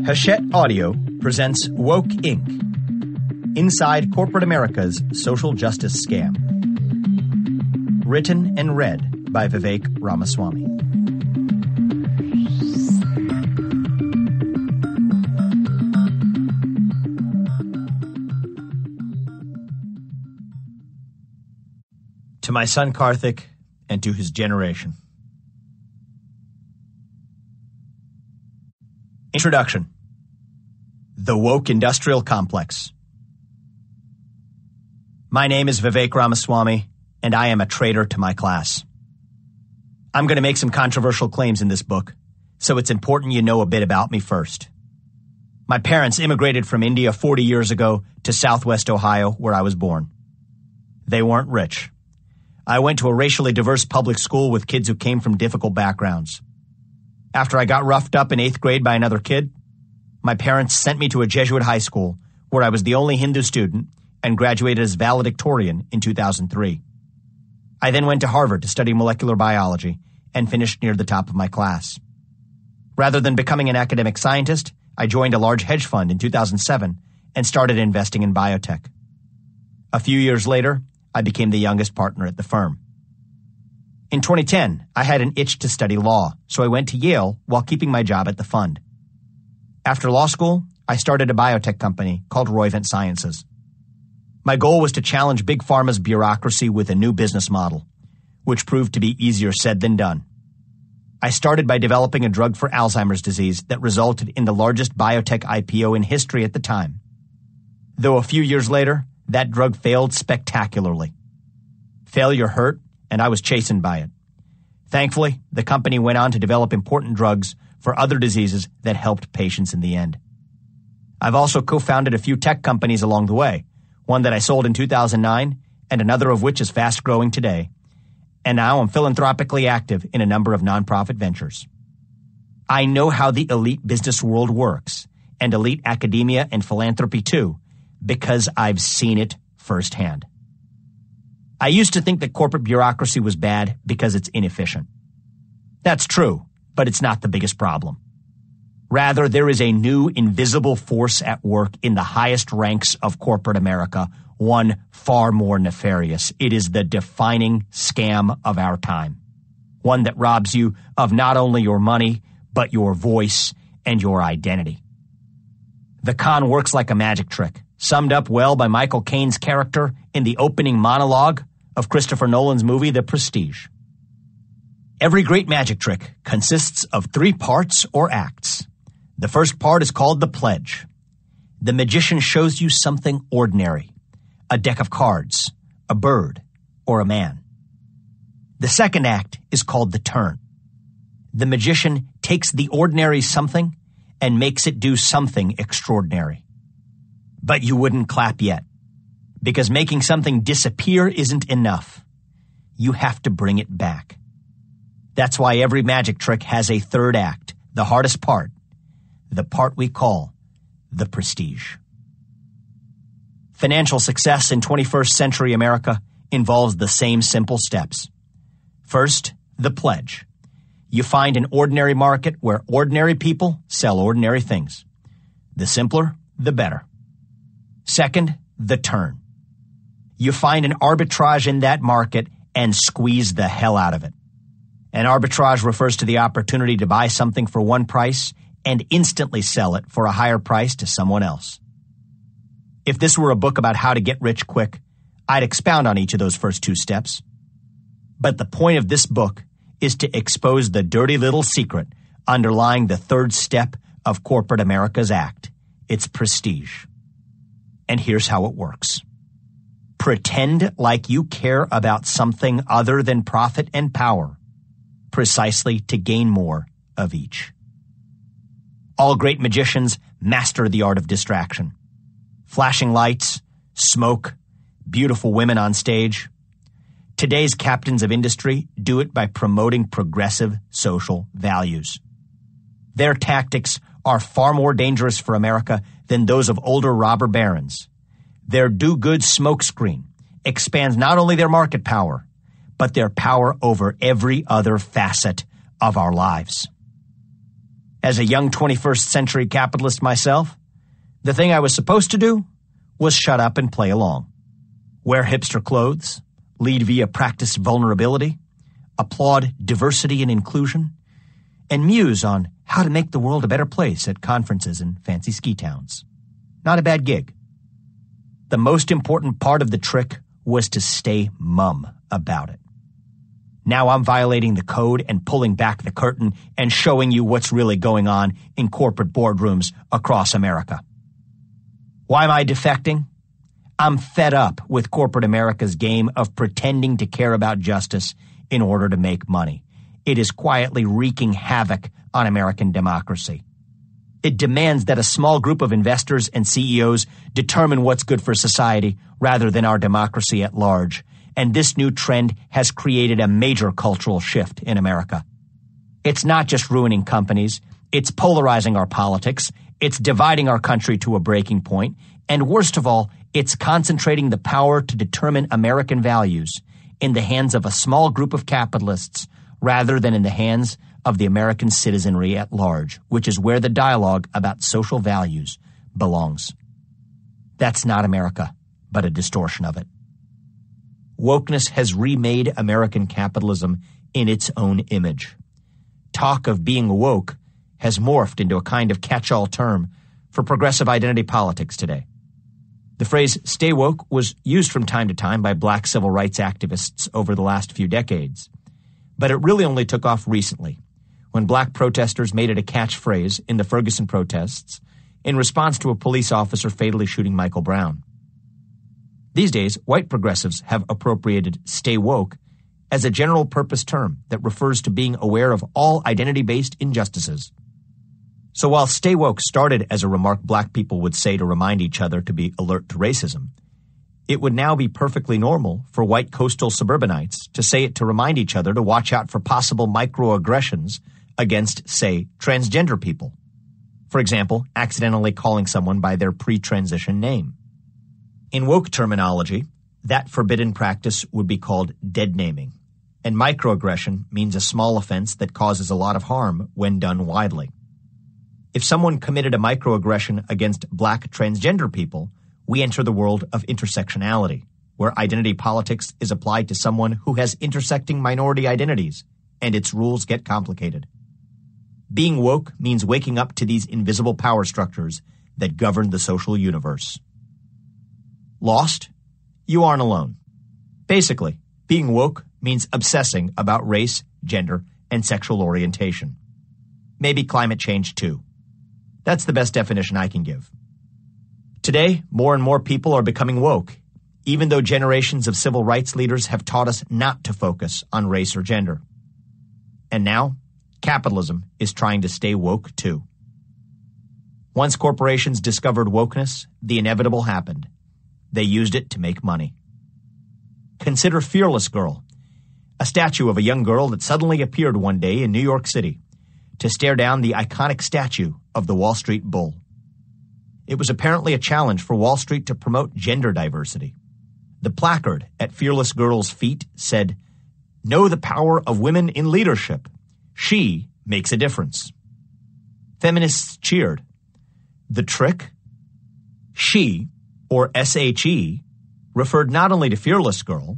Hachette Audio presents Woke Inc. Inside Corporate America's Social Justice Scam. Written and read by Vivek Ramaswamy. To my son Karthik and to his generation. Introduction. The Woke Industrial Complex. My name is Vivek Ramaswamy, and I am a traitor to my class. I'm going to make some controversial claims in this book, so it's important you know a bit about me first. My parents immigrated from India 40 years ago to Southwest Ohio, where I was born. They weren't rich. I went to a racially diverse public school with kids who came from difficult backgrounds. After I got roughed up in 8th grade by another kid, my parents sent me to a Jesuit high school where I was the only Hindu student and graduated as valedictorian in 2003. I then went to Harvard to study molecular biology and finished near the top of my class. Rather than becoming an academic scientist, I joined a large hedge fund in 2007 and started investing in biotech. A few years later, I became the youngest partner at the firm. In 2010, I had an itch to study law, so I went to Yale while keeping my job at the fund. After law school, I started a biotech company called Roivant Sciences. My goal was to challenge Big Pharma's bureaucracy with a new business model, which proved to be easier said than done. I started by developing a drug for Alzheimer's disease that resulted in the largest biotech IPO in history at the time. Though a few years later, that drug failed spectacularly. Failure hurt, and I was chastened by it. Thankfully, the company went on to develop important drugs for other diseases that helped patients in the end. I've also co-founded a few tech companies along the way, one that I sold in 2009 and another of which is fast-growing today. And now I'm philanthropically active in a number of nonprofit ventures. I know how the elite business world works, and elite academia and philanthropy too, because I've seen it firsthand. I used to think that corporate bureaucracy was bad because it's inefficient. That's true, but it's not the biggest problem. Rather, there is a new invisible force at work in the highest ranks of corporate America, one far more nefarious. It is the defining scam of our time, one that robs you of not only your money, but your voice and your identity. The con works like a magic trick, summed up well by Michael Caine's character in the opening monologue of Christopher Nolan's movie The Prestige. Every great magic trick consists of 3 parts or acts. The first part is called the pledge. The magician shows you something ordinary, a deck of cards, a bird, or a man. The second act is called the turn. The magician takes the ordinary something and makes it do something extraordinary. But you wouldn't clap yet, because making something disappear isn't enough. You have to bring it back. That's why every magic trick has a third act, the hardest part, the part we call the prestige. Financial success in 21st century America involves the same simple steps. First, the pledge. You find an ordinary market where ordinary people sell ordinary things. The simpler, the better. Second, the turn. You find an arbitrage in that market and squeeze the hell out of it. An arbitrage refers to the opportunity to buy something for one price and instantly sell it for a higher price to someone else. If this were a book about how to get rich quick, I'd expound on each of those first 2 steps. But the point of this book is to expose the dirty little secret underlying the third step of corporate America's act. It's prestige. And here's how it works. Pretend like you care about something other than profit and power, precisely to gain more of each. All great magicians master the art of distraction. Flashing lights, smoke, beautiful women on stage. Today's captains of industry do it by promoting progressive social values. Their tactics are far more dangerous for America than those of older robber barons. Their do-good smokescreen expands not only their market power, but their power over every other facet of our lives. As a young 21st century capitalist myself, the thing I was supposed to do was shut up and play along. Wear hipster clothes, lead via practiced vulnerability, applaud diversity and inclusion, and muse on how to make the world a better place at conferences and fancy ski towns. Not a bad gig. The most important part of the trick was to stay mum about it. Now I'm violating the code and pulling back the curtain and showing you what's really going on in corporate boardrooms across America. Why am I defecting? I'm fed up with corporate America's game of pretending to care about justice in order to make money. It is quietly wreaking havoc on American democracy. It demands that a small group of investors and CEOs determine what's good for society rather than our democracy at large. And this new trend has created a major cultural shift in America. It's not just ruining companies, it's polarizing our politics, it's dividing our country to a breaking point, and worst of all, it's concentrating the power to determine American values in the hands of a small group of capitalists rather than in the hands of the American citizenry at large, which is where the dialogue about social values belongs. That's not America, but a distortion of it. Wokeness has remade American capitalism in its own image. Talk of being woke has morphed into a kind of catch-all term for progressive identity politics today. The phrase "stay woke" was used from time to time by black civil rights activists over the last few decades. But it really only took off recently, when black protesters made it a catchphrase in the Ferguson protests in response to a police officer fatally shooting Michael Brown. These days, white progressives have appropriated "stay woke" as a general-purpose term that refers to being aware of all identity-based injustices. So while "stay woke" started as a remark black people would say to remind each other to be alert to racism, it would now be perfectly normal for white coastal suburbanites to say it to remind each other to watch out for possible microaggressions against, say, transgender people. For example, accidentally calling someone by their pre-transition name. In woke terminology, that forbidden practice would be called dead naming, and microaggression means a small offense that causes a lot of harm when done widely. If someone committed a microaggression against black transgender people, we enter the world of intersectionality, where identity politics is applied to someone who has intersecting minority identities, and its rules get complicated. Being woke means waking up to these invisible power structures that govern the social universe. Lost? You aren't alone. Basically, being woke means obsessing about race, gender, and sexual orientation. Maybe climate change too. That's the best definition I can give. Today, more and more people are becoming woke, even though generations of civil rights leaders have taught us not to focus on race or gender. And now, capitalism is trying to stay woke too. Once corporations discovered wokeness, the inevitable happened. They used it to make money. Consider Fearless Girl, a statue of a young girl that suddenly appeared one day in New York City to stare down the iconic statue of the Wall Street Bull. It was apparently a challenge for Wall Street to promote gender diversity. The placard at Fearless Girl's feet said, "Know the power of women in leadership. She makes a difference." Feminists cheered. The trick? She, or SHE, referred not only to Fearless Girl,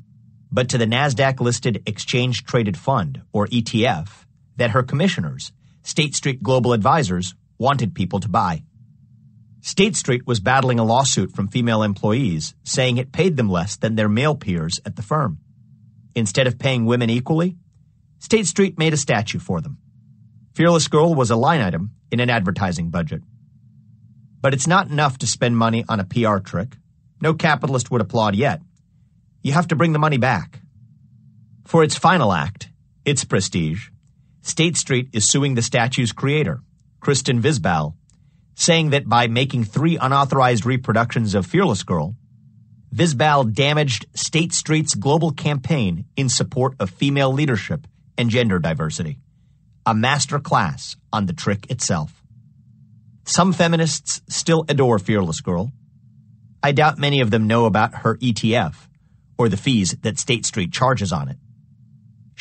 but to the NASDAQ-listed exchange-traded fund, or ETF, that her commissioners, State Street Global Advisors, wanted people to buy. State Street was battling a lawsuit from female employees, saying it paid them less than their male peers at the firm. Instead of paying women equally, State Street made a statue for them. Fearless Girl was a line item in an advertising budget. But it's not enough to spend money on a PR trick. No capitalist would applaud yet. You have to bring the money back. For its final act, its prestige, State Street is suing the statue's creator, Kristen Visbal, saying that by making 3 unauthorized reproductions of Fearless Girl, Visbal damaged State Street's global campaign in support of female leadership and gender diversity. A master class on the trick itself. Some feminists still adore Fearless Girl. I doubt many of them know about her ETF or the fees that State Street charges on it.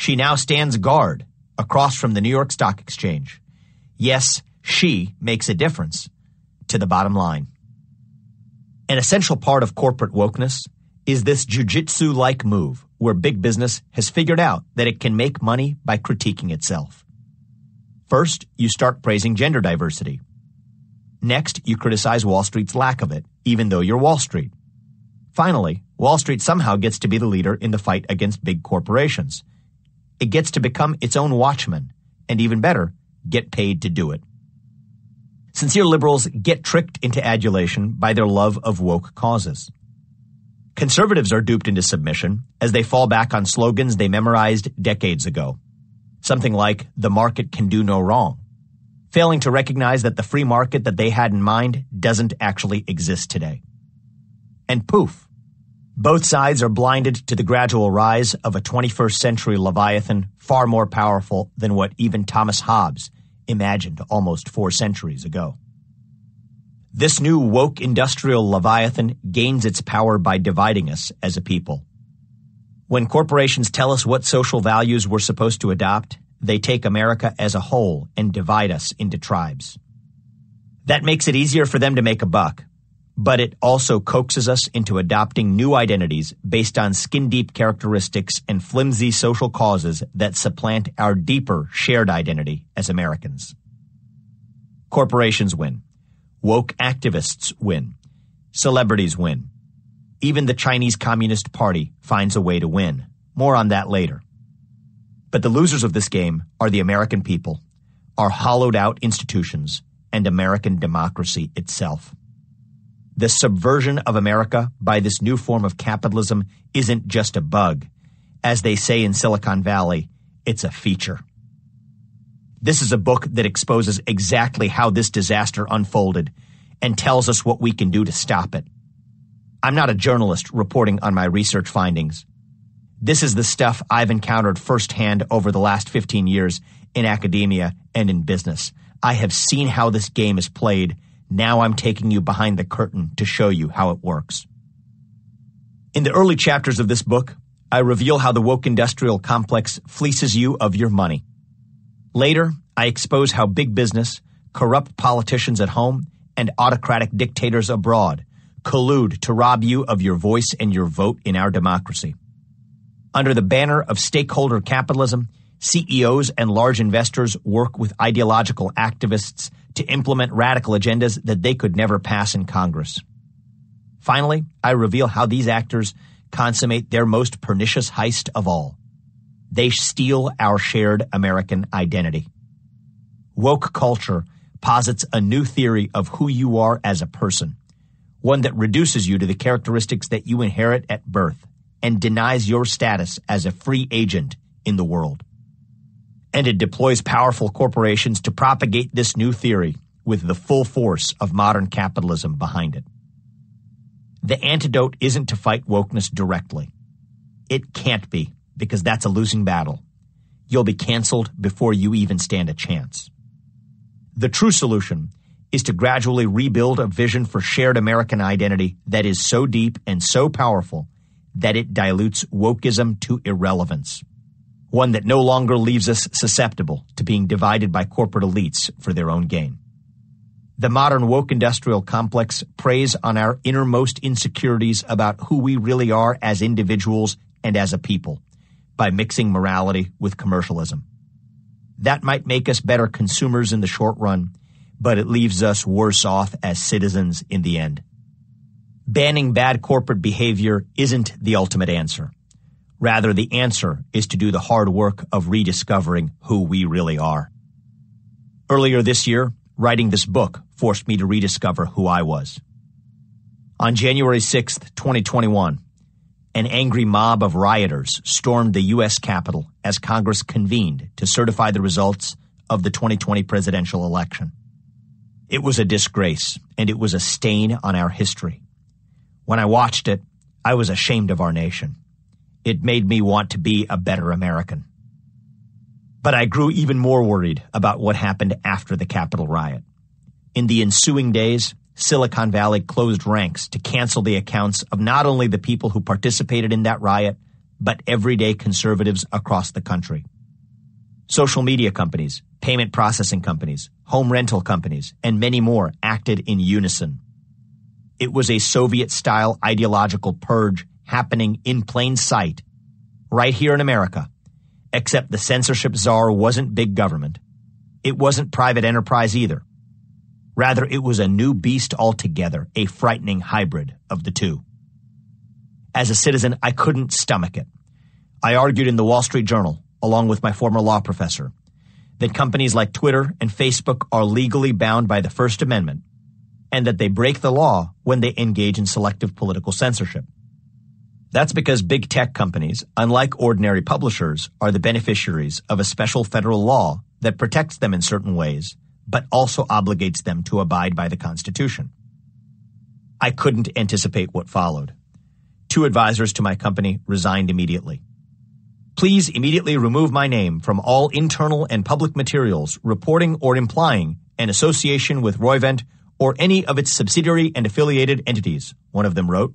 She now stands guard across from the New York Stock Exchange. Yes, she makes a difference to the bottom line. An essential part of corporate wokeness is this jujitsu-like move where big business has figured out that it can make money by critiquing itself. First, you start praising gender diversity. Next, you criticize Wall Street's lack of it, even though you're Wall Street. Finally, Wall Street somehow gets to be the leader in the fight against big corporations. It gets to become its own watchman, and even better, get paid to do it. Sincere liberals get tricked into adulation by their love of woke causes. Conservatives are duped into submission as they fall back on slogans they memorized decades ago. Something like, the market can do no wrong, failing to recognize that the free market that they had in mind doesn't actually exist today. And poof, both sides are blinded to the gradual rise of a 21st century Leviathan far more powerful than what even Thomas Hobbes imagined almost 4 centuries ago. This new woke industrial Leviathan gains its power by dividing us as a people. When corporations tell us what social values we're supposed to adopt, they take America as a whole and divide us into tribes. That makes it easier for them to make a buck, but it also coaxes us into adopting new identities based on skin-deep characteristics and flimsy social causes that supplant our deeper shared identity as Americans. Corporations win. Woke activists win. Celebrities win. Even the Chinese Communist Party finds a way to win. More on that later. But the losers of this game are the American people, our hollowed-out institutions, and American democracy itself. The subversion of America by this new form of capitalism isn't just a bug. As they say in Silicon Valley, it's a feature. This is a book that exposes exactly how this disaster unfolded and tells us what we can do to stop it. I'm not a journalist reporting on my research findings. This is the stuff I've encountered firsthand over the last 15 years in academia and in business. I have seen how this game is played. Now I'm taking you behind the curtain to show you how it works. In the early chapters of this book, I reveal how the woke industrial complex fleeces you of your money. Later, I expose how big business, corrupt politicians at home, and autocratic dictators abroad collude to rob you of your voice and your vote in our democracy. Under the banner of stakeholder capitalism, CEOs and large investors work with ideological activists to implement radical agendas that they could never pass in Congress. Finally, I reveal how these actors consummate their most pernicious heist of all. They steal our shared American identity. Woke culture posits a new theory of who you are as a person, one that reduces you to the characteristics that you inherit at birth and denies your status as a free agent in the world. And it deploys powerful corporations to propagate this new theory with the full force of modern capitalism behind it. The antidote isn't to fight wokeness directly. It can't be, because that's a losing battle. You'll be canceled before you even stand a chance. The true solution is to gradually rebuild a vision for shared American identity that is so deep and so powerful that it dilutes wokeism to irrelevance. One that no longer leaves us susceptible to being divided by corporate elites for their own gain. The modern woke industrial complex preys on our innermost insecurities about who we really are as individuals and as a people by mixing morality with commercialism. That might make us better consumers in the short run, but it leaves us worse off as citizens in the end. Banning bad corporate behavior isn't the ultimate answer. Rather, the answer is to do the hard work of rediscovering who we really are. Earlier this year, writing this book forced me to rediscover who I was. On January 6th, 2021, an angry mob of rioters stormed the U.S. Capitol as Congress convened to certify the results of the 2020 presidential election. It was a disgrace, and it was a stain on our history. When I watched it, I was ashamed of our nation. It made me want to be a better American. But I grew even more worried about what happened after the Capitol riot. In the ensuing days, Silicon Valley closed ranks to cancel the accounts of not only the people who participated in that riot, but everyday conservatives across the country. Social media companies, payment processing companies, home rental companies, and many more acted in unison. It was a Soviet-style ideological purge happening in plain sight, right here in America, except the censorship czar wasn't big government. It wasn't private enterprise either. Rather, it was a new beast altogether, a frightening hybrid of the two. As a citizen, I couldn't stomach it. I argued in the Wall Street Journal, along with my former law professor, that companies like Twitter and Facebook are legally bound by the First Amendment, and that they break the law when they engage in selective political censorship. That's because big tech companies, unlike ordinary publishers, are the beneficiaries of a special federal law that protects them in certain ways, but also obligates them to abide by the Constitution. I couldn't anticipate what followed. 2 advisors to my company resigned immediately. Please immediately remove my name from all internal and public materials reporting or implying an association with Roivent or any of its subsidiary and affiliated entities, one of them wrote.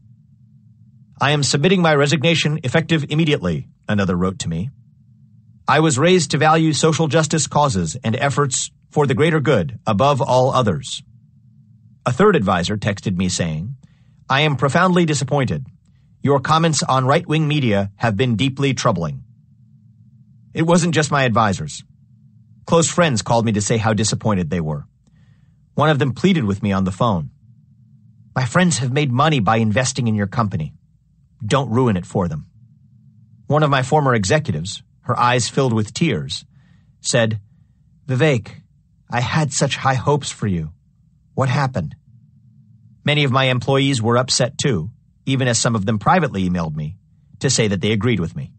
I am submitting my resignation effective immediately, another wrote to me. I was raised to value social justice causes and efforts for the greater good above all others. A third advisor texted me saying, I am profoundly disappointed. Your comments on right-wing media have been deeply troubling. It wasn't just my advisors. Close friends called me to say how disappointed they were. One of them pleaded with me on the phone. My friends have made money by investing in your company. Don't ruin it for them. One of my former executives, her eyes filled with tears, said, Vivek, I had such high hopes for you. What happened? Many of my employees were upset too, even as some of them privately emailed me to say that they agreed with me.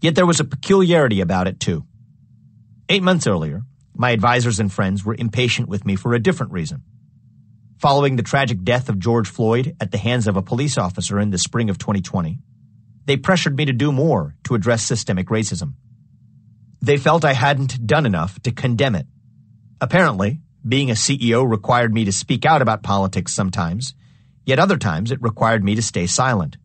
Yet there was a peculiarity about it too. 8 months earlier, my advisors and friends were impatient with me for a different reason. Following the tragic death of George Floyd at the hands of a police officer in the spring of 2020, they pressured me to do more to address systemic racism. They felt I hadn't done enough to condemn it. Apparently, being a CEO required me to speak out about politics sometimes, yet other times it required me to stay silent.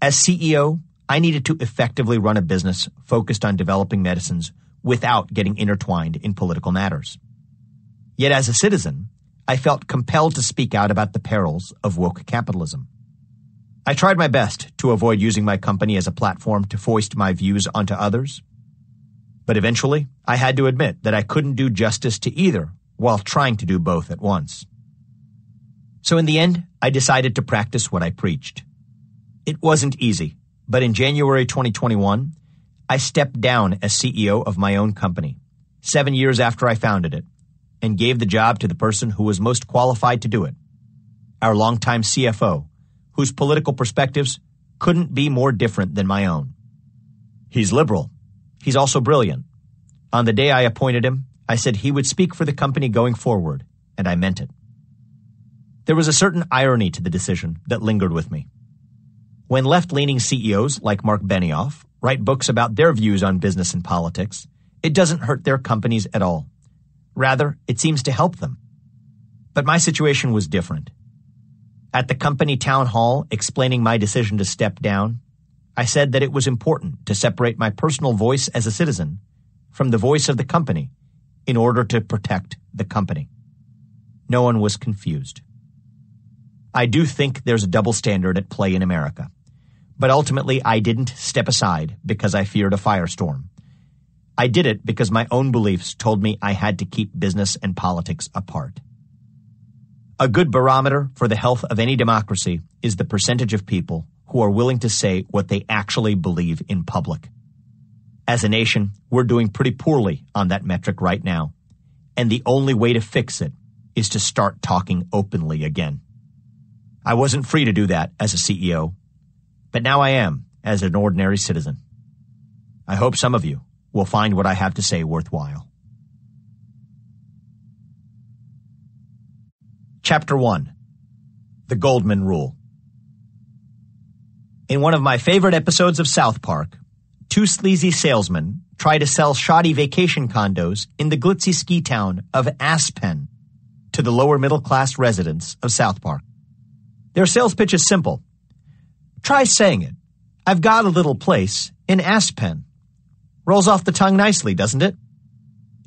As CEO, I needed to effectively run a business focused on developing medicines without getting intertwined in political matters. Yet as a citizen, I felt compelled to speak out about the perils of woke capitalism. I tried my best to avoid using my company as a platform to foist my views onto others. But eventually, I had to admit that I couldn't do justice to either while trying to do both at once. So in the end, I decided to practice what I preached. It wasn't easy, but in January 2021, I stepped down as CEO of my own company, 7 years after I founded it, and gave the job to the person who was most qualified to do it, our longtime CFO, whose political perspectives couldn't be more different than my own. He's liberal. He's also brilliant. On the day I appointed him, I said he would speak for the company going forward, and I meant it. There was a certain irony to the decision that lingered with me. When left-leaning CEOs like Mark Benioff write books about their views on business and politics, it doesn't hurt their companies at all. Rather, it seems to help them. But my situation was different. At the company town hall explaining my decision to step down, I said that it was important to separate my personal voice as a citizen from the voice of the company in order to protect the company. No one was confused. I do think there's a double standard at play in America, but ultimately I didn't step aside because I feared a firestorm. I did it because my own beliefs told me I had to keep business and politics apart. A good barometer for the health of any democracy is the percentage of people who are willing to say what they actually believe in public. As a nation, we're doing pretty poorly on that metric right now, and the only way to fix it is to start talking openly again. I wasn't free to do that as a CEO, but now I am as an ordinary citizen. I hope some of you will find what I have to say worthwhile. Chapter 1. The Goldman Rule. In one of my favorite episodes of South Park, 2 sleazy salesmen try to sell shoddy vacation condos in the glitzy ski town of Aspen to the lower middle-class residents of South Park. Their sales pitch is simple. Try saying it. I've got a little place in Aspen. Rolls off the tongue nicely, doesn't it?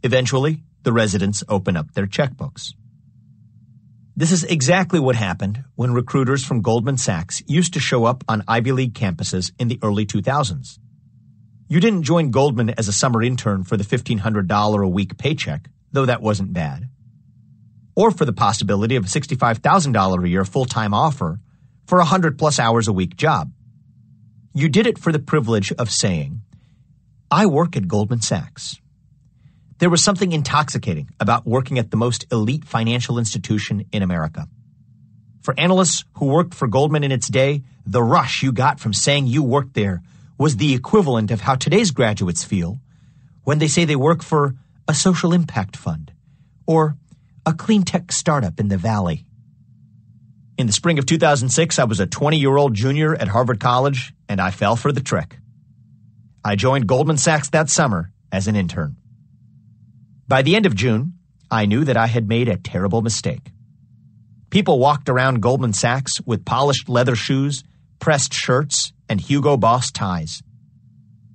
Eventually, the residents open up their checkbooks. This is exactly what happened when recruiters from Goldman Sachs used to show up on Ivy League campuses in the early 2000s. You didn't join Goldman as a summer intern for the $1,500 a week paycheck, though that wasn't bad, or for the possibility of a $65,000 a year full-time offer for a 100-plus hours a week job. You did it for the privilege of saying, I work at Goldman Sachs. There was something intoxicating about working at the most elite financial institution in America. For analysts who worked for Goldman in its day, the rush you got from saying you worked there was the equivalent of how today's graduates feel when they say they work for a social impact fund or a clean tech startup in the Valley. In the spring of 2006, I was a 20-year-old junior at Harvard College, and I fell for the trick. I joined Goldman Sachs that summer as an intern. By the end of June, I knew that I had made a terrible mistake. People walked around Goldman Sachs with polished leather shoes, pressed shirts, and Hugo Boss ties.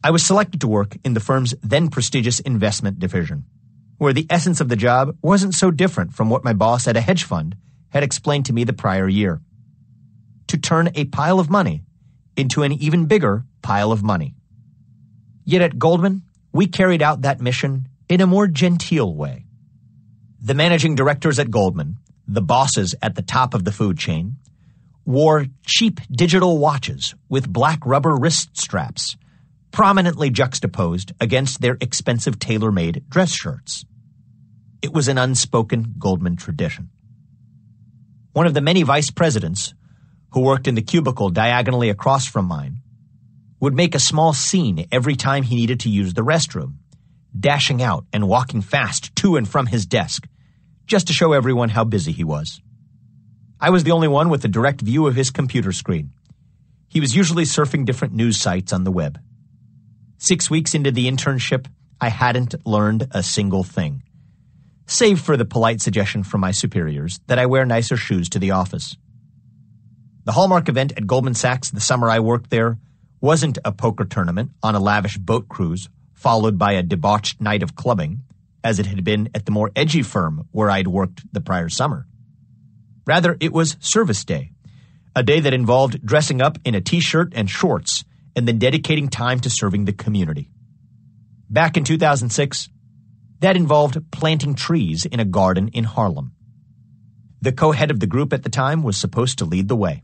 I was selected to work in the firm's then prestigious investment division, where the essence of the job wasn't so different from what my boss at a hedge fund had explained to me the prior year. To turn a pile of money into an even bigger pile of money. Yet at Goldman, we carried out that mission in a more genteel way. The managing directors at Goldman, the bosses at the top of the food chain, wore cheap digital watches with black rubber wrist straps, prominently juxtaposed against their expensive tailor-made dress shirts. It was an unspoken Goldman tradition. One of the many vice presidents, who worked in the cubicle diagonally across from mine, would make a small scene every time he needed to use the restroom, dashing out and walking fast to and from his desk, just to show everyone how busy he was. I was the only one with a direct view of his computer screen. He was usually surfing different news sites on the web. 6 weeks into the internship, I hadn't learned a single thing, save for the polite suggestion from my superiors that I wear nicer shoes to the office. The hallmark event at Goldman Sachs the summer I worked there wasn't a poker tournament on a lavish boat cruise followed by a debauched night of clubbing, as it had been at the more edgy firm where I'd worked the prior summer. Rather, it was Service Day, a day that involved dressing up in a t-shirt and shorts and then dedicating time to serving the community. Back in 2006, that involved planting trees in a garden in Harlem. The co-head of the group at the time was supposed to lead the way.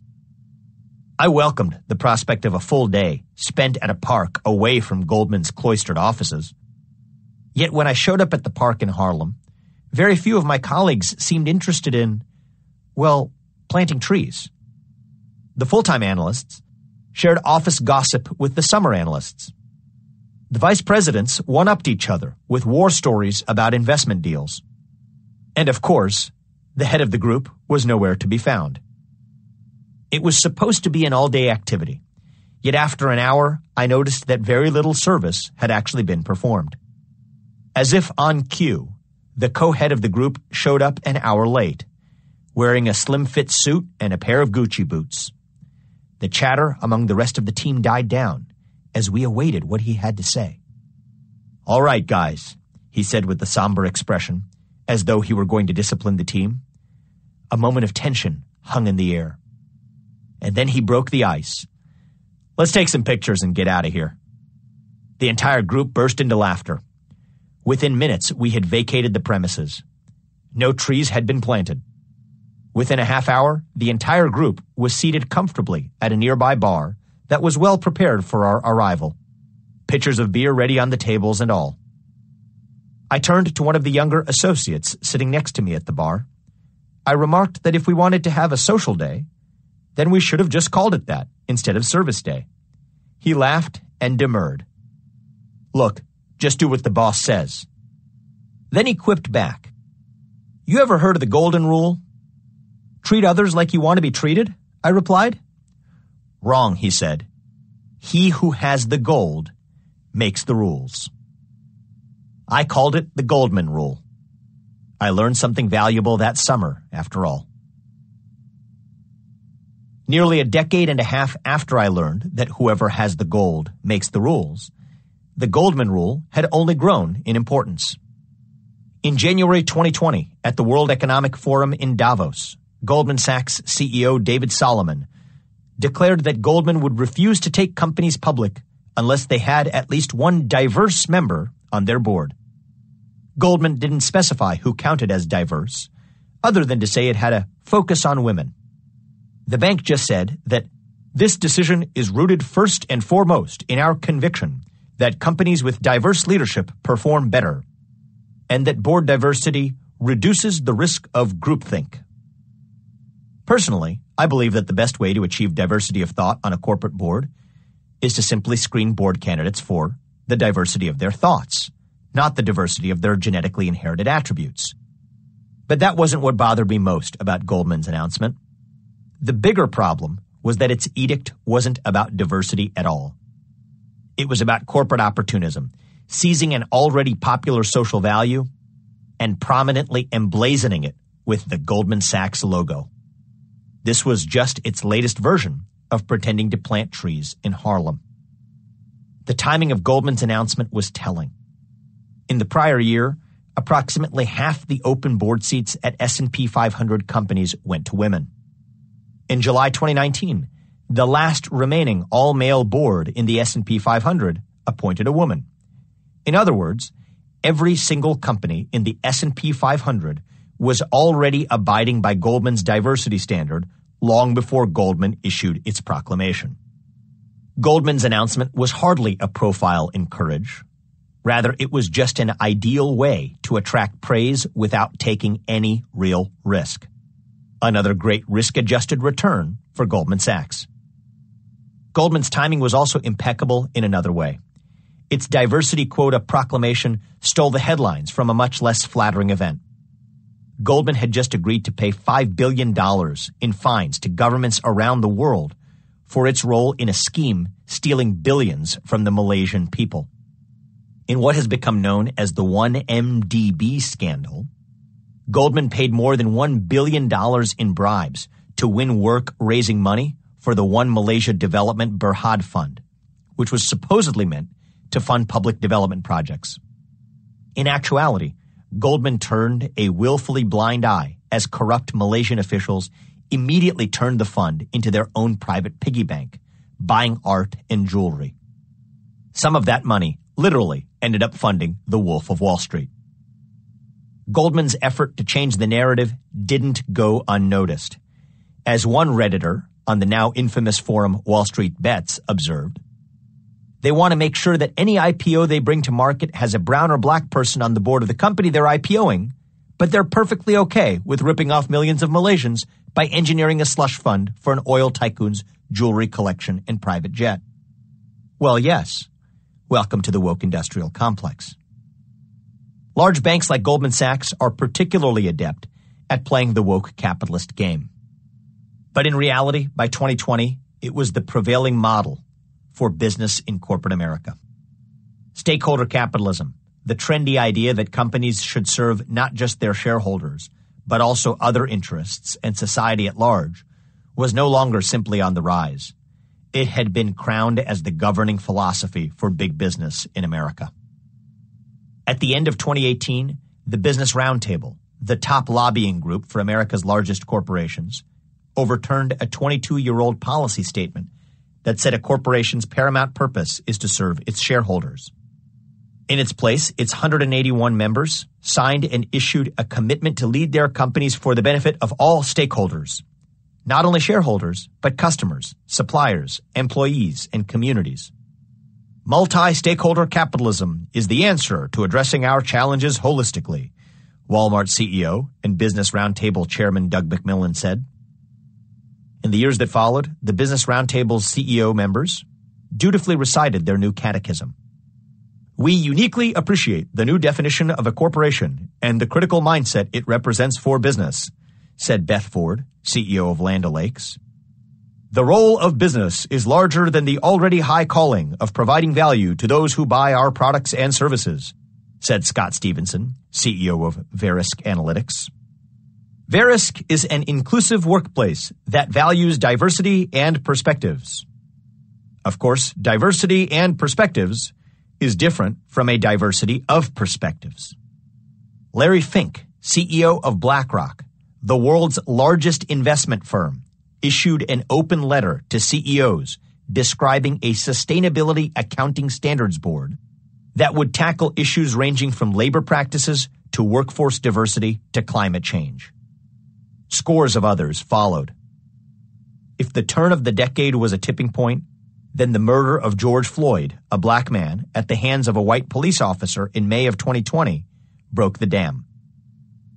I welcomed the prospect of a full day spent at a park away from Goldman's cloistered offices. Yet when I showed up at the park in Harlem, very few of my colleagues seemed interested in, well, planting trees. The full-time analysts shared office gossip with the summer analysts. The vice presidents one-upped each other with war stories about investment deals. And of course, the head of the group was nowhere to be found. It was supposed to be an all-day activity, yet after an hour, I noticed that very little service had actually been performed. As if on cue, the co-head of the group showed up an hour late, wearing a slim-fit suit and a pair of Gucci boots. The chatter among the rest of the team died down as we awaited what he had to say. "All right, guys," he said with a somber expression, as though he were going to discipline the team. A moment of tension hung in the air. And then he broke the ice. "Let's take some pictures and get out of here." The entire group burst into laughter. Within minutes, we had vacated the premises. No trees had been planted. Within a half hour, the entire group was seated comfortably at a nearby bar that was well prepared for our arrival. Pitchers of beer ready on the tables and all. I turned to one of the younger associates sitting next to me at the bar. I remarked that if we wanted to have a social day, then we should have just called it that instead of Service Day. He laughed and demurred. "Look, just do what the boss says." Then he quipped back. "You ever heard of the golden rule? Treat others like you want to be treated?" I replied. "Wrong," he said. "He who has the gold makes the rules." I called it the Goldman Rule. I learned something valuable that summer, after all. Nearly a decade and a half after I learned that whoever has the gold makes the rules, the Goldman rule had only grown in importance. In January 2020, at the World Economic Forum in Davos, Goldman Sachs CEO David Solomon declared that Goldman would refuse to take companies public unless they had at least one diverse member on their board. Goldman didn't specify who counted as diverse, other than to say it had a focus on women. The bank just said that this decision is rooted first and foremost in our conviction that companies with diverse leadership perform better, and that board diversity reduces the risk of groupthink. Personally, I believe that the best way to achieve diversity of thought on a corporate board is to simply screen board candidates for the diversity of their thoughts, not the diversity of their genetically inherited attributes. But that wasn't what bothered me most about Goldman's announcement. The bigger problem was that its edict wasn't about diversity at all. It was about corporate opportunism, seizing an already popular social value and prominently emblazoning it with the Goldman Sachs logo. This was just its latest version of pretending to plant trees in Harlem. The timing of Goldman's announcement was telling. In the prior year, approximately half the open board seats at S&P 500 companies went to women. In July 2019, the last remaining all-male board in the S&P 500 appointed a woman. In other words, every single company in the S&P 500 was already abiding by Goldman's diversity standard long before Goldman issued its proclamation. Goldman's announcement was hardly a profile in courage. Rather, it was just an ideal way to attract praise without taking any real risk. Another great risk-adjusted return for Goldman Sachs. Goldman's timing was also impeccable in another way. Its diversity quota proclamation stole the headlines from a much less flattering event. Goldman had just agreed to pay $5 billion in fines to governments around the world for its role in a scheme stealing billions from the Malaysian people. In what has become known as the 1MDB scandal, Goldman paid more than $1 billion in bribes to win work raising money for the One Malaysia Development Berhad Fund, which was supposedly meant to fund public development projects. In actuality, Goldman turned a willfully blind eye as corrupt Malaysian officials immediately turned the fund into their own private piggy bank, buying art and jewelry. Some of that money literally ended up funding the Wolf of Wall Street. Goldman's effort to change the narrative didn't go unnoticed. As one Redditor on the now infamous forum Wall Street Bets observed, they want to make sure that any IPO they bring to market has a brown or black person on the board of the company they're IPOing, but they're perfectly okay with ripping off millions of Malaysians by engineering a slush fund for an oil tycoon's jewelry collection and private jet. Well, yes. Welcome to the woke industrial complex. Large banks like Goldman Sachs are particularly adept at playing the woke capitalist game. But in reality, by 2020, it was the prevailing model for business in corporate America. Stakeholder capitalism, the trendy idea that companies should serve not just their shareholders, but also other interests and society at large, was no longer simply on the rise. It had been crowned as the governing philosophy for big business in America. At the end of 2018, the Business Roundtable, the top lobbying group for America's largest corporations, overturned a 22-year-old policy statement that said a corporation's paramount purpose is to serve its shareholders. In its place, its 181 members signed and issued a commitment to lead their companies for the benefit of all stakeholders, not only shareholders, but customers, suppliers, employees, and communities. Multi-stakeholder capitalism is the answer to addressing our challenges holistically, Walmart CEO and Business Roundtable Chairman Doug McMillon said. In the years that followed, the Business Roundtable's CEO members dutifully recited their new catechism. We uniquely appreciate the new definition of a corporation and the critical mindset it represents for business, said Beth Ford, CEO of Land O'Lakes. The role of business is larger than the already high calling of providing value to those who buy our products and services, said Scott Stevenson, CEO of Verisk Analytics. Verisk is an inclusive workplace that values diversity and perspectives. Of course, diversity and perspectives is different from a diversity of perspectives. Larry Fink, CEO of BlackRock, the world's largest investment firm, issued an open letter to CEOs describing a sustainability accounting standards board that would tackle issues ranging from labor practices to workforce diversity to climate change. Scores of others followed. If the turn of the decade was a tipping point, then the murder of George Floyd, a black man, at the hands of a white police officer in May of 2020 broke the dam.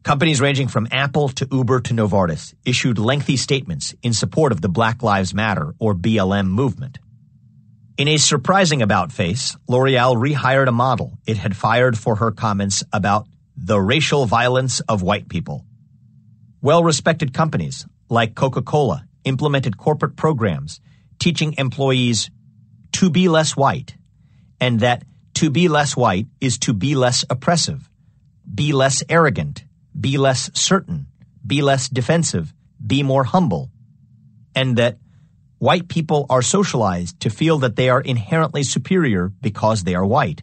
Companies ranging from Apple to Uber to Novartis issued lengthy statements in support of the Black Lives Matter, or BLM, movement. In a surprising about-face, L'Oreal rehired a model it had fired for her comments about the racial violence of white people. Well-respected companies like Coca-Cola implemented corporate programs teaching employees to be less white, and that to be less white is to be less oppressive, be less arrogant, be less certain, be less defensive, be more humble, and that white people are socialized to feel that they are inherently superior because they are white.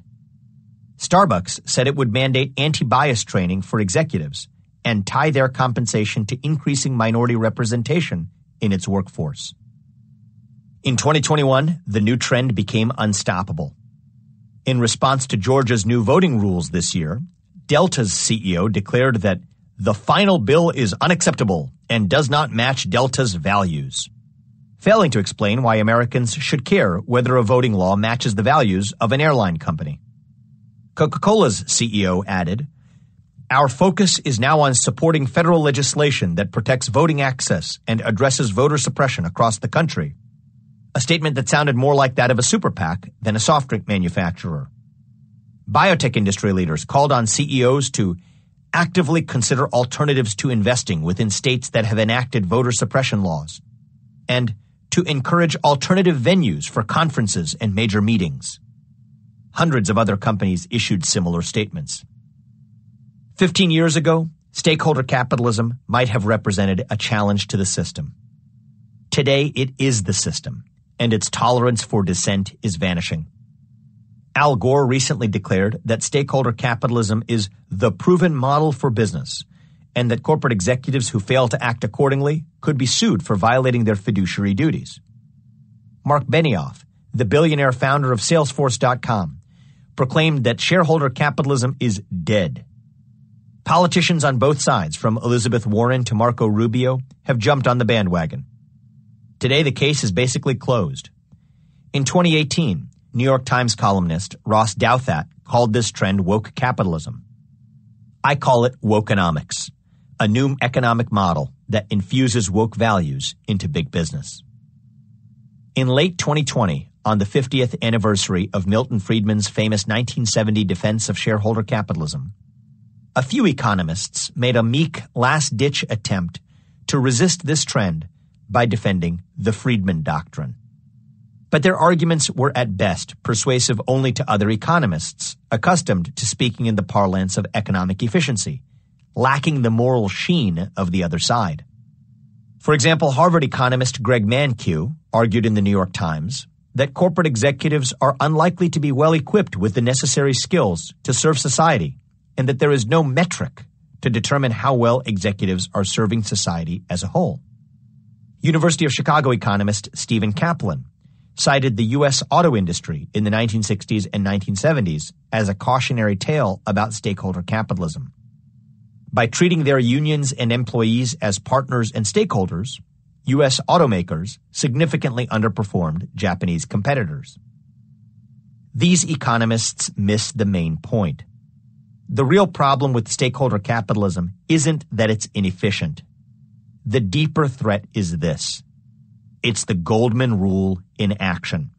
Starbucks said it would mandate anti-bias training for executives and tie their compensation to increasing minority representation in its workforce. In 2021, the new trend became unstoppable. In response to Georgia's new voting rules this year, Delta's CEO declared that the final bill is unacceptable and does not match Delta's values, failing to explain why Americans should care whether a voting law matches the values of an airline company. Coca-Cola's CEO added, "Our focus is now on supporting federal legislation that protects voting access and addresses voter suppression across the country," a statement that sounded more like that of a super PAC than a soft drink manufacturer. Biotech industry leaders called on CEOs to actively consider alternatives to investing within states that have enacted voter suppression laws, and to encourage alternative venues for conferences and major meetings. Hundreds of other companies issued similar statements. 15 years ago, stakeholder capitalism might have represented a challenge to the system. Today, it is the system, and its tolerance for dissent is vanishing. Al Gore recently declared that stakeholder capitalism is the proven model for business, and that corporate executives who fail to act accordingly could be sued for violating their fiduciary duties. Mark Benioff, the billionaire founder of Salesforce.com, proclaimed that shareholder capitalism is dead. Politicians on both sides, from Elizabeth Warren to Marco Rubio, have jumped on the bandwagon. Today, the case is basically closed. In 2018, New York Times columnist Ross Douthat called this trend woke capitalism. I call it wokenomics, a new economic model that infuses woke values into big business. In late 2020, on the 50th anniversary of Milton Friedman's famous 1970 defense of shareholder capitalism, a few economists made a meek last-ditch attempt to resist this trend by defending the Friedman Doctrine. But their arguments were at best persuasive only to other economists, accustomed to speaking in the parlance of economic efficiency, lacking the moral sheen of the other side. For example, Harvard economist Greg Mankiw argued in the New York Times that corporate executives are unlikely to be well equipped with the necessary skills to serve society, and that there is no metric to determine how well executives are serving society as a whole. University of Chicago economist Stephen Kaplan cited the U.S. auto industry in the 1960s and 1970s as a cautionary tale about stakeholder capitalism. By treating their unions and employees as partners and stakeholders, U.S. automakers significantly underperformed Japanese competitors. These economists miss the main point. The real problem with stakeholder capitalism isn't that it's inefficient. The deeper threat is this. It's the Goldman rule in action.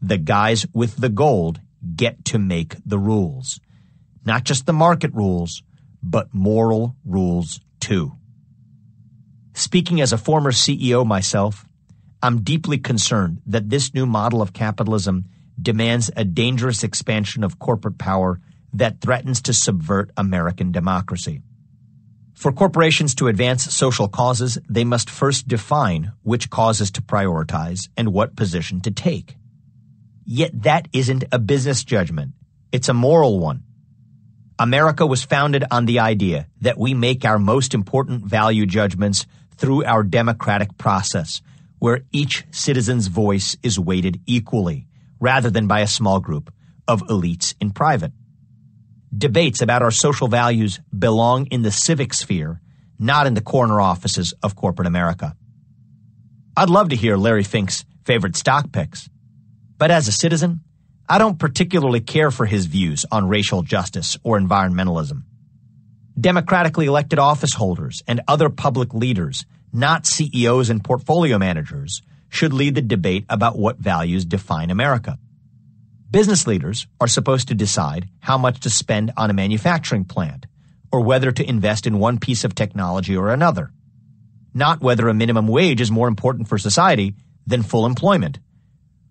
The guys with the gold get to make the rules. Not just the market rules, but moral rules too. Speaking as a former CEO myself, I'm deeply concerned that this new model of capitalism demands a dangerous expansion of corporate power that threatens to subvert American democracy. For corporations to advance social causes, they must first define which causes to prioritize and what position to take. Yet that isn't a business judgment. It's a moral one. America was founded on the idea that we make our most important value judgments through our democratic process, where each citizen's voice is weighted equally, rather than by a small group of elites in private. Debates about our social values belong in the civic sphere, not in the corner offices of corporate America. I'd love to hear Larry Fink's favorite stock picks, but as a citizen, I don't particularly care for his views on racial justice or environmentalism. Democratically elected office holders and other public leaders, not CEOs and portfolio managers, should lead the debate about what values define America. Business leaders are supposed to decide how much to spend on a manufacturing plant or whether to invest in one piece of technology or another, not whether a minimum wage is more important for society than full employment,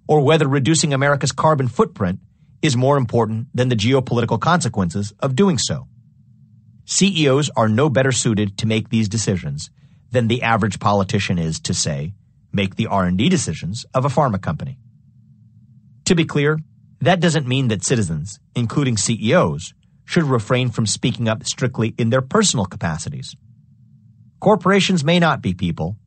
or whether reducing America's carbon footprint is more important than the geopolitical consequences of doing so. CEOs are no better suited to make these decisions than the average politician is to, say, make the R&D decisions of a pharma company. To be clear, that doesn't mean that citizens, including CEOs, should refrain from speaking up strictly in their personal capacities. Corporations may not be people,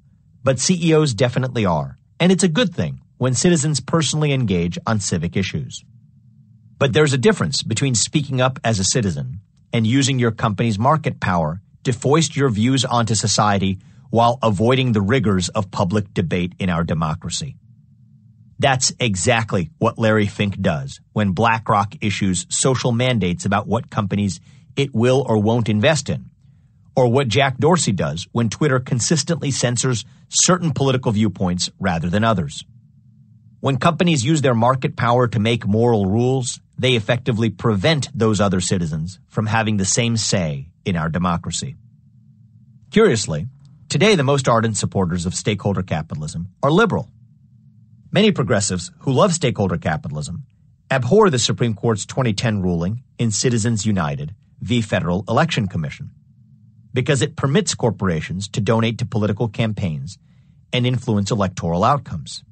but CEOs definitely are, and it's a good thing when citizens personally engage on civic issues. But there's a difference between speaking up as a citizen and using your company's market power to foist your views onto society while avoiding the rigors of public debate in our democracy. That's exactly what Larry Fink does when BlackRock issues social mandates about what companies it will or won't invest in, or what Jack Dorsey does when Twitter consistently censors certain political viewpoints rather than others. When companies use their market power to make moral rules, they effectively prevent those other citizens from having the same say in our democracy. Curiously, today the most ardent supporters of stakeholder capitalism are liberal. Many progressives who love stakeholder capitalism abhor the Supreme Court's 2010 ruling in Citizens United v. Federal Election Commission because it permits corporations to donate to political campaigns and influence electoral outcomes.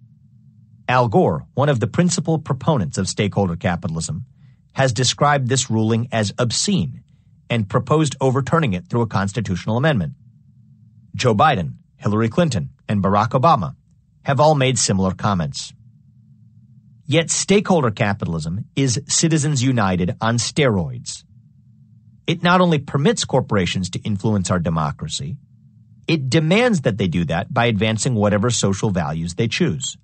Al Gore, one of the principal proponents of stakeholder capitalism, has described this ruling as obscene and proposed overturning it through a constitutional amendment. Joe Biden, Hillary Clinton, and Barack Obama have all made similar comments. Yet stakeholder capitalism is Citizens United on steroids. It not only permits corporations to influence our democracy, it demands that they do that by advancing whatever social values they choose.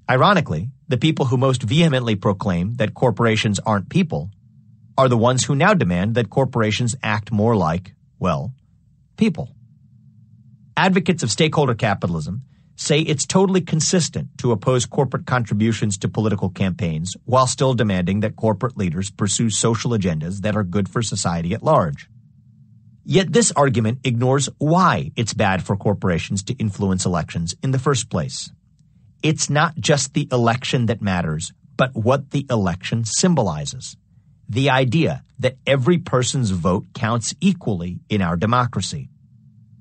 Ironically, the people who most vehemently proclaim that corporations aren't people are the ones who now demand that corporations act more like, well, people. Advocates of stakeholder capitalism say it's totally consistent to oppose corporate contributions to political campaigns while still demanding that corporate leaders pursue social agendas that are good for society at large. Yet this argument ignores why it's bad for corporations to influence elections in the first place. It's not just the election that matters, but what the election symbolizes. The idea that every person's vote counts equally in our democracy.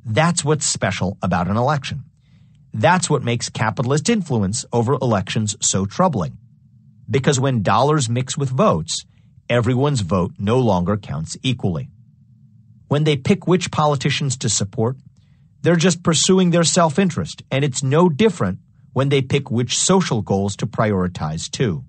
That's what's special about an election. That's what makes capitalist influence over elections so troubling. Because when dollars mix with votes, everyone's vote no longer counts equally. When they pick which politicians to support, they're just pursuing their self-interest, and it's no different when they pick which social goals to prioritize too.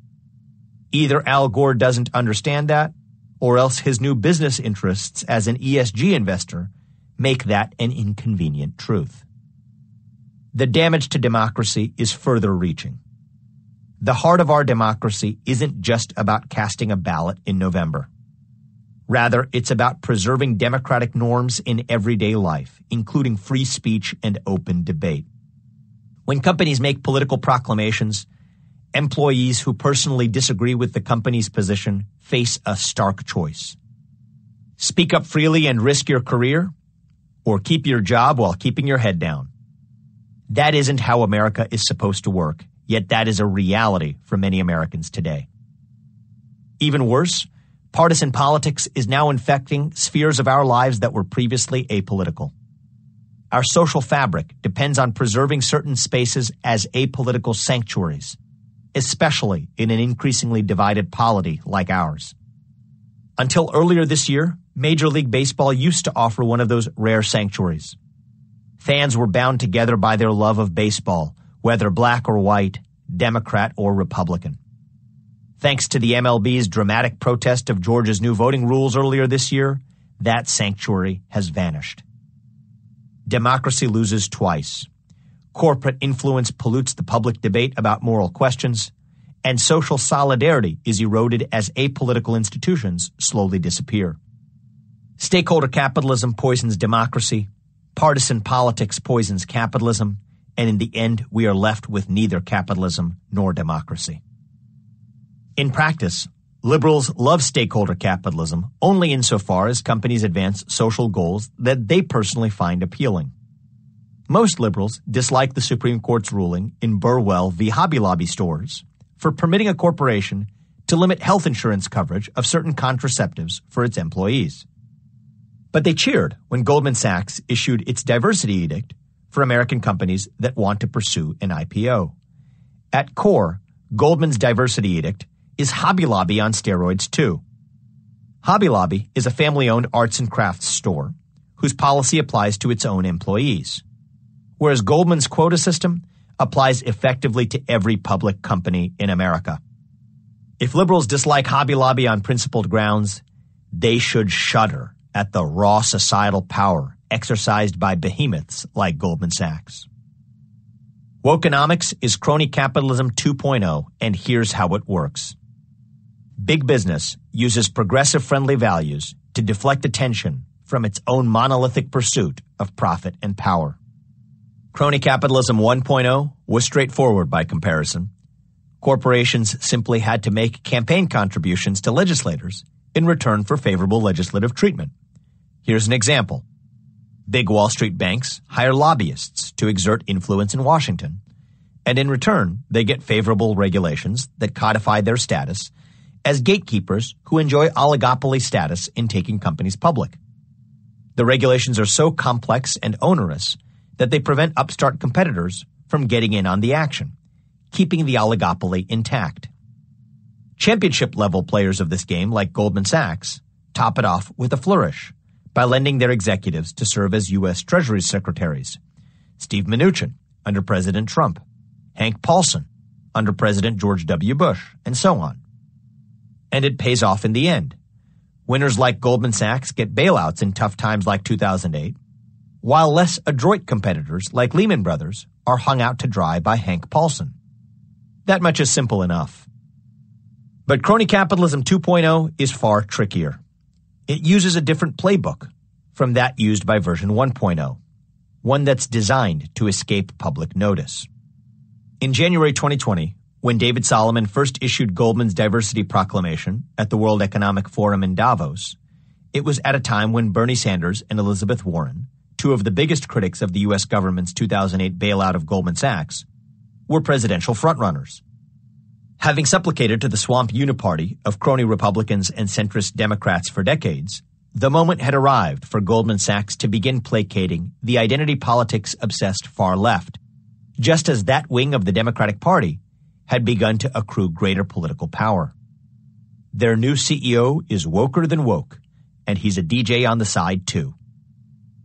Either Al Gore doesn't understand that, or else his new business interests as an ESG investor make that an inconvenient truth. The damage to democracy is further reaching. The heart of our democracy isn't just about casting a ballot in November. Rather, it's about preserving democratic norms in everyday life, including free speech and open debate. When companies make political proclamations, employees who personally disagree with the company's position face a stark choice. Speak up freely and risk your career, or keep your job while keeping your head down. That isn't how America is supposed to work, yet that is a reality for many Americans today. Even worse, Partisan politics is now infecting spheres of our lives that were previously apolitical. Our social fabric depends on preserving certain spaces as apolitical sanctuaries, especially in an increasingly divided polity like ours. Until earlier this year, Major League Baseball used to offer one of those rare sanctuaries. Fans were bound together by their love of baseball, whether black or white, Democrat or Republican. Thanks to the MLB's dramatic protest of Georgia's new voting rules earlier this year, that sanctuary has vanished. Democracy loses twice. Corporate influence pollutes the public debate about moral questions, and social solidarity is eroded as apolitical institutions slowly disappear. Stakeholder capitalism poisons democracy, partisan politics poisons capitalism, and in the end, we are left with neither capitalism nor democracy. In practice, liberals love stakeholder capitalism only insofar as companies advance social goals that they personally find appealing. Most liberals dislike the Supreme Court's ruling in Burwell v. Hobby Lobby stores for permitting a corporation to limit health insurance coverage of certain contraceptives for its employees. But they cheered when Goldman Sachs issued its diversity edict for American companies that want to pursue an IPO. At core, Goldman's diversity edict is Hobby Lobby on steroids too. Hobby Lobby is a family-owned arts and crafts store whose policy applies to its own employees, whereas Goldman's quota system applies effectively to every public company in America. If liberals dislike Hobby Lobby on principled grounds, they should shudder at the raw societal power exercised by behemoths like Goldman Sachs. Wokenomics is crony capitalism 2.0, and here's how it works. Big business uses progressive-friendly values to deflect attention from its own monolithic pursuit of profit and power. Crony capitalism 1.0 was straightforward by comparison. Corporations simply had to make campaign contributions to legislators in return for favorable legislative treatment. Here's an example. Big Wall Street banks hire lobbyists to exert influence in Washington, and in return, they get favorable regulations that codify their status as gatekeepers who enjoy oligopoly status in taking companies public. The regulations are so complex and onerous that they prevent upstart competitors from getting in on the action, keeping the oligopoly intact. Championship-level players of this game, like Goldman Sachs, top it off with a flourish by lending their executives to serve as U.S. Treasury secretaries. Steve Mnuchin, under President Trump, Hank Paulson, under President George W. Bush, and so on. And it pays off in the end. Winners like Goldman Sachs get bailouts in tough times like 2008, while less adroit competitors like Lehman Brothers are hung out to dry by Hank Paulson. That much is simple enough. But crony capitalism 2.0 is far trickier. It uses a different playbook from that used by version 1.0, one that's designed to escape public notice. In January 2020, when David Solomon first issued Goldman's diversity proclamation at the World Economic Forum in Davos, it was at a time when Bernie Sanders and Elizabeth Warren, two of the biggest critics of the U.S. government's 2008 bailout of Goldman Sachs, were presidential frontrunners. Having supplicated to the swamp uniparty of crony Republicans and centrist Democrats for decades, the moment had arrived for Goldman Sachs to begin placating the identity politics-obsessed far left, just as that wing of the Democratic Party had begun to accrue greater political power. Their new CEO is woker than woke, and he's a DJ on the side too.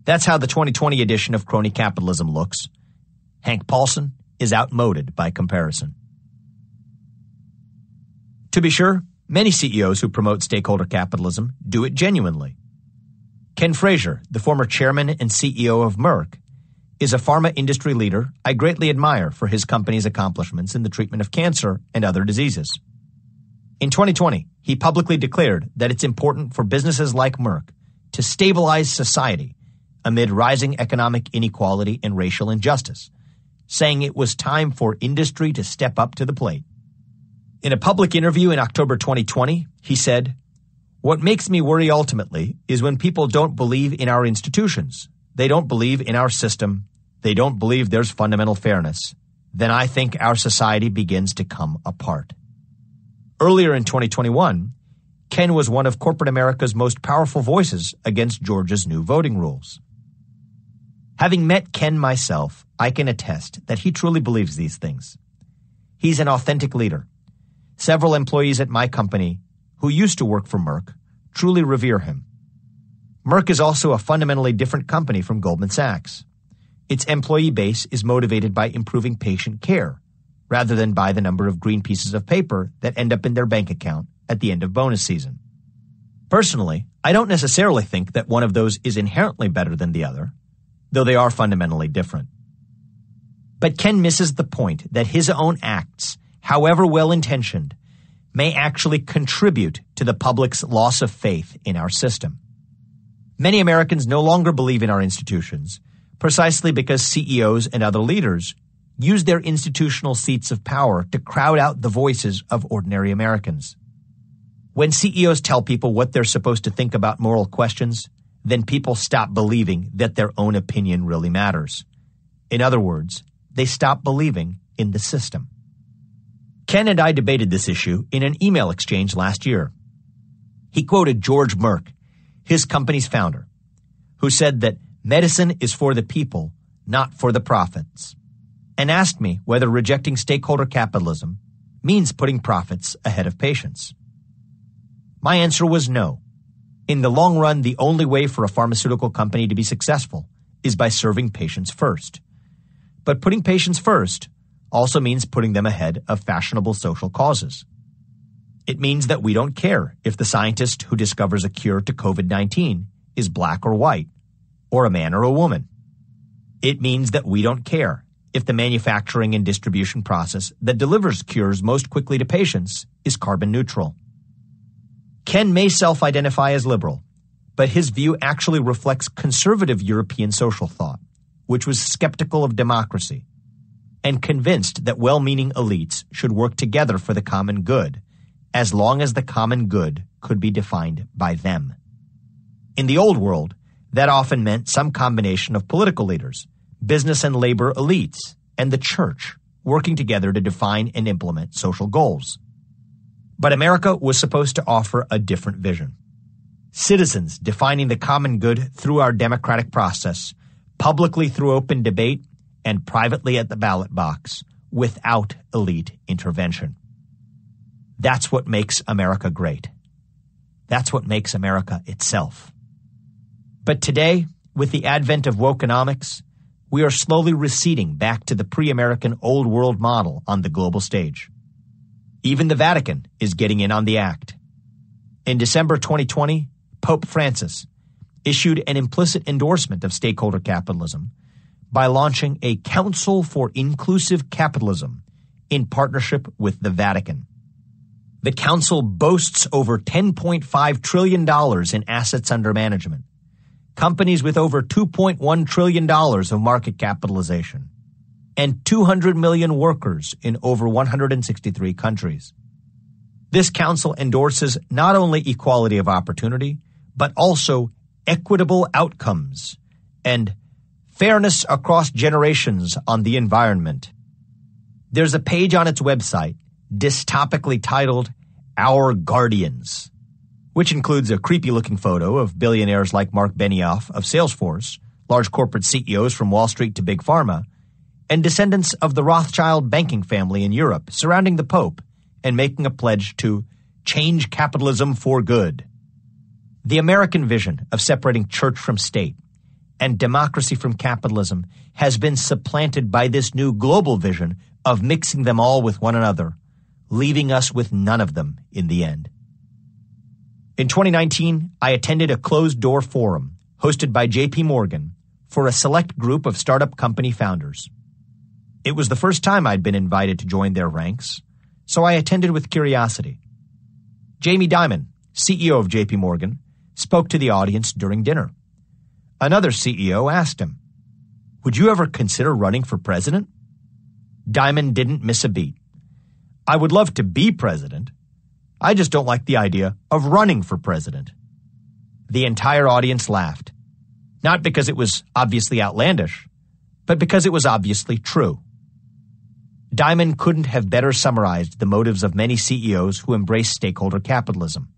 That's how the 2020 edition of Crony Capitalism looks. Hank Paulson is outmoded by comparison. To be sure, many CEOs who promote stakeholder capitalism do it genuinely. Ken Frazier, the former chairman and CEO of Merck, is a pharma industry leader I greatly admire for his company's accomplishments in the treatment of cancer and other diseases. In 2020, he publicly declared that it's important for businesses like Merck to stabilize society amid rising economic inequality and racial injustice, saying it was time for industry to step up to the plate. In a public interview in October 2020, he said, "What makes me worry ultimately is when people don't believe in our institutions. They don't believe in our system. They don't believe there's fundamental fairness. Then I think our society begins to come apart." Earlier in 2021, Ken was one of corporate America's most powerful voices against Georgia's new voting rules. Having met Ken myself, I can attest that he truly believes these things. He's an authentic leader. Several employees at my company who used to work for Merck truly revere him. Merck is also a fundamentally different company from Goldman Sachs. Its employee base is motivated by improving patient care, rather than by the number of green pieces of paper that end up in their bank account at the end of bonus season. Personally, I don't necessarily think that one of those is inherently better than the other, though they are fundamentally different. But Ken misses the point that his own acts, however well-intentioned, may actually contribute to the public's loss of faith in our system. Many Americans no longer believe in our institutions, precisely because CEOs and other leaders use their institutional seats of power to crowd out the voices of ordinary Americans. When CEOs tell people what they're supposed to think about moral questions, then people stop believing that their own opinion really matters. In other words, they stop believing in the system. Ken and I debated this issue in an email exchange last year. He quoted George Merck, his company's founder, who said that medicine is for the people, not for the profits, and asked me whether rejecting stakeholder capitalism means putting profits ahead of patients. My answer was no. In the long run, the only way for a pharmaceutical company to be successful is by serving patients first. But putting patients first also means putting them ahead of fashionable social causes. It means that we don't care if the scientist who discovers a cure to COVID-19 is black or white, or a man or a woman. It means that we don't care if the manufacturing and distribution process that delivers cures most quickly to patients is carbon neutral. Ken may self-identify as liberal, but his view actually reflects conservative European social thought, which was skeptical of democracy and convinced that well-meaning elites should work together for the common good, as long as the common good could be defined by them. In the old world, that often meant some combination of political leaders, business and labor elites, and the church working together to define and implement social goals. But America was supposed to offer a different vision. Citizens defining the common good through our democratic process, publicly through open debate, and privately at the ballot box, without elite intervention. That's what makes America great. That's what makes America itself. But today, with the advent of wokenomics, we are slowly receding back to the pre-American old world model on the global stage. Even the Vatican is getting in on the act. In December 2020, Pope Francis issued an implicit endorsement of stakeholder capitalism by launching a Council for Inclusive Capitalism in partnership with the Vatican. The council boasts over $10.5 trillion in assets under management, companies with over $2.1 trillion of market capitalization, and 200 million workers in over 163 countries. This council endorses not only equality of opportunity, but also equitable outcomes and fairness across generations on the environment. There's a page on its website dystopically titled Our Guardians, which includes a creepy-looking photo of billionaires like Mark Benioff of Salesforce, large corporate CEOs from Wall Street to Big Pharma, and descendants of the Rothschild banking family in Europe surrounding the Pope and making a pledge to change capitalism for good. The American vision of separating church from state and democracy from capitalism has been supplanted by this new global vision of mixing them all with one another, leaving us with none of them in the end. In 2019, I attended a closed-door forum hosted by J.P. Morgan for a select group of startup company founders. It was the first time I'd been invited to join their ranks, so I attended with curiosity. Jamie Dimon, CEO of J.P. Morgan, spoke to the audience during dinner. Another CEO asked him, "Would you ever consider running for president?" Dimon didn't miss a beat. "I would love to be president. I just don't like the idea of running for president." The entire audience laughed, not because it was obviously outlandish, but because it was obviously true. Dimon couldn't have better summarized the motives of many CEOs who embrace stakeholder capitalism.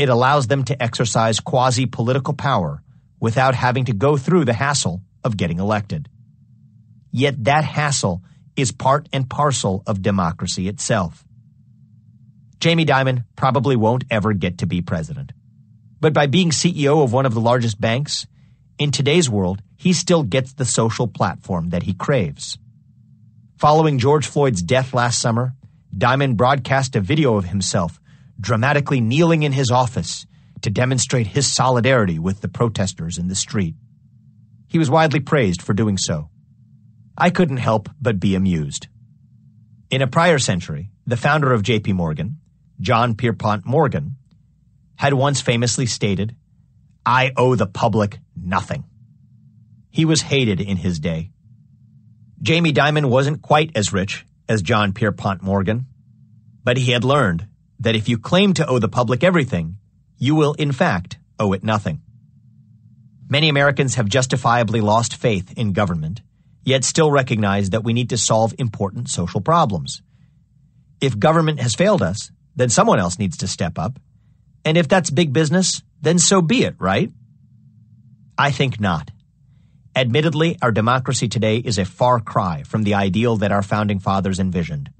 it allows them to exercise quasi-political power without having to go through the hassle of getting elected. Yet that hassle is part and parcel of democracy itself. Jamie Dimon probably won't ever get to be president. But by being CEO of one of the largest banks, in today's world, he still gets the social platform that he craves. Following George Floyd's death last summer, Dimon broadcast a video of himself dramatically kneeling in his office to demonstrate his solidarity with the protesters in the street. He was widely praised for doing so. I couldn't help but be amused. In a prior century, the founder of J.P. Morgan, John Pierpont Morgan, had once famously stated, "I owe the public nothing." He was hated in his day. Jamie Dimon wasn't quite as rich as John Pierpont Morgan, but he had learned that if you claim to owe the public everything, you will in fact owe it nothing. Many Americans have justifiably lost faith in government, yet still recognize that we need to solve important social problems. If government has failed us, then someone else needs to step up. And if that's big business, then so be it, right? I think not. Admittedly, our democracy today is a far cry from the ideal that our founding fathers envisioned.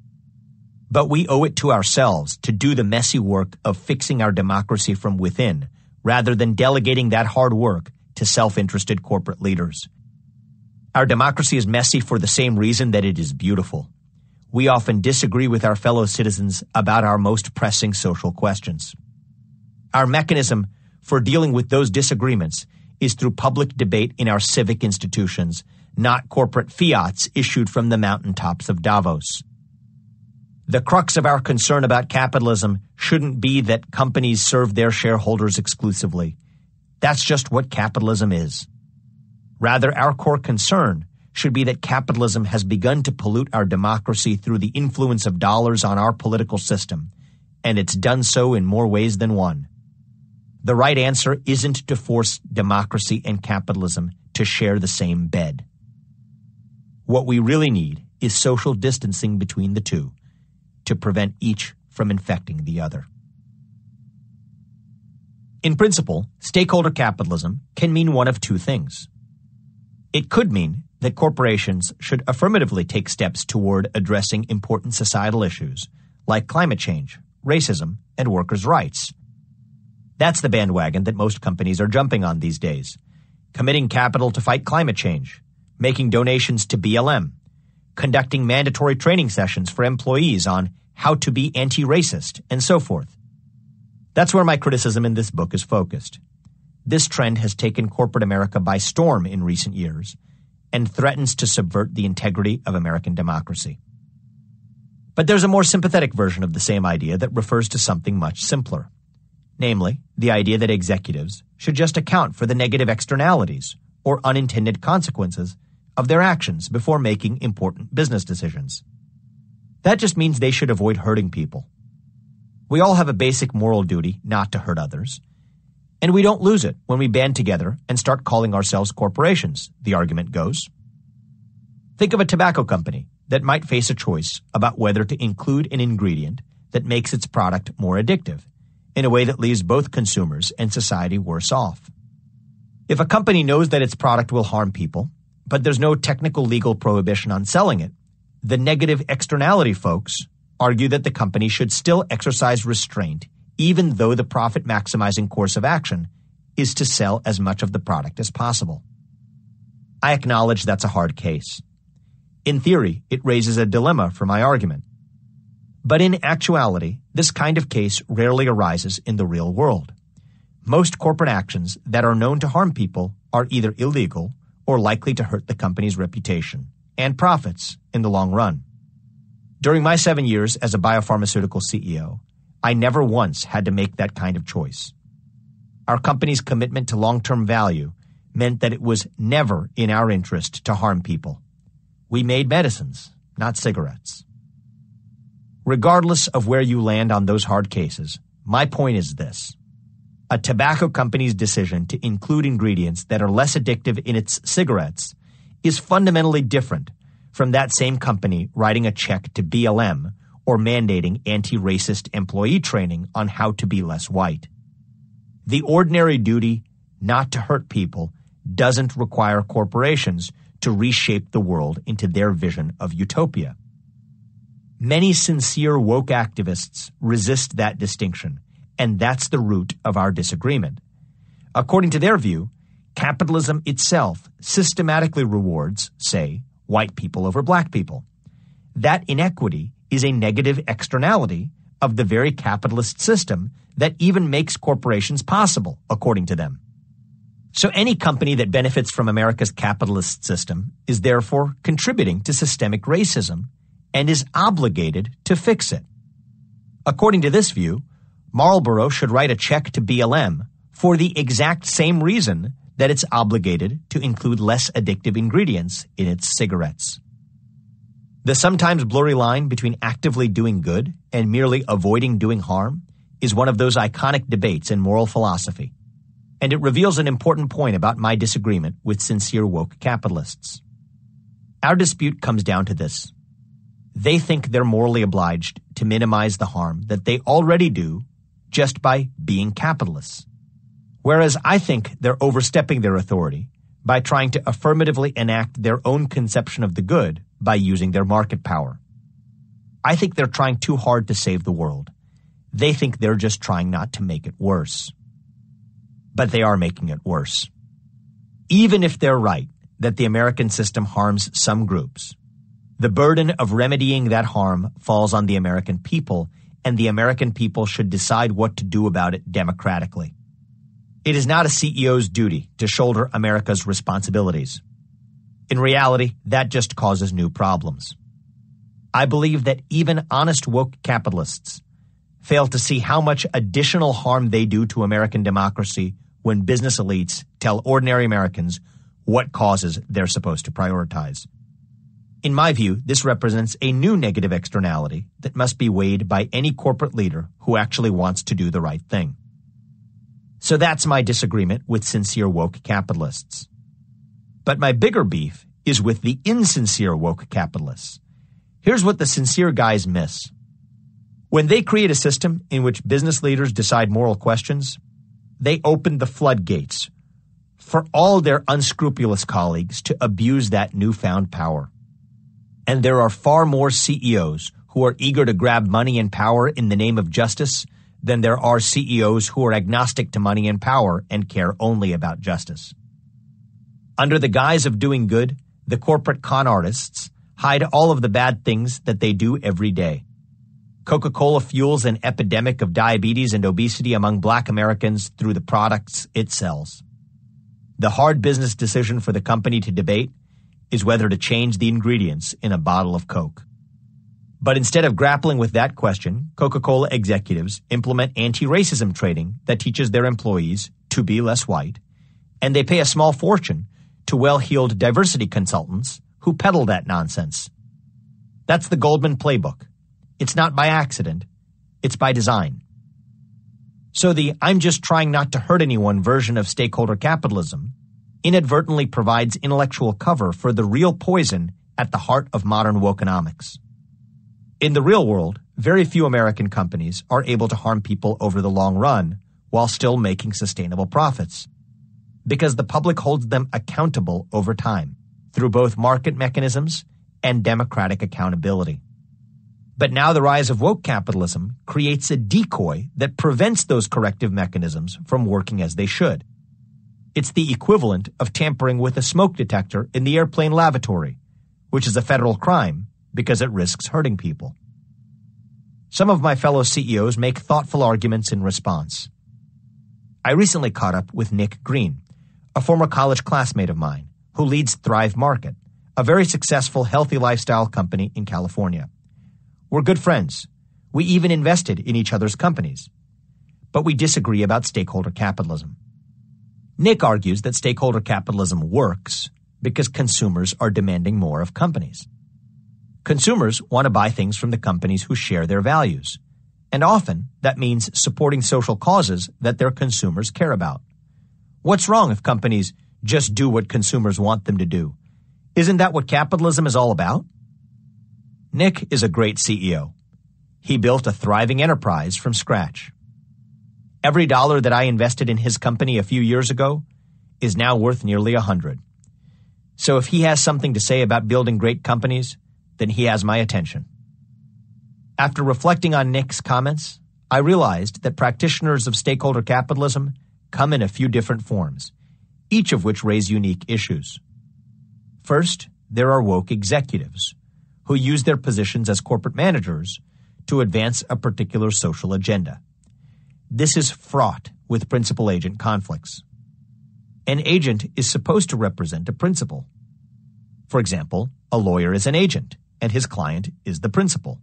But we owe it to ourselves to do the messy work of fixing our democracy from within, rather than delegating that hard work to self-interested corporate leaders. Our democracy is messy for the same reason that it is beautiful. We often disagree with our fellow citizens about our most pressing social questions. Our mechanism for dealing with those disagreements is through public debate in our civic institutions, not corporate fiats issued from the mountaintops of Davos. The crux of our concern about capitalism shouldn't be that companies serve their shareholders exclusively. That's just what capitalism is. Rather, our core concern should be that capitalism has begun to pollute our democracy through the influence of dollars on our political system, and it's done so in more ways than one. The right answer isn't to force democracy and capitalism to share the same bed. What we really need is social distancing between the two to prevent each from infecting the other. In principle, stakeholder capitalism can mean one of two things. It could mean that corporations should affirmatively take steps toward addressing important societal issues like climate change, racism, and workers' rights. That's the bandwagon that most companies are jumping on these days, committing capital to fight climate change, making donations to BLM, conducting mandatory training sessions for employees on how to be anti-racist, and so forth. That's where my criticism in this book is focused. This trend has taken corporate America by storm in recent years and threatens to subvert the integrity of American democracy. But there's a more sympathetic version of the same idea that refers to something much simpler. Namely, the idea that executives should just account for the negative externalities or unintended consequences of their actions before making important business decisions. That just means they should avoid hurting people. We all have a basic moral duty not to hurt others, and we don't lose it when we band together and start calling ourselves corporations, the argument goes. Think of a tobacco company that might face a choice about whether to include an ingredient that makes its product more addictive, in a way that leaves both consumers and society worse off. If a company knows that its product will harm people, but there's no technical legal prohibition on selling it, the negative externality folks argue that the company should still exercise restraint, even though the profit-maximizing course of action is to sell as much of the product as possible. I acknowledge that's a hard case. In theory, it raises a dilemma for my argument. But in actuality, this kind of case rarely arises in the real world. Most corporate actions that are known to harm people are either illegal or likely to hurt the company's reputation and profits in the long run. During my 7 years as a biopharmaceutical CEO, I never once had to make that kind of choice. Our company's commitment to long-term value meant that it was never in our interest to harm people. We made medicines, not cigarettes. Regardless of where you land on those hard cases, my point is this. A tobacco company's decision to include ingredients that are less addictive in its cigarettes is fundamentally different from that same company writing a check to BLM or mandating anti-racist employee training on how to be less white. The ordinary duty not to hurt people doesn't require corporations to reshape the world into their vision of utopia. Many sincere woke activists resist that distinction, and that's the root of our disagreement. According to their view, capitalism itself systematically rewards, say, white people over black people. That inequity is a negative externality of the very capitalist system that even makes corporations possible, according to them. So any company that benefits from America's capitalist system is therefore contributing to systemic racism and is obligated to fix it. According to this view, Marlboro should write a check to BLM for the exact same reason that it's obligated to include less addictive ingredients in its cigarettes. The sometimes blurry line between actively doing good and merely avoiding doing harm is one of those iconic debates in moral philosophy, and it reveals an important point about my disagreement with sincere woke capitalists. Our dispute comes down to this. They think they're morally obliged to minimize the harm that they already do just by being capitalists, whereas I think they're overstepping their authority by trying to affirmatively enact their own conception of the good by using their market power. I think they're trying too hard to save the world. They think they're just trying not to make it worse. But they are making it worse. Even if they're right that the American system harms some groups, the burden of remedying that harm falls on the American people, and the American people should decide what to do about it democratically. It is not a CEO's duty to shoulder America's responsibilities. In reality, that just causes new problems. I believe that even honest woke capitalists fail to see how much additional harm they do to American democracy when business elites tell ordinary Americans what causes they're supposed to prioritize. In my view, this represents a new negative externality that must be weighed by any corporate leader who actually wants to do the right thing. So that's my disagreement with sincere woke capitalists. But my bigger beef is with the insincere woke capitalists. Here's what the sincere guys miss. When they create a system in which business leaders decide moral questions, they open the floodgates for all their unscrupulous colleagues to abuse that newfound power. And there are far more CEOs who are eager to grab money and power in the name of justice than there are CEOs who are agnostic to money and power and care only about justice. Under the guise of doing good, the corporate con artists hide all of the bad things that they do every day. Coca-Cola fuels an epidemic of diabetes and obesity among black Americans through the products it sells. The hard business decision for the company to debate is whether to change the ingredients in a bottle of Coke. But instead of grappling with that question, Coca-Cola executives implement anti-racism training that teaches their employees to be less white, and they pay a small fortune to well-heeled diversity consultants who peddle that nonsense. That's the Goldman playbook. It's not by accident, it's by design. So the "I'm just trying not to hurt anyone" version of stakeholder capitalism inadvertently provides intellectual cover for the real poison at the heart of modern wokenomics. In the real world, very few American companies are able to harm people over the long run while still making sustainable profits, because the public holds them accountable over time through both market mechanisms and democratic accountability. But now the rise of woke capitalism creates a decoy that prevents those corrective mechanisms from working as they should. It's the equivalent of tampering with a smoke detector in the airplane lavatory, which is a federal crime because it risks hurting people. Some of my fellow CEOs make thoughtful arguments in response. I recently caught up with Nick Green, a former college classmate of mine, who leads Thrive Market, a very successful healthy lifestyle company in California. We're good friends. We even invested in each other's companies. But we disagree about stakeholder capitalism. Nick argues that stakeholder capitalism works because consumers are demanding more of companies. Consumers want to buy things from the companies who share their values, and often that means supporting social causes that their consumers care about. What's wrong if companies just do what consumers want them to do? Isn't that what capitalism is all about? Nick is a great CEO. He built a thriving enterprise from scratch. Every dollar that I invested in his company a few years ago is now worth nearly 100. So if he has something to say about building great companies, then he has my attention. After reflecting on Nick's comments, I realized that practitioners of stakeholder capitalism come in a few different forms, each of which raise unique issues. First, there are woke executives who use their positions as corporate managers to advance a particular social agenda. This is fraught with principal-agent conflicts. An agent is supposed to represent a principal. For example, a lawyer is an agent, and his client is the principal.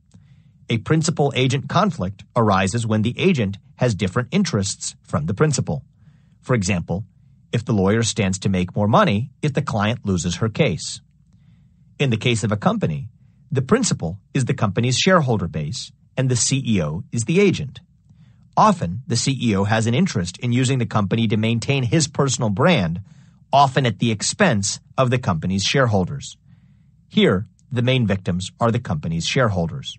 A principal-agent conflict arises when the agent has different interests from the principal. For example, if the lawyer stands to make more money if the client loses her case. In the case of a company, the principal is the company's shareholder base, and the CEO is the agent. Often, the CEO has an interest in using the company to maintain his personal brand, often at the expense of the company's shareholders. Here, the main victims are the company's shareholders.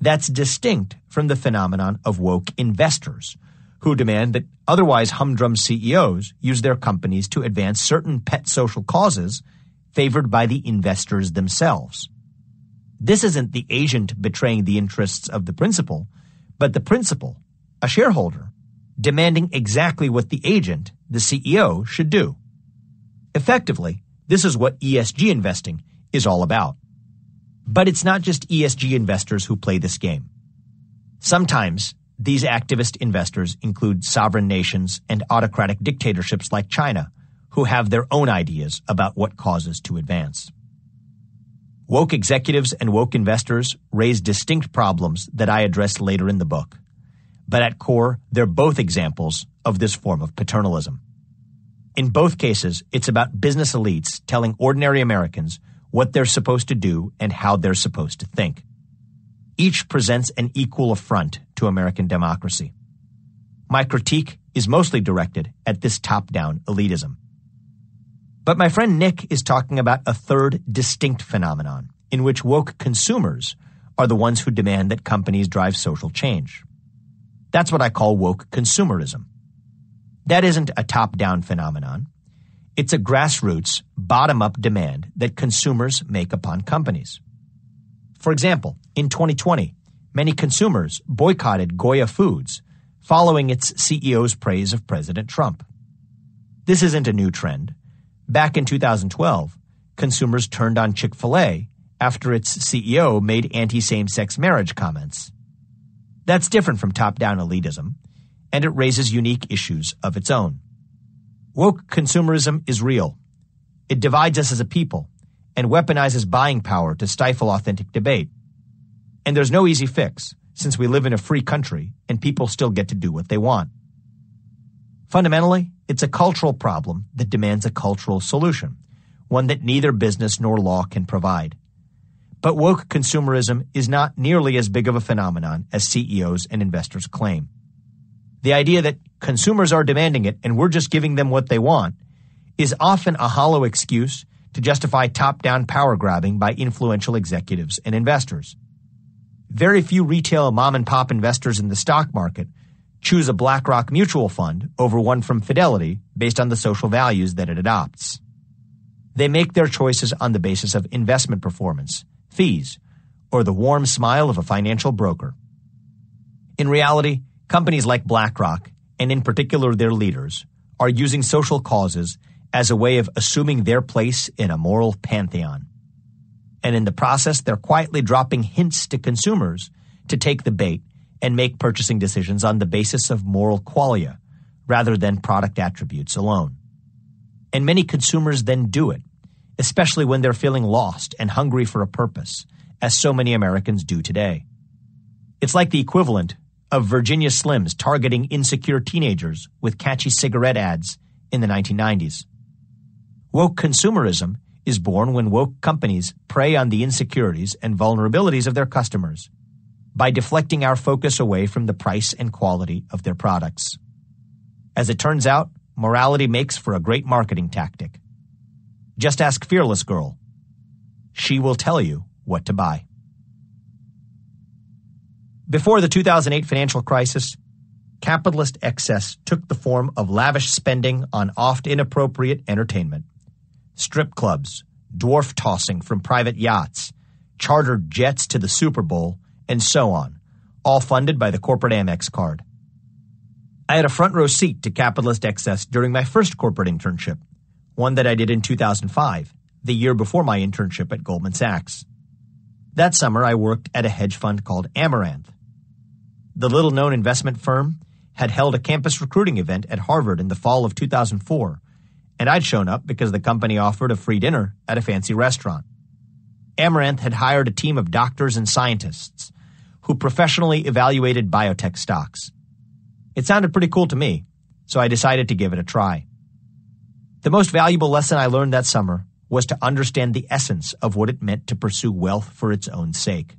That's distinct from the phenomenon of woke investors, who demand that otherwise humdrum CEOs use their companies to advance certain pet social causes favored by the investors themselves. This isn't the agent betraying the interests of the principal, but the principal, a shareholder, demanding exactly what the agent, the CEO, should do. Effectively, this is what ESG investing is all about. But it's not just ESG investors who play this game. Sometimes, these activist investors include sovereign nations and autocratic dictatorships like China, who have their own ideas about what causes to advance. Woke executives and woke investors raise distinct problems that I address later in the book. But at core, they're both examples of this form of paternalism. In both cases, it's about business elites telling ordinary Americans what they're supposed to do and how they're supposed to think. Each presents an equal affront to American democracy. My critique is mostly directed at this top-down elitism. But my friend Nick is talking about a third distinct phenomenon in which woke consumers are the ones who demand that companies drive social change. That's what I call woke consumerism. That isn't a top-down phenomenon. It's a grassroots, bottom-up demand that consumers make upon companies. For example, in 2020, many consumers boycotted Goya Foods following its CEO's praise of President Trump. This isn't a new trend. Back in 2012, consumers turned on Chick-fil-A after its CEO made anti-same-sex marriage comments. That's different from top-down elitism, and it raises unique issues of its own. Woke consumerism is real. It divides us as a people and weaponizes buying power to stifle authentic debate. And there's no easy fix, since we live in a free country and people still get to do what they want. Fundamentally, it's a cultural problem that demands a cultural solution, one that neither business nor law can provide. But woke consumerism is not nearly as big of a phenomenon as CEOs and investors claim. The idea that consumers are demanding it and we're just giving them what they want is often a hollow excuse to justify top-down power grabbing by influential executives and investors. Very few retail mom-and-pop investors in the stock market choose a BlackRock mutual fund over one from Fidelity based on the social values that it adopts. They make their choices on the basis of investment performance, fees, or the warm smile of a financial broker. In reality, companies like BlackRock, and in particular their leaders, are using social causes as a way of assuming their place in a moral pantheon. And in the process, they're quietly dropping hints to consumers to take the bait and make purchasing decisions on the basis of moral qualia, rather than product attributes alone. And many consumers then do it, especially when they're feeling lost and hungry for a purpose, as so many Americans do today. It's like the equivalent of Virginia Slims targeting insecure teenagers with catchy cigarette ads in the 1990s. Woke consumerism is born when woke companies prey on the insecurities and vulnerabilities of their customers by deflecting our focus away from the price and quality of their products. As it turns out, morality makes for a great marketing tactic. Just ask Fearless Girl. She will tell you what to buy. Before the 2008 financial crisis, capitalist excess took the form of lavish spending on oft inappropriate entertainment. Strip clubs, dwarf tossing from private yachts, chartered jets to the Super Bowl, and so on, all funded by the corporate Amex card. I had a front row seat to capitalist excess during my first corporate internship, one that I did in 2005, the year before my internship at Goldman Sachs. That summer, I worked at a hedge fund called Amaranth. The little-known investment firm had held a campus recruiting event at Harvard in the fall of 2004, and I'd shown up because the company offered a free dinner at a fancy restaurant. Amaranth had hired a team of doctors and scientists who professionally evaluated biotech stocks. It sounded pretty cool to me, so I decided to give it a try. The most valuable lesson I learned that summer was to understand the essence of what it meant to pursue wealth for its own sake.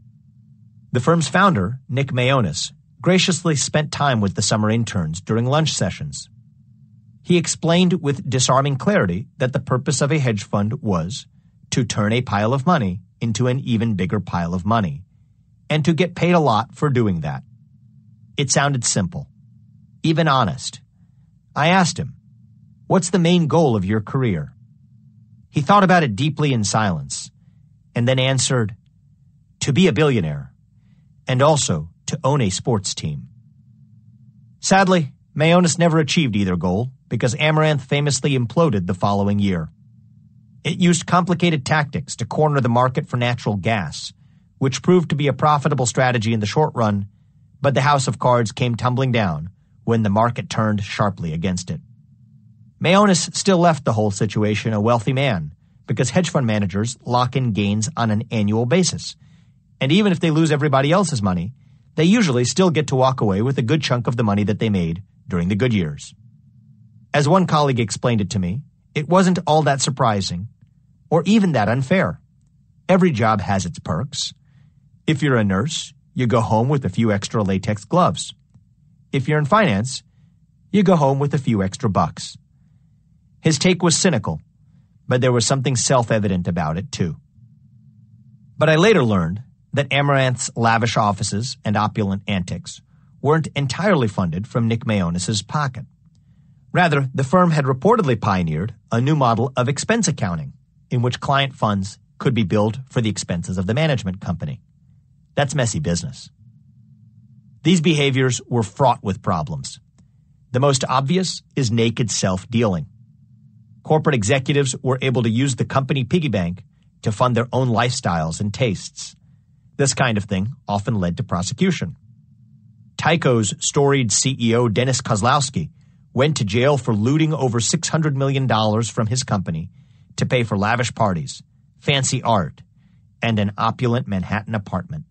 The firm's founder, Nick Mayonis, graciously spent time with the summer interns during lunch sessions. He explained with disarming clarity that the purpose of a hedge fund was to turn a pile of money into an even bigger pile of money, and to get paid a lot for doing that. It sounded simple, even honest. I asked him, "What's the main goal of your career?" He thought about it deeply in silence, and then answered, "To be a billionaire, and also to own a sports team." Sadly, Mayonis never achieved either goal because Amaranth famously imploded the following year. It used complicated tactics to corner the market for natural gas, which proved to be a profitable strategy in the short run, but the house of cards came tumbling down when the market turned sharply against it. Mayonis still left the whole situation a wealthy man because hedge fund managers lock in gains on an annual basis, and even if they lose everybody else's money, they usually still get to walk away with a good chunk of the money that they made during the good years. As one colleague explained it to me, it wasn't all that surprising, or even that unfair. Every job has its perks. If you're a nurse, you go home with a few extra latex gloves. If you're in finance, you go home with a few extra bucks. His take was cynical, but there was something self-evident about it, too. But I later learned that Amaranth's lavish offices and opulent antics weren't entirely funded from Nick Mayonis's pocket. Rather, the firm had reportedly pioneered a new model of expense accounting in which client funds could be billed for the expenses of the management company. That's messy business. These behaviors were fraught with problems. The most obvious is naked self-dealing. Corporate executives were able to use the company piggy bank to fund their own lifestyles and tastes. This kind of thing often led to prosecution. Tyco's storied CEO Dennis Kozlowski went to jail for looting over $600 million from his company to pay for lavish parties, fancy art, and an opulent Manhattan apartment.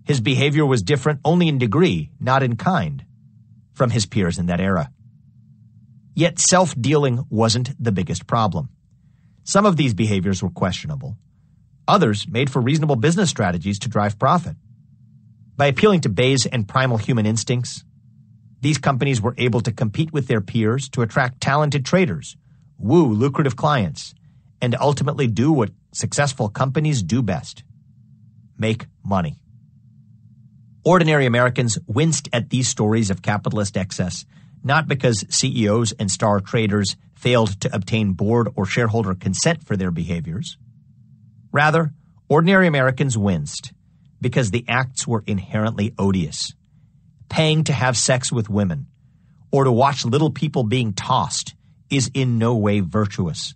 His behavior was different only in degree, not in kind, from his peers in that era. Yet self-dealing wasn't the biggest problem. Some of these behaviors were questionable. Others made for reasonable business strategies to drive profit. By appealing to base and primal human instincts, these companies were able to compete with their peers to attract talented traders, woo lucrative clients, and ultimately do what successful companies do best: make money. Ordinary Americans winced at these stories of capitalist excess, not because CEOs and star traders failed to obtain board or shareholder consent for their behaviors. Rather, ordinary Americans winced because the acts were inherently odious. Paying to have sex with women or to watch little people being tossed is in no way virtuous.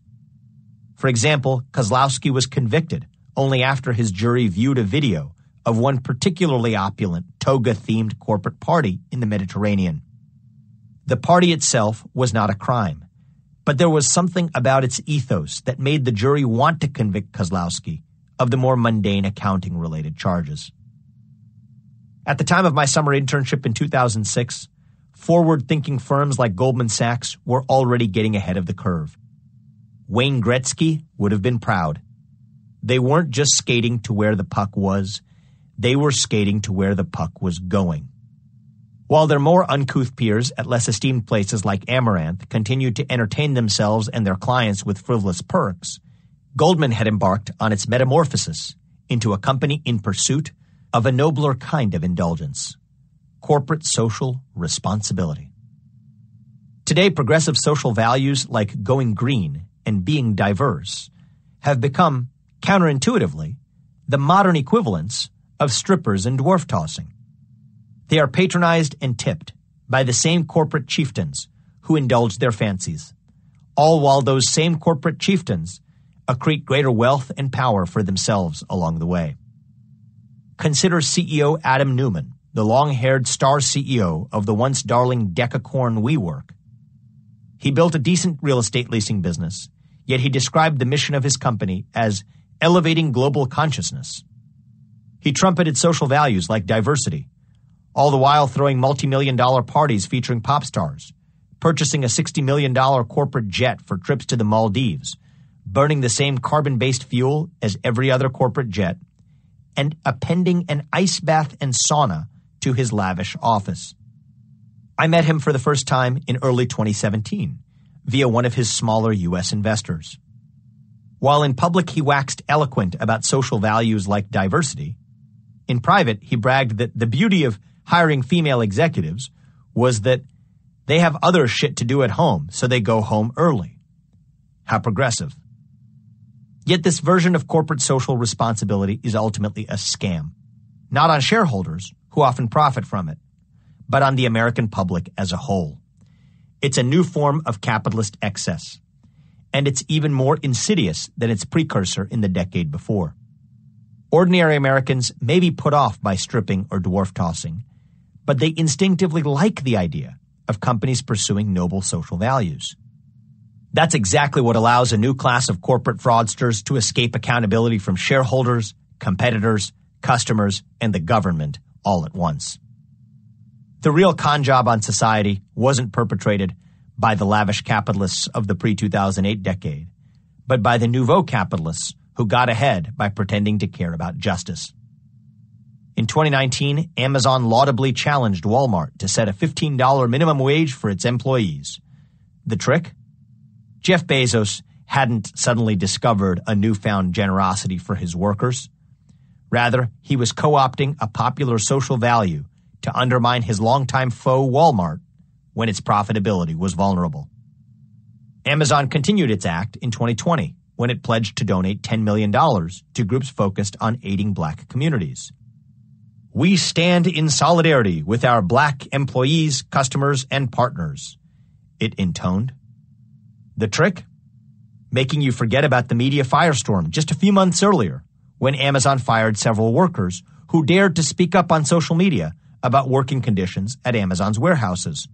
For example, Kozlowski was convicted only after his jury viewed a video of one particularly opulent toga-themed corporate party in the Mediterranean. The party itself was not a crime, but there was something about its ethos that made the jury want to convict Kozlowski of the more mundane accounting-related charges. At the time of my summer internship in 2006, forward-thinking firms like Goldman Sachs were already getting ahead of the curve. Wayne Gretzky would have been proud. They weren't just skating to where the puck was, they were skating to where the puck was going. While their more uncouth peers at less esteemed places like Amaranth continued to entertain themselves and their clients with frivolous perks, Goldman had embarked on its metamorphosis into a company in pursuit of a nobler kind of indulgence: corporate social responsibility. Today, progressive social values like going green and being diverse have become, counterintuitively, the modern equivalents of strippers and dwarf tossing. They are patronized and tipped by the same corporate chieftains who indulge their fancies, all while those same corporate chieftains accrete greater wealth and power for themselves along the way. Consider CEO Adam Neumann, the long-haired star CEO of the once darling decacorn WeWork. He built a decent real estate leasing business, yet he described the mission of his company as elevating global consciousness. He trumpeted social values like diversity, all the while throwing multi-million-dollar parties featuring pop stars, purchasing a $60 million corporate jet for trips to the Maldives, burning the same carbon-based fuel as every other corporate jet, and appending an ice bath and sauna to his lavish office. I met him for the first time in early 2017 via one of his smaller U.S. investors. While in public he waxed eloquent about social values like diversity, in private he bragged that the beauty of hiring female executives was that they have other shit to do at home, so they go home early. How progressive. Yet this version of corporate social responsibility is ultimately a scam, not on shareholders, who often profit from it, but on the American public as a whole. It's a new form of capitalist excess, and it's even more insidious than its precursor in the decade before. Ordinary Americans may be put off by stripping or dwarf tossing, but they instinctively like the idea of companies pursuing noble social values. That's exactly what allows a new class of corporate fraudsters to escape accountability from shareholders, competitors, customers, and the government all at once. The real con job on society wasn't perpetrated by the lavish capitalists of the pre-2008 decade, but by the nouveau capitalists who got ahead by pretending to care about justice. In 2019, Amazon laudably challenged Walmart to set a $15 minimum wage for its employees. The trick? Jeff Bezos hadn't suddenly discovered a newfound generosity for his workers. Rather, he was co-opting a popular social value to undermine his longtime foe Walmart when its profitability was vulnerable. Amazon continued its act in 2020 when it pledged to donate $10 million to groups focused on aiding black communities. We stand in solidarity with our black employees, customers, and partners, it intoned. The trick? Making you forget about the media firestorm just a few months earlier when Amazon fired several workers who dared to speak up on social media about working conditions at Amazon's warehouses.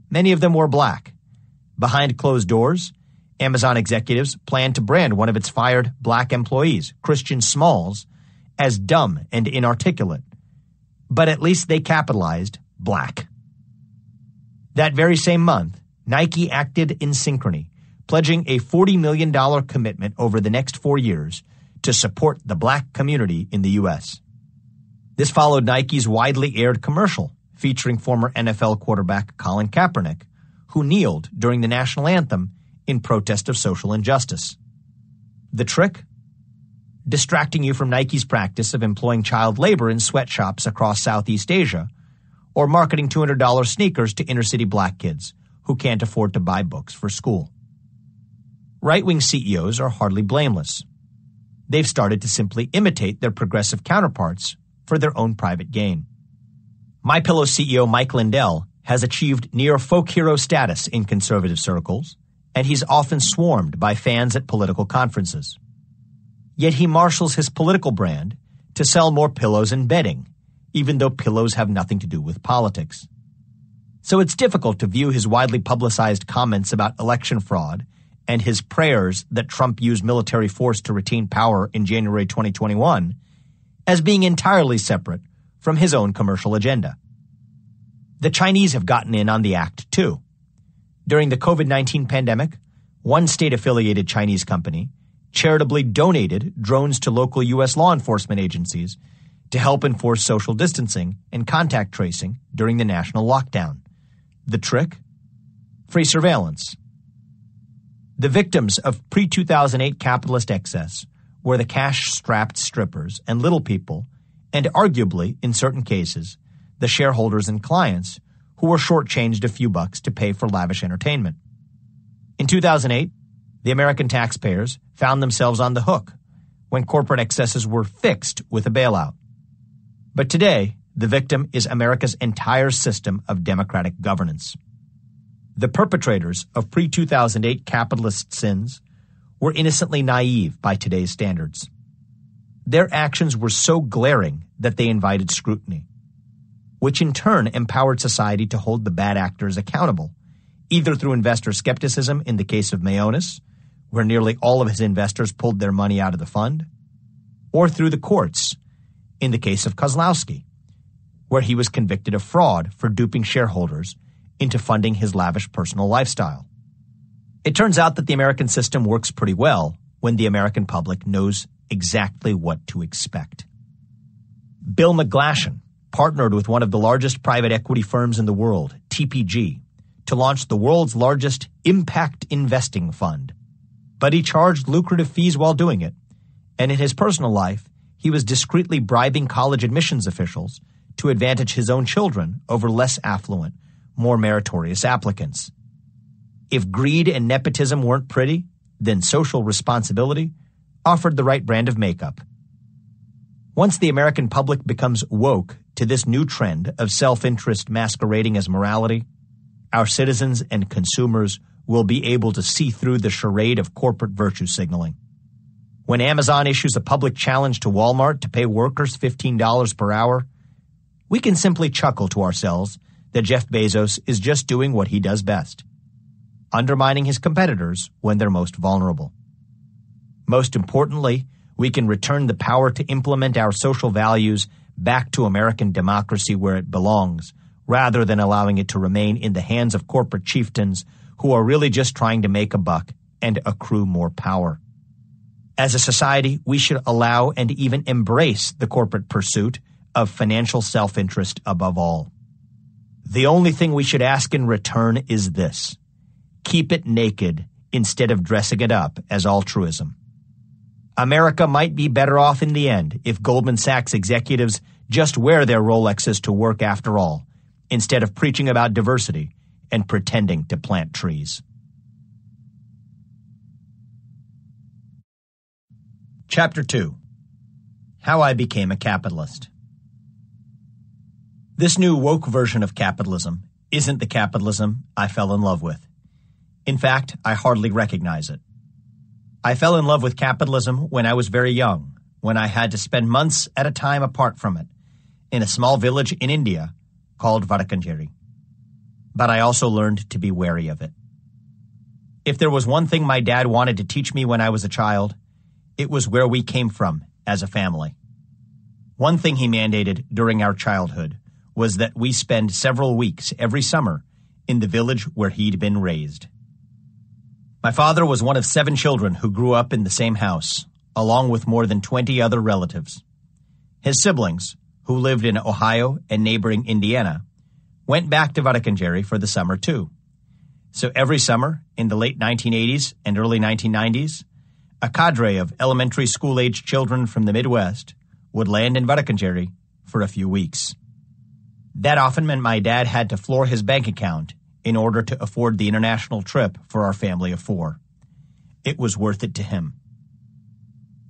Many of them were black. Behind closed doors, Amazon executives planned to brand one of its fired black employees, Christian Smalls, as dumb and inarticulate. But at least they capitalized black. That very same month, Nike acted in synchrony, pledging a $40 million commitment over the next 4 years to support the black community in the U.S. This followed Nike's widely aired commercial featuring former NFL quarterback Colin Kaepernick, who kneeled during the national anthem in protest of social injustice. The trick? Distracting you from Nike's practice of employing child labor in sweatshops across Southeast Asia, or marketing $200 sneakers to inner-city black kids who can't afford to buy books for school. Right-wing CEOs are hardly blameless. They've started to simply imitate their progressive counterparts for their own private gain. MyPillow CEO Mike Lindell has achieved near folk hero status in conservative circles, and he's often swarmed by fans at political conferences. Yet he marshals his political brand to sell more pillows and bedding, even though pillows have nothing to do with politics. So it's difficult to view his widely publicized comments about election fraud and his prayers that Trump use military force to retain power in January 2021 as being entirely separate from his own commercial agenda. The Chinese have gotten in on the act, too. During the COVID-19 pandemic, one state-affiliated Chinese company charitably donated drones to local U.S. law enforcement agencies to help enforce social distancing and contact tracing during the national lockdown. The trick? Free surveillance. The victims of pre-2008 capitalist excess were the cash-strapped strippers and little people, and arguably, in certain cases, the shareholders and clients who were shortchanged a few bucks to pay for lavish entertainment. In 2008, the American taxpayers found themselves on the hook when corporate excesses were fixed with a bailout. But today, the victim is America's entire system of democratic governance. The perpetrators of pre-2008 capitalist sins were innocently naive by today's standards. Their actions were so glaring that they invited scrutiny, which in turn empowered society to hold the bad actors accountable, either through investor skepticism in the case of Mayonis, where nearly all of his investors pulled their money out of the fund, or through the courts in the case of Kozlowski, where he was convicted of fraud for duping shareholders into funding his lavish personal lifestyle. It turns out that the American system works pretty well when the American public knows exactly what to expect. Bill McGlashan partnered with one of the largest private equity firms in the world, TPG, to launch the world's largest impact investing fund. But he charged lucrative fees while doing it, and in his personal life, he was discreetly bribing college admissions officials to advantage his own children over less affluent, more meritorious applicants. If greed and nepotism weren't pretty, then social responsibility offered the right brand of makeup. Once the American public becomes woke to this new trend of self-interest masquerading as morality, our citizens and consumers will be able to see through the charade of corporate virtue signaling. When Amazon issues a public challenge to Walmart to pay workers $15 per hour, we can simply chuckle to ourselves that Jeff Bezos is just doing what he does best, undermining his competitors when they're most vulnerable. Most importantly, we can return the power to implement our social values back to American democracy where it belongs, rather than allowing it to remain in the hands of corporate chieftains who are really just trying to make a buck and accrue more power. As a society, we should allow and even embrace the corporate pursuit of financial self-interest above all. The only thing we should ask in return is this: keep it naked instead of dressing it up as altruism. America might be better off in the end if Goldman Sachs executives just wear their Rolexes to work after all, instead of preaching about diversity and pretending to plant trees. Chapter 2. How I Became a Capitalist. This new woke version of capitalism isn't the capitalism I fell in love with. In fact, I hardly recognize it. I fell in love with capitalism when I was very young, when I had to spend months at a time apart from it, in a small village in India called Vadakanjeri. But I also learned to be wary of it. If there was one thing my dad wanted to teach me when I was a child, it was where we came from as a family. One thing he mandated during our childhood was that we spend several weeks every summer in the village where he'd been raised. My father was one of 7 children who grew up in the same house, along with more than 20 other relatives. His siblings, who lived in Ohio and neighboring Indiana, went back to Vadakanjeri for the summer too. So every summer, in the late 1980s and early 1990s, a cadre of elementary school-aged children from the Midwest would land in Vadakanjeri for a few weeks. That often meant my dad had to floor his bank account in order to afford the international trip for our family of 4. It was worth it to him.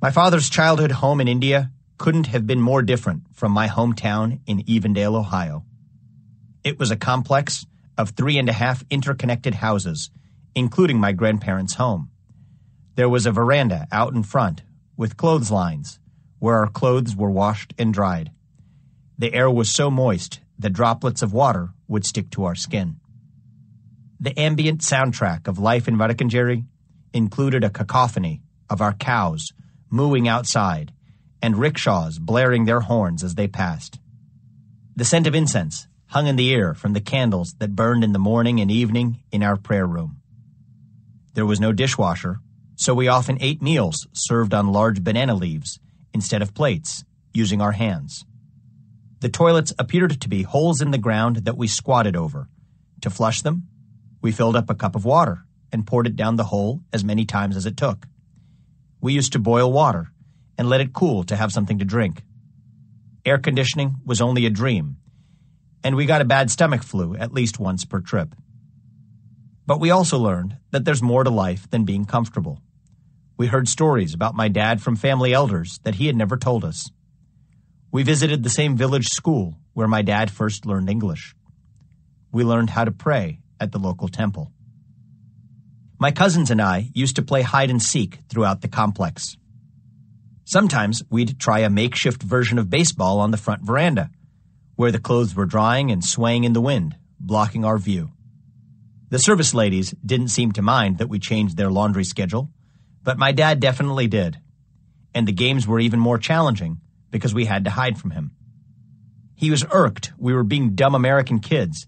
My father's childhood home in India couldn't have been more different from my hometown in Evendale, Ohio. It was a complex of 3.5 interconnected houses, including my grandparents' home. There was a veranda out in front with clotheslines where our clothes were washed and dried. The air was so moist that droplets of water would stick to our skin. The ambient soundtrack of life in Vadakanjeri included a cacophony of our cows mooing outside and rickshaws blaring their horns as they passed. The scent of incense hung in the air from the candles that burned in the morning and evening in our prayer room. There was no dishwasher, so we often ate meals served on large banana leaves instead of plates, using our hands. The toilets appeared to be holes in the ground that we squatted over. To flush them, we filled up a cup of water and poured it down the hole as many times as it took. We used to boil water and let it cool to have something to drink. Air conditioning was only a dream. and we got a bad stomach flu at least once per trip. But we also learned that there's more to life than being comfortable. We heard stories about my dad from family elders that he had never told us. We visited the same village school where my dad first learned English. We learned how to pray at the local temple. My cousins and I used to play hide and seek throughout the complex. Sometimes we'd try a makeshift version of baseball on the front veranda, where the clothes were drying and swaying in the wind, blocking our view. The service ladies didn't seem to mind that we changed their laundry schedule, but my dad definitely did. And the games were even more challenging because we had to hide from him. He was irked we were being dumb American kids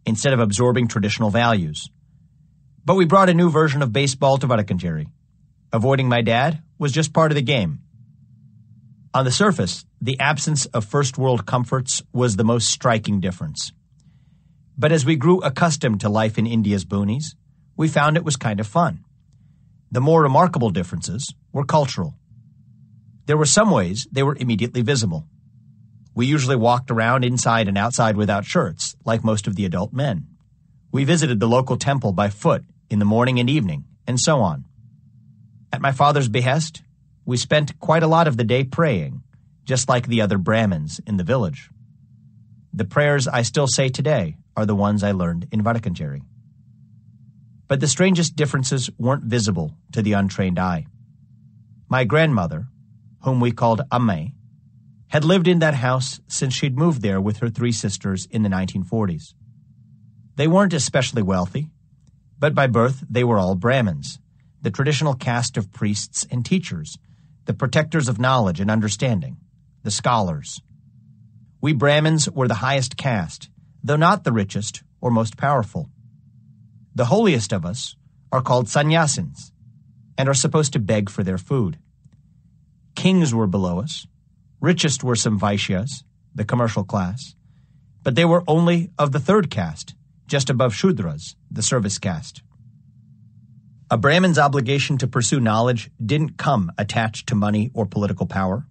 instead of absorbing traditional values. But we brought a new version of baseball to Vaticanjeri. Avoiding my dad was just part of the game. On the surface, the absence of first world comforts was the most striking difference. But as we grew accustomed to life in India's boonies, we found it was kind of fun. The more remarkable differences were cultural. There were some ways they were immediately visible. We usually walked around inside and outside without shirts, like most of the adult men. We visited the local temple by foot in the morning and evening, and so on. At my father's behest, we spent quite a lot of the day praying, just like the other Brahmins in the village. The prayers I still say today are the ones I learned in Vaticanjeri. But the strangest differences weren't visible to the untrained eye. My grandmother, whom we called Amme, had lived in that house since she'd moved there with her 3 sisters in the 1940s. They weren't especially wealthy, but by birth they were all Brahmins, the traditional caste of priests and teachers, the protectors of knowledge and understanding, the scholars. We Brahmins were the highest caste, though not the richest or most powerful. The holiest of us are called sannyasins and are supposed to beg for their food. Kings were below us. Richest were some Vaishyas, the commercial class, but they were only of the 3rd caste, just above Shudras, the service caste. A Brahmin's obligation to pursue knowledge didn't come attached to money or political power.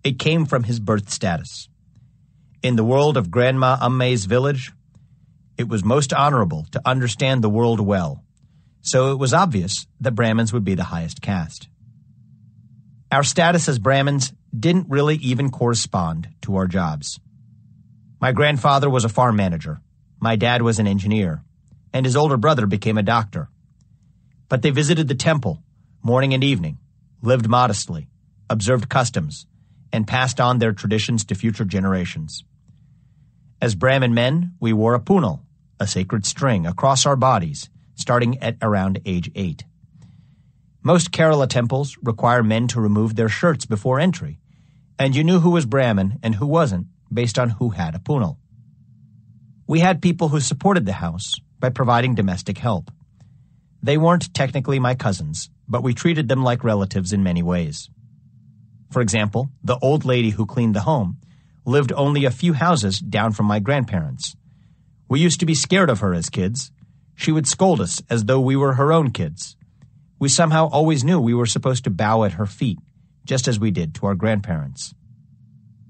It came from his birth status. In the world of Grandma Amme's village, it was most honorable to understand the world well, so it was obvious that Brahmins would be the highest caste. Our status as Brahmins didn't really even correspond to our jobs. My grandfather was a farm manager, my dad was an engineer, and his older brother became a doctor. But they visited the temple morning and evening, lived modestly, observed customs, and passed on their traditions to future generations. As Brahmin men, we wore a punal, a sacred string, across our bodies, starting at around age 8. Most Kerala temples require men to remove their shirts before entry, and you knew who was Brahmin and who wasn't based on who had a punal. We had people who supported the house by providing domestic help. They weren't technically my cousins, but we treated them like relatives in many ways. For example, the old lady who cleaned the home lived only a few houses down from my grandparents. We used to be scared of her as kids. She would scold us as though we were her own kids. We somehow always knew we were supposed to bow at her feet, just as we did to our grandparents.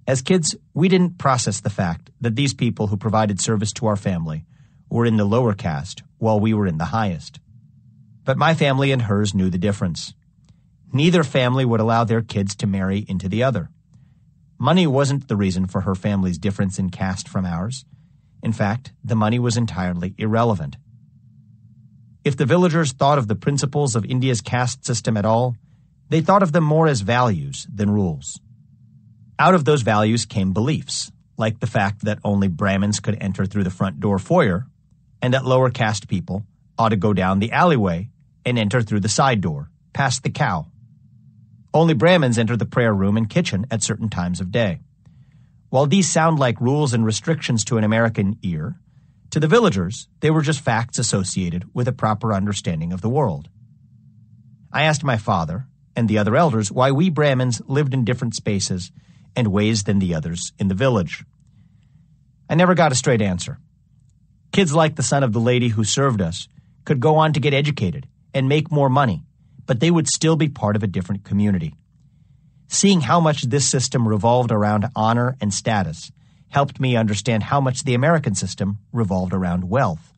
As kids, we didn't process the fact that these people who provided service to our family were in the lower caste while we were in the highest. But my family and hers knew the difference. Neither family would allow their kids to marry into the other. Money wasn't the reason for her family's difference in caste from ours. In fact, the money was entirely irrelevant. If the villagers thought of the principles of India's caste system at all, they thought of them more as values than rules. Out of those values came beliefs, like the fact that only Brahmins could enter through the front door foyer, and that lower caste people ought to go down the alleyway and enter through the side door, past the cow. Only Brahmins enter the prayer room and kitchen at certain times of day. While these sound like rules and restrictions to an American ear, to the villagers, they were just facts associated with a proper understanding of the world. I asked my father and the other elders why we Brahmins lived in different spaces and ways than the others in the village. I never got a straight answer. Kids like the son of the lady who served us could go on to get educated and make more money, but they would still be part of a different community. Seeing how much this system revolved around honor and status helped me understand how much the American system revolved around wealth.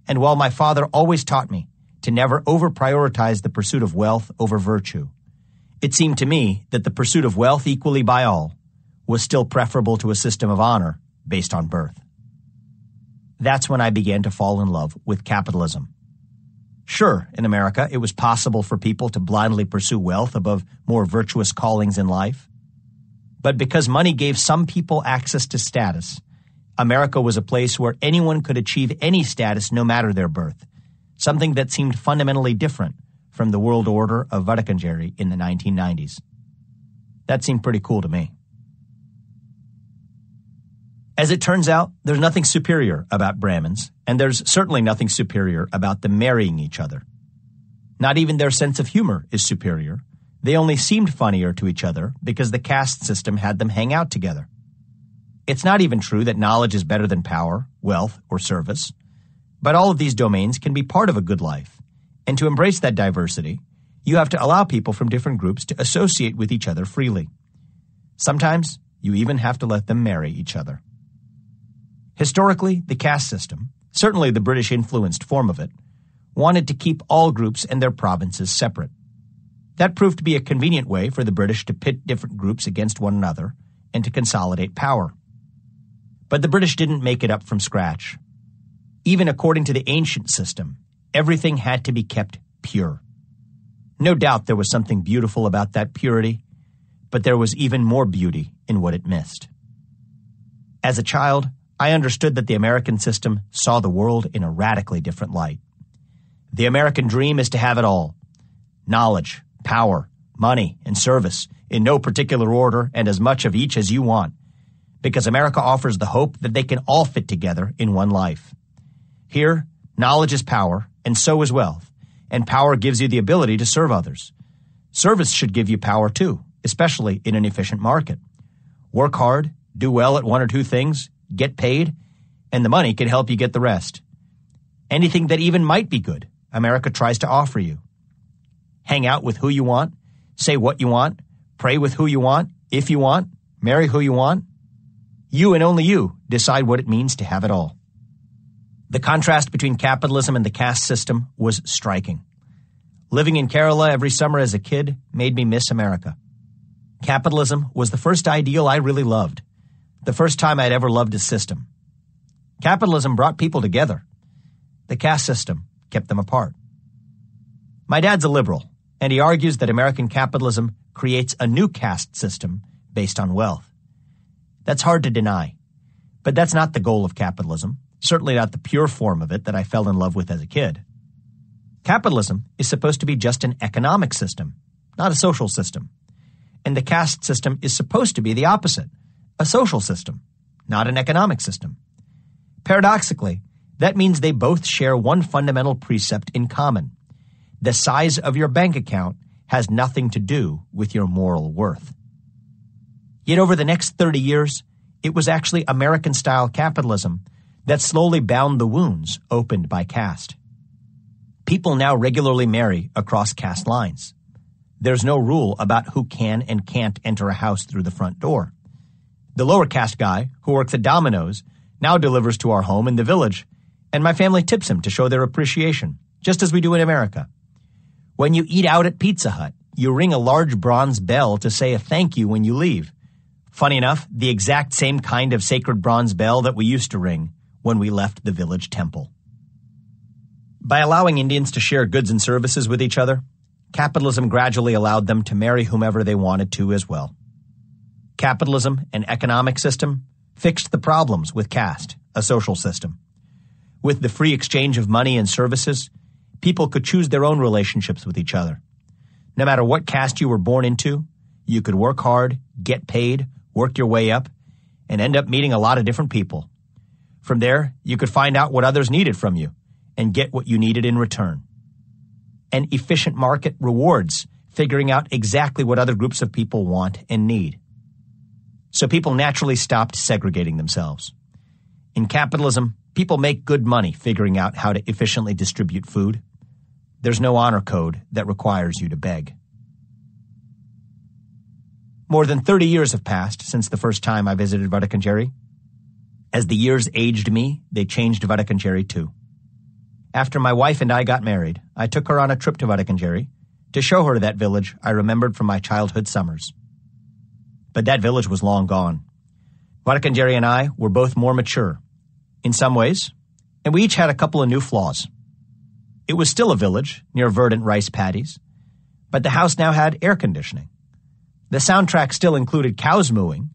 And while my father always taught me to never over-prioritize the pursuit of wealth over virtue, it seemed to me that the pursuit of wealth equally by all was still preferable to a system of honor based on birth. That's when I began to fall in love with capitalism. Sure, in America, it was possible for people to blindly pursue wealth above more virtuous callings in life. But because money gave some people access to status, America was a place where anyone could achieve any status no matter their birth, something that seemed fundamentally different from the world order of Waitangi in the 1990s. That seemed pretty cool to me. As it turns out, there's nothing superior about Brahmins, and there's certainly nothing superior about them marrying each other. Not even their sense of humor is superior. They only seemed funnier to each other because the caste system had them hang out together. It's not even true that knowledge is better than power, wealth, or service, but all of these domains can be part of a good life, and to embrace that diversity, you have to allow people from different groups to associate with each other freely. Sometimes, you even have to let them marry each other. Historically, the caste system, certainly the British-influenced form of it, wanted to keep all groups and their provinces separate. That proved to be a convenient way for the British to pit different groups against one another and to consolidate power. But the British didn't make it up from scratch. Even according to the ancient system, everything had to be kept pure. No doubt there was something beautiful about that purity, but there was even more beauty in what it missed. As a child, I understood that the American system saw the world in a radically different light. The American dream is to have it all: knowledge, power, money, and service, in no particular order and as much of each as you want, because America offers the hope that they can all fit together in one life. Here, knowledge is power, and so is wealth, and power gives you the ability to serve others. Service should give you power too, especially in an efficient market. Work hard, do well at one or two things, get paid, and the money can help you get the rest. Anything that even might be good, America tries to offer you. Hang out with who you want, say what you want, pray with who you want, if you want, marry who you want. You and only you decide what it means to have it all. The contrast between capitalism and the caste system was striking. Living in Kerala every summer as a kid made me miss America. Capitalism was the first ideal I really loved, the first time I'd ever loved a system. Capitalism brought people together. The caste system kept them apart. My dad's a liberal, and he argues that American capitalism creates a new caste system based on wealth. That's hard to deny, but that's not the goal of capitalism, certainly not the pure form of it that I fell in love with as a kid. Capitalism is supposed to be just an economic system, not a social system. And the caste system is supposed to be the opposite, a social system, not an economic system. Paradoxically, that means they both share one fundamental precept in common. The size of your bank account has nothing to do with your moral worth. Yet over the next 30 years, it was actually American-style capitalism that slowly bound the wounds opened by caste. People now regularly marry across caste lines. There's no rule about who can and can't enter a house through the front door. The lower caste guy, who works at Domino's, now delivers to our home in the village, and my family tips him to show their appreciation, just as we do in America. When you eat out at Pizza Hut, you ring a large bronze bell to say a thank you when you leave. Funny enough, the exact same kind of sacred bronze bell that we used to ring when we left the village temple. By allowing Indians to share goods and services with each other, capitalism gradually allowed them to marry whomever they wanted to as well. Capitalism, an economic system, fixed the problems with caste, a social system. With the free exchange of money and services, people could choose their own relationships with each other. No matter what caste you were born into, you could work hard, get paid, work your way up, and end up meeting a lot of different people. From there, you could find out what others needed from you and get what you needed in return. An efficient market rewards figuring out exactly what other groups of people want and need. So people naturally stopped segregating themselves. In capitalism, people make good money figuring out how to efficiently distribute food. There's no honor code that requires you to beg. More than 30 years have passed since the first time I visited Vadakanjeri. As the years aged me, they changed Vadakanjeri too. After my wife and I got married, I took her on a trip to Vadakanjeri to show her that village I remembered from my childhood summers. But that village was long gone. Vadakanjeri and I were both more mature, in some ways, and we each had a couple of new flaws. It was still a village near verdant rice paddies, but the house now had air conditioning. The soundtrack still included cows mooing,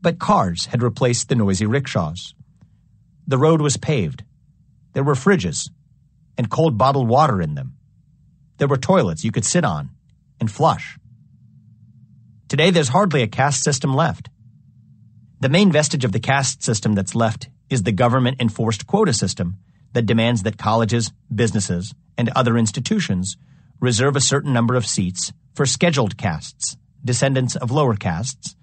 but cars had replaced the noisy rickshaws. The road was paved. There were fridges and cold bottled water in them. There were toilets you could sit on and flush. Today, there's hardly a caste system left. The main vestige of the caste system that's left is the government-enforced quota system that demands that colleges, businesses, and other institutions reserve a certain number of seats for scheduled castes, descendants of lower castes,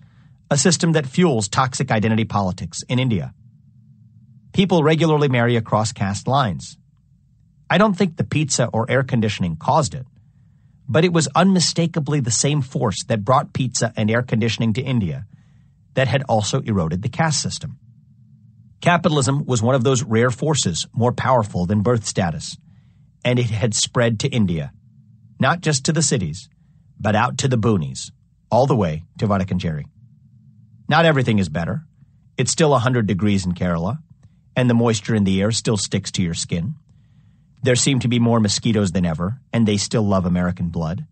a system that fuels toxic identity politics in India. People regularly marry across caste lines. I don't think the pizza or air conditioning caused it, but it was unmistakably the same force that brought pizza and air conditioning to India that had also eroded the caste system. Capitalism was one of those rare forces more powerful than birth status, and it had spread to India, not just to the cities, but out to the boonies, all the way to Vadakanjeri. Not everything is better. It's still 100 degrees in Kerala, and the moisture in the air still sticks to your skin. There seem to be more mosquitoes than ever, and they still love American blood.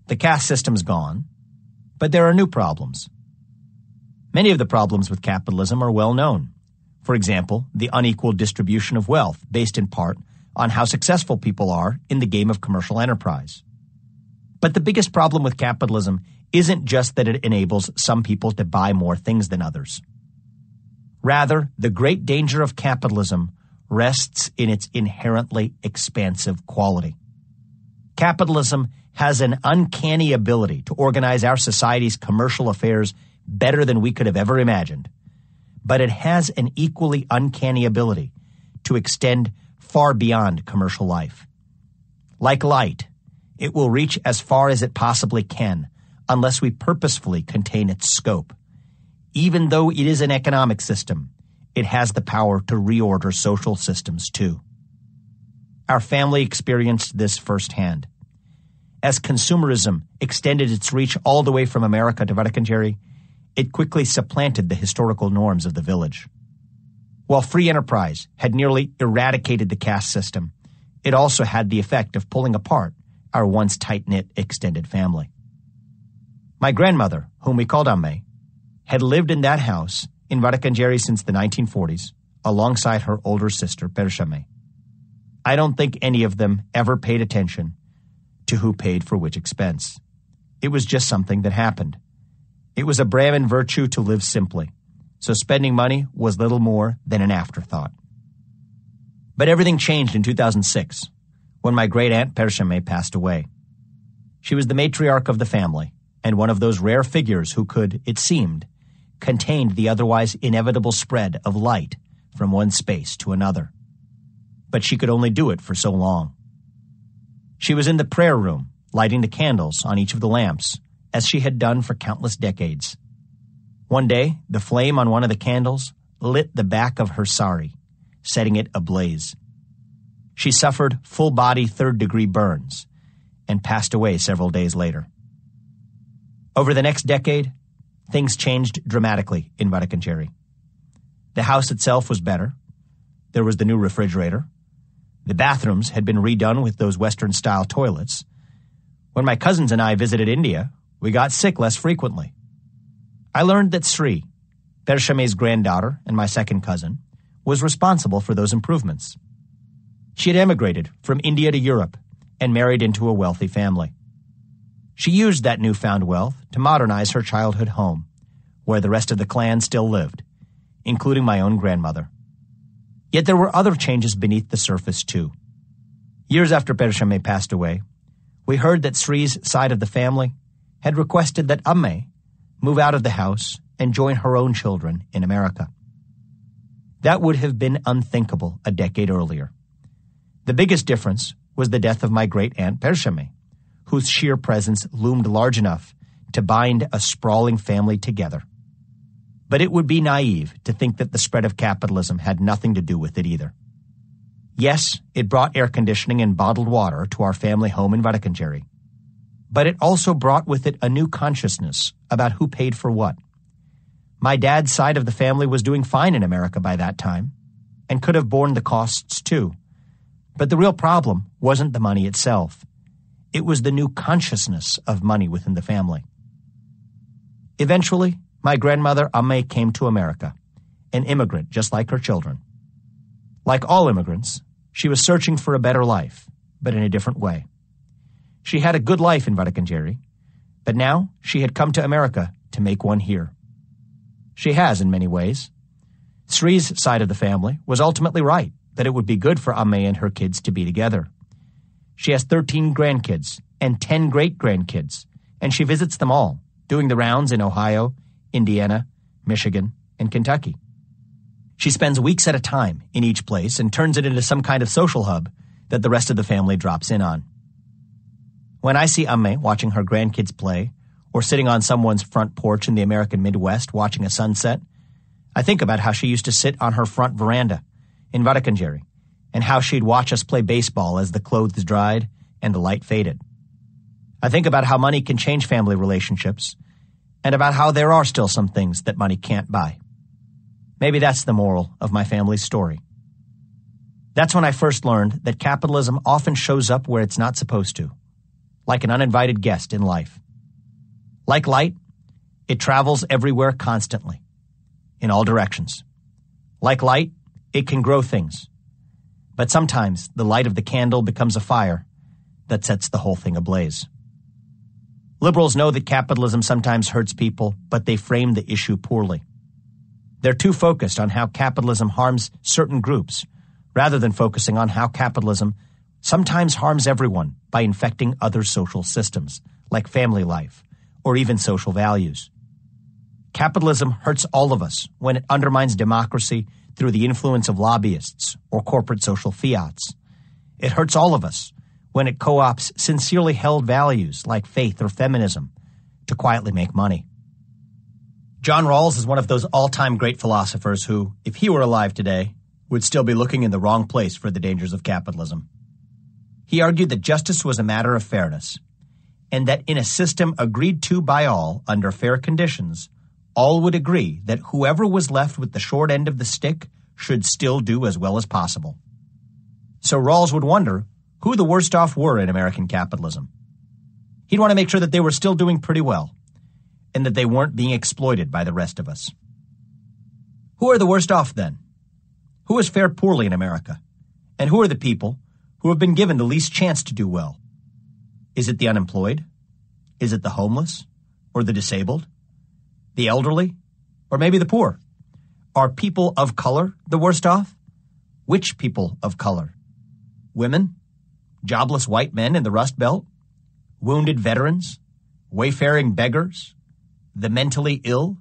The caste system's gone, but there are new problems. Many of the problems with capitalism are well known. For example, the unequal distribution of wealth, based in part on how successful people are in the game of commercial enterprise. But the biggest problem with capitalism isn't just that it enables some people to buy more things than others. Rather, the great danger of capitalism rests in its inherently expansive quality. Capitalism has an uncanny ability to organize our society's commercial affairs better than we could have ever imagined. But it has an equally uncanny ability to extend far beyond commercial life. Like light, it will reach as far as it possibly can unless we purposefully contain its scope. Even though it is an economic system, it has the power to reorder social systems too. Our family experienced this firsthand. As consumerism extended its reach all the way from America to Vadakanjeri, it quickly supplanted the historical norms of the village. While free enterprise had nearly eradicated the caste system, it also had the effect of pulling apart our once tight-knit extended family. My grandmother, whom we called Amme, had lived in that house in Vadakanjeri since the 1940s, alongside her older sister, Pershame. I don't think any of them ever paid attention to who paid for which expense. It was just something that happened. It was a Brahmin virtue to live simply, so spending money was little more than an afterthought. But everything changed in 2006, when my great-aunt Pershame passed away. She was the matriarch of the family, and one of those rare figures who could, it seemed, contain the otherwise inevitable spread of light from one space to another. But she could only do it for so long. She was in the prayer room, lighting the candles on each of the lamps, as she had done for countless decades. One day, the flame on one of the candles lit the back of her sari, setting it ablaze. She suffered full-body third-degree burns and passed away several days later. Over the next decade, things changed dramatically in Vadakanjeri. The house itself was better. There was the new refrigerator. The bathrooms had been redone with those Western-style toilets. When my cousins and I visited India, we got sick less frequently. I learned that Sri, Pershame's granddaughter and my second cousin, was responsible for those improvements. She had emigrated from India to Europe and married into a wealthy family. She used that newfound wealth to modernize her childhood home, where the rest of the clan still lived, including my own grandmother. Yet there were other changes beneath the surface, too. Years after Pershame passed away, we heard that Sri's side of the family had requested that Amme move out of the house and join her own children in America. That would have been unthinkable a decade earlier. The biggest difference was the death of my great-aunt Pershame, whose sheer presence loomed large enough to bind a sprawling family together. But it would be naive to think that the spread of capitalism had nothing to do with it either. Yes, it brought air conditioning and bottled water to our family home in Vaticanjeri. But it also brought with it a new consciousness about who paid for what. My dad's side of the family was doing fine in America by that time, and could have borne the costs too. But the real problem wasn't the money itself. It was the new consciousness of money within the family. Eventually, my grandmother Amme came to America, an immigrant just like her children. Like all immigrants, she was searching for a better life, but in a different way. She had a good life in Vaticanjeri, but now she had come to America to make one here. She has in many ways. Sri's side of the family was ultimately right that it would be good for Amme and her kids to be together. She has 13 grandkids and 10 great-grandkids, and she visits them all, doing the rounds in Ohio, Indiana, Michigan, and Kentucky. She spends weeks at a time in each place and turns it into some kind of social hub that the rest of the family drops in on. When I see Amme watching her grandkids play or sitting on someone's front porch in the American Midwest watching a sunset, I think about how she used to sit on her front veranda in Vaticanjeri and how she'd watch us play baseball as the clothes dried and the light faded. I think about how money can change family relationships and about how there are still some things that money can't buy. Maybe that's the moral of my family's story. That's when I first learned that capitalism often shows up where it's not supposed to, like an uninvited guest in life. Like light, it travels everywhere constantly, in all directions. Like light, it can grow things. But sometimes the light of the candle becomes a fire that sets the whole thing ablaze. Liberals know that capitalism sometimes hurts people, but they frame the issue poorly. They're too focused on how capitalism harms certain groups, rather than focusing on how capitalism sometimes harms everyone by infecting other social systems, like family life, or even social values. Capitalism hurts all of us when it undermines democracy through the influence of lobbyists or corporate social fiats. It hurts all of us when it co-opts sincerely held values like faith or feminism to quietly make money. John Rawls is one of those all-time great philosophers who, if he were alive today, would still be looking in the wrong place for the dangers of capitalism. He argued that justice was a matter of fairness, and that in a system agreed to by all under fair conditions, all would agree that whoever was left with the short end of the stick should still do as well as possible. So Rawls would wonder who the worst off were in American capitalism. He'd want to make sure that they were still doing pretty well, and that they weren't being exploited by the rest of us. Who are the worst off then? Who has fared poorly in America? And who are the people who have been given the least chance to do well? Is it the unemployed? Is it the homeless? Or the disabled? The elderly? Or maybe the poor? Are people of color the worst off? Which people of color? Women? Jobless white men in the Rust Belt? Wounded veterans? Wayfaring beggars? The mentally ill?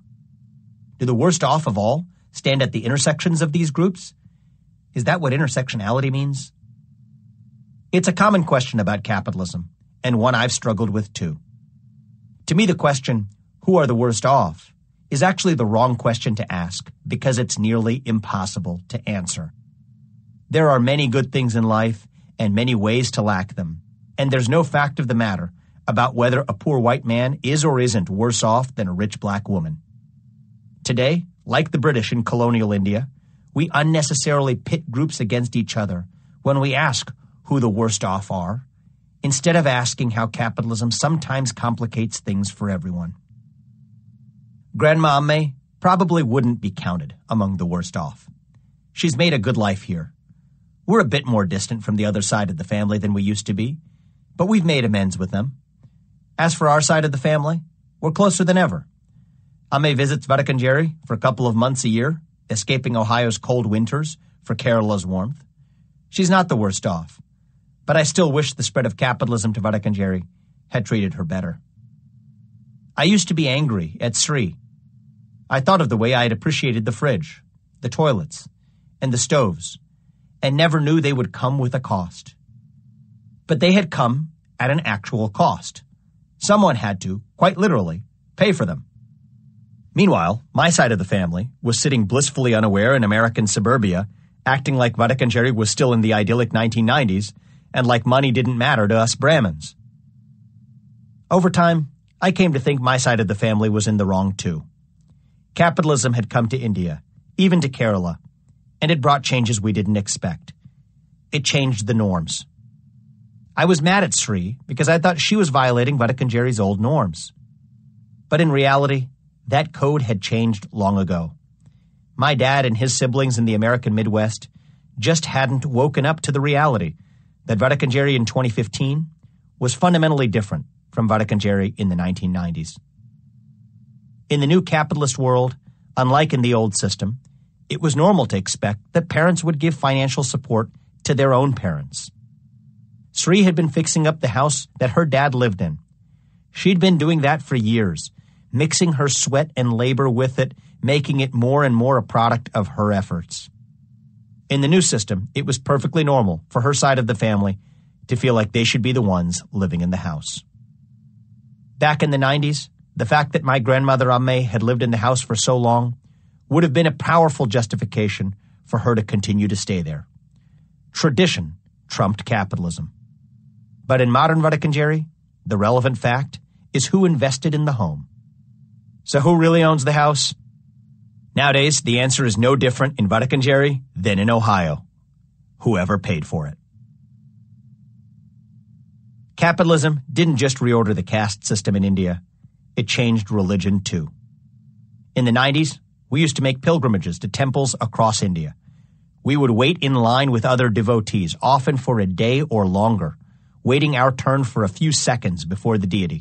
Do the worst off of all stand at the intersections of these groups? Is that what intersectionality means? It's a common question about capitalism, and one I've struggled with too. To me, the question, who are the worst off, is actually the wrong question to ask because it's nearly impossible to answer. There are many good things in life and many ways to lack them, and there's no fact of the matter about whether a poor white man is or isn't worse off than a rich black woman. Today, like the British in colonial India, we unnecessarily pit groups against each other when we ask who the worst off are, instead of asking how capitalism sometimes complicates things for everyone. Grandma Amme probably wouldn't be counted among the worst off. She's made a good life here. We're a bit more distant from the other side of the family than we used to be, but we've made amends with them. As for our side of the family, we're closer than ever. Amme visits Vaticanjeri for a couple of months a year, escaping Ohio's cold winters for Kerala's warmth. She's not the worst off, but I still wish the spread of capitalism to Vaticanjeri had treated her better. I used to be angry at Sri. I thought of the way I had appreciated the fridge, the toilets, and the stoves, and never knew they would come with a cost. But they had come at an actual cost. Someone had to, quite literally, pay for them. Meanwhile, my side of the family was sitting blissfully unaware in American suburbia, acting like Vaticancheri was still in the idyllic 1990s and like money didn't matter to us Brahmins. Over time, I came to think my side of the family was in the wrong too. Capitalism had come to India, even to Kerala, and it brought changes we didn't expect. It changed the norms. I was mad at Sri because I thought she was violating Vaticancheri's old norms. But in reality, that code had changed long ago. My dad and his siblings in the American Midwest just hadn't woken up to the reality that Vaticancheri in 2015 was fundamentally different from Vaticancheri in the 1990s. In the new capitalist world, unlike in the old system, it was normal to expect that parents would give financial support to their own parents. Sri had been fixing up the house that her dad lived in. She'd been doing that for years, mixing her sweat and labor with it, making it more and more a product of her efforts. In the new system, it was perfectly normal for her side of the family to feel like they should be the ones living in the house. Back in the 90s, the fact that my grandmother Amme had lived in the house for so long would have been a powerful justification for her to continue to stay there. Tradition trumped capitalism. But in modern Vaticancheri, the relevant fact is who invested in the home. So who really owns the house? Nowadays, the answer is no different in Vaticancheri than in Ohio. Whoever paid for it. Capitalism didn't just reorder the caste system in India. It changed religion too. In the 90s, we used to make pilgrimages to temples across India. We would wait in line with other devotees, often for a day or longer, waiting our turn for a few seconds before the deity.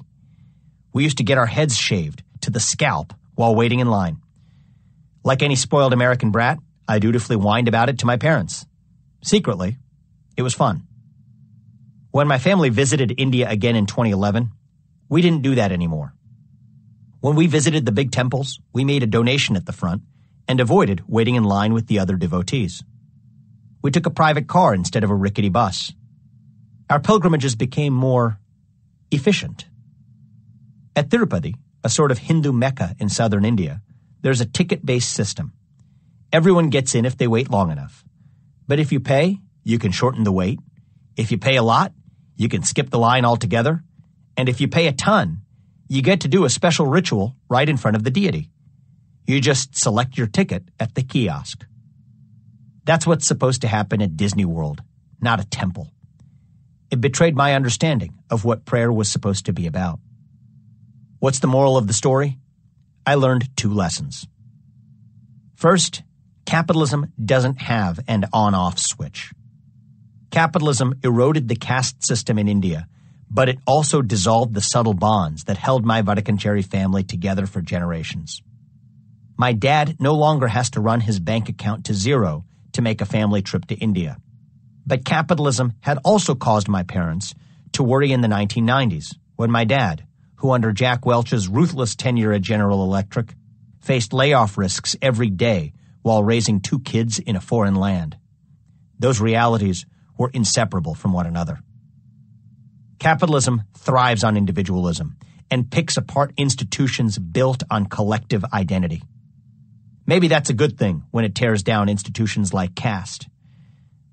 We used to get our heads shaved to the scalp while waiting in line. Like any spoiled American brat, I dutifully whined about it to my parents. Secretly, it was fun. When my family visited India again in 2011, we didn't do that anymore. When we visited the big temples, we made a donation at the front and avoided waiting in line with the other devotees. We took a private car instead of a rickety bus. Our pilgrimages became more efficient. At Tirupati, a sort of Hindu Mecca in southern India, there's a ticket-based system. Everyone gets in if they wait long enough. But if you pay, you can shorten the wait. If you pay a lot, you can skip the line altogether. And if you pay a ton, you get to do a special ritual right in front of the deity. You just select your ticket at the kiosk. That's what's supposed to happen at Disney World, not a temple. It betrayed my understanding of what prayer was supposed to be about. What's the moral of the story? I learned 2 lessons. First, capitalism doesn't have an on-off switch. Capitalism eroded the caste system in India, but it also dissolved the subtle bonds that held my Vaticancheri family together for generations. My dad no longer has to run his bank account to zero to make a family trip to India. But capitalism had also caused my parents to worry in the 1990s when my dad, who under Jack Welch's ruthless tenure at General Electric, faced layoff risks every day while raising 2 kids in a foreign land. Those realities were inseparable from one another. Capitalism thrives on individualism and picks apart institutions built on collective identity. Maybe that's a good thing when it tears down institutions like caste,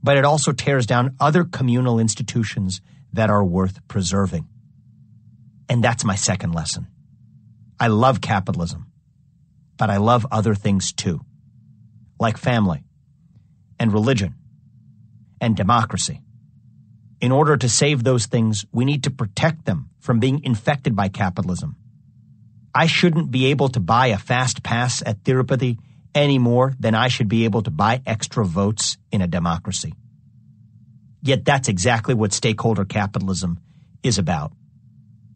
but it also tears down other communal institutions that are worth preserving. And that's my second lesson. I love capitalism, but I love other things too, like family and religion and democracy. In order to save those things, we need to protect them from being infected by capitalism. I shouldn't be able to buy a fast pass at Tirupati any more than I should be able to buy extra votes in a democracy. Yet that's exactly what stakeholder capitalism is about.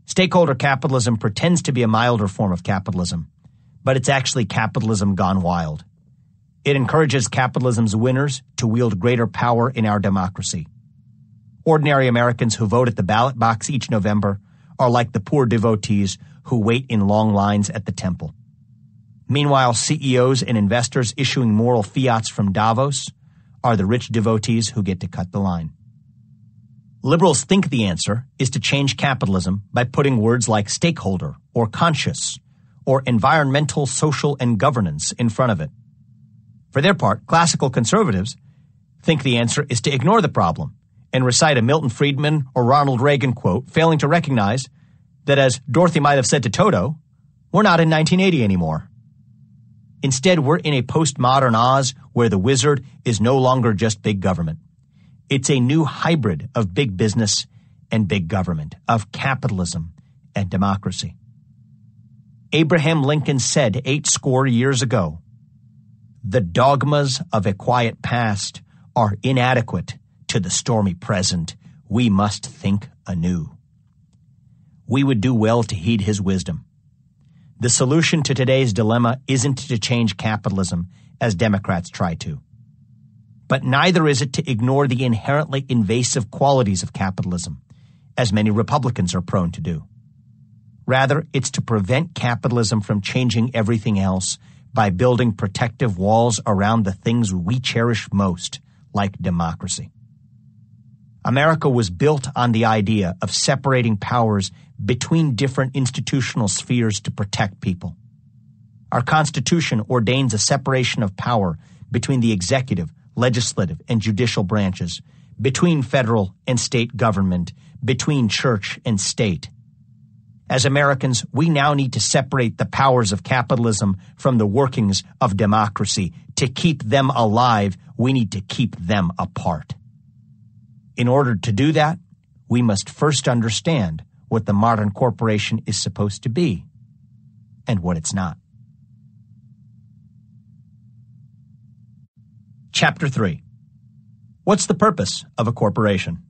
Stakeholder capitalism pretends to be a milder form of capitalism, but it's actually capitalism gone wild. It encourages capitalism's winners to wield greater power in our democracy. Ordinary Americans who vote at the ballot box each November are like the poor devotees who wait in long lines at the temple. Meanwhile, CEOs and investors issuing moral fiats from Davos are the rich devotees who get to cut the line. Liberals think the answer is to change capitalism by putting words like stakeholder or conscious or environmental, social, and governance in front of it. For their part, classical conservatives think the answer is to ignore the problem and recite a Milton Friedman or Ronald Reagan quote, failing to recognize that, as Dorothy might have said to Toto, we're not in 1980 anymore. Instead, we're in a postmodern Oz where the wizard is no longer just big government. It's a new hybrid of big business and big government, of capitalism and democracy. Abraham Lincoln said 80 years ago, "The dogmas of a quiet past are inadequate to the stormy present. We must think anew." We would do well to heed his wisdom. The solution to today's dilemma isn't to change capitalism, as Democrats try to. But neither is it to ignore the inherently invasive qualities of capitalism, as many Republicans are prone to do. Rather, it's to prevent capitalism from changing everything else by building protective walls around the things we cherish most, like democracy. America was built on the idea of separating powers between different institutional spheres to protect people. Our Constitution ordains a separation of power between the executive, legislative, and judicial branches, between federal and state government, between church and state. As Americans, we now need to separate the powers of capitalism from the workings of democracy. To keep them alive, we need to keep them apart. In order to do that, we must first understand what the modern corporation is supposed to be and what it's not. Chapter 3. What's the purpose of a corporation?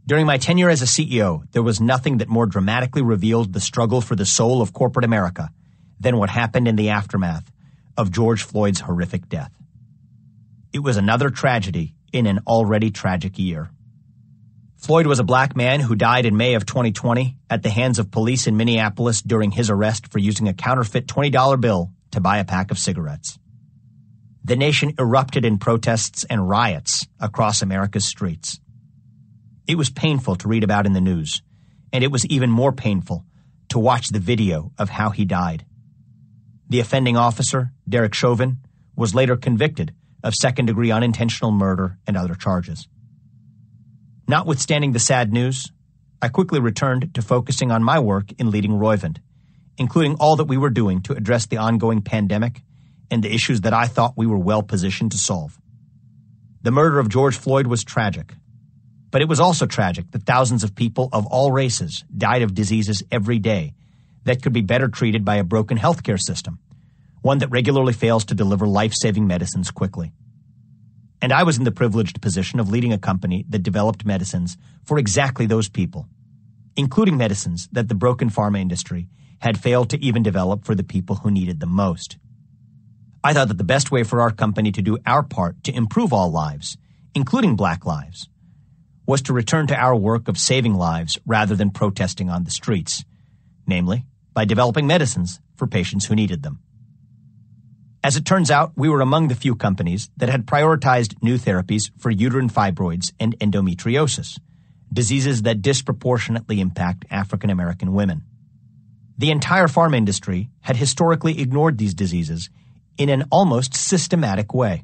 During my tenure as a CEO, there was nothing that more dramatically revealed the struggle for the soul of corporate America than what happened in the aftermath of George Floyd's horrific death. It was another tragedy in an already tragic year. Floyd was a black man who died in May of 2020 at the hands of police in Minneapolis during his arrest for using a counterfeit $20 bill to buy a pack of cigarettes. The nation erupted in protests and riots across America's streets. It was painful to read about in the news, and it was even more painful to watch the video of how he died. The offending officer, Derek Chauvin, was later convicted of second-degree unintentional murder and other charges. Notwithstanding the sad news, I quickly returned to focusing on my work in leading Roivant, including all that we were doing to address the ongoing pandemic and the issues that I thought we were well positioned to solve. The murder of George Floyd was tragic, but it was also tragic that thousands of people of all races died of diseases every day that could be better treated by a broken healthcare system, one that regularly fails to deliver life-saving medicines quickly. And I was in the privileged position of leading a company that developed medicines for exactly those people, including medicines that the broken pharma industry had failed to even develop for the people who needed them most. I thought that the best way for our company to do our part to improve all lives, including black lives, was to return to our work of saving lives rather than protesting on the streets, namely by developing medicines for patients who needed them. As it turns out, we were among the few companies that had prioritized new therapies for uterine fibroids and endometriosis, diseases that disproportionately impact African American women. The entire pharma industry had historically ignored these diseases in an almost systematic way.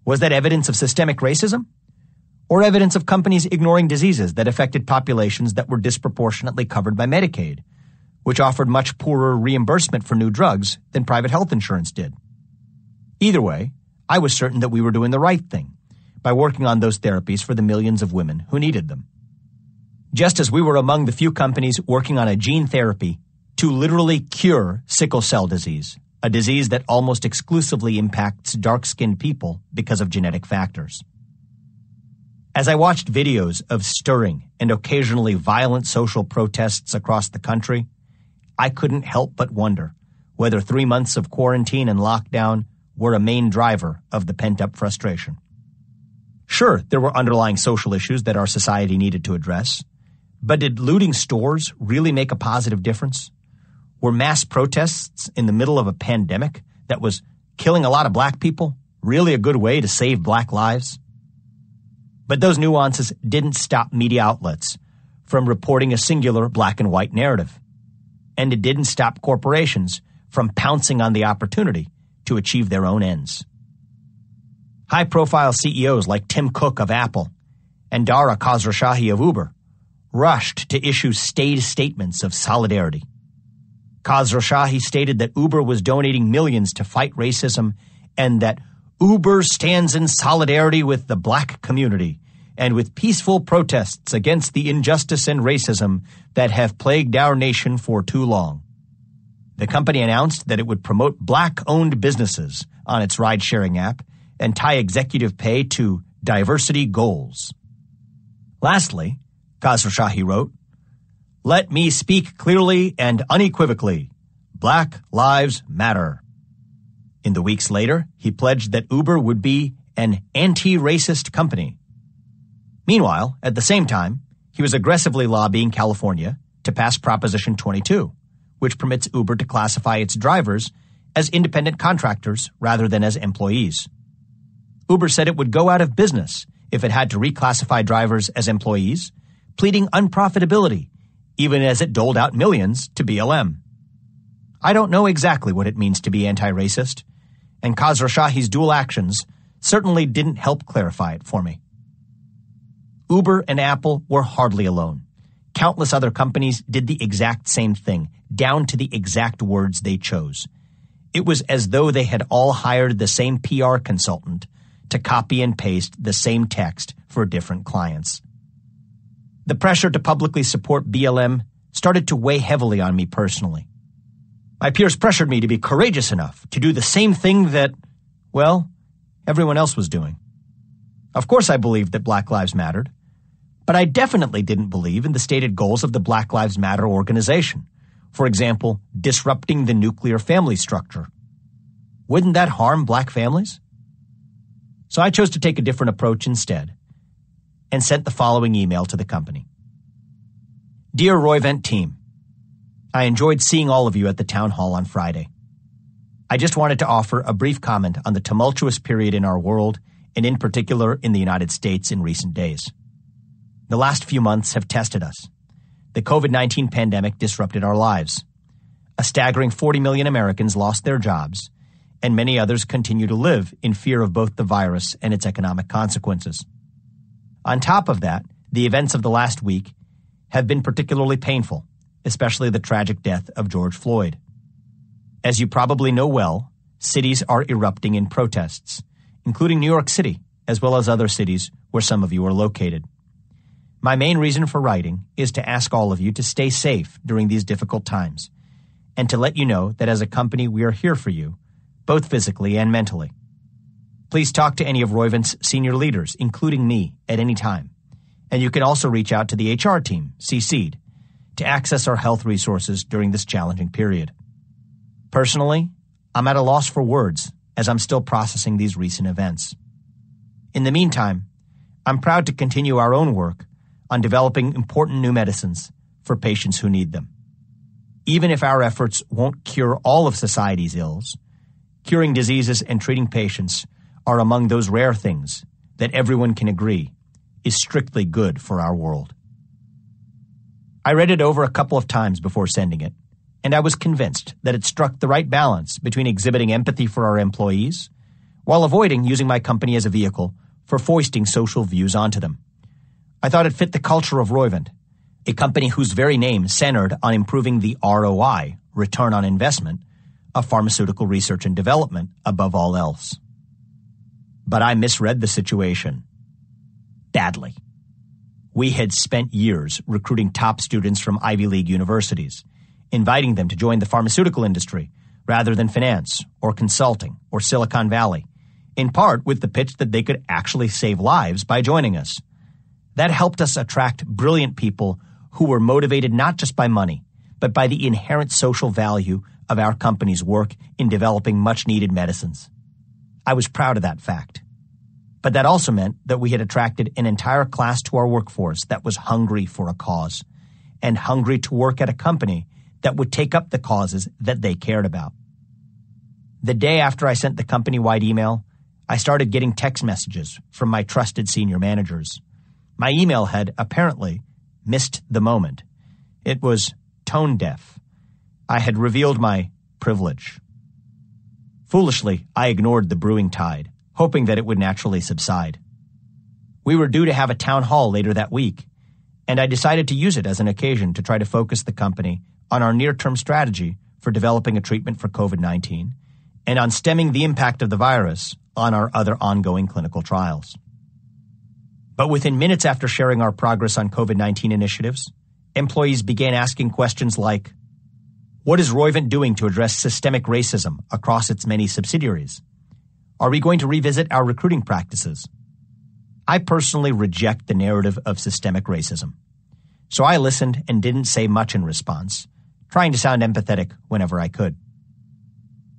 Was that evidence of systemic racism? Or evidence of companies ignoring diseases that affected populations that were disproportionately covered by Medicaid, which offered much poorer reimbursement for new drugs than private health insurance did? Either way, I was certain that we were doing the right thing by working on those therapies for the millions of women who needed them. Just as we were among the few companies working on a gene therapy to literally cure sickle cell disease, a disease that almost exclusively impacts dark-skinned people because of genetic factors. As I watched videos of stirring and occasionally violent social protests across the country, I couldn't help but wonder whether 3 months of quarantine and lockdown were a main driver of the pent-up frustration. Sure, there were underlying social issues that our society needed to address, but did looting stores really make a positive difference? Were mass protests in the middle of a pandemic that was killing a lot of black people really a good way to save black lives? But But those nuances didn't stop media outlets from reporting a singular black and white narrative. And it didn't stop corporations from pouncing on the opportunity to achieve their own ends. High-profile CEOs like Tim Cook of Apple and Dara Khosrowshahi of Uber rushed to issue staid statements of solidarity. Khosrowshahi stated that Uber was donating millions to fight racism and that Uber stands in solidarity with the black community and with peaceful protests against the injustice and racism that have plagued our nation for too long. The company announced that it would promote black-owned businesses on its ride-sharing app and tie executive pay to diversity goals. Lastly, Khosrowshahi wrote, "Let me speak clearly and unequivocally. Black lives matter." In the weeks later, he pledged that Uber would be an anti-racist company. Meanwhile, at the same time, he was aggressively lobbying California to pass Proposition 22, which permits Uber to classify its drivers as independent contractors rather than as employees. Uber said it would go out of business if it had to reclassify drivers as employees, pleading unprofitability, even as it doled out millions to BLM. I don't know exactly what it means to be anti-racist, and Khosrowshahi's dual actions certainly didn't help clarify it for me. Uber and Apple were hardly alone. Countless other companies did the exact same thing, down to the exact words they chose. It was as though they had all hired the same PR consultant to copy and paste the same text for different clients. The pressure to publicly support BLM started to weigh heavily on me personally. My peers pressured me to be courageous enough to do the same thing that, well, everyone else was doing. Of course I believed that Black Lives Mattered, but I definitely didn't believe in the stated goals of the Black Lives Matter organization. For example, disrupting the nuclear family structure. Wouldn't that harm black families? So I chose to take a different approach instead and sent the following email to the company. Dear Roivent team, I enjoyed seeing all of you at the town hall on Friday. I just wanted to offer a brief comment on the tumultuous period in our world and in particular in the United States in recent days. The last few months have tested us. The COVID-19 pandemic disrupted our lives. A staggering 40 million Americans lost their jobs, and many others continue to live in fear of both the virus and its economic consequences. On top of that, the events of the last week have been particularly painful, especially the tragic death of George Floyd. As you probably know well, cities are erupting in protests, including New York City, as well as other cities where some of you are located. My main reason for writing is to ask all of you to stay safe during these difficult times, and to let you know that as a company we are here for you, both physically and mentally. Please talk to any of Roivent's senior leaders, including me, at any time. And you can also reach out to the HR team, CC'd, to access our health resources during this challenging period. Personally, I'm at a loss for words as I'm still processing these recent events. In the meantime, I'm proud to continue our own work on developing important new medicines for patients who need them. Even if our efforts won't cure all of society's ills, curing diseases and treating patients are among those rare things that everyone can agree is strictly good for our world. I read it over a couple of times before sending it, and I was convinced that it struck the right balance between exhibiting empathy for our employees while avoiding using my company as a vehicle for foisting social views onto them. I thought it fit the culture of Roivent, a company whose very name centered on improving the ROI, return on investment, of pharmaceutical research and development above all else. But I misread the situation. Badly. We had spent years recruiting top students from Ivy League universities, inviting them to join the pharmaceutical industry rather than finance or consulting or Silicon Valley, in part with the pitch that they could actually save lives by joining us. That helped us attract brilliant people who were motivated not just by money, but by the inherent social value of our company's work in developing much-needed medicines. I was proud of that fact. But that also meant that we had attracted an entire class to our workforce that was hungry for a cause, and hungry to work at a company that would take up the causes that they cared about. The day after I sent the company-wide email, I started getting text messages from my trusted senior managers. My email had apparently missed the moment. It was tone deaf. I had revealed my privilege. Foolishly, I ignored the brewing tide, hoping that it would naturally subside. We were due to have a town hall later that week, and I decided to use it as an occasion to try to focus the company on our near-term strategy for developing a treatment for COVID-19 and on stemming the impact of the virus on our other ongoing clinical trials. But within minutes after sharing our progress on COVID-19 initiatives, employees began asking questions like, what is Roivant doing to address systemic racism across its many subsidiaries? Are we going to revisit our recruiting practices? I personally reject the narrative of systemic racism. So I listened and didn't say much in response, trying to sound empathetic whenever I could.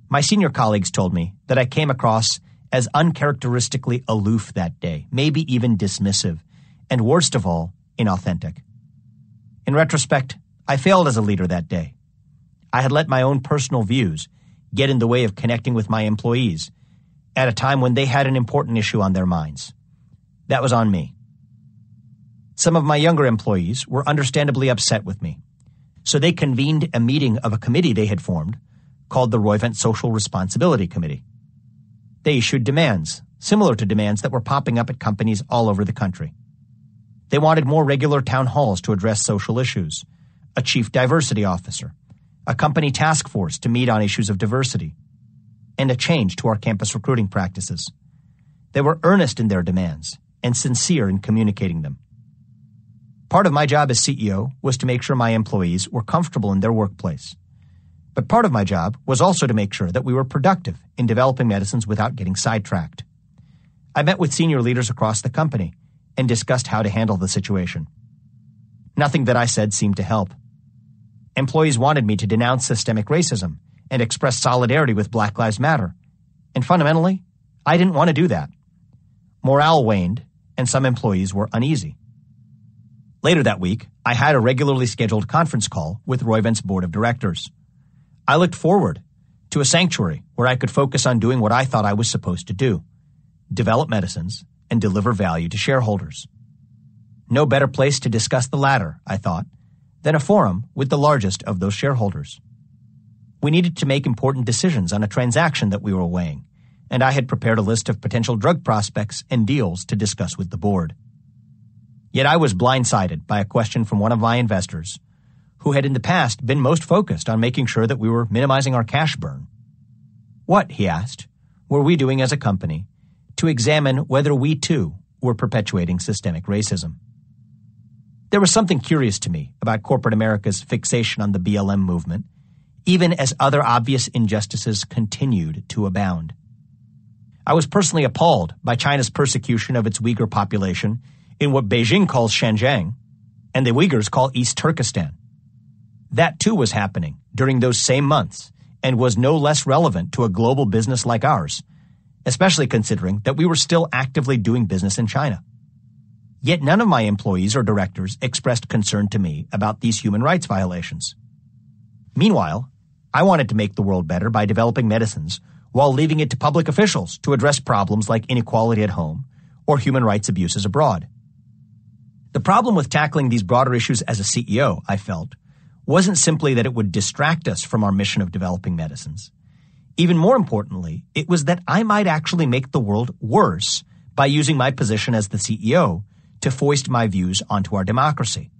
My senior colleagues told me that I came across as uncharacteristically aloof that day, maybe even dismissive, and worst of all, inauthentic. In retrospect, I failed as a leader that day. I had let my own personal views get in the way of connecting with my employees at a time when they had an important issue on their minds. That was on me. Some of my younger employees were understandably upset with me, so they convened a meeting of a committee they had formed called the Roivant Social Responsibility Committee. They issued demands, similar to demands that were popping up at companies all over the country. They wanted more regular town halls to address social issues, a chief diversity officer, a company task force to meet on issues of diversity, and a change to our campus recruiting practices. They were earnest in their demands and sincere in communicating them. Part of my job as CEO was to make sure my employees were comfortable in their workplace. But part of my job was also to make sure that we were productive in developing medicines without getting sidetracked. I met with senior leaders across the company and discussed how to handle the situation. Nothing that I said seemed to help. Employees wanted me to denounce systemic racism and express solidarity with Black Lives Matter. And fundamentally, I didn't want to do that. Morale waned, and some employees were uneasy. Later that week, I had a regularly scheduled conference call with Roivant's board of directors. I looked forward to a sanctuary where I could focus on doing what I thought I was supposed to do: develop medicines and deliver value to shareholders. No better place to discuss the latter, I thought, than a forum with the largest of those shareholders. We needed to make important decisions on a transaction that we were weighing, and I had prepared a list of potential drug prospects and deals to discuss with the board. Yet I was blindsided by a question from one of my investors, who had in the past been most focused on making sure that we were minimizing our cash burn. What, he asked, were we doing as a company to examine whether we too were perpetuating systemic racism? There was something curious to me about corporate America's fixation on the BLM movement, even as other obvious injustices continued to abound. I was personally appalled by China's persecution of its Uyghur population in what Beijing calls Xinjiang and the Uyghurs call East Turkestan. That too was happening during those same months and was no less relevant to a global business like ours, especially considering that we were still actively doing business in China. Yet none of my employees or directors expressed concern to me about these human rights violations. Meanwhile, I wanted to make the world better by developing medicines while leaving it to public officials to address problems like inequality at home or human rights abuses abroad. The problem with tackling these broader issues as a CEO, I felt, wasn't simply that it would distract us from our mission of developing medicines. Even more importantly, it was that I might actually make the world worse by using my position as the CEO to foist my views onto our democracy.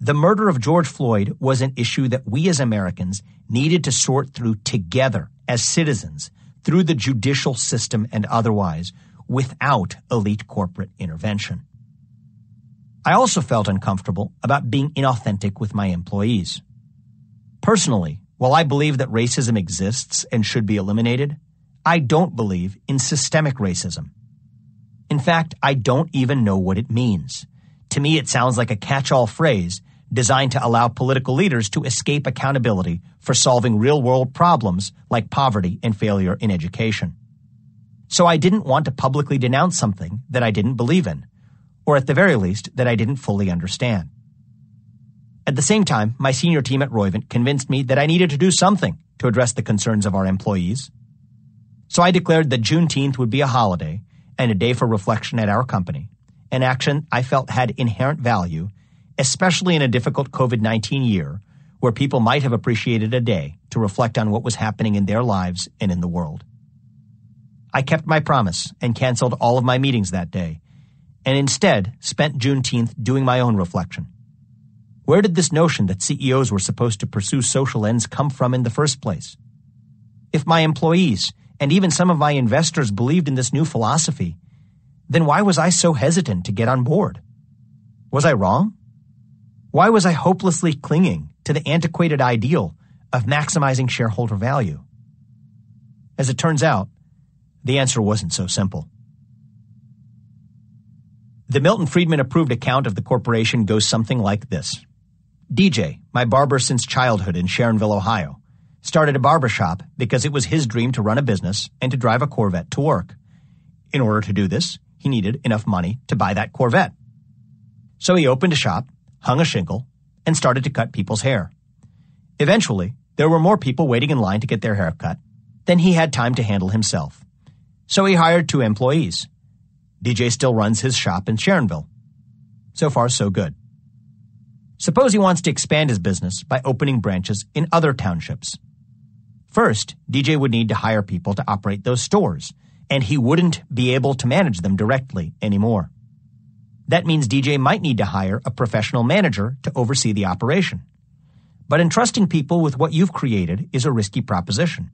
The murder of George Floyd was an issue that we as Americans needed to sort through together as citizens through the judicial system and otherwise without elite corporate intervention. I also felt uncomfortable about being inauthentic with my employees. Personally, while I believe that racism exists and should be eliminated, I don't believe in systemic racism. In fact, I don't even know what it means. To me, it sounds like a catch-all phrase designed to allow political leaders to escape accountability for solving real-world problems like poverty and failure in education. So I didn't want to publicly denounce something that I didn't believe in, or at the very least, that I didn't fully understand. At the same time, my senior team at Roivant convinced me that I needed to do something to address the concerns of our employees. So I declared that Juneteenth would be a holiday and a day for reflection at our company, an action I felt had inherent value, especially in a difficult COVID-19 year where people might have appreciated a day to reflect on what was happening in their lives and in the world. I kept my promise and canceled all of my meetings that day, and instead spent Juneteenth doing my own reflection. Where did this notion that CEOs were supposed to pursue social ends come from in the first place? If my employees and even some of my investors believed in this new philosophy, then why was I so hesitant to get on board? Was I wrong? Why was I hopelessly clinging to the antiquated ideal of maximizing shareholder value? As it turns out, the answer wasn't so simple. The Milton Friedman approved account of the corporation goes something like this. DJ, my barber since childhood in Sharonville, Ohio, started a barbershop because it was his dream to run a business and to drive a Corvette to work. In order to do this, he needed enough money to buy that Corvette. So he opened a shop, hung a shingle, and started to cut people's hair. Eventually, there were more people waiting in line to get their hair cut than he had time to handle himself. So he hired 2 employees. DJ still runs his shop in Sharonville. So far, so good. Suppose he wants to expand his business by opening branches in other townships. First, DJ would need to hire people to operate those stores, and he wouldn't be able to manage them directly anymore. That means DJ might need to hire a professional manager to oversee the operation. But entrusting people with what you've created is a risky proposition.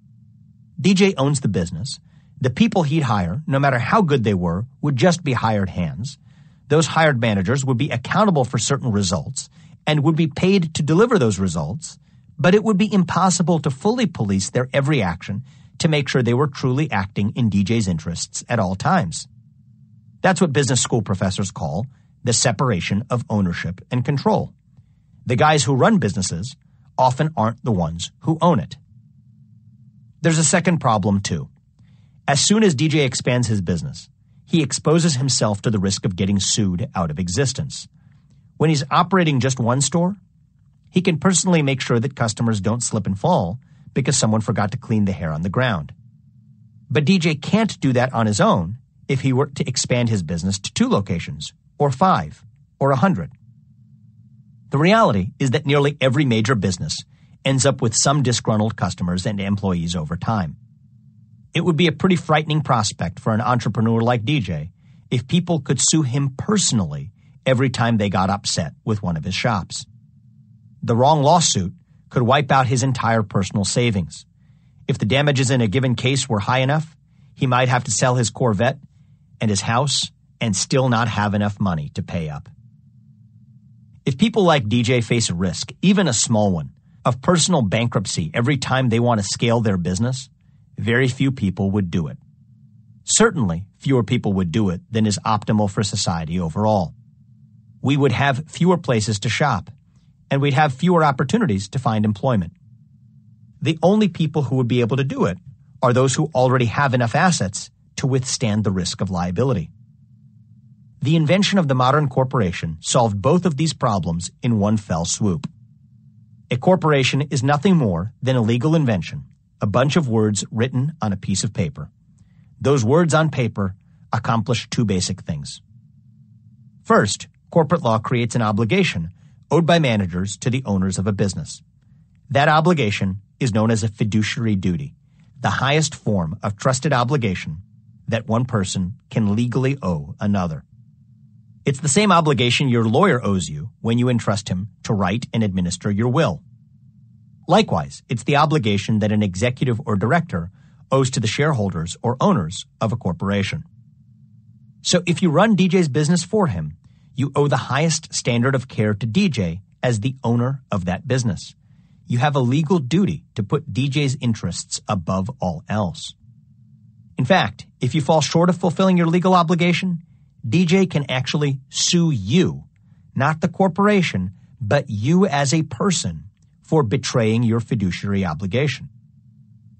DJ owns the business. The people he'd hire, no matter how good they were, would just be hired hands. Those hired managers would be accountable for certain results and would be paid to deliver those results, but it would be impossible to fully police their every action to make sure they were truly acting in DJ's interests at all times. That's what business school professors call the separation of ownership and control. The guys who run businesses often aren't the ones who own it. There's a second problem, too. As soon as DJ expands his business, he exposes himself to the risk of getting sued out of existence. When he's operating just one store, he can personally make sure that customers don't slip and fall because someone forgot to clean the hair on the ground. But DJ can't do that on his own if he were to expand his business to 2 locations, or 5, or 100. The reality is that nearly every major business ends up with some disgruntled customers and employees over time. It would be a pretty frightening prospect for an entrepreneur like DJ if people could sue him personally every time they got upset with one of his shops. The wrong lawsuit could wipe out his entire personal savings. If the damages in a given case were high enough, he might have to sell his Corvette and his house and still not have enough money to pay up. If people like DJ face a risk, even a small one, of personal bankruptcy every time they want to scale their business, very few people would do it. Certainly, fewer people would do it than is optimal for society overall. We would have fewer places to shop, and we'd have fewer opportunities to find employment. The only people who would be able to do it are those who already have enough assets to withstand the risk of liability. The invention of the modern corporation solved both of these problems in one fell swoop. A corporation is nothing more than a legal invention, a bunch of words written on a piece of paper. Those words on paper accomplish 2 basic things. First, corporate law creates an obligation owed by managers to the owners of a business. That obligation is known as a fiduciary duty, the highest form of trusted obligation that one person can legally owe another. It's the same obligation your lawyer owes you when you entrust him to write and administer your will. Likewise, it's the obligation that an executive or director owes to the shareholders or owners of a corporation. So if you run DJ's business for him, you owe the highest standard of care to DJ as the owner of that business. You have a legal duty to put DJ's interests above all else. In fact, if you fall short of fulfilling your legal obligation, DJ can actually sue you, not the corporation, but you as a person, for betraying your fiduciary obligation.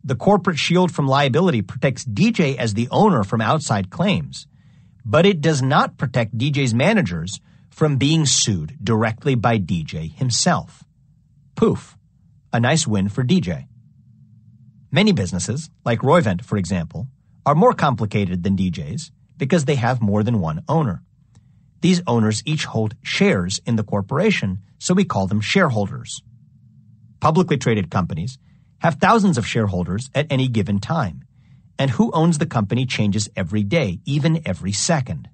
The corporate shield from liability protects DJ as the owner from outside claims, but it does not protect DJ's managers from being sued directly by DJ himself. Poof, a nice win for DJ. Many businesses, like Roivant, for example, are more complicated than DJ's because they have more than one owner. These owners each hold shares in the corporation, so we call them shareholders. Publicly traded companies have thousands of shareholders at any given time, and who owns the company changes every day, even every second.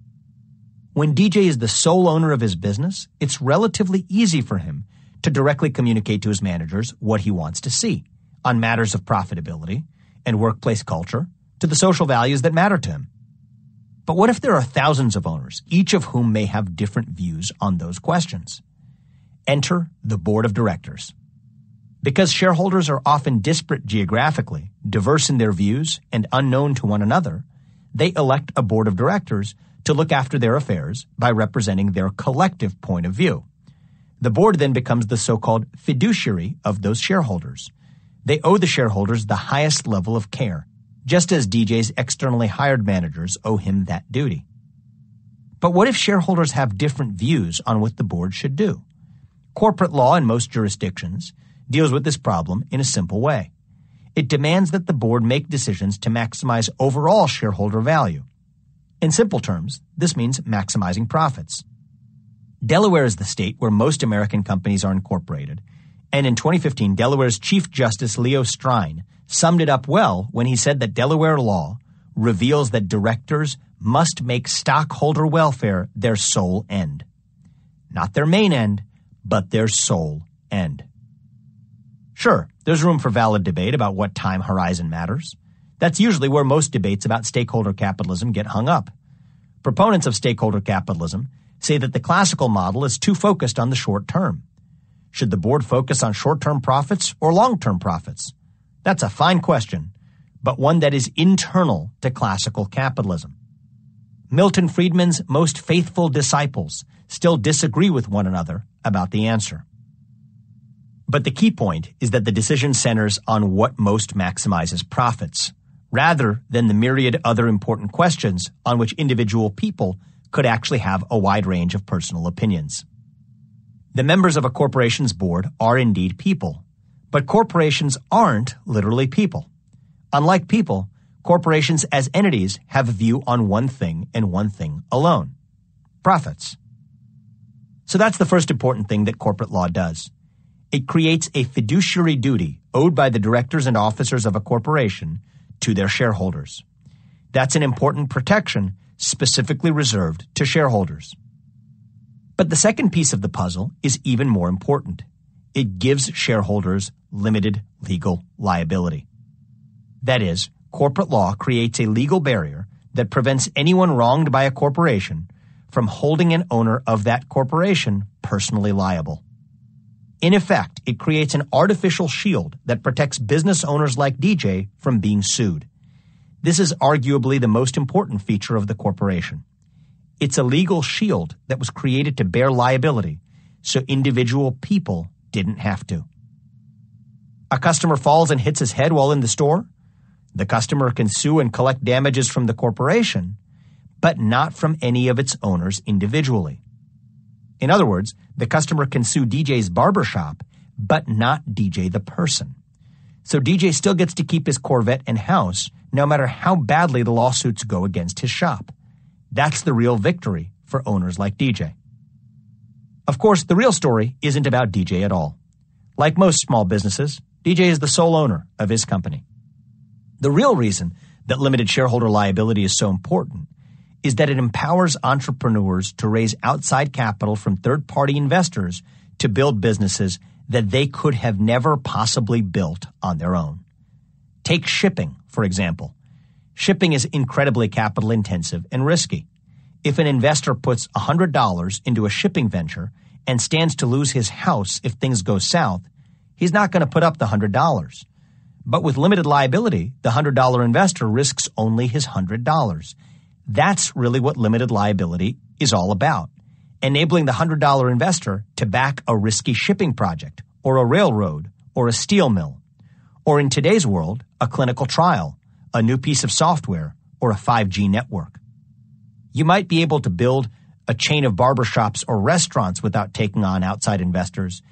When DJ is the sole owner of his business, it's relatively easy for him to directly communicate to his managers what he wants to see on matters of profitability and workplace culture to the social values that matter to him. But what if there are thousands of owners, each of whom may have different views on those questions? Enter the board of directors. Because shareholders are often disparate geographically, diverse in their views, and unknown to one another, they elect a board of directors to look after their affairs by representing their collective point of view. The board then becomes the so-called fiduciary of those shareholders. They owe the shareholders the highest level of care, just as DJ's externally hired managers owe him that duty. But what if shareholders have different views on what the board should do? Corporate law in most jurisdictions deals with this problem in a simple way. It demands that the board make decisions to maximize overall shareholder value. In simple terms, this means maximizing profits. Delaware is the state where most American companies are incorporated, and in 2015, Delaware's Chief Justice Leo Strine summed it up well when he said that Delaware law reveals that directors must make stockholder welfare their sole end. Not their main end, but their sole end. Sure, there's room for valid debate about what time horizon matters. That's usually where most debates about stakeholder capitalism get hung up. Proponents of stakeholder capitalism say that the classical model is too focused on the short term. Should the board focus on short-term profits or long-term profits? That's a fine question, but one that is internal to classical capitalism. Milton Friedman's most faithful disciples still disagree with one another about the answer. But the key point is that the decision centers on what most maximizes profits, rather than the myriad other important questions on which individual people could actually have a wide range of personal opinions. The members of a corporation's board are indeed people, but corporations aren't literally people. Unlike people, corporations as entities have a view on one thing and one thing alone: profits. So that's the first important thing that corporate law does. It creates a fiduciary duty owed by the directors and officers of a corporation to their shareholders. That's an important protection specifically reserved to shareholders. But the second piece of the puzzle is even more important. It gives shareholders limited legal liability. That is, corporate law creates a legal barrier that prevents anyone wronged by a corporation from holding an owner of that corporation personally liable. In effect, it creates an artificial shield that protects business owners like DJ from being sued. This is arguably the most important feature of the corporation. It's a legal shield that was created to bear liability, so individual people didn't have to. A customer falls and hits his head while in the store. The customer can sue and collect damages from the corporation, but not from any of its owners individually. In other words, the customer can sue DJ's barbershop, but not DJ the person. So DJ still gets to keep his Corvette and house, no matter how badly the lawsuits go against his shop. That's the real victory for owners like DJ. Of course, the real story isn't about DJ at all. Like most small businesses, DJ is the sole owner of his company. The real reason that limited shareholder liability is so important is that it empowers entrepreneurs to raise outside capital from third-party investors to build businesses that they could have never possibly built on their own. Take shipping, for example. Shipping is incredibly capital-intensive and risky. If an investor puts $100 into a shipping venture and stands to lose his house if things go south, he's not going to put up the $100. But with limited liability, the $100 investor risks only his $100. That's really what limited liability is all about, enabling the $100 investor to back a risky shipping project, or a railroad, or a steel mill, or in today's world, a clinical trial, a new piece of software, or a 5G network. You might be able to build a chain of barbershops or restaurants without taking on outside investors,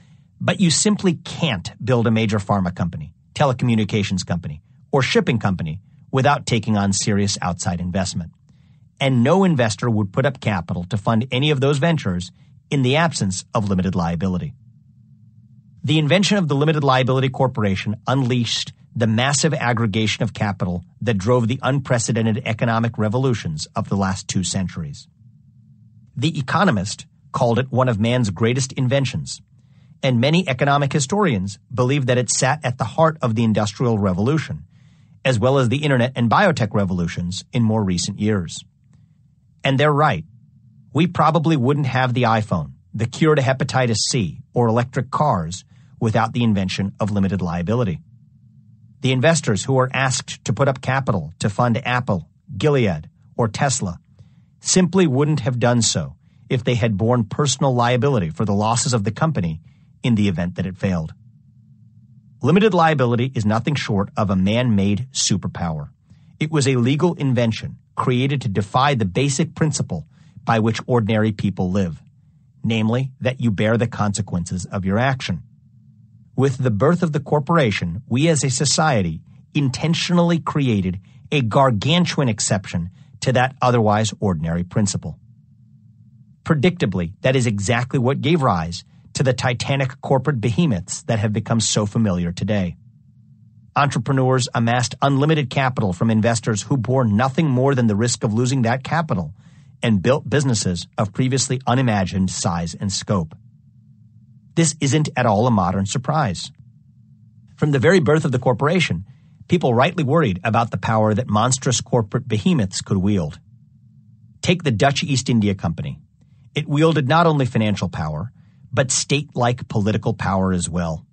but you simply can't build a major pharma company, telecommunications company, or shipping company without taking on serious outside investment. And no investor would put up capital to fund any of those ventures in the absence of limited liability. The invention of the limited liability corporation unleashed the massive aggregation of capital that drove the unprecedented economic revolutions of the last 2 centuries. The Economist called it one of man's greatest inventions, and many economic historians believe that it sat at the heart of the Industrial Revolution, as well as the Internet and biotech revolutions in more recent years. And they're right. We probably wouldn't have the iPhone, the cure to hepatitis C, or electric cars without the invention of limited liability. The investors who were asked to put up capital to fund Apple, Gilead, or Tesla simply wouldn't have done so if they had borne personal liability for the losses of the company in the event that it failed. Limited liability is nothing short of a man-made superpower. It was a legal invention created to defy the basic principle by which ordinary people live, namely that you bear the consequences of your action. With the birth of the corporation, we as a society intentionally created a gargantuan exception to that otherwise ordinary principle. Predictably, that is exactly what gave rise to the titanic corporate behemoths that have become so familiar today. Entrepreneurs amassed unlimited capital from investors who bore nothing more than the risk of losing that capital and built businesses of previously unimagined size and scope. This isn't at all a modern surprise. From the very birth of the corporation, people rightly worried about the power that monstrous corporate behemoths could wield. Take the Dutch East India Company. It wielded not only financial power, but state-like political power as well.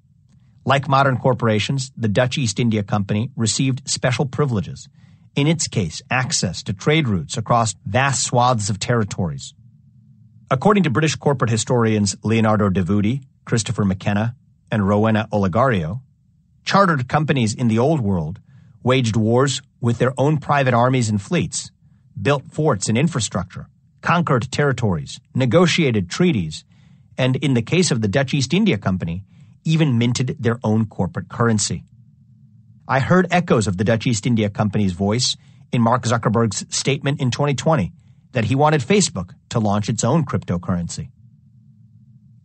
Like modern corporations, the Dutch East India Company received special privileges, in its case, access to trade routes across vast swaths of territories. According to British corporate historians Leonardo Davudi, Christopher McKenna, and Rowena Olegario, chartered companies in the Old World waged wars with their own private armies and fleets, built forts and infrastructure, conquered territories, negotiated treaties, and in the case of the Dutch East India Company, even minted their own corporate currency. I heard echoes of the Dutch East India Company's voice in Mark Zuckerberg's statement in 2020 that he wanted Facebook to launch its own cryptocurrency.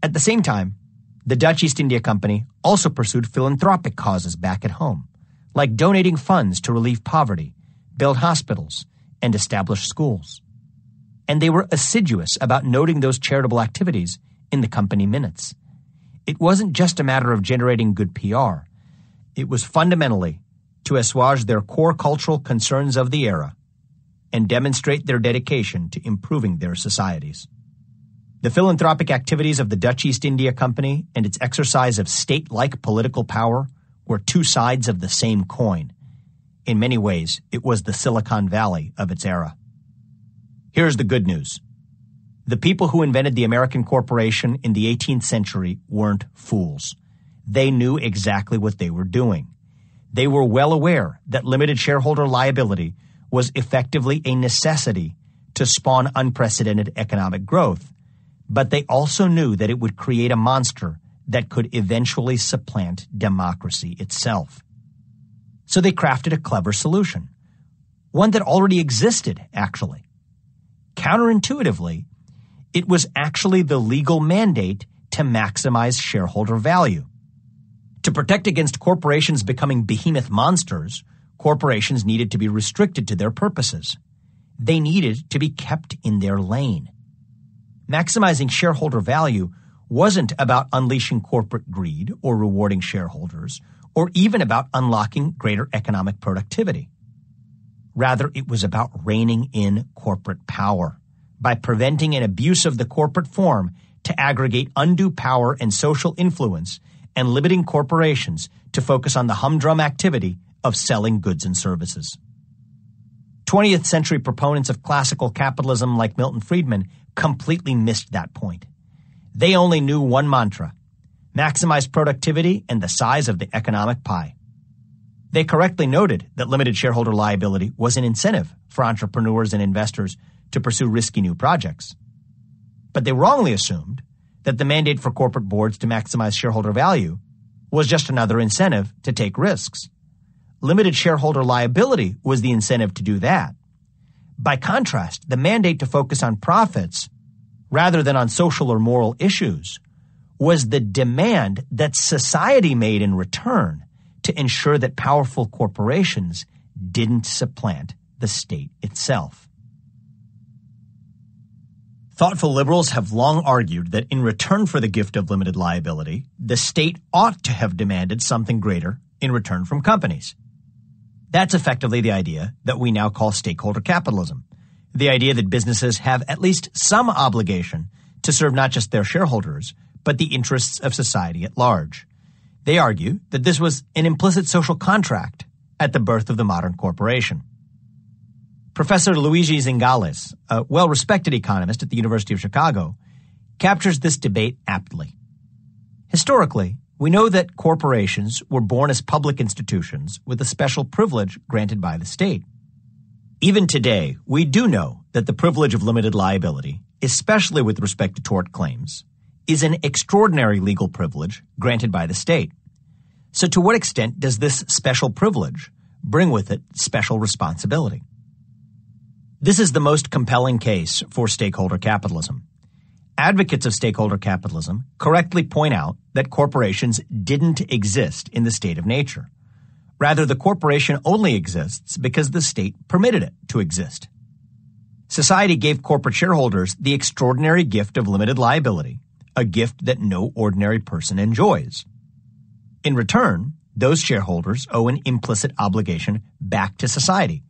At the same time, the Dutch East India Company also pursued philanthropic causes back at home, like donating funds to relieve poverty, build hospitals, and establish schools. And they were assiduous about noting those charitable activities in the company minutes. It wasn't just a matter of generating good PR. It was fundamentally to assuage their core cultural concerns of the era and demonstrate their dedication to improving their societies. The philanthropic activities of the Dutch East India Company and its exercise of state-like political power were two sides of the same coin. In many ways, it was the Silicon Valley of its era. Here's the good news. The people who invented the American corporation in the 18th century weren't fools. They knew exactly what they were doing. They were well aware that limited shareholder liability was effectively a necessity to spawn unprecedented economic growth, but they also knew that it would create a monster that could eventually supplant democracy itself. So they crafted a clever solution, one that already existed, actually. Counterintuitively, it was actually the legal mandate to maximize shareholder value. To protect against corporations becoming behemoth monsters, corporations needed to be restricted to their purposes. They needed to be kept in their lane. Maximizing shareholder value wasn't about unleashing corporate greed or rewarding shareholders, or even about unlocking greater economic productivity. Rather, it was about reining in corporate power by preventing an abuse of the corporate form to aggregate undue power and social influence and limiting corporations to focus on the humdrum activity of selling goods and services. 20th century proponents of classical capitalism like Milton Friedman completely missed that point. They only knew one mantra: maximize productivity and the size of the economic pie. They correctly noted that limited shareholder liability was an incentive for entrepreneurs and investors to pursue risky new projects. But they wrongly assumed that the mandate for corporate boards to maximize shareholder value was just another incentive to take risks. limited shareholder liability was the incentive to do that. By contrast, the mandate to focus on profits rather than on social or moral issues was the demand that society made in return to ensure that powerful corporations didn't supplant the state itself. Thoughtful liberals have long argued that in return for the gift of limited liability, the state ought to have demanded something greater in return from companies. That's effectively the idea that we now call stakeholder capitalism, the idea that businesses have at least some obligation to serve not just their shareholders, but the interests of society at large. They argue that this was an implicit social contract at the birth of the modern corporation. Professor Luigi Zingales, a well-respected economist at the University of Chicago, captures this debate aptly. Historically, we know that corporations were born as public institutions with a special privilege granted by the state. Even today, we do know that the privilege of limited liability, especially with respect to tort claims, is an extraordinary legal privilege granted by the state. So to what extent does this special privilege bring with it special responsibility? This is the most compelling case for stakeholder capitalism. Advocates of stakeholder capitalism correctly point out that corporations didn't exist in the state of nature. Rather, the corporation only exists because the state permitted it to exist. Society gave corporate shareholders the extraordinary gift of limited liability, a gift that no ordinary person enjoys. In return, those shareholders owe an implicit obligation back to society.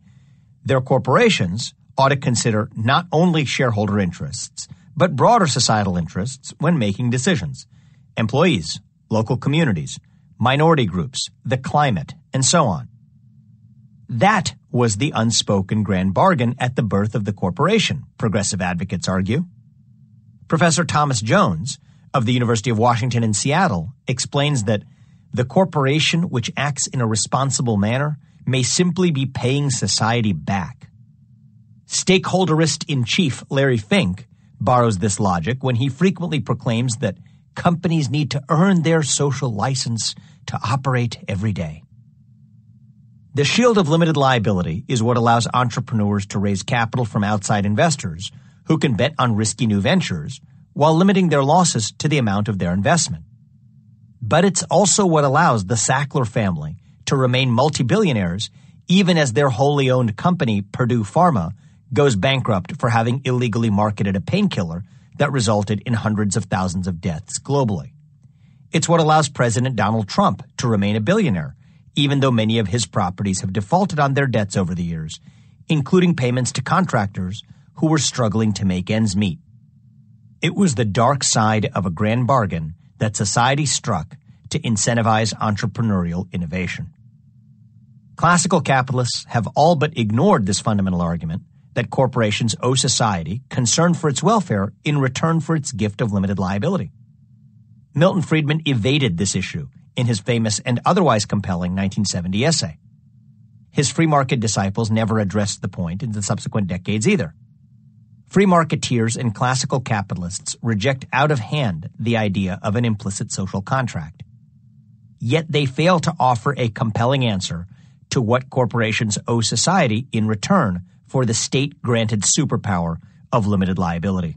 Their corporations ought to consider not only shareholder interests, but broader societal interests when making decisions: employees, local communities, minority groups, the climate, and so on. That was the unspoken grand bargain at the birth of the corporation, progressive advocates argue. Professor Thomas Jones of the University of Washington in Seattle explains that the corporation which acts in a responsible manner may simply be paying society back. Stakeholderist-in-chief Larry Fink borrows this logic when he frequently proclaims that companies need to earn their social license to operate every day. The shield of limited liability is what allows entrepreneurs to raise capital from outside investors who can bet on risky new ventures while limiting their losses to the amount of their investment. But it's also what allows the Sackler family to remain multi-billionaires even as their wholly owned company, Purdue Pharma, goes bankrupt for having illegally marketed a painkiller that resulted in hundreds of thousands of deaths globally. It's what allows President Donald Trump to remain a billionaire, even though many of his properties have defaulted on their debts over the years, including payments to contractors who were struggling to make ends meet. It was the dark side of a grand bargain that society struck to incentivize entrepreneurial innovation. Classical capitalists have all but ignored this fundamental argument that corporations owe society concern for its welfare in return for its gift of limited liability. Milton Friedman evaded this issue in his famous and otherwise compelling 1970 essay. His free market disciples never addressed the point in the subsequent decades either. Free marketeers and classical capitalists reject out of hand the idea of an implicit social contract. Yet they fail to offer a compelling answer to what corporations owe society in return for the state-granted superpower of limited liability.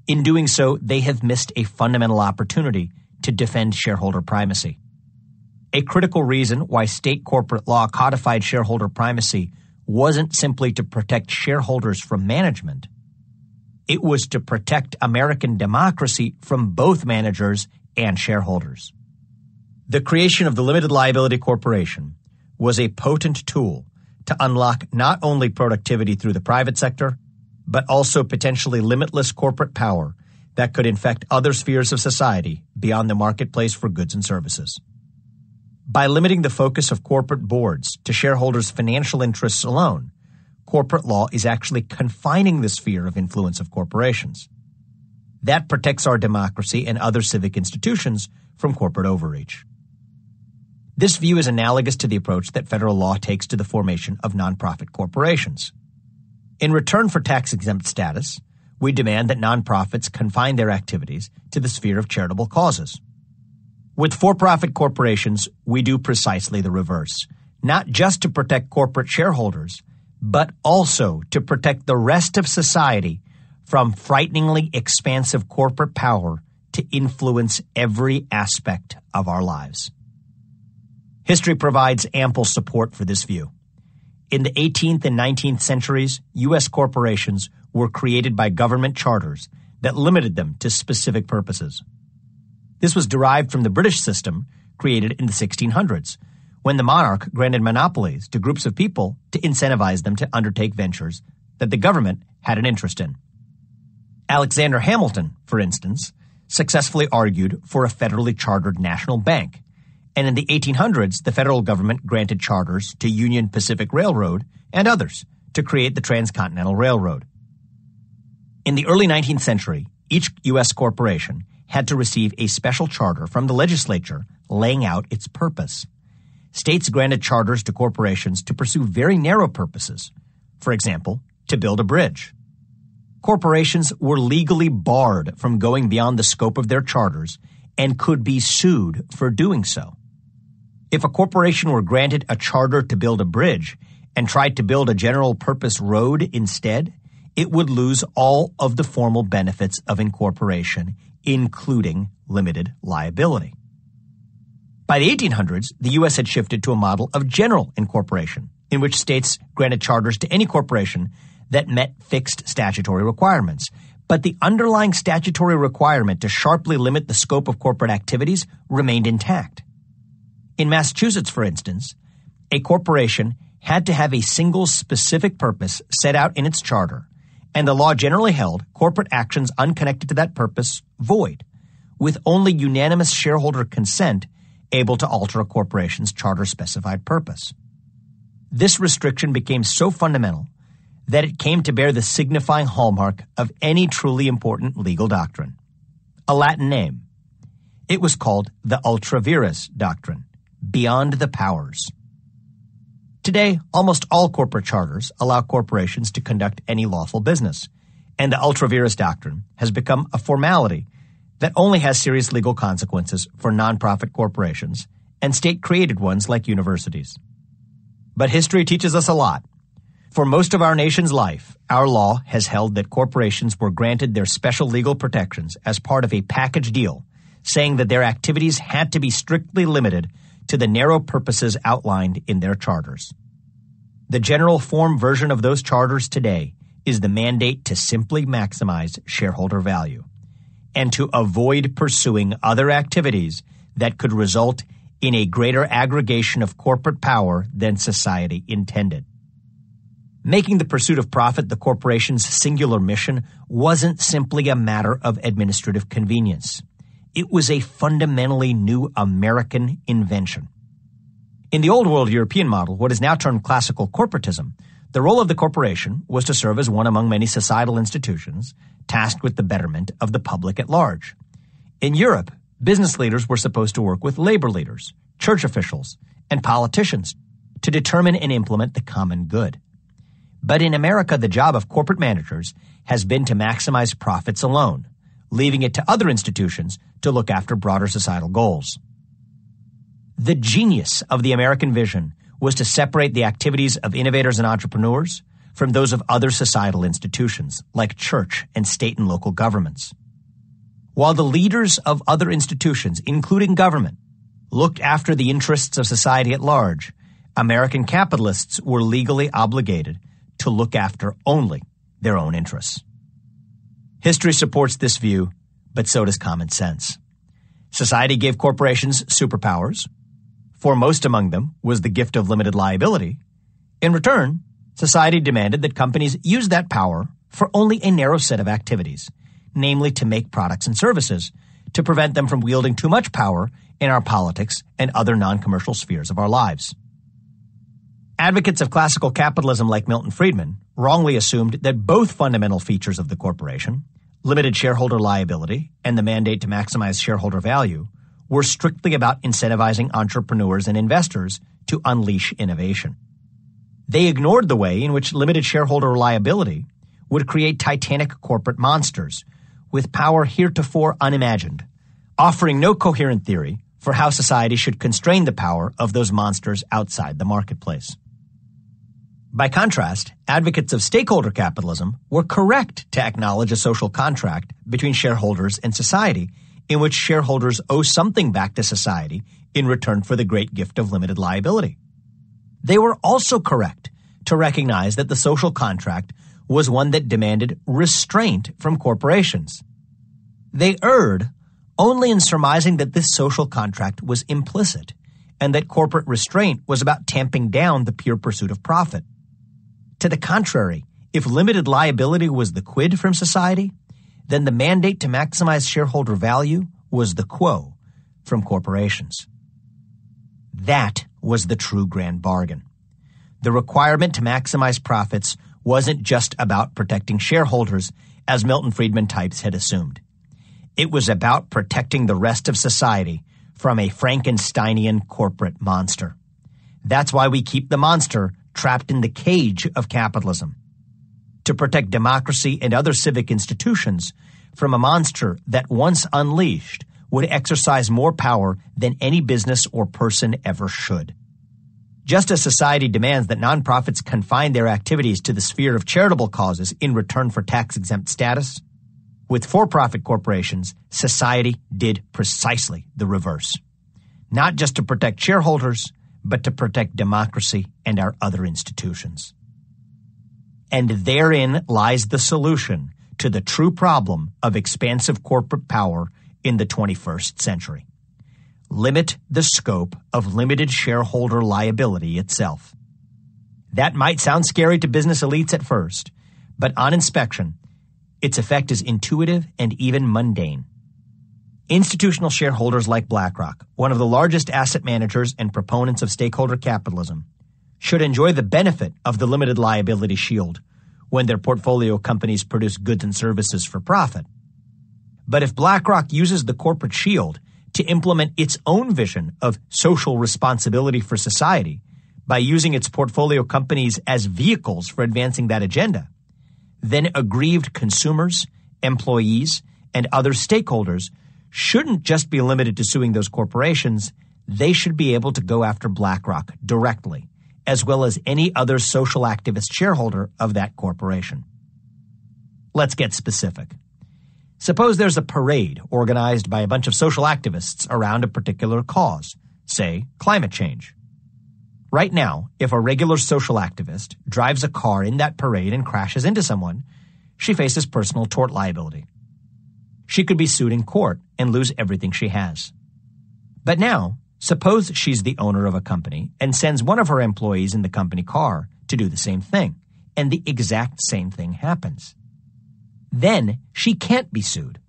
In doing so, they have missed a fundamental opportunity to defend shareholder primacy. A critical reason why state corporate law codified shareholder primacy wasn't simply to protect shareholders from management. It was to protect American democracy from both managers and shareholders. The creation of the limited liability corporation was a potent tool to unlock not only productivity through the private sector, but also potentially limitless corporate power that could infect other spheres of society beyond the marketplace for goods and services. By limiting the focus of corporate boards to shareholders' financial interests alone, corporate law is actually confining the sphere of influence of corporations. That protects our democracy and other civic institutions from corporate overreach. This view is analogous to the approach that federal law takes to the formation of nonprofit corporations. In return for tax-exempt status, we demand that nonprofits confine their activities to the sphere of charitable causes. With for-profit corporations, we do precisely the reverse, not just to protect corporate shareholders, but also to protect the rest of society from frighteningly expansive corporate power to influence every aspect of our lives. History provides ample support for this view. In the 18th and 19th centuries, U.S. corporations were created by government charters that limited them to specific purposes. This was derived from the British system created in the 1600s, when the monarch granted monopolies to groups of people to incentivize them to undertake ventures that the government had an interest in. Alexander Hamilton, for instance, successfully argued for a federally chartered national bank, and in the 1800s, the federal government granted charters to Union Pacific Railroad and others to create the Transcontinental Railroad. In the early 19th century, each U.S. corporation had to receive a special charter from the legislature laying out its purpose. States granted charters to corporations to pursue very narrow purposes, for example, to build a bridge. Corporations were legally barred from going beyond the scope of their charters and could be sued for doing so. If a corporation were granted a charter to build a bridge and tried to build a general-purpose road instead, it would lose all of the formal benefits of incorporation, including limited liability. By the 1800s, the U.S. had shifted to a model of general incorporation, in which states granted charters to any corporation that met fixed statutory requirements. But the underlying statutory requirement to sharply limit the scope of corporate activities remained intact. In Massachusetts, for instance, a corporation had to have a single specific purpose set out in its charter, and the law generally held corporate actions unconnected to that purpose void, with only unanimous shareholder consent able to alter a corporation's charter-specified purpose. This restriction became so fundamental that it came to bear the signifying hallmark of any truly important legal doctrine, a Latin name. It was called the ultra vires doctrine, beyond the powers. Today, almost all corporate charters allow corporations to conduct any lawful business, and the ultra vires doctrine has become a formality that only has serious legal consequences for nonprofit corporations and state-created ones like universities. But history teaches us a lot. For most of our nation's life, our law has held that corporations were granted their special legal protections as part of a package deal, saying that their activities had to be strictly limited to the narrow purposes outlined in their charters. The general form version of those charters today is the mandate to simply maximize shareholder value and to avoid pursuing other activities that could result in a greater aggregation of corporate power than society intended. Making the pursuit of profit the corporation's singular mission wasn't simply a matter of administrative convenience. It was a fundamentally new American invention. In the old world European model, what is now termed classical corporatism, the role of the corporation was to serve as one among many societal institutions tasked with the betterment of the public at large. In Europe, business leaders were supposed to work with labor leaders, church officials, and politicians to determine and implement the common good. But in America, the job of corporate managers has been to maximize profits alone, leaving it to other institutions to look after broader societal goals. The genius of the American vision was to separate the activities of innovators and entrepreneurs from those of other societal institutions, like church and state and local governments. While the leaders of other institutions, including government, looked after the interests of society at large, American capitalists were legally obligated to look after only their own interests. History supports this view, but so does common sense. Society gave corporations superpowers. Foremost among them was the gift of limited liability. In return, society demanded that companies use that power for only a narrow set of activities, namely to make products and services, to prevent them from wielding too much power in our politics and other non-commercial spheres of our lives. Advocates of classical capitalism like Milton Friedman wrongly assumed that both fundamental features of the corporation, limited shareholder liability and the mandate to maximize shareholder value, were strictly about incentivizing entrepreneurs and investors to unleash innovation. They ignored the way in which limited shareholder liability would create titanic corporate monsters with power heretofore unimagined, offering no coherent theory for how society should constrain the power of those monsters outside the marketplace. By contrast, advocates of stakeholder capitalism were correct to acknowledge a social contract between shareholders and society, in which shareholders owe something back to society in return for the great gift of limited liability. They were also correct to recognize that the social contract was one that demanded restraint from corporations. They erred only in surmising that this social contract was implicit and that corporate restraint was about tamping down the pure pursuit of profit. To the contrary, if limited liability was the quid from society, then the mandate to maximize shareholder value was the quo from corporations. That was the true grand bargain. The requirement to maximize profits wasn't just about protecting shareholders, as Milton Friedman types had assumed. It was about protecting the rest of society from a Frankensteinian corporate monster. That's why we keep the monster trapped in the cage of capitalism, to protect democracy and other civic institutions from a monster that, once unleashed, would exercise more power than any business or person ever should. Just as society demands that nonprofits confine their activities to the sphere of charitable causes in return for tax-exempt status, with for-profit corporations, society did precisely the reverse. Not just to protect shareholders, but to protect democracy and our other institutions. And therein lies the solution to the true problem of expansive corporate power in the 21st century. Limit the scope of limited shareholder liability itself. That might sound scary to business elites at first, but on inspection, its effect is intuitive and even mundane. Institutional shareholders like BlackRock, one of the largest asset managers and proponents of stakeholder capitalism, should enjoy the benefit of the limited liability shield when their portfolio companies produce goods and services for profit. But if BlackRock uses the corporate shield to implement its own vision of social responsibility for society by using its portfolio companies as vehicles for advancing that agenda, then aggrieved consumers, employees, and other stakeholders shouldn't just be limited to suing those corporations. They should be able to go after BlackRock directly, as well as any other social activist shareholder of that corporation. Let's get specific. Suppose there's a parade organized by a bunch of social activists around a particular cause, say climate change. Right now, if a regular social activist drives a car in that parade and crashes into someone, she faces personal tort liability. She could be sued in court and lose everything she has. But now, suppose she's the owner of a company and sends one of her employees in the company car to do the same thing, and the exact same thing happens. Then she can't be sued.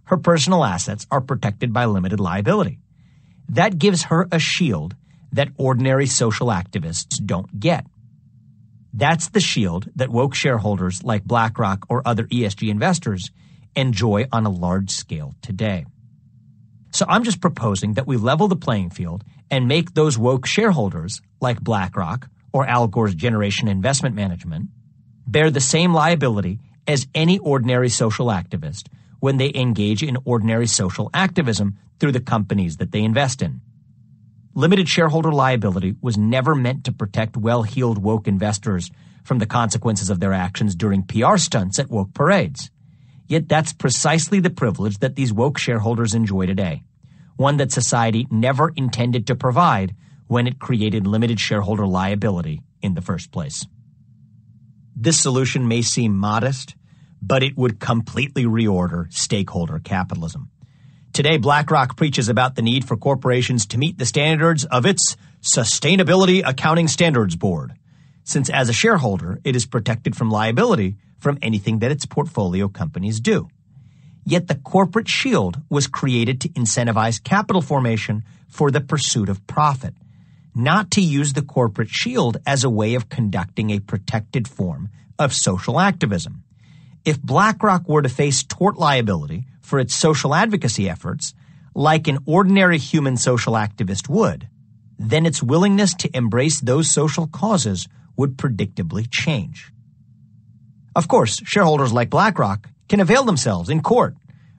Her personal assets are protected by limited liability. That gives her a shield that ordinary social activists don't get. That's the shield that woke shareholders like BlackRock or other ESG investors enjoy on a large scale today. So I'm just proposing that we level the playing field and make those woke shareholders like BlackRock or Al Gore's Generation Investment Management bear the same liability as any ordinary social activist when they engage in ordinary social activism through the companies that they invest in. Limited shareholder liability was never meant to protect well-heeled woke investors from the consequences of their actions during PR stunts at woke parades. Yet that's precisely the privilege that these woke shareholders enjoy today, one that society never intended to provide when it created limited shareholder liability in the first place. This solution may seem modest, but it would completely reorder stakeholder capitalism. Today, BlackRock preaches about the need for corporations to meet the standards of its Sustainability Accounting Standards Board, since as a shareholder, it is protected from liability from anything that its portfolio companies do. Yet the corporate shield was created to incentivize capital formation for the pursuit of profit, not to use the corporate shield as a way of conducting a protected form of social activism. If BlackRock were to face tort liability for its social advocacy efforts, like an ordinary human social activist would, then its willingness to embrace those social causes would predictably change. Of course, shareholders like BlackRock can avail themselves in court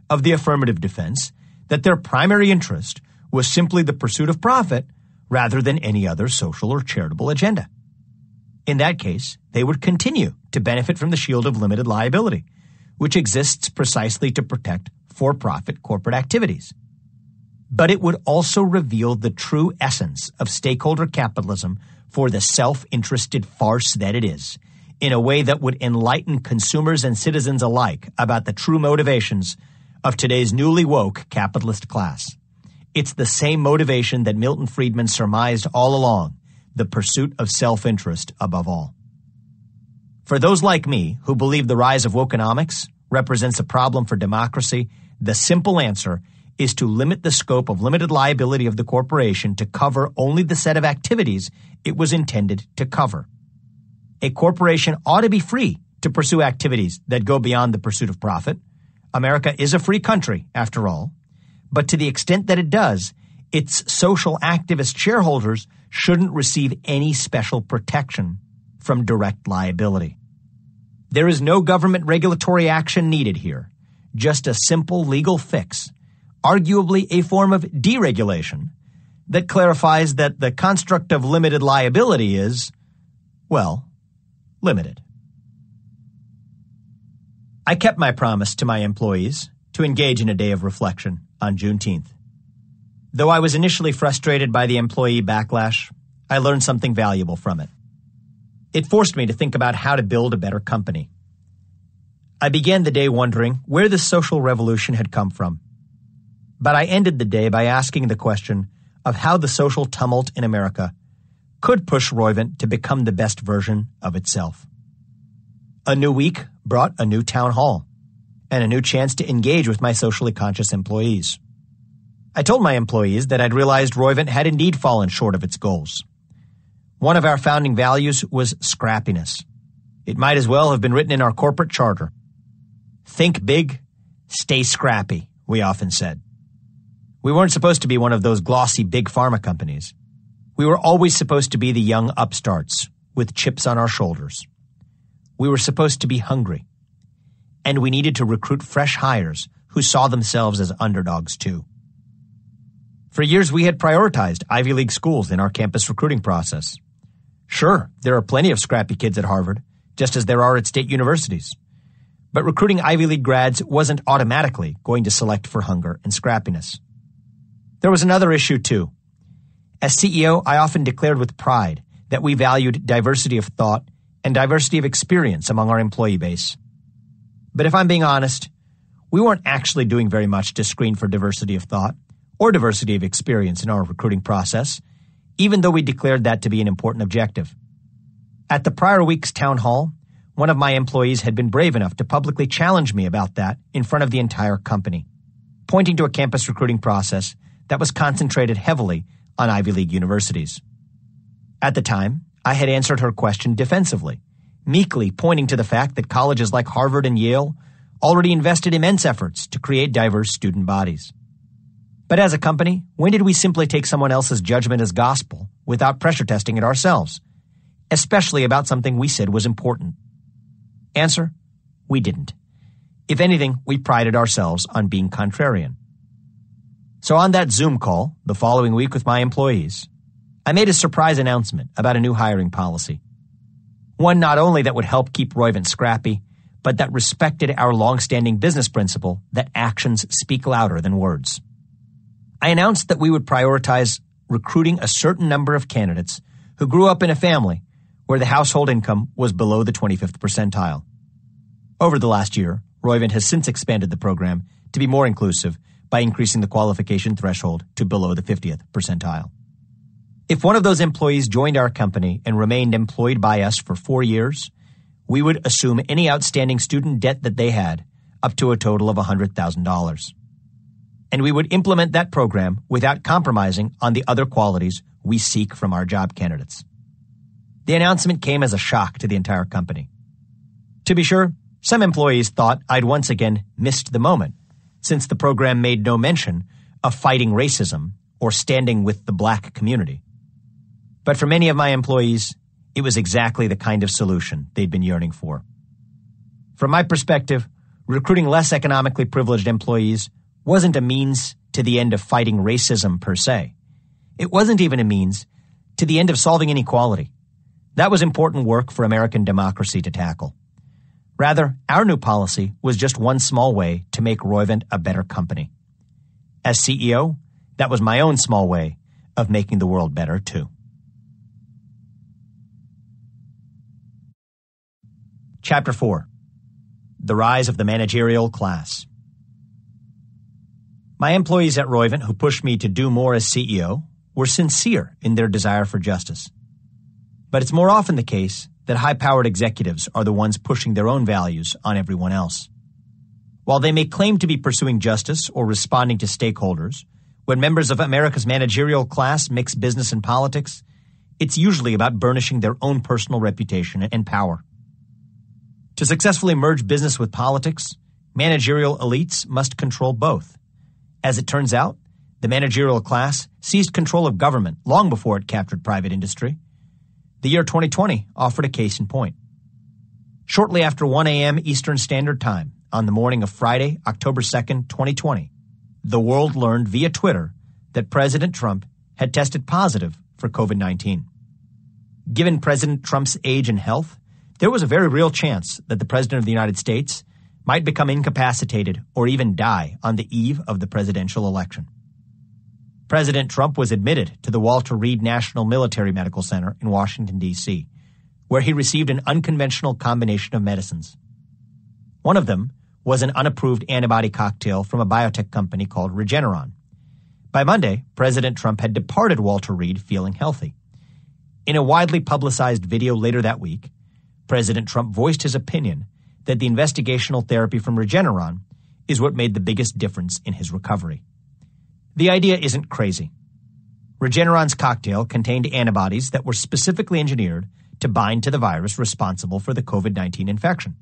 of the affirmative defense that their primary interest was simply the pursuit of profit rather than any other social or charitable agenda. In that case, they would continue to benefit from the shield of limited liability, which exists precisely to protect for-profit corporate activities. But it would also reveal the true essence of stakeholder capitalism for the self-interested farce that it is, in a way that would enlighten consumers and citizens alike about the true motivations of today's newly woke capitalist class. It's the same motivation that Milton Friedman surmised all along, the pursuit of self-interest above all. For those like me who believe the rise of wokenomics represents a problem for democracy, the simple answer is to limit the scope of limited liability of the corporation to cover only the set of activities it was intended to cover. A corporation ought to be free to pursue activities that go beyond the pursuit of profit. America is a free country, after all. But to the extent that it does, its social activist shareholders shouldn't receive any special protection from direct liability. There is no government regulatory action needed here, just a simple legal fix, arguably a form of deregulation, that clarifies that the construct of limited liability is, well, limited. I kept my promise to my employees to engage in a day of reflection on Juneteenth. Though I was initially frustrated by the employee backlash, I learned something valuable from it. It forced me to think about how to build a better company. I began the day wondering where this social revolution had come from. But I ended the day by asking the question of how the social tumult in America could push Roivant to become the best version of itself. A new week brought a new town hall and a new chance to engage with my socially conscious employees. I told my employees that I'd realized Roivant had indeed fallen short of its goals. One of our founding values was scrappiness. It might as well have been written in our corporate charter. Think big, stay scrappy, we often said. We weren't supposed to be one of those glossy big pharma companies. We were always supposed to be the young upstarts with chips on our shoulders. We were supposed to be hungry. And we needed to recruit fresh hires who saw themselves as underdogs too. For years, we had prioritized Ivy League schools in our campus recruiting process. Sure, there are plenty of scrappy kids at Harvard, just as there are at state universities. But recruiting Ivy League grads wasn't automatically going to select for hunger and scrappiness. There was another issue, too. As CEO, I often declared with pride that we valued diversity of thought and diversity of experience among our employee base. But if I'm being honest, we weren't actually doing very much to screen for diversity of thought or diversity of experience in our recruiting process, even though we declared that to be an important objective. At the prior week's town hall, one of my employees had been brave enough to publicly challenge me about that in front of the entire company, pointing to a campus recruiting process that was concentrated heavily on Ivy League universities. At the time, I had answered her question defensively, meekly pointing to the fact that colleges like Harvard and Yale already invested immense efforts to create diverse student bodies. But as a company, when did we simply take someone else's judgment as gospel without pressure testing it ourselves, especially about something we said was important? Answer, we didn't. If anything, we prided ourselves on being contrarian. So on that Zoom call the following week with my employees, I made a surprise announcement about a new hiring policy. One not only that would help keep Roivant scrappy, but that respected our long-standing business principle that actions speak louder than words. I announced that we would prioritize recruiting a certain number of candidates who grew up in a family where the household income was below the 25th percentile. Over the last year, Roivant has since expanded the program to be more inclusive by increasing the qualification threshold to below the 50th percentile. If one of those employees joined our company and remained employed by us for 4 years, we would assume any outstanding student debt that they had, up to a total of $100,000. And we would implement that program without compromising on the other qualities we seek from our job candidates. The announcement came as a shock to the entire company. To be sure, some employees thought I'd once again missed the moment, since the program made no mention of fighting racism or standing with the black community. But for many of my employees, it was exactly the kind of solution they'd been yearning for. From my perspective, recruiting less economically privileged employees wasn't a means to the end of fighting racism per se. It wasn't even a means to the end of solving inequality. That was important work for American democracy to tackle. Rather, our new policy was just one small way to make Roivant a better company. As CEO, that was my own small way of making the world better, too. Chapter 4. The Rise of the Managerial Class. My employees at Roivant who pushed me to do more as CEO were sincere in their desire for justice. But it's more often the case that high-powered executives are the ones pushing their own values on everyone else. While they may claim to be pursuing justice or responding to stakeholders, when members of America's managerial class mix business and politics, it's usually about burnishing their own personal reputation and power. To successfully merge business with politics, managerial elites must control both. As it turns out, the managerial class seized control of government long before it captured private industry. The year 2020 offered a case in point. Shortly after 1 a.m. Eastern Standard Time, on the morning of Friday, October 2nd, 2020, the world learned via Twitter that President Trump had tested positive for COVID-19. Given President Trump's age and health, there was a very real chance that the President of the United States might become incapacitated or even die on the eve of the presidential election. President Trump was admitted to the Walter Reed National Military Medical Center in Washington, D.C., where he received an unconventional combination of medicines. One of them was an unapproved antibody cocktail from a biotech company called Regeneron. By Monday, President Trump had departed Walter Reed feeling healthy. In a widely publicized video later that week, President Trump voiced his opinion that the investigational therapy from Regeneron is what made the biggest difference in his recovery. The idea isn't crazy. Regeneron's cocktail contained antibodies that were specifically engineered to bind to the virus responsible for the COVID-19 infection.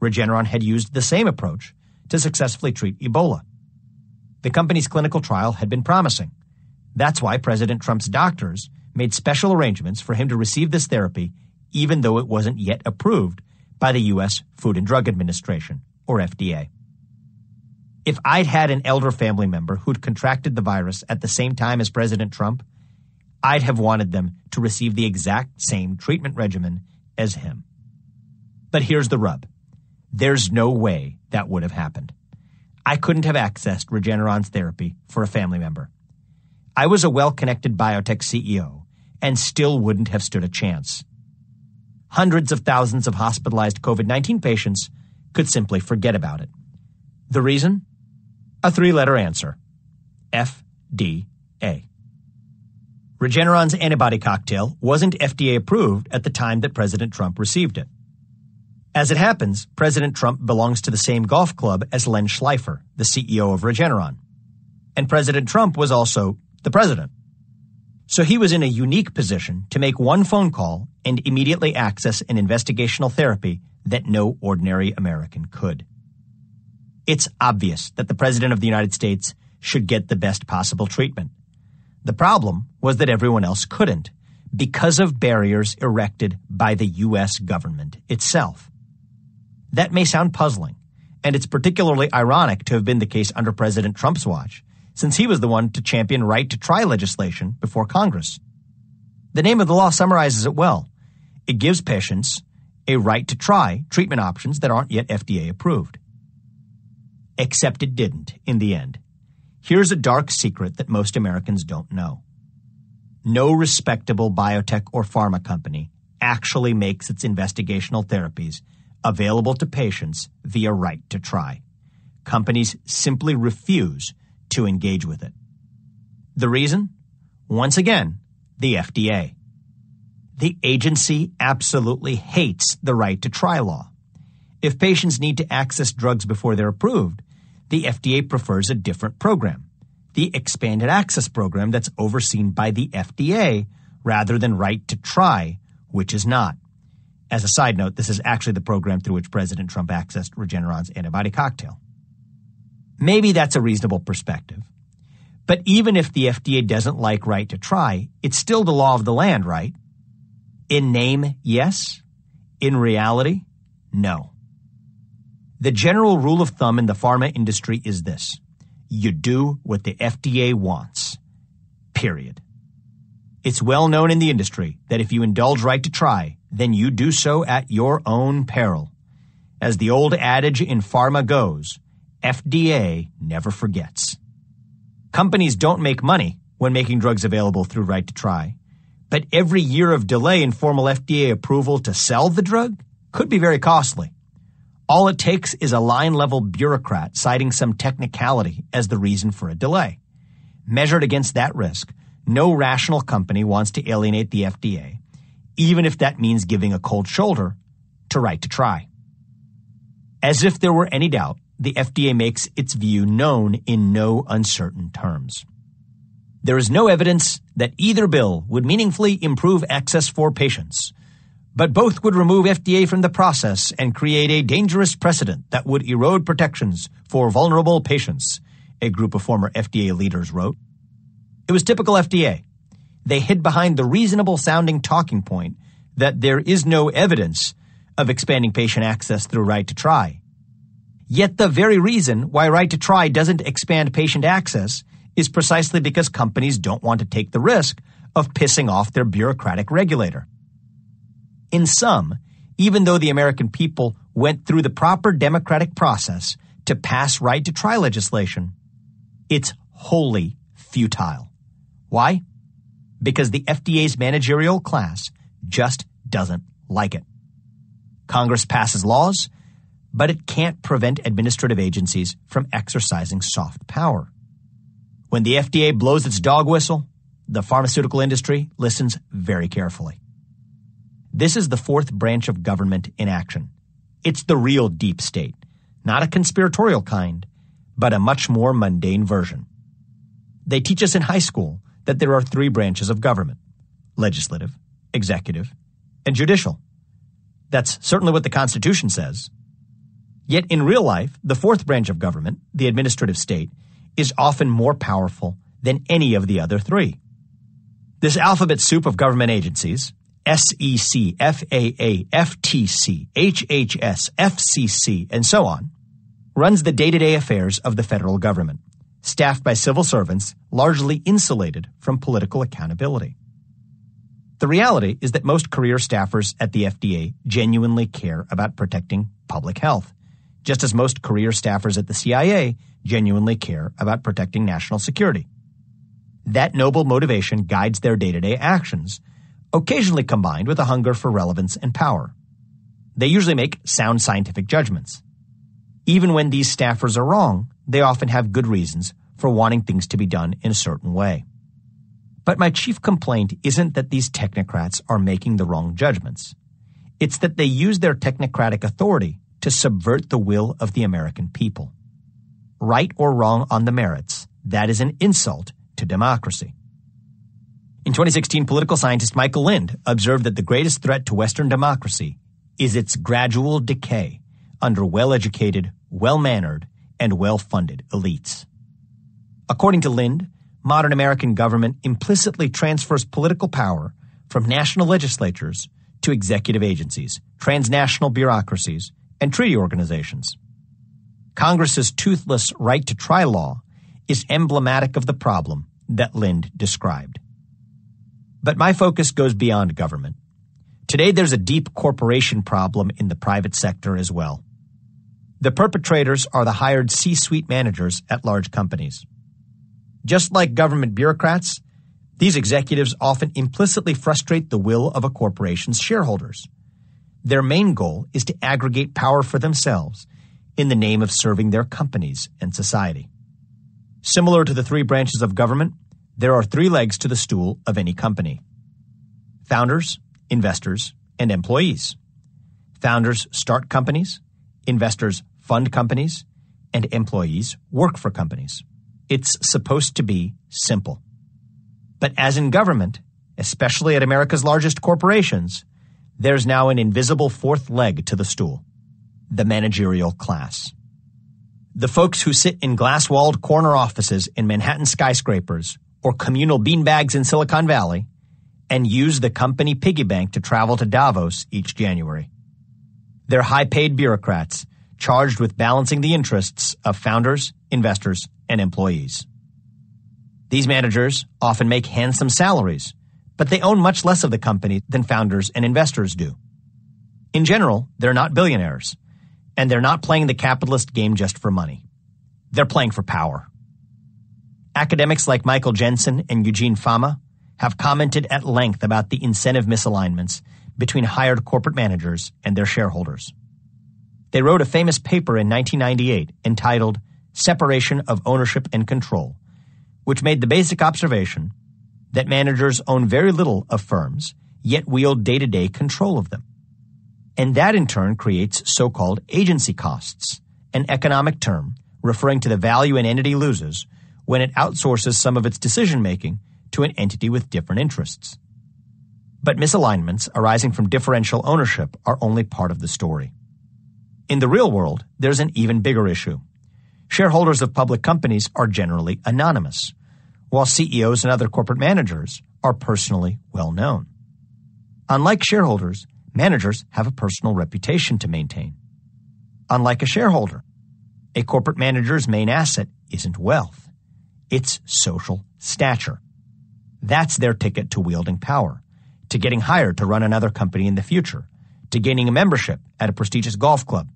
Regeneron had used the same approach to successfully treat Ebola. The company's clinical trial had been promising. That's why President Trump's doctors made special arrangements for him to receive this therapy, even though it wasn't yet approved by the U.S. Food and Drug Administration, or FDA. If I'd had an elder family member who'd contracted the virus at the same time as President Trump, I'd have wanted them to receive the exact same treatment regimen as him. But here's the rub. There's no way that would have happened. I couldn't have accessed Regeneron's therapy for a family member. I was a well-connected biotech CEO and still wouldn't have stood a chance. Hundreds of thousands of hospitalized COVID-19 patients could simply forget about it. The reason? A three-letter answer. FDA. Regeneron's antibody cocktail wasn't FDA approved at the time that President Trump received it. As it happens, President Trump belongs to the same golf club as Len Schleifer, the CEO of Regeneron. And President Trump was also the president. So he was in a unique position to make one phone call and immediately access an investigational therapy that no ordinary American could. It's obvious that the President of the United States should get the best possible treatment. The problem was that everyone else couldn't, because of barriers erected by the U.S. government itself. That may sound puzzling, and it's particularly ironic to have been the case under President Trump's watch, since he was the one to champion right to try legislation before Congress. The name of the law summarizes it well. It gives patients a right to try treatment options that aren't yet FDA approved. Except it didn't in the end. Here's a dark secret that most Americans don't know. No respectable biotech or pharma company actually makes its investigational therapies available to patients via right to try. Companies simply refuse to engage with it. The reason? Once again, the FDA. The agency absolutely hates the right to try law. If patients need to access drugs before they're approved, the FDA prefers a different program, the Expanded Access Program that's overseen by the FDA rather than right to try, which is not. As a side note, this is actually the program through which President Trump accessed Regeneron's antibody cocktail. Maybe that's a reasonable perspective. But even if the FDA doesn't like right to try, it's still the law of the land, right? In name, yes. In reality, no. The general rule of thumb in the pharma industry is this. You do what the FDA wants. Period. It's well known in the industry that if you indulge right to try, then you do so at your own peril. As the old adage in pharma goes, FDA never forgets. Companies don't make money when making drugs available through right to try, but every year of delay in formal FDA approval to sell the drug could be very costly. All it takes is a line-level bureaucrat citing some technicality as the reason for a delay. Measured against that risk, no rational company wants to alienate the FDA, even if that means giving a cold shoulder to right to try. As if there were any doubt, the FDA makes its view known in no uncertain terms. There is no evidence that either bill would meaningfully improve access for patients, but both would remove FDA from the process and create a dangerous precedent that would erode protections for vulnerable patients, a group of former FDA leaders wrote. It was typical FDA. They hid behind the reasonable-sounding talking point that there is no evidence of expanding patient access through right to try. Yet the very reason why right to try doesn't expand patient access is precisely because companies don't want to take the risk of pissing off their bureaucratic regulator. In sum, even though the American people went through the proper democratic process to pass right to try legislation, it's wholly futile. Why? Because the FDA's managerial class just doesn't like it. Congress passes laws, but it can't prevent administrative agencies from exercising soft power. When the FDA blows its dog whistle, the pharmaceutical industry listens very carefully. This is the fourth branch of government in action. It's the real deep state, not a conspiratorial kind, but a much more mundane version. They teach us in high school that there are three branches of government: legislative, executive, and judicial. That's certainly what the Constitution says. Yet in real life, the fourth branch of government, the administrative state, is often more powerful than any of the other three. This alphabet soup of government agencies, SEC, FAA, FTC, HHS, FCC, and so on, runs the day-to-day affairs of the federal government, staffed by civil servants largely insulated from political accountability. The reality is that most career staffers at the FDA genuinely care about protecting public health, just as most career staffers at the CIA genuinely care about protecting national security. That noble motivation guides their day-to-day actions, occasionally combined with a hunger for relevance and power. They usually make sound scientific judgments. Even when these staffers are wrong, they often have good reasons for wanting things to be done in a certain way. But my chief complaint isn't that these technocrats are making the wrong judgments. It's that they use their technocratic authority to subvert the will of the American people. Right or wrong on the merits, that is an insult to democracy. In 2016, political scientist Michael Lind observed that the greatest threat to Western democracy is its gradual decay under well-educated, well-mannered, and well-funded elites. According to Lind, modern American government implicitly transfers political power from national legislatures to executive agencies, transnational bureaucracies, and treaty organizations. Congress's toothless right-to-try law is emblematic of the problem that Lind described. But my focus goes beyond government. Today, there's a deep corporation problem in the private sector as well. The perpetrators are the hired C-suite managers at large companies. Just like government bureaucrats, these executives often implicitly frustrate the will of a corporation's shareholders. Their main goal is to aggregate power for themselves in the name of serving their companies and society. Similar to the three branches of government, there are three legs to the stool of any company: founders, investors, and employees. Founders start companies, investors fund companies, and employees work for companies. It's supposed to be simple. But as in government, especially at America's largest corporations, there's now an invisible fourth leg to the stool: the managerial class. The folks who sit in glass-walled corner offices in Manhattan skyscrapers or communal beanbags in Silicon Valley and use the company piggy bank to travel to Davos each January. They're high-paid bureaucrats charged with balancing the interests of founders, investors, and employees. These managers often make handsome salaries, but they own much less of the company than founders and investors do. In general, they're not billionaires, and they're not playing the capitalist game just for money. They're playing for power. Academics like Michael Jensen and Eugene Fama have commented at length about the incentive misalignments between hired corporate managers and their shareholders. They wrote a famous paper in 1998 entitled Separation of Ownership and Control, which made the basic observation that managers own very little of firms, yet wield day-to-day control of them. And that in turn creates so-called agency costs, an economic term referring to the value an entity loses when it outsources some of its decision-making to an entity with different interests. But misalignments arising from differential ownership are only part of the story. In the real world, there's an even bigger issue. Shareholders of public companies are generally anonymous, while CEOs and other corporate managers are personally well known. Unlike shareholders, managers have a personal reputation to maintain. Unlike a shareholder, a corporate manager's main asset isn't wealth. It's social stature. That's their ticket to wielding power, to getting hired to run another company in the future, to gaining a membership at a prestigious golf club,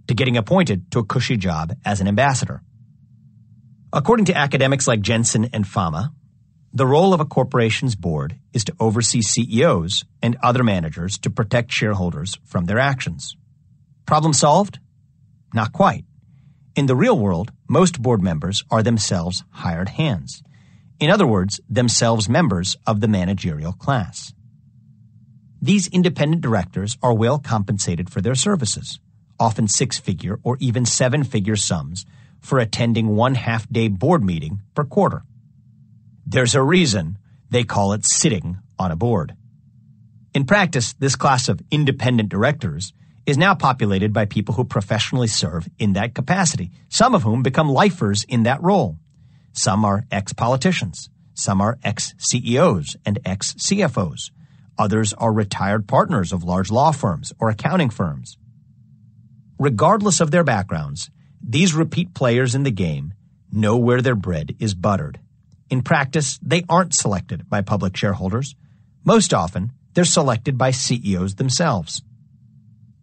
to getting appointed to a cushy job as an ambassador. According to academics like Jensen and Fama, the role of a corporation's board is to oversee CEOs and other managers to protect shareholders from their actions. Problem solved? Not quite. In the real world, most board members are themselves hired hands. In other words, themselves members of the managerial class. These independent directors are well compensated for their services, often six-figure or even seven-figure sums for attending one half-day board meeting per quarter. There's a reason they call it sitting on a board. In practice, this class of independent directors is now populated by people who professionally serve in that capacity, some of whom become lifers in that role. Some are ex-politicians. Some are ex-CEOs and ex-CFOs. Others are retired partners of large law firms or accounting firms. Regardless of their backgrounds, these repeat players in the game know where their bread is buttered. In practice, they aren't selected by public shareholders. Most often, they're selected by CEOs themselves.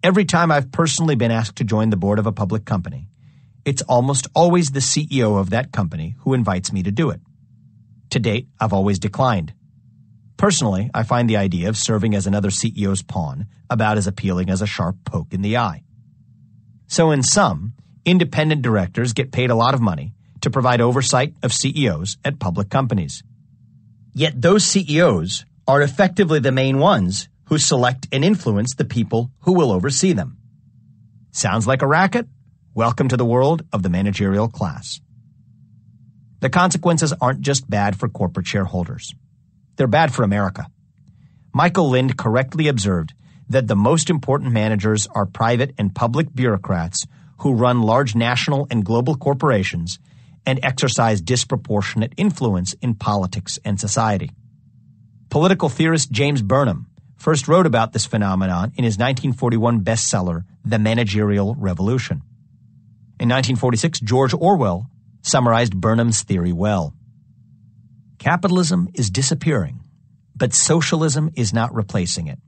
Every time I've personally been asked to join the board of a public company, it's almost always the CEO of that company who invites me to do it. To date, I've always declined. Personally, I find the idea of serving as another CEO's pawn about as appealing as a sharp poke in the eye. So in sum, independent directors get paid a lot of money to provide oversight of CEOs at public companies. Yet those CEOs are effectively the main ones who select and influence the people who will oversee them. Sounds like a racket? Welcome to the world of the managerial class. The consequences aren't just bad for corporate shareholders. They're bad for America. Michael Lind correctly observed that the most important managers are private and public bureaucrats who run large national and global corporations and exercise disproportionate influence in politics and society. Political theorist James Burnham first wrote about this phenomenon in his 1941 bestseller, The Managerial Revolution. In 1946, George Orwell summarized Burnham's theory well. Capitalism is disappearing, but socialism is not replacing it.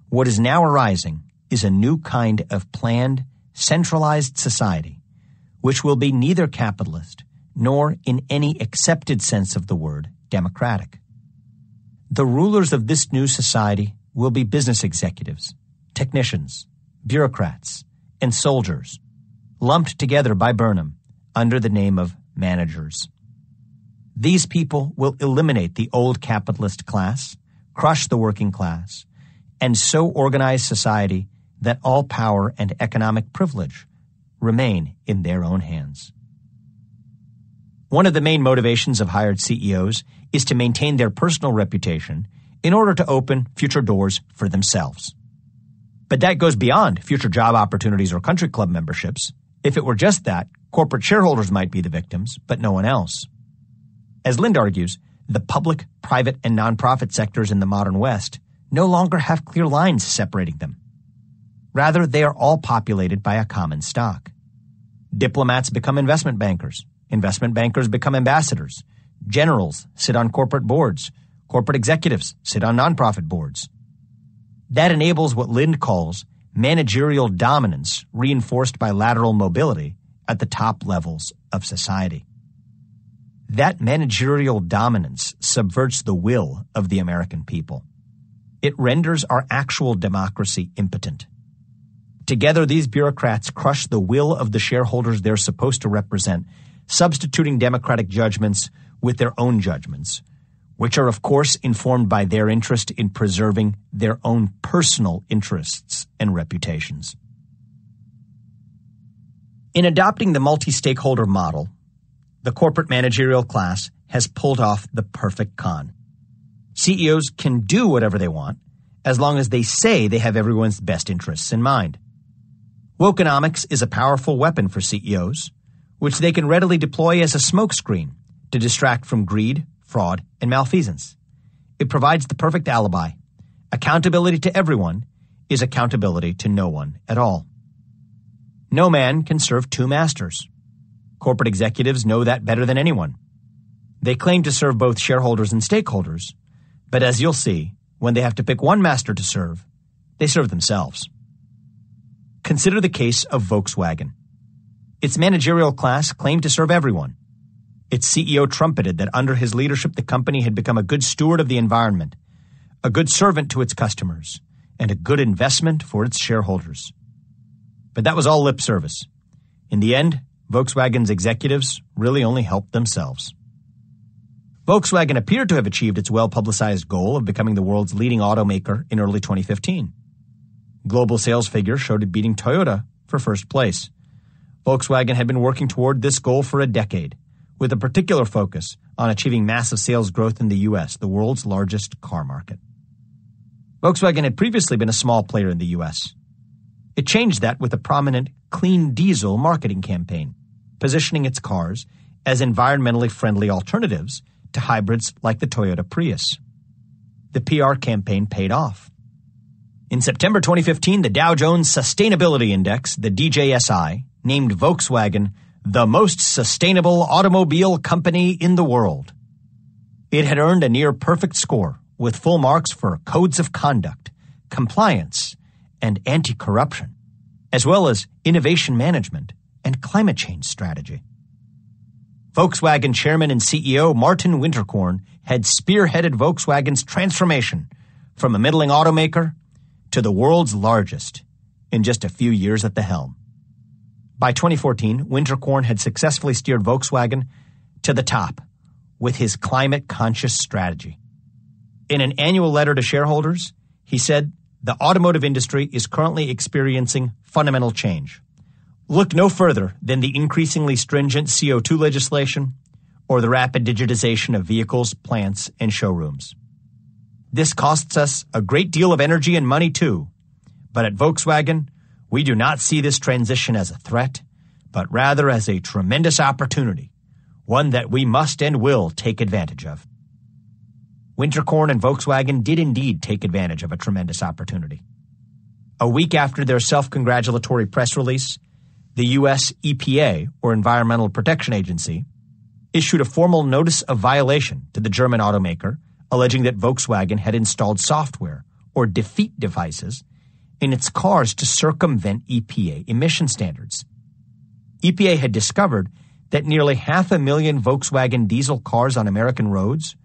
What is now arising is a new kind of planned, centralized society, which will be neither capitalist nor, in any accepted sense of the word, democratic. The rulers of this new society will be business executives, technicians, bureaucrats, and soldiers, lumped together by Burnham under the name of managers. These people will eliminate the old capitalist class, crush the working class, and so organize society that all power and economic privilege remain in their own hands. One of the main motivations of hired CEOs is to maintain their personal reputation in order to open future doors for themselves. But that goes beyond future job opportunities or country club memberships. If it were just that, corporate shareholders might be the victims, but no one else. As Lind argues, the public, private, and nonprofit sectors in the modern West no longer have clear lines separating them. Rather, they are all populated by a common stock. Diplomats become investment bankers. Investment bankers become ambassadors. Generals sit on corporate boards. Corporate executives sit on nonprofit boards. That enables what Lind calls managerial dominance reinforced by lateral mobility at the top levels of society. That managerial dominance subverts the will of the American people. It renders our actual democracy impotent. Together, these bureaucrats crush the will of the shareholders they're supposed to represent, substituting democratic judgments with their own judgments, which are, of course, informed by their interest in preserving their own personal interests and reputations. In adopting the multi-stakeholder model, the corporate managerial class has pulled off the perfect con. CEOs can do whatever they want as long as they say they have everyone's best interests in mind. Wokenomics is a powerful weapon for CEOs, which they can readily deploy as a smokescreen to distract from greed, fraud, and malfeasance. It provides the perfect alibi. Accountability to everyone is accountability to no one at all. No man can serve two masters. Corporate executives know that better than anyone. They claim to serve both shareholders and stakeholders, but as you'll see, when they have to pick one master to serve, they serve themselves. Consider the case of Volkswagen. Its managerial class claimed to serve everyone. Its CEO trumpeted that under his leadership the company had become a good steward of the environment, a good servant to its customers, and a good investment for its shareholders. But that was all lip service. In the end, Volkswagen's executives really only helped themselves. Volkswagen appeared to have achieved its well-publicized goal of becoming the world's leading automaker in early 2015. Global sales figures showed it beating Toyota for first place. Volkswagen had been working toward this goal for a decade, with a particular focus on achieving massive sales growth in the U.S., the world's largest car market. Volkswagen had previously been a small player in the U.S. It changed that with a prominent clean diesel marketing campaign, positioning its cars as environmentally friendly alternatives to hybrids like the Toyota Prius. The PR campaign paid off. In September 2015, the Dow Jones Sustainability Index, the DJSI, named Volkswagen the most sustainable automobile company in the world. It had earned a near-perfect score, with full marks for codes of conduct, compliance, and anti-corruption, as well as innovation management and climate change strategy. Volkswagen chairman and CEO Martin Winterkorn had spearheaded Volkswagen's transformation from a middling automaker to the world's largest in just a few years at the helm. By 2014, Winterkorn had successfully steered Volkswagen to the top with his climate-conscious strategy. In an annual letter to shareholders, he said, "The automotive industry is currently experiencing fundamental change. Look no further than the increasingly stringent CO2 legislation or the rapid digitization of vehicles, plants, and showrooms. This costs us a great deal of energy and money too, but at Volkswagen, we do not see this transition as a threat, but rather as a tremendous opportunity, one that we must and will take advantage of." Winterkorn and Volkswagen did indeed take advantage of a tremendous opportunity. A week after their self-congratulatory press release, the U.S. EPA, or Environmental Protection Agency, issued a formal notice of violation to the German automaker, alleging that Volkswagen had installed software, or defeat devices, in its cars to circumvent EPA emission standards. EPA had discovered that nearly 500,000 Volkswagen diesel cars on American roads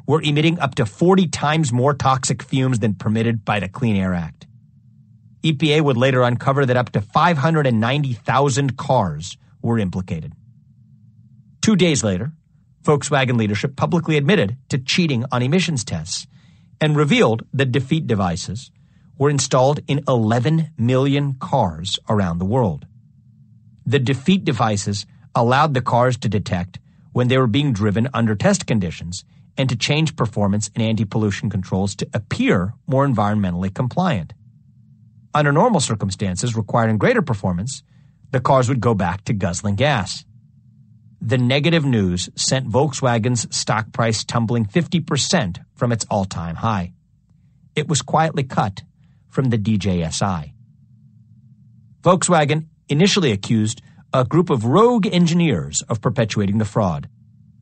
were emitting up to 40 times more toxic fumes than permitted by the Clean Air Act. EPA would later uncover that up to 590,000 cars were implicated. 2 days later, Volkswagen leadership publicly admitted to cheating on emissions tests and revealed that defeat devices were installed in 11 million cars around the world. The defeat devices allowed the cars to detect when they were being driven under test conditions and to change performance and anti-pollution controls to appear more environmentally compliant. Under normal circumstances requiring greater performance, the cars would go back to guzzling gas. The negative news sent Volkswagen's stock price tumbling 50% from its all-time high. It was quietly cut from the DJSI. Volkswagen initially accused a group of rogue engineers of perpetuating the fraud,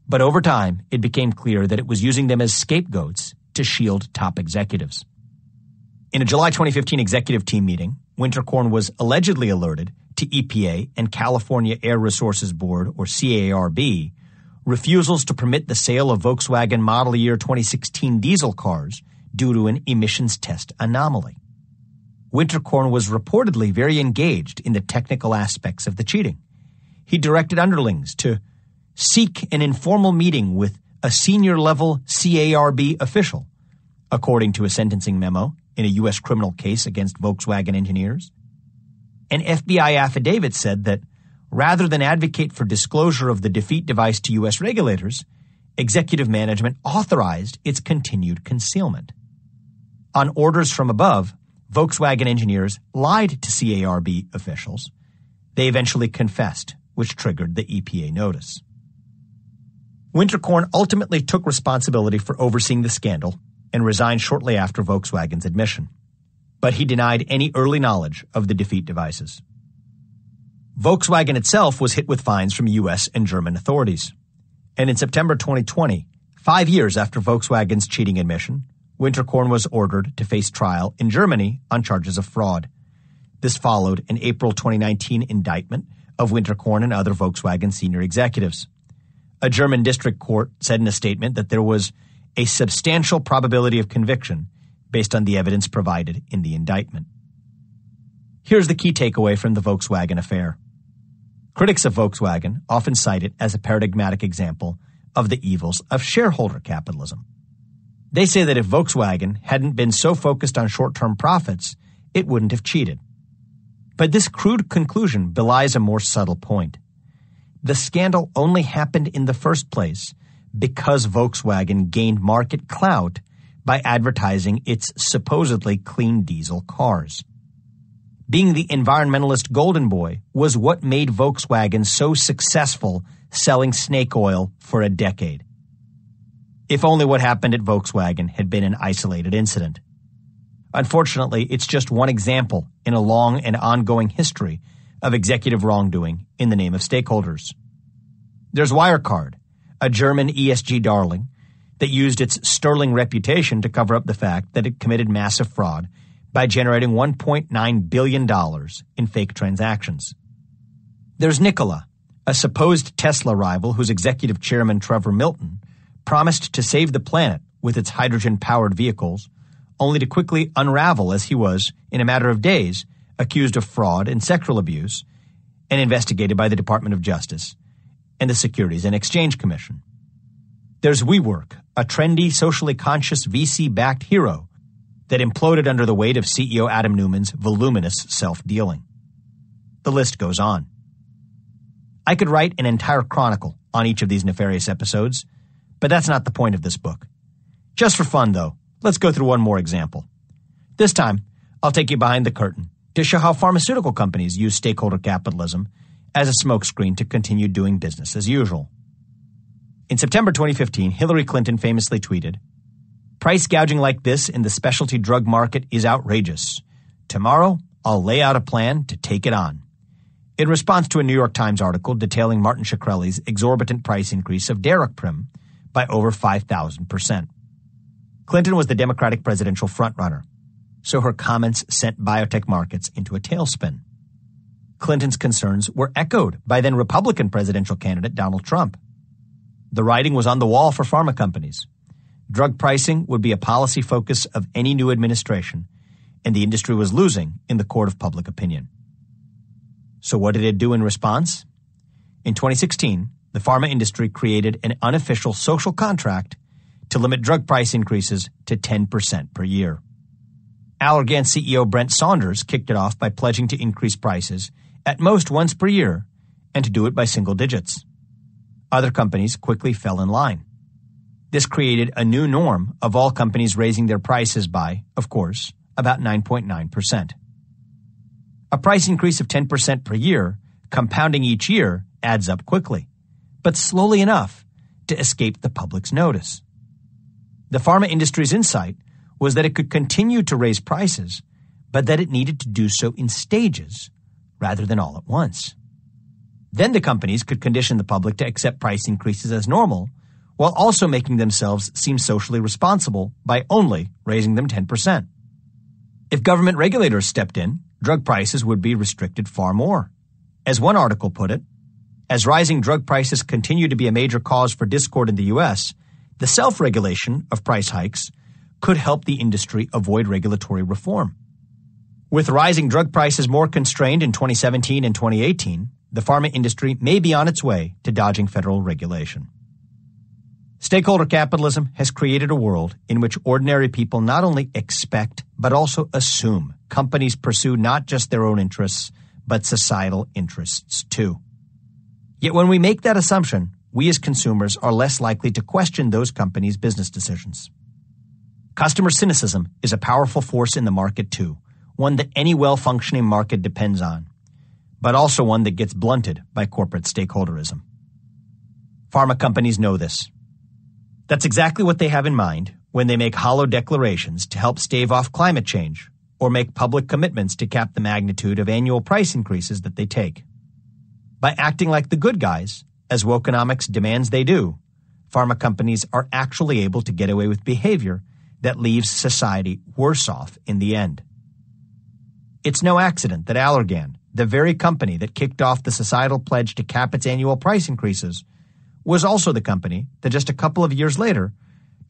but over time it became clear that it was using them as scapegoats to shield top executives. In a July 2015 executive team meeting, Winterkorn was allegedly alerted to EPA and California Air Resources Board, or CARB, refusals to permit the sale of Volkswagen Model Year 2016 diesel cars due to an emissions test anomaly. Winterkorn was reportedly very engaged in the technical aspects of the cheating. He directed underlings to seek an informal meeting with a senior-level CARB official, according to a sentencing memo in a U.S. criminal case against Volkswagen engineers. An FBI affidavit said that rather than advocate for disclosure of the defeat device to U.S. regulators, executive management authorized its continued concealment. On orders from above, Volkswagen engineers lied to CARB officials. They eventually confessed, which triggered the EPA notice. Winterkorn ultimately took responsibility for overseeing the scandal and resigned shortly after Volkswagen's admission. But he denied any early knowledge of the defeat devices. Volkswagen itself was hit with fines from U.S. and German authorities. And in September 2020, 5 years after Volkswagen's cheating admission, Winterkorn was ordered to face trial in Germany on charges of fraud. This followed an April 2019 indictment of Winterkorn and other Volkswagen senior executives. A German district court said in a statement that there was a substantial probability of conviction based on the evidence provided in the indictment. Here's the key takeaway from the Volkswagen affair. Critics of Volkswagen often cite it as a paradigmatic example of the evils of shareholder capitalism. They say that if Volkswagen hadn't been so focused on short-term profits, it wouldn't have cheated. But this crude conclusion belies a more subtle point. The scandal only happened in the first place because Volkswagen gained market clout by advertising its supposedly clean diesel cars. Being the environmentalist golden boy was what made Volkswagen so successful selling snake oil for a decade. If only what happened at Volkswagen had been an isolated incident. Unfortunately, it's just one example in a long and ongoing history of executive wrongdoing in the name of stakeholders. There's Wirecard, a German ESG darling that used its sterling reputation to cover up the fact that it committed massive fraud by generating $1.9 billion in fake transactions. There's Nikola, a supposed Tesla rival whose executive chairman, Trevor Milton, promised to save the planet with its hydrogen-powered vehicles, only to quickly unravel as he was, in a matter of days, accused of fraud and sexual abuse and investigated by the Department of Justice and the Securities and Exchange Commission. There's WeWork, a trendy, socially conscious VC-backed hero that imploded under the weight of CEO Adam Neumann's voluminous self-dealing. The list goes on. I could write an entire chronicle on each of these nefarious episodes, but that's not the point of this book. Just for fun, though, let's go through one more example. This time, I'll take you behind the curtain to show how pharmaceutical companies use stakeholder capitalism as a smokescreen to continue doing business as usual. In September 2015, Hillary Clinton famously tweeted, "Price gouging like this in the specialty drug market is outrageous. Tomorrow, I'll lay out a plan to take it on," in response to a New York Times article detailing Martin Shkreli's exorbitant price increase of Daraprim by over 5,000%. Clinton was the Democratic presidential frontrunner, so her comments sent biotech markets into a tailspin. Clinton's concerns were echoed by then Republican presidential candidate Donald Trump. The writing was on the wall for pharma companies. Drug pricing would be a policy focus of any new administration, and the industry was losing in the court of public opinion. So what did it do in response? In 2016, the pharma industry created an unofficial social contract to limit drug price increases to 10% per year. Allergan CEO Brent Saunders kicked it off by pledging to increase prices at most once per year and to do it by single digits. Other companies quickly fell in line. This created a new norm of all companies raising their prices by, of course, about 9.9%. A price increase of 10% per year, compounding each year, adds up quickly, but slowly enough to escape the public's notice. The pharma industry's insight was that it could continue to raise prices, but that it needed to do so in stages, rather than all at once. Then the companies could condition the public to accept price increases as normal, while also making themselves seem socially responsible by only raising them 10%. If government regulators stepped in, drug prices would be restricted far more. As one article put it, as rising drug prices continue to be a major cause for discord in the U.S., the self-regulation of price hikes could help the industry avoid regulatory reform. With rising drug prices more constrained in 2017 and 2018, the pharma industry may be on its way to dodging federal regulation. Stakeholder capitalism has created a world in which ordinary people not only expect but also assume companies pursue not just their own interests, but societal interests too. Yet when we make that assumption, we as consumers are less likely to question those companies' business decisions. Customer cynicism is a powerful force in the market too, one that any well-functioning market depends on, but also one that gets blunted by corporate stakeholderism. Pharma companies know this. That's exactly what they have in mind when they make hollow declarations to help stave off climate change or make public commitments to cap the magnitude of annual price increases that they take. By acting like the good guys, as wokenomics demands they do, pharma companies are actually able to get away with behavior that leaves society worse off in the end. It's no accident that Allergan, the very company that kicked off the societal pledge to cap its annual price increases, was also the company that just a couple of years later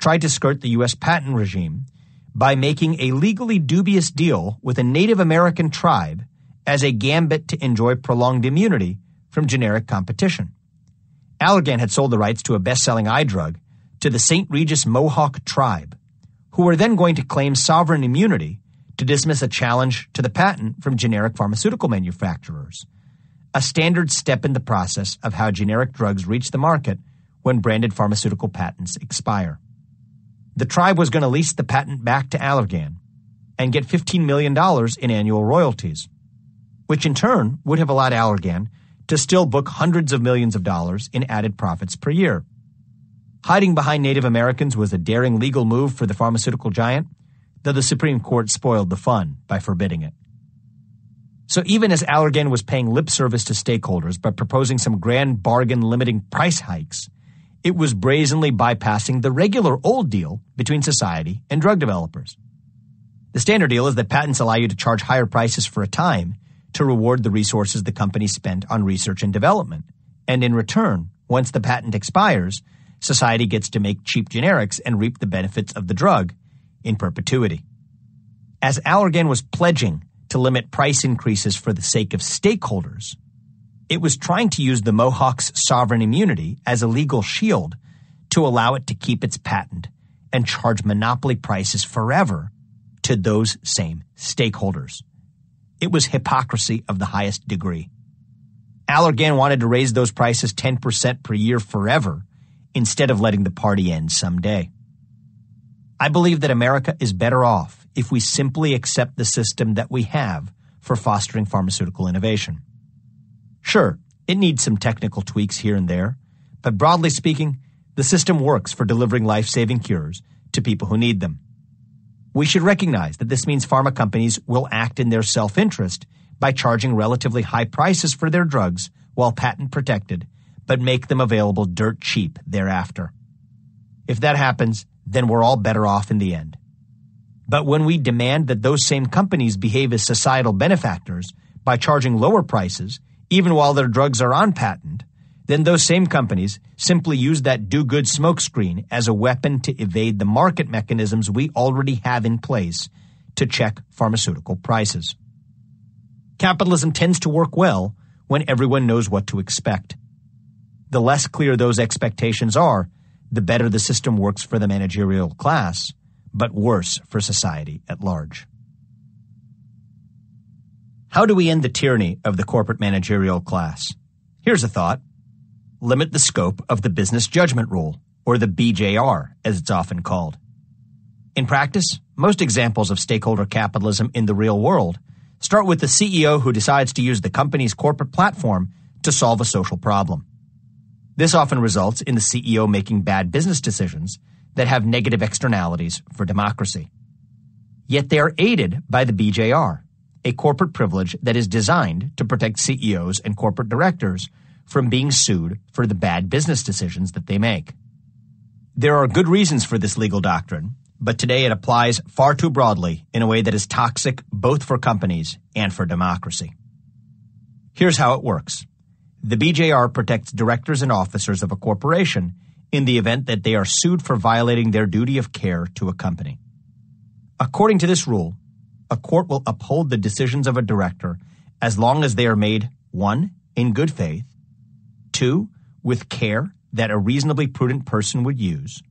tried to skirt the U.S. patent regime by making a legally dubious deal with a Native American tribe as a gambit to enjoy prolonged immunity from generic competition. Allergan had sold the rights to a best-selling eye drug to the St. Regis Mohawk tribe, who were then going to claim sovereign immunity to dismiss a challenge to the patent from generic pharmaceutical manufacturers, a standard step in the process of how generic drugs reach the market when branded pharmaceutical patents expire. The tribe was going to lease the patent back to Allergan and get $15 million in annual royalties, which in turn would have allowed Allergan to still book hundreds of millions of dollars in added profits per year. Hiding behind Native Americans was a daring legal move for the pharmaceutical giant, though the Supreme Court spoiled the fun by forbidding it. So even as Allergan was paying lip service to stakeholders by proposing some grand bargain limiting price hikes, it was brazenly bypassing the regular old deal between society and drug developers. The standard deal is that patents allow you to charge higher prices for a time to reward the resources the company spent on research and development. And in return, once the patent expires, society gets to make cheap generics and reap the benefits of the drug in perpetuity. As Allergan was pledging to limit price increases for the sake of stakeholders, it was trying to use the Mohawk's sovereign immunity as a legal shield to allow it to keep its patent and charge monopoly prices forever to those same stakeholders. It was hypocrisy of the highest degree. Allergan wanted to raise those prices 10% per year forever instead of letting the party end someday. I believe that America is better off if we simply accept the system that we have for fostering pharmaceutical innovation. Sure, it needs some technical tweaks here and there, but broadly speaking, the system works for delivering life-saving cures to people who need them. We should recognize that this means pharma companies will act in their self-interest by charging relatively high prices for their drugs while patent protected, but make them available dirt cheap thereafter. If that happens, then we're all better off in the end. But when we demand that those same companies behave as societal benefactors by charging lower prices, even while their drugs are on patent, then those same companies simply use that do-good smokescreen as a weapon to evade the market mechanisms we already have in place to check pharmaceutical prices. Capitalism tends to work well when everyone knows what to expect. The less clear those expectations are, the better the system works for the managerial class, but worse for society at large. How do we end the tyranny of the corporate managerial class? Here's a thought. Limit the scope of the business judgment rule, or the BJR, as it's often called. In practice, most examples of stakeholder capitalism in the real world start with the CEO who decides to use the company's corporate platform to solve a social problem. This often results in the CEO making bad business decisions that have negative externalities for democracy. Yet they are aided by the BJR. a corporate privilege that is designed to protect CEOs and corporate directors from being sued for the bad business decisions that they make. There are good reasons for this legal doctrine, but today it applies far too broadly in a way that is toxic both for companies and for democracy. Here's how it works. The BJR protects directors and officers of a corporation in the event that they are sued for violating their duty of care to a company. According to this rule, a court will uphold the decisions of a director as long as they are made, 1, in good faith, 2, with care that a reasonably prudent person would use,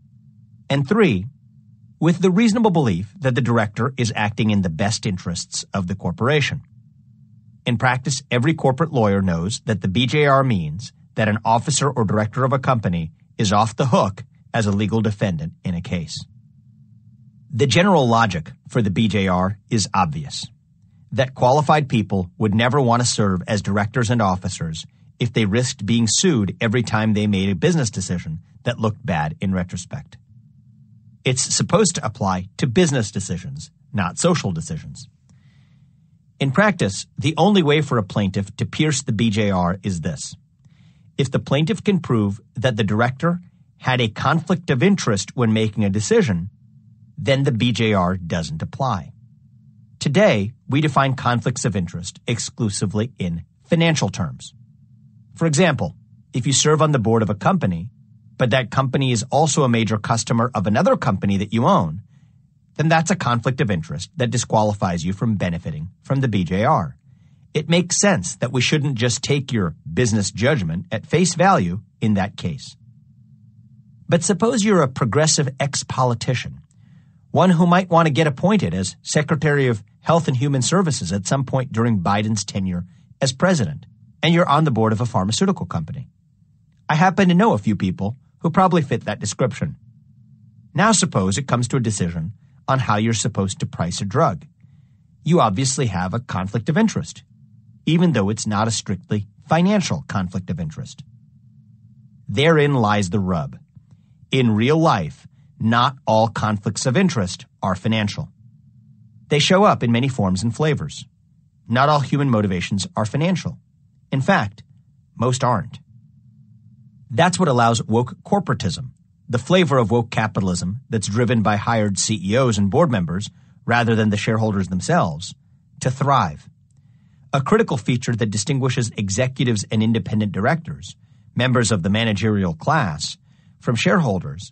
and 3, with the reasonable belief that the director is acting in the best interests of the corporation. In practice, every corporate lawyer knows that the BJR means that an officer or director of a company is off the hook as a legal defendant in a case. The general logic for the BJR is obvious, that qualified people would never want to serve as directors and officers if they risked being sued every time they made a business decision that looked bad in retrospect. It's supposed to apply to business decisions, not social decisions. In practice, the only way for a plaintiff to pierce the BJR is this. If the plaintiff can prove that the director had a conflict of interest when making a decision, then the BJR doesn't apply. Today, we define conflicts of interest exclusively in financial terms. For example, if you serve on the board of a company, but that company is also a major customer of another company that you own, then that's a conflict of interest that disqualifies you from benefiting from the BJR. It makes sense that we shouldn't just take your business judgment at face value in that case. But suppose you're a progressive ex-politician, one who might want to get appointed as Secretary of Health and Human Services at some point during Biden's tenure as president, and you're on the board of a pharmaceutical company. I happen to know a few people who probably fit that description. Now suppose it comes to a decision on how you're supposed to price a drug. You obviously have a conflict of interest, even though it's not a strictly financial conflict of interest. Therein lies the rub. In real life, not all conflicts of interest are financial. They show up in many forms and flavors. Not all human motivations are financial. In fact, most aren't. That's what allows woke corporatism, the flavor of woke capitalism that's driven by hired CEOs and board members rather than the shareholders themselves, to thrive. A critical feature that distinguishes executives and independent directors, members of the managerial class, from shareholders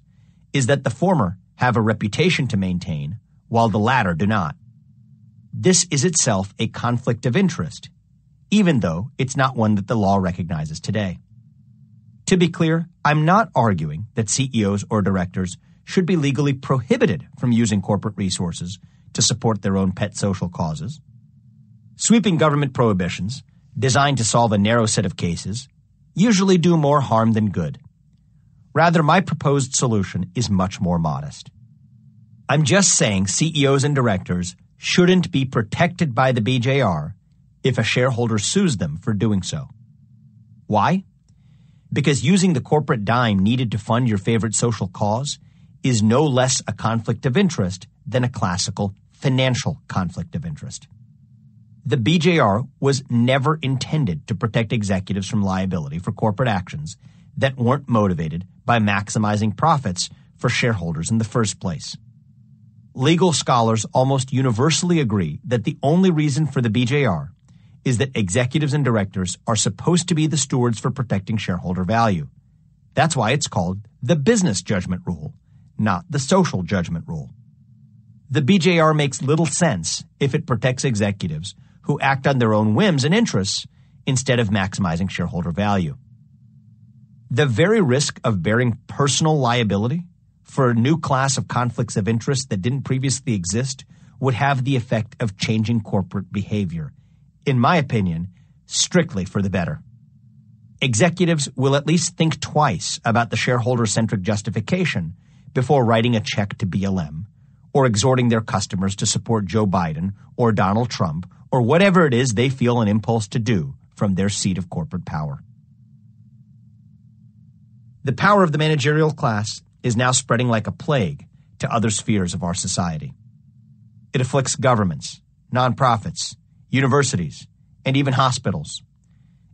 is that the former have a reputation to maintain while the latter do not. This is itself a conflict of interest, even though it's not one that the law recognizes today. To be clear, I'm not arguing that CEOs or directors should be legally prohibited from using corporate resources to support their own pet social causes. Sweeping government prohibitions, designed to solve a narrow set of cases, usually do more harm than good. Rather, my proposed solution is much more modest. I'm just saying CEOs and directors shouldn't be protected by the BJR if a shareholder sues them for doing so. Why? Because using the corporate dime needed to fund your favorite social cause is no less a conflict of interest than a classical financial conflict of interest. The BJR was never intended to protect executives from liability for corporate actions that weren't motivated by maximizing profits for shareholders in the first place. Legal scholars almost universally agree that the only reason for the BJR is that executives and directors are supposed to be the stewards for protecting shareholder value. That's why it's called the business judgment rule, not the social judgment rule. The BJR makes little sense if it protects executives who act on their own whims and interests instead of maximizing shareholder value. The very risk of bearing personal liability for a new class of conflicts of interest that didn't previously exist would have the effect of changing corporate behavior, in my opinion, strictly for the better. Executives will at least think twice about the shareholder-centric justification before writing a check to BLM or exhorting their customers to support Joe Biden or Donald Trump or whatever it is they feel an impulse to do from their seat of corporate power. The power of the managerial class is now spreading like a plague to other spheres of our society. It afflicts governments, nonprofits, universities, and even hospitals.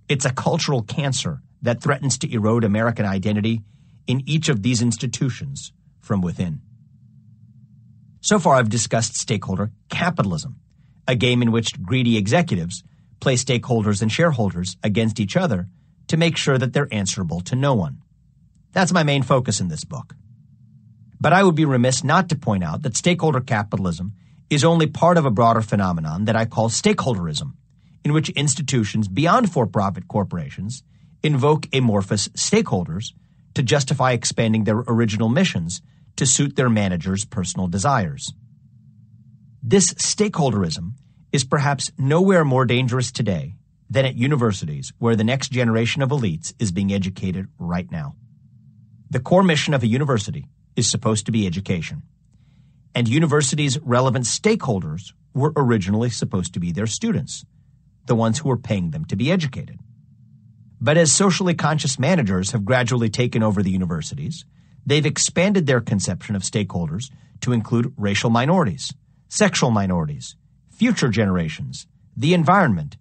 It's a cultural cancer that threatens to erode American identity in each of these institutions from within. So far, I've discussed stakeholder capitalism, a game in which greedy executives play stakeholders and shareholders against each other to make sure that they're answerable to no one. That's my main focus in this book. But I would be remiss not to point out that stakeholder capitalism is only part of a broader phenomenon that I call stakeholderism, in which institutions beyond for-profit corporations invoke amorphous stakeholders to justify expanding their original missions to suit their managers' personal desires. This stakeholderism is perhaps nowhere more dangerous today than at universities where the next generation of elites is being educated right now. The core mission of a university is supposed to be education, and universities' relevant stakeholders were originally supposed to be their students, the ones who were paying them to be educated. But as socially conscious managers have gradually taken over the universities, they've expanded their conception of stakeholders to include racial minorities, sexual minorities, future generations, the environment,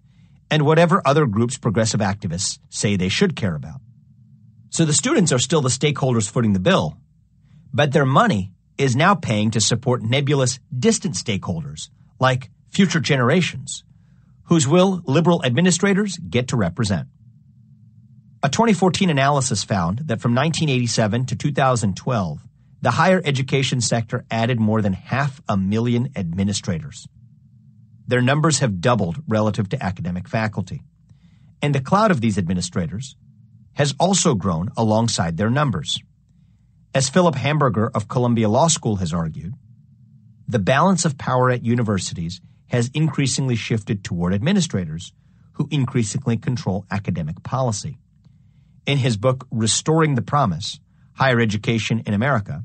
and whatever other groups progressive activists say they should care about. So the students are still the stakeholders footing the bill, but their money is now paying to support nebulous, distant stakeholders like future generations, whose will liberal administrators get to represent. A 2014 analysis found that from 1987 to 2012, the higher education sector added more than 500,000 administrators. Their numbers have doubled relative to academic faculty, and the cloud of these administrators has also grown alongside their numbers. As Philip Hamburger of Columbia Law School has argued, the balance of power at universities has increasingly shifted toward administrators who increasingly control academic policy. In his book, Restoring the Promise, Higher Education in America,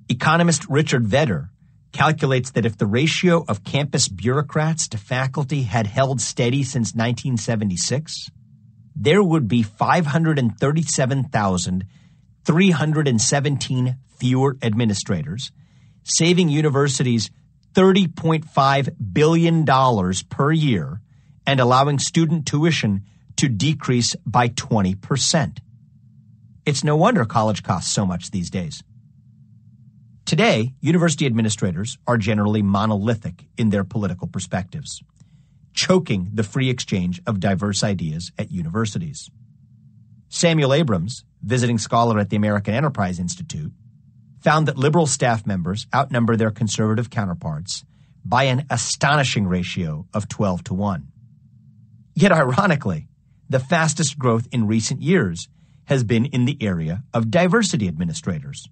economist Richard Vedder calculates that if the ratio of campus bureaucrats to faculty had held steady since 1976, there would be 537,317 fewer administrators, saving universities $30.5 billion per year and allowing student tuition to decrease by 20%. It's no wonder college costs so much these days. Today, university administrators are generally monolithic in their political perspectives, choking the free exchange of diverse ideas at universities. Samuel Abrams, visiting scholar at the American Enterprise Institute, found that liberal staff members outnumber their conservative counterparts by an astonishing ratio of 12 to 1. Yet ironically, the fastest growth in recent years has been in the area of diversity administrators.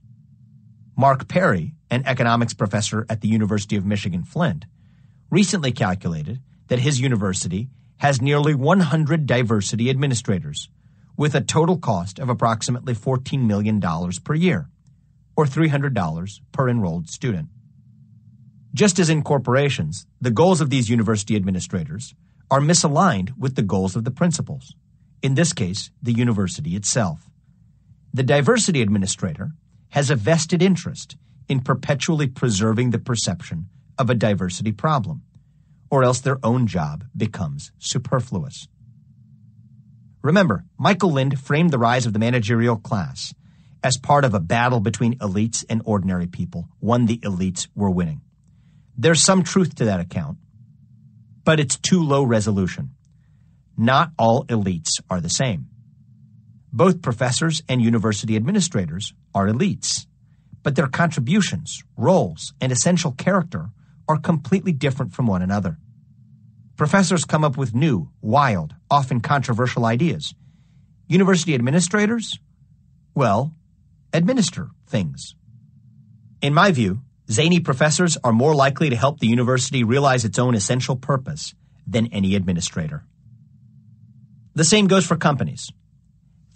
Mark Perry, an economics professor at the University of Michigan Flint, recently calculated that his university has nearly 100 diversity administrators, with a total cost of approximately $14 million per year, or $300 per enrolled student. Just as in corporations, the goals of these university administrators are misaligned with the goals of the principals, in this case, the university itself. The diversity administrator has a vested interest in perpetually preserving the perception of a diversity problem, or else their own job becomes superfluous. Remember, Michael Lind framed the rise of the managerial class as part of a battle between elites and ordinary people, one the elites were winning. There's some truth to that account, but it's too low resolution. Not all elites are the same. Both professors and university administrators are elites, but their contributions, roles, and essential character are completely different from one another. Professors come up with new, wild, often controversial ideas. University administrators, well, administer things. In my view, zany professors are more likely to help the university realize its own essential purpose than any administrator. The same goes for companies.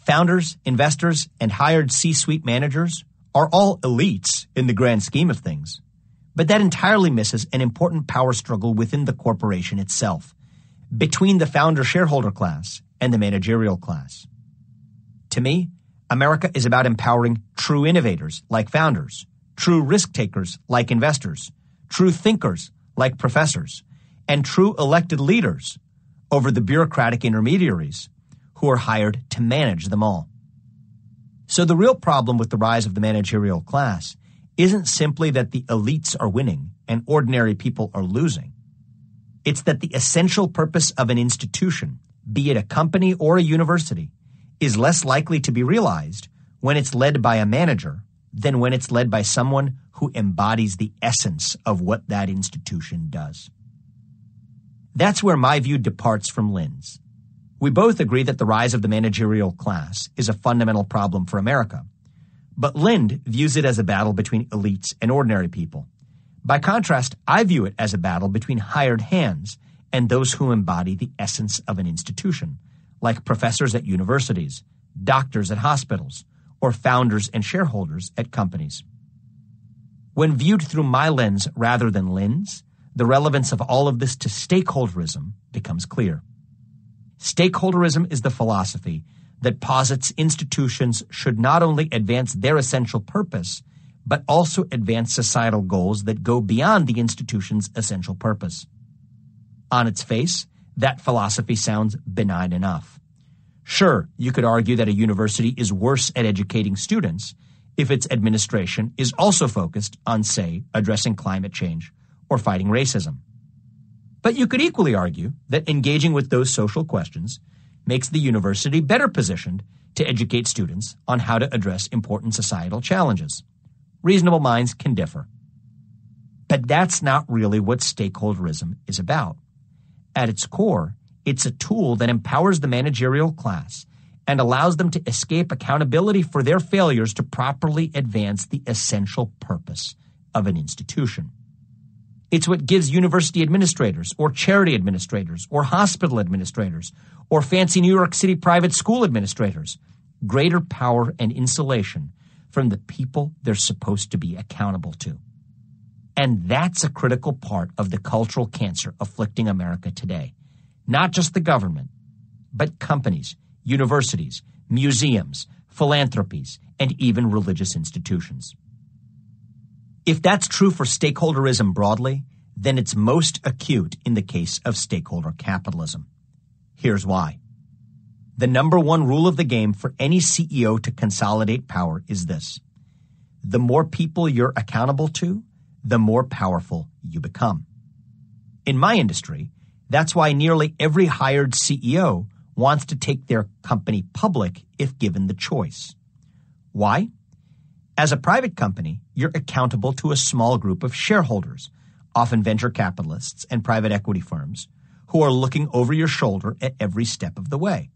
Founders, investors, and hired C-suite managers are all elites in the grand scheme of things, but that entirely misses an important power struggle within the corporation itself, between the founder-shareholder class and the managerial class. To me, America is about empowering true innovators like founders, true risk-takers like investors, true thinkers like professors, and true elected leaders over the bureaucratic intermediaries who are hired to manage them all. So the real problem with the rise of the managerial class isn't simply that the elites are winning and ordinary people are losing. It's that the essential purpose of an institution, be it a company or a university, is less likely to be realized when it's led by a manager than when it's led by someone who embodies the essence of what that institution does. That's where my view departs from Lynn's. We both agree that the rise of the managerial class is a fundamental problem for America, but Lynn views it as a battle between elites and ordinary people. By contrast, I view it as a battle between hired hands and those who embody the essence of an institution, like professors at universities, doctors at hospitals, or founders and shareholders at companies. When viewed through my lens rather than Lynn's, the relevance of all of this to stakeholderism becomes clear. Stakeholderism is the philosophy that posits institutions should not only advance their essential purpose, but also advance societal goals that go beyond the institution's essential purpose. On its face, that philosophy sounds benign enough. Sure, you could argue that a university is worse at educating students if its administration is also focused on, say, addressing climate change or fighting racism. But you could equally argue that engaging with those social questions makes the university better positioned to educate students on how to address important societal challenges. Reasonable minds can differ. But that's not really what stakeholderism is about. At its core, it's a tool that empowers the managerial class and allows them to escape accountability for their failures to properly advance the essential purpose of an institution. It's what gives university administrators or charity administrators or hospital administrators or fancy New York City private school administrators greater power and insulation from the people they're supposed to be accountable to. And that's a critical part of the cultural cancer afflicting America today. Not just the government, but companies, universities, museums, philanthropies, and even religious institutions. If that's true for stakeholderism broadly, then it's most acute in the case of stakeholder capitalism. Here's why. The number one rule of the game for any CEO to consolidate power is this: the more people you're accountable to, the more powerful you become. In my industry, that's why nearly every hired CEO wants to take their company public if given the choice. Why? As a private company, you're accountable to a small group of shareholders, often venture capitalists and private equity firms, who are looking over your shoulder at every step of the way.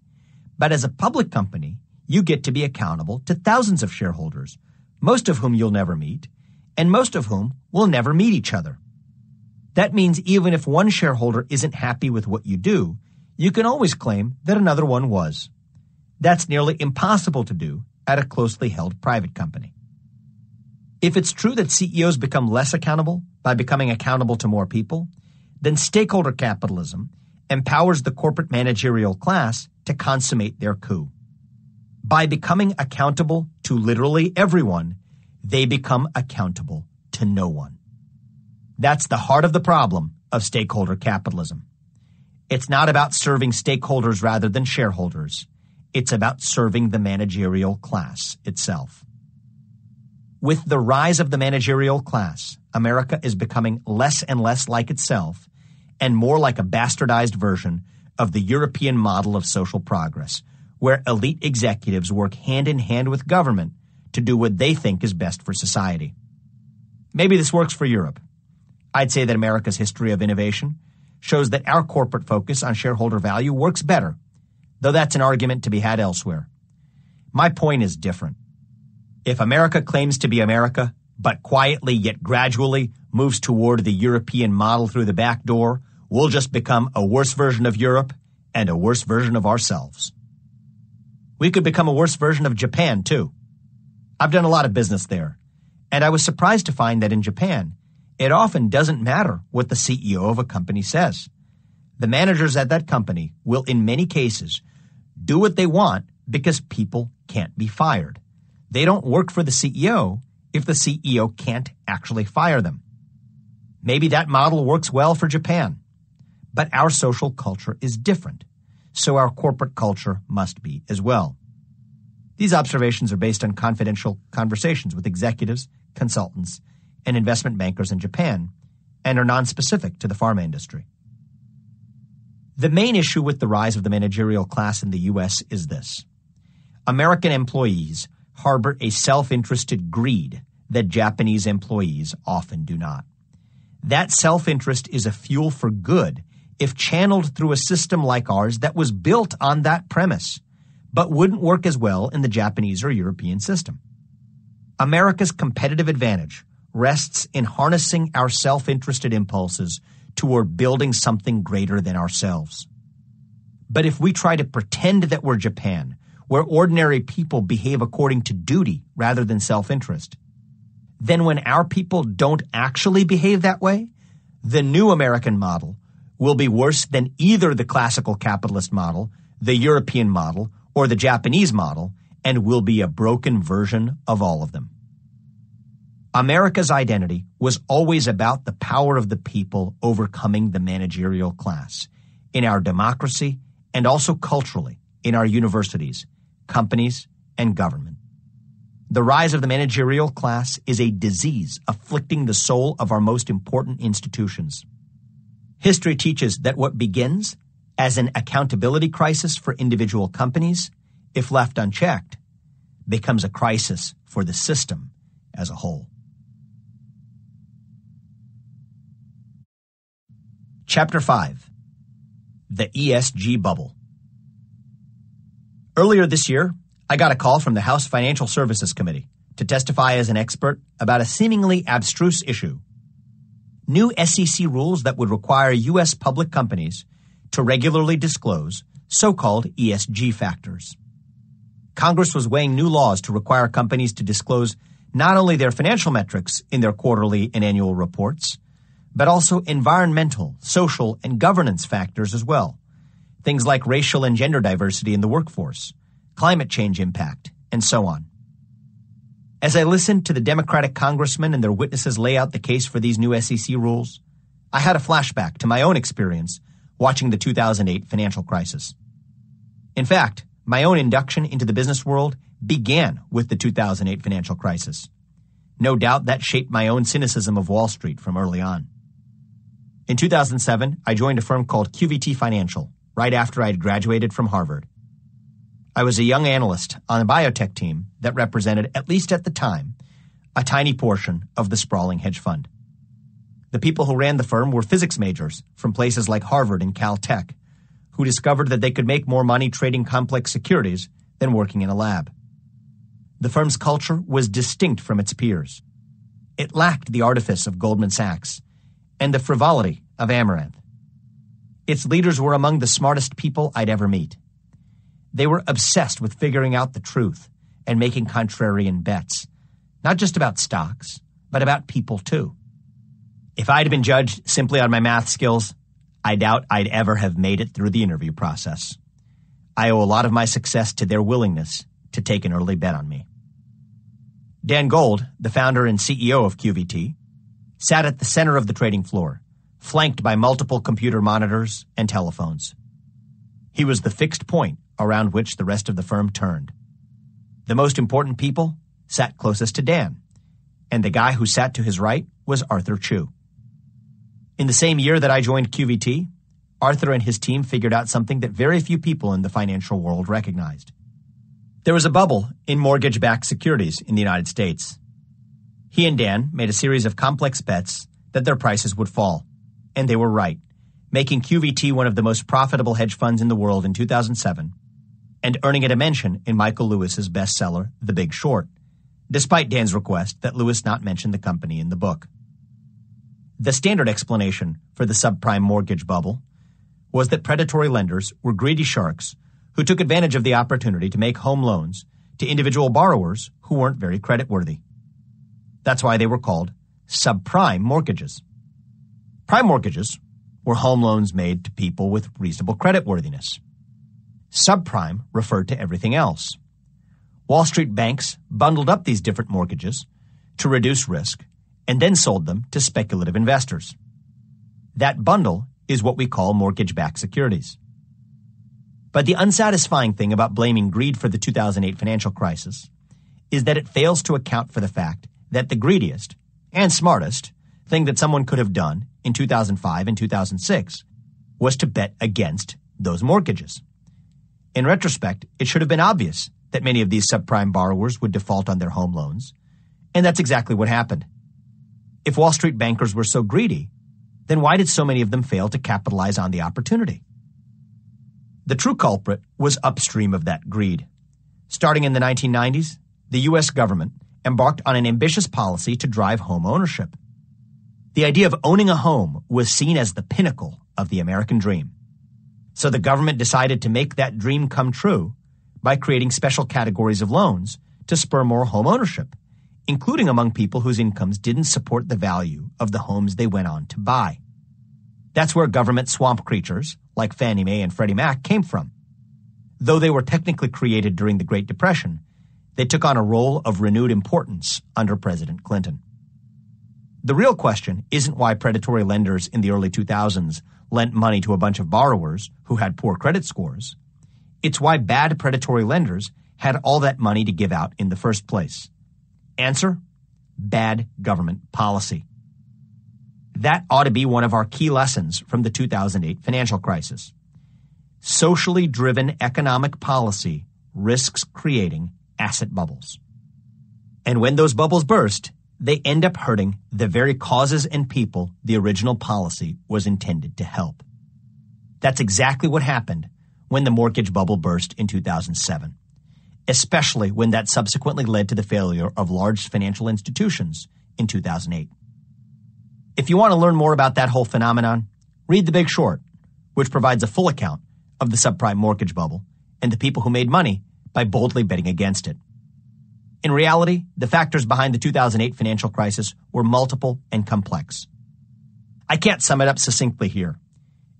But as a public company, you get to be accountable to thousands of shareholders, most of whom you'll never meet, and most of whom will never meet each other. That means even if one shareholder isn't happy with what you do, you can always claim that another one was. That's nearly impossible to do at a closely held private company. If it's true that CEOs become less accountable by becoming accountable to more people, then stakeholder capitalism empowers the corporate managerial class to consummate their coup. By becoming accountable to literally everyone, they become accountable to no one. That's the heart of the problem of stakeholder capitalism. It's not about serving stakeholders rather than shareholders. It's about serving the managerial class itself. With the rise of the managerial class, America is becoming less and less like itself and more like a bastardized version of the European model of social progress, where elite executives work hand in hand with government to do what they think is best for society. Maybe this works for Europe. I'd say that America's history of innovation shows that our corporate focus on shareholder value works better, though that's an argument to be had elsewhere. My point is different. If America claims to be America, but quietly yet gradually moves toward the European model through the back door, we'll just become a worse version of Europe and a worse version of ourselves. We could become a worse version of Japan, too. I've done a lot of business there, and I was surprised to find that in Japan, it often doesn't matter what the CEO of a company says. The managers at that company will, in many cases, do what they want because people can't be fired. They don't work for the CEO if the CEO can't actually fire them. Maybe that model works well for Japan. But our social culture is different, so our corporate culture must be as well. These observations are based on confidential conversations with executives, consultants, and investment bankers in Japan, and are nonspecific to the pharma industry. The main issue with the rise of the managerial class in the U.S. is this. American employees harbor a self-interested greed that Japanese employees often do not. That self-interest is a fuel for good if channeled through a system like ours that was built on that premise, but wouldn't work as well in the Japanese or European system. America's competitive advantage rests in harnessing our self-interested impulses toward building something greater than ourselves. But if we try to pretend that we're Japan, where ordinary people behave according to duty rather than self-interest, then when our people don't actually behave that way, the new American model will be worse than either the classical capitalist model, the European model, or the Japanese model, and will be a broken version of all of them. America's identity was always about the power of the people overcoming the managerial class, in our democracy and also culturally, in our universities, companies, and government. The rise of the managerial class is a disease afflicting the soul of our most important institutions. History teaches that what begins as an accountability crisis for individual companies, if left unchecked, becomes a crisis for the system as a whole. Chapter 5. The ESG Bubble. Earlier this year, I got a call from the House Financial Services Committee to testify as an expert about a seemingly abstruse issue. New SEC rules that would require U.S. public companies to regularly disclose so-called ESG factors. Congress was weighing new laws to require companies to disclose not only their financial metrics in their quarterly and annual reports, but also environmental, social, and governance factors as well. Things like racial and gender diversity in the workforce, climate change impact, and so on. As I listened to the Democratic congressmen and their witnesses lay out the case for these new SEC rules, I had a flashback to my own experience watching the 2008 financial crisis. In fact, my own induction into the business world began with the 2008 financial crisis. No doubt that shaped my own cynicism of Wall Street from early on. In 2007, I joined a firm called QVT Financial right after I had graduated from Harvard. I was a young analyst on a biotech team that represented, at least at the time, a tiny portion of the sprawling hedge fund. The people who ran the firm were physics majors from places like Harvard and Caltech, who discovered that they could make more money trading complex securities than working in a lab. The firm's culture was distinct from its peers. It lacked the artifice of Goldman Sachs and the frivolity of Amaranth. Its leaders were among the smartest people I'd ever meet. They were obsessed with figuring out the truth and making contrarian bets, not just about stocks, but about people too. If I'd been judged simply on my math skills, I doubt I'd ever have made it through the interview process. I owe a lot of my success to their willingness to take an early bet on me. Dan Gold, the founder and CEO of QVT, sat at the center of the trading floor, flanked by multiple computer monitors and telephones. He was the fixed point around which the rest of the firm turned. The most important people sat closest to Dan, and the guy who sat to his right was Arthur Chu. In the same year that I joined QVT, Arthur and his team figured out something that very few people in the financial world recognized. There was a bubble in mortgage-backed securities in the United States. He and Dan made a series of complex bets that their prices would fall, and they were right, making QVT one of the most profitable hedge funds in the world in 2007 and earning it a mention in Michael Lewis's bestseller, The Big Short, despite Dan's request that Lewis not mention the company in the book. The standard explanation for the subprime mortgage bubble was that predatory lenders were greedy sharks who took advantage of the opportunity to make home loans to individual borrowers who weren't very creditworthy. That's why they were called subprime mortgages. Prime mortgages were home loans made to people with reasonable creditworthiness. Subprime referred to everything else. Wall Street banks bundled up these different mortgages to reduce risk and then sold them to speculative investors. That bundle is what we call mortgage-backed securities. But the unsatisfying thing about blaming greed for the 2008 financial crisis is that it fails to account for the fact that the greediest and smartest thing that someone could have done in 2005 and 2006 was to bet against those mortgages. In retrospect, it should have been obvious that many of these subprime borrowers would default on their home loans, and that's exactly what happened. If Wall Street bankers were so greedy, then why did so many of them fail to capitalize on the opportunity? The true culprit was upstream of that greed. Starting in the 1990s, the U.S. government embarked on an ambitious policy to drive home ownership. The idea of owning a home was seen as the pinnacle of the American dream. So the government decided to make that dream come true by creating special categories of loans to spur more home ownership, including among people whose incomes didn't support the value of the homes they went on to buy. That's where government swamp creatures like Fannie Mae and Freddie Mac came from. Though they were technically created during the Great Depression, they took on a role of renewed importance under President Clinton. The real question isn't why predatory lenders in the early 2000s lent money to a bunch of borrowers who had poor credit scores. It's why bad predatory lenders had all that money to give out in the first place. Answer: bad government policy. That ought to be one of our key lessons from the 2008 financial crisis. Socially driven economic policy risks creating asset bubbles. And when those bubbles burst, they end up hurting the very causes and people the original policy was intended to help. That's exactly what happened when the mortgage bubble burst in 2007, especially when that subsequently led to the failure of large financial institutions in 2008. If you want to learn more about that whole phenomenon, read The Big Short, which provides a full account of the subprime mortgage bubble and the people who made money by boldly betting against it. In reality, the factors behind the 2008 financial crisis were multiple and complex. I can't sum it up succinctly here,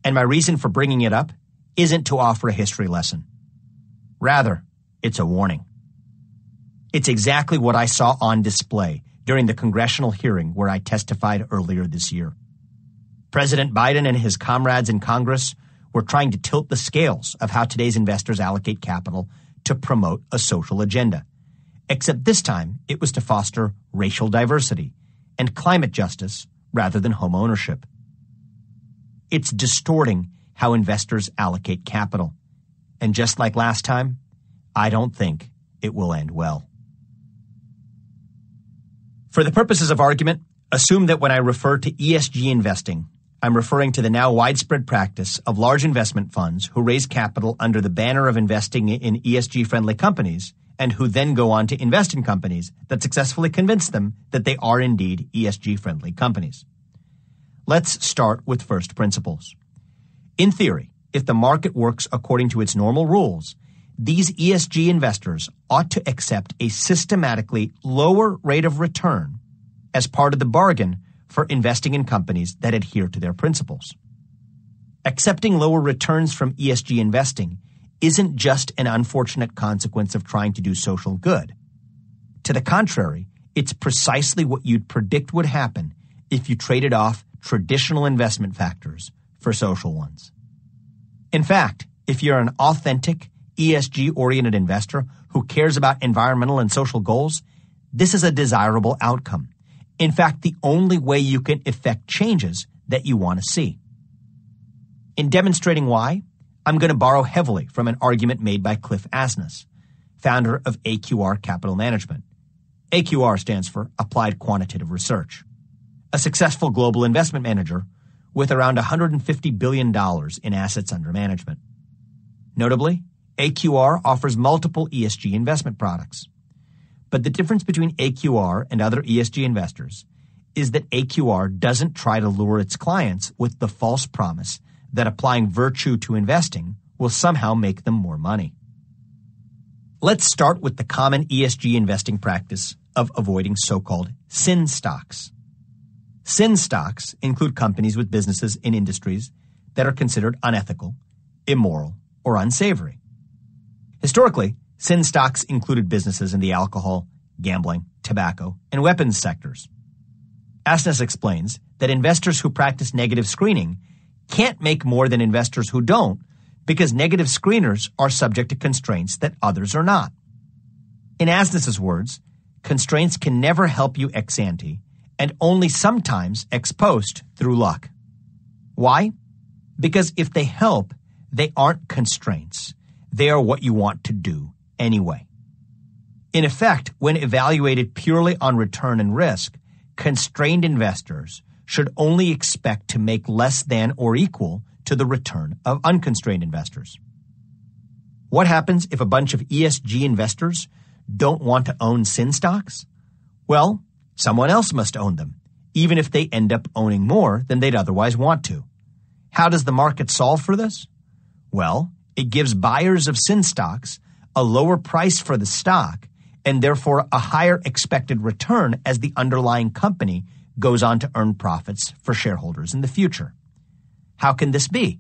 and my reason for bringing it up isn't to offer a history lesson. Rather, it's a warning. It's exactly what I saw on display during the congressional hearing where I testified earlier this year. President Biden and his comrades in Congress were trying to tilt the scales of how today's investors allocate capital to promote a social agenda. Except this time, it was to foster racial diversity and climate justice rather than home ownership. It's distorting how investors allocate capital. And just like last time, I don't think it will end well. For the purposes of argument, assume that when I refer to ESG investing, I'm referring to the now widespread practice of large investment funds who raise capital under the banner of investing in ESG-friendly companies and who then go on to invest in companies that successfully convince them that they are indeed ESG-friendly companies. Let's start with first principles. In theory, if the market works according to its normal rules, these ESG investors ought to accept a systematically lower rate of return as part of the bargain for investing in companies that adhere to their principles. Accepting lower returns from ESG investing isn't just an unfortunate consequence of trying to do social good. To the contrary, it's precisely what you'd predict would happen if you traded off traditional investment factors for social ones. In fact, if you're an authentic, ESG-oriented investor who cares about environmental and social goals, this is a desirable outcome. In fact, the only way you can effect changes that you want to see. In demonstrating why, I'm going to borrow heavily from an argument made by Cliff Asness, founder of AQR Capital Management. AQR stands for Applied Quantitative Research, a successful global investment manager with around $150 billion in assets under management. Notably, AQR offers multiple ESG investment products. But the difference between AQR and other ESG investors is that AQR doesn't try to lure its clients with the false promise that applying virtue to investing will somehow make them more money. Let's start with the common ESG investing practice of avoiding so-called sin stocks. Sin stocks include companies with businesses in industries that are considered unethical, immoral, or unsavory. Historically, sin stocks included businesses in the alcohol, gambling, tobacco, and weapons sectors. Asness explains that investors who practice negative screening can't make more than investors who don't, because negative screeners are subject to constraints that others are not. In Asness's words, constraints can never help you ex ante and only sometimes ex post through luck. Why? Because if they help, they aren't constraints. They are what you want to do anyway. In effect, when evaluated purely on return and risk, constrained investors should only expect to make less than or equal to the return of unconstrained investors. What happens if a bunch of ESG investors don't want to own sin stocks? Well, someone else must own them, even if they end up owning more than they'd otherwise want to. How does the market solve for this? Well, it gives buyers of sin stocks a lower price for the stock and therefore a higher expected return as the underlying company goes on to earn profits for shareholders in the future. How can this be?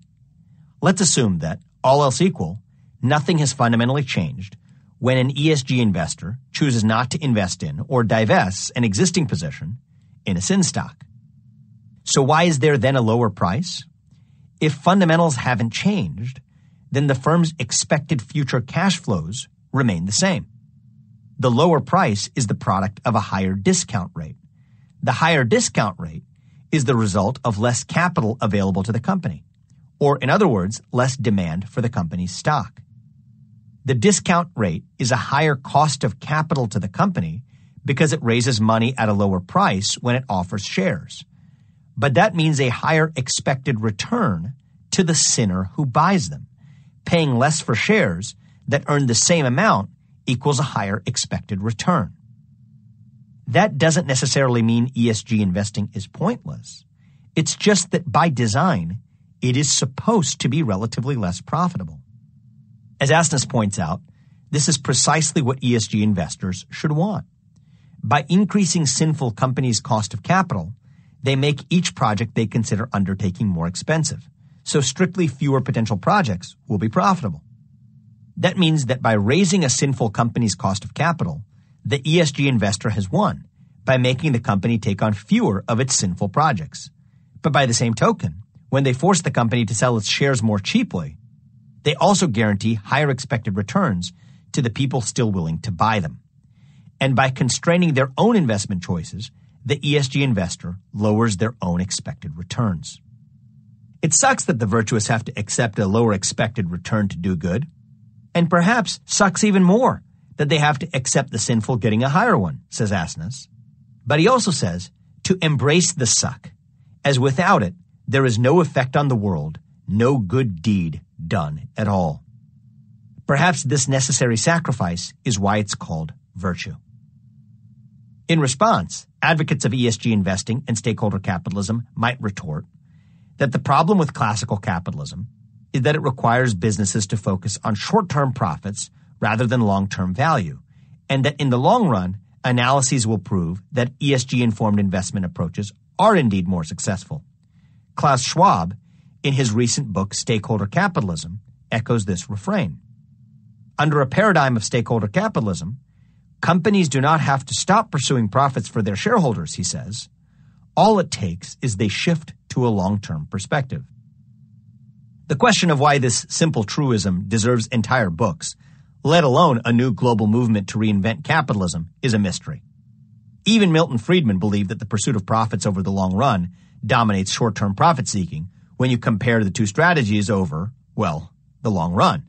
Let's assume that, all else equal, nothing has fundamentally changed when an ESG investor chooses not to invest in or divests an existing position in a sin stock. So why is there then a lower price? If fundamentals haven't changed, then the firm's expected future cash flows remain the same. The lower price is the product of a higher discount rate. The higher discount rate is the result of less capital available to the company, or in other words, less demand for the company's stock. The discount rate is a higher cost of capital to the company because it raises money at a lower price when it offers shares. But that means a higher expected return to the sinner who buys them. Paying less for shares that earn the same amount equals a higher expected return. That doesn't necessarily mean ESG investing is pointless. It's just that by design, it is supposed to be relatively less profitable. As Asness points out, this is precisely what ESG investors should want. By increasing sinful companies' cost of capital, they make each project they consider undertaking more expensive, so strictly fewer potential projects will be profitable. That means that by raising a sinful company's cost of capital, the ESG investor has won by making the company take on fewer of its sinful projects. But by the same token, when they force the company to sell its shares more cheaply, they also guarantee higher expected returns to the people still willing to buy them. And by constraining their own investment choices, the ESG investor lowers their own expected returns. It sucks that the virtuous have to accept a lower expected return to do good. And perhaps sucks even more that they have to accept the sinful getting a higher one, says Asness. But he also says to embrace the suck, as without it, there is no effect on the world, no good deed done at all. Perhaps this necessary sacrifice is why it's called virtue. In response, advocates of ESG investing and stakeholder capitalism might retort that the problem with classical capitalism is that it requires businesses to focus on short-term profits rather than long-term value, and that in the long run, analyses will prove that ESG-informed investment approaches are indeed more successful. Klaus Schwab, in his recent book Stakeholder Capitalism, echoes this refrain. Under a paradigm of stakeholder capitalism, companies do not have to stop pursuing profits for their shareholders, he says. All it takes is they shift to a long-term perspective. The question of why this simple truism deserves entire books, let alone a new global movement to reinvent capitalism, is a mystery. Even Milton Friedman believed that the pursuit of profits over the long run dominates short-term profit-seeking when you compare the two strategies over, well, the long run.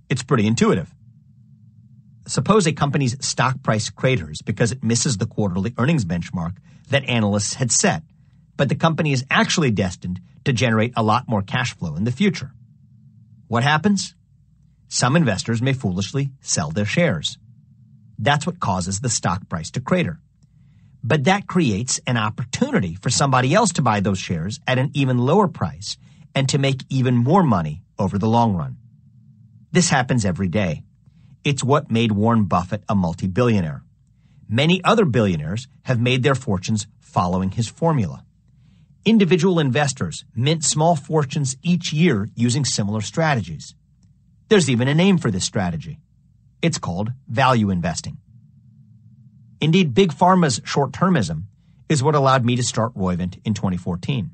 It's pretty intuitive. Suppose a company's stock price craters because it misses the quarterly earnings benchmark that analysts had set, but the company is actually destined to generate a lot more cash flow in the future. What happens? Some investors may foolishly sell their shares. That's what causes the stock price to crater. But that creates an opportunity for somebody else to buy those shares at an even lower price and to make even more money over the long run. This happens every day. It's what made Warren Buffett a multi-billionaire. Many other billionaires have made their fortunes following his formula. Individual investors mint small fortunes each year using similar strategies. There's even a name for this strategy. It's called value investing. Indeed, Big Pharma's short-termism is what allowed me to start Roivant in 2014.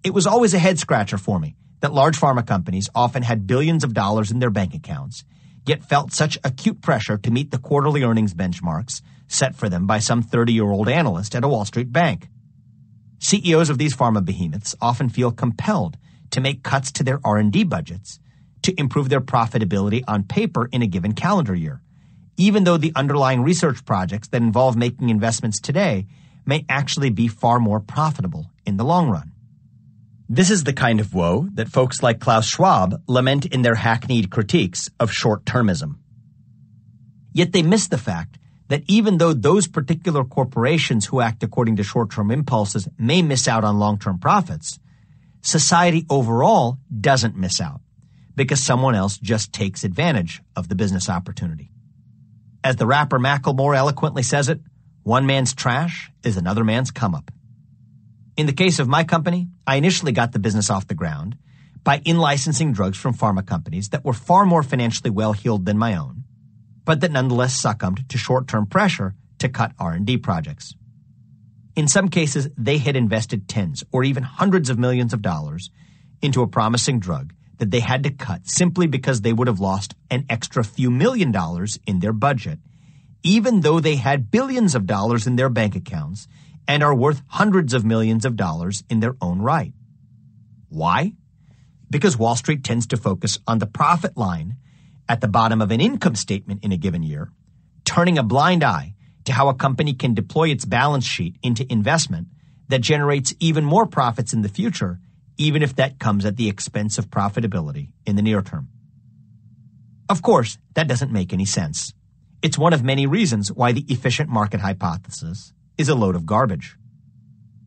It was always a head-scratcher for me that large pharma companies often had billions of dollars in their bank accounts, yet felt such acute pressure to meet the quarterly earnings benchmarks set for them by some 30-year-old analyst at a Wall Street bank. CEOs of these pharma behemoths often feel compelled to make cuts to their R&D budgets to improve their profitability on paper in a given calendar year, even though the underlying research projects that involve making investments today may actually be far more profitable in the long run. This is the kind of woe that folks like Klaus Schwab lament in their hackneyed critiques of short-termism. Yet they miss the fact that even though those particular corporations who act according to short-term impulses may miss out on long-term profits, society overall doesn't miss out because someone else just takes advantage of the business opportunity. As the rapper Macklemore eloquently says it, one man's trash is another man's come-up. In the case of my company, I initially got the business off the ground by in-licensing drugs from pharma companies that were far more financially well-heeled than my own, but that nonetheless succumbed to short-term pressure to cut R&D projects. In some cases, they had invested tens or even hundreds of millions of dollars into a promising drug that they had to cut simply because they would have lost an extra few million dollars in their budget, even though they had billions of dollars in their bank accounts and are worth hundreds of millions of dollars in their own right. Why? Because Wall Street tends to focus on the profit line at the bottom of an income statement in a given year, turning a blind eye to how a company can deploy its balance sheet into investment that generates even more profits in the future, even if that comes at the expense of profitability in the near term. Of course, that doesn't make any sense. It's one of many reasons why the efficient market hypothesis is a load of garbage.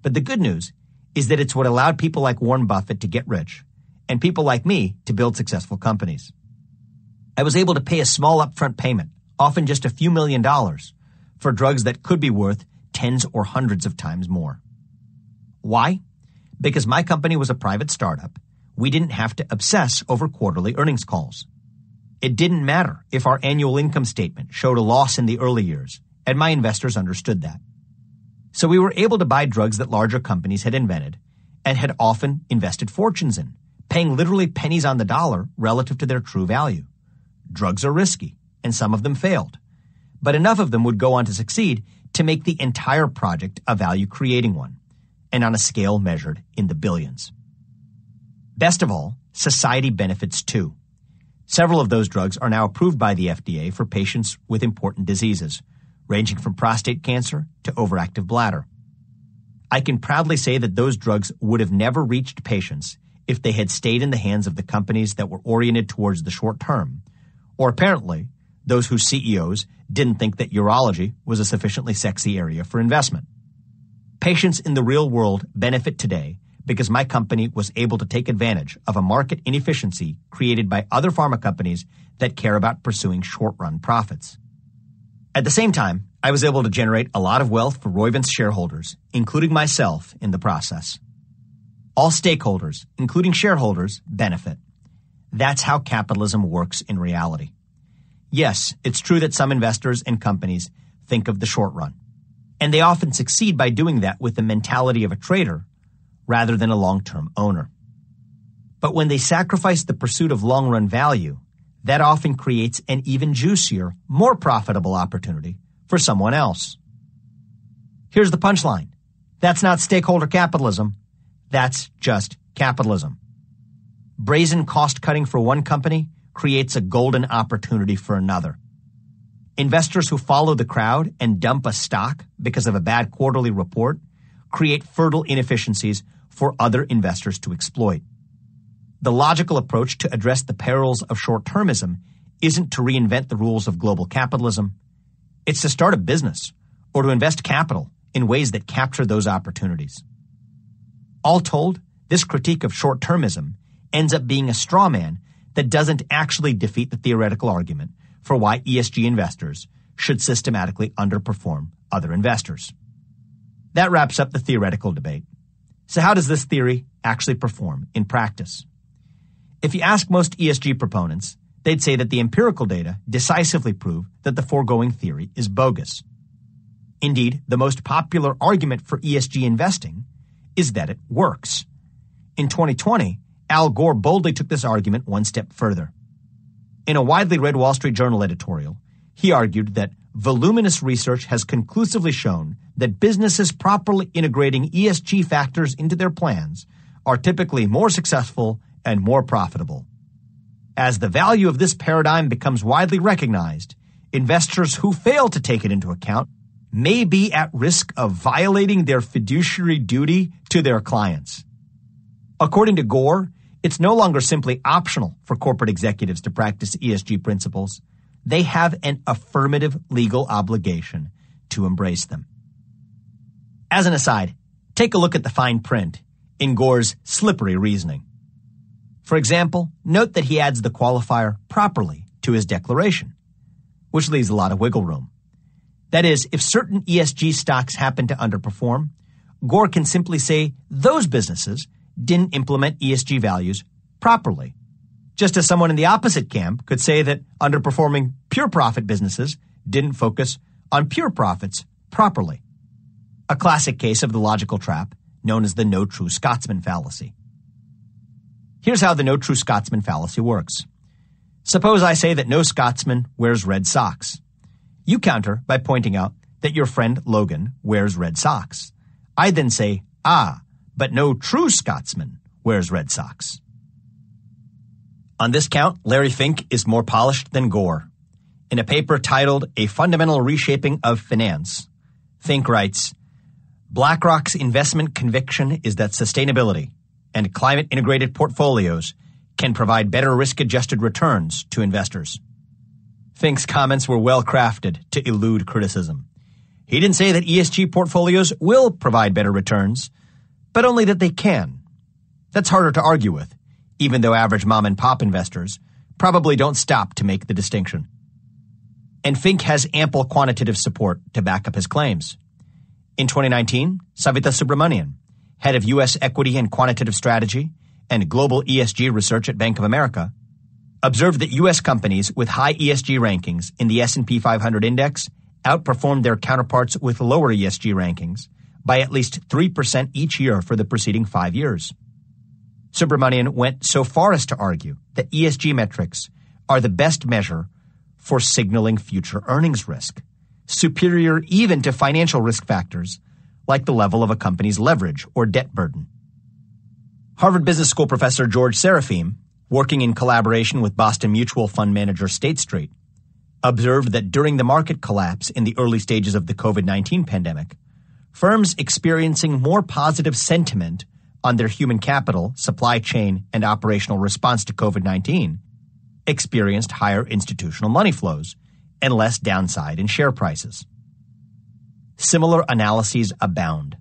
But the good news is that it's what allowed people like Warren Buffett to get rich and people like me to build successful companies. I was able to pay a small upfront payment, often just a few $1 million, for drugs that could be worth tens or hundreds of times more. Why? Because my company was a private startup, we didn't have to obsess over quarterly earnings calls. It didn't matter if our annual income statement showed a loss in the early years, and my investors understood that. So we were able to buy drugs that larger companies had invented and had often invested fortunes in, paying literally pennies on the dollar relative to their true value. Drugs are risky, and some of them failed, but enough of them would go on to succeed to make the entire project a value-creating one, and on a scale measured in the billions. Best of all, society benefits too. Several of those drugs are now approved by the FDA for patients with important diseases, ranging from prostate cancer to overactive bladder. I can proudly say that those drugs would have never reached patients if they had stayed in the hands of the companies that were oriented towards the short term, or apparently those whose CEOs didn't think that urology was a sufficiently sexy area for investment. Patients in the real world benefit today because my company was able to take advantage of a market inefficiency created by other pharma companies that care about pursuing short-run profits. At the same time, I was able to generate a lot of wealth for Roivant's shareholders, including myself, in the process. All stakeholders, including shareholders, benefit. That's how capitalism works in reality. Yes, it's true that some investors and companies think of the short run, and they often succeed by doing that with the mentality of a trader rather than a long-term owner. But when they sacrifice the pursuit of long-run value, that often creates an even juicier, more profitable opportunity for someone else. Here's the punchline. That's not stakeholder capitalism. That's just capitalism. Brazen cost-cutting for one company creates a golden opportunity for another. Investors who follow the crowd and dump a stock because of a bad quarterly report create fertile inefficiencies for other investors to exploit. The logical approach to address the perils of short-termism isn't to reinvent the rules of global capitalism. It's to start a business or to invest capital in ways that capture those opportunities. All told, this critique of short-termism ends up being a straw man that doesn't actually defeat the theoretical argument for why ESG investors should systematically underperform other investors. That wraps up the theoretical debate. So how does this theory actually perform in practice? If you ask most ESG proponents, they'd say that the empirical data decisively prove that the foregoing theory is bogus. Indeed, the most popular argument for ESG investing is that it works. In 2020, Al Gore boldly took this argument one step further. In a widely read Wall Street Journal editorial, he argued that voluminous research has conclusively shown that businesses properly integrating ESG factors into their plans are typically more successful and more profitable. As the value of this paradigm becomes widely recognized, investors who fail to take it into account may be at risk of violating their fiduciary duty to their clients. According to Gore, it's no longer simply optional for corporate executives to practice ESG principles. They have an affirmative legal obligation to embrace them. As an aside, take a look at the fine print in Gore's slippery reasoning. For example, note that he adds the qualifier properly to his declaration, which leaves a lot of wiggle room. That is, if certain ESG stocks happen to underperform, Gore can simply say those businesses didn't implement ESG values properly. Just as someone in the opposite camp could say that underperforming pure profit businesses didn't focus on pure profits properly. A classic case of the logical trap known as the no true Scotsman fallacy. Here's how the no true Scotsman fallacy works. Suppose I say that no Scotsman wears red socks. You counter by pointing out that your friend Logan wears red socks. I then say, but no true Scotsman wears red socks. On this count, Larry Fink is more polished than Gore. In a paper titled A Fundamental Reshaping of Finance, Fink writes, BlackRock's investment conviction is that sustainability and climate-integrated portfolios can provide better risk-adjusted returns to investors. Fink's comments were well-crafted to elude criticism. He didn't say that ESG portfolios will provide better returns, but only that they can. That's harder to argue with, even though average mom-and-pop investors probably don't stop to make the distinction. And Fink has ample quantitative support to back up his claims. In 2019, Savita Subramanian, head of U.S. equity and quantitative strategy and global ESG research at Bank of America, observed that U.S. companies with high ESG rankings in the S&P 500 index outperformed their counterparts with lower ESG rankings by at least 3% each year for the preceding 5 years. Subramanian went so far as to argue that ESG metrics are the best measure for signaling future earnings risk, superior even to financial risk factors like the level of a company's leverage or debt burden. Harvard Business School professor George Serafeim, working in collaboration with Boston mutual fund manager State Street, observed that during the market collapse in the early stages of the COVID-19 pandemic, firms experiencing more positive sentiment on their human capital, supply chain, and operational response to COVID-19 experienced higher institutional money flows and less downside in share prices. Similar analyses abound.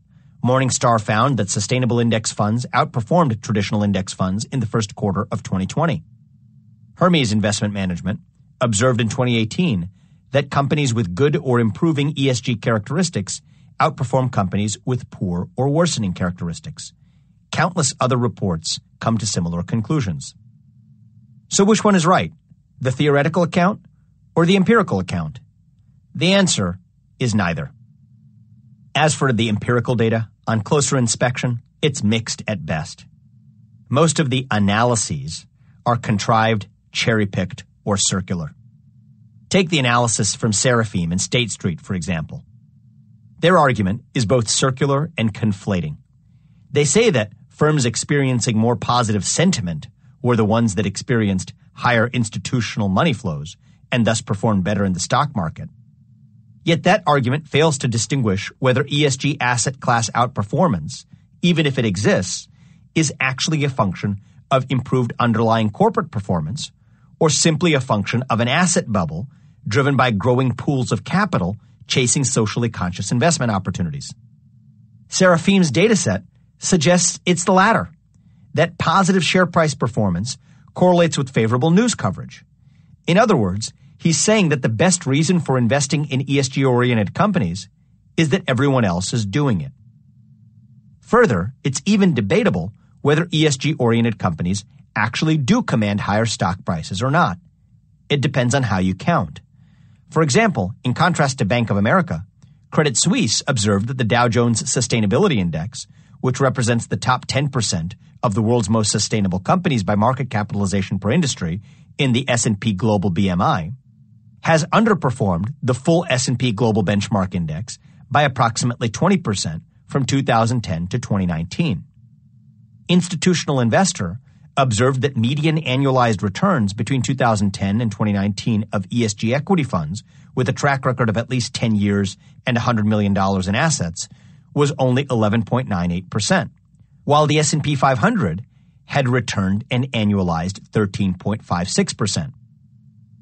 Morningstar found that sustainable index funds outperformed traditional index funds in the first quarter of 2020. Hermes Investment Management observed in 2018 that companies with good or improving ESG characteristics outperform companies with poor or worsening characteristics. Countless other reports come to similar conclusions. So which one is right, the theoretical account or the empirical account? The answer is neither. As for the empirical data, on closer inspection, it's mixed at best. Most of the analyses are contrived, cherry-picked, or circular. Take the analysis from Serafeim and State Street, for example. Their argument is both circular and conflating. They say that firms experiencing more positive sentiment were the ones that experienced higher institutional money flows and thus performed better in the stock market. Yet that argument fails to distinguish whether ESG asset class outperformance, even if it exists, is actually a function of improved underlying corporate performance or simply a function of an asset bubble driven by growing pools of capital chasing socially conscious investment opportunities. Serafeim's dataset suggests it's the latter, that positive share price performance correlates with favorable news coverage. In other words, he's saying that the best reason for investing in ESG-oriented companies is that everyone else is doing it. Further, it's even debatable whether ESG-oriented companies actually do command higher stock prices or not. It depends on how you count. For example, in contrast to Bank of America, Credit Suisse observed that the Dow Jones Sustainability Index, which represents the top 10% of the world's most sustainable companies by market capitalization per industry in the S&P Global BMI, has underperformed the full S&P Global Benchmark Index by approximately 20% from 2010 to 2019. Institutional Investor observed that median annualized returns between 2010 and 2019 of ESG equity funds with a track record of at least 10 years and $100 million in assets was only 11.98%, while the S&P 500 had returned an annualized 13.56%.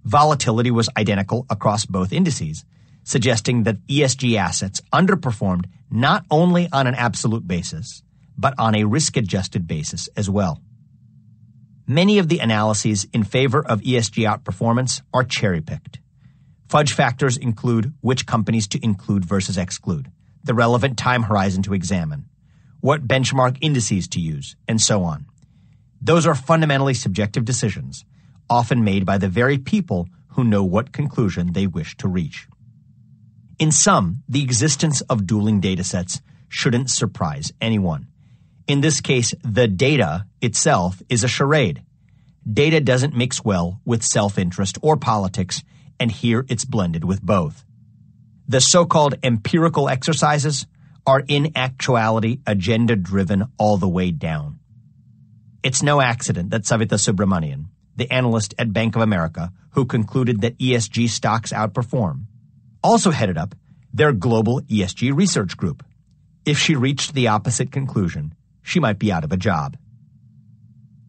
Volatility was identical across both indices, suggesting that ESG assets underperformed not only on an absolute basis, but on a risk-adjusted basis as well. Many of the analyses in favor of ESG outperformance are cherry-picked. Fudge factors include which companies to include versus exclude, the relevant time horizon to examine, what benchmark indices to use, and so on. Those are fundamentally subjective decisions, often made by the very people who know what conclusion they wish to reach. In sum, the existence of dueling datasets shouldn't surprise anyone. In this case, the data itself is a charade. Data doesn't mix well with self-interest or politics, and here it's blended with both. The so-called empirical exercises are in actuality agenda-driven all the way down. It's no accident that Savita Subramanian, the analyst at Bank of America who concluded that ESG stocks outperform, also headed up their global ESG research group. If she reached the opposite conclusion, she might be out of a job.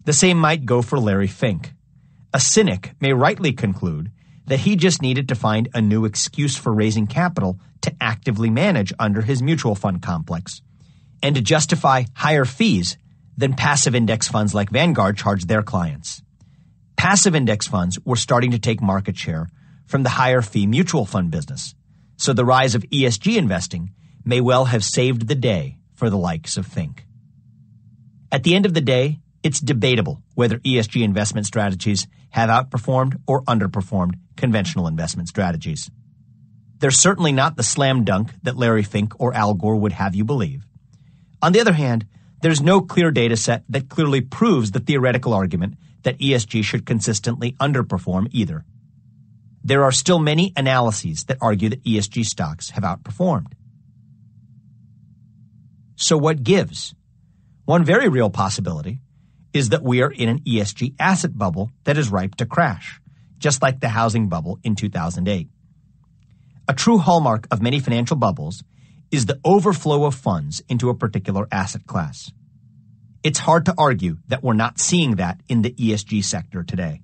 The same might go for Larry Fink. A cynic may rightly conclude that he just needed to find a new excuse for raising capital to actively manage under his mutual fund complex, and to justify higher fees than passive index funds like Vanguard charge their clients. Passive index funds were starting to take market share from the higher fee mutual fund business, so the rise of ESG investing may well have saved the day for the likes of Fink. At the end of the day, it's debatable whether ESG investment strategies have outperformed or underperformed conventional investment strategies. They're certainly not the slam dunk that Larry Fink or Al Gore would have you believe. On the other hand, there's no clear data set that clearly proves the theoretical argument that ESG should consistently underperform either. There are still many analyses that argue that ESG stocks have outperformed. So what gives? One very real possibility is that we are in an ESG asset bubble that is ripe to crash, just like the housing bubble in 2008. A true hallmark of many financial bubbles is the overflow of funds into a particular asset class. It's hard to argue that we're not seeing that in the ESG sector today.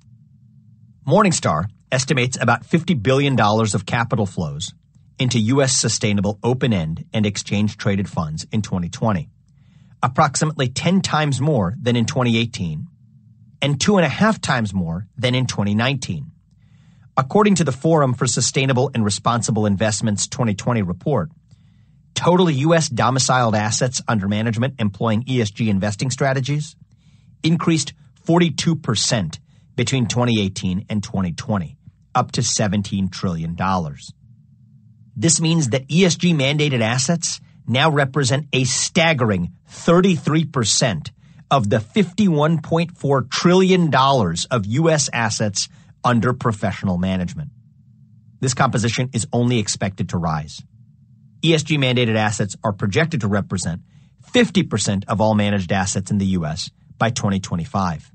Morningstar estimates about $50 billion of capital flows into U.S. sustainable open-end and exchange-traded funds in 2020. Approximately 10 times more than in 2018 and 2.5 times more than in 2019. According to the Forum for Sustainable and Responsible Investments 2020 report, total U.S. domiciled assets under management employing ESG investing strategies increased 42% between 2018 and 2020, up to $17 trillion. This means that ESG mandated assets now represent a staggering 33% of the $51.4 trillion of U.S. assets under professional management. This composition is only expected to rise. ESG mandated assets are projected to represent 50% of all managed assets in the U.S. by 2025.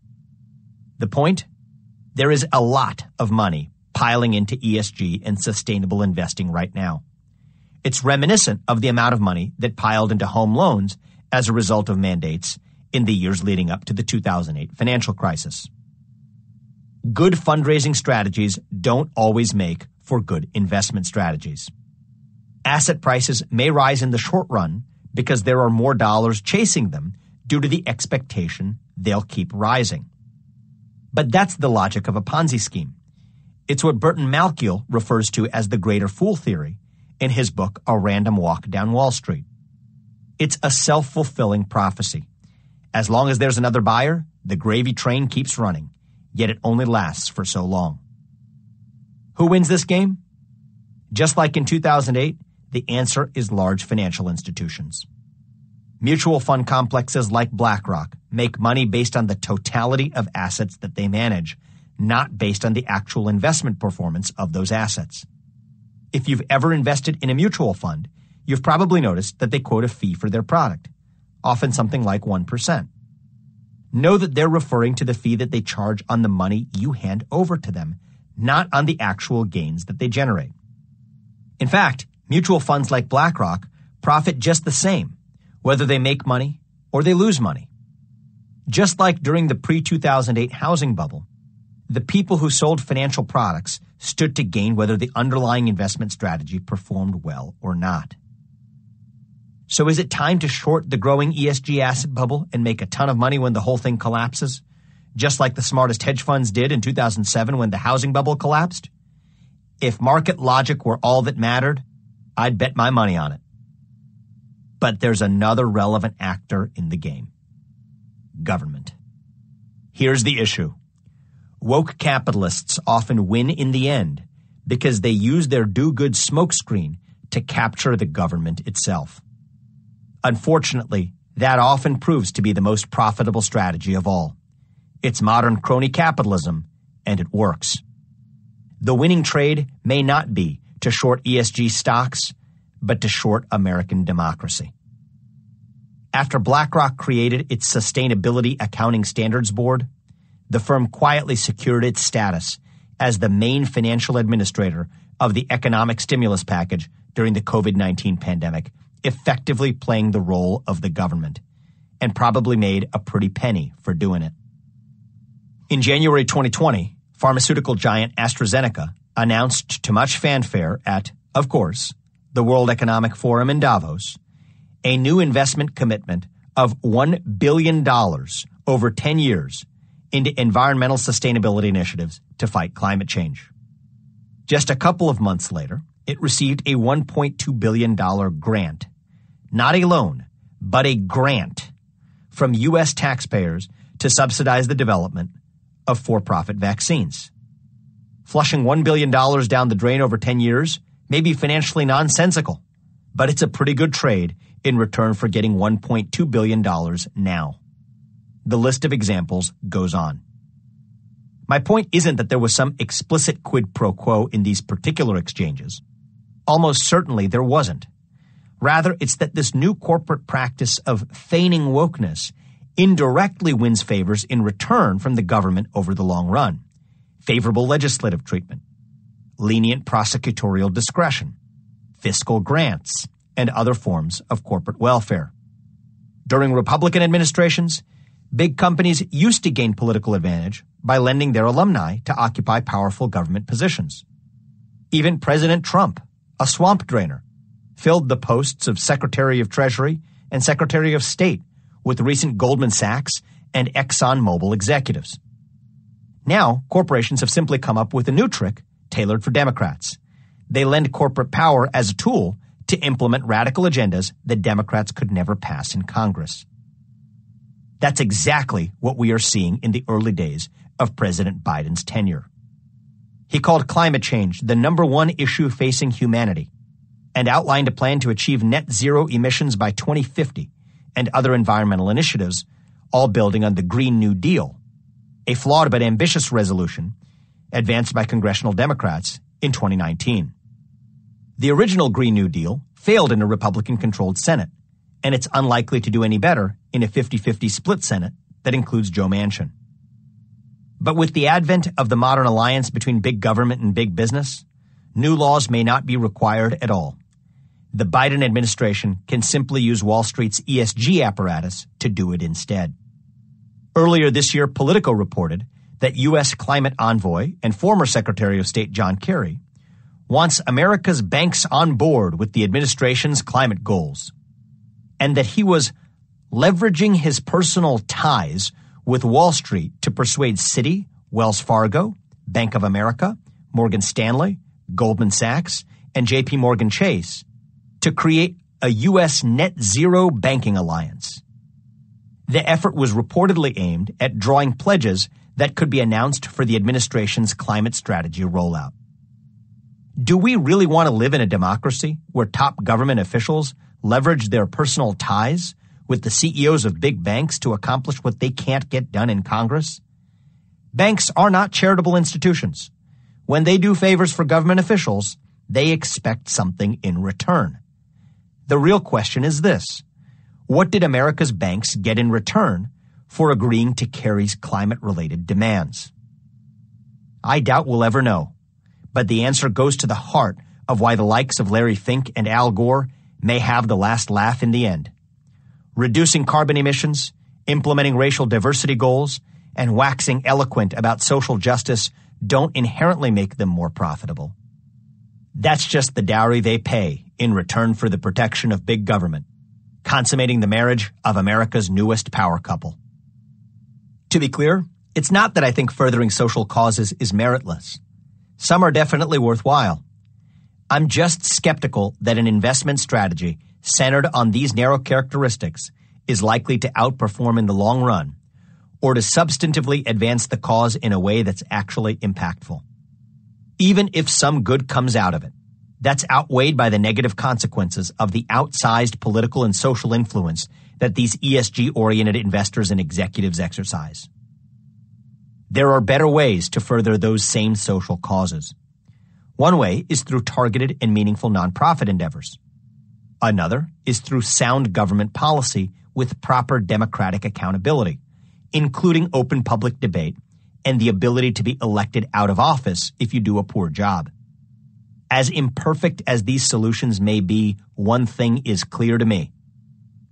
The point? There is a lot of money piling into ESG and sustainable investing right now. It's reminiscent of the amount of money that piled into home loans as a result of mandates in the years leading up to the 2008 financial crisis. Good fundraising strategies don't always make for good investment strategies. Asset prices may rise in the short run because there are more dollars chasing them due to the expectation they'll keep rising. But that's the logic of a Ponzi scheme. It's what Burton Malkiel refers to as the greater fool theory in his book, A Random Walk Down Wall Street. It's a self-fulfilling prophecy. As long as there's another buyer, the gravy train keeps running, yet it only lasts for so long. Who wins this game? Just like in 2008, the answer is large financial institutions. Mutual fund complexes like BlackRock, make money based on the totality of assets that they manage, not based on the actual investment performance of those assets. If you've ever invested in a mutual fund, you've probably noticed that they quote a fee for their product, often something like 1%. Know that they're referring to the fee that they charge on the money you hand over to them, not on the actual gains that they generate. In fact, mutual funds like BlackRock profit just the same, whether they make money or they lose money. Just like during the pre-2008 housing bubble, the people who sold financial products stood to gain whether the underlying investment strategy performed well or not. So is it time to short the growing ESG asset bubble and make a ton of money when the whole thing collapses, just like the smartest hedge funds did in 2007 when the housing bubble collapsed? If market logic were all that mattered, I'd bet my money on it. But there's another relevant actor in the game: government. Here's the issue. Woke capitalists often win in the end because they use their do-good smokescreen to capture the government itself. Unfortunately, that often proves to be the most profitable strategy of all. It's modern crony capitalism, and it works. The winning trade may not be to short ESG stocks, but to short American democracy. After BlackRock created its Sustainability Accounting Standards Board, the firm quietly secured its status as the main financial administrator of the economic stimulus package during the COVID-19 pandemic, effectively playing the role of the government, and probably made a pretty penny for doing it. In January 2020, pharmaceutical giant AstraZeneca announced to much fanfare at, of course, the World Economic Forum in Davos, a new investment commitment of $1 billion over 10 years into environmental sustainability initiatives to fight climate change. Just a couple of months later, it received a $1.2 billion grant, not a loan, but a grant from U.S. taxpayers to subsidize the development of for-profit vaccines. Flushing $1 billion down the drain over 10 years may be financially nonsensical, but it's a pretty good trade in return for getting $1.2 billion now. The list of examples goes on. My point isn't that there was some explicit quid pro quo in these particular exchanges. Almost certainly there wasn't. Rather, it's that this new corporate practice of feigning wokeness indirectly wins favors in return from the government over the long run. Favorable legislative treatment, lenient prosecutorial discretion, fiscal grants, and other forms of corporate welfare. During Republican administrations, big companies used to gain political advantage by lending their alumni to occupy powerful government positions. Even President Trump, a swamp drainer, filled the posts of Secretary of Treasury and Secretary of State with recent Goldman Sachs and ExxonMobil executives. Now, corporations have simply come up with a new trick tailored for Democrats. They lend corporate power as a tool to implement radical agendas that Democrats could never pass in Congress. That's exactly what we are seeing in the early days of President Biden's tenure. He called climate change the number one issue facing humanity and outlined a plan to achieve net zero emissions by 2050 and other environmental initiatives, all building on the Green New Deal, a flawed but ambitious resolution advanced by congressional Democrats in 2019. The original Green New Deal failed in a Republican-controlled Senate, and it's unlikely to do any better in a 50-50 split Senate that includes Joe Manchin. But with the advent of the modern alliance between big government and big business, new laws may not be required at all. The Biden administration can simply use Wall Street's ESG apparatus to do it instead. Earlier this year, Politico reported that U.S. climate envoy and former Secretary of State John Kerry wants America's banks on board with the administration's climate goals, and that he was leveraging his personal ties with Wall Street to persuade Citi, Wells Fargo, Bank of America, Morgan Stanley, Goldman Sachs, and J.P. Morgan Chase to create a U.S. net zero banking alliance. The effort was reportedly aimed at drawing pledges that could be announced for the administration's climate strategy rollout. Do we really want to live in a democracy where top government officials leverage their personal ties with the CEOs of big banks to accomplish what they can't get done in Congress? Banks are not charitable institutions. When they do favors for government officials, they expect something in return. The real question is this: what did America's banks get in return for agreeing to Kerry's climate-related demands? I doubt we'll ever know, but the answer goes to the heart of why the likes of Larry Fink and Al Gore may have the last laugh in the end. Reducing carbon emissions, implementing racial diversity goals, and waxing eloquent about social justice don't inherently make them more profitable. That's just the dowry they pay in return for the protection of big government, consummating the marriage of America's newest power couple. To be clear, it's not that I think furthering social causes is meritless. Some are definitely worthwhile. I'm just skeptical that an investment strategy centered on these narrow characteristics is likely to outperform in the long run, or to substantively advance the cause in a way that's actually impactful. Even if some good comes out of it, that's outweighed by the negative consequences of the outsized political and social influence that these ESG-oriented investors and executives exercise. There are better ways to further those same social causes. One way is through targeted and meaningful nonprofit endeavors. Another is through sound government policy with proper democratic accountability, including open public debate and the ability to be elected out of office if you do a poor job. As imperfect as these solutions may be, one thing is clear to me.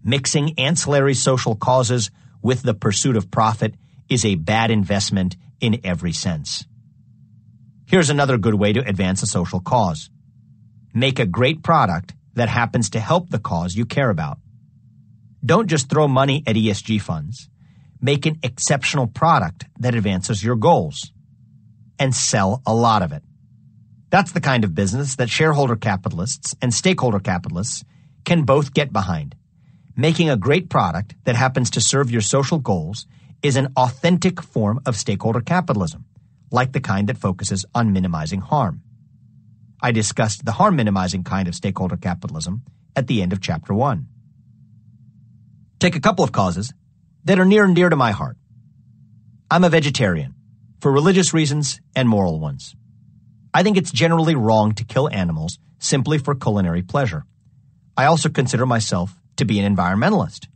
Mixing ancillary social causes with the pursuit of profit is a bad investment in every sense. Here's another good way to advance a social cause. Make a great product that happens to help the cause you care about. Don't just throw money at ESG funds. Make an exceptional product that advances your goals. And sell a lot of it. That's the kind of business that shareholder capitalists and stakeholder capitalists can both get behind. Making a great product that happens to serve your social goals is an authentic form of stakeholder capitalism, like the kind that focuses on minimizing harm. I discussed the harm-minimizing kind of stakeholder capitalism at the end of Chapter 1. Take a couple of causes that are near and dear to my heart. I'm a vegetarian, for religious reasons and moral ones. I think it's generally wrong to kill animals simply for culinary pleasure. I also consider myself to be an environmentalist.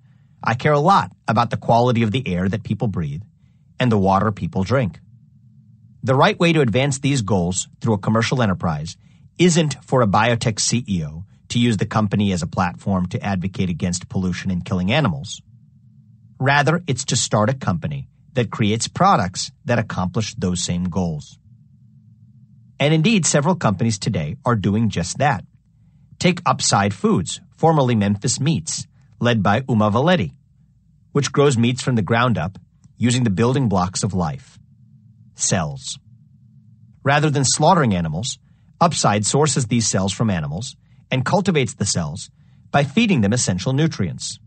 I care a lot about the quality of the air that people breathe and the water people drink. The right way to advance these goals through a commercial enterprise isn't for a biotech CEO to use the company as a platform to advocate against pollution and killing animals. Rather, it's to start a company that creates products that accomplish those same goals. And indeed, several companies today are doing just that. Take Upside Foods, formerly Memphis Meats, led by Uma Valeti, which grows meats from the ground up using the building blocks of life: cells. Rather than slaughtering animals, Upside sources these cells from animals and cultivates the cells by feeding them essential nutrients.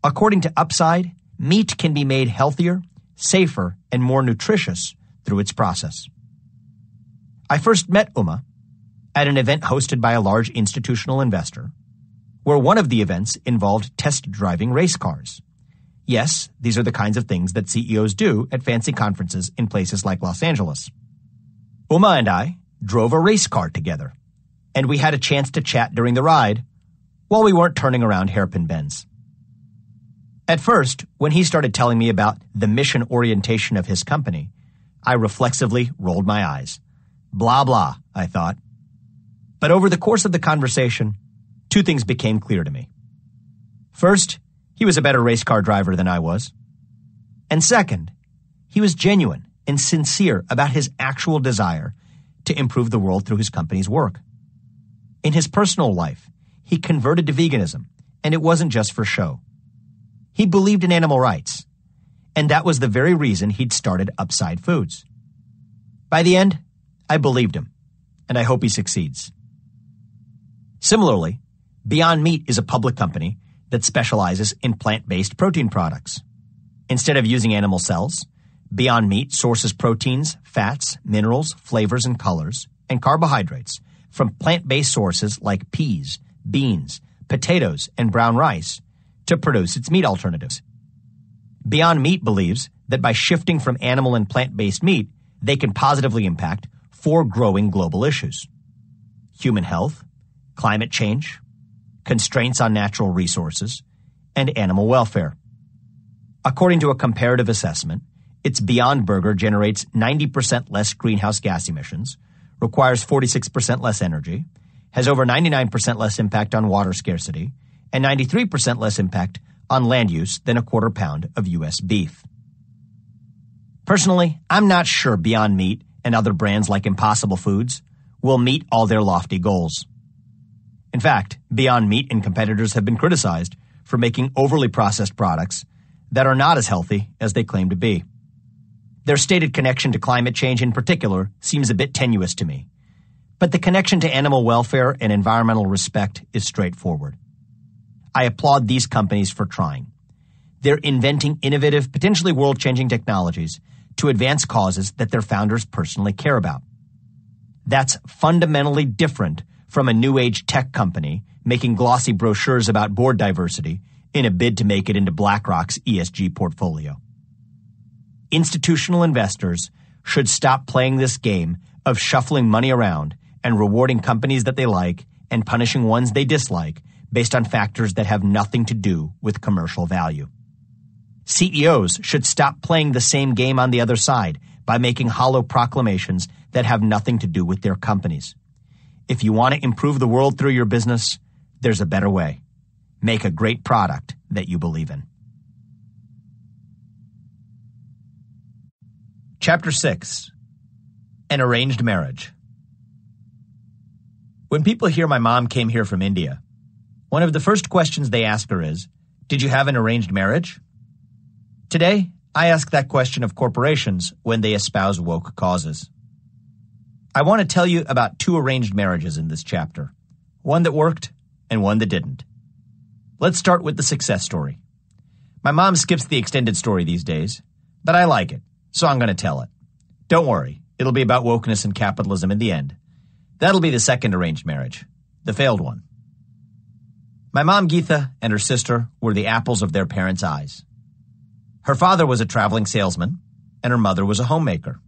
According to Upside, meat can be made healthier, safer, and more nutritious through its process. I first met Uma at an event hosted by a large institutional investor, where one of the events involved test driving race cars. Yes, these are the kinds of things that CEOs do at fancy conferences in places like Los Angeles. Uma and I drove a race car together, and we had a chance to chat during the ride while we weren't turning around hairpin bends. At first, when he started telling me about the mission orientation of his company, I reflexively rolled my eyes. Blah, blah, I thought. But over the course of the conversation, two things became clear to me. First, he was a better race car driver than I was. And second, he was genuine and sincere about his actual desire to improve the world through his company's work. In his personal life, he converted to veganism, and it wasn't just for show. He believed in animal rights, and that was the very reason he'd started Upside Foods. By the end, I believed him, and I hope he succeeds. Similarly, Beyond Meat is a public company that specializes in plant-based protein products. Instead of using animal cells, Beyond Meat sources proteins, fats, minerals, flavors, and colors, and carbohydrates from plant-based sources like peas, beans, potatoes, and brown rice to to produce its meat alternatives. Beyond Meat believes that by shifting from animal and plant-based meat, they can positively impact 4 growing global issues: human health, climate change, constraints on natural resources, and animal welfare. According to a comparative assessment, its Beyond Burger generates 90% less greenhouse gas emissions, requires 46% less energy, has over 99% less impact on water scarcity, and 93% less impact on land use than a quarter pound of U.S. beef. Personally, I'm not sure Beyond Meat and other brands like Impossible Foods will meet all their lofty goals. In fact, Beyond Meat and competitors have been criticized for making overly processed products that are not as healthy as they claim to be. Their stated connection to climate change in particular seems a bit tenuous to me, but the connection to animal welfare and environmental respect is straightforward. I applaud these companies for trying. They're inventing innovative, potentially world-changing technologies to advance causes that their founders personally care about. That's fundamentally different from a new age tech company making glossy brochures about board diversity in a bid to make it into BlackRock's ESG portfolio. Institutional investors should stop playing this game of shuffling money around and rewarding companies that they like and punishing ones they dislike based on factors that have nothing to do with commercial value. CEOs should stop playing the same game on the other side by making hollow proclamations that have nothing to do with their companies. If you want to improve the world through your business, there's a better way. Make a great product that you believe in. Chapter 6. An Arranged Marriage. When people hear my mom came here from India, one of the first questions they ask her is, "Did you have an arranged marriage?" Today, I ask that question of corporations when they espouse woke causes. I want to tell you about 2 arranged marriages in this chapter, one that worked and one that didn't. Let's start with the success story. My mom skips the extended story these days, but I like it, so I'm going to tell it. Don't worry, it'll be about wokeness and capitalism in the end. That'll be the second arranged marriage, the failed one. My mom, Geetha, and her sister were the apples of their parents' eyes. Her father was a traveling salesman, and her mother was a homemaker.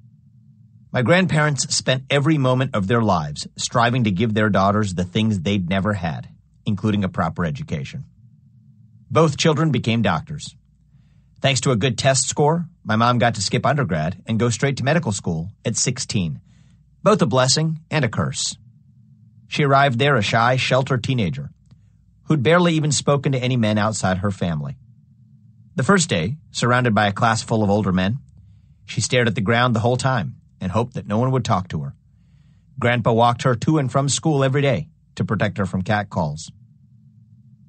My grandparents spent every moment of their lives striving to give their daughters the things they'd never had, including a proper education. Both children became doctors. Thanks to a good test score, my mom got to skip undergrad and go straight to medical school at 16, both a blessing and a curse. She arrived there a shy, sheltered teenager who'd barely even spoken to any men outside her family. The first day, surrounded by a class full of older men, she stared at the ground the whole time and hoped that no one would talk to her. Grandpa walked her to and from school every day to protect her from catcalls.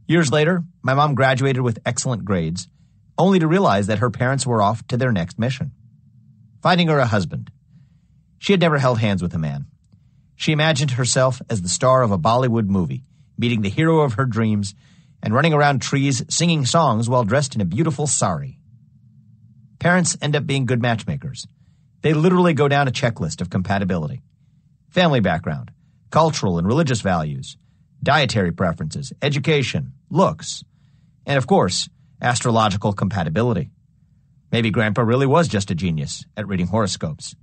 Years later, my mom graduated with excellent grades, only to realize that her parents were off to their next mission, finding her a husband. She had never held hands with a man. She imagined herself as the star of a Bollywood movie, meeting the hero of her dreams and running around trees singing songs while dressed in a beautiful sari. Parents end up being good matchmakers. They literally go down a checklist of compatibility: family background, cultural and religious values, dietary preferences, education, looks, and of course, astrological compatibility. Maybe Grandpa really was just a genius at reading horoscopes.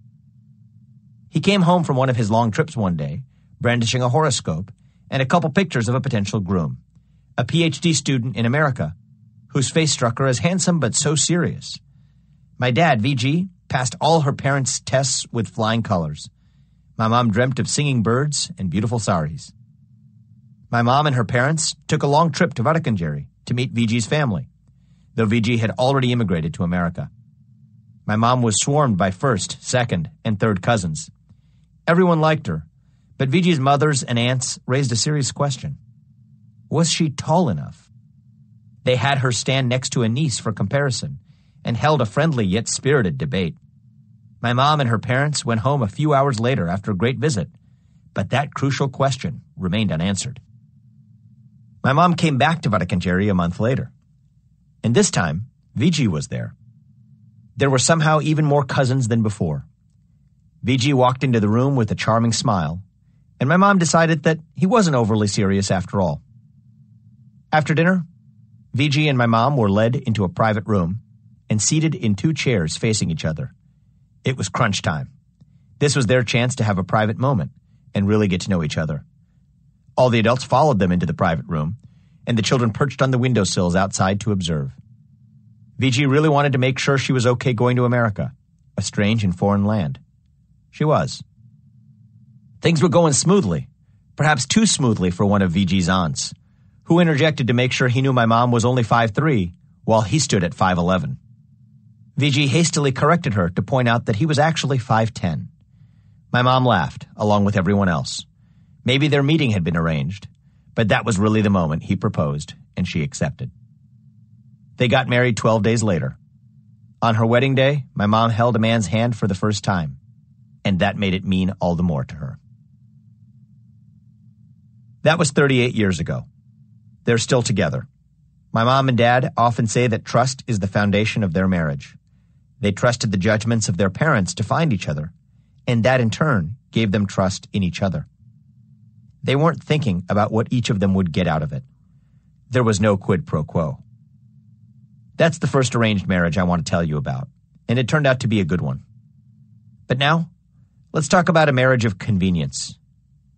He came home from one of his long trips one day, brandishing a horoscope and a couple pictures of a potential groom, a PhD student in America, whose face struck her as handsome but so serious. My dad, VG, passed all her parents' tests with flying colors. My mom dreamt of singing birds and beautiful saris. My mom and her parents took a long trip to Vadakanjeri to meet VG's family, though VG had already immigrated to America. My mom was swarmed by first, second, and third cousins. Everyone liked her, but VG's mothers and aunts raised a serious question. Was she tall enough? They had her stand next to a niece for comparison and held a friendly yet spirited debate. My mom and her parents went home a few hours later after a great visit, but that crucial question remained unanswered. My mom came back to Vadakanjeri a month later, and this time, VG was there. There were somehow even more cousins than before. VG walked into the room with a charming smile, and my mom decided that he wasn't overly serious after all. After dinner, VG and my mom were led into a private room and seated in 2 chairs facing each other. It was crunch time. This was their chance to have a private moment and really get to know each other. All the adults followed them into the private room, and the children perched on the windowsills outside to observe. VG really wanted to make sure she was okay going to America, a strange and foreign land. She was. Things were going smoothly, perhaps too smoothly for one of VG's aunts, who interjected to make sure he knew my mom was only 5'3", while he stood at 5'11". VG hastily corrected her to point out that he was actually 5'10". My mom laughed, along with everyone else. Maybe their meeting had been arranged, but that was really the moment he proposed, and she accepted. They got married 12 days later. On her wedding day, my mom held a man's hand for the first time, and that made it mean all the more to her. That was 38 years ago. They're still together. My mom and dad often say that trust is the foundation of their marriage. They trusted the judgments of their parents to find each other, and that in turn gave them trust in each other. They weren't thinking about what each of them would get out of it. There was no quid pro quo. That's the first arranged marriage I want to tell you about, and it turned out to be a good one. But now, let's talk about a marriage of convenience,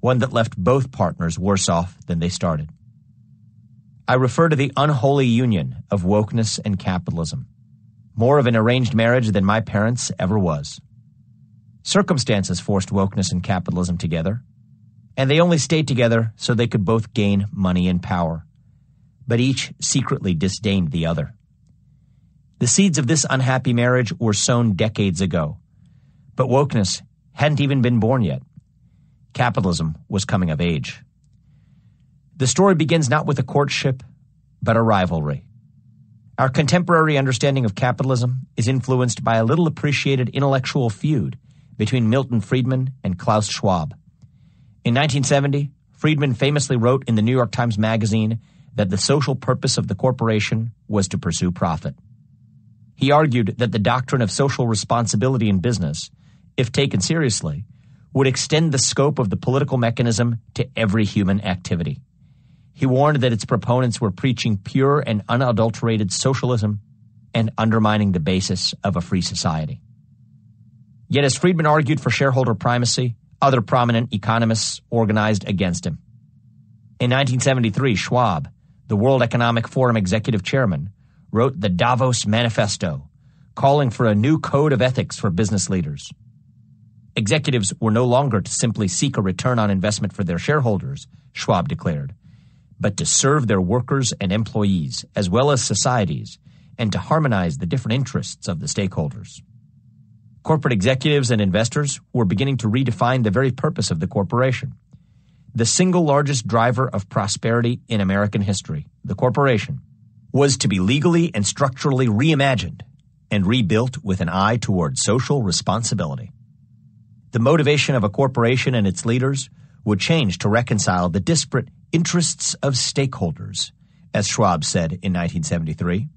one that left both partners worse off than they started. I refer to the unholy union of wokeness and capitalism, more of an arranged marriage than my parents' ever was. Circumstances forced wokeness and capitalism together, and they only stayed together so they could both gain money and power, but each secretly disdained the other. The seeds of this unhappy marriage were sown decades ago, but wokeness hadn't even been born yet. Capitalism was coming of age. The story begins not with a courtship, but a rivalry. Our contemporary understanding of capitalism is influenced by a little appreciated intellectual feud between Milton Friedman and Klaus Schwab. In 1970, Friedman famously wrote in the New York Times Magazine that the social purpose of the corporation was to pursue profit. He argued that the doctrine of social responsibility in business, if taken seriously, would extend the scope of the political mechanism to every human activity. He warned that its proponents were preaching pure and unadulterated socialism and undermining the basis of a free society. Yet as Friedman argued for shareholder primacy, other prominent economists organized against him. In 1973, Schwab, the World Economic Forum executive chairman, wrote the Davos Manifesto, calling for a new code of ethics for business leaders. Executives were no longer to simply seek a return on investment for their shareholders, Schwab declared, but to serve their workers and employees, as well as societies, and to harmonize the different interests of the stakeholders. Corporate executives and investors were beginning to redefine the very purpose of the corporation. The single largest driver of prosperity in American history, the corporation, was to be legally and structurally reimagined and rebuilt with an eye toward social responsibility. The motivation of a corporation and its leaders would change to reconcile the disparate interests of stakeholders, as Schwab said in 1973.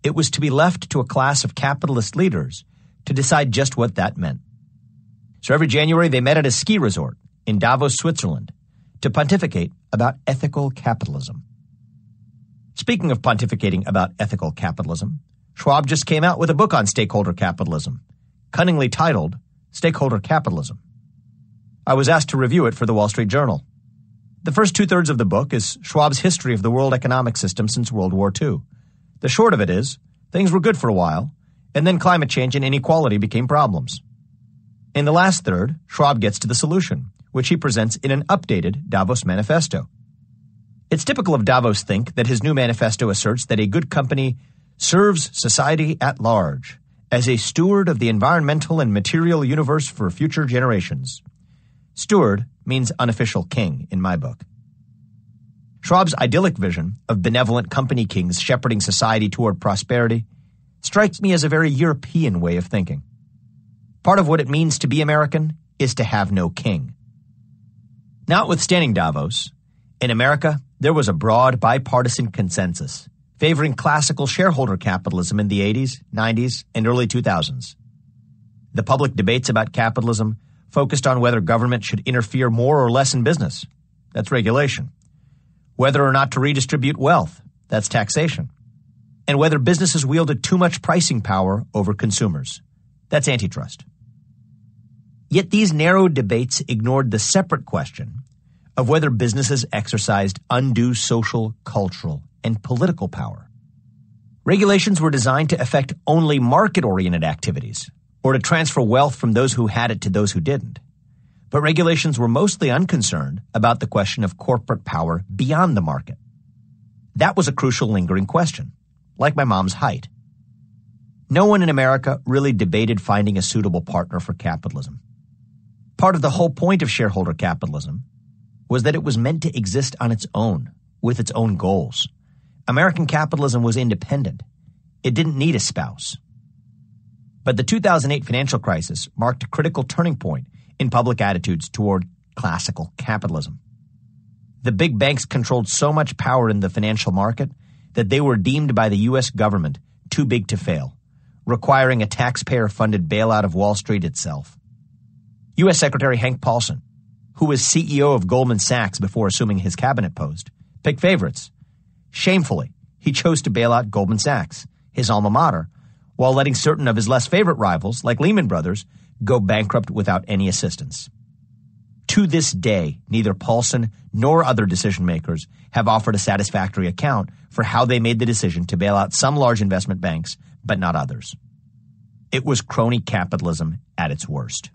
It was to be left to a class of capitalist leaders to decide just what that meant. So every January they met at a ski resort in Davos, Switzerland, to pontificate about ethical capitalism. Speaking of pontificating about ethical capitalism, Schwab just came out with a book on stakeholder capitalism, cunningly titled Stakeholder Capitalism. I was asked to review it for the Wall Street Journal. The first 2/3 of the book is Schwab's history of the world economic system since World War II. The short of it is, things were good for a while, and then climate change and inequality became problems. In the last third, Schwab gets to the solution, which he presents in an updated Davos Manifesto. It's typical of Davos think that his new manifesto asserts that a good company serves society at large as a steward of the environmental and material universe for future generations. Steward means unofficial king in my book. Schwab's idyllic vision of benevolent company kings shepherding society toward prosperity strikes me as a very European way of thinking. Part of what it means to be American is to have no king. Notwithstanding Davos, in America, there was a broad bipartisan consensus favoring classical shareholder capitalism in the 80s, 90s, and early 2000s. The public debates about capitalism focused on whether government should interfere more or less in business. That's regulation. Whether or not to redistribute wealth. that's taxation, and whether businesses wielded too much pricing power over consumers, that's antitrust. Yet these narrow debates ignored the separate question of whether businesses exercised undue social, cultural, and political power. Regulations were designed to affect only market-oriented activities, or to transfer wealth from those who had it to those who didn't. But regulations were mostly unconcerned about the question of corporate power beyond the market. That was a crucial lingering question, like my mom's height. No one in America really debated finding a suitable partner for capitalism. Part of the whole point of shareholder capitalism was that it was meant to exist on its own, with its own goals. American capitalism was independent. It didn't need a spouse. But the 2008 financial crisis marked a critical turning point in public attitudes toward classical capitalism. The big banks controlled so much power in the financial market that they were deemed by the U.S. government too big to fail, requiring a taxpayer-funded bailout of Wall Street itself. U.S. Secretary Hank Paulson, who was CEO of Goldman Sachs before assuming his cabinet post, picked favorites. Shamefully, he chose to bail out Goldman Sachs, his alma mater, while letting certain of his less favorite rivals, like Lehman Brothers, go bankrupt without any assistance. To this day, neither Paulson nor other decision-makers have offered a satisfactory account for how they made the decision to bail out some large investment banks, but not others. It was crony capitalism at its worst.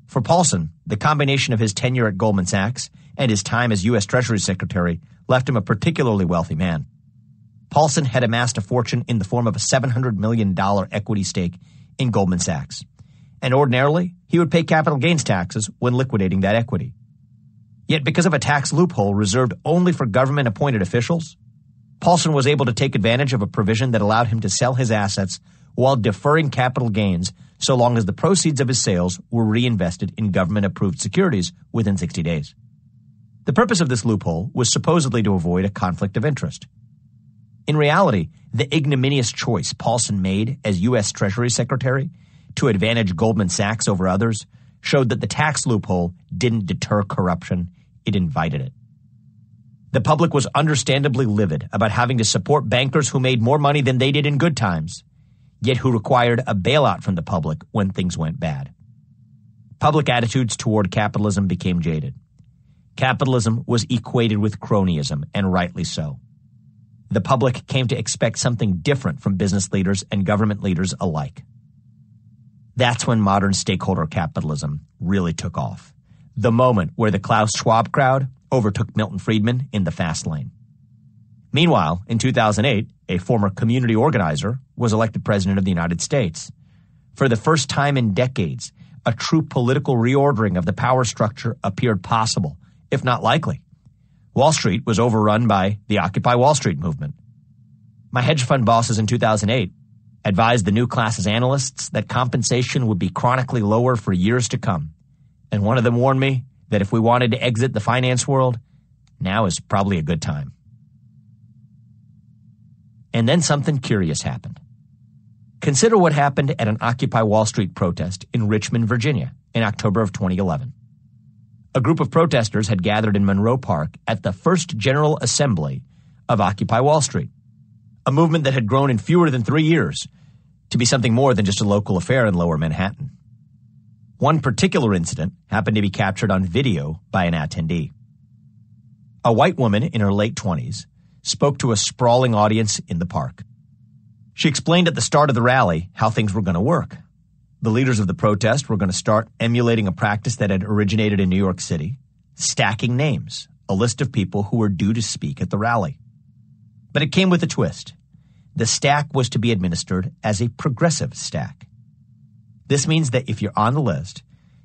For Paulson, the combination of his tenure at Goldman Sachs and his time as U.S. Treasury Secretary left him a particularly wealthy man. Paulson had amassed a fortune in the form of a $700 million equity stake in Goldman Sachs, and ordinarily he would pay capital gains taxes when liquidating that equity. Yet because of a tax loophole reserved only for government-appointed officials, Paulson was able to take advantage of a provision that allowed him to sell his assets while deferring capital gains so long as the proceeds of his sales were reinvested in government-approved securities within 60 days. The purpose of this loophole was supposedly to avoid a conflict of interest. In reality, the ignominious choice Paulson made as U.S. Treasury Secretary to advantage Goldman Sachs over others showed that the tax loophole didn't deter corruption, it invited it. The public was understandably livid about having to support bankers who made more money than they did in good times, yet who required a bailout from the public when things went bad. Public attitudes toward capitalism became jaded. Capitalism was equated with cronyism, and rightly so. The public came to expect something different from business leaders and government leaders alike. That's when modern stakeholder capitalism really took off. The moment where the Klaus Schwab crowd overtook Milton Friedman in the fast lane. Meanwhile, in 2008, a former community organizer was elected president of the United States. For the first time in decades, a true political reordering of the power structure appeared possible, if not likely. Wall Street was overrun by the Occupy Wall Street movement. My hedge fund bosses in 2008 advised the new class's analysts that compensation would be chronically lower for years to come. And one of them warned me that if we wanted to exit the finance world, now is probably a good time. And then something curious happened. Consider what happened at an Occupy Wall Street protest in Richmond, Virginia, in October of 2011. A group of protesters had gathered in Monroe Park at the first General Assembly of Occupy Wall Street, a movement that had grown in fewer than 3 years to be something more than just a local affair in Lower Manhattan. One particular incident happened to be captured on video by an attendee. A white woman in her late 20s spoke to a sprawling audience in the park. She explained at the start of the rally how things were going to work. The leaders of the protest were going to start emulating a practice that had originated in New York City, stacking names, a list of people who were due to speak at the rally. But it came with a twist. The stack was to be administered as a progressive stack. This means that if you're on the list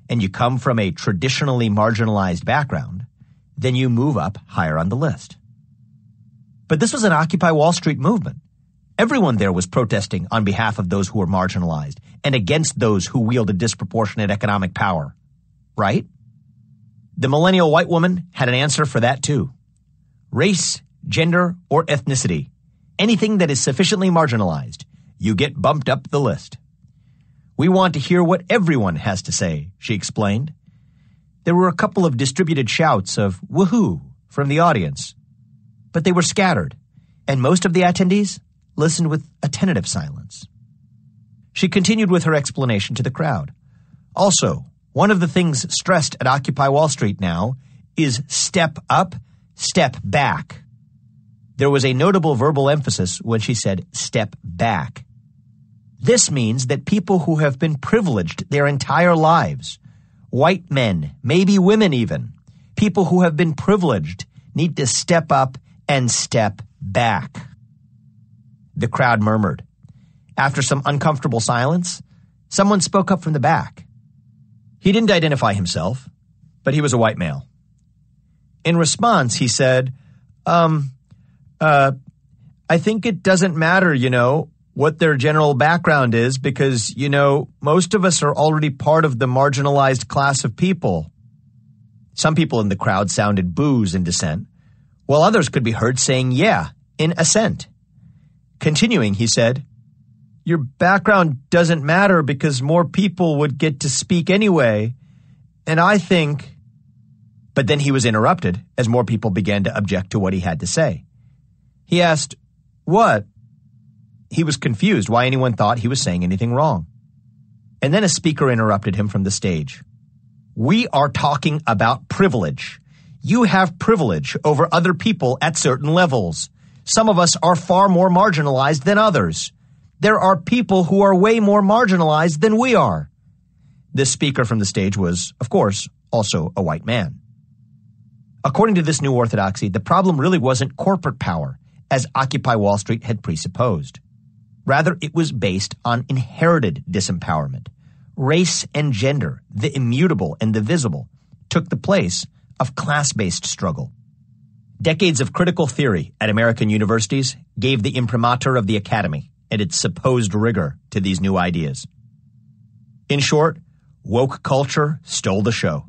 and you come from a traditionally marginalized background, then you move up higher on the list. But this was an Occupy Wall Street movement. Everyone there was protesting on behalf of those who were marginalized and against those who wielded disproportionate economic power, right? The millennial white woman had an answer for that too. Race, gender, or ethnicity, anything that is sufficiently marginalized, you get bumped up the list. We want to hear what everyone has to say, she explained. There were a couple of distributed shouts of woohoo from the audience, but they were scattered. and most of the attendees listened with attentive silence. She continued with her explanation to the crowd. Also, one of the things stressed at Occupy Wall Street now is step up, step back. There was a notable verbal emphasis when she said step back. This means that people who have been privileged their entire lives, white men, maybe women even, people who have been privileged need to step up and step back. The crowd murmured. After some uncomfortable silence, someone spoke up from the back. He didn't identify himself, but he was a white male. In response, he said, I think it doesn't matter, what their general background is because, most of us are already part of the marginalized class of people. Some people in the crowd sounded boos in dissent, while others could be heard saying yeah in assent. Continuing, he said, your background doesn't matter because more people would get to speak anyway, and I think... But then he was interrupted as more people began to object to what he had to say. He asked, what? He was confused why anyone thought he was saying anything wrong. And then a speaker interrupted him from the stage. We are talking about privilege. You have privilege over other people at certain levels. Some of us are far more marginalized than others. There are people who are way more marginalized than we are. This speaker from the stage was, of course, also a white man. According to this new orthodoxy, the problem really wasn't corporate power, as Occupy Wall Street had presupposed. Rather, it was based on inherited disempowerment. Race and gender, the immutable and the visible, took the place of class-based struggle. Decades of critical theory at American universities gave the imprimatur of the academy and its supposed rigor to these new ideas. In short, woke culture stole the show.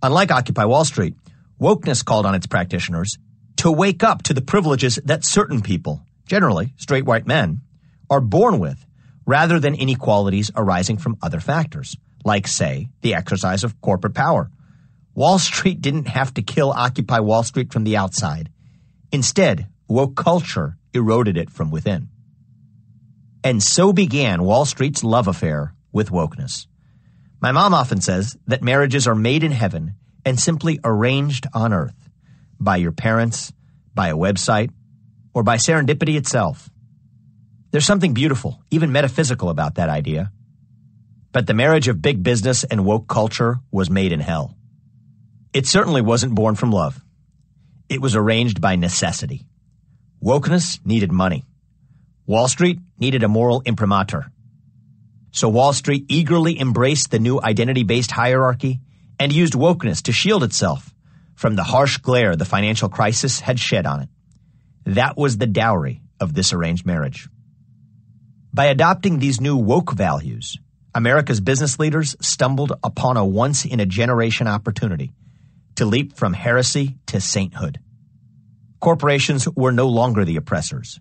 Unlike Occupy Wall Street, wokeness called on its practitioners to wake up to the privileges that certain people, generally straight white men, are born with, rather than inequalities arising from other factors, like, say, the exercise of corporate power. Wall Street didn't have to kill Occupy Wall Street from the outside. Instead, woke culture eroded it from within. And so began Wall Street's love affair with wokeness. My mom often says that marriages are made in heaven and simply arranged on earth by your parents, by a website, or by serendipity itself. There's something beautiful, even metaphysical about that idea. But the marriage of big business and woke culture was made in hell. It certainly wasn't born from love. It was arranged by necessity. Wokeness needed money. Wall Street needed a moral imprimatur. So Wall Street eagerly embraced the new identity-based hierarchy and used wokeness to shield itself from the harsh glare the financial crisis had shed on it. That was the dowry of this arranged marriage. By adopting these new woke values, America's business leaders stumbled upon a once-in-a-generation opportunity to leap from heresy to sainthood. Corporations were no longer the oppressors.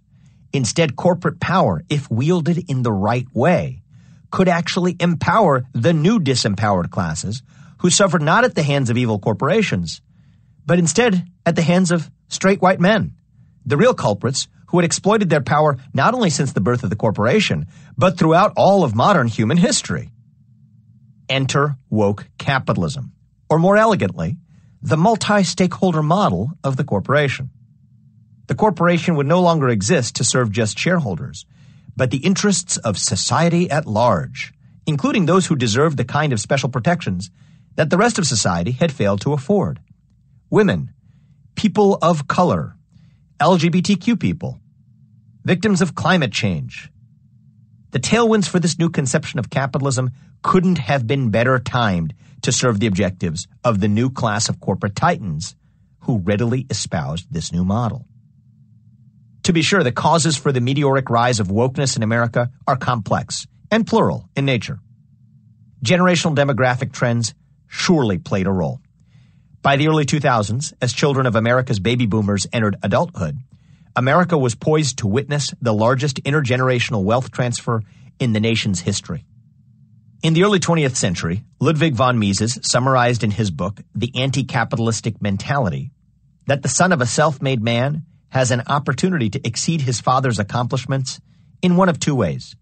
Instead, corporate power, if wielded in the right way, could actually empower the new disempowered classes who suffered not at the hands of evil corporations, but instead at the hands of straight white men, the real culprits who had exploited their power not only since the birth of the corporation, but throughout all of modern human history. Enter woke capitalism, or more elegantly, the multi-stakeholder model of the corporation. The corporation would no longer exist to serve just shareholders, but the interests of society at large, including those who deserved the kind of special protections that the rest of society had failed to afford. Women, people of color, LGBTQ people, victims of climate change. The tailwinds for this new conception of capitalism couldn't have been better timed to serve the objectives of the new class of corporate titans who readily espoused this new model. To be sure, the causes for the meteoric rise of wokeness in America are complex and plural in nature. Generational demographic trends surely played a role. By the early 2000s, as children of America's baby boomers entered adulthood, America was poised to witness the largest intergenerational wealth transfer in the nation's history. In the early 20th century, Ludwig von Mises summarized in his book, The Anti-Capitalistic Mentality, that the son of a self-made man has an opportunity to exceed his father's accomplishments in one of two ways.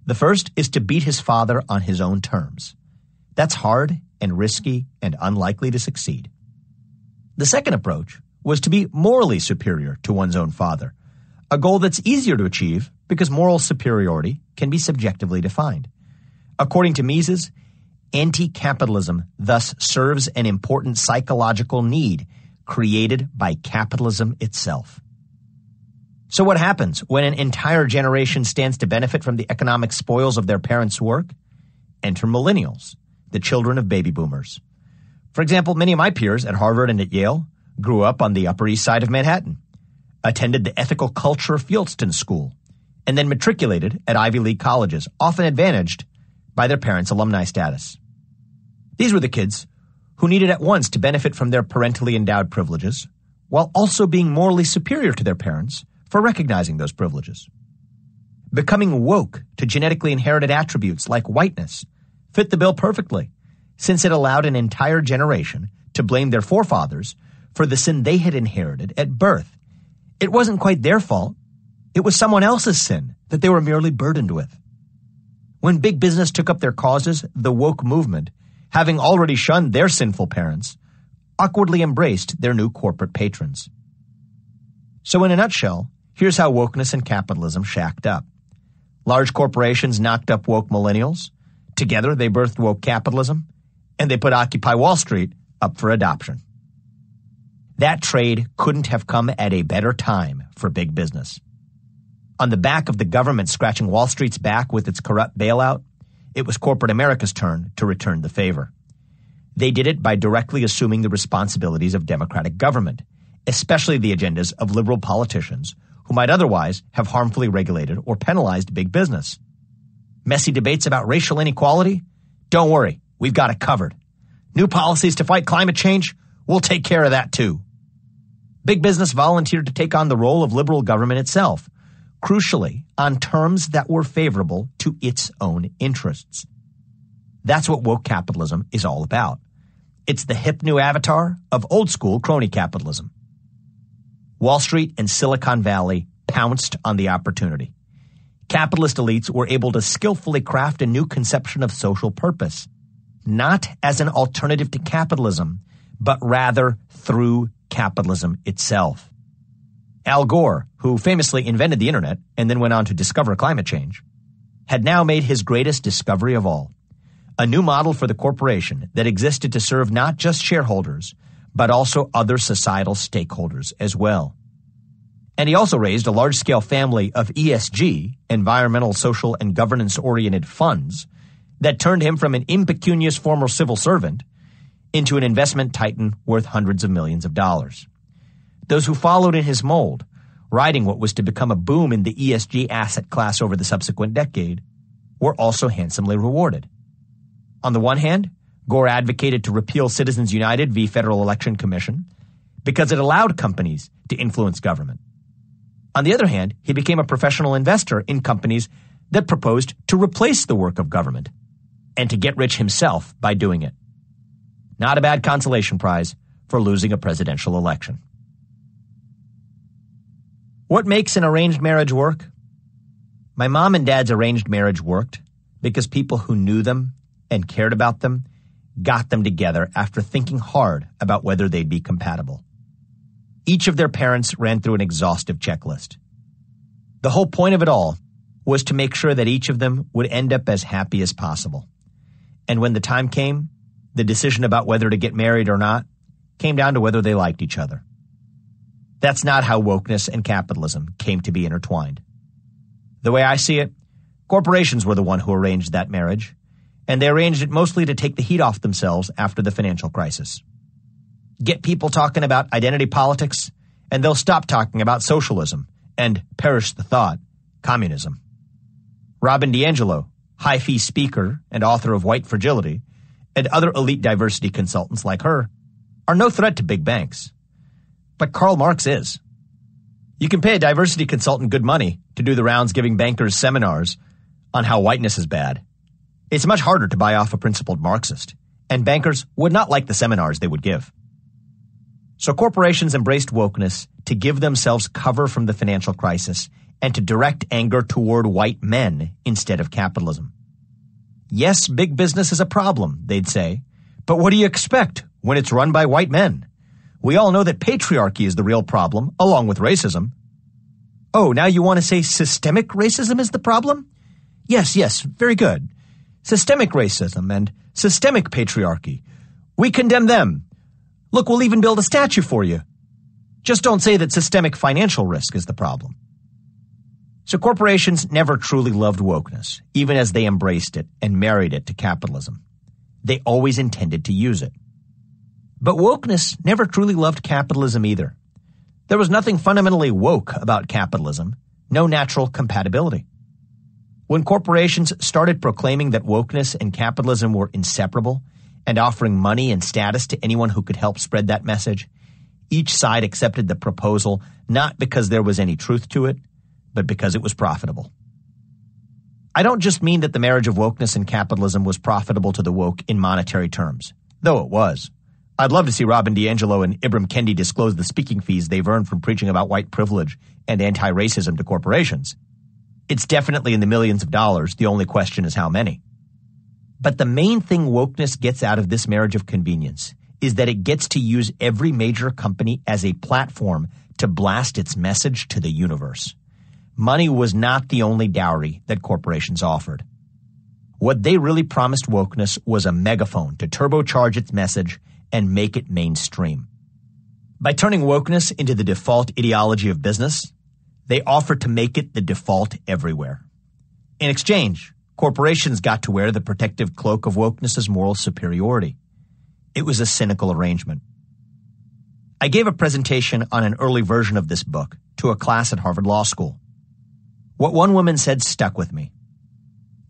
The first is to beat his father on his own terms. That's hard and risky and unlikely to succeed. The second approach was to be morally superior to one's own father, a goal that's easier to achieve because moral superiority can be subjectively defined. According to Mises, anti-capitalism thus serves an important psychological need created by capitalism itself. So what happens when an entire generation stands to benefit from the economic spoils of their parents' work? Enter millennials, the children of baby boomers. For example, many of my peers at Harvard and at Yale grew up on the Upper East Side of Manhattan, attended the ethical culture Fieldston School, and then matriculated at Ivy League colleges, often advantaged by their parents' alumni status. These were the kids who needed at once to benefit from their parentally endowed privileges, while also being morally superior to their parents for recognizing those privileges. Becoming woke to genetically inherited attributes like whiteness fit the bill perfectly, since it allowed an entire generation to blame their forefathers for the sin they had inherited at birth. It wasn't quite their fault. It was someone else's sin that they were merely burdened with. When big business took up their causes, the woke movement, having already shunned their sinful parents, awkwardly embraced their new corporate patrons. So in a nutshell, here's how wokeness and capitalism shacked up. Large corporations knocked up woke millennials. Together, they birthed woke capitalism, and they put Occupy Wall Street up for adoption. That trade couldn't have come at a better time for big business. On the back of the government scratching Wall Street's back with its corrupt bailout, it was corporate America's turn to return the favor. They did it by directly assuming the responsibilities of democratic government, especially the agendas of liberal politicians who might otherwise have harmfully regulated or penalized big business. Messy debates about racial inequality? Don't worry, we've got it covered. New policies to fight climate change? We'll take care of that too. Big business volunteered to take on the role of liberal government itself, crucially, on terms that were favorable to its own interests. That's what woke capitalism is all about. It's the hip new avatar of old school crony capitalism. Wall Street and Silicon Valley pounced on the opportunity. Capitalist elites were able to skillfully craft a new conception of social purpose, not as an alternative to capitalism, but rather through capitalism itself. Al Gore, who famously invented the internet and then went on to discover climate change, had now made his greatest discovery of all, a new model for the corporation that existed to serve not just shareholders, but also other societal stakeholders as well. And he also raised a large-scale family of ESG, environmental, social, and governance-oriented funds that turned him from an impecunious former civil servant into an investment titan worth hundreds of millions of dollars. Those who followed in his mold, riding what was to become a boom in the ESG asset class over the subsequent decade, were also handsomely rewarded. On the one hand, Gore advocated to repeal Citizens United v. Federal Election Commission because it allowed companies to influence government. On the other hand, he became a professional investor in companies that proposed to replace the work of government and to get rich himself by doing it. Not a bad consolation prize for losing a presidential election. What makes an arranged marriage work? My mom and dad's arranged marriage worked because people who knew them and cared about them got them together after thinking hard about whether they'd be compatible. Each of their parents ran through an exhaustive checklist. The whole point of it all was to make sure that each of them would end up as happy as possible. And when the time came, the decision about whether to get married or not came down to whether they liked each other. That's not how wokeness and capitalism came to be intertwined. The way I see it, corporations were the one who arranged that marriage, and they arranged it mostly to take the heat off themselves after the financial crisis. Get people talking about identity politics, and they'll stop talking about socialism and, perish the thought, communism. Robin DiAngelo, high-fee speaker and author of White Fragility, and other elite diversity consultants like her are no threat to big banks. But Karl Marx is. You can pay a diversity consultant good money to do the rounds giving bankers seminars on how whiteness is bad. It's much harder to buy off a principled Marxist, and bankers would not like the seminars they would give. So corporations embraced wokeness to give themselves cover from the financial crisis and to direct anger toward white men instead of capitalism. Yes, big business is a problem, they'd say, but what do you expect when it's run by white men? We all know that patriarchy is the real problem, along with racism. Oh, now you want to say systemic racism is the problem? Yes, very good. Systemic racism and systemic patriarchy. We condemn them. Look, we'll even build a statue for you. Just don't say that systemic financial risk is the problem. So corporations never truly loved wokeness, even as they embraced it and married it to capitalism. They always intended to use it. But wokeness never truly loved capitalism either. There was nothing fundamentally woke about capitalism, no natural compatibility. When corporations started proclaiming that wokeness and capitalism were inseparable and offering money and status to anyone who could help spread that message, each side accepted the proposal not because there was any truth to it, but because it was profitable. I don't just mean that the marriage of wokeness and capitalism was profitable to the woke in monetary terms, though it was. I'd love to see Robin DiAngelo and Ibram Kendi disclose the speaking fees they've earned from preaching about white privilege and anti-racism to corporations. It's definitely in the millions of dollars. The only question is how many. But the main thing wokeness gets out of this marriage of convenience is that it gets to use every major company as a platform to blast its message to the universe. Money was not the only dowry that corporations offered. What they really promised wokeness was a megaphone to turbocharge its message and make it mainstream. By turning wokeness into the default ideology of business, they offered to make it the default everywhere. In exchange, corporations got to wear the protective cloak of wokeness's moral superiority. It was a cynical arrangement. I gave a presentation on an early version of this book to a class at Harvard Law School. What one woman said stuck with me.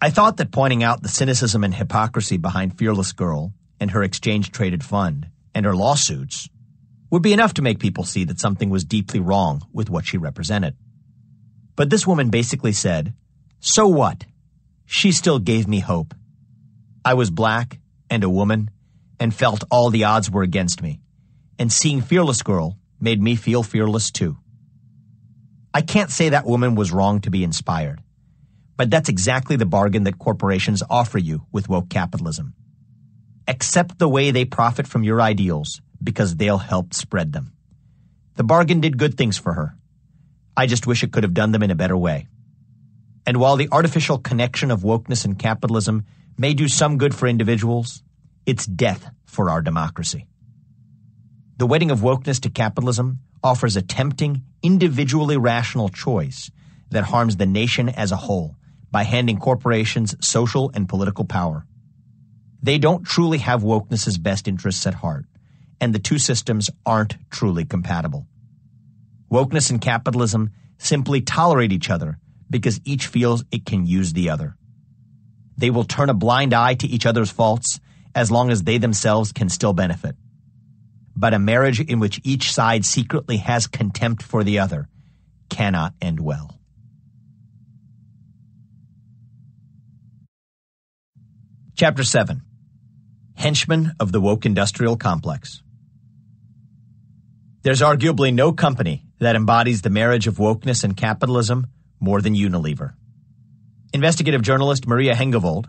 I thought that pointing out the cynicism and hypocrisy behind Fearless Girl and her exchange-traded fund and her lawsuits would be enough to make people see that something was deeply wrong with what she represented. But this woman basically said, so what? She still gave me hope. I was black and a woman and felt all the odds were against me. And seeing Fearless Girl made me feel fearless too. I can't say that woman was wrong to be inspired, but that's exactly the bargain that corporations offer you with woke capitalism. Accept the way they profit from your ideals because they'll help spread them. The bargain did good things for her. I just wish it could have done them in a better way. And while the artificial connection of wokeness and capitalism may do some good for individuals, it's death for our democracy. The wedding of wokeness to capitalism offers a tempting, individually rational choice that harms the nation as a whole by handing corporations social and political power. They don't truly have wokeness's best interests at heart, and the two systems aren't truly compatible. Wokeness and capitalism simply tolerate each other because each feels it can use the other. They will turn a blind eye to each other's faults as long as they themselves can still benefit. But a marriage in which each side secretly has contempt for the other cannot end well. Chapter 7. Henchmen of the Woke Industrial Complex. There's arguably no company that embodies the marriage of wokeness and capitalism more than Unilever. Investigative journalist Maria Hengevold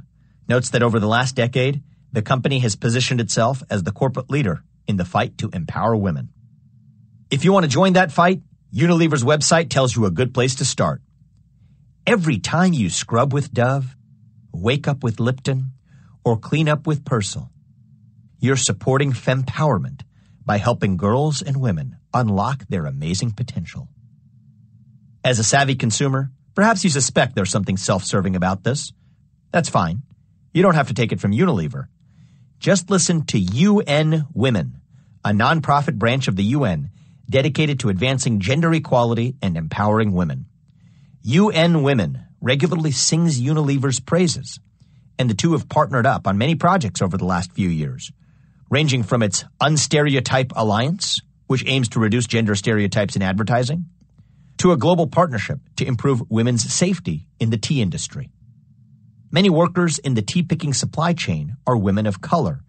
notes that over the last decade, the company has positioned itself as the corporate leader in the fight to empower women. If you want to join that fight, Unilever's website tells you a good place to start. Every time you scrub with Dove, wake up with Lipton, or clean up with Persil, you're supporting fempowerment by helping girls and women unlock their amazing potential. As a savvy consumer, perhaps you suspect there's something self-serving about this. That's fine. You don't have to take it from Unilever. Just listen to UN Women, a nonprofit branch of the UN dedicated to advancing gender equality and empowering women. UN Women regularly sings Unilever's praises, and the two have partnered up on many projects over the last few years, ranging from its Unstereotype Alliance, which aims to reduce gender stereotypes in advertising, to a global partnership to improve women's safety in the tea industry. Many workers in the tea-picking supply chain are women of color,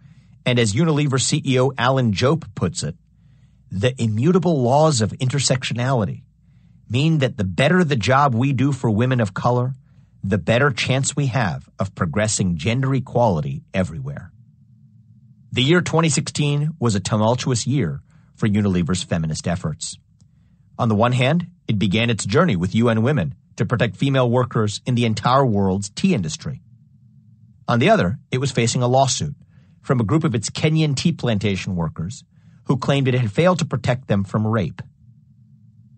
and as Unilever CEO Alan Jope puts it, The immutable laws of intersectionality mean that the better the job we do for women of color, the better chance we have of progressing gender equality everywhere. The year 2016 was a tumultuous year for Unilever's feminist efforts. On the one hand, it began its journey with UN Women to protect female workers in the entire world's tea industry. On the other, it was facing a lawsuit from a group of its Kenyan tea plantation workers who claimed it had failed to protect them from rape.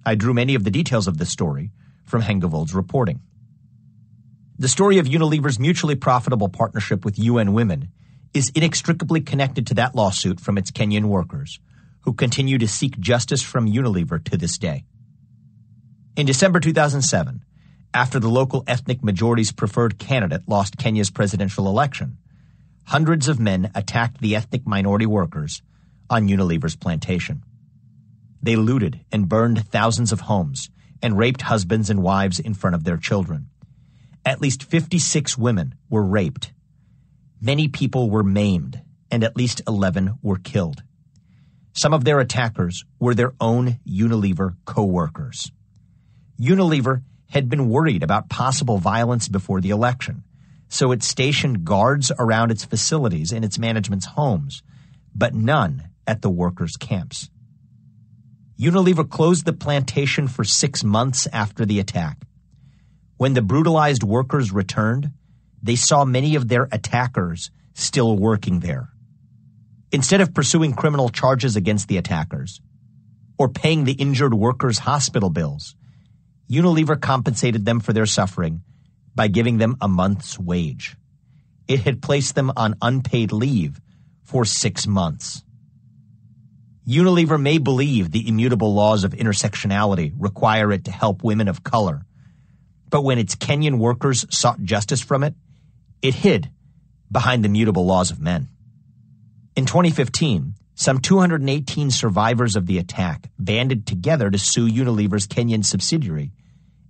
I drew many of the details of this story from Hengevold's reporting. The story of Unilever's mutually profitable partnership with UN Women is inextricably connected to that lawsuit from its Kenyan workers, who continue to seek justice from Unilever to this day. In December 2007, after the local ethnic majority's preferred candidate lost Kenya's presidential election, hundreds of men attacked the ethnic minority workers on Unilever's plantation. They looted and burned thousands of homes and raped husbands and wives in front of their children. At least 56 women were raped. Many people were maimed, and at least 11 were killed. Some of their attackers were their own Unilever co-workers. Unilever had been worried about possible violence before the election, so it stationed guards around its facilities and its management's homes, but none at the workers' camps. Unilever closed the plantation for 6 months after the attack. When the brutalized workers returned, they saw many of their attackers still working there. Instead of pursuing criminal charges against the attackers or paying the injured workers' hospital bills, Unilever compensated them for their suffering by giving them a month's wage. It had placed them on unpaid leave for 6 months. Unilever may believe the immutable laws of intersectionality require it to help women of color, but when its Kenyan workers sought justice from it, it hid behind the mutable laws of men. In 2015, some 218 survivors of the attack banded together to sue Unilever's Kenyan subsidiary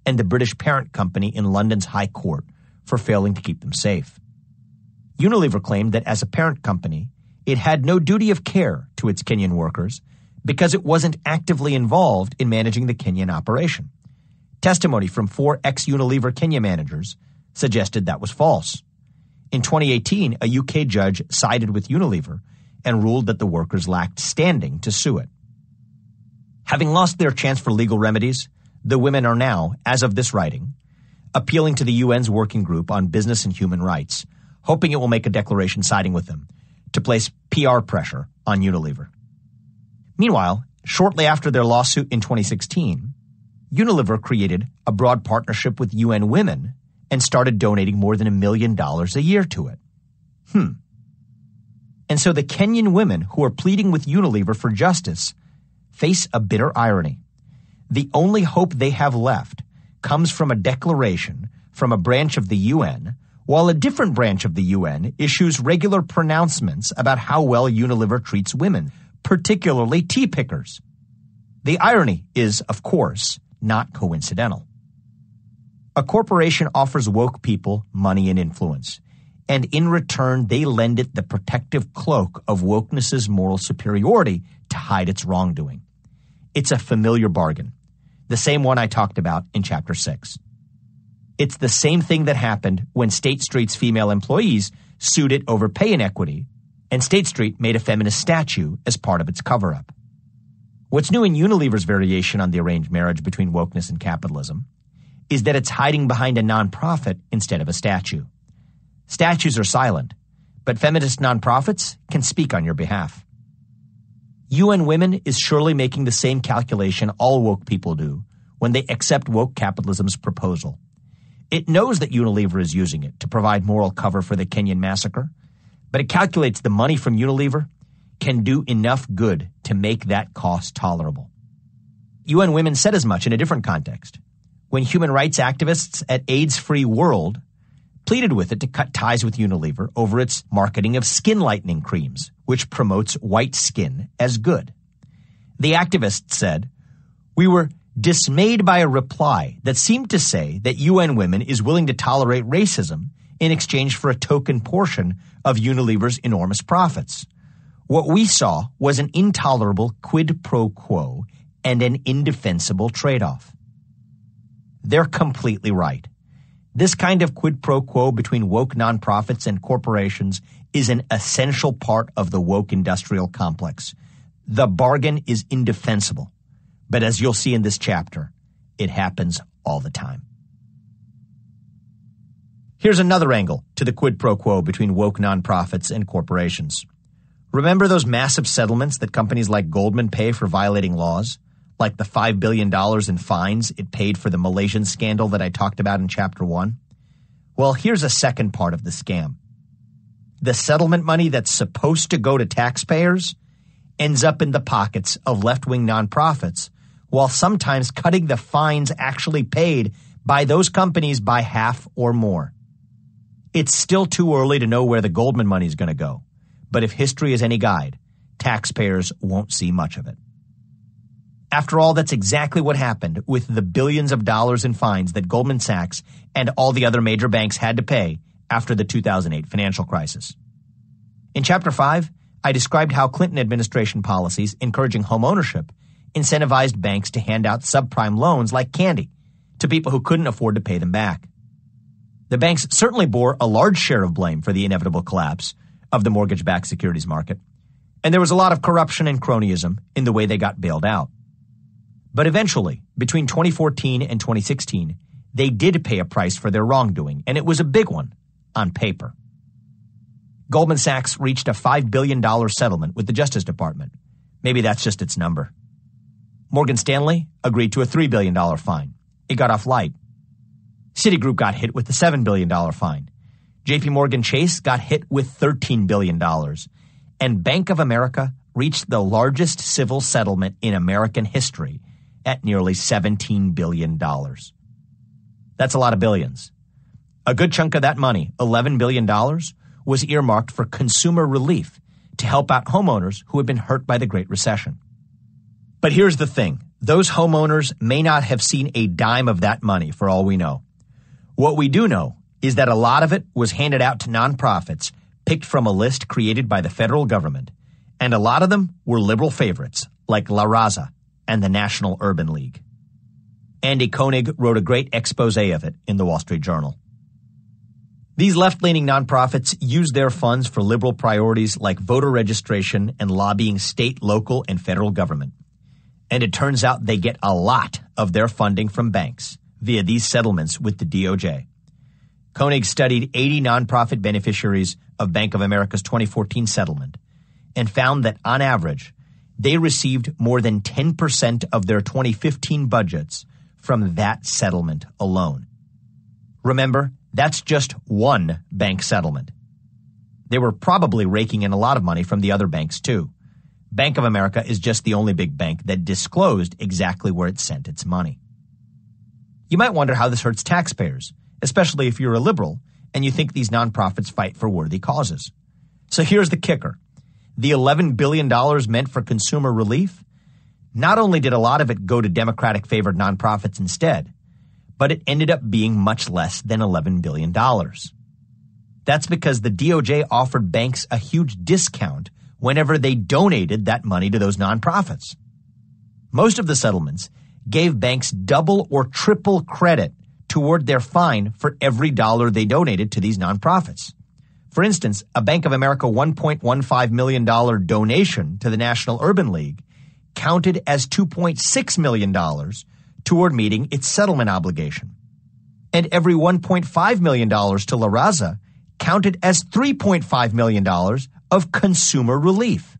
and the British parent company in London's High Court for failing to keep them safe. Unilever claimed that as a parent company, it had no duty of care to its Kenyan workers because it wasn't actively involved in managing the Kenyan operation. Testimony from 4 ex-Unilever Kenya managers suggested that was false. In 2018, a UK judge sided with Unilever and ruled that the workers lacked standing to sue it. Having lost their chance for legal remedies, the women are now, as of this writing, appealing to the UN's Working Group on Business and Human Rights, hoping it will make a declaration siding with them to place PR pressure on Unilever. Meanwhile, shortly after their lawsuit in 2016, Unilever created a broad partnership with UN Women and started donating more than $1 million a year to it. And so the Kenyan women who are pleading with Unilever for justice face a bitter irony. The only hope they have left comes from a declaration from a branch of the UN, while a different branch of the UN issues regular pronouncements about how well Unilever treats women, particularly tea pickers. The irony is, of course, not coincidental. A corporation offers woke people money and influence, and in return they lend it the protective cloak of wokeness's moral superiority to hide its wrongdoing. It's a familiar bargain, the same one I talked about in Chapter 6. It's the same thing that happened when State Street's female employees sued it over pay inequity, and State Street made a feminist statue as part of its cover-up. What's new in Unilever's variation on the arranged marriage between wokeness and capitalism is that it's hiding behind a nonprofit instead of a statue. Statues are silent, but feminist nonprofits can speak on your behalf. UN Women is surely making the same calculation all woke people do when they accept woke capitalism's proposal. It knows that Unilever is using it to provide moral cover for the Kenyan massacre, but it calculates the money from Unilever can do enough good to make that cost tolerable. UN Women said as much in a different context, when human rights activists at AIDS-Free World pleaded with it to cut ties with Unilever over its marketing of skin lightening creams, which promotes white skin as good. The activists said, "We were dismayed by a reply that seemed to say that UN Women is willing to tolerate racism in exchange for a token portion of Unilever's enormous profits. What we saw was an intolerable quid pro quo and an indefensible trade-off. They're completely right. This kind of quid pro quo between woke nonprofits and corporations is an essential part of the woke industrial complex. The bargain is indefensible. But as you'll see in this chapter, it happens all the time. Here's another angle to the quid pro quo between woke nonprofits and corporations. Remember those massive settlements that companies like Goldman pay for violating laws? Like the $5 billion in fines it paid for the Malaysian scandal that I talked about in Chapter 1? Well, here's a second part of the scam. The settlement money that's supposed to go to taxpayers ends up in the pockets of left-wing nonprofits, while sometimes cutting the fines actually paid by those companies by half or more. It's still too early to know where the Goldman money is going to go, but if history is any guide, taxpayers won't see much of it. After all, that's exactly what happened with the billions of dollars in fines that Goldman Sachs and all the other major banks had to pay after the 2008 financial crisis. In Chapter 5, I described how Clinton administration policies encouraging home ownership incentivized banks to hand out subprime loans like candy to people who couldn't afford to pay them back. The banks certainly bore a large share of blame for the inevitable collapse of the mortgage-backed securities market, and there was a lot of corruption and cronyism in the way they got bailed out. But eventually, between 2014 and 2016, they did pay a price for their wrongdoing, and it was a big one on paper. Goldman Sachs reached a $5 billion settlement with the Justice Department. Maybe that's just its number. Morgan Stanley agreed to a $3 billion fine. It got off light. Citigroup got hit with a $7 billion fine. JP Morgan Chase got hit with $13 billion. And Bank of America reached the largest civil settlement in American history at nearly $17 billion. That's a lot of billions. A good chunk of that money, $11 billion, was earmarked for consumer relief to help out homeowners who had been hurt by the Great Recession. But here's the thing. Those homeowners may not have seen a dime of that money for all we know. What we do know is that a lot of it was handed out to nonprofits picked from a list created by the federal government, and a lot of them were liberal favorites like La Raza and the National Urban League. Andy Koenig wrote a great expose of it in the Wall Street Journal. These left-leaning nonprofits use their funds for liberal priorities like voter registration and lobbying state, local, and federal government. And it turns out they get a lot of their funding from banks via these settlements with the DOJ. Koenig studied 80 nonprofit beneficiaries of Bank of America's 2014 settlement and found that, on average, they received more than 10% of their 2015 budgets from that settlement alone. Remember, that's just one bank settlement. They were probably raking in a lot of money from the other banks, too. Bank of America is just the only big bank that disclosed exactly where it sent its money. You might wonder how this hurts taxpayers, especially if you're a liberal and you think these nonprofits fight for worthy causes. So here's the kicker. The $11 billion meant for consumer relief, not only did a lot of it go to Democratic-favored nonprofits instead, but it ended up being much less than $11 billion. That's because the DOJ offered banks a huge discount whenever they donated that money to those nonprofits. Most of the settlements gave banks double or triple credit toward their fine for every dollar they donated to these nonprofits. For instance, a Bank of America $1.15 million donation to the National Urban League counted as $2.6 million toward meeting its settlement obligation. And every $1.5 million to La Raza counted as $3.5 million of consumer relief.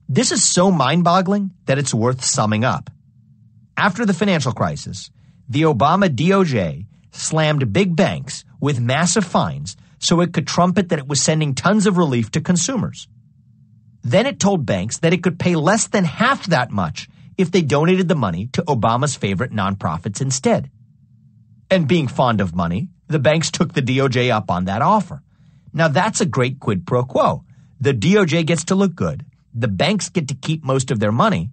This is so mind-boggling that it's worth summing up. After the financial crisis, the Obama DOJ slammed big banks with massive fines so it could trumpet that it was sending tons of relief to consumers. Then it told banks that it could pay less than half that much if they donated the money to Obama's favorite nonprofits instead. And being fond of money, the banks took the DOJ up on that offer. Now that's a great quid pro quo. The DOJ gets to look good, the banks get to keep most of their money,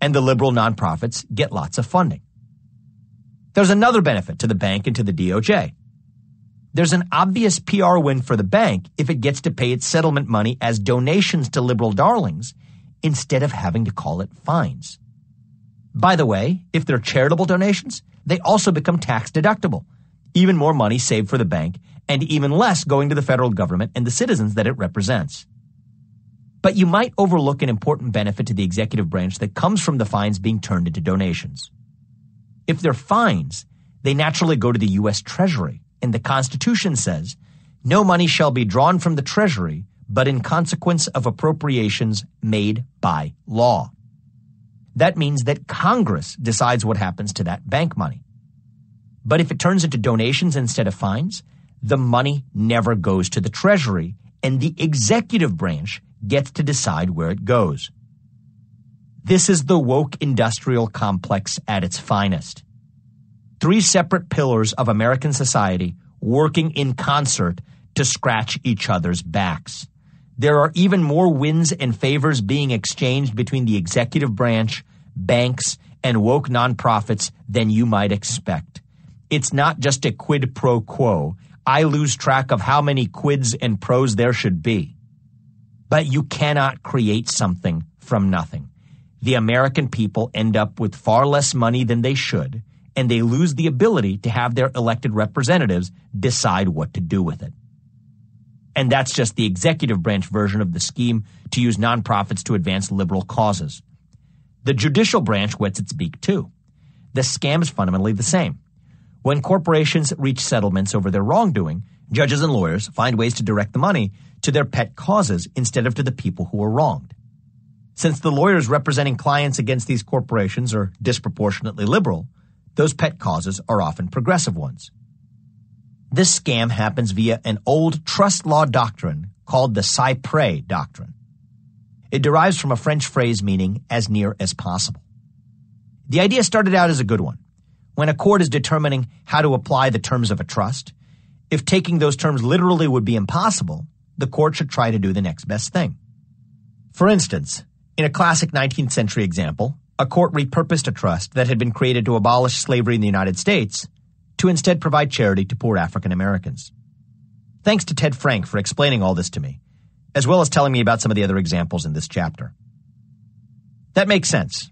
and the liberal nonprofits get lots of funding. There's another benefit to the bank and to the DOJ. There's an obvious PR win for the bank if it gets to pay its settlement money as donations to liberal darlings instead of having to call it fines. By the way, if they're charitable donations, they also become tax deductible. Even more money saved for the bank and even less going to the federal government and the citizens that it represents. But you might overlook an important benefit to the executive branch that comes from the fines being turned into donations. If they're fines, they naturally go to the U.S. Treasury, and the Constitution says, no money shall be drawn from the Treasury, but in consequence of appropriations made by law. That means that Congress decides what happens to that bank money. But if it turns into donations instead of fines, the money never goes to the Treasury, and the executive branch gets to decide where it goes. This is the woke industrial complex at its finest. Three separate pillars of American society working in concert to scratch each other's backs. There are even more wins and favors being exchanged between the executive branch, banks, and woke nonprofits than you might expect. It's not just a quid pro quo. I lose track of how many quids and pros there should be. But you cannot create something from nothing. The American people end up with far less money than they should, and they lose the ability to have their elected representatives decide what to do with it. And that's just the executive branch version of the scheme to use nonprofits to advance liberal causes. The judicial branch wets its beak too. The scam is fundamentally the same. When corporations reach settlements over their wrongdoing, judges and lawyers find ways to direct the money to their pet causes instead of to the people who were wronged. Since the lawyers representing clients against these corporations are disproportionately liberal, those pet causes are often progressive ones. This scam happens via an old trust law doctrine called the cypre doctrine. It derives from a French phrase meaning as near as possible. The idea started out as a good one. When a court is determining how to apply the terms of a trust, if taking those terms literally would be impossible, the court should try to do the next best thing. For instance, in a classic 19th century example, a court repurposed a trust that had been created to abolish slavery in the United States to instead provide charity to poor African Americans. Thanks to Ted Frank for explaining all this to me, as well as telling me about some of the other examples in this chapter. That makes sense.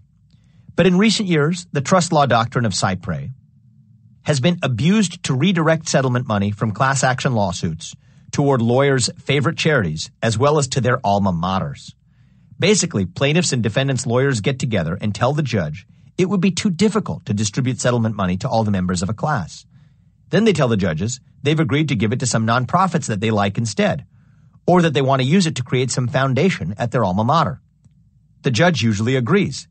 But in recent years, the trust law doctrine of cypre has been abused to redirect settlement money from class action lawsuits toward lawyers' favorite charities as well as to their alma maters. Basically, plaintiffs' and defendants' lawyers get together and tell the judge it would be too difficult to distribute settlement money to all the members of a class. Then they tell the judges they've agreed to give it to some nonprofits that they like instead, or that they want to use it to create some foundation at their alma mater. The judge usually agrees.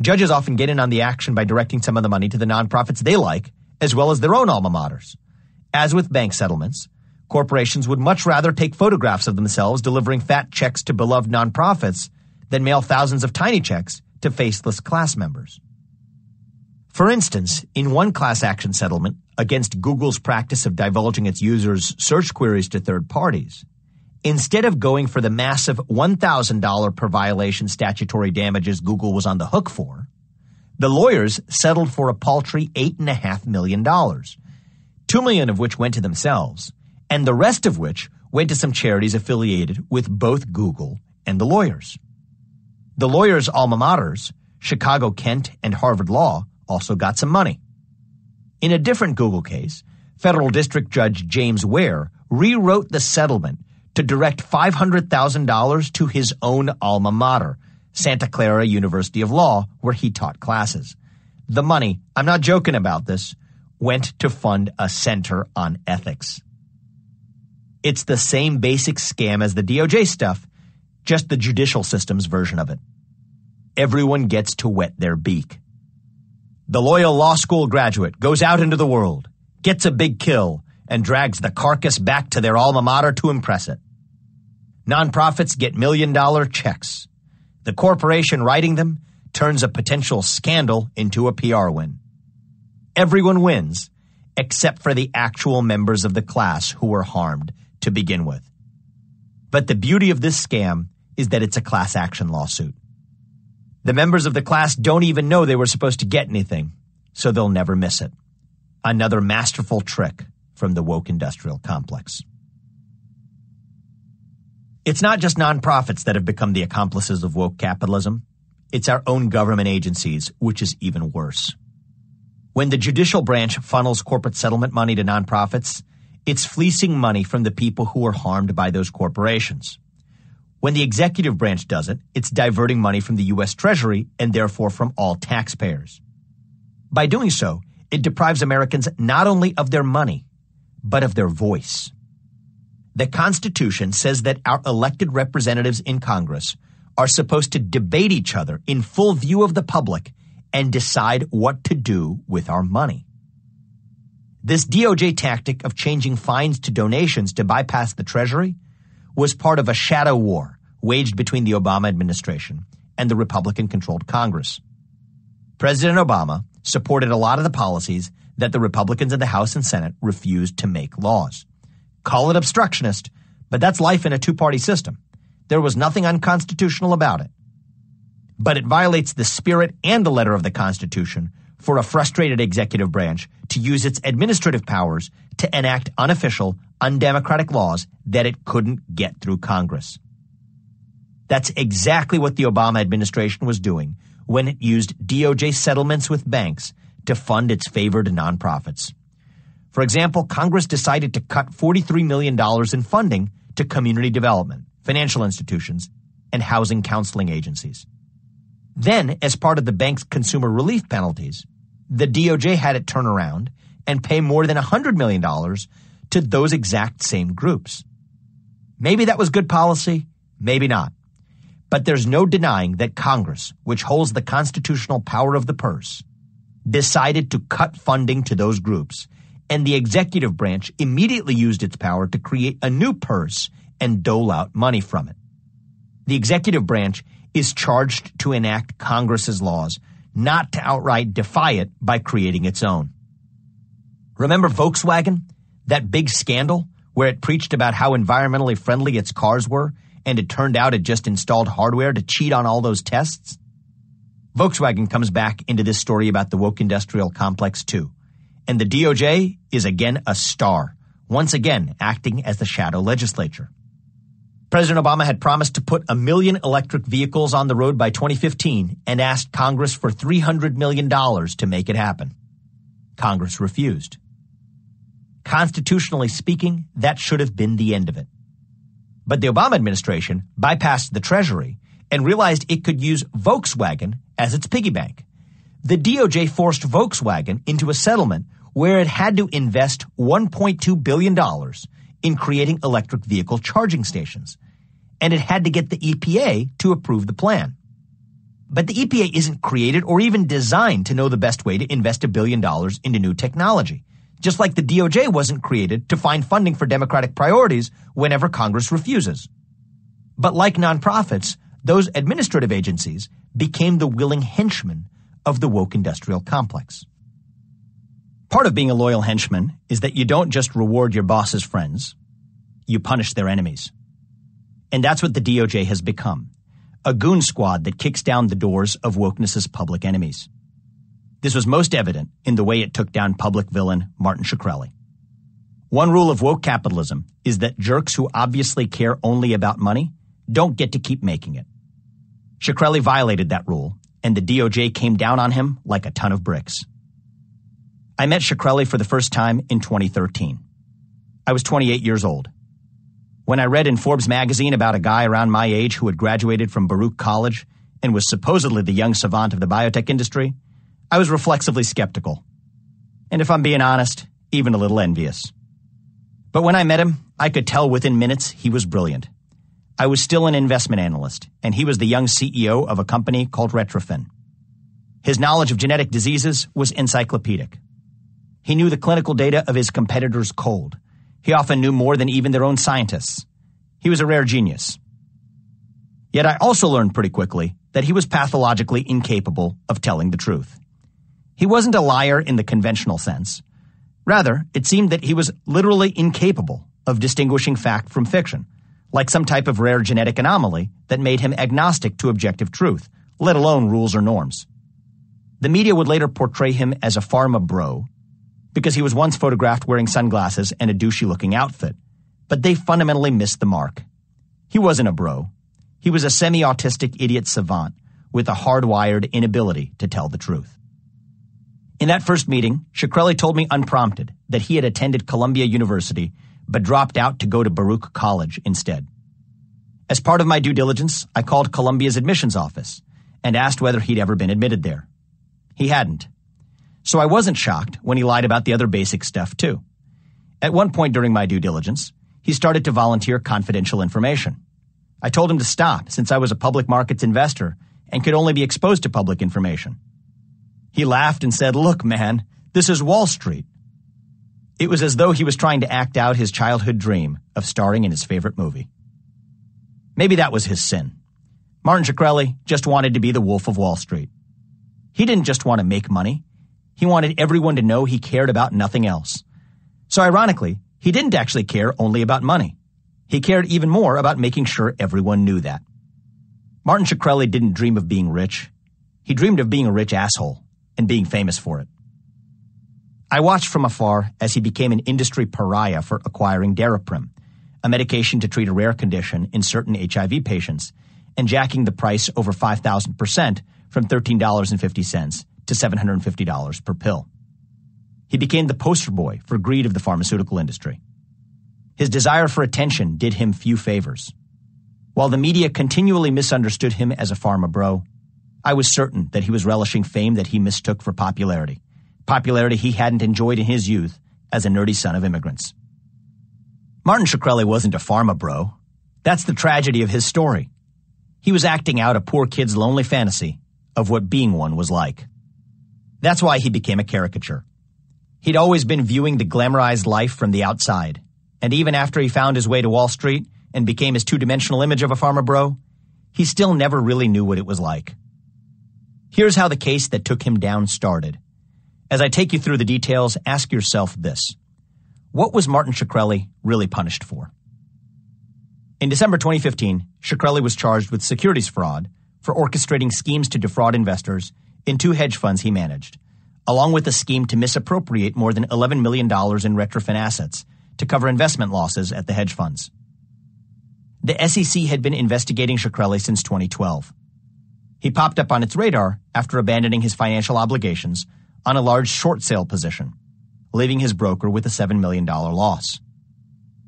Judges often get in on the action by directing some of the money to the nonprofits they like, as well as their own alma maters. As with bank settlements, corporations would much rather take photographs of themselves delivering fat checks to beloved nonprofits than mail thousands of tiny checks to faceless class members. For instance, in one class action settlement against Google's practice of divulging its users' search queries to third parties, instead of going for the massive $1,000 per violation statutory damages Google was on the hook for, the lawyers settled for a paltry $8.5 million, $2 million of which went to themselves, and the rest of which went to some charities affiliated with both Google and the lawyers. The lawyers' alma maters, Chicago Kent and Harvard Law, also got some money. In a different Google case, Federal District Judge James Ware rewrote the settlement to direct $500,000 to his own alma mater, Santa Clara University of Law, where he taught classes. The money, I'm not joking about this, went to fund a center on ethics. It's the same basic scam as the DOJ stuff, just the judicial system's version of it. Everyone gets to wet their beak. The loyal law school graduate goes out into the world, gets a big kill, and drags the carcass back to their alma mater to impress it. Nonprofits get million-dollar checks. The corporation writing them turns a potential scandal into a PR win. Everyone wins, except for the actual members of the class who were harmed to begin with. But the beauty of this scam is that it's a class action lawsuit. The members of the class don't even know they were supposed to get anything, so they'll never miss it. Another masterful trick from the woke industrial complex. It's not just nonprofits that have become the accomplices of woke capitalism. It's our own government agencies, which is even worse. When the judicial branch funnels corporate settlement money to nonprofits, it's fleecing money from the people who are harmed by those corporations. When the executive branch does it, it's diverting money from the U.S. Treasury and therefore from all taxpayers. By doing so, it deprives Americans not only of their money, but of their voice. The Constitution says that our elected representatives in Congress are supposed to debate each other in full view of the public and decide what to do with our money. This DOJ tactic of changing fines to donations to bypass the Treasury was part of a shadow war waged between the Obama administration and the Republican-controlled Congress. President Obama supported a lot of the policies that the Republicans in the House and Senate refused to make laws. Call it obstructionist, but that's life in a two-party system. There was nothing unconstitutional about it. But it violates the spirit and the letter of the Constitution for a frustrated executive branch to use its administrative powers to enact unofficial, undemocratic laws that it couldn't get through Congress. That's exactly what the Obama administration was doing when it used DOJ settlements with banks to fund its favored nonprofits. For example, Congress decided to cut $43 million in funding to community development, financial institutions, and housing counseling agencies. Then, as part of the bank's consumer relief penalties, the DOJ had it turn around and pay more than $100 million to those exact same groups. Maybe that was good policy, maybe not. But there's no denying that Congress, which holds the constitutional power of the purse, decided to cut funding to those groups, and the executive branch immediately used its power to create a new purse and dole out money from it. The executive branch is charged to enact Congress's laws, not to outright defy it by creating its own. Remember Volkswagen, that big scandal where it preached about how environmentally friendly its cars were, and it turned out it just installed hardware to cheat on all those tests? Volkswagen comes back into this story about the woke industrial complex too. And the DOJ is again a star, once again acting as the shadow legislature. President Obama had promised to put 1 million electric vehicles on the road by 2015 and asked Congress for $300 million to make it happen. Congress refused. Constitutionally speaking, that should have been the end of it. But the Obama administration bypassed the Treasury and realized it could use Volkswagen as its piggy bank. The DOJ forced Volkswagen into a settlement where it had to invest $1.2 billion in creating electric vehicle charging stations, and it had to get the EPA to approve the plan. But the EPA isn't created or even designed to know the best way to invest $1 billion into new technology, just like the DOJ wasn't created to find funding for democratic priorities whenever Congress refuses. But like nonprofits, those administrative agencies became the willing henchmen of the woke industrial complex. Part of being a loyal henchman is that you don't just reward your boss's friends, you punish their enemies. And that's what the DOJ has become, a goon squad that kicks down the doors of wokeness's public enemies. This was most evident in the way it took down public villain Martin Shkreli. One rule of woke capitalism is that jerks who obviously care only about money don't get to keep making it. Shkreli violated that rule, and the DOJ came down on him like a ton of bricks. I met Shkreli for the first time in 2013. I was 28 years old. When I read in Forbes magazine about a guy around my age who had graduated from Baruch College and was supposedly the young savant of the biotech industry, I was reflexively skeptical. And if I'm being honest, even a little envious. But when I met him, I could tell within minutes he was brilliant. I was still an investment analyst, and he was the young CEO of a company called Retrofin. His knowledge of genetic diseases was encyclopedic. He knew the clinical data of his competitors cold. He often knew more than even their own scientists. He was a rare genius. Yet I also learned pretty quickly that he was pathologically incapable of telling the truth. He wasn't a liar in the conventional sense. Rather, it seemed that he was literally incapable of distinguishing fact from fiction, like some type of rare genetic anomaly that made him agnostic to objective truth, let alone rules or norms. The media would later portray him as a pharma bro, because he was once photographed wearing sunglasses and a douchey-looking outfit, but they fundamentally missed the mark. He wasn't a bro. He was a semi-autistic idiot savant with a hardwired inability to tell the truth. In that first meeting, Shkreli told me unprompted that he had attended Columbia University but dropped out to go to Baruch College instead. As part of my due diligence, I called Columbia's admissions office and asked whether he'd ever been admitted there. He hadn't. So I wasn't shocked when he lied about the other basic stuff too. At one point during my due diligence, he started to volunteer confidential information. I told him to stop since I was a public markets investor and could only be exposed to public information. He laughed and said, "Look, man, this is Wall Street." It was as though he was trying to act out his childhood dream of starring in his favorite movie. Maybe that was his sin. Martin Shkreli just wanted to be the Wolf of Wall Street. He didn't just want to make money. He wanted everyone to know he cared about nothing else. So ironically, he didn't actually care only about money. He cared even more about making sure everyone knew that. Martin Shkreli didn't dream of being rich. He dreamed of being a rich asshole and being famous for it. I watched from afar as he became an industry pariah for acquiring Daraprim, a medication to treat a rare condition in certain HIV patients, and jacking the price over 5,000% from $13.50 to $750 per pill. He became the poster boy for greed of the pharmaceutical industry. His desire for attention did him few favors. While the media continually misunderstood him as a pharma bro, I was certain that he was relishing fame that he mistook for popularity he hadn't enjoyed in his youth as a nerdy son of immigrants. Martin Shkreli wasn't a pharma bro. That's the tragedy of his story. He was acting out a poor kid's lonely fantasy of what being one was like. That's why he became a caricature. He'd always been viewing the glamorized life from the outside, and even after he found his way to Wall Street and became his two-dimensional image of a pharma bro, he still never really knew what it was like. Here's how the case that took him down started. As I take you through the details, ask yourself this. What was Martin Shkreli really punished for? In December 2015, Shkreli was charged with securities fraud for orchestrating schemes to defraud investors in 2 hedge funds he managed, along with a scheme to misappropriate more than $11 million in Retrofin assets to cover investment losses at the hedge funds. The SEC had been investigating Shkreli since 2012. He popped up on its radar after abandoning his financial obligations on a large short sale position, leaving his broker with a $7 million loss.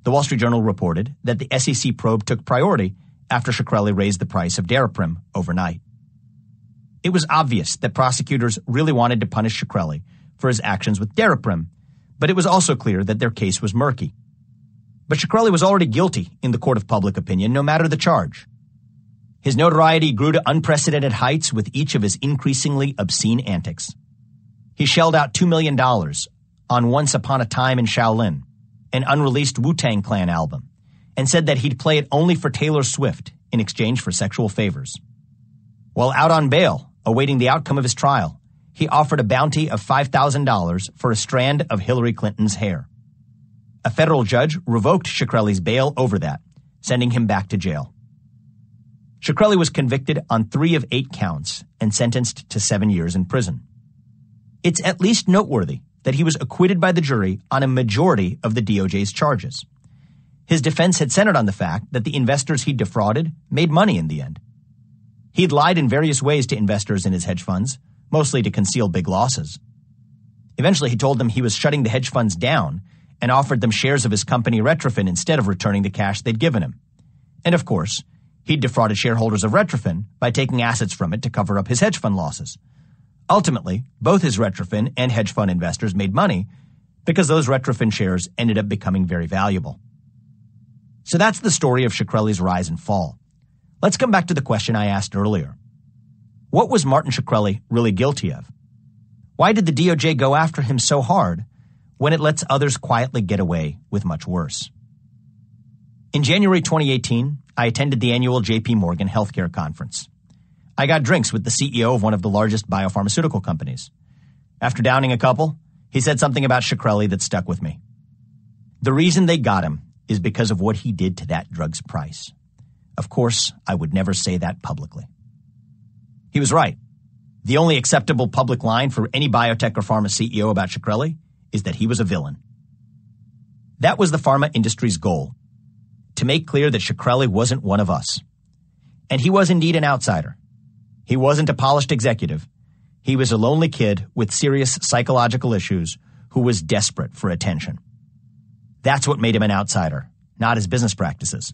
The Wall Street Journal reported that the SEC probe took priority after Shkreli raised the price of Daraprim overnight. It was obvious that prosecutors really wanted to punish Shkreli for his actions with Daraprim, but it was also clear that their case was murky. But Shkreli was already guilty in the court of public opinion, no matter the charge. His notoriety grew to unprecedented heights with each of his increasingly obscene antics. He shelled out $2 million on Once Upon a Time in Shaolin, an unreleased Wu-Tang Clan album, and said that he'd play it only for Taylor Swift in exchange for sexual favors. While out on bail, awaiting the outcome of his trial, he offered a bounty of $5,000 for a strand of Hillary Clinton's hair. A federal judge revoked Shkreli's bail over that, sending him back to jail. Shkreli was convicted on 3 of 8 counts and sentenced to 7 years in prison. It's at least noteworthy that he was acquitted by the jury on a majority of the DOJ's charges. His defense had centered on the fact that the investors he defrauded made money in the end. He'd lied in various ways to investors in his hedge funds, mostly to conceal big losses. Eventually, he told them he was shutting the hedge funds down and offered them shares of his company Retrofin instead of returning the cash they'd given him. And of course, he'd defrauded shareholders of Retrofin by taking assets from it to cover up his hedge fund losses. Ultimately, both his Retrofin and hedge fund investors made money because those Retrofin shares ended up becoming very valuable. So that's the story of Shkreli's rise and fall. Let's come back to the question I asked earlier. What was Martin Shkreli really guilty of? Why did the DOJ go after him so hard when it lets others quietly get away with much worse? In January 2018, I attended the annual J.P. Morgan Healthcare Conference. I got drinks with the CEO of one of the largest biopharmaceutical companies. After downing a couple, he said something about Shkreli that stuck with me. The reason they got him is because of what he did to that drug's price. Of course, I would never say that publicly. He was right. The only acceptable public line for any biotech or pharma CEO about Shkreli is that he was a villain. That was the pharma industry's goal, to make clear that Shkreli wasn't one of us. And he was indeed an outsider. He wasn't a polished executive. He was a lonely kid with serious psychological issues who was desperate for attention. That's what made him an outsider, not his business practices.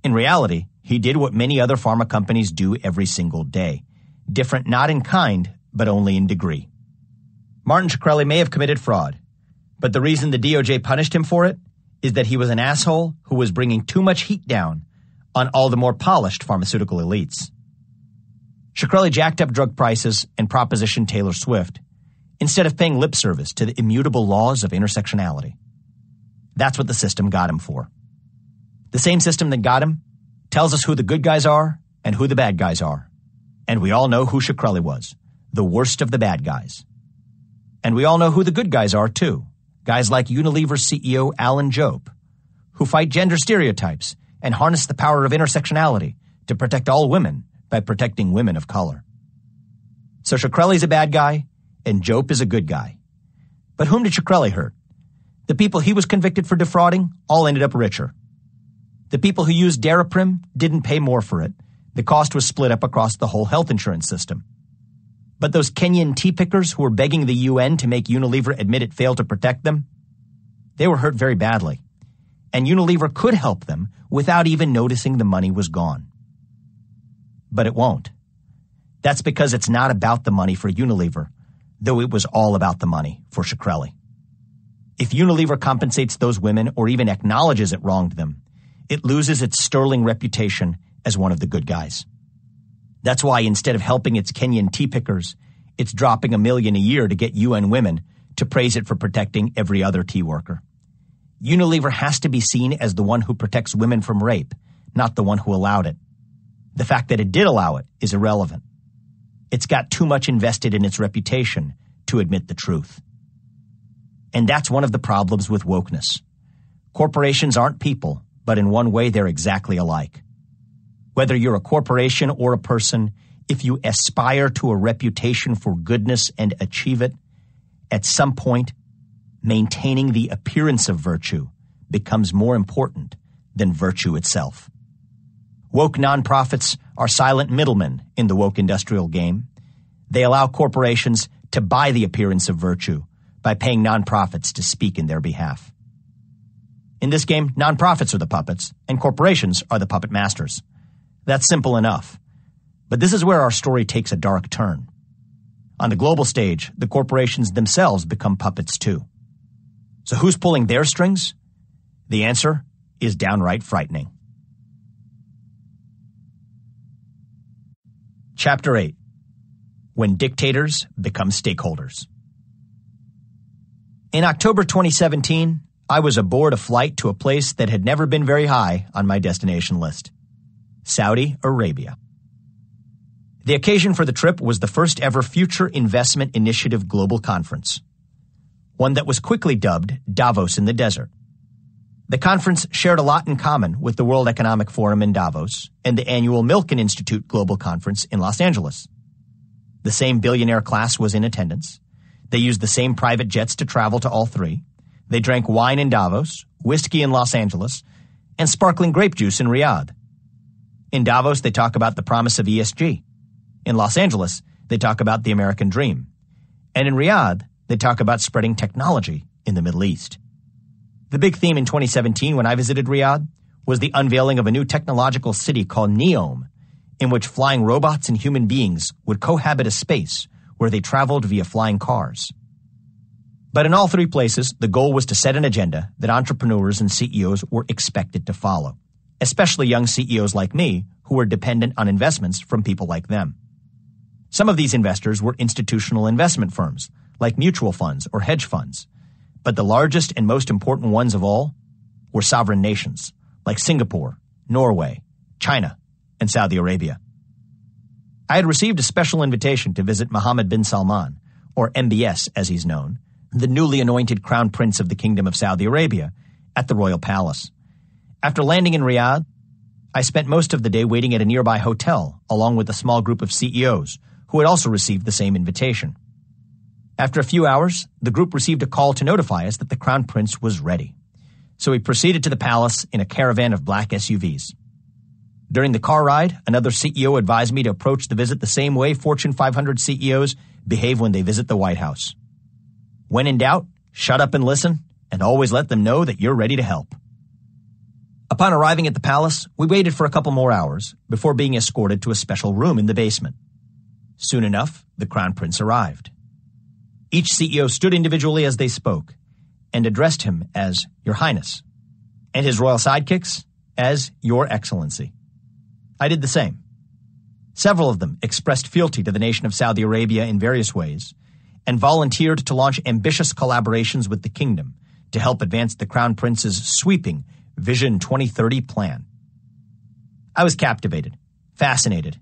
In reality, he did what many other pharma companies do every single day. Different not in kind, but only in degree. Martin Shkreli may have committed fraud, but the reason the DOJ punished him for it is that he was an asshole who was bringing too much heat down on all the more polished pharmaceutical elites. Shkreli jacked up drug prices and propositioned Taylor Swift instead of paying lip service to the immutable laws of intersectionality. That's what the system got him for. The same system that got him tells us who the good guys are and who the bad guys are. And we all know who Shkreli was, the worst of the bad guys. And we all know who the good guys are, too. Guys like Unilever CEO Alan Jope, who fight gender stereotypes and harness the power of intersectionality to protect all women by protecting women of color. So Shkreli's a bad guy, and Jope is a good guy. But whom did Shkreli hurt? The people he was convicted for defrauding all ended up richer. The people who used Daraprim didn't pay more for it. The cost was split up across the whole health insurance system. But those Kenyan tea pickers who were begging the UN to make Unilever admit it failed to protect them, they were hurt very badly. And Unilever could help them without even noticing the money was gone. But it won't. That's because it's not about the money for Unilever, though it was all about the money for Shkreli. If Unilever compensates those women or even acknowledges it wronged them, it loses its sterling reputation as one of the good guys. That's why instead of helping its Kenyan tea pickers, it's dropping $1 million a year to get UN women to praise it for protecting every other tea worker. Unilever has to be seen as the one who protects women from rape, not the one who allowed it. The fact that it did allow it is irrelevant. It's got too much invested in its reputation to admit the truth. And that's one of the problems with wokeness. Corporations aren't people, but in one way they're exactly alike. Whether you're a corporation or a person, if you aspire to a reputation for goodness and achieve it, at some point, maintaining the appearance of virtue becomes more important than virtue itself. Woke nonprofits are silent middlemen in the woke industrial game. They allow corporations to buy the appearance of virtue by paying nonprofits to speak in their behalf. In this game, nonprofits are the puppets, and corporations are the puppet masters. That's simple enough. But this is where our story takes a dark turn. On the global stage, the corporations themselves become puppets too. So who's pulling their strings? The answer is downright frightening. Chapter 8. When Dictators Become Stakeholders. In October 2017, I was aboard a flight to a place that had never been very high on my destination list. Saudi Arabia. The occasion for the trip was the first ever Future Investment Initiative Global Conference, one that was quickly dubbed Davos in the Desert. The conference shared a lot in common with the World Economic Forum in Davos and the annual Milken Institute Global Conference in Los Angeles. The same billionaire class was in attendance. They used the same private jets to travel to all three. They drank wine in Davos, whiskey in Los Angeles, and sparkling grape juice in Riyadh. In Davos, they talk about the promise of ESG. In Los Angeles, they talk about the American dream. And in Riyadh, they talk about spreading technology in the Middle East. The big theme in 2017 when I visited Riyadh was the unveiling of a new technological city called Neom, in which flying robots and human beings would cohabit a space where they traveled via flying cars. But in all three places, the goal was to set an agenda that entrepreneurs and CEOs were expected to follow, especially young CEOs like me who were dependent on investments from people like them. Some of these investors were institutional investment firms, like mutual funds or hedge funds. But the largest and most important ones of all were sovereign nations, like Singapore, Norway, China, and Saudi Arabia. I had received a special invitation to visit Mohammed bin Salman, or MBS as he's known, the newly anointed crown prince of the Kingdom of Saudi Arabia, at the royal palace. After landing in Riyadh, I spent most of the day waiting at a nearby hotel, along with a small group of CEOs who had also received the same invitation. After a few hours, the group received a call to notify us that the Crown Prince was ready. So we proceeded to the palace in a caravan of black SUVs. During the car ride, another CEO advised me to approach the visit the same way Fortune 500 CEOs behave when they visit the White House. When in doubt, shut up and listen, and always let them know that you're ready to help. Upon arriving at the palace, we waited for a couple more hours before being escorted to a special room in the basement. Soon enough, the Crown Prince arrived. Each CEO stood individually as they spoke and addressed him as Your Highness, and his royal sidekicks as Your Excellency. I did the same. Several of them expressed fealty to the nation of Saudi Arabia in various ways and volunteered to launch ambitious collaborations with the kingdom to help advance the Crown Prince's sweeping Vision 2030 plan. I was captivated, fascinated,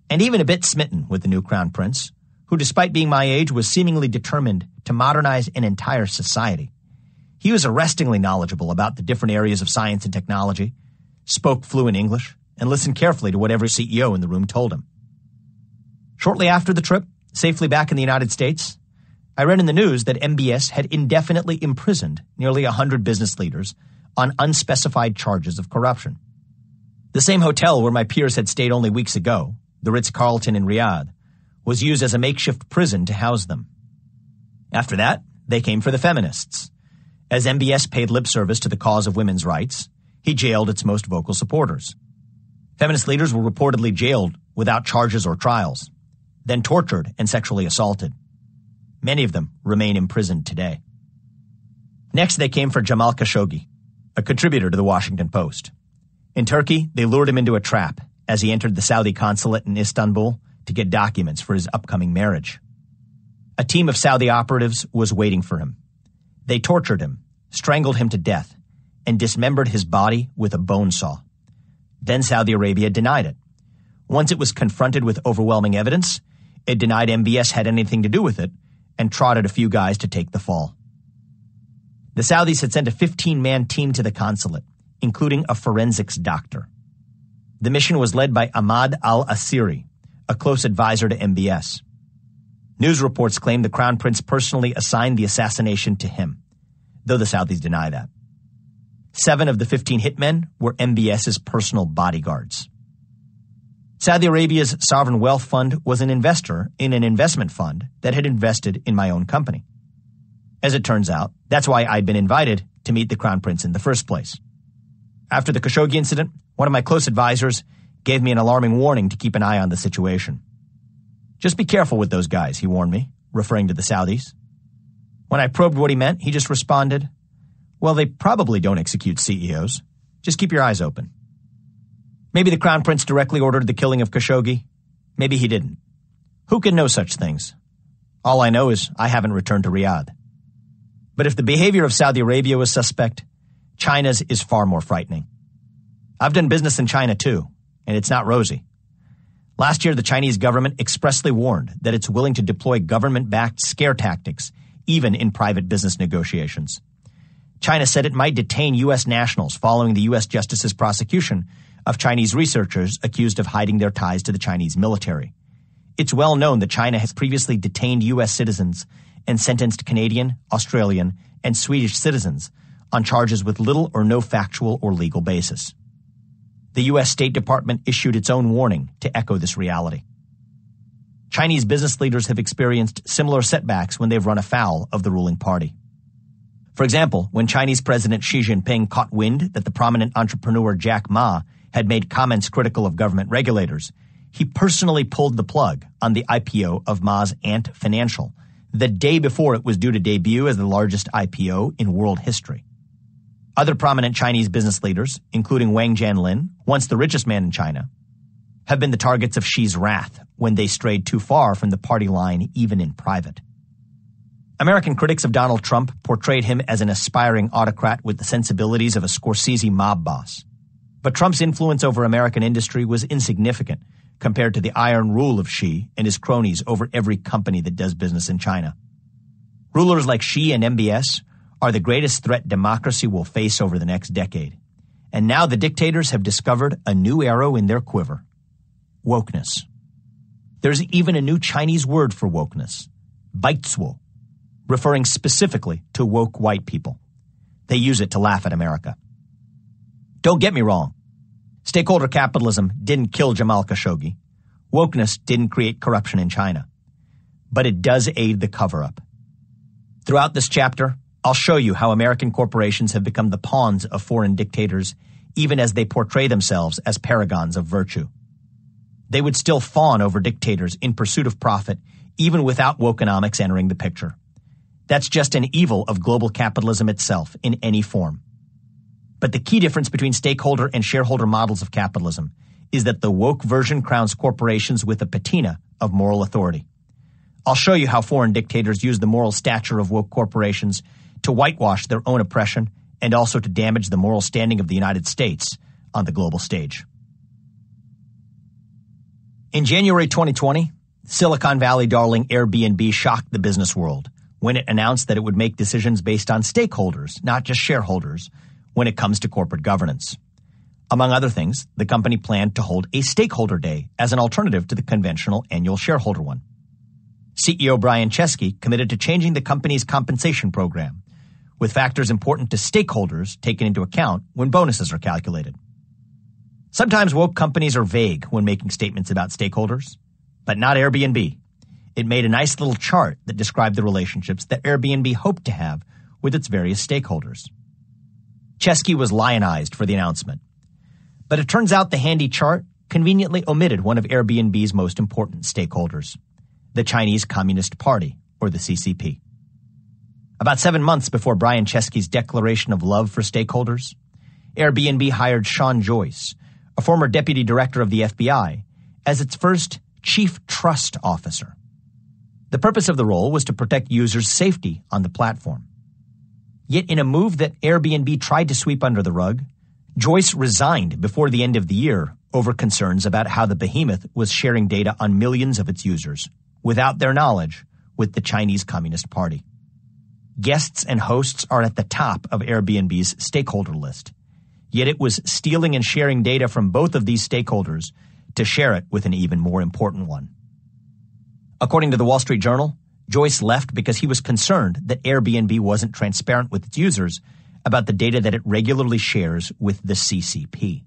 and even a bit smitten with the new Crown Prince, who, despite being my age, was seemingly determined to modernize an entire society. He was arrestingly knowledgeable about the different areas of science and technology, spoke fluent English, and listened carefully to what every CEO in the room told him. Shortly after the trip, safely back in the United States, I read in the news that MBS had indefinitely imprisoned nearly 100 business leaders on unspecified charges of corruption. The same hotel where my peers had stayed only weeks ago, the Ritz-Carlton in Riyadh, was used as a makeshift prison to house them. After that, they came for the feminists. As MBS paid lip service to the cause of women's rights, he jailed its most vocal supporters. Feminist leaders were reportedly jailed without charges or trials, then tortured and sexually assaulted. Many of them remain imprisoned today. Next, they came for Jamal Khashoggi, a contributor to the Washington Post. In Turkey, they lured him into a trap as he entered the Saudi consulate in Istanbul to get documents for his upcoming marriage. A team of Saudi operatives was waiting for him. They tortured him, strangled him to death, and dismembered his body with a bone saw. Then Saudi Arabia denied it. Once it was confronted with overwhelming evidence, it denied MBS had anything to do with it and trotted a few guys to take the fall. The Saudis had sent a 15-man team to the consulate, including a forensics doctor. The mission was led by Ahmad al-Asiri, a close advisor to MBS. News reports claim the Crown Prince personally assigned the assassination to him, though the Saudis deny that. 7 of the 15 hitmen were MBS's personal bodyguards. Saudi Arabia's sovereign wealth fund was an investor in an investment fund that had invested in my own company. As it turns out, that's why I'd been invited to meet the Crown Prince in the first place. After the Khashoggi incident, one of my close advisors gave me an alarming warning to keep an eye on the situation. Just be careful with those guys, he warned me, referring to the Saudis. When I probed what he meant, he just responded, well, they probably don't execute CEOs. Just keep your eyes open. Maybe the Crown Prince directly ordered the killing of Khashoggi. Maybe he didn't. Who can know such things? All I know is I haven't returned to Riyadh. But if the behavior of Saudi Arabia was suspect, China's is far more frightening. I've done business in China too, and it's not rosy. Last year, the Chinese government expressly warned that it's willing to deploy government-backed scare tactics, even in private business negotiations. China said it might detain U.S. nationals following the U.S. Justice's prosecution of Chinese researchers accused of hiding their ties to the Chinese military. It's well known that China has previously detained U.S. citizens and sentenced Canadian, Australian, and Swedish citizens on charges with little or no factual or legal basis. The U.S. State Department issued its own warning to echo this reality. Chinese business leaders have experienced similar setbacks when they've run afoul of the ruling party. For example, when Chinese President Xi Jinping caught wind that the prominent entrepreneur Jack Ma had made comments critical of government regulators, he personally pulled the plug on the IPO of Ma's Ant Financial, the day before it was due to debut as the largest IPO in world history. Other prominent Chinese business leaders, including Wang Jianlin, once the richest man in China, have been the targets of Xi's wrath when they strayed too far from the party line, even in private. American critics of Donald Trump portrayed him as an aspiring autocrat with the sensibilities of a Scorsese mob boss. But Trump's influence over American industry was insignificant compared to the iron rule of Xi and his cronies over every company that does business in China. Rulers like Xi and MBS are the greatest threat democracy will face over the next decade. And now the dictators have discovered a new arrow in their quiver: wokeness. There's even a new Chinese word for wokeness: Beizwo, referring specifically to woke white people. They use it to laugh at America. Don't get me wrong. Stakeholder capitalism didn't kill Jamal Khashoggi. Wokeness didn't create corruption in China. But it does aid the cover-up. Throughout this chapter, I'll show you how American corporations have become the pawns of foreign dictators, even as they portray themselves as paragons of virtue. They would still fawn over dictators in pursuit of profit, even without wokenomics entering the picture. That's just an evil of global capitalism itself in any form. But the key difference between stakeholder and shareholder models of capitalism is that the woke version crowns corporations with a patina of moral authority. I'll show you how foreign dictators use the moral stature of woke corporations to whitewash their own oppression and also to damage the moral standing of the United States on the global stage. In January 2020, Silicon Valley darling Airbnb shocked the business world when it announced that it would make decisions based on stakeholders, not just shareholders, when it comes to corporate governance. Among other things, the company planned to hold a stakeholder day as an alternative to the conventional annual shareholder one. CEO Brian Chesky committed to changing the company's compensation program, with factors important to stakeholders taken into account when bonuses are calculated. Sometimes woke companies are vague when making statements about stakeholders, but not Airbnb. It made a nice little chart that described the relationships that Airbnb hoped to have with its various stakeholders. Chesky was lionized for the announcement, but it turns out the handy chart conveniently omitted one of Airbnb's most important stakeholders, the Chinese Communist Party, or the CCP. About 7 months before Brian Chesky's declaration of love for stakeholders, Airbnb hired Sean Joyce, a former deputy director of the FBI, as its first chief trust officer. The purpose of the role was to protect users' safety on the platform. Yet in a move that Airbnb tried to sweep under the rug, Joyce resigned before the end of the year over concerns about how the behemoth was sharing data on millions of its users, without their knowledge, with the Chinese Communist Party. Guests and hosts are at the top of Airbnb's stakeholder list, yet it was stealing and sharing data from both of these stakeholders to share it with an even more important one. According to the Wall Street Journal, Joyce left because he was concerned that Airbnb wasn't transparent with its users about the data that it regularly shares with the CCP.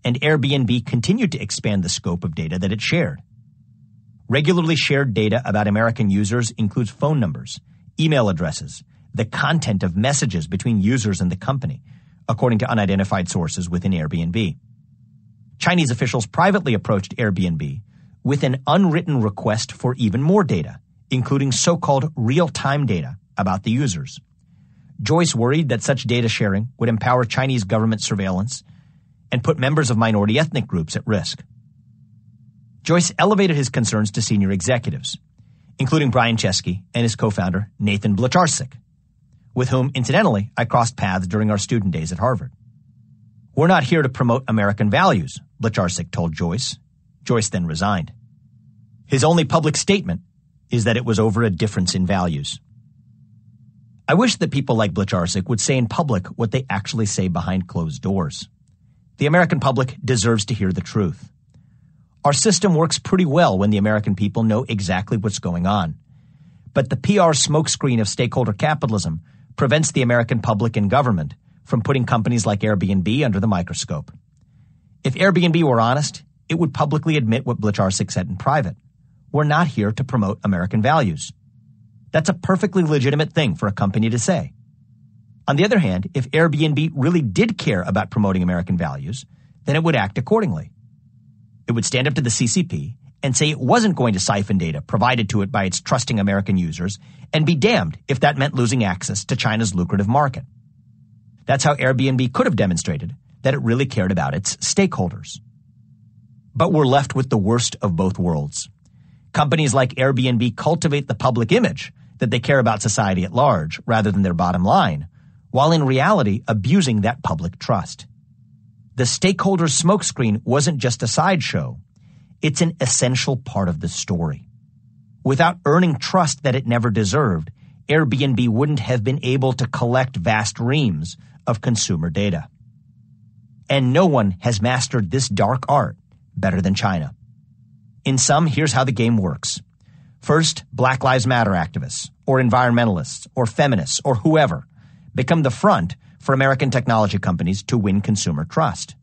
And Airbnb continued to expand the scope of data that it shared. Regularly shared data about American users includes phone numbers, email addresses, the content of messages between users and the company, according to unidentified sources within Airbnb. Chinese officials privately approached Airbnb with an unwritten request for even more data, including so-called real-time data about the users. Joyce worried that such data sharing would empower Chinese government surveillance and put members of minority ethnic groups at risk. Joyce elevated his concerns to senior executives, including Brian Chesky and his co-founder Nathan Blecharczyk, with whom, incidentally, I crossed paths during our student days at Harvard. "We're not here to promote American values," Blecharczyk told Joyce. Joyce then resigned. His only public statement is that it was over a difference in values. I wish that people like Blecharczyk would say in public what they actually say behind closed doors. The American public deserves to hear the truth. Our system works pretty well when the American people know exactly what's going on. But the PR smokescreen of stakeholder capitalism prevents the American public and government from putting companies like Airbnb under the microscope. If Airbnb were honest, it would publicly admit what Blecharczyk said in private. We're not here to promote American values. That's a perfectly legitimate thing for a company to say. On the other hand, if Airbnb really did care about promoting American values, then it would act accordingly. It would stand up to the CCP and say it wasn't going to siphon data provided to it by its trusting American users, and be damned if that meant losing access to China's lucrative market. That's how Airbnb could have demonstrated that it really cared about its stakeholders. But we're left with the worst of both worlds. Companies like Airbnb cultivate the public image that they care about society at large rather than their bottom line, while in reality abusing that public trust. The stakeholder smokescreen wasn't just a sideshow. It's an essential part of the story. Without earning trust that it never deserved, Airbnb wouldn't have been able to collect vast reams of consumer data. And no one has mastered this dark art better than China. In sum, here's how the game works. First, Black Lives Matter activists, or environmentalists, or feminists, or whoever, become the front for American technology companies to win consumer trust.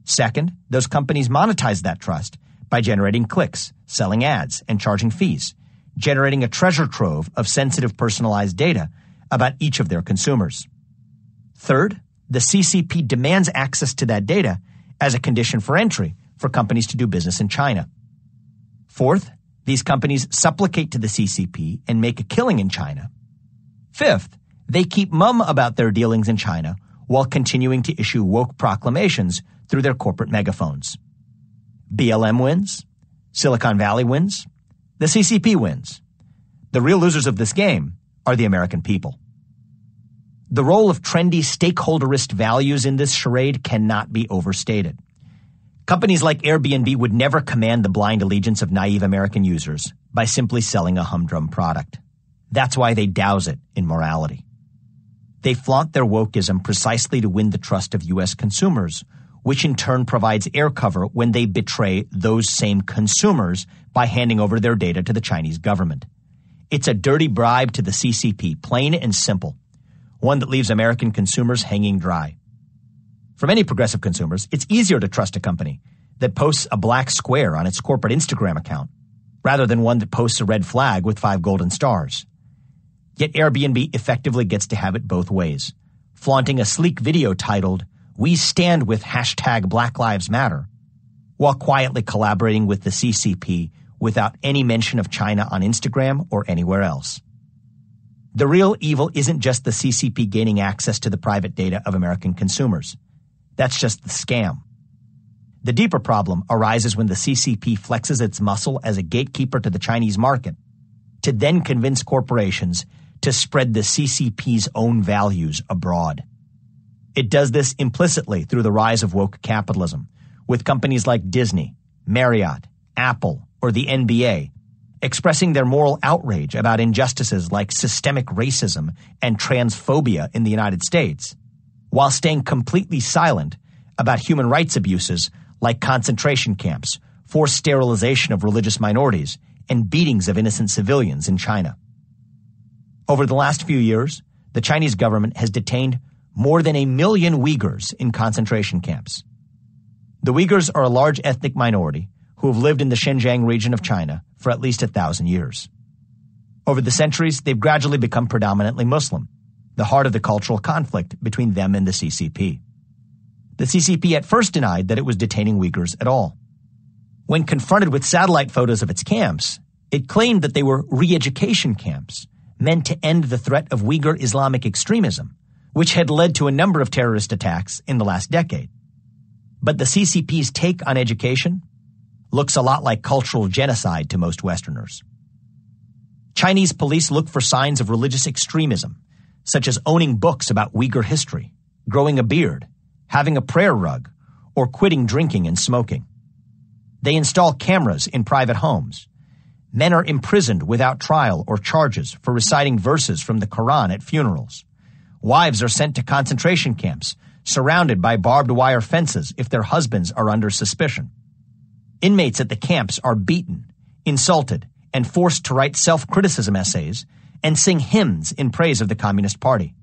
Second, those companies monetize that trust by generating clicks, selling ads, and charging fees, generating a treasure trove of sensitive personalized data about each of their consumers. Third, the CCP demands access to that data as a condition for entry for companies to do business in China. Fourth, these companies supplicate to the CCP and make a killing in China. Fifth, they keep mum about their dealings in China while continuing to issue woke proclamations through their corporate megaphones. BLM wins, Silicon Valley wins, the CCP wins. The real losers of this game are the American people. The role of trendy stakeholderist values in this charade cannot be overstated. Companies like Airbnb would never command the blind allegiance of naive American users by simply selling a humdrum product. That's why they douse it in morality. They flaunt their wokeism precisely to win the trust of U.S. consumers, which in turn provides air cover when they betray those same consumers by handing over their data to the Chinese government. It's a dirty bribe to the CCP, plain and simple, one that leaves American consumers hanging dry. For many progressive consumers, it's easier to trust a company that posts a black square on its corporate Instagram account rather than one that posts a red flag with 5 golden stars. Yet Airbnb effectively gets to have it both ways, flaunting a sleek video titled, "We stand with #Black Lives Matter," while quietly collaborating with the CCP without any mention of China on Instagram or anywhere else. The real evil isn't just the CCP gaining access to the private data of American consumers. That's just the scam. The deeper problem arises when the CCP flexes its muscle as a gatekeeper to the Chinese market to then convince corporations to spread the CCP's own values abroad. It does this implicitly through the rise of woke capitalism, with companies like Disney, Marriott, Apple, or the NBA expressing their moral outrage about injustices like systemic racism and transphobia in the United States, while staying completely silent about human rights abuses like concentration camps, forced sterilization of religious minorities, and beatings of innocent civilians in China. Over the last few years, the Chinese government has detained more than 1 million Uyghurs in concentration camps. The Uyghurs are a large ethnic minority who have lived in the Xinjiang region of China for at least 1,000 years. Over the centuries, they've gradually become predominantly Muslim, the heart of the cultural conflict between them and the CCP. The CCP at first denied that it was detaining Uyghurs at all. When confronted with satellite photos of its camps, it claimed that they were re-education camps meant to end the threat of Uyghur Islamic extremism, which had led to a number of terrorist attacks in the last decade. But the CCP's take on education looks a lot like cultural genocide to most Westerners. Chinese police look for signs of religious extremism, such as owning books about Uyghur history, growing a beard, having a prayer rug, or quitting drinking and smoking. They install cameras in private homes. Men are imprisoned without trial or charges for reciting verses from the Quran at funerals. Wives are sent to concentration camps, surrounded by barbed wire fences if their husbands are under suspicion. Inmates at the camps are beaten, insulted, and forced to write self-criticism essays and sing hymns in praise of the Communist Party.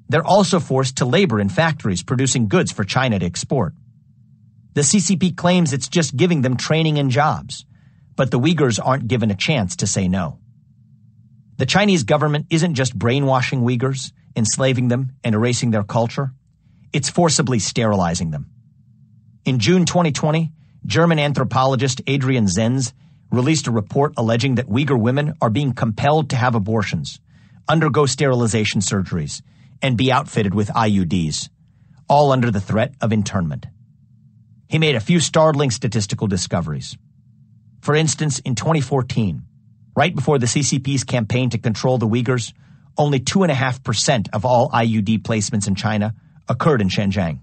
They're also forced to labor in factories producing goods for China to export. The CCP claims it's just giving them training and jobs, but the Uyghurs aren't given a chance to say no. The Chinese government isn't just brainwashing Uyghurs, enslaving them, and erasing their culture. It's forcibly sterilizing them. In June 2020, German anthropologist Adrian Zenz released a report alleging that Uyghur women are being compelled to have abortions, undergo sterilization surgeries, and be outfitted with IUDs, all under the threat of internment. He made a few startling statistical discoveries. For instance, in 2014, right before the CCP's campaign to control the Uyghurs, only 2.5% of all IUD placements in China occurred in Xinjiang.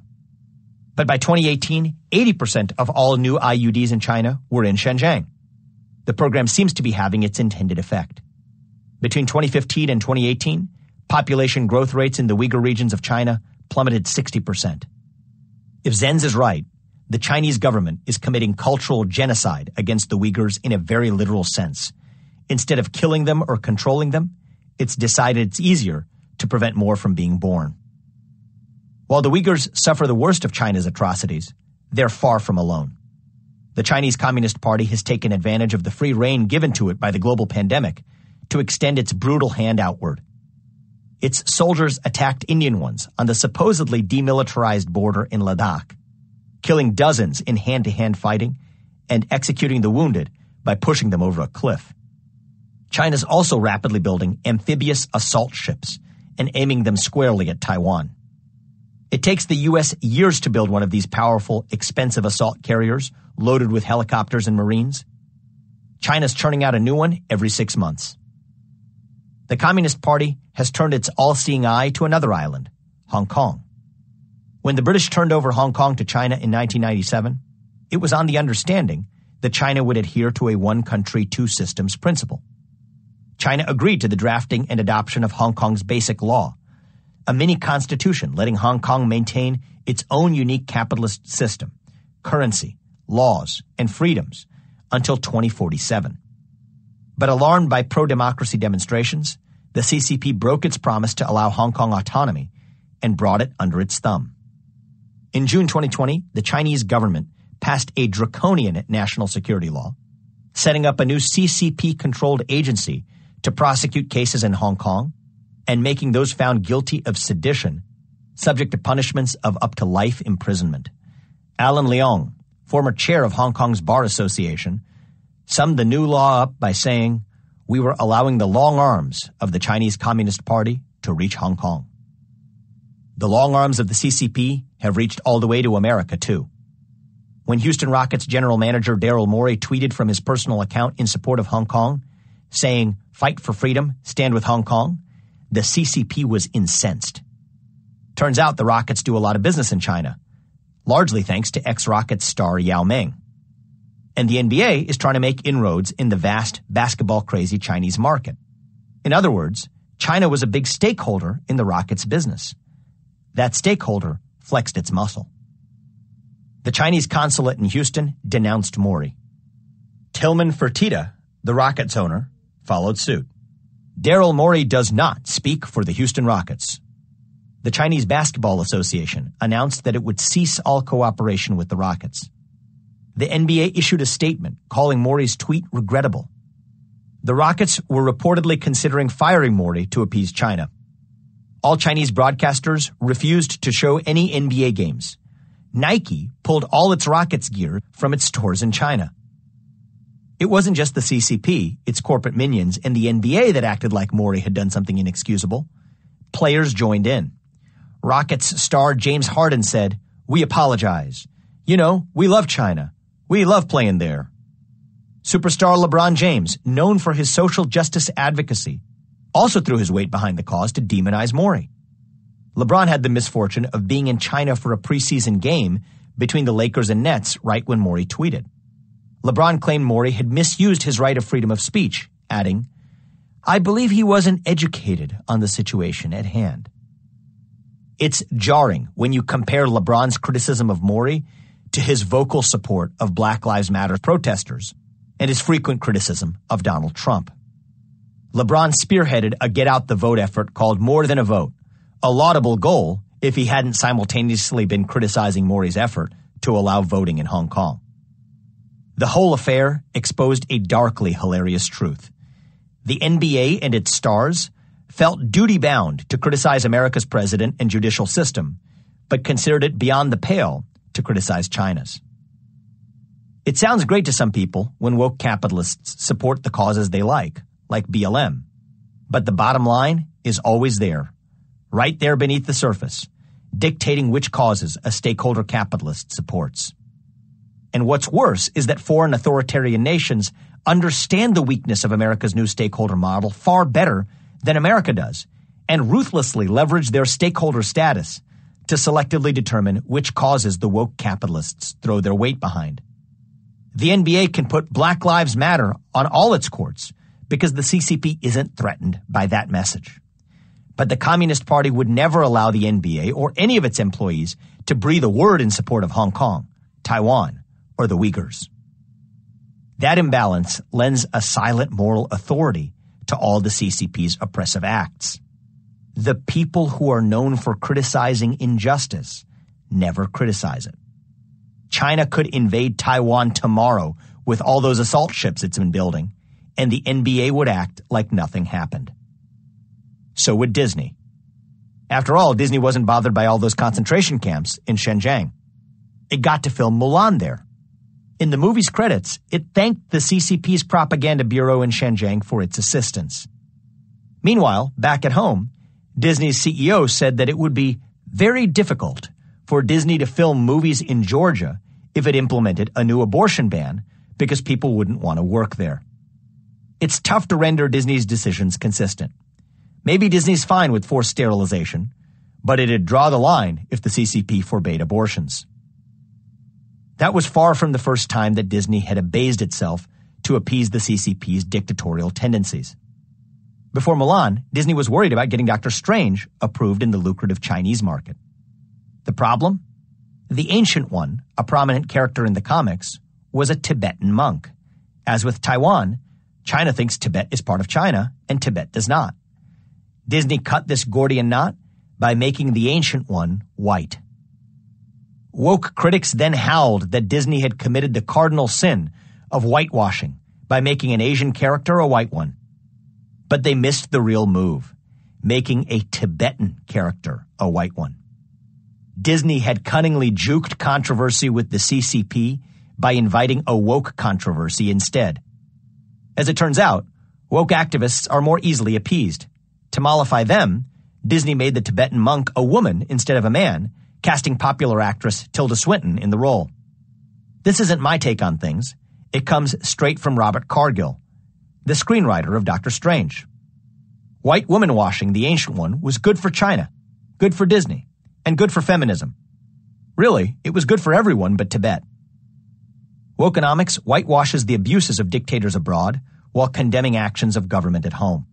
But by 2018, 80% of all new IUDs in China were in Xinjiang. The program seems to be having its intended effect. Between 2015 and 2018, population growth rates in the Uyghur regions of China plummeted 60%. If Zenz is right, the Chinese government is committing cultural genocide against the Uyghurs in a very literal sense, Instead of killing them or controlling them, it's decided it's easier to prevent more from being born. While the Uyghurs suffer the worst of China's atrocities, they're far from alone. The Chinese Communist Party has taken advantage of the free rein given to it by the global pandemic to extend its brutal hand outward. Its soldiers attacked Indian ones on the supposedly demilitarized border in Ladakh, killing dozens in hand-to-hand fighting and executing the wounded by pushing them over a cliff. China's also rapidly building amphibious assault ships and aiming them squarely at Taiwan. It takes the U.S. years to build one of these powerful, expensive assault carriers loaded with helicopters and Marines. China's churning out a new one every 6 months. The Communist Party has turned its all-seeing eye to another island, Hong Kong. When the British turned over Hong Kong to China in 1997, it was on the understanding that China would adhere to a one-country, two-systems principle. China agreed to the drafting and adoption of Hong Kong's basic law, a mini-constitution letting Hong Kong maintain its own unique capitalist system, currency, laws, and freedoms until 2047. But alarmed by pro-democracy demonstrations, the CCP broke its promise to allow Hong Kong autonomy and brought it under its thumb. In June 2020, the Chinese government passed a draconian national security law, setting up a new CCP-controlled agency to prosecute cases in Hong Kong and making those found guilty of sedition subject to punishments of up to life imprisonment. Alan Leong, former chair of Hong Kong's Bar Association, summed the new law up by saying, "We were allowing the long arms of the Chinese Communist Party to reach Hong Kong." The long arms of the CCP have reached all the way to America, too. When Houston Rockets general manager Daryl Morey tweeted from his personal account in support of Hong Kong, saying, "Fight for freedom, stand with Hong Kong," the CCP was incensed. Turns out the Rockets do a lot of business in China, largely thanks to ex-Rockets star Yao Ming. And the NBA is trying to make inroads in the vast, basketball-crazy Chinese market. In other words, China was a big stakeholder in the Rockets' business. That stakeholder flexed its muscle. The Chinese consulate in Houston denounced Morey. Tillman Fertitta, the Rockets owner, followed suit. Daryl Morey does not speak for the Houston Rockets. The Chinese Basketball Association announced that it would cease all cooperation with the Rockets. The NBA issued a statement calling Morey's tweet regrettable. The Rockets were reportedly considering firing Morey to appease China. All Chinese broadcasters refused to show any NBA games. Nike pulled all its Rockets gear from its stores in China. It wasn't just the CCP, its corporate minions, and the NBA that acted like Morey had done something inexcusable. Players joined in. Rockets star James Harden said, "We apologize. You know, we love China. We love playing there." Superstar LeBron James, known for his social justice advocacy, also threw his weight behind the cause to demonize Morey. LeBron had the misfortune of being in China for a preseason game between the Lakers and Nets right when Morey tweeted. LeBron claimed Morey had misused his right of freedom of speech, adding, "I believe he wasn't educated on the situation at hand." It's jarring when you compare LeBron's criticism of Morey to his vocal support of Black Lives Matter protesters and his frequent criticism of Donald Trump. LeBron spearheaded a get-out-the-vote effort called More Than a Vote, a laudable goal if he hadn't simultaneously been criticizing Morey's effort to allow voting in Hong Kong. The whole affair exposed a darkly hilarious truth. The NBA and its stars felt duty-bound to criticize America's president and judicial system, but considered it beyond the pale to criticize China's. It sounds great to some people when woke capitalists support the causes they like BLM. But the bottom line is always there, right there beneath the surface, dictating which causes a stakeholder capitalist supports. And what's worse is that foreign authoritarian nations understand the weakness of America's new stakeholder model far better than America does, and ruthlessly leverage their stakeholder status to selectively determine which causes the woke capitalists throw their weight behind. The NBA can put Black Lives Matter on all its courts because the CCP isn't threatened by that message. But the Communist Party would never allow the NBA or any of its employees to breathe a word in support of Hong Kong, Taiwan, or the Uyghurs. That imbalance lends a silent moral authority to all the CCP's oppressive acts. The people who are known for criticizing injustice never criticize it. China could invade Taiwan tomorrow with all those assault ships it's been building, and the NBA would act like nothing happened. So would Disney. After all, Disney wasn't bothered by all those concentration camps in Xinjiang. It got to film Mulan there. In the movie's credits, it thanked the CCP's propaganda bureau in Xinjiang for its assistance. Meanwhile, back at home, Disney's CEO said that it would be very difficult for Disney to film movies in Georgia if it implemented a new abortion ban because people wouldn't want to work there. It's tough to render Disney's decisions consistent. Maybe Disney's fine with forced sterilization, but it'd draw the line if the CCP forbade abortions. That was far from the first time that Disney had abased itself to appease the CCP's dictatorial tendencies. Before Mulan, Disney was worried about getting Dr. Strange approved in the lucrative Chinese market. The problem? The Ancient One, a prominent character in the comics, was a Tibetan monk. As with Taiwan, China thinks Tibet is part of China, and Tibet does not. Disney cut this Gordian knot by making the Ancient One white. Woke critics then howled that Disney had committed the cardinal sin of whitewashing by making an Asian character a white one. But they missed the real move, making a Tibetan character a white one. Disney had cunningly juked controversy with the CCP by inviting a woke controversy instead. As it turns out, woke activists are more easily appeased. To mollify them, Disney made the Tibetan monk a woman instead of a man, casting popular actress Tilda Swinton in the role. This isn't my take on things. It comes straight from Robert Cargill, the screenwriter of Doctor Strange. White woman washing the Ancient One was good for China, good for Disney, and good for feminism. Really, it was good for everyone but Tibet. Wokenomics whitewashes the abuses of dictators abroad while condemning actions of government at home.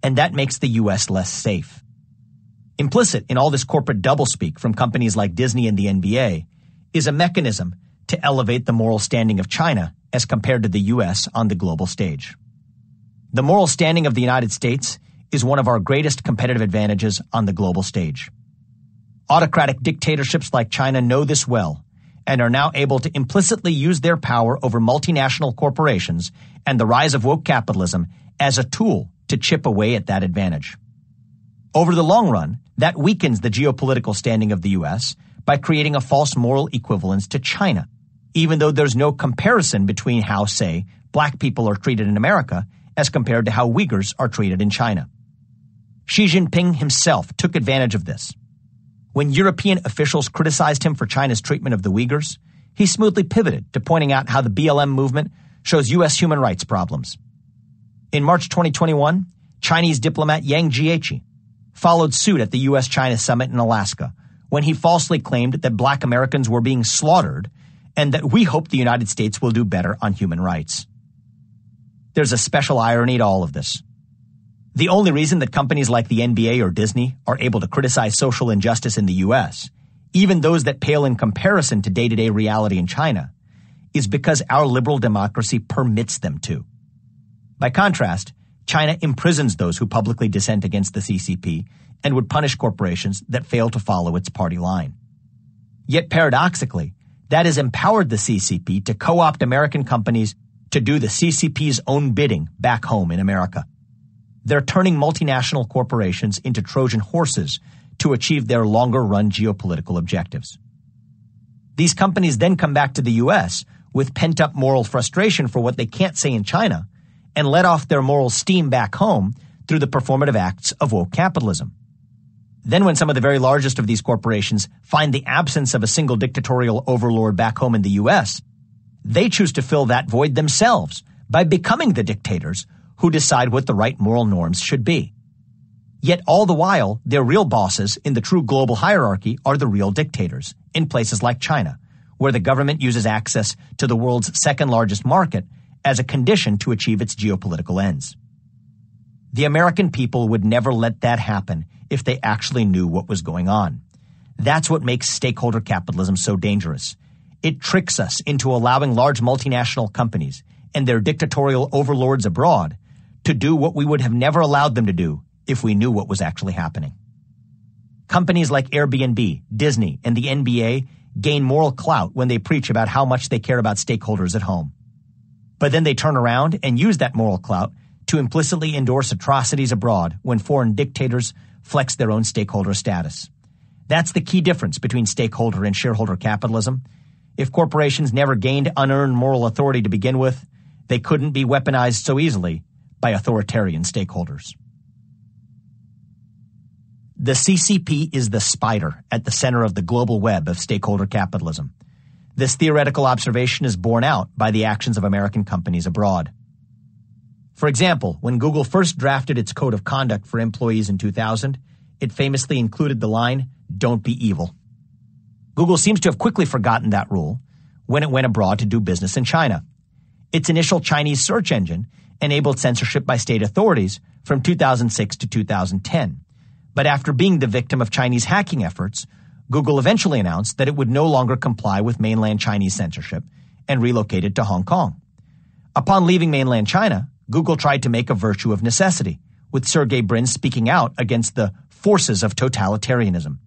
And that makes the U.S. less safe. Implicit in all this corporate doublespeak from companies like Disney and the NBA is a mechanism to elevate the moral standing of China as compared to the U.S. on the global stage. The moral standing of the United States is one of our greatest competitive advantages on the global stage. Autocratic dictatorships like China know this well and are now able to implicitly use their power over multinational corporations and the rise of woke capitalism as a tool to chip away at that advantage. Over the long run, that weakens the geopolitical standing of the U.S. by creating a false moral equivalence to China, even though there's no comparison between how, say, black people are treated in America as compared to how Uyghurs are treated in China. Xi Jinping himself took advantage of this. When European officials criticized him for China's treatment of the Uyghurs, he smoothly pivoted to pointing out how the BLM movement shows U.S. human rights problems. In March 2021, Chinese diplomat Yang Jiechi followed suit at the U.S.-China summit in Alaska when he falsely claimed that black Americans were being slaughtered and that we hope the United States will do better on human rights. There's a special irony to all of this. The only reason that companies like the NBA or Disney are able to criticize social injustice in the U.S., even those that pale in comparison to day-to-day reality in China, is because our liberal democracy permits them to. By contrast, China imprisons those who publicly dissent against the CCP and would punish corporations that fail to follow its party line. Yet paradoxically, that has empowered the CCP to co-opt American companies to do the CCP's own bidding back home in America. They're turning multinational corporations into Trojan horses to achieve their longer-run geopolitical objectives. These companies then come back to the U.S. with pent-up moral frustration for what they can't say in China and let off their moral steam back home through the performative acts of woke capitalism. Then when some of the very largest of these corporations find the absence of a single dictatorial overlord back home in the U.S., they choose to fill that void themselves by becoming the dictators who decide what the right moral norms should be. Yet all the while, their real bosses in the true global hierarchy are the real dictators in places like China, where the government uses access to the world's second largest market as a condition to achieve its geopolitical ends. The American people would never let that happen if they actually knew what was going on. That's what makes stakeholder capitalism so dangerous. It tricks us into allowing large multinational companies, and their dictatorial overlords abroad to do what we would have never allowed them to do if we knew what was actually happening. Companies like Airbnb, Disney, and the NBA gain moral clout when they preach about how much they care about stakeholders at home. But then they turn around and use that moral clout to implicitly endorse atrocities abroad when foreign dictators flex their own stakeholder status. That's the key difference between stakeholder and shareholder capitalism. If corporations never gained unearned moral authority to begin with, they couldn't be weaponized so easily by authoritarian stakeholders. The CCP is the spider at the center of the global web of stakeholder capitalism. This theoretical observation is borne out by the actions of American companies abroad. For example, when Google first drafted its code of conduct for employees in 2000, it famously included the line, "Don't be evil." Google seems to have quickly forgotten that rule when it went abroad to do business in China. Its initial Chinese search engine enabled censorship by state authorities from 2006 to 2010. But after being the victim of Chinese hacking efforts, Google eventually announced that it would no longer comply with mainland Chinese censorship and relocated to Hong Kong. Upon leaving mainland China, Google tried to make a virtue of necessity, with Sergey Brin speaking out against the forces of totalitarianism.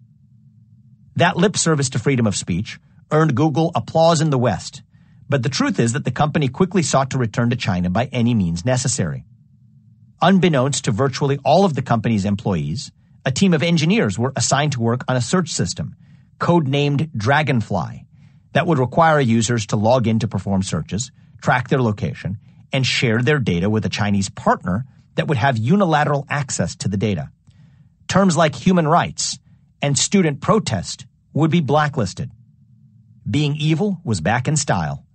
That lip service to freedom of speech earned Google applause in the West, but the truth is that the company quickly sought to return to China by any means necessary. Unbeknownst to virtually all of the company's employees, a team of engineers were assigned to work on a search system, codenamed Dragonfly, that would require users to log in to perform searches, track their location, and share their data with a Chinese partner that would have unilateral access to the data. Terms like human rights and student protest would be blacklisted. Being evil was back in style.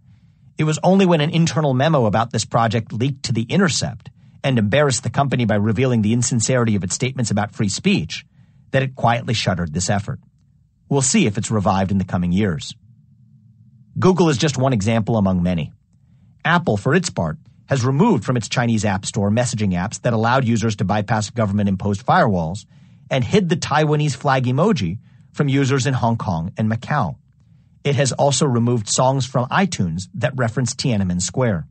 It was only when an internal memo about this project leaked to The Intercept and embarrassed the company by revealing the insincerity of its statements about free speech that it quietly shuttered this effort. We'll see if it's revived in the coming years. Google is just one example among many. Apple, for its part, has removed from its Chinese App Store messaging apps that allowed users to bypass government-imposed firewalls and hid the Taiwanese flag emoji from users in Hong Kong and Macau. It has also removed songs from iTunes that reference Tiananmen Square.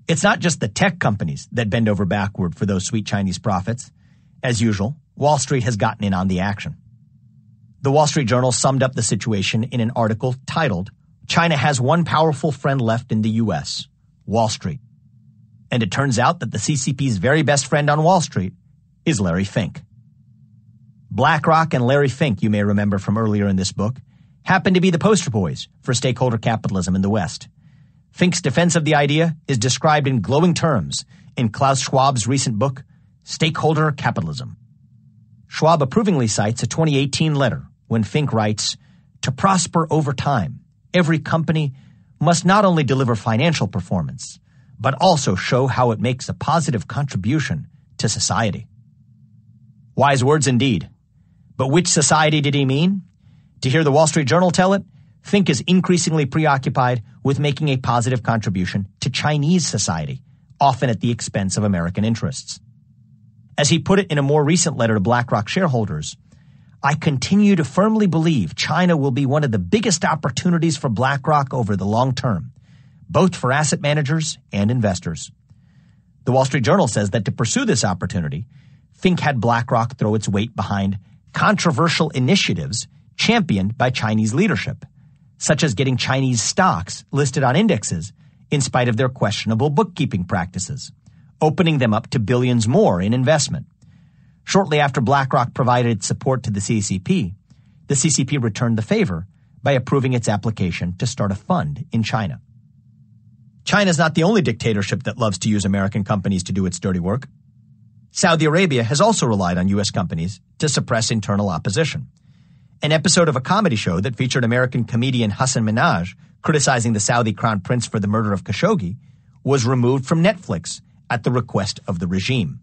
It's not just the tech companies that bend over backward for those sweet Chinese profits. As usual, Wall Street has gotten in on the action. The Wall Street Journal summed up the situation in an article titled, "China has one powerful friend left in the U.S., Wall Street." And it turns out that the CCP's very best friend on Wall Street is Larry Fink. BlackRock and Larry Fink, you may remember from earlier in this book, happen to be the poster boys for stakeholder capitalism in the West. Fink's defense of the idea is described in glowing terms in Klaus Schwab's recent book, Stakeholder Capitalism. Schwab approvingly cites a 2018 letter when Fink writes, "To prosper over time, every company must not only deliver financial performance, but also show how it makes a positive contribution to society." Wise words indeed. But which society did he mean? To hear the Wall Street Journal tell it, Fink is increasingly preoccupied with making a positive contribution to Chinese society, often at the expense of American interests. As he put it in a more recent letter to BlackRock shareholders, "I continue to firmly believe China will be one of the biggest opportunities for BlackRock over the long term, both for asset managers and investors." The Wall Street Journal says that to pursue this opportunity, Fink had BlackRock throw its weight behind controversial initiatives championed by Chinese leadership, such as getting Chinese stocks listed on indexes in spite of their questionable bookkeeping practices, opening them up to billions more in investment. Shortly after BlackRock provided its support to the CCP returned the favor by approving its application to start a fund in China. China's not the only dictatorship that loves to use American companies to do its dirty work. Saudi Arabia has also relied on U.S. companies to suppress internal opposition. An episode of a comedy show that featured American comedian Hassan Minhaj criticizing the Saudi crown prince for the murder of Khashoggi was removed from Netflix at the request of the regime.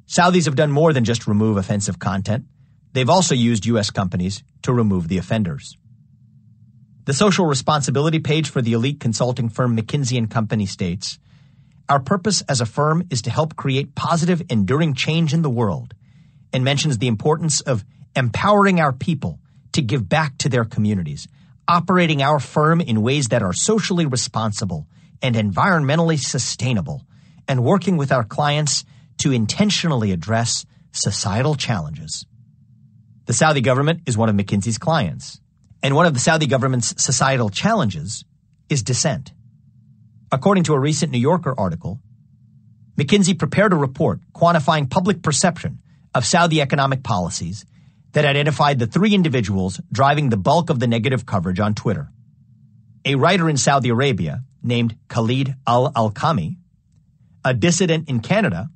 Saudis have done more than just remove offensive content. They've also used U.S. companies to remove the offenders. The social responsibility page for the elite consulting firm McKinsey & Company states, "Our purpose as a firm is to help create positive, enduring change in the world," and mentions the importance of empowering our people to give back to their communities, operating our firm in ways that are socially responsible, and environmentally sustainable, and working with our clients to intentionally address societal challenges. The Saudi government is one of McKinsey's clients, and one of the Saudi government's societal challenges is dissent. According to a recent New Yorker article, McKinsey prepared a report quantifying public perception of Saudi economic policies that identified the 3 individuals driving the bulk of the negative coverage on Twitter. A writer in Saudi Arabia named Khalid al-Alkami, a dissident in Canada,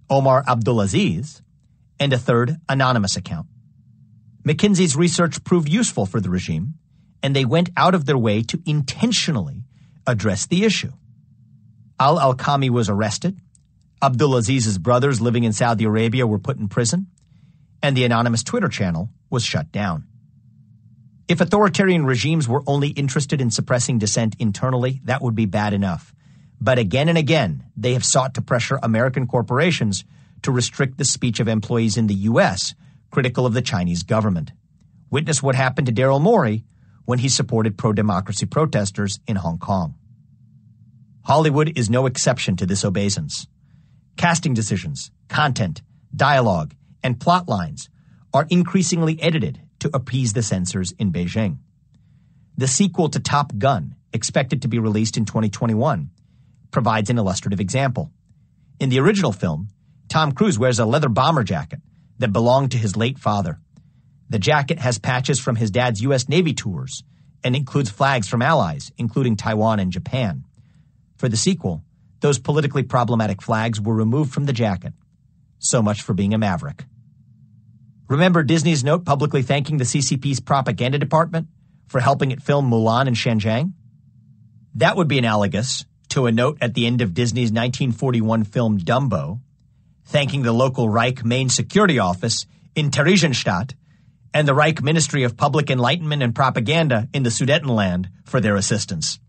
Omar Abdulaziz, and a third anonymous account. McKinsey's research proved useful for the regime, and they went out of their way to intentionally address the issue. Al-Alkami was arrested, Abdulaziz's brothers living in Saudi Arabia were put in prison, and the anonymous Twitter channel was shut down. If authoritarian regimes were only interested in suppressing dissent internally, that would be bad enough. But again and again, they have sought to pressure American corporations to restrict the speech of employees in the U.S. critical of the Chinese government. Witness what happened to Daryl Morey when he supported pro-democracy protesters in Hong Kong. Hollywood is no exception to this obeisance. Casting decisions, content, dialogue, and plot lines are increasingly edited to appease the censors in Beijing. The sequel to Top Gun, expected to be released in 2021, provides an illustrative example. In the original film, Tom Cruise wears a leather bomber jacket that belonged to his late father. The jacket has patches from his dad's U.S. Navy tours and includes flags from allies, including Taiwan and Japan. For the sequel, those politically problematic flags were removed from the jacket. So much for being a maverick. Remember Disney's note publicly thanking the CCP's propaganda department for helping it film Mulan in Xinjiang? That would be analogous to a note at the end of Disney's 1941 film Dumbo, thanking the local Reich main security office in Theresienstadt and the Reich Ministry of Public Enlightenment and Propaganda in the Sudetenland for their assistance.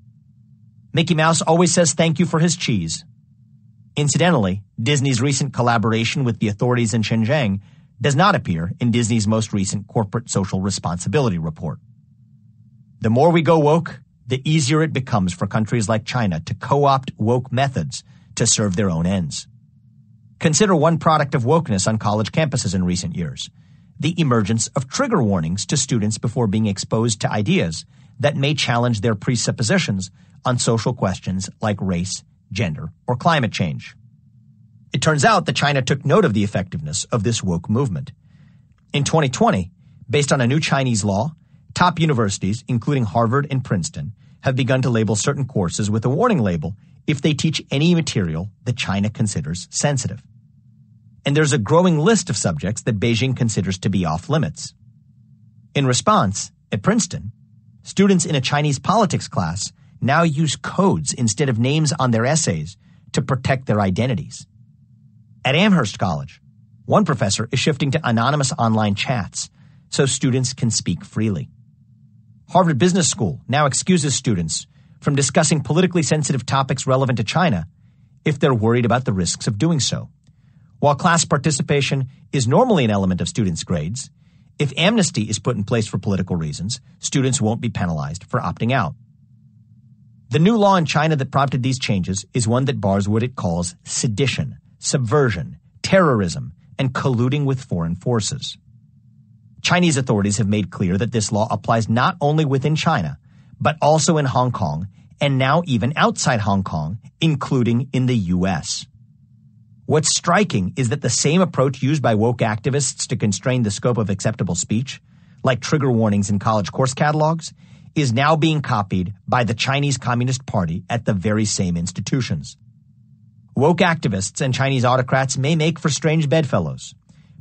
Mickey Mouse always says thank you for his cheese. Incidentally, Disney's recent collaboration with the authorities in Xinjiang does not appear in Disney's most recent corporate social responsibility report. The more we go woke, the easier it becomes for countries like China to co-opt woke methods to serve their own ends. Consider one product of wokeness on college campuses in recent years: the emergence of trigger warnings to students before being exposed to ideas that may challenge their presuppositions on social questions like race, gender, or climate change. It turns out that China took note of the effectiveness of this woke movement. In 2020, based on a new Chinese law, top universities, including Harvard and Princeton, have begun to label certain courses with a warning label if they teach any material that China considers sensitive. And there's a growing list of subjects that Beijing considers to be off limits. In response, at Princeton, students in a Chinese politics class now use codes instead of names on their essays to protect their identities. At Amherst College, one professor is shifting to anonymous online chats so students can speak freely. Harvard Business School now excuses students from discussing politically sensitive topics relevant to China if they're worried about the risks of doing so. While class participation is normally an element of students' grades, if amnesty is put in place for political reasons, students won't be penalized for opting out. The new law in China that prompted these changes is one that bars what it calls sedition, subversion, terrorism, and colluding with foreign forces. Chinese authorities have made clear that this law applies not only within China, but also in Hong Kong, and now even outside Hong Kong, including in the U.S. What's striking is that the same approach used by woke activists to constrain the scope of acceptable speech, like trigger warnings in college course catalogs, is now being copied by the Chinese Communist Party at the very same institutions. Woke activists and Chinese autocrats may make for strange bedfellows,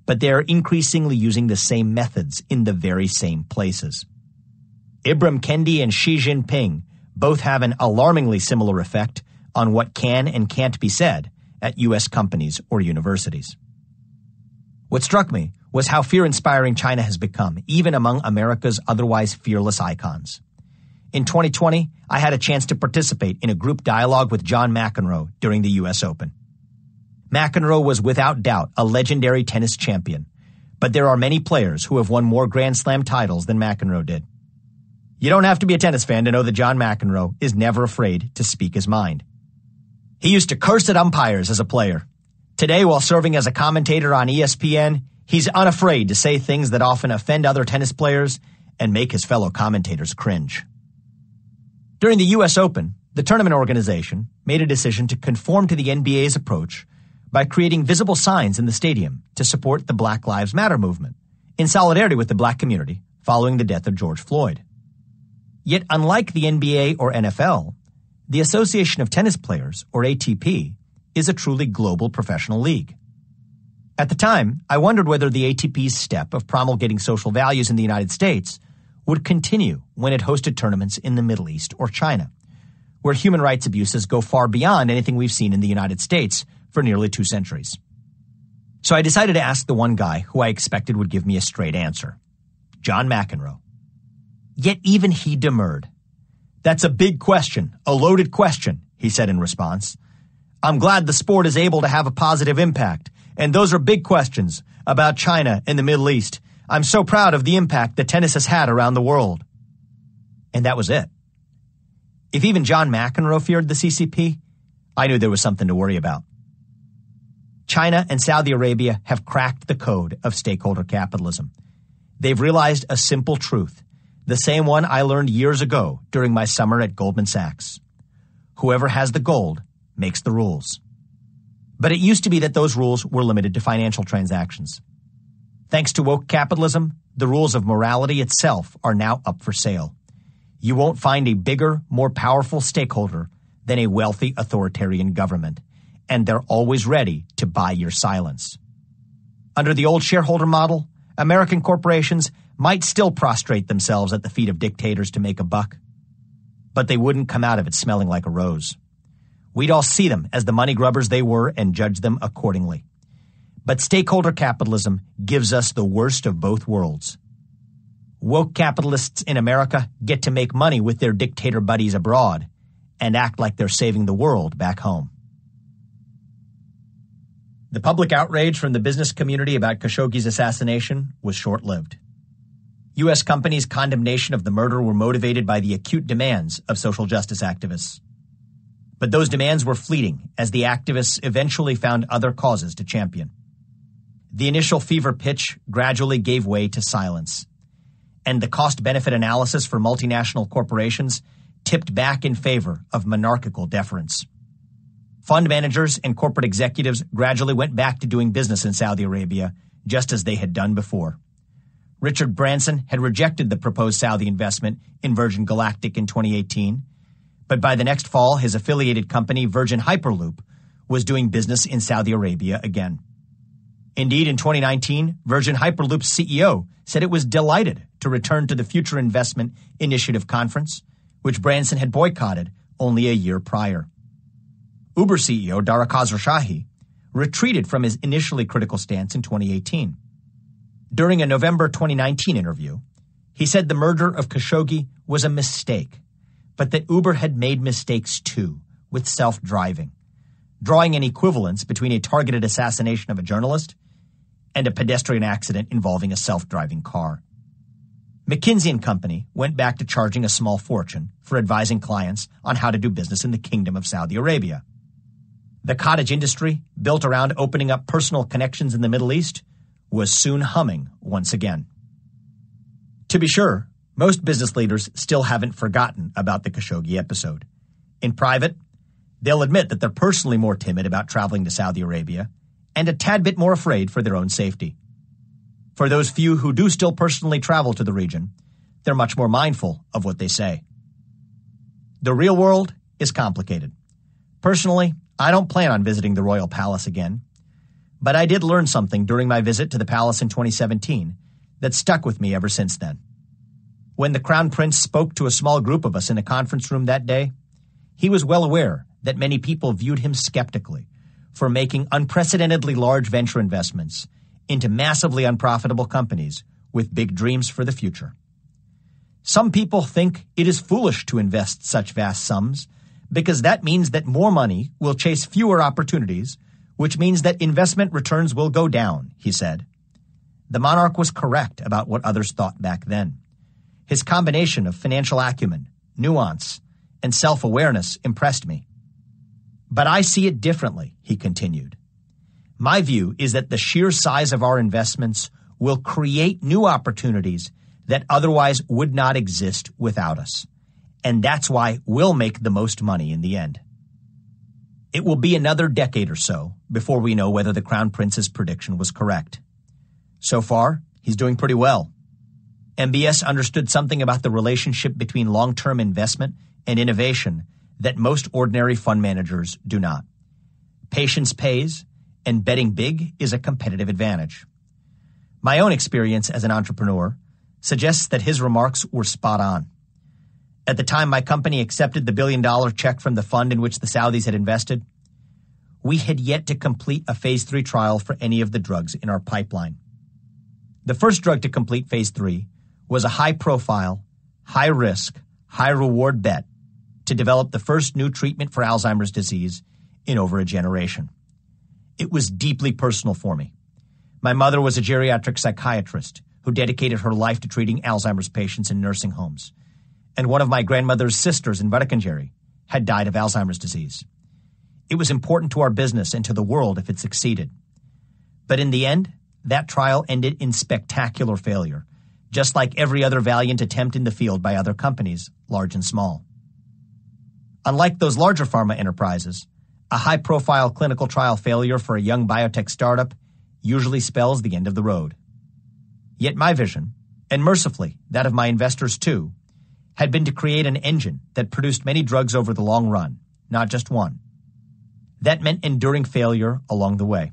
but they are increasingly using the same methods in the very same places. Ibram Kendi and Xi Jinping both have an alarmingly similar effect on what can and can't be said at U.S. companies or universities. What struck me was how fear-inspiring China has become, even among America's otherwise fearless icons. In 2020, I had a chance to participate in a group dialogue with John McEnroe during the U.S. Open. McEnroe was without doubt a legendary tennis champion, but there are many players who have won more Grand Slam titles than McEnroe did. You don't have to be a tennis fan to know that John McEnroe is never afraid to speak his mind. He used to curse at umpires as a player. Today, while serving as a commentator on ESPN, he's unafraid to say things that often offend other tennis players and make his fellow commentators cringe. During the U.S. Open, the tournament organization made a decision to conform to the NBA's approach by creating visible signs in the stadium to support the Black Lives Matter movement, in solidarity with the black community following the death of George Floyd. Yet, unlike the NBA or NFL, the Association of Tennis Players, or ATP, is a truly global professional league. At the time, I wondered whether the ATP's step of promulgating social values in the United States would continue when it hosted tournaments in the Middle East or China, where human rights abuses go far beyond anything we've seen in the United States for nearly 2 centuries. So I decided to ask the one guy who I expected would give me a straight answer, John McEnroe. Yet even he demurred. "That's a big question, a loaded question," he said in response. "I'm glad the sport is able to have a positive impact, and those are big questions about China and the Middle East. I'm so proud of the impact that tennis has had around the world." And that was it. If even John McEnroe feared the CCP, I knew there was something to worry about. China and Saudi Arabia have cracked the code of stakeholder capitalism. They've realized a simple truth, the same one I learned years ago during my summer at Goldman Sachs. Whoever has the gold makes the rules. But it used to be that those rules were limited to financial transactions. Thanks to woke capitalism, the rules of morality itself are now up for sale. You won't find a bigger, more powerful stakeholder than a wealthy authoritarian government, and they're always ready to buy your silence. Under the old shareholder model, American corporations might still prostrate themselves at the feet of dictators to make a buck, but they wouldn't come out of it smelling like a rose. We'd all see them as the money grubbers they were and judge them accordingly. But stakeholder capitalism gives us the worst of both worlds. Woke capitalists in America get to make money with their dictator buddies abroad and act like they're saving the world back home. The public outrage from the business community about Khashoggi's assassination was short-lived. U.S. companies' condemnation of the murder were motivated by the acute demands of social justice activists. But those demands were fleeting as the activists eventually found other causes to champion. The initial fever pitch gradually gave way to silence, and the cost-benefit analysis for multinational corporations tipped back in favor of monarchical deference. Fund managers and corporate executives gradually went back to doing business in Saudi Arabia, just as they had done before. Richard Branson had rejected the proposed Saudi investment in Virgin Galactic in 2018, but by the next fall, his affiliated company, Virgin Hyperloop, was doing business in Saudi Arabia again. Indeed, in 2019, Virgin Hyperloop's CEO said it was delighted to return to the Future Investment Initiative conference, which Branson had boycotted only a year prior. Uber CEO Dara Khosrowshahi retreated from his initially critical stance in 2018. During a November 2019 interview, he said the murder of Khashoggi was a mistake, but that Uber had made mistakes too with self-driving, drawing an equivalence between a targeted assassination of a journalist and a pedestrian accident involving a self-driving car. McKinsey & Company went back to charging a small fortune for advising clients on how to do business in the Kingdom of Saudi Arabia. The cottage industry, built around opening up personal connections in the Middle East, was soon humming once again. To be sure, most business leaders still haven't forgotten about the Khashoggi episode. In private, they'll admit that they're personally more timid about traveling to Saudi Arabia and a tad bit more afraid for their own safety. For those few who do still personally travel to the region, they're much more mindful of what they say. The real world is complicated. Personally, I don't plan on visiting the Royal Palace again, but I did learn something during my visit to the palace in 2017 that stuck with me ever since then. When the Crown Prince spoke to a small group of us in a conference room that day, he was well aware that many people viewed him skeptically for making unprecedentedly large venture investments into massively unprofitable companies with big dreams for the future. Some people think it is foolish to invest such vast sums because that means that more money will chase fewer opportunities, which means that investment returns will go down, he said. The monarch was correct about what others thought back then. His combination of financial acumen, nuance, and self-awareness impressed me. But I see it differently, he continued. My view is that the sheer size of our investments will create new opportunities that otherwise would not exist without us. And that's why we'll make the most money in the end. It will be another decade or so before we know whether the Crown Prince's prediction was correct. So far, he's doing pretty well. MBS understood something about the relationship between long-term investment and innovation that most ordinary fund managers do not. Patience pays, and betting big is a competitive advantage. My own experience as an entrepreneur suggests that his remarks were spot on. At the time my company accepted the $1 billion check from the fund in which the Saudis had invested, we had yet to complete a phase 3 trial for any of the drugs in our pipeline. The first drug to complete phase 3 was a high-profile, high-risk, high-reward bet to develop the first new treatment for Alzheimer's disease in over a generation. It was deeply personal for me. My mother was a geriatric psychiatrist who dedicated her life to treating Alzheimer's patients in nursing homes. And one of my grandmother's sisters in Vaticanjeri had died of Alzheimer's disease. It was important to our business and to the world if it succeeded. But in the end, that trial ended in spectacular failure, just like every other valiant attempt in the field by other companies, large and small. Unlike those larger pharma enterprises, a high-profile clinical trial failure for a young biotech startup usually spells the end of the road. Yet my vision, and mercifully that of my investors too, had been to create an engine that produced many drugs over the long run, not just one. That meant enduring failure along the way.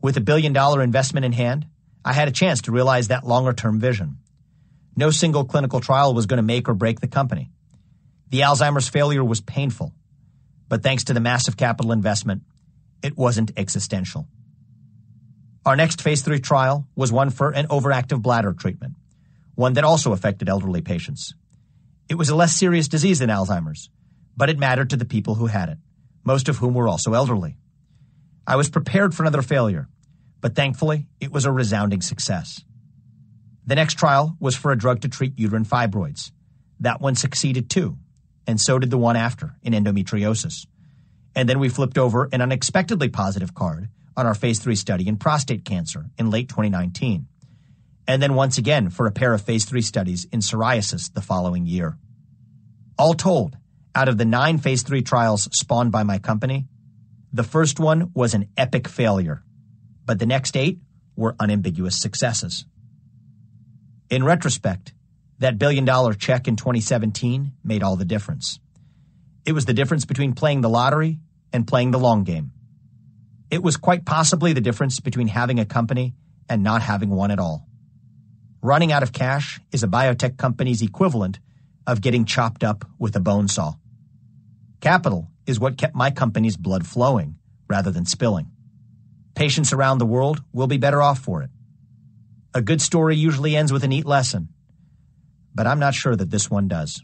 With a $1 billion investment in hand, I had a chance to realize that longer-term vision. No single clinical trial was going to make or break the company. The Alzheimer's failure was painful, but thanks to the massive capital investment, it wasn't existential. Our next phase 3 trial was one for an overactive bladder treatment, one that also affected elderly patients. It was a less serious disease than Alzheimer's, but it mattered to the people who had it, most of whom were also elderly. I was prepared for another failure, but thankfully it was a resounding success. The next trial was for a drug to treat uterine fibroids. That one succeeded too, and so did the one after in endometriosis. And then we flipped over an unexpectedly positive card on our phase 3 study in prostate cancer in late 2019. And then once again for a pair of phase 3 studies in psoriasis the following year. All told, out of the 9 phase 3 trials spawned by my company, the first one was an epic failure, but the next 8 were unambiguous successes. In retrospect, that $1 billion check in 2017 made all the difference. It was the difference between playing the lottery and playing the long game. It was quite possibly the difference between having a company and not having one at all. Running out of cash is a biotech company's equivalent of getting chopped up with a bone saw. Capital is what kept my company's blood flowing rather than spilling. Patients around the world will be better off for it. A good story usually ends with a neat lesson, but I'm not sure that this one does.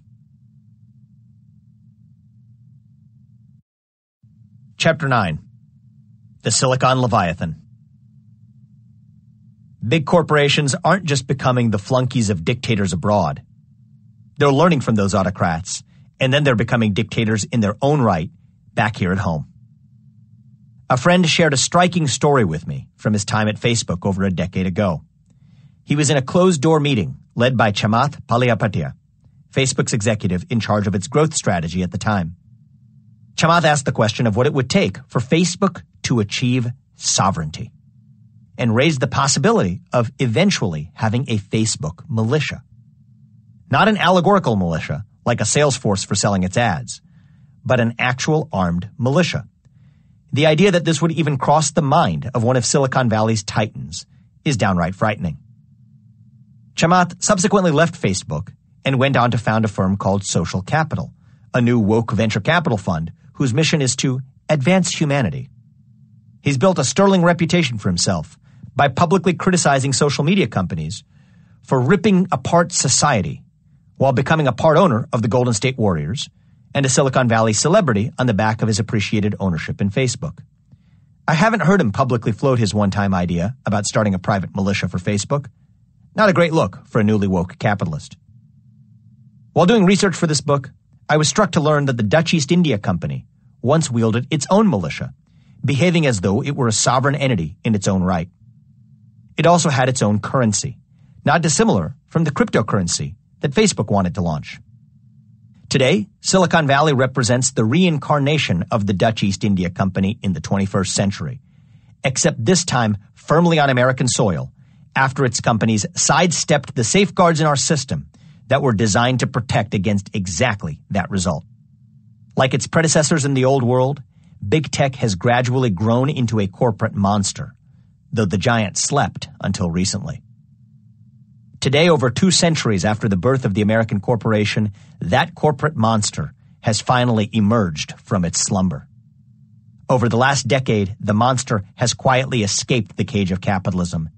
Chapter 9. The Silicon Leviathan. Big corporations aren't just becoming the flunkies of dictators abroad. They're learning from those autocrats, and then they're becoming dictators in their own right back here at home. A friend shared a striking story with me from his time at Facebook over a decade ago. He was in a closed-door meeting led by Chamath Palihapitiya, Facebook's executive in charge of its growth strategy at the time. Chamath asked the question of what it would take for Facebook to achieve sovereignty, and raised the possibility of eventually having a Facebook militia. Not an allegorical militia, like a sales force for selling its ads, but an actual armed militia. The idea that this would even cross the mind of one of Silicon Valley's titans is downright frightening. Chamath subsequently left Facebook and went on to found a firm called Social Capital, a new woke venture capital fund whose mission is to advance humanity. He's built a sterling reputation for himself by publicly criticizing social media companies for ripping apart society while becoming a part owner of the Golden State Warriors and a Silicon Valley celebrity on the back of his appreciated ownership in Facebook. I haven't heard him publicly float his one-time idea about starting a private militia for Facebook. Not a great look for a newly woke capitalist. While doing research for this book, I was struck to learn that the Dutch East India Company once wielded its own militia, behaving as though it were a sovereign entity in its own right. It also had its own currency, not dissimilar from the cryptocurrency that Facebook wanted to launch. Today, Silicon Valley represents the reincarnation of the Dutch East India Company in the 21st century, except this time firmly on American soil, after its companies sidestepped the safeguards in our system that were designed to protect against exactly that result. Like its predecessors in the old world, big tech has gradually grown into a corporate monster, though the giant slept until recently. Today, over 2 centuries after the birth of the American corporation, that corporate monster has finally emerged from its slumber. Over the last decade, the monster has quietly escaped the cage of capitalism.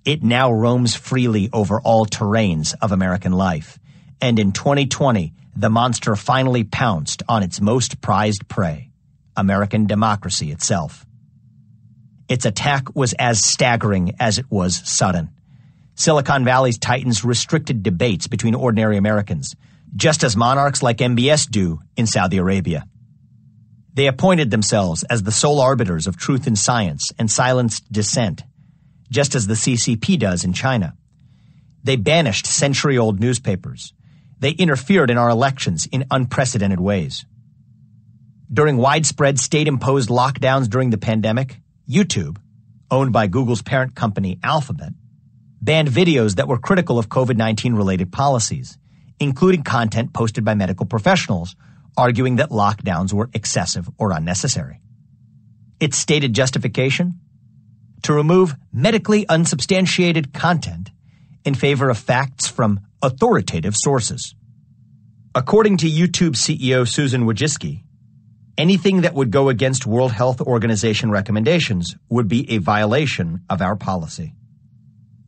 It now roams freely over all terrains of American life. And in 2020, the monster finally pounced on its most prized prey, American democracy itself. Its attack was as staggering as it was sudden. Silicon Valley's titans restricted debates between ordinary Americans, just as monarchs like MBS do in Saudi Arabia. They appointed themselves as the sole arbiters of truth in science and silenced dissent, just as the CCP does in China. They banished century-old newspapers. They interfered in our elections in unprecedented ways. During widespread state-imposed lockdowns during the pandemic, YouTube, owned by Google's parent company Alphabet, banned videos that were critical of COVID-19 related policies, including content posted by medical professionals arguing that lockdowns were excessive or unnecessary. Its stated justification? To remove medically unsubstantiated content in favor of facts from authoritative sources. According to YouTube CEO Susan Wojcicki, anything that would go against World Health Organization recommendations would be a violation of our policy.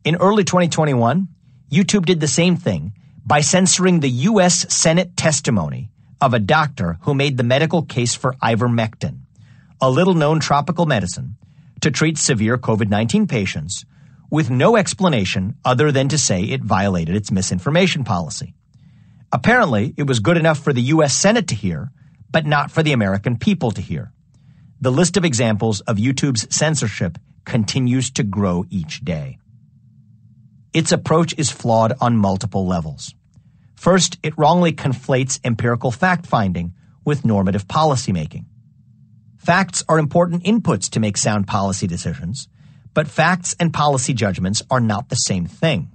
In early 2021, YouTube did the same thing by censoring the U.S. Senate testimony of a doctor who made the medical case for ivermectin, a little-known tropical medicine, to treat severe COVID-19 patients, with no explanation other than to say it violated its misinformation policy. Apparently, it was good enough for the U.S. Senate to hear, but not for the American people to hear. The list of examples of YouTube's censorship continues to grow each day. Its approach is flawed on multiple levels. First, it wrongly conflates empirical fact-finding with normative policymaking. Facts are important inputs to make sound policy decisions, but facts and policy judgments are not the same thing.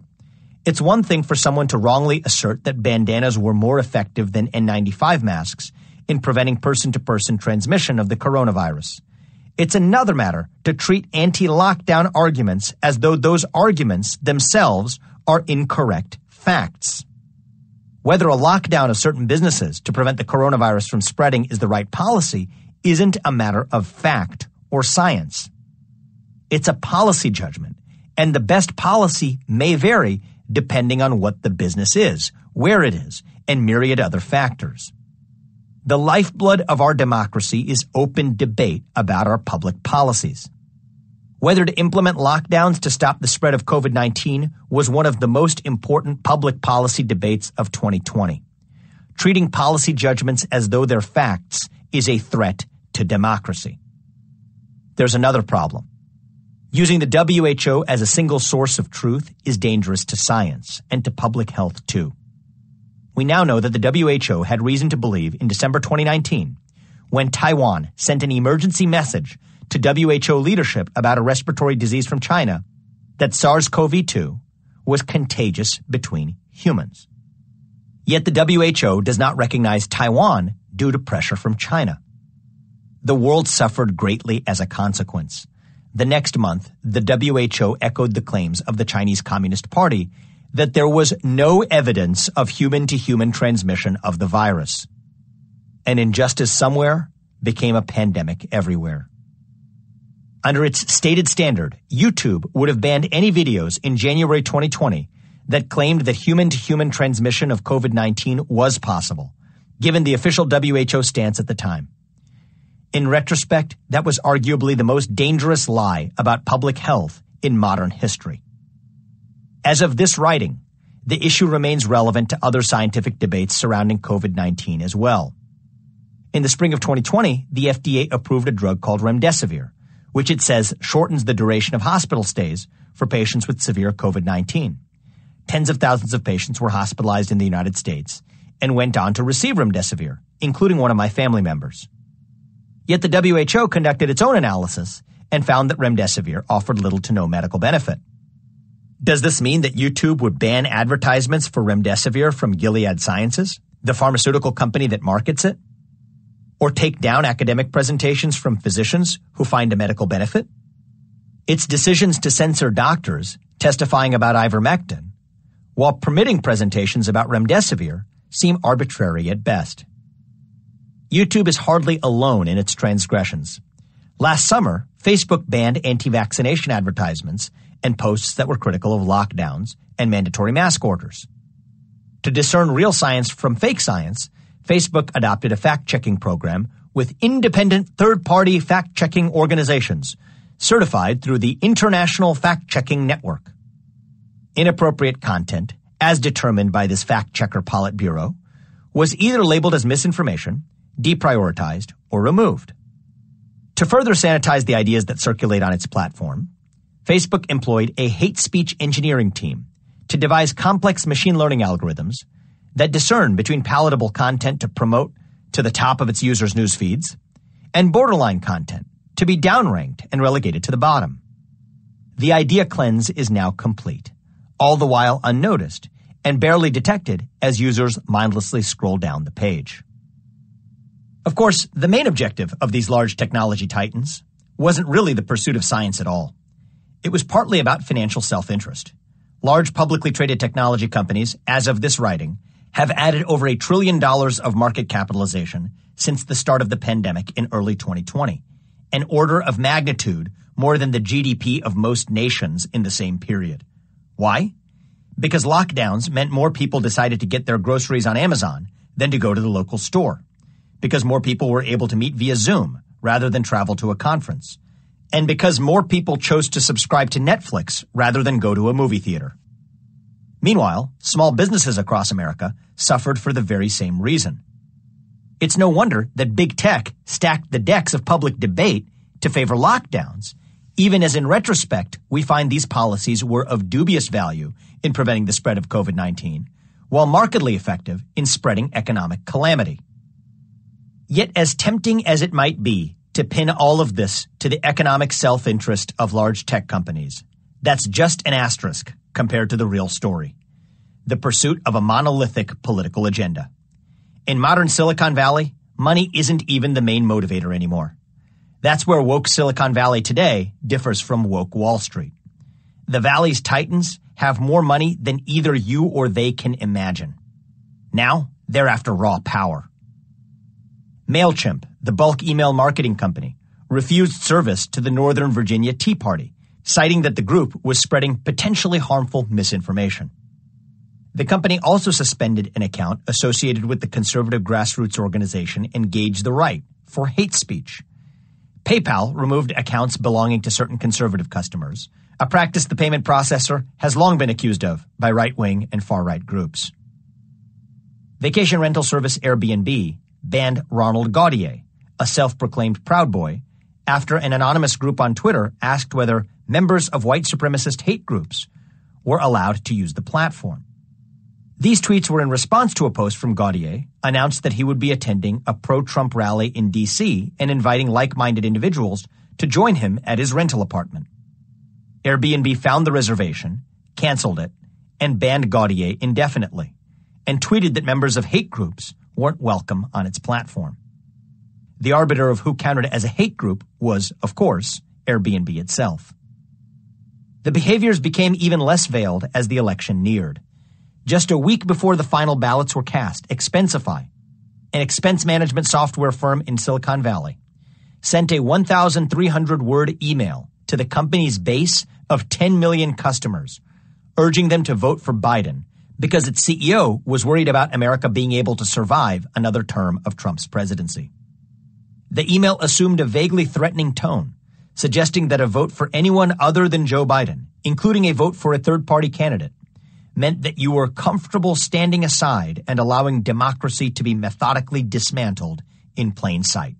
It's one thing for someone to wrongly assert that bandanas were more effective than N95 masks in preventing person-to-person transmission of the coronavirus. It's another matter to treat anti-lockdown arguments as though those arguments themselves are incorrect facts. Whether a lockdown of certain businesses to prevent the coronavirus from spreading is the right policy isn't a matter of fact or science. It's a policy judgment, and the best policy may vary depending on what the business is, where it is, and myriad other factors. The lifeblood of our democracy is open debate about our public policies. Whether to implement lockdowns to stop the spread of COVID-19 was one of the most important public policy debates of 2020. Treating policy judgments as though they're facts is a threat to democracy. There's another problem. Using the WHO as a single source of truth is dangerous to science and to public health too. We now know that the WHO had reason to believe in December 2019, when Taiwan sent an emergency message to WHO leadership about a respiratory disease from China, that SARS-CoV-2 was contagious between humans. Yet the WHO does not recognize Taiwan due to pressure from China. The world suffered greatly as a consequence. The next month, the WHO echoed the claims of the Chinese Communist Party that there was no evidence of human-to-human transmission of the virus. An injustice somewhere became a pandemic everywhere. Under its stated standard, YouTube would have banned any videos in January 2020 that claimed that human-to-human transmission of COVID-19 was possible, given the official WHO stance at the time. In retrospect, that was arguably the most dangerous lie about public health in modern history. As of this writing, the issue remains relevant to other scientific debates surrounding COVID-19 as well. In the spring of 2020, the FDA approved a drug called remdesivir, which it says shortens the duration of hospital stays for patients with severe COVID-19. Tens of thousands of patients were hospitalized in the United States and went on to receive remdesivir, including one of my family members. Yet the WHO conducted its own analysis and found that remdesivir offered little to no medical benefit. Does this mean that YouTube would ban advertisements for remdesivir from Gilead Sciences, the pharmaceutical company that markets it? Or take down academic presentations from physicians who find a medical benefit? Its decisions to censor doctors testifying about ivermectin, while permitting presentations about remdesivir, seem arbitrary at best. YouTube is hardly alone in its transgressions. Last summer, Facebook banned anti-vaccination advertisements and posts that were critical of lockdowns and mandatory mask orders. To discern real science from fake science, Facebook adopted a fact-checking program with independent third-party fact-checking organizations certified through the International Fact-Checking Network. Inappropriate content, as determined by this fact-checker Politburo, was either labeled as misinformation, deprioritized, or removed. To further sanitize the ideas that circulate on its platform, Facebook employed a hate speech engineering team to devise complex machine learning algorithms that discern between palatable content to promote to the top of its users' news feeds and borderline content to be downranked and relegated to the bottom. The idea cleanse is now complete, all the while unnoticed and barely detected as users mindlessly scroll down the page. Of course, the main objective of these large technology titans wasn't really the pursuit of science at all. It was partly about financial self-interest. Large publicly traded technology companies, as of this writing, have added over $1 trillion of market capitalization since the start of the pandemic in early 2020, an order of magnitude more than the GDP of most nations in the same period. Why? Because lockdowns meant more people decided to get their groceries on Amazon than to go to the local store. Because more people were able to meet via Zoom rather than travel to a conference. And because more people chose to subscribe to Netflix rather than go to a movie theater. Meanwhile, small businesses across America suffered for the very same reason. It's no wonder that big tech stacked the decks of public debate to favor lockdowns, even as in retrospect we find these policies were of dubious value in preventing the spread of COVID-19, while markedly effective in spreading economic calamity. Yet as tempting as it might be to pin all of this to the economic self-interest of large tech companies, that's just an asterisk compared to the real story, the pursuit of a monolithic political agenda. In modern Silicon Valley, money isn't even the main motivator anymore. That's where woke Silicon Valley today differs from woke Wall Street. The Valley's titans have more money than either you or they can imagine. Now, they're after raw power. MailChimp, the bulk email marketing company, refused service to the Northern Virginia Tea Party, citing that the group was spreading potentially harmful misinformation. The company also suspended an account associated with the conservative grassroots organization Engage the Right for hate speech. PayPal removed accounts belonging to certain conservative customers, a practice the payment processor has long been accused of by right-wing and far-right groups. Vacation rental service Airbnb banned Ronald Gaudier, a self-proclaimed Proud Boy, after an anonymous group on Twitter asked whether members of white supremacist hate groups were allowed to use the platform. These tweets were in response to a post from Gaudier announced that he would be attending a pro-Trump rally in D.C. and inviting like-minded individuals to join him at his rental apartment. Airbnb found the reservation, canceled it, and banned Gaudier indefinitely, and tweeted that members of hate groups weren't welcome on its platform. The arbiter of who counted as a hate group was, of course, Airbnb itself. The behaviors became even less veiled as the election neared. Just a week before the final ballots were cast, Expensify, an expense management software firm in Silicon Valley, sent a 1,300-word email to the company's base of 10 million customers, urging them to vote for Biden because its CEO was worried about America being able to survive another term of Trump's presidency. The email assumed a vaguely threatening tone, suggesting that a vote for anyone other than Joe Biden, including a vote for a third-party candidate, meant that you were comfortable standing aside and allowing democracy to be methodically dismantled in plain sight.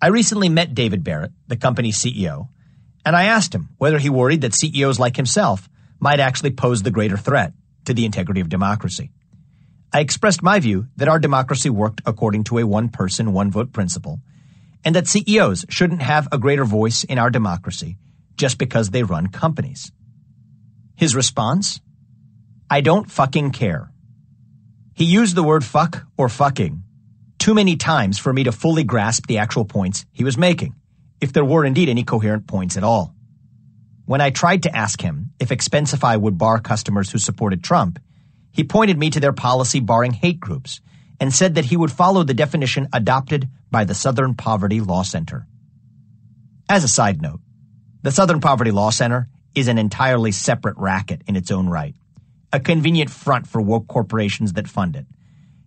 I recently met David Barrett, the company's CEO, and I asked him whether he worried that CEOs like himself might actually pose the greater threat to the integrity of democracy. I expressed my view that our democracy worked according to a one-person, one-vote principle, and that CEOs shouldn't have a greater voice in our democracy just because they run companies. His response? I don't fucking care. He used the word fuck or fucking too many times for me to fully grasp the actual points he was making, if there were indeed any coherent points at all. When I tried to ask him if Expensify would bar customers who supported Trump, he pointed me to their policy barring hate groups and said that he would follow the definition adopted by the Southern Poverty Law Center. As a side note, the Southern Poverty Law Center is an entirely separate racket in its own right, a convenient front for woke corporations that fund it.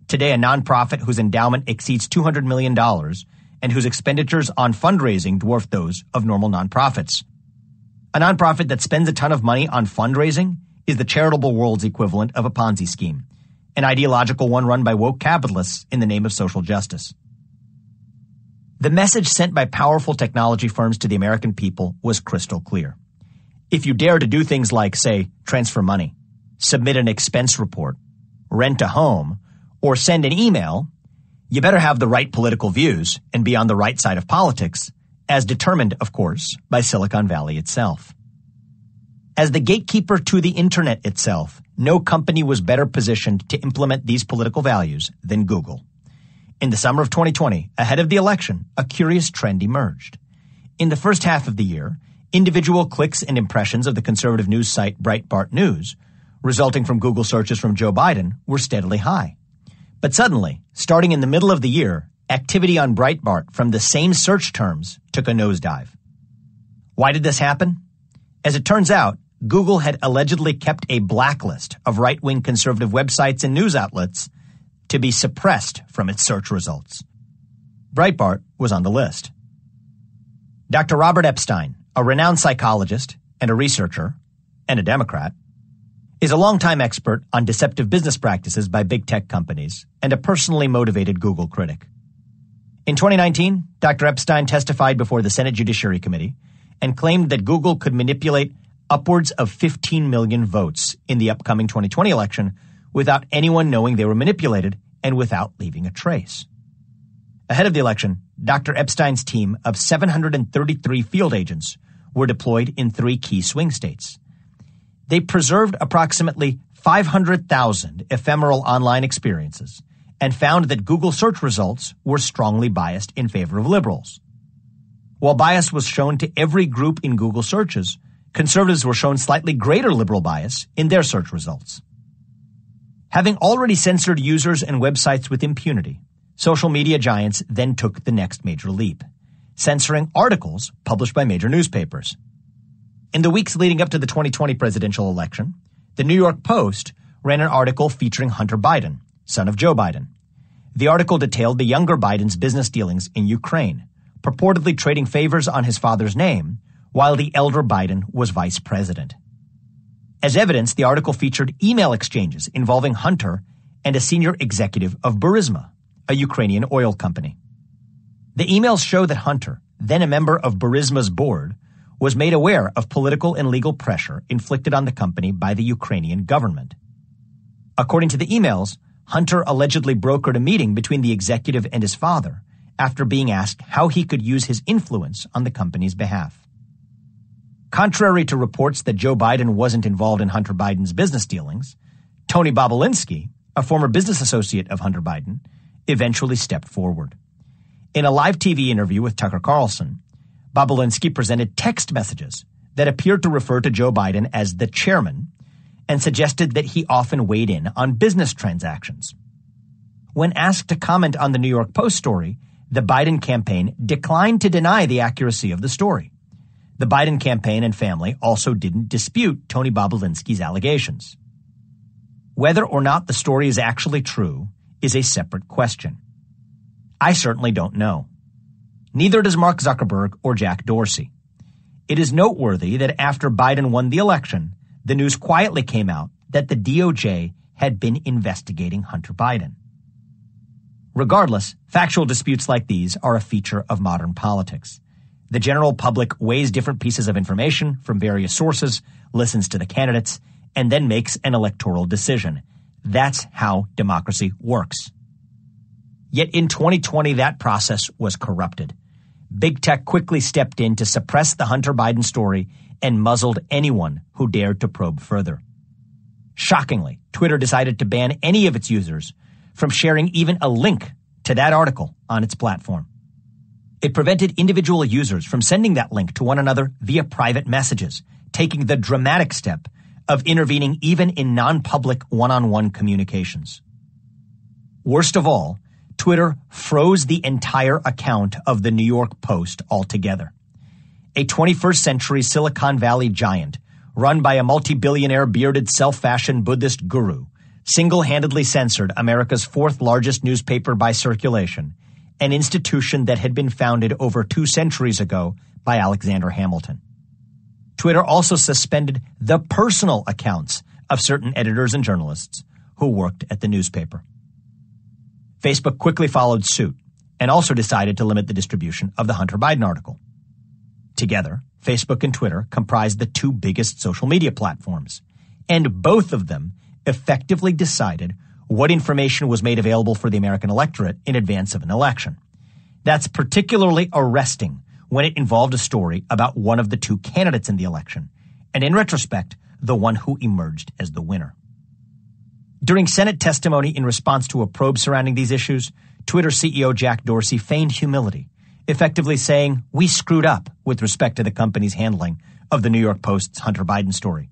Today, a nonprofit whose endowment exceeds $200 million and whose expenditures on fundraising dwarf those of normal nonprofits. A nonprofit that spends a ton of money on fundraising is the charitable world's equivalent of a Ponzi scheme, an ideological one run by woke capitalists in the name of social justice. The message sent by powerful technology firms to the American people was crystal clear. If you dare to do things like, say, transfer money, submit an expense report, rent a home, or send an email, you better have the right political views and be on the right side of politics, as determined, of course, by Silicon Valley itself. As the gatekeeper to the internet itself, no company was better positioned to implement these political values than Google. In the summer of 2020, ahead of the election, a curious trend emerged. In the first half of the year, individual clicks and impressions of the conservative news site Breitbart News, resulting from Google searches from Joe Biden, were steadily high. But suddenly, starting in the middle of the year, activity on Breitbart from the same search terms took a nosedive. Why did this happen? As it turns out, Google had allegedly kept a blacklist of right-wing conservative websites and news outlets to be suppressed from its search results. Breitbart was on the list. Dr. Robert Epstein, a renowned psychologist and a researcher, and a Democrat, is a longtime expert on deceptive business practices by big tech companies and a personally motivated Google critic. In 2019, Dr. Epstein testified before the Senate Judiciary Committee and claimed that Google could manipulate upwards of 15 million votes in the upcoming 2020 election without anyone knowing they were manipulated and without leaving a trace. Ahead of the election, Dr. Epstein's team of 733 field agents were deployed in 3 key swing states. They preserved approximately 500,000 ephemeral online experiences and found that Google search results were strongly biased in favor of liberals. While bias was shown to every group in Google searches, conservatives were shown slightly greater liberal bias in their search results. Having already censored users and websites with impunity, social media giants then took the next major leap, censoring articles published by major newspapers. In the weeks leading up to the 2020 presidential election, the New York Post ran an article featuring Hunter Biden, son of Joe Biden. The article detailed the younger Biden's business dealings in Ukraine, purportedly trading favors on his father's name, while the elder Biden was vice president. As evidence, the article featured email exchanges involving Hunter and a senior executive of Burisma, a Ukrainian oil company. The emails show that Hunter, then a member of Burisma's board, was made aware of political and legal pressure inflicted on the company by the Ukrainian government. According to the emails, Hunter allegedly brokered a meeting between the executive and his father after being asked how he could use his influence on the company's behalf. Contrary to reports that Joe Biden wasn't involved in Hunter Biden's business dealings, Tony Bobulinski, a former business associate of Hunter Biden, eventually stepped forward. In a live TV interview with Tucker Carlson, Bobulinski presented text messages that appeared to refer to Joe Biden as the chairman and suggested that he often weighed in on business transactions. When asked to comment on the New York Post story, the Biden campaign declined to deny the accuracy of the story. The Biden campaign and family also didn't dispute Tony Bobulinski's allegations. Whether or not the story is actually true is a separate question. I certainly don't know. Neither does Mark Zuckerberg or Jack Dorsey. It is noteworthy that after Biden won the election, the news quietly came out that the DOJ had been investigating Hunter Biden. Regardless, factual disputes like these are a feature of modern politics. The general public weighs different pieces of information from various sources, listens to the candidates, and then makes an electoral decision. That's how democracy works. Yet in 2020, that process was corrupted. Big tech quickly stepped in to suppress the Hunter Biden story and muzzled anyone who dared to probe further. Shockingly, Twitter decided to ban any of its users from sharing even a link to that article on its platform. It prevented individual users from sending that link to one another via private messages, taking the dramatic step of intervening even in non-public one-on-one communications. Worst of all, Twitter froze the entire account of the New York Post altogether. A 21st century Silicon Valley giant run by a multi-billionaire bearded self-fashioned Buddhist guru single-handedly censored America's fourth largest newspaper by circulation, an institution that had been founded over 2 centuries ago by Alexander Hamilton. Twitter also suspended the personal accounts of certain editors and journalists who worked at the newspaper. Facebook quickly followed suit and also decided to limit the distribution of the Hunter Biden article. Together, Facebook and Twitter comprised the 2 biggest social media platforms, and both of them effectively decided what information was made available for the American electorate in advance of an election. That's particularly arresting when it involved a story about one of the 2 candidates in the election, and in retrospect, the one who emerged as the winner. During Senate testimony in response to a probe surrounding these issues, Twitter CEO Jack Dorsey feigned humility, effectively saying, "We screwed up with respect to the company's handling of the New York Post's Hunter Biden story."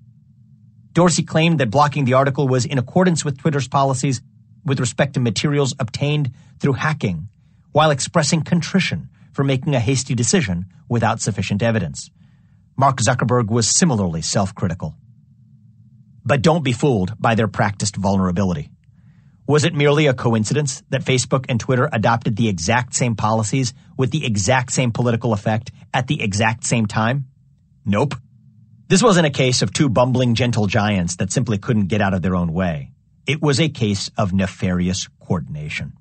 Dorsey claimed that blocking the article was in accordance with Twitter's policies with respect to materials obtained through hacking, while expressing contrition for making a hasty decision without sufficient evidence. Mark Zuckerberg was similarly self-critical. But don't be fooled by their practiced vulnerability. Was it merely a coincidence that Facebook and Twitter adopted the exact same policies with the exact same political effect at the exact same time? Nope. This wasn't a case of 2 bumbling gentle giants that simply couldn't get out of their own way. It was a case of nefarious coordination.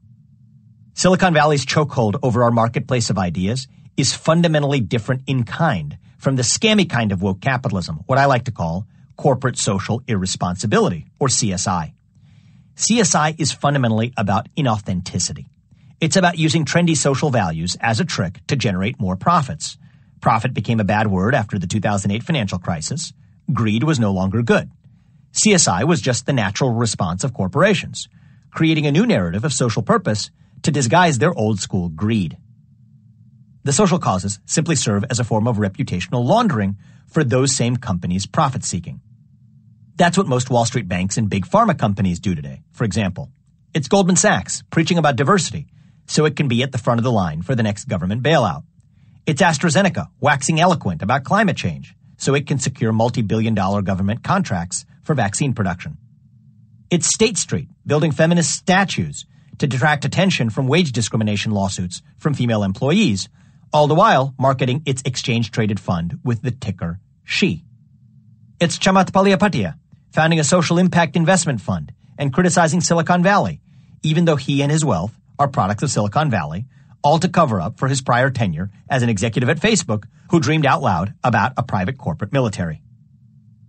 Silicon Valley's chokehold over our marketplace of ideas is fundamentally different in kind from the scammy kind of woke capitalism, what I like to call corporate social irresponsibility, or CSI. CSI is fundamentally about inauthenticity. It's about using trendy social values as a trick to generate more profits. Profit became a bad word after the 2008 financial crisis. Greed was no longer good. CSI was just the natural response of corporations, creating a new narrative of social purpose to disguise their old-school greed. The social causes simply serve as a form of reputational laundering for those same companies' profit-seeking. That's what most Wall Street banks and big pharma companies do today. For example, it's Goldman Sachs preaching about diversity so it can be at the front of the line for the next government bailout. It's AstraZeneca waxing eloquent about climate change so it can secure multi-billion-dollar government contracts for vaccine production. It's State Street building feminist statues to detract attention from wage discrimination lawsuits from female employees, all the while marketing its exchange-traded fund with the ticker SHE. It's Chamath Palihapitiya founding a social impact investment fund and criticizing Silicon Valley, even though he and his wealth are products of Silicon Valley, all to cover up for his prior tenure as an executive at Facebook who dreamed out loud about a private corporate military.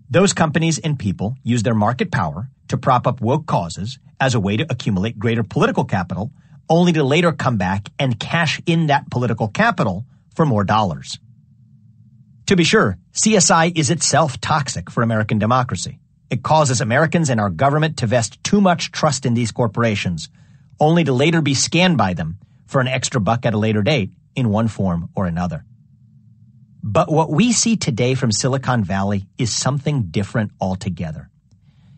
Those companies and people use their market power to prop up woke causes as a way to accumulate greater political capital, only to later come back and cash in that political capital for more dollars. To be sure, CSI is itself toxic for American democracy. It causes Americans and our government to vest too much trust in these corporations, only to later be scanned by them for an extra buck at a later date in one form or another. But what we see today from Silicon Valley is something different altogether.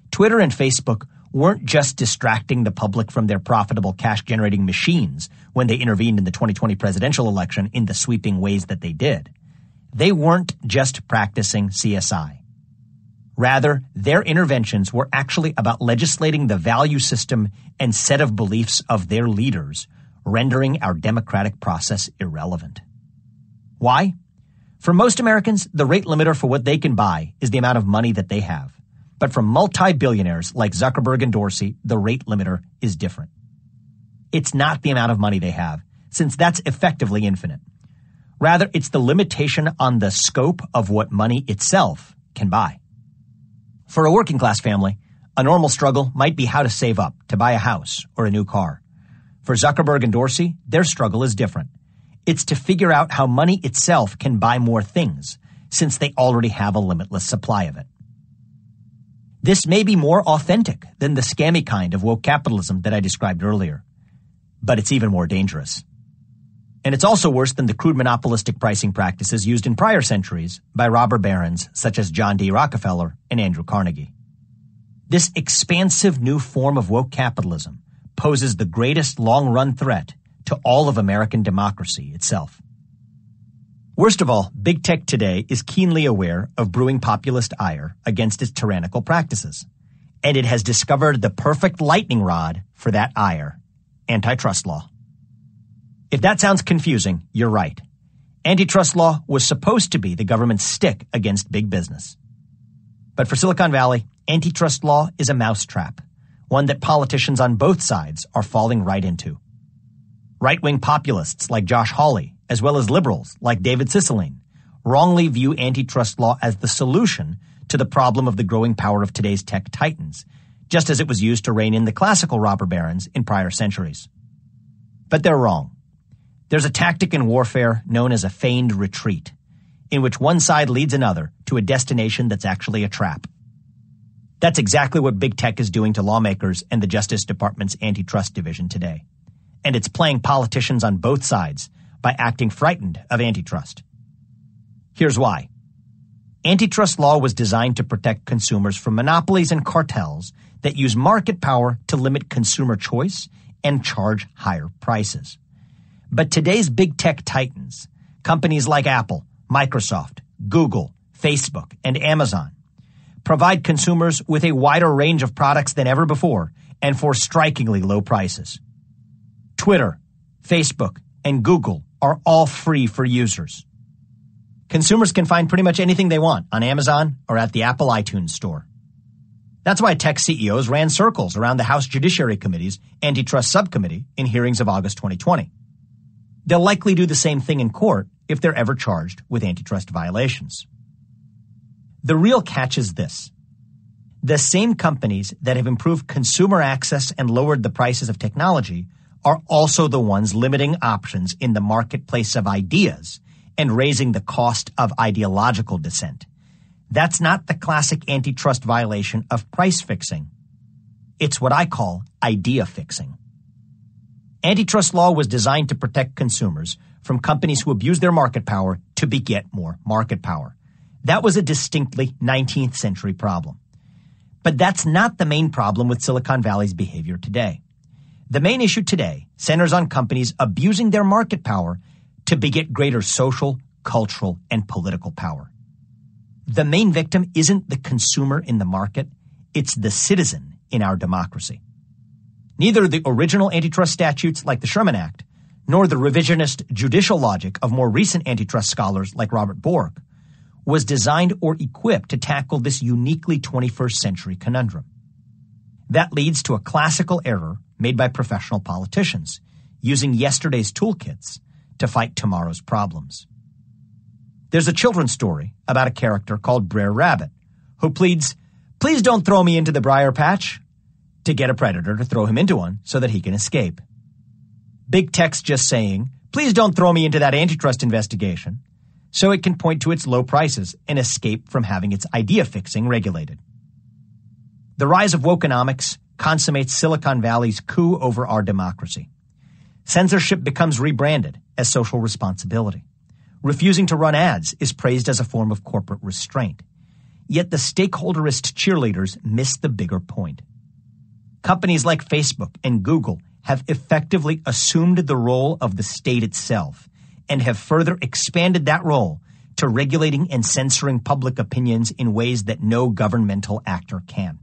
Twitter and Facebook weren't just distracting the public from their profitable cash-generating machines when they intervened in the 2020 presidential election in the sweeping ways that they did. They weren't just practicing CSI. Rather, their interventions were actually about legislating the value system and set of beliefs of their leaders, rendering our democratic process irrelevant. Why? For most Americans, the rate limiter for what they can buy is the amount of money that they have. But for multi-billionaires like Zuckerberg and Dorsey, the rate limiter is different. It's not the amount of money they have, since that's effectively infinite. Rather, it's the limitation on the scope of what money itself can buy. For a working class family, a normal struggle might be how to save up to buy a house or a new car. For Zuckerberg and Dorsey, their struggle is different. It's to figure out how money itself can buy more things, since they already have a limitless supply of it. This may be more authentic than the scammy kind of woke capitalism that I described earlier, but it's even more dangerous. And it's also worse than the crude monopolistic pricing practices used in prior centuries by robber barons such as John D. Rockefeller and Andrew Carnegie. This expansive new form of woke capitalism poses the greatest long-run threat to all of American democracy itself. Worst of all, big tech today is keenly aware of brewing populist ire against its tyrannical practices, and it has discovered the perfect lightning rod for that ire: antitrust law. If that sounds confusing, you're right. Antitrust law was supposed to be the government's stick against big business. But for Silicon Valley, antitrust law is a mousetrap, one that politicians on both sides are falling right into. Right-wing populists like Josh Hawley, as well as liberals like David Cicilline, wrongly view antitrust law as the solution to the problem of the growing power of today's tech titans, just as it was used to rein in the classical robber barons in prior centuries. But they're wrong. There's a tactic in warfare known as a feigned retreat, in which one side leads another to a destination that's actually a trap. That's exactly what big tech is doing to lawmakers and the Justice Department's antitrust division today. And it's playing politicians on both sides by acting frightened of antitrust. Here's why. Antitrust law was designed to protect consumers from monopolies and cartels that use market power to limit consumer choice and charge higher prices. But today's big tech titans, companies like Apple, Microsoft, Google, Facebook, and Amazon, provide consumers with a wider range of products than ever before and for strikingly low prices. Twitter, Facebook, and Google are all free for users. Consumers can find pretty much anything they want on Amazon or at the Apple iTunes store. That's why tech CEOs ran circles around the House Judiciary Committee's Antitrust Subcommittee in hearings of August 2020. They'll likely do the same thing in court if they're ever charged with antitrust violations. The real catch is this. The same companies that have improved consumer access and lowered the prices of technology are also the ones limiting options in the marketplace of ideas and raising the cost of ideological dissent. That's not the classic antitrust violation of price fixing. It's what I call idea fixing. Antitrust law was designed to protect consumers from companies who abuse their market power to beget more market power. That was a distinctly 19th century problem. But that's not the main problem with Silicon Valley's behavior today. The main issue today centers on companies abusing their market power to beget greater social, cultural, and political power. The main victim isn't the consumer in the market, it's the citizen in our democracy. Neither the original antitrust statutes like the Sherman Act, nor the revisionist judicial logic of more recent antitrust scholars like Robert Bork was designed or equipped to tackle this uniquely 21st century conundrum. That leads to a classical error made by professional politicians, using yesterday's toolkits to fight tomorrow's problems. There's a children's story about a character called Brer Rabbit, who pleads, "Please don't throw me into the briar patch," to get a predator to throw him into one so that he can escape. Big tech's just saying, "Please don't throw me into that antitrust investigation," so it can point to its low prices and escape from having its idea fixing regulated. The rise of wokenomics consummates Silicon Valley's coup over our democracy. Censorship becomes rebranded as social responsibility. Refusing to run ads is praised as a form of corporate restraint. Yet the stakeholderist cheerleaders miss the bigger point. Companies like Facebook and Google have effectively assumed the role of the state itself and have further expanded that role to regulating and censoring public opinions in ways that no governmental actor can.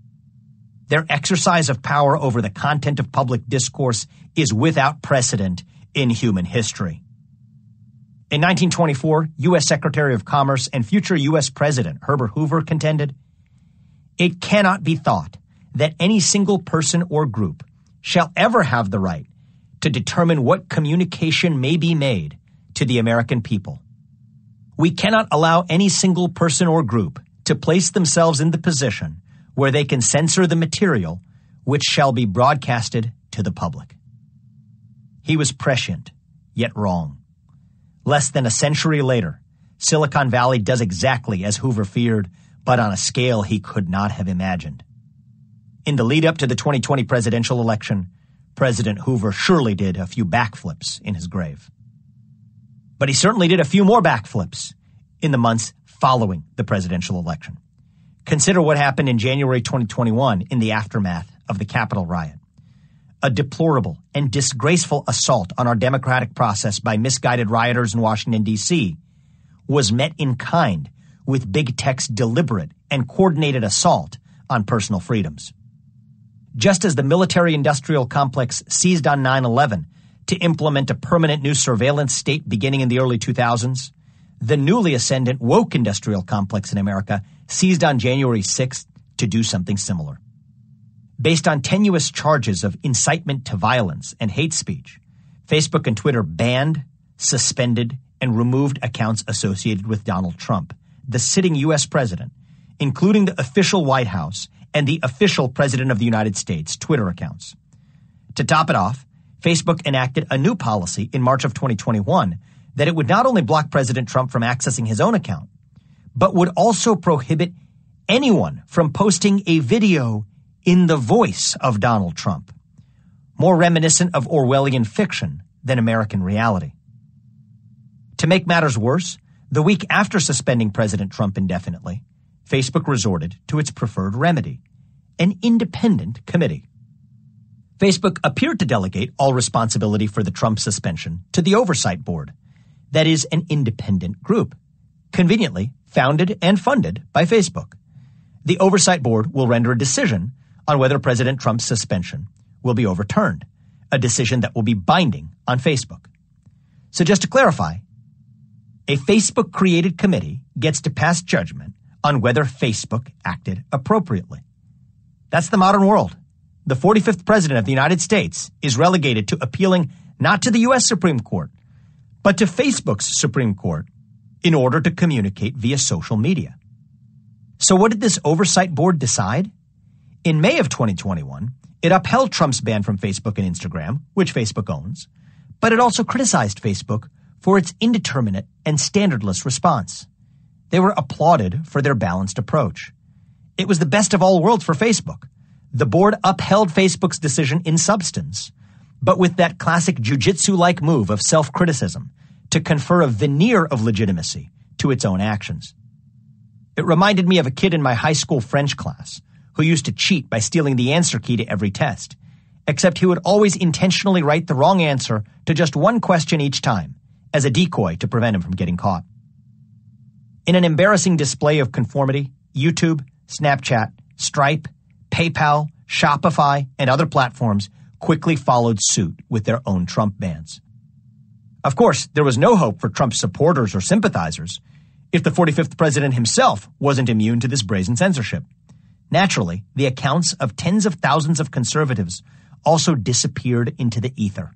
Their exercise of power over the content of public discourse is without precedent in human history. In 1924, U.S. Secretary of Commerce and future U.S. President Herbert Hoover contended, It cannot be thought that any single person or group shall ever have the right to determine what communication may be made to the American people. We cannot allow any single person or group to place themselves in the position where they can censor the material which shall be broadcasted to the public. He was prescient, yet wrong. Less than a century later, Silicon Valley does exactly as Hoover feared, but on a scale he could not have imagined. In the lead up to the 2020 presidential election, President Hoover surely did a few backflips in his grave. But he certainly did a few more backflips in the months following the presidential election. Consider what happened in January 2021 in the aftermath of the Capitol riot. A deplorable and disgraceful assault on our democratic process by misguided rioters in Washington, D.C. was met in kind with big tech's deliberate and coordinated assault on personal freedoms. Just as the military-industrial complex seized on 9/11 to implement a permanent new surveillance state beginning in the early 2000s, the newly ascendant woke industrial complex in America seized on January 6th to do something similar. Based on tenuous charges of incitement to violence and hate speech, Facebook and Twitter banned, suspended, and removed accounts associated with Donald Trump, the sitting U.S. president, including the official White House and the official President of the United States Twitter accounts. To top it off, Facebook enacted a new policy in March of 2021 that it would not only block President Trump from accessing his own account, but would also prohibit anyone from posting a video in the voice of Donald Trump, more reminiscent of Orwellian fiction than American reality. To make matters worse, the week after suspending President Trump indefinitely, Facebook resorted to its preferred remedy, an independent committee. Facebook appeared to delegate all responsibility for the Trump suspension to the Oversight Board, that is, an independent group, conveniently founded and funded by Facebook. The Oversight Board will render a decision on whether President Trump's suspension will be overturned, a decision that will be binding on Facebook. So just to clarify, a Facebook-created committee gets to pass judgment on whether Facebook acted appropriately. That's the modern world. The 45th President of the United States is relegated to appealing not to the U.S. Supreme Court, but to Facebook's Supreme Court in order to communicate via social media. So what did this Oversight Board decide? In May of 2021, it upheld Trump's ban from Facebook and Instagram, which Facebook owns, but it also criticized Facebook for its indeterminate and standardless response. They were applauded for their balanced approach. It was the best of all worlds for Facebook. The board upheld Facebook's decision in substance, but with that classic jujitsu-like move of self-criticism to confer a veneer of legitimacy to its own actions. It reminded me of a kid in my high school French class who used to cheat by stealing the answer key to every test, except he would always intentionally write the wrong answer to just one question each time, as a decoy to prevent him from getting caught. In an embarrassing display of conformity, YouTube, Snapchat, Stripe, PayPal, Shopify, and other platforms quickly followed suit with their own Trump bans. Of course, there was no hope for Trump's supporters or sympathizers if the 45th president himself wasn't immune to this brazen censorship. Naturally, the accounts of tens of thousands of conservatives also disappeared into the ether,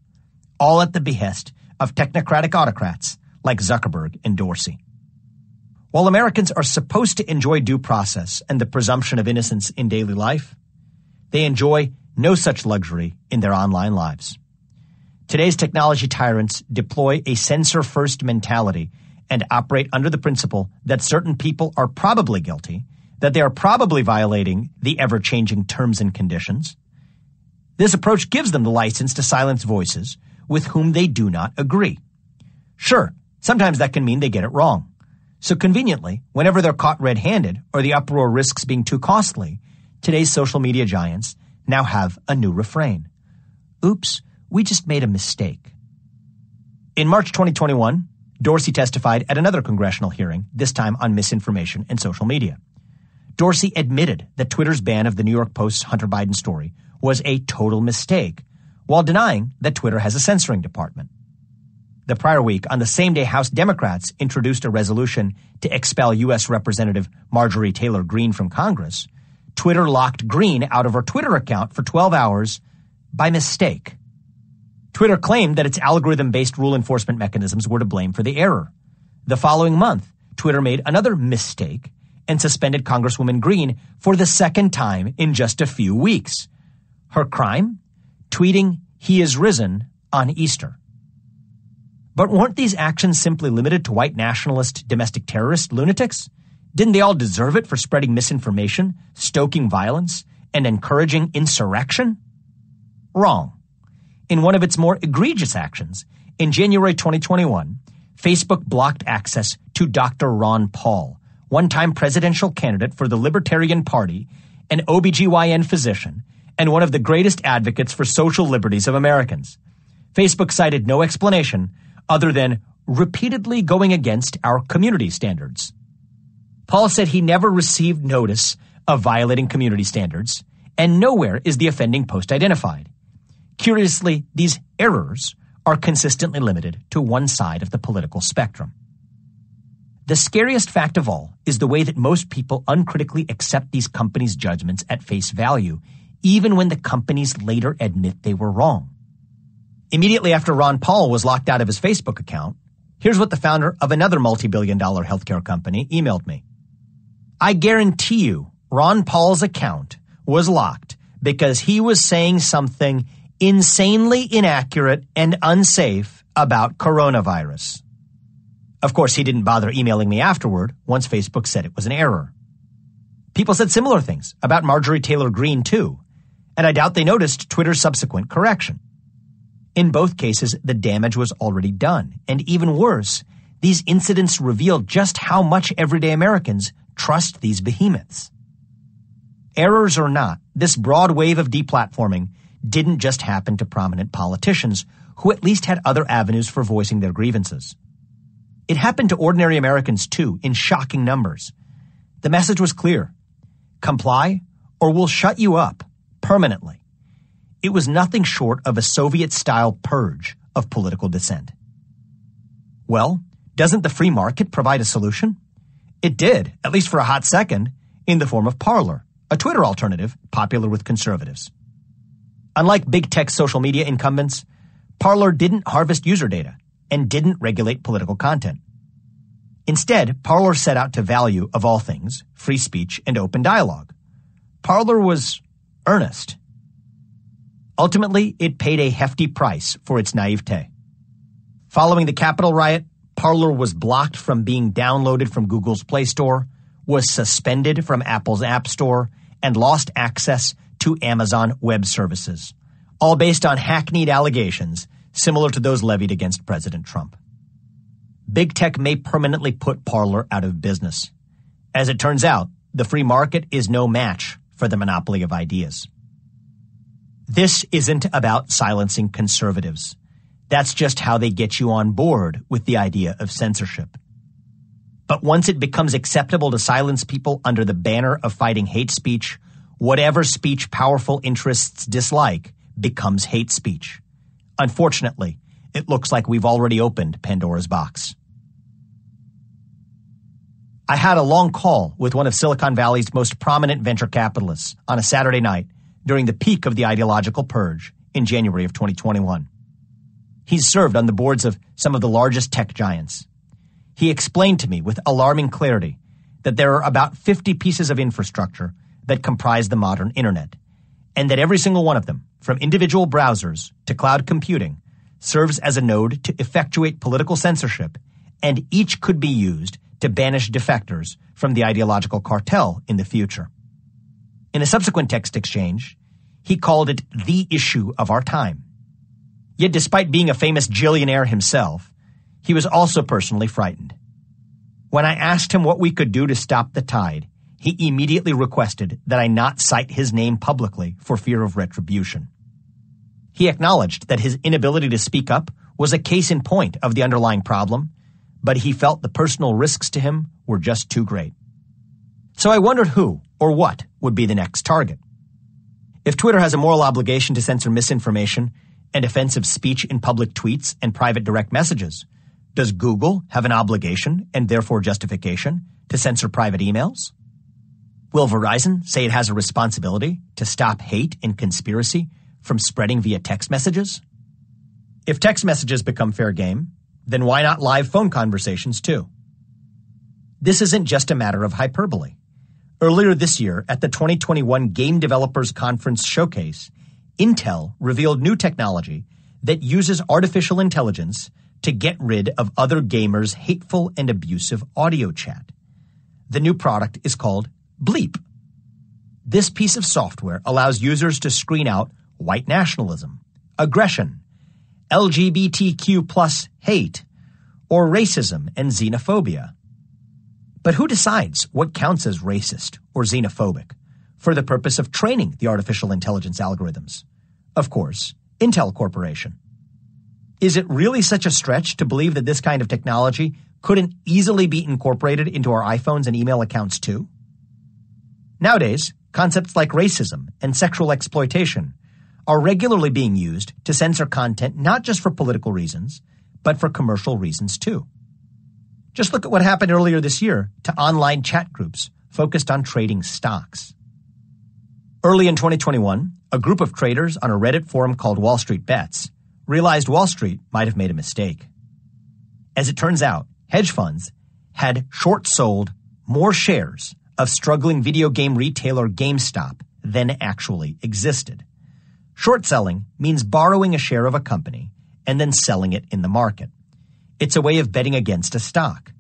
all at the behest of technocratic autocrats like Zuckerberg and Dorsey. While Americans are supposed to enjoy due process and the presumption of innocence in daily life, they enjoy no such luxury in their online lives. Today's technology tyrants deploy a censor-first mentality and operate under the principle that certain people are probably guilty, that they are probably violating the ever-changing terms and conditions. This approach gives them the license to silence voices with whom they do not agree. Sure, sometimes that can mean they get it wrong. So conveniently, whenever they're caught red-handed or the uproar risks being too costly, today's social media giants now have a new refrain. Oops, we just made a mistake. In March 2021, Dorsey testified at another congressional hearing, this time on misinformation and social media. Dorsey admitted that Twitter's ban of the New York Post's Hunter Biden story was a total mistake, while denying that Twitter has a censoring department. The prior week, on the same day House Democrats introduced a resolution to expel U.S. Representative Marjorie Taylor Greene from Congress, Twitter locked Green out of her Twitter account for 12 hours by mistake. Twitter claimed that its algorithm-based rule enforcement mechanisms were to blame for the error. The following month, Twitter made another mistake and suspended Congresswoman Green for the second time in just a few weeks. Her crime? Tweeting, "He is risen" on Easter. But weren't these actions simply limited to white nationalist, domestic terrorist lunatics? Didn't they all deserve it for spreading misinformation, stoking violence, and encouraging insurrection? Wrong. In one of its more egregious actions, in January 2021, Facebook blocked access to Dr. Ron Paul, one-time presidential candidate for the Libertarian Party, an OBGYN physician, and one of the greatest advocates for social liberties of Americans. Facebook cited no explanation other than repeatedly going against our community standards. Paul said he never received notice of violating community standards, and nowhere is the offending post identified. Curiously, these errors are consistently limited to one side of the political spectrum. The scariest fact of all is the way that most people uncritically accept these companies' judgments at face value, even when the companies later admit they were wrong. Immediately after Ron Paul was locked out of his Facebook account, here's what the founder of another multi-billion-dollar healthcare company emailed me. "I guarantee you Ron Paul's account was locked because he was saying something insanely inaccurate and unsafe about coronavirus." Of course, he didn't bother emailing me afterward once Facebook said it was an error. People said similar things about Marjorie Taylor Greene, too, and I doubt they noticed Twitter's subsequent correction. In both cases, the damage was already done, and even worse, these incidents revealed just how much everyday Americans trust these behemoths. Errors or not, this broad wave of deplatforming didn't just happen to prominent politicians who at least had other avenues for voicing their grievances. It happened to ordinary Americans, too, in shocking numbers. The message was clear. Comply or we'll shut you up permanently. It was nothing short of a Soviet-style purge of political dissent. Well, doesn't the free market provide a solution? It did, at least for a hot second, in the form of Parler, a Twitter alternative popular with conservatives. Unlike big tech social media incumbents, Parler didn't harvest user data and didn't regulate political content. Instead, Parler set out to value, of all things, free speech and open dialogue. Parler was earnest. Ultimately, it paid a hefty price for its naivete. Following the Capitol riot, Parler was blocked from being downloaded from Google's Play Store, was suspended from Apple's App Store, and lost access to Amazon Web Services, all based on hackneyed allegations similar to those levied against President Trump. Big tech may permanently put Parler out of business. As it turns out, the free market is no match for the monopoly of ideas. This isn't about silencing conservatives. That's just how they get you on board with the idea of censorship. But once it becomes acceptable to silence people under the banner of fighting hate speech, whatever speech powerful interests dislike becomes hate speech. Unfortunately, it looks like we've already opened Pandora's box. I had a long call with one of Silicon Valley's most prominent venture capitalists on a Saturday night during the peak of the ideological purge in January of 2021. He's served on the boards of some of the largest tech giants. He explained to me with alarming clarity that there are about 50 pieces of infrastructure that comprise the modern internet, and that every single one of them, from individual browsers to cloud computing, serves as a node to effectuate political censorship, and each could be used to banish defectors from the ideological cartel in the future. In a subsequent text exchange, he called it the issue of our time. Yet despite being a famous jillionaire himself, he was also personally frightened. When I asked him what we could do to stop the tide, he immediately requested that I not cite his name publicly for fear of retribution. He acknowledged that his inability to speak up was a case in point of the underlying problem, but he felt the personal risks to him were just too great. So I wondered who or what would be the next target. If Twitter has a moral obligation to censor misinformation and offensive speech in public tweets and private direct messages, does Google have an obligation and therefore justification to censor private emails? Will Verizon say it has a responsibility to stop hate and conspiracy from spreading via text messages? If text messages become fair game, then why not live phone conversations too? This isn't just a matter of hyperbole. Earlier this year, at the 2021 Game Developers Conference Showcase, Intel revealed new technology that uses artificial intelligence to get rid of other gamers' hateful and abusive audio chat. The new product is called Bleep. This piece of software allows users to screen out white nationalism, aggression, LGBTQ plus hate, or racism and xenophobia. But who decides what counts as racist or xenophobic for the purpose of training the artificial intelligence algorithms? Of course, Intel Corporation. Is it really such a stretch to believe that this kind of technology couldn't easily be incorporated into our iPhones and email accounts too? Nowadays, concepts like racism and sexual exploitation are regularly being used to censor content not just for political reasons, but for commercial reasons too. Just look at what happened earlier this year to online chat groups focused on trading stocks. Early in 2021, a group of traders on a Reddit forum called Wall Street Bets realized Wall Street might have made a mistake. As it turns out, hedge funds had short-sold more shares of struggling video game retailer GameStop than actually existed. Short selling means borrowing a share of a company and then selling it in the market. It's a way of betting against a stock.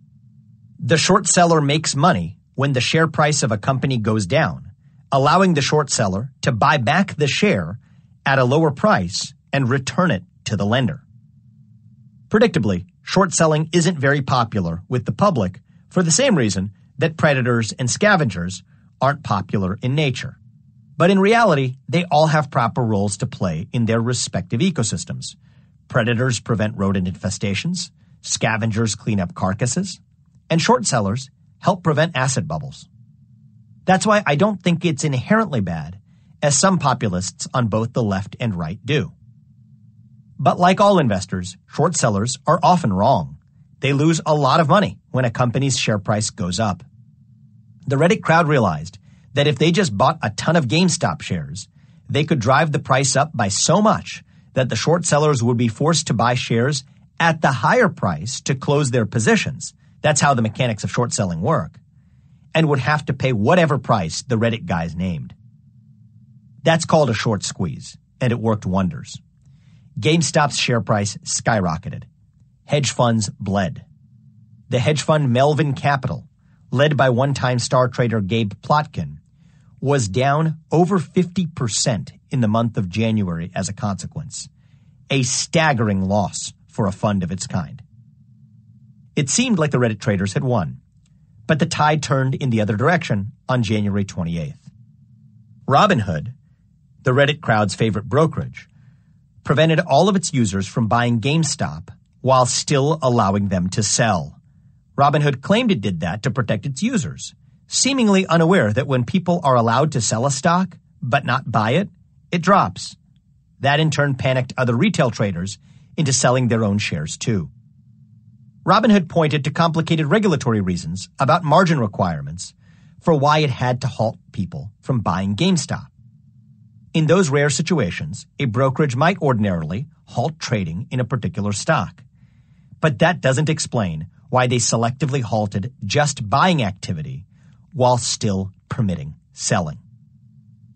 The short seller makes money when the share price of a company goes down, allowing the short seller to buy back the share at a lower price and return it to the lender. Predictably, short selling isn't very popular with the public for the same reason that predators and scavengers aren't popular in nature. But in reality, they all have proper roles to play in their respective ecosystems. Predators prevent rodent infestations, scavengers clean up carcasses, and short sellers help prevent acid bubbles. That's why I don't think it's inherently bad, as some populists on both the left and right do. But like all investors, short sellers are often wrong. They lose a lot of money when a company's share price goes up. The Reddit crowd realized that if they just bought a ton of GameStop shares, they could drive the price up by so much that the short sellers would be forced to buy shares at the higher price to close their positions. That's how the mechanics of short selling work. And would have to pay whatever price the Reddit guys named. That's called a short squeeze, and it worked wonders. GameStop's share price skyrocketed. Hedge funds bled. The hedge fund Melvin Capital, led by one-time star trader Gabe Plotkin, was down over 50% in the month of January as a consequence. A staggering loss for a fund of its kind. It seemed like the Reddit traders had won, but the tide turned in the other direction on January 28th. Robinhood, the Reddit crowd's favorite brokerage, prevented all of its users from buying GameStop while still allowing them to sell. Robinhood claimed it did that to protect its users, seemingly unaware that when people are allowed to sell a stock but not buy it, it drops. That in turn panicked other retail traders into selling their own shares too. Robinhood pointed to complicated regulatory reasons about margin requirements for why it had to halt people from buying GameStop. In those rare situations, a brokerage might ordinarily halt trading in a particular stock. But that doesn't explain why they selectively halted just buying activity while still permitting selling.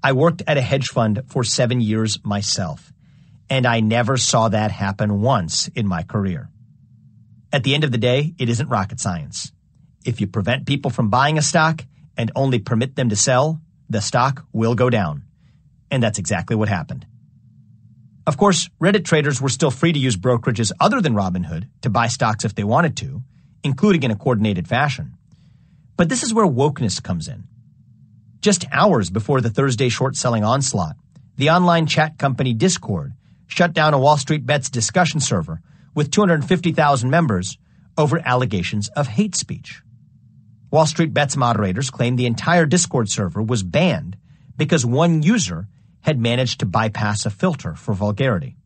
I worked at a hedge fund for 7 years myself, and I never saw that happen once in my career. At the end of the day, it isn't rocket science. If you prevent people from buying a stock and only permit them to sell, the stock will go down. And that's exactly what happened. Of course, Reddit traders were still free to use brokerages other than Robinhood to buy stocks if they wanted to, including in a coordinated fashion. But this is where wokeness comes in. Just hours before the Thursday short-selling onslaught, the online chat company Discord shut down a Wall Street Bets discussion server with 250,000 members over allegations of hate speech. Wall Street Bets moderators claimed the entire Discord server was banned because one user had managed to bypass a filter for vulgarity.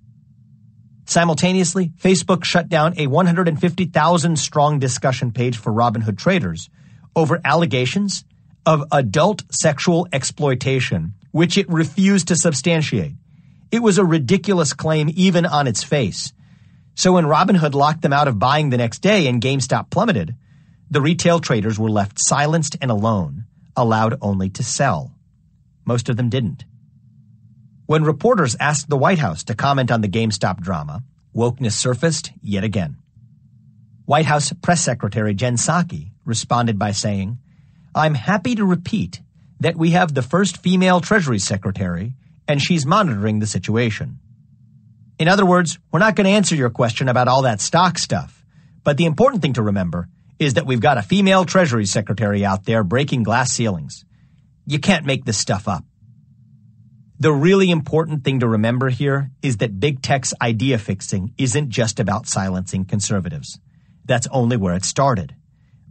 Simultaneously, Facebook shut down a 150,000-strong discussion page for Robinhood traders over allegations of adult sexual exploitation, which it refused to substantiate. It was a ridiculous claim even on its face. So when Robinhood locked them out of buying the next day and GameStop plummeted, the retail traders were left silenced and alone, allowed only to sell. Most of them didn't. When reporters asked the White House to comment on the GameStop drama, wokeness surfaced yet again. White House Press Secretary Jen Psaki responded by saying, "I'm happy to repeat that we have the first female Treasury Secretary, and she's monitoring the situation." In other words, we're not going to answer your question about all that stock stuff, but the important thing to remember is that we've got a female Treasury Secretary out there breaking glass ceilings. You can't make this stuff up. The really important thing to remember here is that big tech's idea fixing isn't just about silencing conservatives. That's only where it started.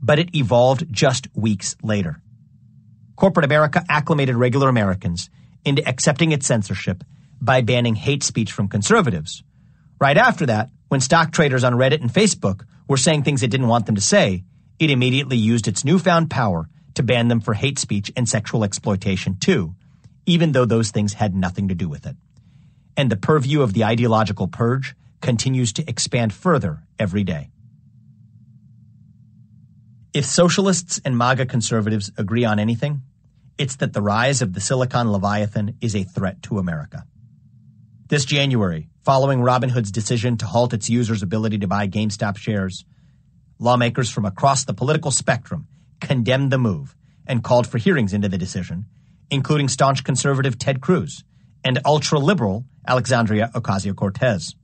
But it evolved just weeks later. Corporate America acclimated regular Americans into accepting its censorship by banning hate speech from conservatives. Right after that, when stock traders on Reddit and Facebook were saying things it didn't want them to say, it immediately used its newfound power to ban them for hate speech and sexual exploitation too, even though those things had nothing to do with it. And the purview of the ideological purge continues to expand further every day. If socialists and MAGA conservatives agree on anything, it's that the rise of the Silicon Leviathan is a threat to America. This January, following Robinhood's decision to halt its users' ability to buy GameStop shares, lawmakers from across the political spectrum condemned the move and called for hearings into the decision, including staunch conservative Ted Cruz and ultra-liberal Alexandria Ocasio-Cortez.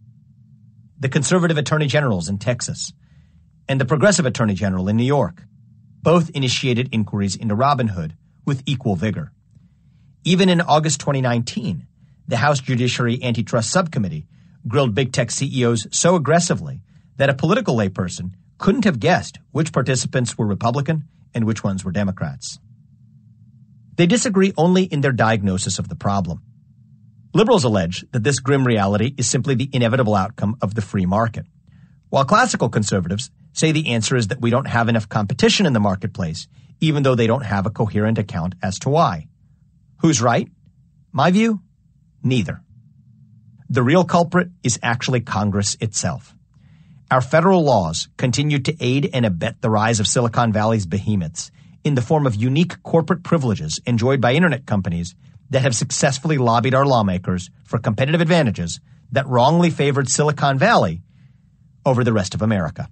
The conservative attorney generals in Texas and the progressive attorney general in New York both initiated inquiries into Robinhood with equal vigor. Even in August 2019, the House Judiciary Antitrust Subcommittee grilled big tech CEOs so aggressively that a political layperson couldn't have guessed which participants were Republican and which ones were Democrats. They disagree only in their diagnosis of the problem. Liberals allege that this grim reality is simply the inevitable outcome of the free market, while classical conservatives say the answer is that we don't have enough competition in the marketplace, even though they don't have a coherent account as to why. Who's right? My view? Neither. The real culprit is actually Congress itself. Our federal laws continue to aid and abet the rise of Silicon Valley's behemoths in the form of unique corporate privileges enjoyed by internet companies that have successfully lobbied our lawmakers for competitive advantages that wrongly favored Silicon Valley over the rest of America.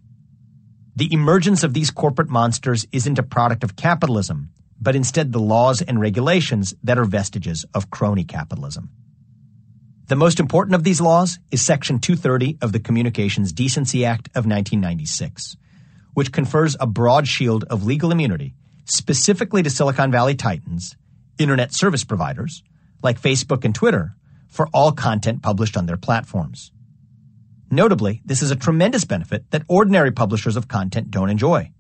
The emergence of these corporate monsters isn't a product of capitalism, but instead the laws and regulations that are vestiges of crony capitalism. The most important of these laws is Section 230 of the Communications Decency Act of 1996, which confers a broad shield of legal immunity specifically to Silicon Valley titans, internet service providers, like Facebook and Twitter, for all content published on their platforms. Notably, this is a tremendous benefit that ordinary publishers of content don't enjoy.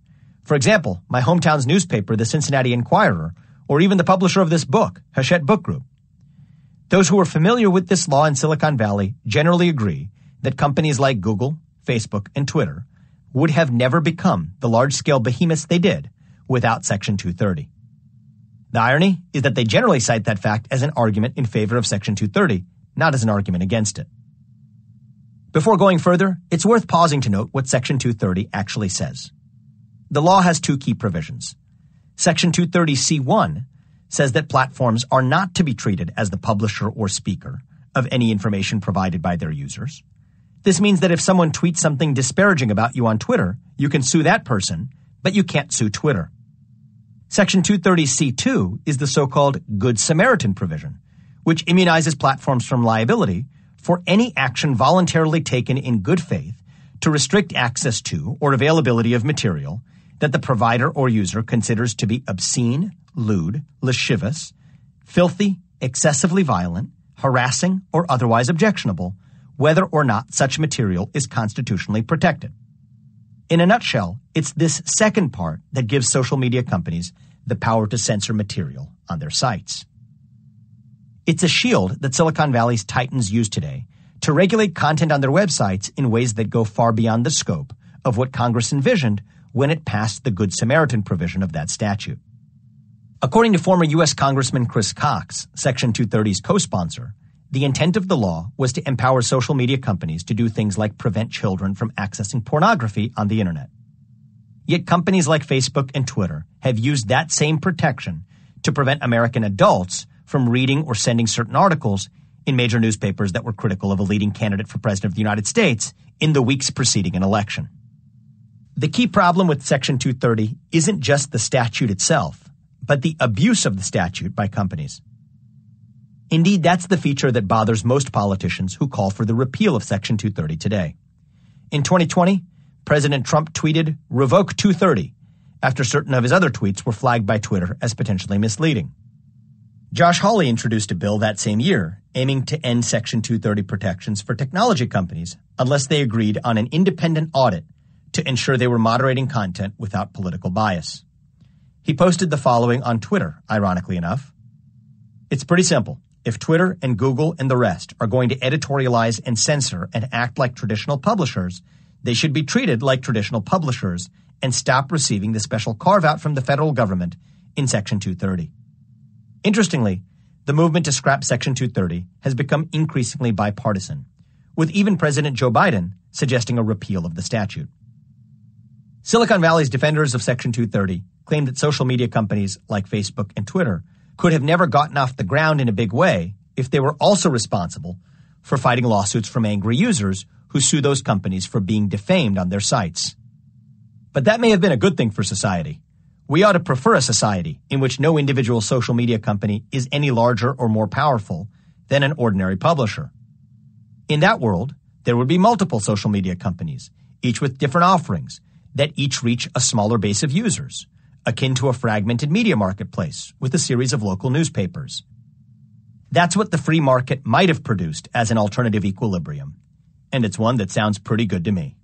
For example, my hometown's newspaper, the Cincinnati Enquirer, or even the publisher of this book, Hachette Book Group. Those who are familiar with this law in Silicon Valley generally agree that companies like Google, Facebook, and Twitter would have never become the large-scale behemoths they did without Section 230. The irony is that they generally cite that fact as an argument in favor of Section 230, not as an argument against it. Before going further, it's worth pausing to note what Section 230 actually says. The law has two key provisions. Section 230C1 says that platforms are not to be treated as the publisher or speaker of any information provided by their users. This means that if someone tweets something disparaging about you on Twitter, you can sue that person, but you can't sue Twitter. Section 230C2 is the so-called Good Samaritan provision, which immunizes platforms from liability for any action voluntarily taken in good faith to restrict access to or availability of material that the provider or user considers to be obscene, lewd, lascivious, filthy, excessively violent, harassing, or otherwise objectionable, whether or not such material is constitutionally protected. In a nutshell, it's this second part that gives social media companies the power to censor material on their sites. It's a shield that Silicon Valley's titans use today to regulate content on their websites in ways that go far beyond the scope of what Congress envisioned when it passed the Good Samaritan provision of that statute. According to former U.S. Congressman Chris Cox, Section 230's co-sponsor, the intent of the law was to empower social media companies to do things like prevent children from accessing pornography on the internet. Yet companies like Facebook and Twitter have used that same protection to prevent American adults from reading or sending certain articles in major newspapers that were critical of a leading candidate for president of the United States in the weeks preceding an election. The key problem with Section 230 isn't just the statute itself, but the abuse of the statute by companies. Indeed, that's the feature that bothers most politicians who call for the repeal of Section 230 today. In 2020, President Trump tweeted, "Revoke 230," after certain of his other tweets were flagged by Twitter as potentially misleading. Josh Hawley introduced a bill that same year aiming to end Section 230 protections for technology companies unless they agreed on an independent audit to ensure they were moderating content without political bias. He posted the following on Twitter, ironically enough. It's pretty simple. If Twitter and Google and the rest are going to editorialize and censor and act like traditional publishers, they should be treated like traditional publishers and stop receiving the special carve-out from the federal government in Section 230. Interestingly, the movement to scrap Section 230 has become increasingly bipartisan, with even President Joe Biden suggesting a repeal of the statute. Silicon Valley's defenders of Section 230 claim that social media companies like Facebook and Twitter could have never gotten off the ground in a big way if they were also responsible for fighting lawsuits from angry users who sue those companies for being defamed on their sites. But that may have been a good thing for society. We ought to prefer a society in which no individual social media company is any larger or more powerful than an ordinary publisher. In that world, there would be multiple social media companies, each with different offerings, that each reach a smaller base of users, akin to a fragmented media marketplace with a series of local newspapers. That's what the free market might have produced as an alternative equilibrium, and it's one that sounds pretty good to me.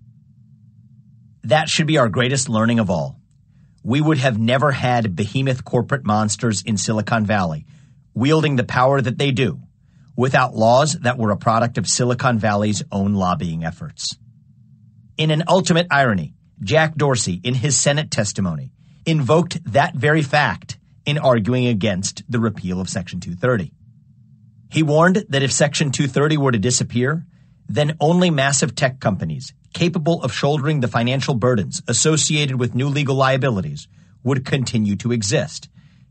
That should be our greatest learning of all. We would have never had behemoth corporate monsters in Silicon Valley wielding the power that they do without laws that were a product of Silicon Valley's own lobbying efforts. In an ultimate irony, Jack Dorsey, in his Senate testimony, invoked that very fact in arguing against the repeal of Section 230. He warned that if Section 230 were to disappear, then only massive tech companies capable of shouldering the financial burdens associated with new legal liabilities would continue to exist,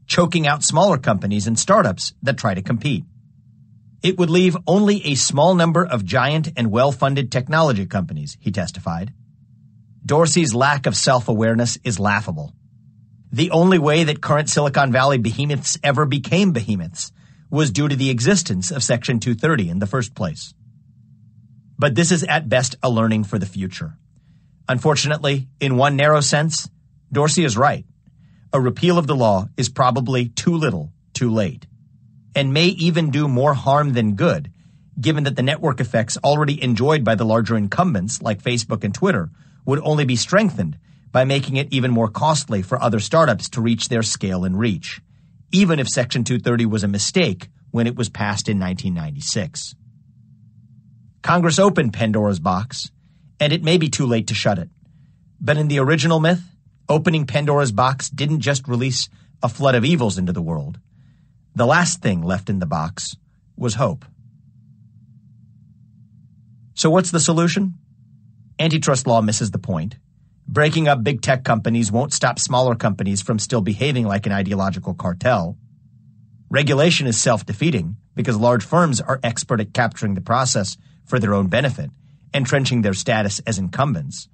choking out smaller companies and startups that try to compete. It would leave only a small number of giant and well-funded technology companies, he testified. Dorsey's lack of self-awareness is laughable. The only way that current Silicon Valley behemoths ever became behemoths was due to the existence of Section 230 in the first place. But this is at best a learning for the future. Unfortunately, in one narrow sense, Dorsey is right. A repeal of the law is probably too little, too late, and may even do more harm than good, given that the network effects already enjoyed by the larger incumbents like Facebook and Twitter would only be strengthened by making it even more costly for other startups to reach their scale and reach, even if Section 230 was a mistake when it was passed in 1996. Congress opened Pandora's box, and it may be too late to shut it. But in the original myth, opening Pandora's box didn't just release a flood of evils into the world. The last thing left in the box was hope. So what's the solution? Antitrust law misses the point. Breaking up big tech companies won't stop smaller companies from still behaving like an ideological cartel. Regulation is self-defeating because large firms are expert at capturing the process for their own benefit, entrenching their status as incumbents.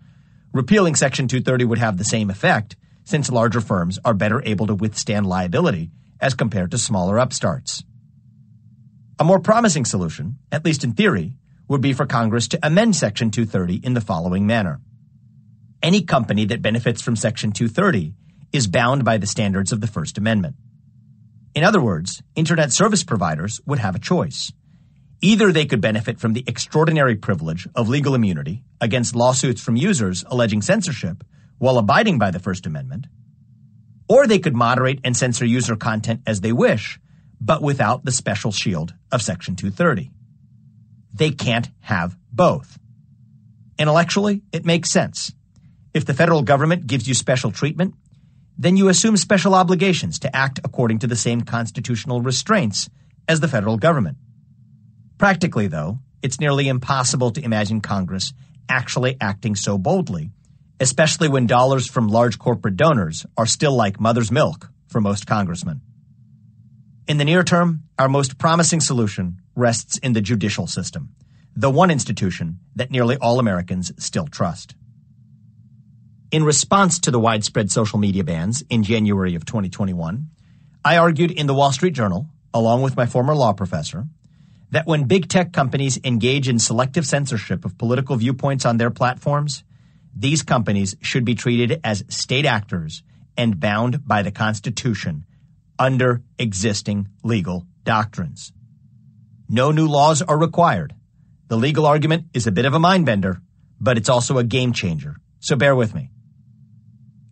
Repealing Section 230 would have the same effect, since larger firms are better able to withstand liability as compared to smaller upstarts. A more promising solution, at least in theory, would be for Congress to amend Section 230 in the following manner. Any company that benefits from Section 230 is bound by the standards of the First Amendment. In other words, Internet service providers would have a choice. Either they could benefit from the extraordinary privilege of legal immunity against lawsuits from users alleging censorship while abiding by the First Amendment, or they could moderate and censor user content as they wish, but without the special shield of Section 230. They can't have both. Intellectually, it makes sense. If the federal government gives you special treatment, then you assume special obligations to act according to the same constitutional restraints as the federal government. Practically, though, it's nearly impossible to imagine Congress actually acting so boldly, especially when dollars from large corporate donors are still like mother's milk for most congressmen. In the near term, our most promising solution rests in the judicial system, the one institution that nearly all Americans still trust. In response to the widespread social media bans in January of 2021, I argued in the Wall Street Journal, along with my former law professor, that when big tech companies engage in selective censorship of political viewpoints on their platforms, these companies should be treated as state actors and bound by the Constitution under existing legal doctrines. No new laws are required. The legal argument is a bit of a mind bender, but it's also a game changer, so bear with me.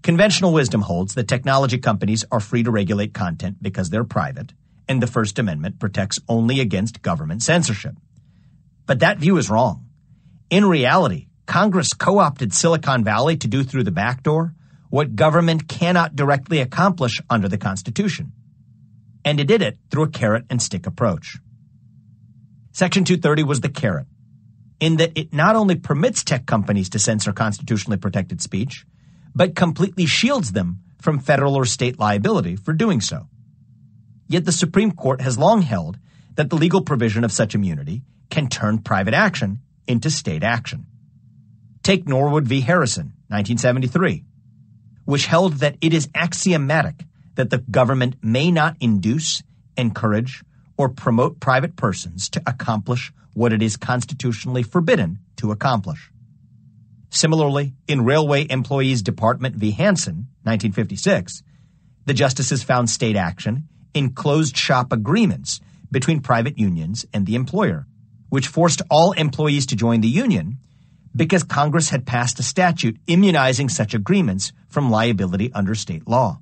Conventional wisdom holds that technology companies are free to regulate content because they're private, and the First Amendment protects only against government censorship. But that view is wrong. In reality, Congress co-opted Silicon Valley to do through the back door what government cannot directly accomplish under the Constitution. And it did it through a carrot and stick approach. Section 230 was the carrot, in that it not only permits tech companies to censor constitutionally protected speech, but completely shields them from federal or state liability for doing so. Yet the Supreme Court has long held that the legal provision of such immunity can turn private action into state action. Take Norwood v. Harrison, 1973, which held that it is axiomatic that the government may not induce, encourage, or promote private persons to accomplish what it is constitutionally forbidden to accomplish. Similarly, in Railway Employees Department v. Hansen, 1956, the justices found state action in closed-shop agreements between private unions and the employer, which forced all employees to join the union because Congress had passed a statute immunizing such agreements from liability under state law.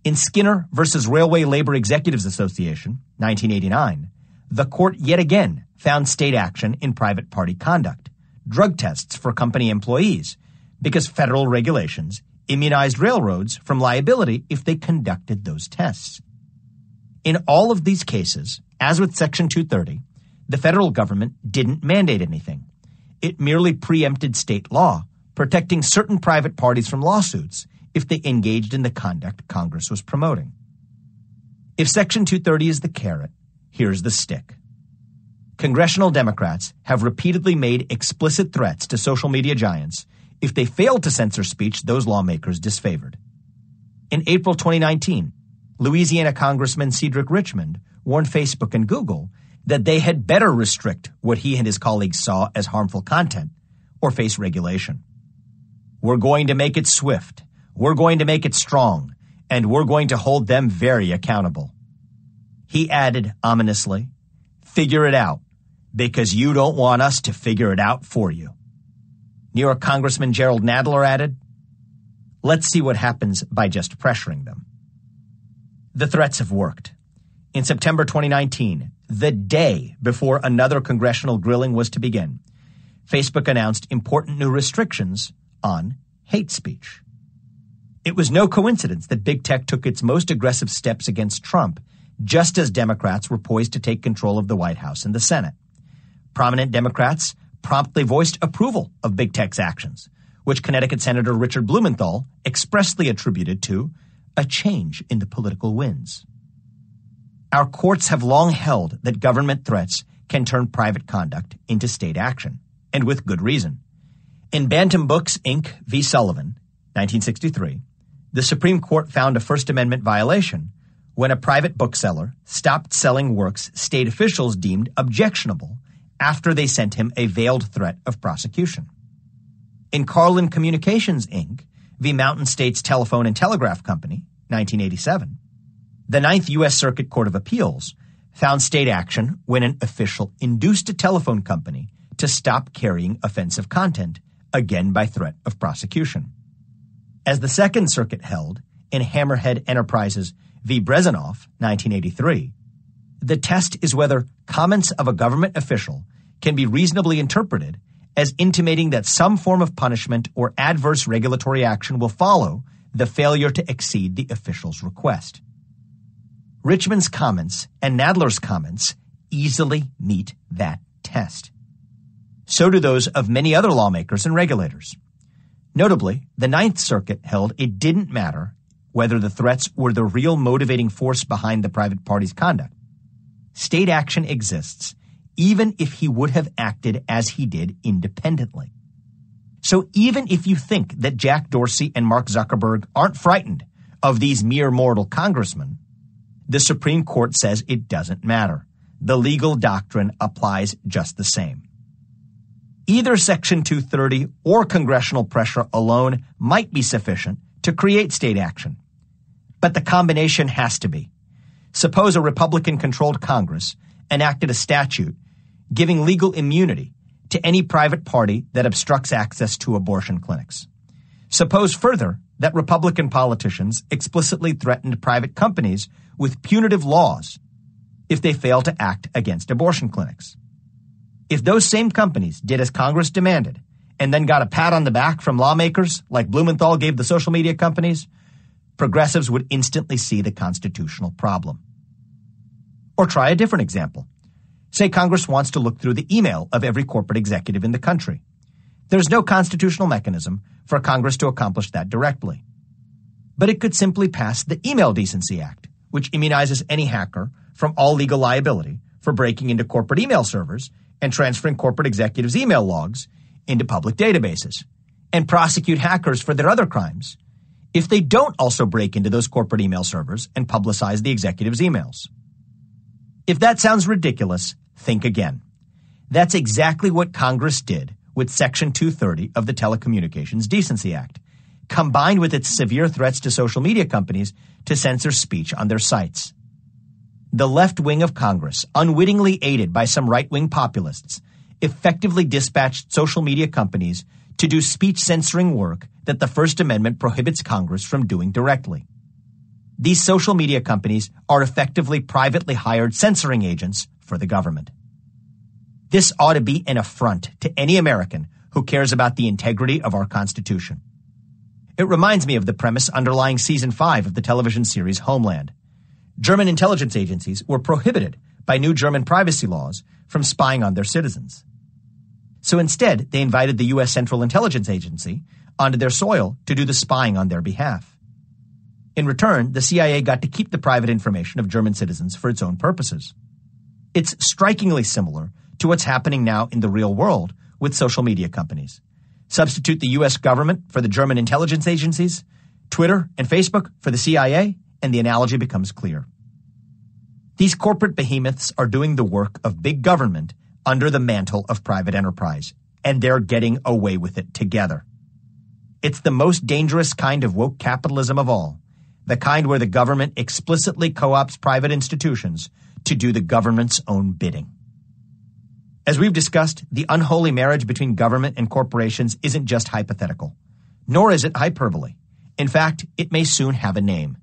In Skinner v. Railway Labor Executives Association, 1989, the court yet again found state action in private party conduct, drug tests for company employees, because federal regulations immunized railroads from liability if they conducted those tests. In all of these cases, as with Section 230, the federal government didn't mandate anything. It merely preempted state law, protecting certain private parties from lawsuits if they engaged in the conduct Congress was promoting. If Section 230 is the carrot, here's the stick. Congressional Democrats have repeatedly made explicit threats to social media giants if they fail to censor speech those lawmakers disfavored. In April 2019, Louisiana Congressman Cedric Richmond warned Facebook and Google that they had better restrict what he and his colleagues saw as harmful content or face regulation. We're going to make it swift, we're going to make it strong, and we're going to hold them very accountable. He added ominously, "Figure it out, because you don't want us to figure it out for you." New York Congressman Gerald Nadler added, "Let's see what happens by just pressuring them." The threats have worked. In September 2019, the day before another congressional grilling was to begin, Facebook announced important new restrictions on hate speech. It was no coincidence that big tech took its most aggressive steps against Trump just as Democrats were poised to take control of the White House and the Senate. Prominent Democrats promptly voiced approval of big tech's actions, which Connecticut Senator Richard Blumenthal expressly attributed to a change in the political winds. Our courts have long held that government threats can turn private conduct into state action, and with good reason. In Bantam Books, Inc. v. Sullivan, 1963, the Supreme Court found a First Amendment violation when a private bookseller stopped selling works state officials deemed objectionable after they sent him a veiled threat of prosecution. In Carlin Communications, Inc. v. Mountain States Telephone and Telegraph Company, 1987, the Ninth U.S. Circuit Court of Appeals found state action when an official induced a telephone company to stop carrying offensive content, again by threat of prosecution. As the Second Circuit held in Hammerhead Enterprises v. Brezhnev, 1983, the test is whether comments of a government official can be reasonably interpreted as intimating that some form of punishment or adverse regulatory action will follow the failure to exceed the official's request. Richmond's comments and Nadler's comments easily meet that test. So do those of many other lawmakers and regulators. Notably, the Ninth Circuit held it didn't matter whether the threats were the real motivating force behind the private party's conduct. State action exists, even if he would have acted as he did independently. So even if you think that Jack Dorsey and Mark Zuckerberg aren't frightened of these mere mortal congressmen, the Supreme Court says it doesn't matter. The legal doctrine applies just the same. Either Section 230 or congressional pressure alone might be sufficient to create state action. But the combination has to be. Suppose a Republican-controlled Congress enacted a statute giving legal immunity to any private party that obstructs access to abortion clinics. Suppose further that Republican politicians explicitly threatened private companies with punitive laws if they fail to act against abortion clinics. If those same companies did as Congress demanded and then got a pat on the back from lawmakers like Blumenthal gave the social media companies, progressives would instantly see the constitutional problem. Or try a different example. Say Congress wants to look through the email of every corporate executive in the country. There's no constitutional mechanism for Congress to accomplish that directly. But it could simply pass the Email Decency Act, which immunizes any hacker from all legal liability for breaking into corporate email servers and transferring corporate executives' email logs into public databases, and prosecute hackers for their other crimes if they don't also break into those corporate email servers and publicize the executives' emails. If that sounds ridiculous, think again. That's exactly what Congress did with Section 230 of the Telecommunications Decency Act, combined with its severe threats to social media companies to censor speech on their sites. The left wing of Congress, unwittingly aided by some right-wing populists, effectively dispatched social media companies to do speech-censoring work that the First Amendment prohibits Congress from doing directly. These social media companies are effectively privately hired censoring agents for the government. This ought to be an affront to any American who cares about the integrity of our Constitution. It reminds me of the premise underlying Season 5 of the television series Homeland. German intelligence agencies were prohibited by new German privacy laws from spying on their citizens. So instead, they invited the U.S. Central Intelligence Agency onto their soil to do the spying on their behalf. In return, the CIA got to keep the private information of German citizens for its own purposes. It's strikingly similar to what's happening now in the real world with social media companies. Substitute the U.S. government for the German intelligence agencies, Twitter and Facebook for the CIA, and the analogy becomes clear. These corporate behemoths are doing the work of big government under the mantle of private enterprise, and they're getting away with it together. It's the most dangerous kind of woke capitalism of all, the kind where the government explicitly co-opts private institutions to do the government's own bidding. As we've discussed, the unholy marriage between government and corporations isn't just hypothetical, nor is it hyperbole. In fact, it may soon have a name.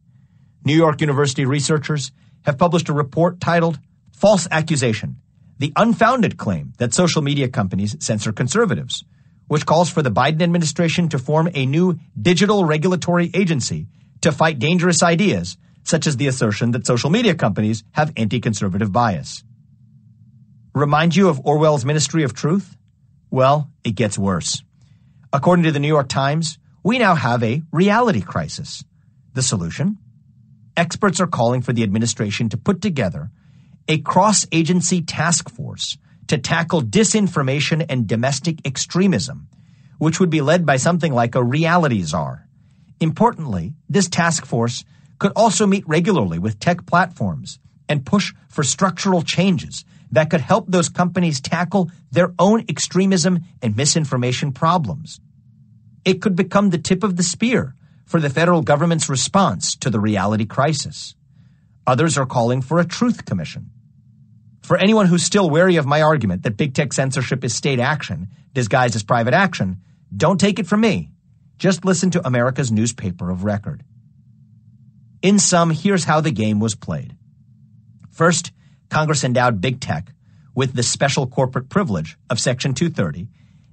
New York University researchers have published a report titled False Accusation, the unfounded claim that social media companies censor conservatives, which calls for the Biden administration to form a new digital regulatory agency to fight dangerous ideas, such as the assertion that social media companies have anti-conservative bias. Remind you of Orwell's Ministry of Truth? Well, it gets worse. According to the New York Times, we now have a reality crisis. The solution? Experts are calling for the administration to put together a cross-agency task force to tackle disinformation and domestic extremism, which would be led by something like a reality czar. Importantly, this task force could also meet regularly with tech platforms and push for structural changes that could help those companies tackle their own extremism and misinformation problems. It could become the tip of the spear for the federal government's response to the reality crisis. Others are calling for a truth commission. For anyone who's still wary of my argument that big tech censorship is state action disguised as private action, don't take it from me. Just listen to America's newspaper of record. In sum, here's how the game was played. First, Congress endowed big tech with the special corporate privilege of Section 230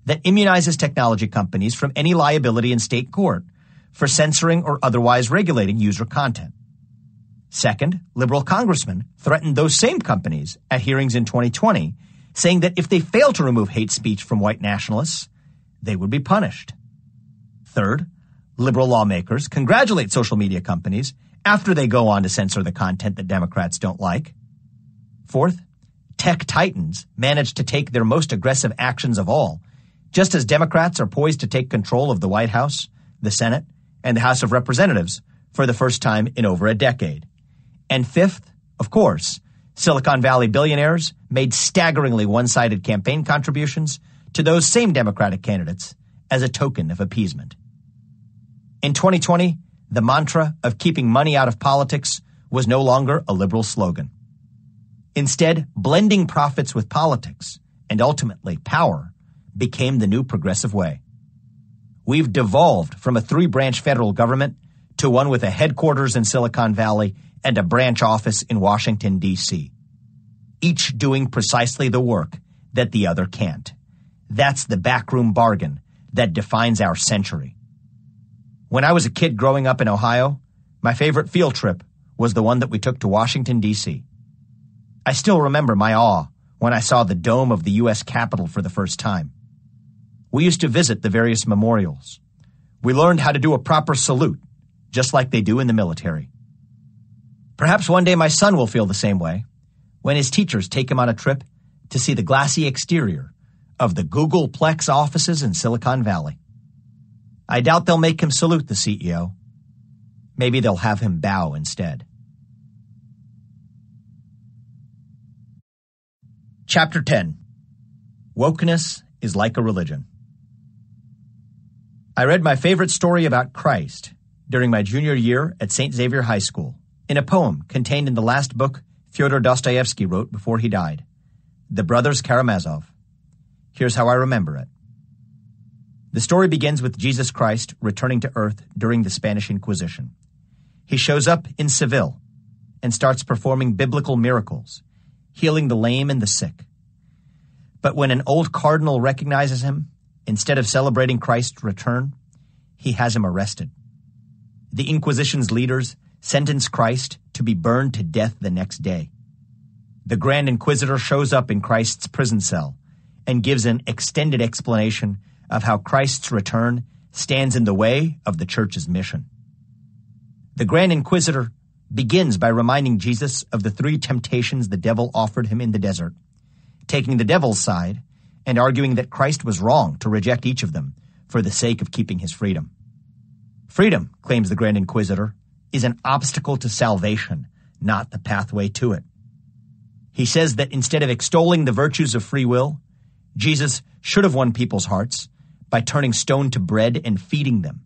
that immunizes technology companies from any liability in state court for censoring or otherwise regulating user content. Second, liberal congressmen threatened those same companies at hearings in 2020, saying that if they fail to remove hate speech from white nationalists, they would be punished. Third, liberal lawmakers congratulate social media companies after they go on to censor the content that Democrats don't like. Fourth, tech titans manage to take their most aggressive actions of all, just as Democrats are poised to take control of the White House, the Senate, and the House of Representatives for the first time in over a decade. And fifth, of course, Silicon Valley billionaires made staggeringly one-sided campaign contributions to those same Democratic candidates as a token of appeasement. In 2020, the mantra of keeping money out of politics was no longer a liberal slogan. Instead, blending profits with politics, and ultimately power, became the new progressive way. We've devolved from a three-branch federal government to one with a headquarters in Silicon Valley and a branch office in Washington, D.C., each doing precisely the work that the other can't. That's the backroom bargain that defines our century. When I was a kid growing up in Ohio, my favorite field trip was the one that we took to Washington, D.C. I still remember my awe when I saw the dome of the U.S. Capitol for the first time. We used to visit the various memorials. We learned how to do a proper salute, just like they do in the military. Perhaps one day my son will feel the same way when his teachers take him on a trip to see the glassy exterior of the Googleplex offices in Silicon Valley. I doubt they'll make him salute the CEO. Maybe they'll have him bow instead. Chapter 10. Wokeness is like a religion. I read my favorite story about Christ during my junior year at St. Xavier High School in a poem contained in the last book Fyodor Dostoevsky wrote before he died, The Brothers Karamazov. Here's how I remember it. The story begins with Jesus Christ returning to Earth during the Spanish Inquisition. He shows up in Seville and starts performing biblical miracles, healing the lame and the sick. But when an old cardinal recognizes him, instead of celebrating Christ's return, he has him arrested. The Inquisition's leaders sentence Christ to be burned to death the next day. The Grand Inquisitor shows up in Christ's prison cell and gives an extended explanation of how Christ's return stands in the way of the church's mission. The Grand Inquisitor begins by reminding Jesus of the three temptations the devil offered him in the desert, taking the devil's side and arguing that Christ was wrong to reject each of them for the sake of keeping his freedom. Freedom, claims the Grand Inquisitor, is an obstacle to salvation, not the pathway to it. He says that instead of extolling the virtues of free will, Jesus should have won people's hearts by turning stone to bread and feeding them,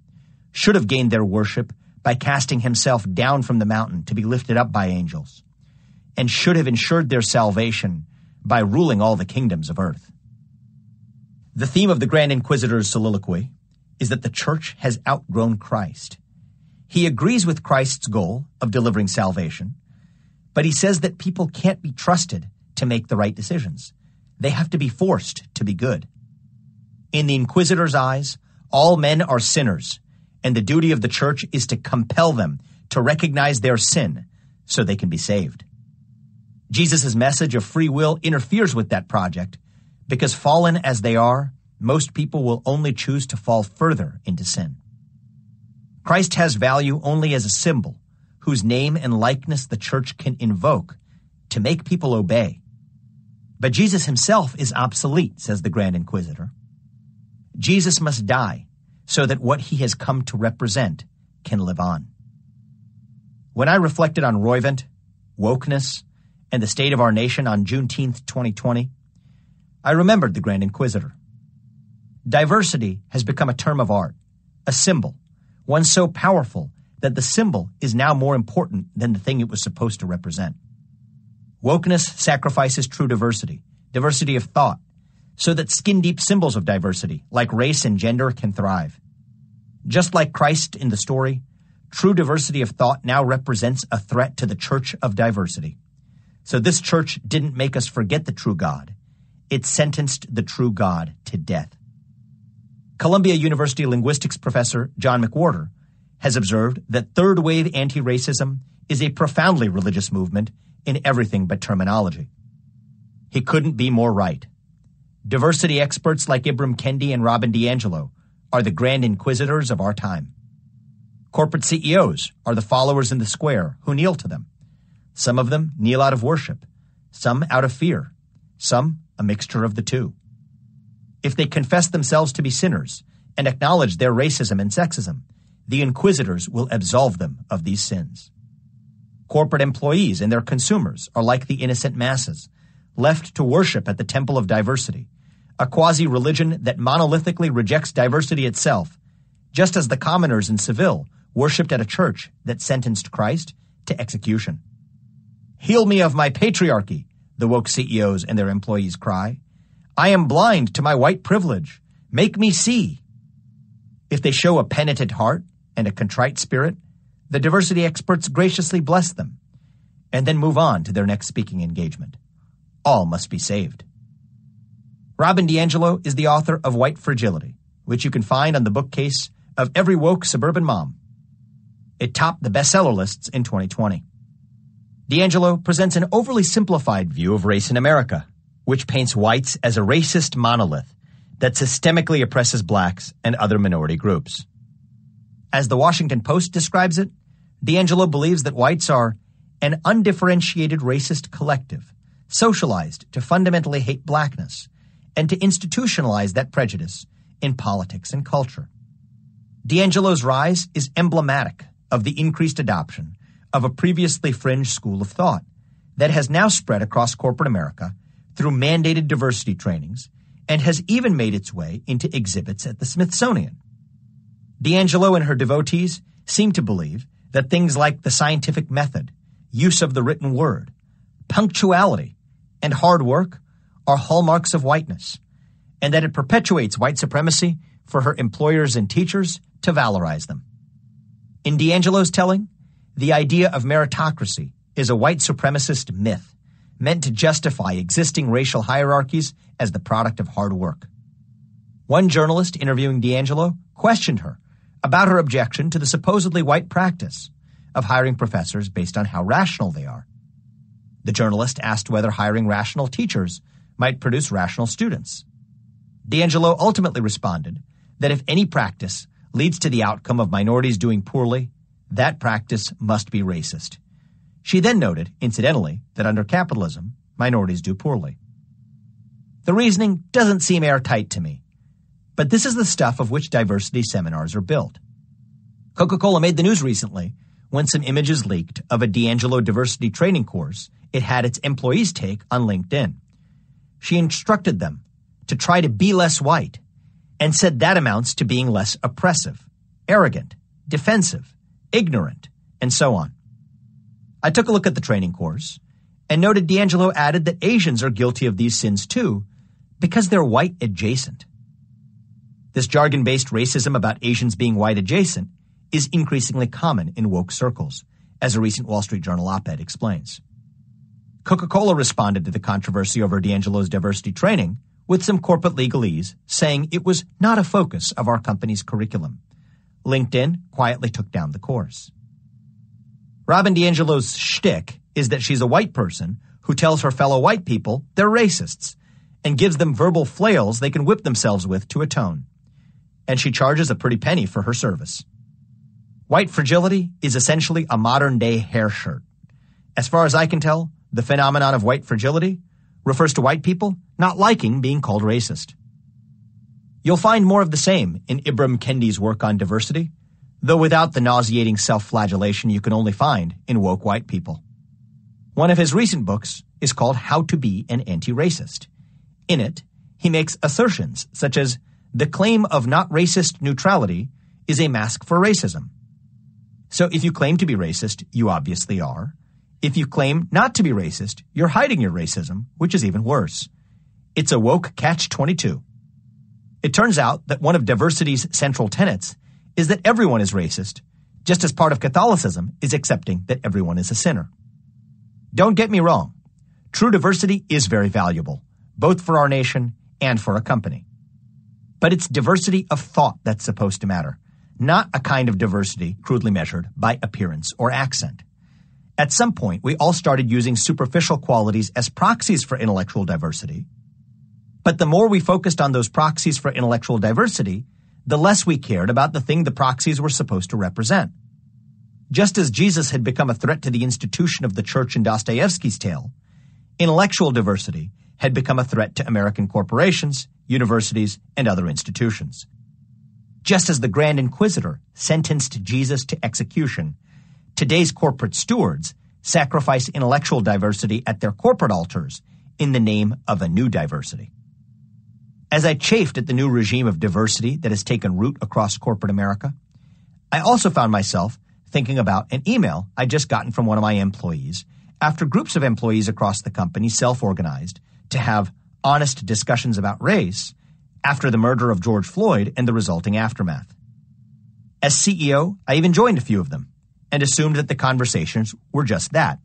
should have gained their worship by casting himself down from the mountain to be lifted up by angels, and should have ensured their salvation by ruling all the kingdoms of earth. The theme of the Grand Inquisitor's soliloquy is that the church has outgrown Christ. He agrees with Christ's goal of delivering salvation, but he says that people can't be trusted to make the right decisions. They have to be forced to be good. In the Inquisitor's eyes, all men are sinners, and the duty of the church is to compel them to recognize their sin so they can be saved. Jesus' message of free will interferes with that project because, fallen as they are, most people will only choose to fall further into sin. Christ has value only as a symbol whose name and likeness the church can invoke to make people obey. But Jesus himself is obsolete, says the Grand Inquisitor. Jesus must die so that what he has come to represent can live on. When I reflected on Roivant, wokeness, and the state of our nation on Juneteenth 2020, I remembered the Grand Inquisitor. Diversity has become a term of art, a symbol, one so powerful that the symbol is now more important than the thing it was supposed to represent. Wokeness sacrifices true diversity, diversity of thought, so that skin-deep symbols of diversity, like race and gender, can thrive. Just like Christ in the story, true diversity of thought now represents a threat to the church of diversity. So this church didn't make us forget the true God. It sentenced the true God to death. Columbia University linguistics professor John McWhorter has observed that third-wave anti-racism is a profoundly religious movement in everything but terminology. He couldn't be more right. Diversity experts like Ibram Kendi and Robin DiAngelo are the grand inquisitors of our time. Corporate CEOs are the followers in the square who kneel to them. Some of them kneel out of worship, some out of fear, some a mixture of the two. If they confess themselves to be sinners and acknowledge their racism and sexism, the inquisitors will absolve them of these sins. Corporate employees and their consumers are like the innocent masses, left to worship at the temple of diversity, a quasi-religion that monolithically rejects diversity itself, just as the commoners in Seville worshipped at a church that sentenced Christ to execution. "Heal me of my patriarchy," the woke CEOs and their employees cry. "I am blind to my white privilege. Make me see." If they show a penitent heart and a contrite spirit, the diversity experts graciously bless them and then move on to their next speaking engagement. All must be saved. Robin DiAngelo is the author of White Fragility, which you can find on the bookcase of every woke suburban mom. It topped the bestseller lists in 2020. DiAngelo presents an overly simplified view of race in America, which paints whites as a racist monolith that systemically oppresses blacks and other minority groups. As the Washington Post describes it, DiAngelo believes that whites are an undifferentiated racist collective, socialized to fundamentally hate blackness and to institutionalize that prejudice in politics and culture. DiAngelo's rise is emblematic of the increased adoption of a previously fringe school of thought that has now spread across corporate America through mandated diversity trainings and has even made its way into exhibits at the Smithsonian. DiAngelo and her devotees seem to believe that things like the scientific method, use of the written word, punctuality, and hard work are hallmarks of whiteness, and that it perpetuates white supremacy for her employers and teachers to valorize them. In DiAngelo's telling, the idea of meritocracy is a white supremacist myth meant to justify existing racial hierarchies as the product of hard work. One journalist interviewing DiAngelo questioned her about her objection to the supposedly white practice of hiring professors based on how rational they are. The journalist asked whether hiring rational teachers might produce rational students. DiAngelo ultimately responded that if any practice leads to the outcome of minorities doing poorly, that practice must be racist. She then noted, incidentally, that under capitalism, minorities do poorly. The reasoning doesn't seem airtight to me, but this is the stuff of which diversity seminars are built. Coca-Cola made the news recently when some images leaked of a DiAngelo diversity training course it had its employees take on LinkedIn. She instructed them to try to be less white and said that amounts to being less oppressive, arrogant, defensive, ignorant, and so on. I took a look at the training course and noted DiAngelo added that Asians are guilty of these sins too because they're white adjacent. This jargon-based racism about Asians being white adjacent is increasingly common in woke circles, as a recent Wall Street Journal op-ed explains. Coca-Cola responded to the controversy over DiAngelo's diversity training with some corporate legalese, saying it was not a focus of our company's curriculum. LinkedIn quietly took down the course. Robin DiAngelo's shtick is that she's a white person who tells her fellow white people they're racists and gives them verbal flails they can whip themselves with to atone. And she charges a pretty penny for her service. White fragility is essentially a modern-day hair shirt. As far as I can tell, the phenomenon of white fragility refers to white people not liking being called racist. You'll find more of the same in Ibram Kendi's work on diversity, though without the nauseating self-flagellation you can only find in woke white people. One of his recent books is called How to Be an Anti-Racist. In it, he makes assertions such as, the claim of not racist neutrality is a mask for racism. So if you claim to be racist, you obviously are. If you claim not to be racist, you're hiding your racism, which is even worse. It's a woke catch-22. It turns out that one of diversity's central tenets is that everyone is racist, just as part of Catholicism is accepting that everyone is a sinner. Don't get me wrong. True diversity is very valuable, both for our nation and for a company. But it's diversity of thought that's supposed to matter, not a kind of diversity crudely measured by appearance or accent. At some point, we all started using superficial qualities as proxies for intellectual diversity. But the more we focused on those proxies for intellectual diversity, the less we cared about the thing the proxies were supposed to represent. Just as Jesus had become a threat to the institution of the church in Dostoevsky's tale, intellectual diversity had become a threat to American corporations, universities, and other institutions. Just as the Grand Inquisitor sentenced Jesus to execution, today's corporate stewards sacrifice intellectual diversity at their corporate altars in the name of a new diversity. As I chafed at the new regime of diversity that has taken root across corporate America, I also found myself thinking about an email I'd just gotten from one of my employees after groups of employees across the company self-organized to have honest discussions about race after the murder of George Floyd and the resulting aftermath. As CEO, I even joined a few of them and assumed that the conversations were just that,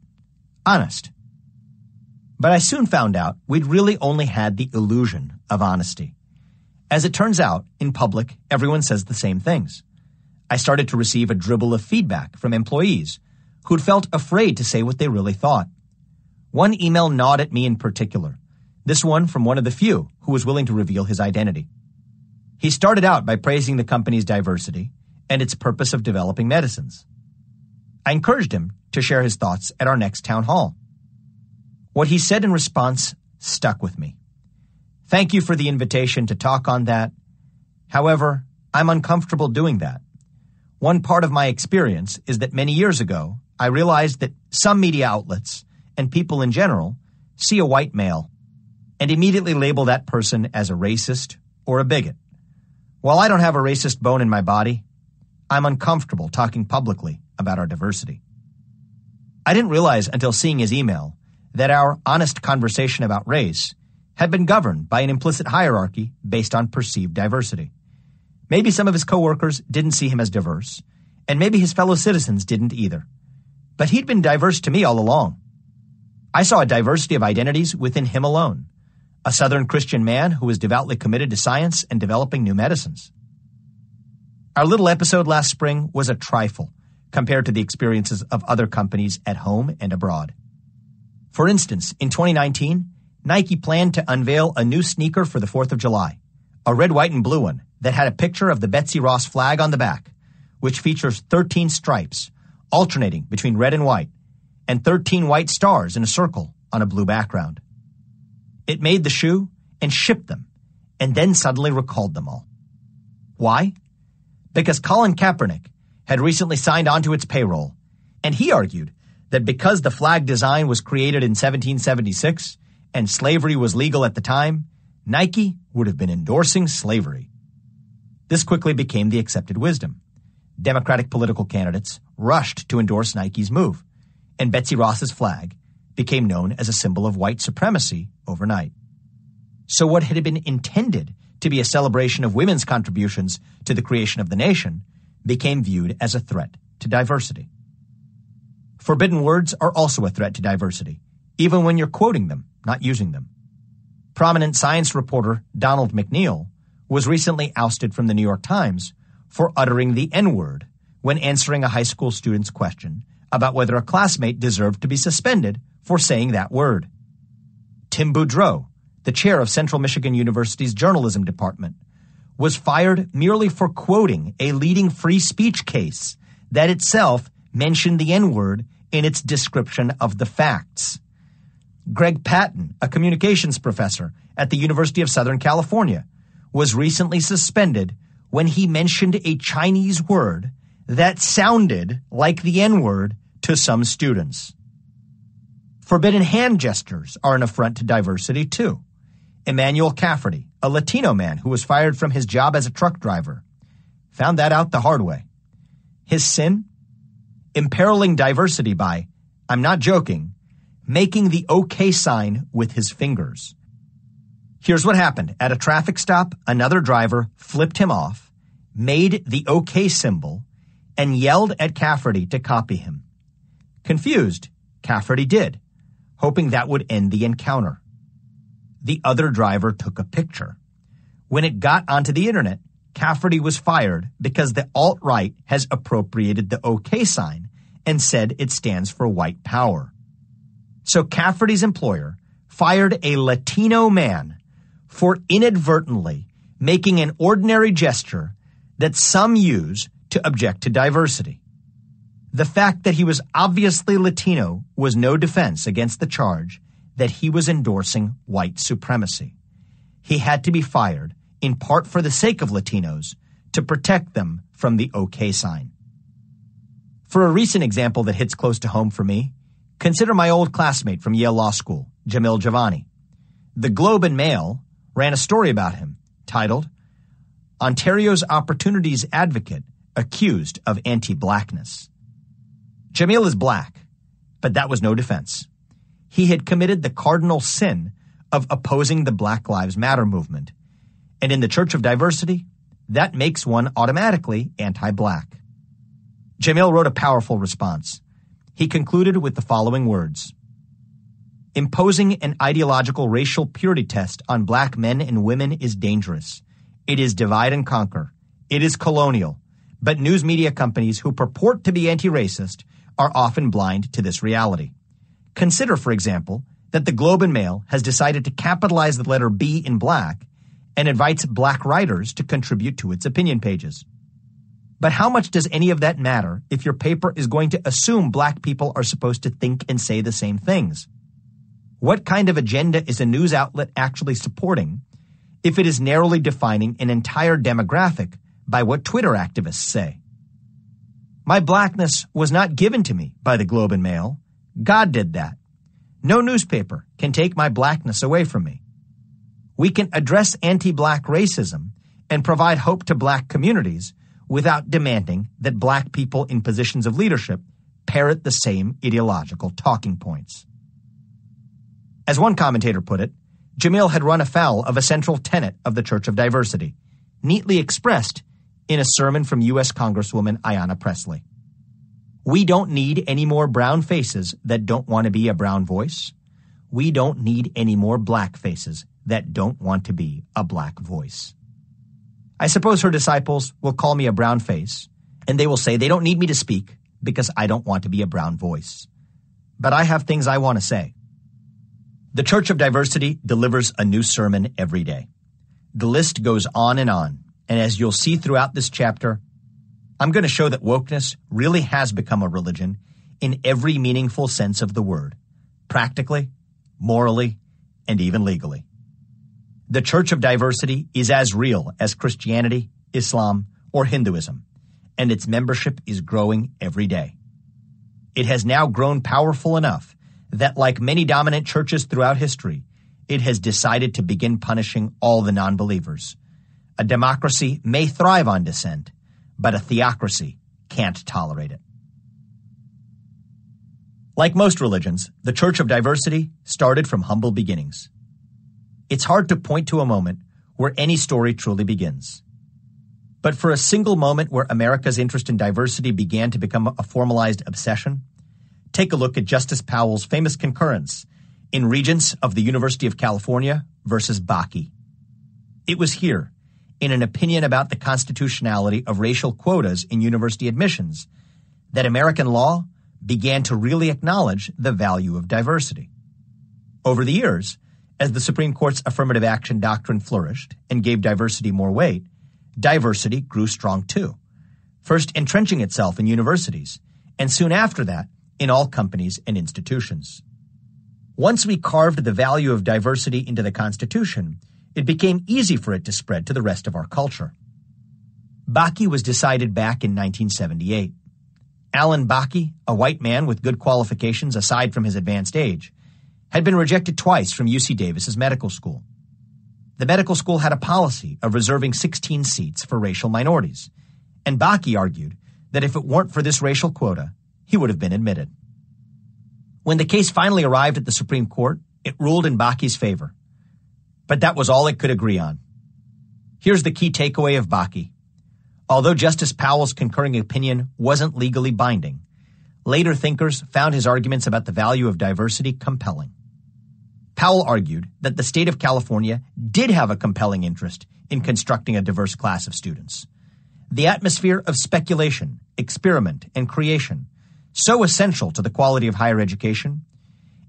honest. But I soon found out we'd really only had the illusion of honesty. As it turns out, in public, everyone says the same things. I started to receive a dribble of feedback from employees who'd felt afraid to say what they really thought. One email gnawed at me in particular, this one from one of the few who was willing to reveal his identity. He started out by praising the company's diversity and its purpose of developing medicines. I encouraged him to share his thoughts at our next town hall. What he said in response stuck with me. Thank you for the invitation to talk on that. However, I'm uncomfortable doing that. One part of my experience is that many years ago, I realized that some media outlets and people in general see a white male and immediately label that person as a racist or a bigot. While I don't have a racist bone in my body, I'm uncomfortable talking publicly about our diversity. I didn't realize until seeing his email that our honest conversation about race had been governed by an implicit hierarchy based on perceived diversity. Maybe some of his coworkers didn't see him as diverse, and maybe his fellow citizens didn't either. But he'd been diverse to me all along. I saw a diversity of identities within him alone, a Southern Christian man who was devoutly committed to science and developing new medicines. Our little episode last spring was a trifle compared to the experiences of other companies at home and abroad. For instance, in 2019, Nike planned to unveil a new sneaker for the 4th of July, a red, white, and blue one that had a picture of the Betsy Ross flag on the back, which features 13 stripes alternating between red and white, and 13 white stars in a circle on a blue background. It made the shoe and shipped them, and then suddenly recalled them all. Why? Because Colin Kaepernick had recently signed onto its payroll, and he argued that because the flag design was created in 1776 and slavery was legal at the time, Nike would have been endorsing slavery. This quickly became the accepted wisdom. Democratic political candidates rushed to endorse Nike's move, and Betsy Ross's flag became known as a symbol of white supremacy overnight. So what had been intended to be a celebration of women's contributions to the creation of the nation became viewed as a threat to diversity. Forbidden words are also a threat to diversity, even when you're quoting them, not using them. Prominent science reporter Donald McNeil was recently ousted from the New York Times for uttering the N-word when answering a high school student's question about whether a classmate deserved to be suspended for saying that word. Tim Boudreau, the chair of Central Michigan University's journalism department, was fired merely for quoting a leading free speech case that itself mentioned the N-word in its description of the facts. Greg Patton, a communications professor at the University of Southern California, was recently suspended when he mentioned a Chinese word that sounded like the N-word to some students. Forbidden hand gestures are an affront to diversity, too. Emmanuel Cafferty, a Latino man who was fired from his job as a truck driver, found that out the hard way. His sin? Imperiling diversity by, I'm not joking, making the OK sign with his fingers. Here's what happened. At a traffic stop, another driver flipped him off, made the OK symbol, and yelled at Cafferty to copy him. Confused, Cafferty did, hoping that would end the encounter. The other driver took a picture. When it got onto the internet, Cafferty was fired because the alt-right has appropriated the OK sign and said it stands for white power. So Cafferty's employer fired a Latino man for inadvertently making an ordinary gesture that some use to object to diversity. The fact that he was obviously Latino was no defense against the charge that he was endorsing white supremacy. He had to be fired, in part for the sake of Latinos, to protect them from the OK sign. For a recent example that hits close to home for me, consider my old classmate from Yale Law School, Jamil Javani. The Globe and Mail ran a story about him titled, "Ontario's Opportunities Advocate Accused of Anti-Blackness." Jamil is black, but that was no defense. He had committed the cardinal sin of opposing the Black Lives Matter movement. And in the Church of Diversity, that makes one automatically anti-black. Jamil wrote a powerful response. He concluded with the following words: "Imposing an ideological racial purity test on black men and women is dangerous. It is divide and conquer. It is colonial. But news media companies who purport to be anti-racist are often blind to this reality. Consider, for example, that the Globe and Mail has decided to capitalize the letter B in black and invites black writers to contribute to its opinion pages. But how much does any of that matter if your paper is going to assume black people are supposed to think and say the same things? What kind of agenda is a news outlet actually supporting if it is narrowly defining an entire demographic by what Twitter activists say? My blackness was not given to me by the Globe and Mail. God did that. No newspaper can take my blackness away from me. We can address anti-black racism and provide hope to black communities without demanding that black people in positions of leadership parrot the same ideological talking points." As one commentator put it, Jamil had run afoul of a central tenet of the Church of Diversity, neatly expressed in a sermon from U.S. Congresswoman Ayanna Pressley. We don't need any more brown faces that don't want to be a brown voice. We don't need any more black faces that don't want to be a black voice. I suppose her disciples will call me a brown face, and they will say they don't need me to speak because I don't want to be a brown voice. But I have things I want to say. The Church of Diversity delivers a new sermon every day. The list goes on, and as you'll see throughout this chapter, I'm going to show that wokeness really has become a religion in every meaningful sense of the word, practically, morally, and even legally. The Church of Diversity is as real as Christianity, Islam, or Hinduism, and its membership is growing every day. It has now grown powerful enough that, like many dominant churches throughout history, it has decided to begin punishing all the non-believers. A democracy may thrive on dissent, but a theocracy can't tolerate it. Like most religions, the Church of Diversity started from humble beginnings. It's hard to point to a moment where any story truly begins. But for a single moment where America's interest in diversity began to become a formalized obsession, take a look at Justice Powell's famous concurrence in Regents of the University of California versus Bakke. It was here, in an opinion about the constitutionality of racial quotas in university admissions, that American law began to really acknowledge the value of diversity. Over the years, as the Supreme Court's affirmative action doctrine flourished and gave diversity more weight, diversity grew strong too, first entrenching itself in universities, and soon after that, in all companies and institutions. Once we carved the value of diversity into the Constitution, it became easy for it to spread to the rest of our culture. Bakke was decided back in 1978. Alan Bakke, a white man with good qualifications aside from his advanced age, had been rejected twice from UC Davis's medical school. The medical school had a policy of reserving 16 seats for racial minorities, and Bakke argued that if it weren't for this racial quota, he would have been admitted. When the case finally arrived at the Supreme Court, it ruled in Bakke's favor. But that was all it could agree on. Here's the key takeaway of Bakke. Although Justice Powell's concurring opinion wasn't legally binding, later thinkers found his arguments about the value of diversity compelling. Powell argued that the state of California did have a compelling interest in constructing a diverse class of students. The atmosphere of speculation, experiment, and creation, so essential to the quality of higher education,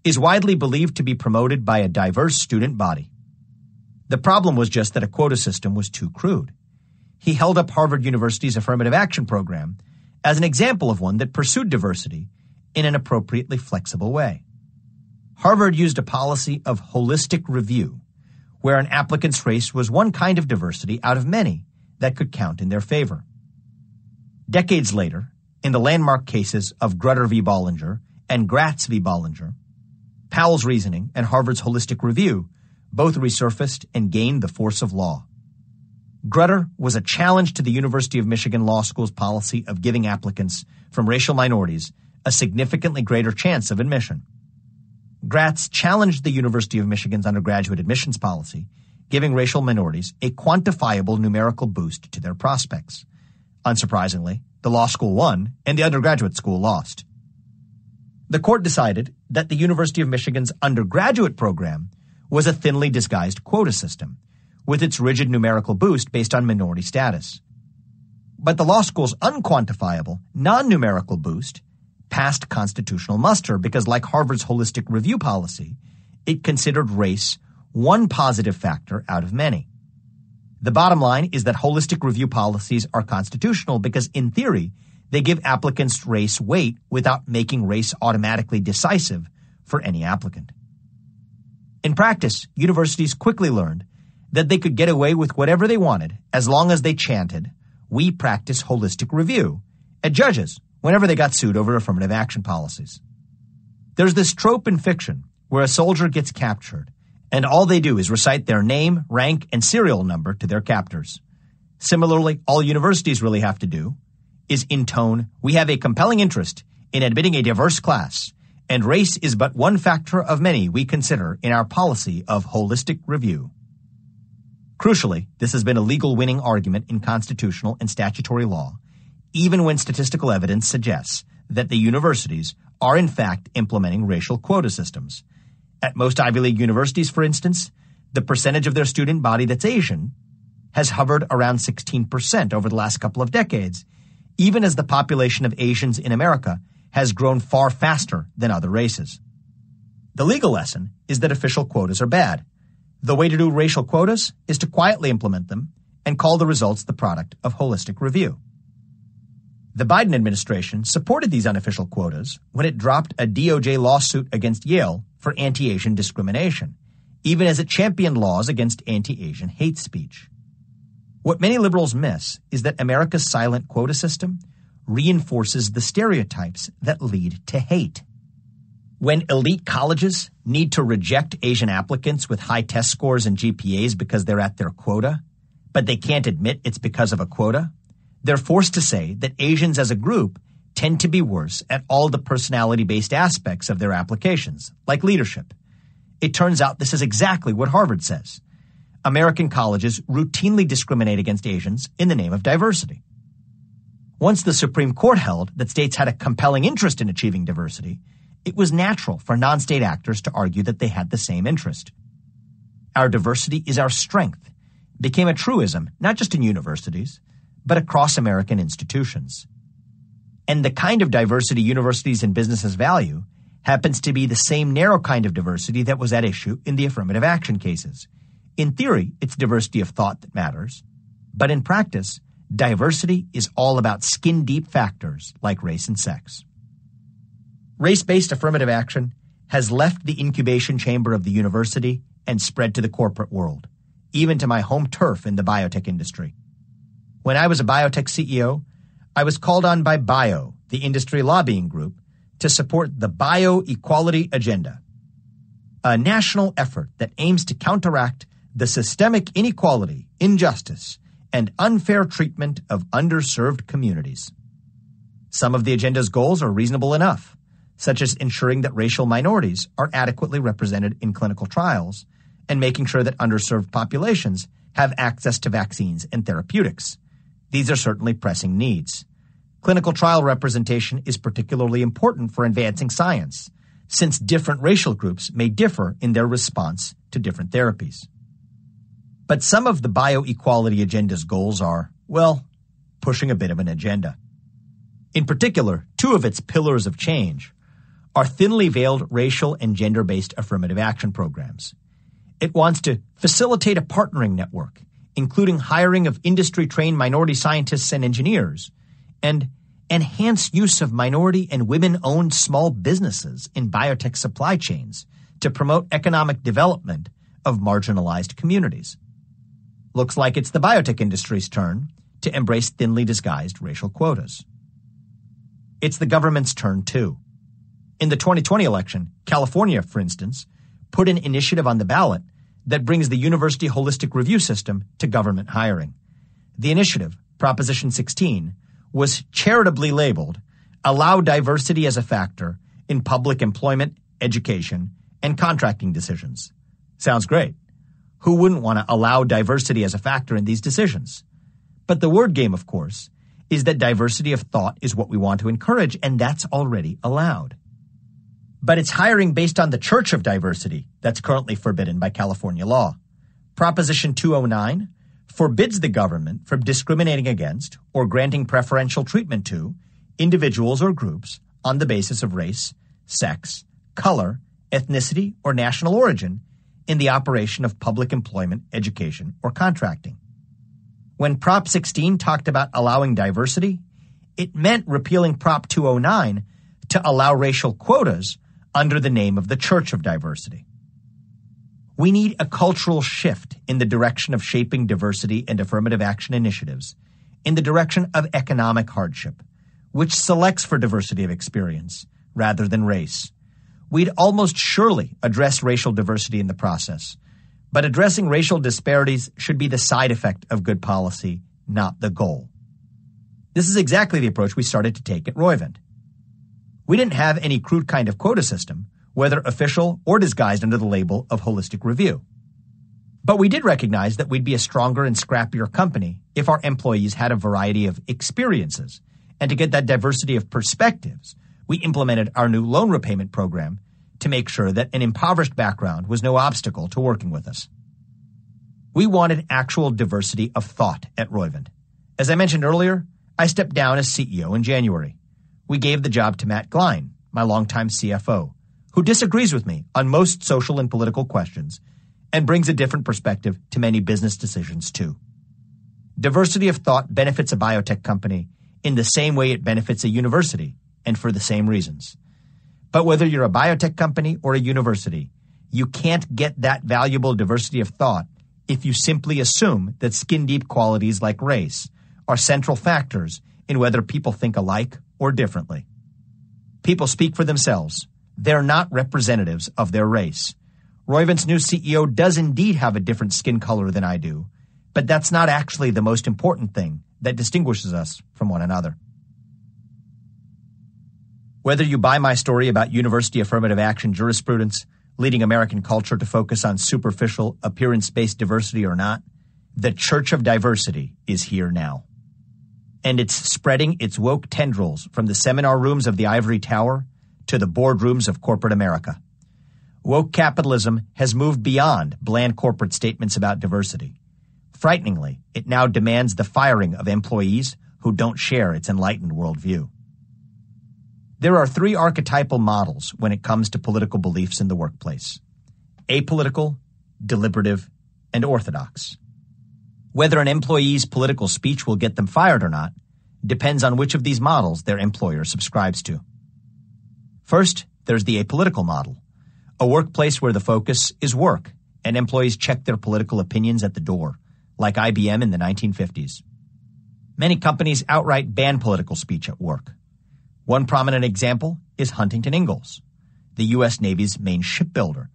is widely believed to be promoted by a diverse student body. The problem was just that a quota system was too crude. He held up Harvard University's affirmative action program as an example of one that pursued diversity in an appropriately flexible way. Harvard used a policy of holistic review, where an applicant's race was one kind of diversity out of many that could count in their favor. Decades later, in the landmark cases of Grutter v. Bollinger and Gratz v. Bollinger, Powell's reasoning and Harvard's holistic review both resurfaced and gained the force of law. Grutter was a challenge to the University of Michigan Law School's policy of giving applicants from racial minorities a significantly greater chance of admission. Gratz challenged the University of Michigan's undergraduate admissions policy, giving racial minorities a quantifiable numerical boost to their prospects. Unsurprisingly, the law school won and the undergraduate school lost. The court decided that the University of Michigan's undergraduate program was a thinly disguised quota system, with its rigid numerical boost based on minority status. But the law school's unquantifiable, non-numerical boost passed constitutional muster because, like Harvard's holistic review policy, it considered race one positive factor out of many. The bottom line is that holistic review policies are constitutional because, in theory, they give applicants race weight without making race automatically decisive for any applicant. In practice, universities quickly learned that they could get away with whatever they wanted as long as they chanted, "We practice holistic review," at judges whenever they got sued over affirmative action policies. There's this trope in fiction where a soldier gets captured and all they do is recite their name, rank, and serial number to their captors. Similarly, all universities really have to do is intone, "We have a compelling interest in admitting a diverse class, and race is but one factor of many we consider in our policy of holistic review." Crucially, this has been a legal winning argument in constitutional and statutory law, even when statistical evidence suggests that the universities are in fact implementing racial quota systems. At most Ivy League universities, for instance, the percentage of their student body that's Asian has hovered around 16% over the last couple of decades, even as the population of Asians in America has grown far faster than other races. The legal lesson is that official quotas are bad. The way to do racial quotas is to quietly implement them and call the results the product of holistic review. The Biden administration supported these unofficial quotas when it dropped a DOJ lawsuit against Yale for anti-Asian discrimination, even as it championed laws against anti-Asian hate speech. What many liberals miss is that America's silent quota system reinforces the stereotypes that lead to hate. When elite colleges need to reject Asian applicants with high test scores and GPAs because they're at their quota, but they can't admit it's because of a quota, they're forced to say that Asians as a group tend to be worse at all the personality-based aspects of their applications, like leadership. It turns out this is exactly what Harvard says. American colleges routinely discriminate against Asians in the name of diversity. Once the Supreme Court held that states had a compelling interest in achieving diversity, it was natural for non-state actors to argue that they had the same interest. Our diversity is our strength became a truism, not just in universities, but across American institutions. And the kind of diversity universities and businesses value happens to be the same narrow kind of diversity that was at issue in the affirmative action cases. In theory, it's diversity of thought that matters, but in practice, diversity is all about skin-deep factors like race and sex. Race-based affirmative action has left the incubation chamber of the university and spread to the corporate world, even to my home turf in the biotech industry. When I was a biotech CEO, I was called on by BIO, the industry lobbying group, to support the Bioequality Agenda, a national effort that aims to counteract the systemic inequality, injustice, and unfair treatment of underserved communities. Some of the agenda's goals are reasonable enough, such as ensuring that racial minorities are adequately represented in clinical trials and making sure that underserved populations have access to vaccines and therapeutics. These are certainly pressing needs. Clinical trial representation is particularly important for advancing science, since different racial groups may differ in their response to different therapies. But some of the bioequality agenda's goals are, well, pushing a bit of an agenda. In particular, two of its pillars of change are thinly veiled racial and gender-based affirmative action programs. It wants to facilitate a partnering network, including hiring of industry-trained minority scientists and engineers, and enhance use of minority and women-owned small businesses in biotech supply chains to promote economic development of marginalized communities. Looks like it's the biotech industry's turn to embrace thinly disguised racial quotas. It's the government's turn, too. In the 2020 election, California, for instance, put an initiative on the ballot that brings the university holistic review system to government hiring. The initiative, Proposition 16, was charitably labeled Allow Diversity as a Factor in Public Employment, Education, and Contracting Decisions. Sounds great. Who wouldn't want to allow diversity as a factor in these decisions? But the word game, of course, is that diversity of thought is what we want to encourage, and that's already allowed. But it's hiring based on the church of diversity that's currently forbidden by California law. Proposition 209 forbids the government from discriminating against or granting preferential treatment to individuals or groups on the basis of race, sex, color, ethnicity, or national origin in the operation of public employment, education, or contracting. When Prop 16 talked about allowing diversity, it meant repealing Prop 209 to allow racial quotas under the name of the Church of Diversity. We need a cultural shift in the direction of shaping diversity and affirmative action initiatives in the direction of economic hardship, which selects for diversity of experience rather than race. We'd almost surely address racial diversity in the process, but addressing racial disparities should be the side effect of good policy, not the goal. This is exactly the approach we started to take at Roivant. We didn't have any crude kind of quota system, whether official or disguised under the label of holistic review. But we did recognize that we'd be a stronger and scrappier company if our employees had a variety of experiences. And to get that diversity of perspectives, we implemented our new loan repayment program to make sure that an impoverished background was no obstacle to working with us. We wanted actual diversity of thought at Roivant. As I mentioned earlier, I stepped down as CEO in January. We gave the job to Matt Glein, my longtime CFO, who disagrees with me on most social and political questions and brings a different perspective to many business decisions too. Diversity of thought benefits a biotech company in the same way it benefits a university and for the same reasons. But whether you're a biotech company or a university, you can't get that valuable diversity of thought if you simply assume that skin-deep qualities like race are central factors in whether people think alike or differently. People speak for themselves. They're not representatives of their race. Roivant's new CEO does indeed have a different skin color than I do, but that's not actually the most important thing that distinguishes us from one another. Whether you buy my story about university affirmative action jurisprudence leading American culture to focus on superficial, appearance-based diversity or not, the Church of Diversity is here now. And it's spreading its woke tendrils from the seminar rooms of the ivory tower to the boardrooms of corporate America. Woke capitalism has moved beyond bland corporate statements about diversity. Frighteningly, it now demands the firing of employees who don't share its enlightened worldview. There are three archetypal models when it comes to political beliefs in the workplace: apolitical, deliberative, and orthodox. Whether an employee's political speech will get them fired or not depends on which of these models their employer subscribes to. First, there's the apolitical model, a workplace where the focus is work and employees check their political opinions at the door, like IBM in the 1950s. Many companies outright ban political speech at work. One prominent example is Huntington Ingalls, the U.S. Navy's main shipbuilder,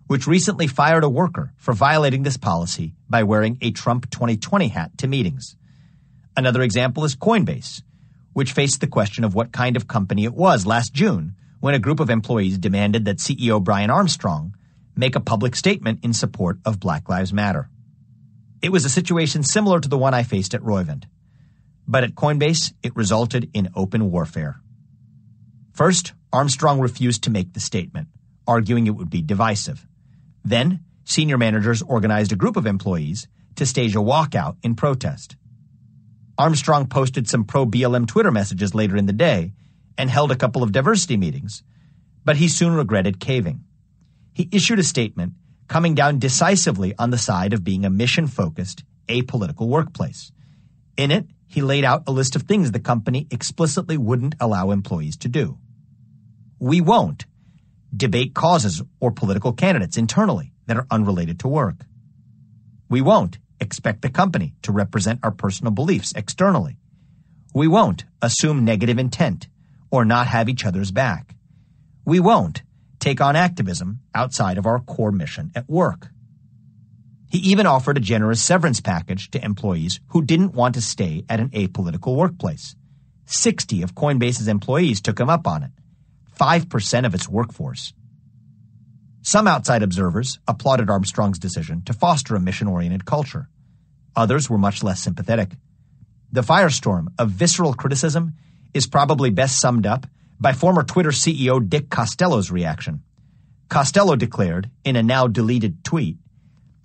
which recently fired a worker for violating this policy by wearing a Trump 2020 hat to meetings. Another example is Coinbase, which faced the question of what kind of company it was last June when a group of employees demanded that CEO Brian Armstrong make a public statement in support of Black Lives Matter. It was a situation similar to the one I faced at Roivant. But at Coinbase, it resulted in open warfare. First, Armstrong refused to make the statement, arguing it would be divisive. Then, senior managers organized a group of employees to stage a walkout in protest. Armstrong posted some pro-BLM Twitter messages later in the day and held a couple of diversity meetings, but he soon regretted caving. He issued a statement coming down decisively on the side of being a mission-focused, apolitical workplace. In it, he laid out a list of things the company explicitly wouldn't allow employees to do. We won't debate causes or political candidates internally that are unrelated to work. We won't expect the company to represent our personal beliefs externally. We won't assume negative intent or not have each other's back. We won't take on activism outside of our core mission at work. He even offered a generous severance package to employees who didn't want to stay at an apolitical workplace. 60 of Coinbase's employees took him up on it, 5% of its workforce. Some outside observers applauded Armstrong's decision to foster a mission-oriented culture. Others were much less sympathetic. The firestorm of visceral criticism is probably best summed up by former Twitter CEO Dick Costello's reaction. Costello declared in a now-deleted tweet,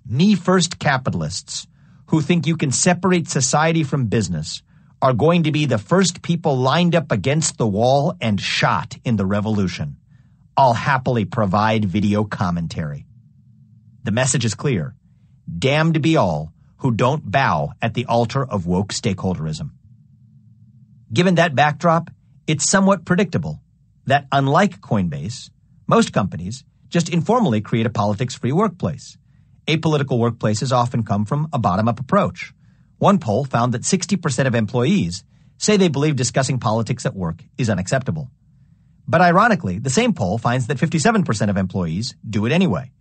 "Me first capitalists who think you can separate society from business are going to be the first people lined up against the wall and shot in the revolution. I'll happily provide video commentary." The message is clear. Damned be all who don't bow at the altar of woke stakeholderism. Given that backdrop, it's somewhat predictable that unlike Coinbase, most companies just informally create a politics-free workplace. Apolitical workplaces often come from a bottom-up approach. One poll found that 60% of employees say they believe discussing politics at work is unacceptable. But ironically, the same poll finds that 57% of employees do it anyway.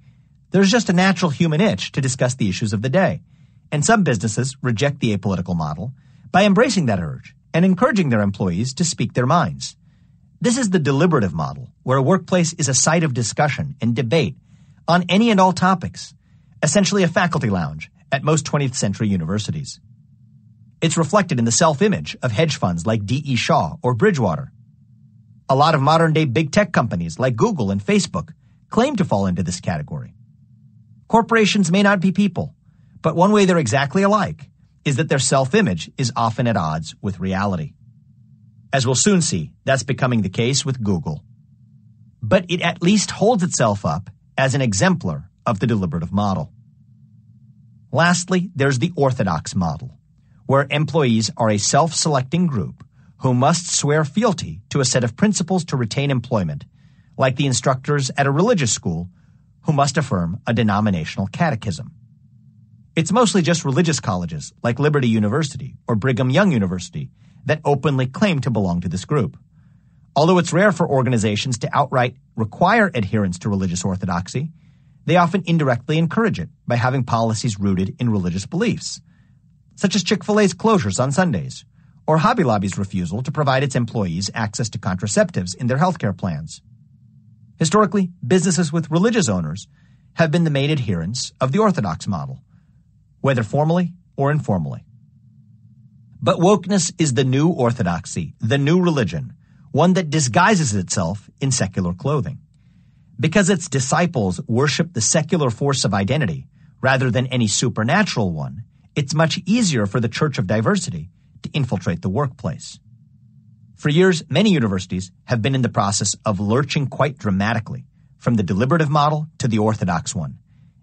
There's just a natural human itch to discuss the issues of the day, and some businesses reject the apolitical model by embracing that urge and encouraging their employees to speak their minds. This is the deliberative model, where a workplace is a site of discussion and debate on any and all topics, essentially a faculty lounge at most 20th century universities. It's reflected in the self-image of hedge funds like D.E. Shaw or Bridgewater. A lot of modern-day big tech companies like Google and Facebook claim to fall into this category. Corporations may not be people, but one way they're exactly alike is that their self-image is often at odds with reality. As we'll soon see, that's becoming the case with Google. But it at least holds itself up as an exemplar of the deliberative model. Lastly, there's the orthodox model, where employees are a self-selecting group who must swear fealty to a set of principles to retain employment, like the instructors at a religious school who must affirm a denominational catechism. It's mostly just religious colleges like Liberty University or Brigham Young University that openly claim to belong to this group. Although it's rare for organizations to outright require adherence to religious orthodoxy, they often indirectly encourage it by having policies rooted in religious beliefs, such as Chick-fil-A's closures on Sundays, or Hobby Lobby's refusal to provide its employees access to contraceptives in their healthcare plans. Historically, businesses with religious owners have been the main adherents of the orthodox model, whether formally or informally. But wokeness is the new orthodoxy, the new religion, one that disguises itself in secular clothing. Because its disciples worship the secular force of identity rather than any supernatural one, it's much easier for the Church of Diversity to infiltrate the workplace. For years, many universities have been in the process of lurching quite dramatically from the deliberative model to the orthodox one.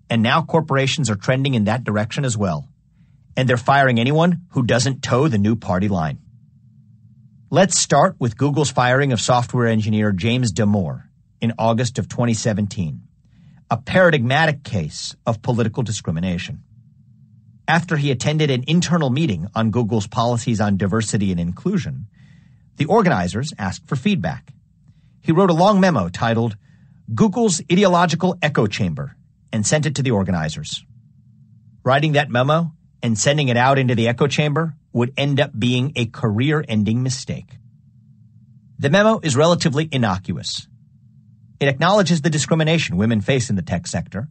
And now corporations are trending in that direction as well. And they're firing anyone who doesn't toe the new party line. Let's start with Google's firing of software engineer James Damore in August of 2017, a paradigmatic case of political discrimination. After he attended an internal meeting on Google's policies on diversity and inclusion, the organizers asked for feedback. He wrote a long memo titled "Google's Ideological Echo Chamber" and sent it to the organizers. Writing that memo and sending it out into the echo chamber would end up being a career-ending mistake. The memo is relatively innocuous. It acknowledges the discrimination women face in the tech sector,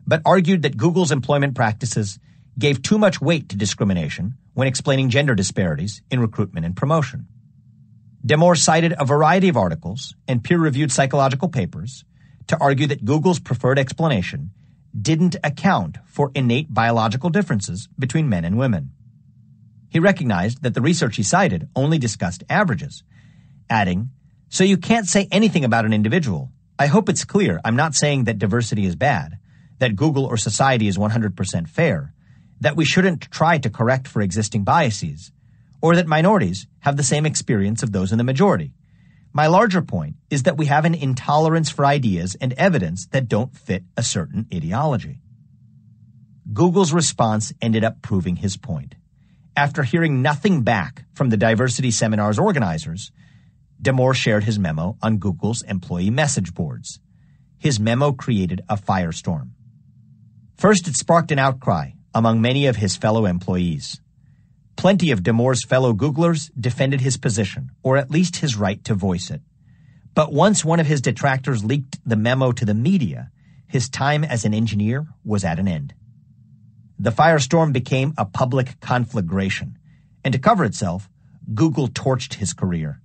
but argued that Google's employment practices gave too much weight to discrimination when explaining gender disparities in recruitment and promotion. Damore cited a variety of articles and peer-reviewed psychological papers to argue that Google's preferred explanation didn't account for innate biological differences between men and women. He recognized that the research he cited only discussed averages, adding, "So you can't say anything about an individual. I hope it's clear I'm not saying that diversity is bad, that Google or society is 100% fair, that we shouldn't try to correct for existing biases, or that minorities have the same experience of those in the majority. My larger point is that we have an intolerance for ideas and evidence that don't fit a certain ideology." Google's response ended up proving his point. After hearing nothing back from the diversity seminar's organizers, Damore shared his memo on Google's employee message boards. His memo created a firestorm. First, it sparked an outcry among many of his fellow employees. Plenty of Damore's fellow Googlers defended his position, or at least his right to voice it. But once one of his detractors leaked the memo to the media, his time as an engineer was at an end. The firestorm became a public conflagration, and to cover itself, Google torched his career.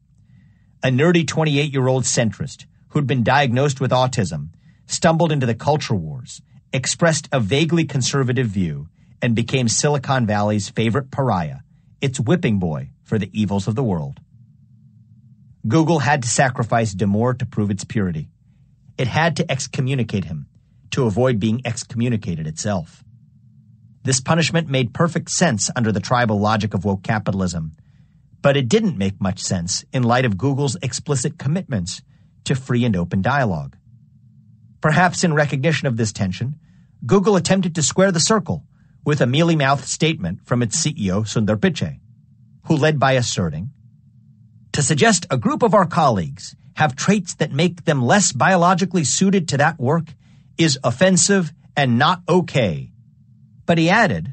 A nerdy 28-year-old centrist who'd been diagnosed with autism stumbled into the culture wars, expressed a vaguely conservative view, and became Silicon Valley's favorite pariah, its whipping boy for the evils of the world. Google had to sacrifice Damore to prove its purity. It had to excommunicate him to avoid being excommunicated itself. This punishment made perfect sense under the tribal logic of woke capitalism, but it didn't make much sense in light of Google's explicit commitments to free and open dialogue. Perhaps in recognition of this tension, Google attempted to square the circle with a mealy-mouthed statement from its CEO, Sundar Pichai, who led by asserting, "To suggest a group of our colleagues have traits that make them less biologically suited to that work is offensive and not okay." But he added,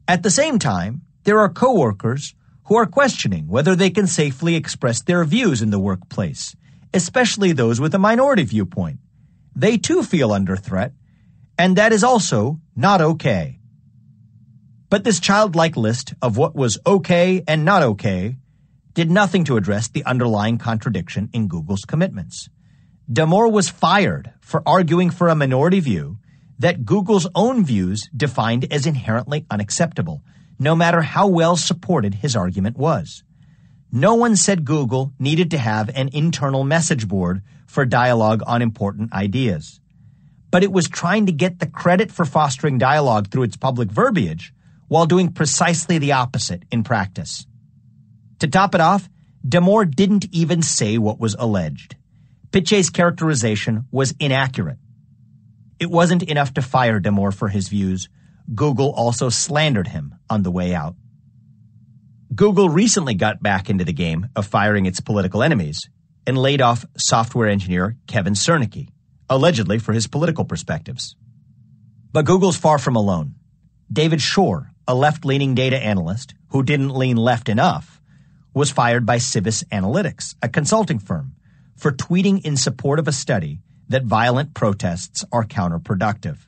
"At the same time, there are coworkers who are questioning whether they can safely express their views in the workplace, especially those with a minority viewpoint. They too feel under threat, and that is also not okay." But this childlike list of what was okay and not okay did nothing to address the underlying contradiction in Google's commitments. Damore was fired for arguing for a minority view that Google's own views defined as inherently unacceptable, no matter how well supported his argument was. No one said Google needed to have an internal message board for dialogue on important ideas. But it was trying to get the credit for fostering dialogue through its public verbiage while doing precisely the opposite in practice. To top it off, Damore didn't even say what was alleged. Pichai's characterization was inaccurate. It wasn't enough to fire Damore for his views. Google also slandered him on the way out. Google recently got back into the game of firing its political enemies and laid off software engineer Kevin Cernicki, allegedly for his political perspectives. But Google's far from alone. David Shor, a left-leaning data analyst who didn't lean left enough, was fired by Civis Analytics, a consulting firm, for tweeting in support of a study that violent protests are counterproductive.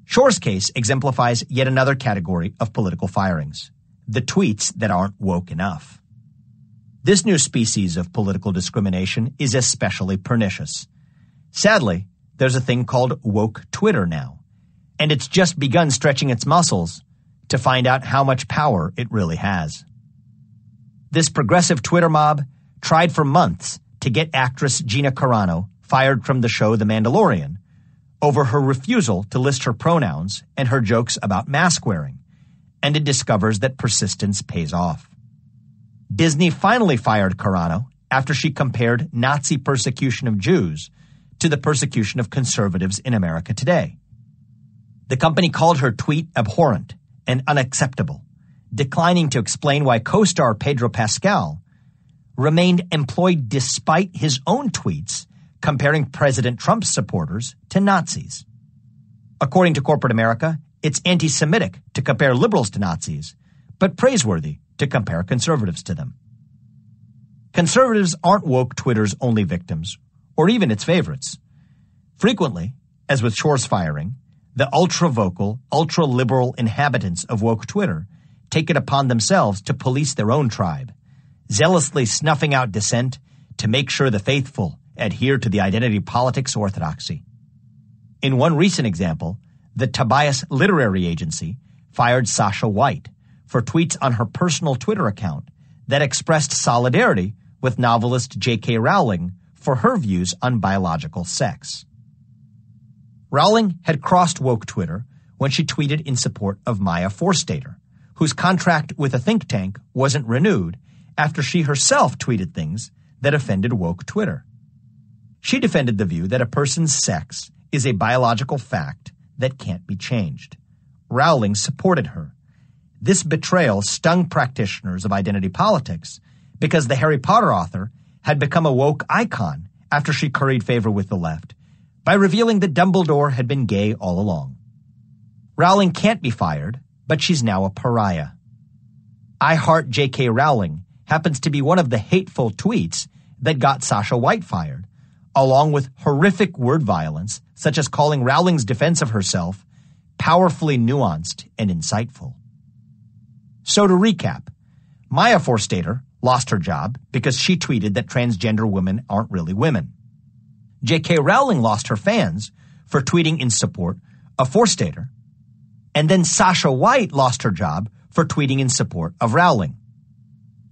Shor's case exemplifies yet another category of political firings, the tweets that aren't woke enough. This new species of political discrimination is especially pernicious. Sadly, there's a thing called woke Twitter now, and it's just begun stretching its muscles to find out how much power it really has. This progressive Twitter mob tried for months to get actress Gina Carano fired from the show The Mandalorian over her refusal to list her pronouns and her jokes about mask wearing, and it discovers that persistence pays off. Disney finally fired Carano after she compared Nazi persecution of Jews to the persecution of conservatives in America today. The company called her tweet abhorrent and unacceptable, declining to explain why co-star Pedro Pascal remained employed despite his own tweets comparing President Trump's supporters to Nazis. According to corporate America, it's anti-Semitic to compare liberals to Nazis, but praiseworthy to compare conservatives to them. Conservatives aren't woke Twitter's only victims, or even its favorites. Frequently, as with Shor's firing, the ultra-vocal, ultra-liberal inhabitants of woke Twitter take it upon themselves to police their own tribe, zealously snuffing out dissent to make sure the faithful adhere to the identity politics orthodoxy. In one recent example, the Tobias Literary Agency fired Sasha White for tweets on her personal Twitter account that expressed solidarity with novelist J.K. Rowling for her views on biological sex. Rowling had crossed woke Twitter when she tweeted in support of Maya Forstater, whose contract with a think tank wasn't renewed after she herself tweeted things that offended woke Twitter. She defended the view that a person's sex is a biological fact that can't be changed. Rowling supported her. This betrayal stung practitioners of identity politics because the Harry Potter author had become a woke icon after she curried favor with the left by revealing that Dumbledore had been gay all along. Rowling can't be fired, but she's now a pariah. I Heart J.K. Rowling happens to be one of the hateful tweets that got Sasha White fired, along with horrific word violence, such as calling Rowling's defense of herself powerfully nuanced and insightful. So to recap, Maya Forstater lost her job because she tweeted that transgender women aren't really women. J.K. Rowling lost her fans for tweeting in support of Forstater. And then Sasha White lost her job for tweeting in support of Rowling.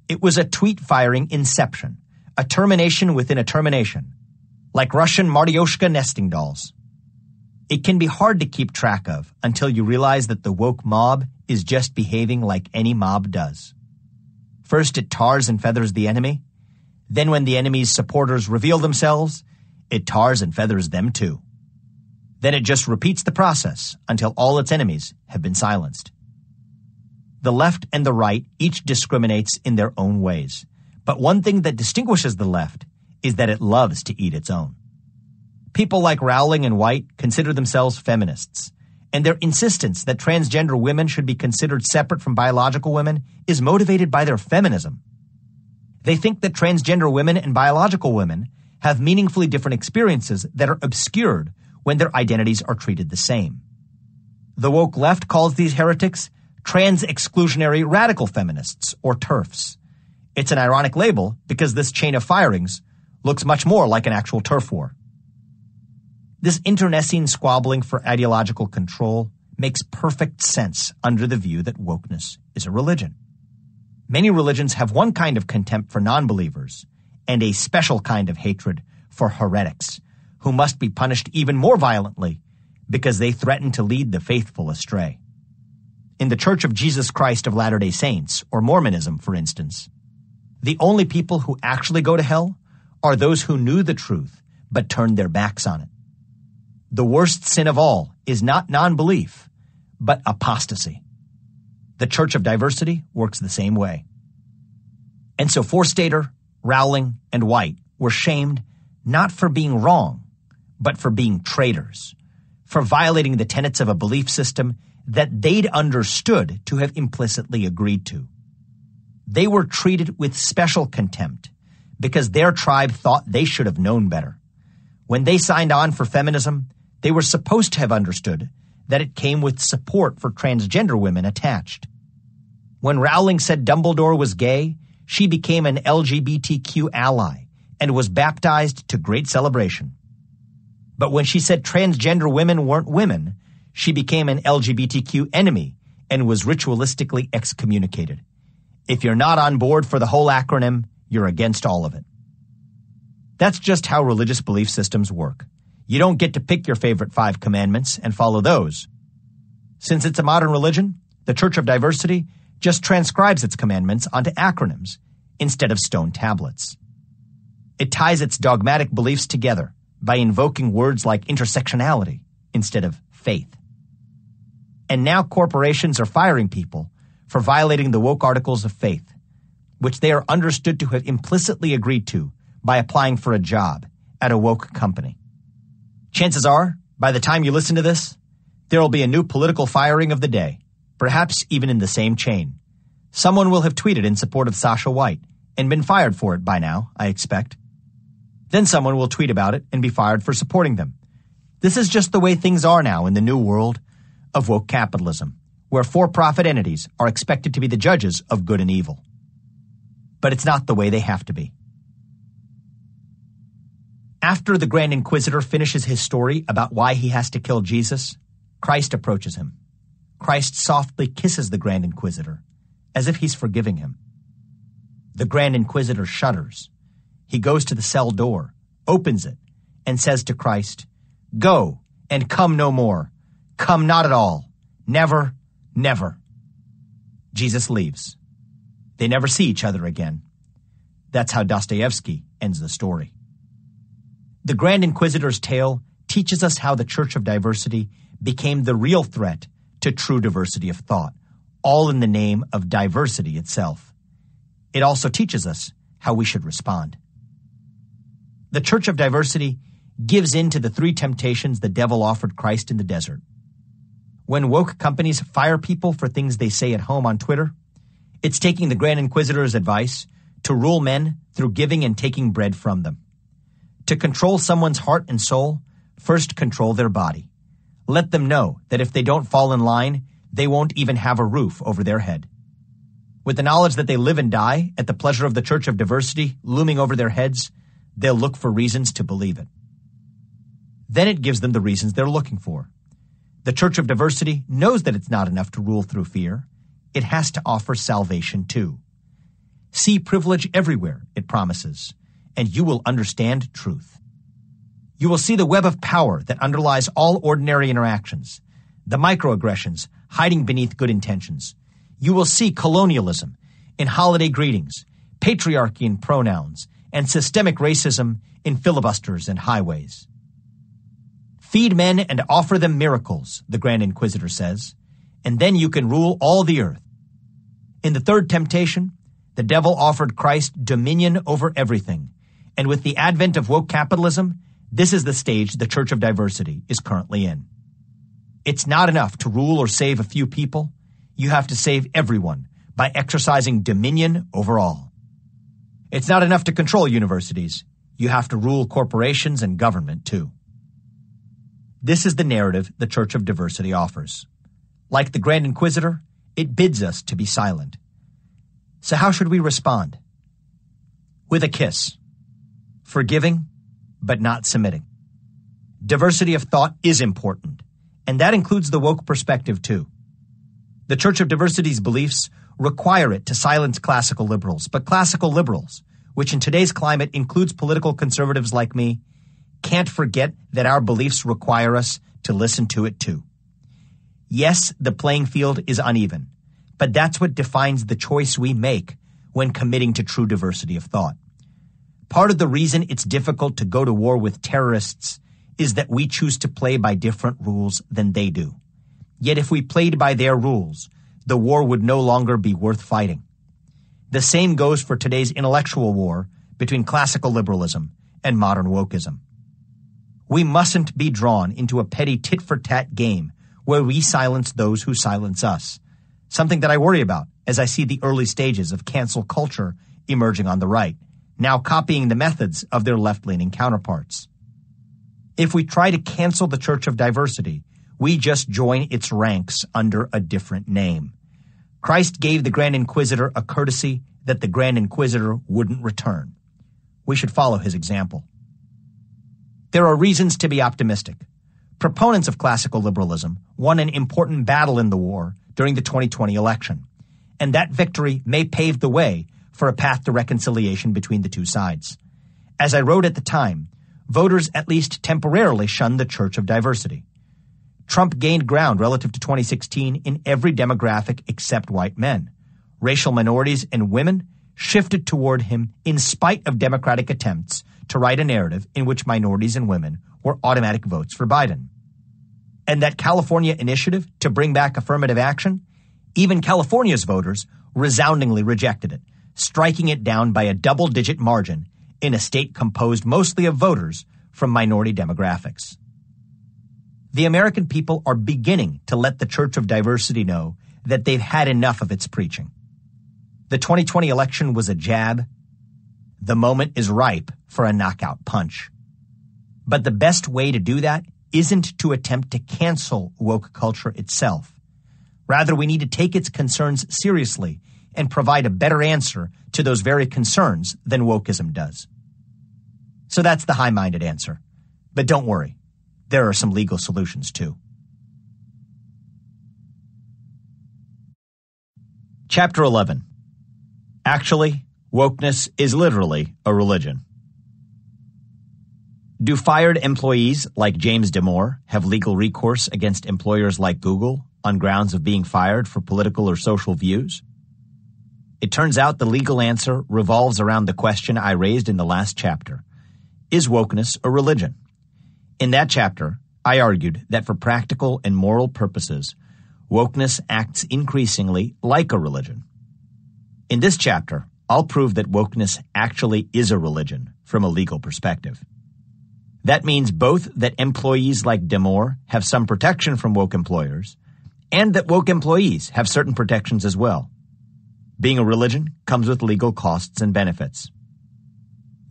It was a tweet-firing inception, a termination within a termination, like Russian Matryoshka nesting dolls. It can be hard to keep track of until you realize that the woke mob is just behaving like any mob does. First, it tars and feathers the enemy. Then when the enemy's supporters reveal themselves, it tars and feathers them too. Then it just repeats the process until all its enemies have been silenced. The left and the right each discriminates in their own ways. But one thing that distinguishes the left is that it loves to eat its own. People like Rowling and White consider themselves feminists, and their insistence that transgender women should be considered separate from biological women is motivated by their feminism. They think that transgender women and biological women have meaningfully different experiences that are obscured when their identities are treated the same. The woke left calls these heretics trans-exclusionary radical feminists, or TERFs. It's an ironic label because this chain of firings looks much more like an actual turf war. This internecine squabbling for ideological control makes perfect sense under the view that wokeness is a religion. Many religions have one kind of contempt for non-believers and a special kind of hatred for heretics, who must be punished even more violently because they threaten to lead the faithful astray. In the Church of Jesus Christ of Latter-day Saints, or Mormonism, for instance, the only people who actually go to hell are those who knew the truth but turned their backs on it. The worst sin of all is not non-belief, but apostasy. The Church of Diversity works the same way. And so Forstater, Rowling, and White were shamed not for being wrong, but for being traitors, for violating the tenets of a belief system that they'd understood to have implicitly agreed to. They were treated with special contempt because their tribe thought they should have known better. When they signed on for feminism, they were supposed to have understood that it came with support for transgender women attached. When Rowling said Dumbledore was gay, she became an LGBTQ ally and was baptized to great celebration. But when she said transgender women weren't women, she became an LGBTQ enemy and was ritualistically excommunicated. If you're not on board for the whole acronym, you're against all of it. That's just how religious belief systems work. You don't get to pick your favorite 5 commandments and follow those. Since it's a modern religion, the Church of Diversity just transcribes its commandments onto acronyms instead of stone tablets. It ties its dogmatic beliefs together by invoking words like intersectionality instead of faith. And now corporations are firing people for violating the woke articles of faith, which they are understood to have implicitly agreed to by applying for a job at a woke company. Chances are, by the time you listen to this, there will be a new political firing of the day, perhaps even in the same chain. Someone will have tweeted in support of Sasha White and been fired for it by now, I expect. Then someone will tweet about it and be fired for supporting them. This is just the way things are now in the new world of woke capitalism, where for-profit entities are expected to be the judges of good and evil. But it's not the way they have to be. After the Grand Inquisitor finishes his story about why he has to kill Jesus, Christ approaches him. Christ softly kisses the Grand Inquisitor, as if he's forgiving him. The Grand Inquisitor shudders. He goes to the cell door, opens it, and says to Christ, "Go, and come no more. Come not at all. Never, never." Jesus leaves. They never see each other again. That's how Dostoevsky ends the story. The Grand Inquisitor's tale teaches us how the Church of Diversity became the real threat to true diversity of thought, all in the name of diversity itself. It also teaches us how we should respond. The Church of Diversity gives in to the three temptations the devil offered Christ in the desert. When woke companies fire people for things they say at home on Twitter, it's taking the Grand Inquisitor's advice to rule men through giving and taking bread from them. To control someone's heart and soul, first control their body. Let them know that if they don't fall in line, they won't even have a roof over their head. With the knowledge that they live and die at the pleasure of the Church of Diversity looming over their heads, they'll look for reasons to believe it. Then it gives them the reasons they're looking for. The Church of Diversity knows that it's not enough to rule through fear. It has to offer salvation too. See privilege everywhere, it promises, and you will understand truth. You will see the web of power that underlies all ordinary interactions, the microaggressions hiding beneath good intentions. You will see colonialism in holiday greetings, patriarchy in pronouns, and systemic racism in filibusters and highways. Feed men and offer them miracles, the Grand Inquisitor says, and then you can rule all the earth. In the third temptation, the devil offered Christ dominion over everything, and with the advent of woke capitalism, this is the stage the Church of Diversity is currently in. It's not enough to rule or save a few people. You have to save everyone by exercising dominion over all. It's not enough to control universities. You have to rule corporations and government too. This is the narrative the Church of Diversity offers. Like the Grand Inquisitor, it bids us to be silent. So how should we respond? With a kiss. Forgiving, but not submitting. Diversity of thought is important, and that includes the woke perspective too. The Church of Diversity's beliefs require it to silence classical liberals, but classical liberals, which in today's climate includes political conservatives like me, can't forget that our beliefs require us to listen to it too. Yes, the playing field is uneven, but that's what defines the choice we make when committing to true diversity of thought. Part of the reason it's difficult to go to war with terrorists is that we choose to play by different rules than they do. Yet if we played by their rules, the war would no longer be worth fighting. The same goes for today's intellectual war between classical liberalism and modern wokeism. We mustn't be drawn into a petty tit-for-tat game where we silence those who silence us, something that I worry about as I see the early stages of cancel culture emerging on the right, now copying the methods of their left-leaning counterparts. If we try to cancel the Church of Diversity, we just join its ranks under a different name. Christ gave the Grand Inquisitor a courtesy that the Grand Inquisitor wouldn't return. We should follow his example. There are reasons to be optimistic. Proponents of classical liberalism won an important battle in the war during the 2020 election, and that victory may pave the way for a path to reconciliation between the two sides. As I wrote at the time, voters at least temporarily shunned the Church of Diversity. Trump gained ground relative to 2016 in every demographic except white men. Racial minorities and women shifted toward him in spite of Democratic attempts to write a narrative in which minorities and women were automatic votes for Biden. And that California initiative to bring back affirmative action, even California's voters resoundingly rejected it, striking it down by a double-digit margin in a state composed mostly of voters from minority demographics. The American people are beginning to let the Church of Diversity know that they've had enough of its preaching. The 2020 election was a jab. The moment is ripe for a knockout punch. But the best way to do that isn't to attempt to cancel woke culture itself. Rather, we need to take its concerns seriously and provide a better answer to those very concerns than wokeism does. So that's the high-minded answer. But don't worry, there are some legal solutions too. Chapter 11. Actually, wokeness is literally a religion. Do fired employees like James Damore have legal recourse against employers like Google on grounds of being fired for political or social views? It turns out the legal answer revolves around the question I raised in the last chapter. Is wokeness a religion? In that chapter, I argued that for practical and moral purposes, wokeness acts increasingly like a religion. In this chapter, I'll prove that wokeness actually is a religion from a legal perspective. That means both that employees like Damore have some protection from woke employers, and that woke employees have certain protections as well. Being a religion comes with legal costs and benefits.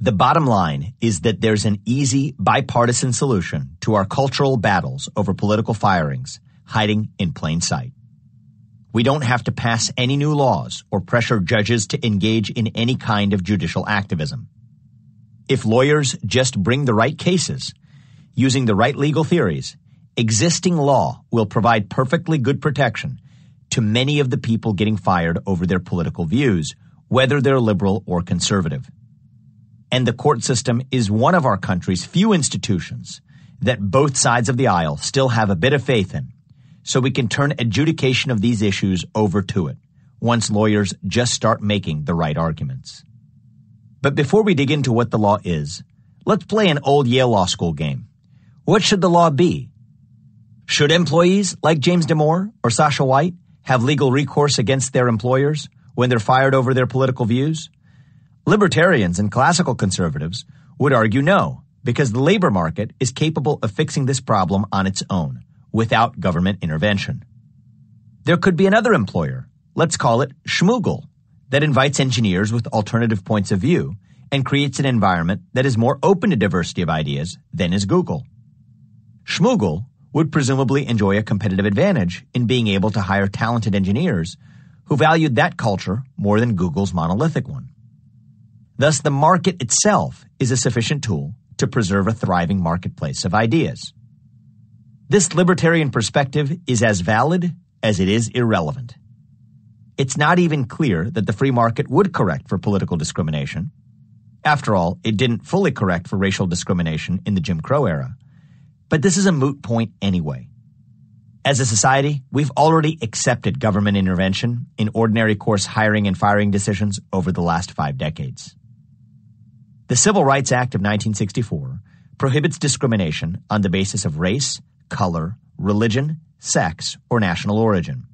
The bottom line is that there's an easy bipartisan solution to our cultural battles over political firings hiding in plain sight. We don't have to pass any new laws or pressure judges to engage in any kind of judicial activism. If lawyers just bring the right cases, using the right legal theories, existing law will provide perfectly good protection to many of the people getting fired over their political views, whether they're liberal or conservative. And the court system is one of our country's few institutions that both sides of the aisle still have a bit of faith in, so we can turn adjudication of these issues over to it once lawyers just start making the right arguments. But before we dig into what the law is, let's play an old Yale Law School game. What should the law be? Should employees like James Damore or Sasha White have legal recourse against their employers when they're fired over their political views? Libertarians and classical conservatives would argue no, because the labor market is capable of fixing this problem on its own, without government intervention. There could be another employer, let's call it Schmoogle, that invites engineers with alternative points of view and creates an environment that is more open to diversity of ideas than is Google. Schmoogle would presumably enjoy a competitive advantage in being able to hire talented engineers who valued that culture more than Google's monolithic one. Thus, the market itself is a sufficient tool to preserve a thriving marketplace of ideas. This libertarian perspective is as valid as it is irrelevant. It's not even clear that the free market would correct for political discrimination. After all, it didn't fully correct for racial discrimination in the Jim Crow era. But this is a moot point anyway. As a society, we've already accepted government intervention in ordinary course hiring and firing decisions over the last 5 decades. The Civil Rights Act of 1964 prohibits discrimination on the basis of race, color, religion, sex, or national origin.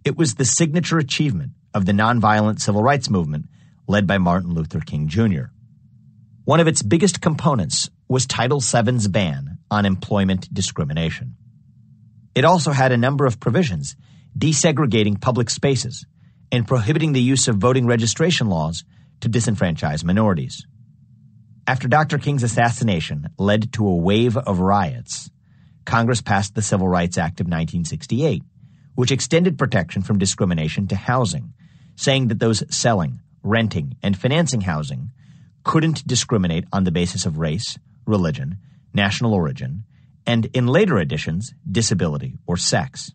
It was the signature achievement of the nonviolent civil rights movement led by Martin Luther King Jr. One of its biggest components was Title VII's ban on employment discrimination. It also had a number of provisions desegregating public spaces and prohibiting the use of voting registration laws to disenfranchise minorities. After Dr. King's assassination led to a wave of riots, Congress passed the Civil Rights Act of 1968, which extended protection from discrimination to housing, saying that those selling, renting, and financing housing couldn't discriminate on the basis of race, religion, national origin, and in later editions, disability or sex.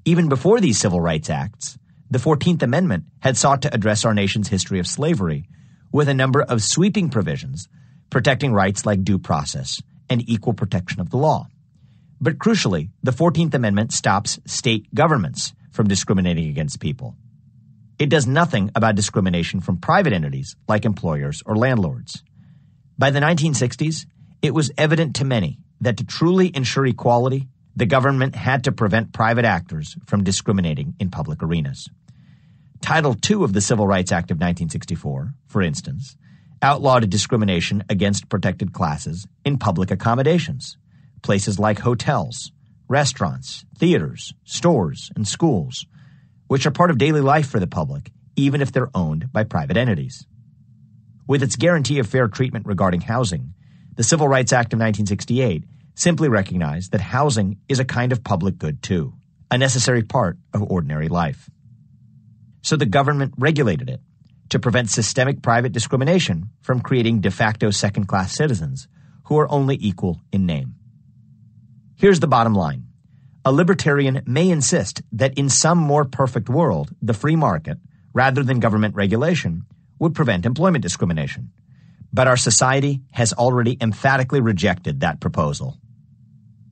Even before these civil rights acts, the 14th Amendment had sought to address our nation's history of slavery with a number of sweeping provisions protecting rights like due process and equal protection of the law. But crucially, the 14th Amendment stops state governments from discriminating against people. It does nothing about discrimination from private entities like employers or landlords. By the 1960s, it was evident to many that to truly ensure equality, the government had to prevent private actors from discriminating in public arenas. Title II of the Civil Rights Act of 1964, for instance, outlawed discrimination against protected classes in public accommodations, places like hotels, restaurants, theaters, stores, and schools, which are part of daily life for the public, even if they're owned by private entities. With its guarantee of fair treatment regarding housing, the Civil Rights Act of 1968 simply recognized that housing is a kind of public good too, a necessary part of ordinary life. So the government regulated it, to prevent systemic private discrimination from creating de facto second-class citizens who are only equal in name. Here's the bottom line. A libertarian may insist that in some more perfect world, the free market, rather than government regulation, would prevent employment discrimination. But our society has already emphatically rejected that proposal.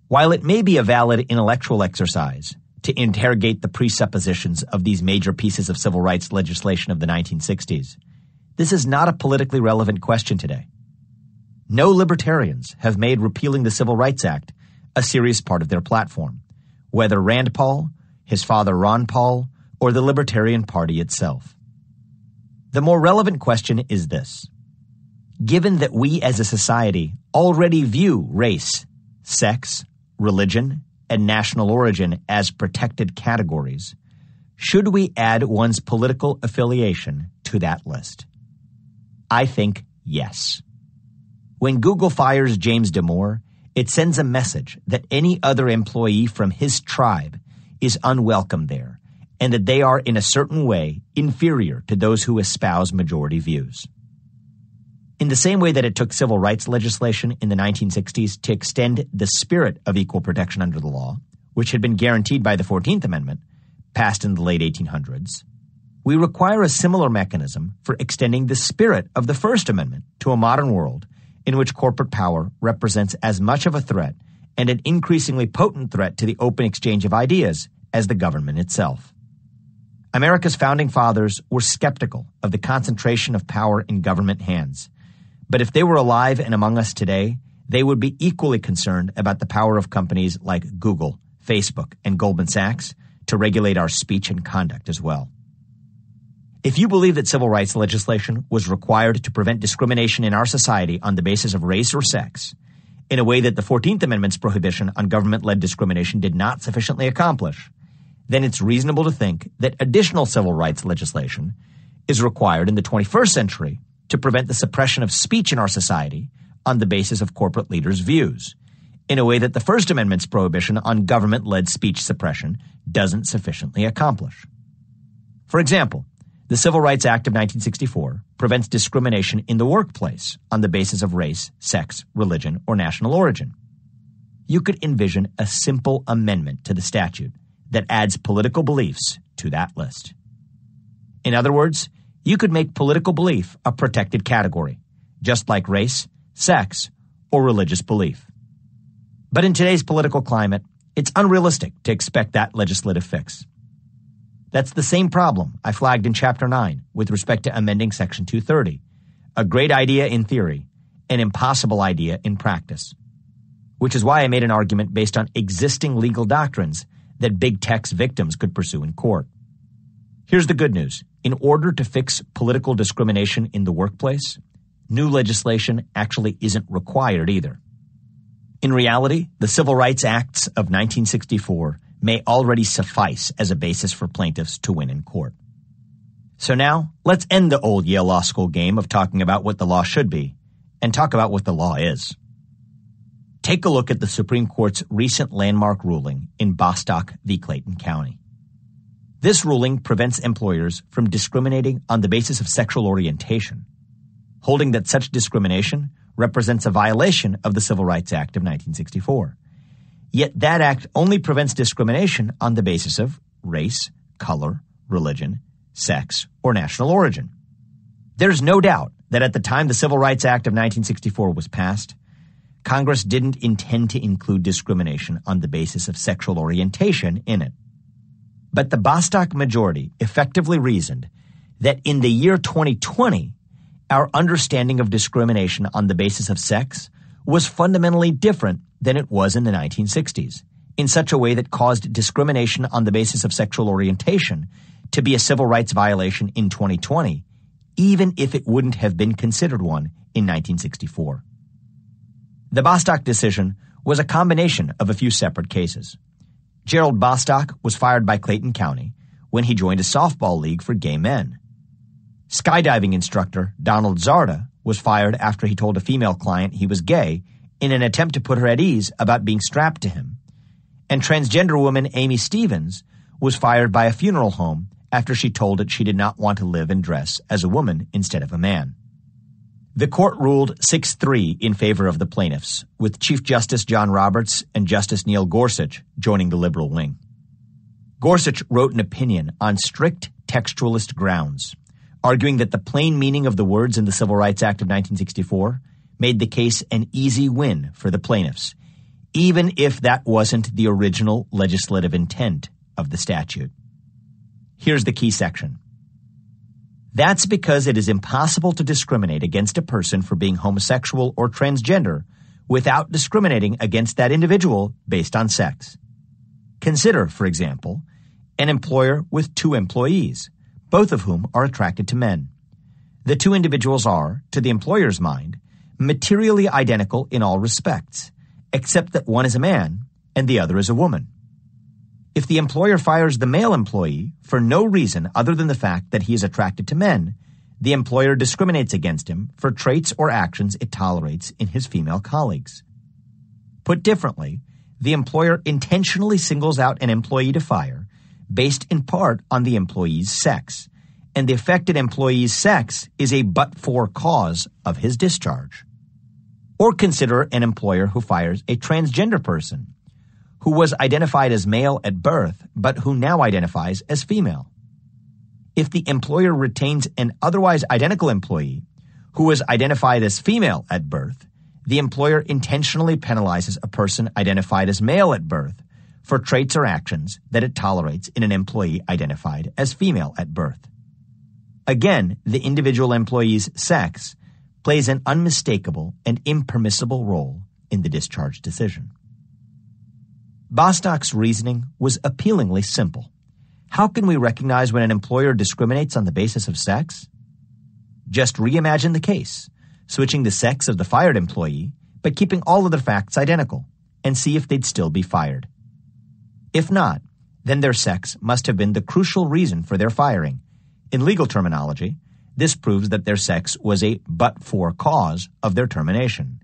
While it may be a valid intellectual exercise to interrogate the presuppositions of these major pieces of civil rights legislation of the 1960s, this is not a politically relevant question today. No libertarians have made repealing the Civil Rights Act a serious part of their platform, whether Rand Paul, his father Ron Paul, or the Libertarian Party itself. The more relevant question is this. Given that we as a society already view race, sex, religion, and national origin as protected categories, should we add one's political affiliation to that list? I think yes. When Google fires James Damore, it sends a message that any other employee from his tribe is unwelcome there, and that they are in a certain way inferior to those who espouse majority views. In the same way that it took civil rights legislation in the 1960s to extend the spirit of equal protection under the law, which had been guaranteed by the 14th Amendment, passed in the late 1800s, we require a similar mechanism for extending the spirit of the First Amendment to a modern world in which corporate power represents as much of a threat and an increasingly potent threat to the open exchange of ideas as the government itself. America's founding fathers were skeptical of the concentration of power in government hands. But if they were alive and among us today, they would be equally concerned about the power of companies like Google, Facebook, and Goldman Sachs to regulate our speech and conduct as well. If you believe that civil rights legislation was required to prevent discrimination in our society on the basis of race or sex, in a way that the 14th Amendment's prohibition on government-led discrimination did not sufficiently accomplish, then it's reasonable to think that additional civil rights legislation is required in the 21st century to prevent the suppression of speech in our society on the basis of corporate leaders' views, in a way that the First Amendment's prohibition on government-led speech suppression doesn't sufficiently accomplish. For example, the Civil Rights Act of 1964 prevents discrimination in the workplace on the basis of race, sex, religion, or national origin. You could envision a simple amendment to the statute that adds political beliefs to that list. In other words, you could make political belief a protected category, just like race, sex, or religious belief. But in today's political climate, it's unrealistic to expect that legislative fix. That's the same problem I flagged in Chapter 9 with respect to amending Section 230, a great idea in theory, an impossible idea in practice. Which is why I made an argument based on existing legal doctrines that big tech's victims could pursue in court. Here's the good news. In order to fix political discrimination in the workplace, new legislation actually isn't required either. In reality, the Civil Rights Acts of 1964 may already suffice as a basis for plaintiffs to win in court. So now, let's end the old Yale Law School game of talking about what the law should be and talk about what the law is. Take a look at the Supreme Court's recent landmark ruling in Bostock v. Clayton County. This ruling prevents employers from discriminating on the basis of sexual orientation, holding that such discrimination represents a violation of the Civil Rights Act of 1964. Yet that act only prevents discrimination on the basis of race, color, religion, sex, or national origin. There's no doubt that at the time the Civil Rights Act of 1964 was passed, Congress didn't intend to include discrimination on the basis of sexual orientation in it. But the Bostock majority effectively reasoned that in the year 2020, our understanding of discrimination on the basis of sex was fundamentally different than it was in the 1960s, in such a way that caused discrimination on the basis of sexual orientation to be a civil rights violation in 2020, even if it wouldn't have been considered one in 1964. The Bostock decision was a combination of a few separate cases. Gerald Bostock was fired by Clayton County when he joined a softball league for gay men. Skydiving instructor Donald Zarda was fired after he told a female client he was gay in an attempt to put her at ease about being strapped to him. And transgender woman Amy Stevens was fired by a funeral home after she told it she did not want to live and dress as a woman instead of a man. The court ruled 6-3 in favor of the plaintiffs, with Chief Justice John Roberts and Justice Neil Gorsuch joining the liberal wing. Gorsuch wrote an opinion on strict textualist grounds, arguing that the plain meaning of the words in the Civil Rights Act of 1964 made the case an easy win for the plaintiffs, even if that wasn't the original legislative intent of the statute. Here's the key section. That's because it is impossible to discriminate against a person for being homosexual or transgender without discriminating against that individual based on sex. Consider, for example, an employer with 2 employees, both of whom are attracted to men. The 2 individuals are, to the employer's mind, materially identical in all respects, except that one is a man and the other is a woman. If the employer fires the male employee for no reason other than the fact that he is attracted to men, the employer discriminates against him for traits or actions it tolerates in his female colleagues. Put differently, the employer intentionally singles out an employee to fire based in part on the employee's sex, and the affected employee's sex is a but-for cause of his discharge. Or consider an employer who fires a transgender person who was identified as male at birth, but who now identifies as female. If the employer retains an otherwise identical employee who was identified as female at birth, the employer intentionally penalizes a person identified as male at birth for traits or actions that it tolerates in an employee identified as female at birth. Again, the individual employee's sex plays an unmistakable and impermissible role in the discharge decision. Bostock's reasoning was appealingly simple. How can we recognize when an employer discriminates on the basis of sex? Just reimagine the case, switching the sex of the fired employee, but keeping all of the facts identical, and see if they'd still be fired. If not, then their sex must have been the crucial reason for their firing. In legal terminology, this proves that their sex was a but-for cause of their termination.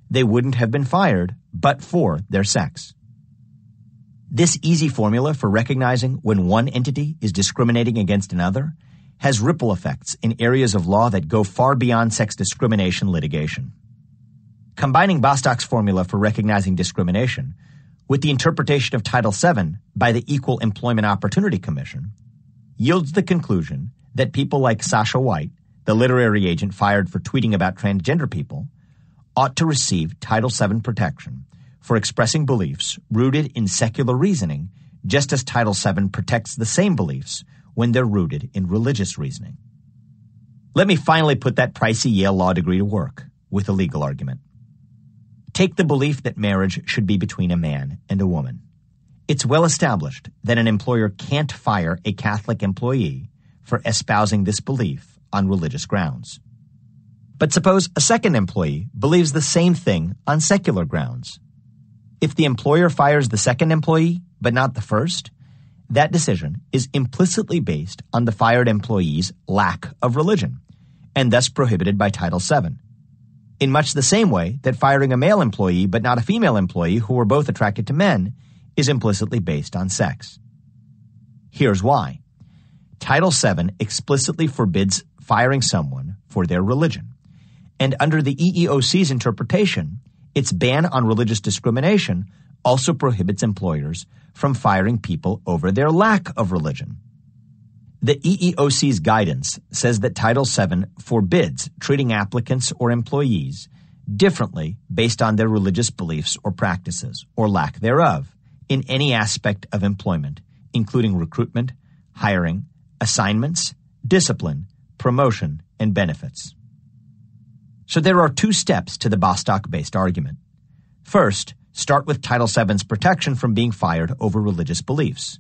They wouldn't have been fired but for their sex. This easy formula for recognizing when one entity is discriminating against another has ripple effects in areas of law that go far beyond sex discrimination litigation. Combining Bostock's formula for recognizing discrimination with the interpretation of Title VII by the Equal Employment Opportunity Commission yields the conclusion that people like Sasha White, the literary agent fired for tweeting about transgender people, ought to receive Title VII protection for expressing beliefs rooted in secular reasoning, just as Title VII protects the same beliefs when they're rooted in religious reasoning. Let me finally put that pricey Yale law degree to work with a legal argument. Take the belief that marriage should be between a man and a woman. It's well established that an employer can't fire a Catholic employee for espousing this belief on religious grounds. But suppose a second employee believes the same thing on secular grounds. If the employer fires the second employee, but not the first, that decision is implicitly based on the fired employee's lack of religion, and thus prohibited by Title VII. In much the same way that firing a male employee but not a female employee who were both attracted to men is implicitly based on sex. Here's why. Title VII explicitly forbids firing someone for their religion, and under the EEOC's interpretation, its ban on religious discrimination also prohibits employers from firing people over their lack of religion. The EEOC's guidance says that Title VII forbids treating applicants or employees differently based on their religious beliefs or practices, or lack thereof, in any aspect of employment, including recruitment, hiring, assignments, discipline, promotion, and benefits. So there are 2 steps to the Bostock-based argument. First, start with Title VII's protection from being fired over religious beliefs.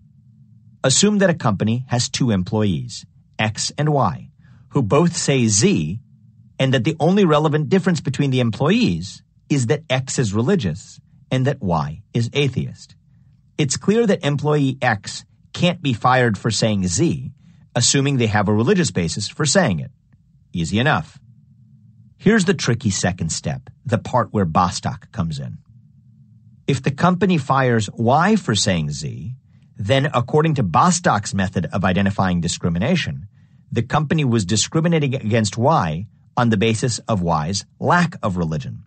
Assume that a company has 2 employees, X and Y, who both say Z, and that the only relevant difference between the employees is that X is religious and that Y is atheist. It's clear that employee X can't be fired for saying Z, assuming they have a religious basis for saying it. Easy enough. Here's the tricky second step, the part where Bostock comes in. If the company fires Y for saying Z, then according to Bostock's method of identifying discrimination, the company was discriminating against Y on the basis of Y's lack of religion.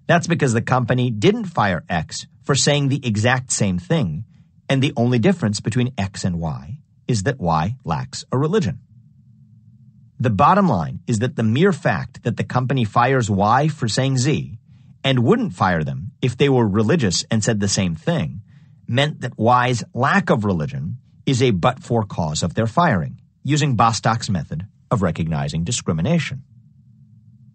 That's because the company didn't fire X for saying the exact same thing, and the only difference between X and Y is that Y lacks a religion. The bottom line is that the mere fact that the company fires Y for saying Z and wouldn't fire them if they were religious and said the same thing meant that Y's lack of religion is a but-for cause of their firing, using Bostock's method of recognizing discrimination.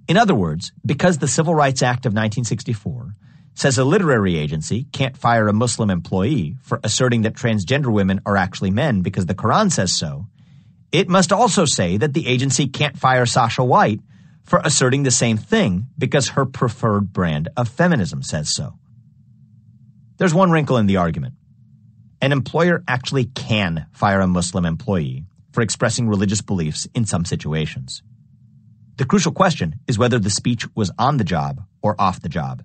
In other words, because the Civil Rights Act of 1964 says a literary agency can't fire a Muslim employee for asserting that transgender women are actually men because the Quran says so, it must also say that the agency can't fire Sasha White for asserting the same thing because her preferred brand of feminism says so. There's one wrinkle in the argument. An employer actually can fire a Muslim employee for expressing religious beliefs in some situations. The crucial question is whether the speech was on the job or off the job.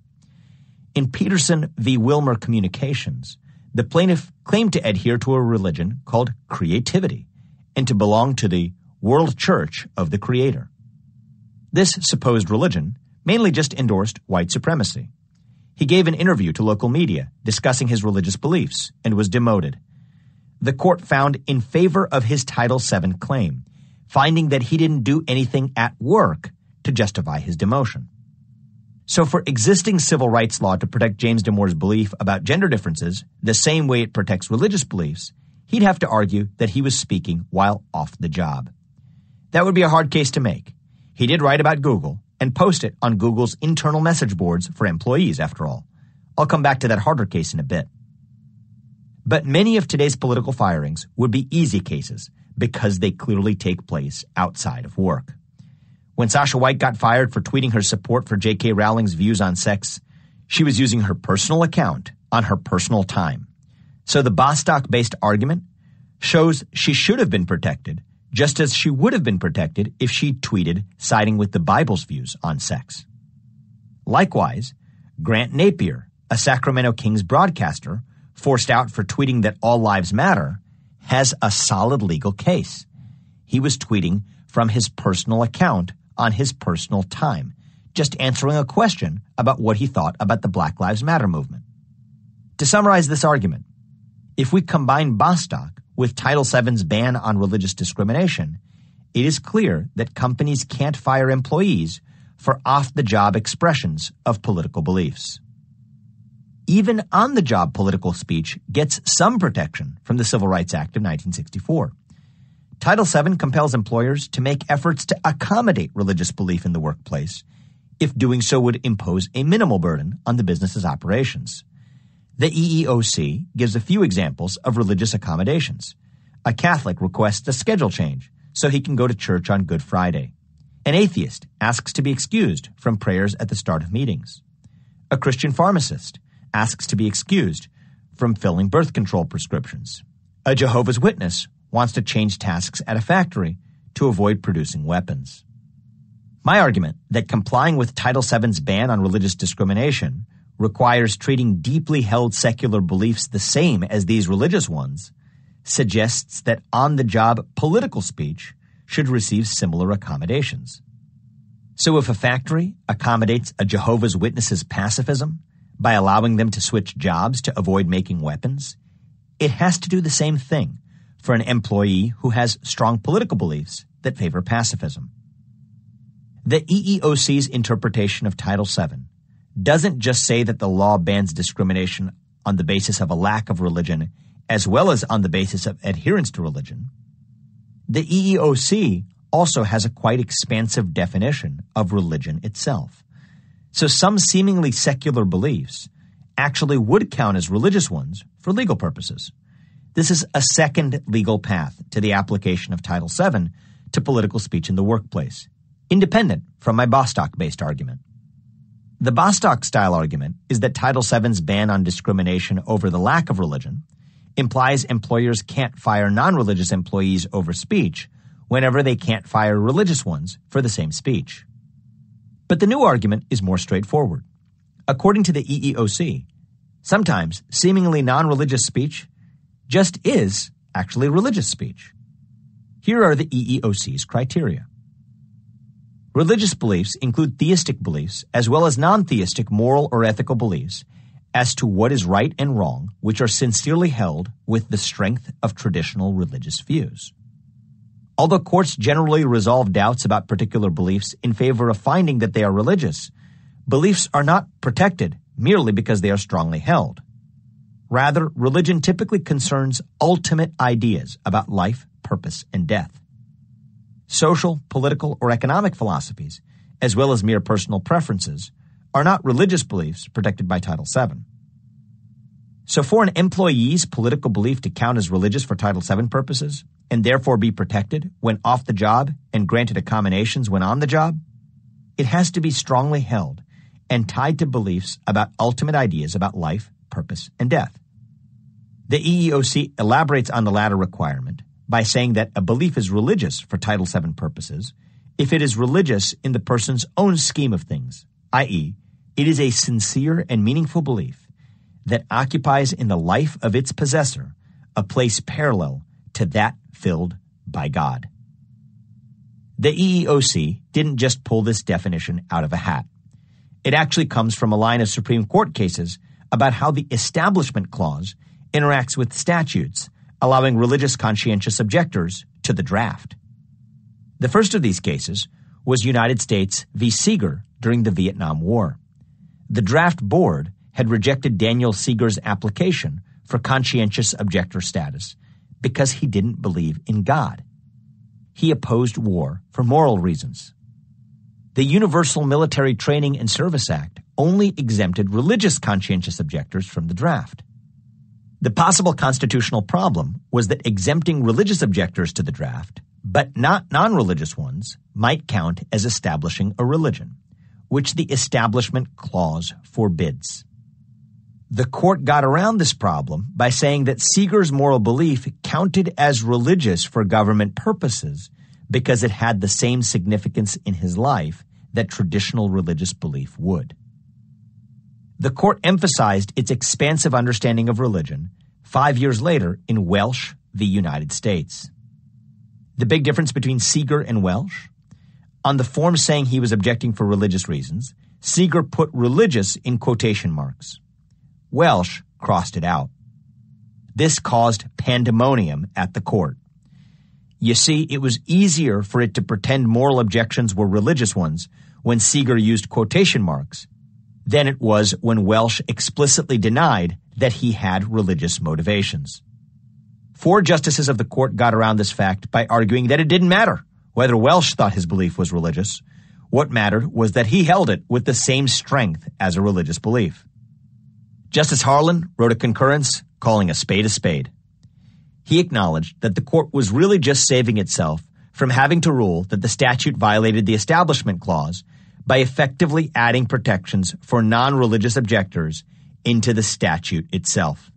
In Peterson v. Wilmer Communications, the plaintiff claimed to adhere to a religion called creativity and to belong to the World Church of the Creator. This supposed religion mainly just endorsed white supremacy. He gave an interview to local media discussing his religious beliefs and was demoted. The court found in favor of his Title VII claim, finding that he didn't do anything at work to justify his demotion. So for existing civil rights law to protect James Damore's belief about gender differences the same way it protects religious beliefs, he'd have to argue that he was speaking while off the job. That would be a hard case to make. He did write about Google and post it on Google's internal message boards for employees, after all. I'll come back to that harder case in a bit. But many of today's political firings would be easy cases because they clearly take place outside of work. When Sasha White got fired for tweeting her support for J.K. Rowling's views on sex, she was using her personal account on her personal time. So the Bostock-based argument shows she should have been protected, just as she would have been protected if she'd tweeted siding with the Bible's views on sex. Likewise, Grant Napier, a Sacramento Kings broadcaster, forced out for tweeting that all lives matter, has a solid legal case. He was tweeting from his personal account on his personal time, just answering a question about what he thought about the Black Lives Matter movement. To summarize this argument, if we combine Bostock with Title VII's ban on religious discrimination, it is clear that companies can't fire employees for off-the-job expressions of political beliefs. Even on-the-job political speech gets some protection from the Civil Rights Act of 1964. Title VII compels employers to make efforts to accommodate religious belief in the workplace, if doing so would impose a minimal burden on the business's operations. The EEOC gives a few examples of religious accommodations. A Catholic requests a schedule change so he can go to church on Good Friday. An atheist asks to be excused from prayers at the start of meetings. A Christian pharmacist asks to be excused from filling birth control prescriptions. A Jehovah's Witness wants to change tasks at a factory to avoid producing weapons. My argument that complying with Title VII's ban on religious discrimination requires treating deeply held secular beliefs the same as these religious ones suggests that on-the-job political speech should receive similar accommodations. So if a factory accommodates a Jehovah's Witness's pacifism by allowing them to switch jobs to avoid making weapons, it has to do the same thing for an employee who has strong political beliefs that favor pacifism. The EEOC's interpretation of Title VII doesn't just say that the law bans discrimination on the basis of a lack of religion as well as on the basis of adherence to religion. The EEOC also has a quite expansive definition of religion itself. So some seemingly secular beliefs actually would count as religious ones for legal purposes. This is a second legal path to the application of Title VII to political speech in the workplace, independent from my Bostock-based argument. The Bostock-style argument is that Title VII's ban on discrimination over the lack of religion implies employers can't fire non-religious employees over speech whenever they can't fire religious ones for the same speech. But the new argument is more straightforward. According to the EEOC, sometimes seemingly non-religious speech just is actually religious speech. Here are the EEOC's criteria. Religious beliefs include theistic beliefs as well as non-theistic moral or ethical beliefs as to what is right and wrong, which are sincerely held with the strength of traditional religious views. Although courts generally resolve doubts about particular beliefs in favor of finding that they are religious, beliefs are not protected merely because they are strongly held. Rather, religion typically concerns ultimate ideas about life, purpose, and death. Social, political, or economic philosophies, as well as mere personal preferences, are not religious beliefs protected by Title VII. So for an employee's political belief to count as religious for Title VII purposes, and therefore be protected when off the job and granted accommodations when on the job, it has to be strongly held and tied to beliefs about ultimate ideas about life, purpose, and death. The EEOC elaborates on the latter requirement by saying that a belief is religious for Title VII purposes if it is religious in the person's own scheme of things, i.e., it is a sincere and meaningful belief that occupies in the life of its possessor a place parallel to that filled by God. The EEOC didn't just pull this definition out of a hat. It actually comes from a line of Supreme Court cases about how the Establishment Clause interacts with statutes allowing religious conscientious objectors to the draft. The first of these cases was United States v. Seeger during the Vietnam War. The draft board had rejected Daniel Seeger's application for conscientious objector status because he didn't believe in God. He opposed war for moral reasons. The Universal Military Training and Service Act only exempted religious conscientious objectors from the draft. The possible constitutional problem was that exempting religious objectors to the draft, but not non-religious ones, might count as establishing a religion, which the Establishment Clause forbids. The court got around this problem by saying that Seeger's moral belief counted as religious for government purposes because it had the same significance in his life that traditional religious belief would. The court emphasized its expansive understanding of religion 5 years later in Welsh v. United States. The big difference between Seeger and Welsh? On the form saying he was objecting for religious reasons, Seeger put religious in quotation marks. Welsh crossed it out. This caused pandemonium at the court. You see, it was easier for it to pretend moral objections were religious ones when Seeger used quotation marks than it was when Welsh explicitly denied that he had religious motivations. 4 justices of the court got around this fact by arguing that it didn't matter whether Welsh thought his belief was religious. What mattered was that he held it with the same strength as a religious belief. Justice Harlan wrote a concurrence calling a spade. He acknowledged that the court was really just saving itself from having to rule that the statute violated the Establishment Clause by effectively adding protections for non-religious objectors into the statute itself.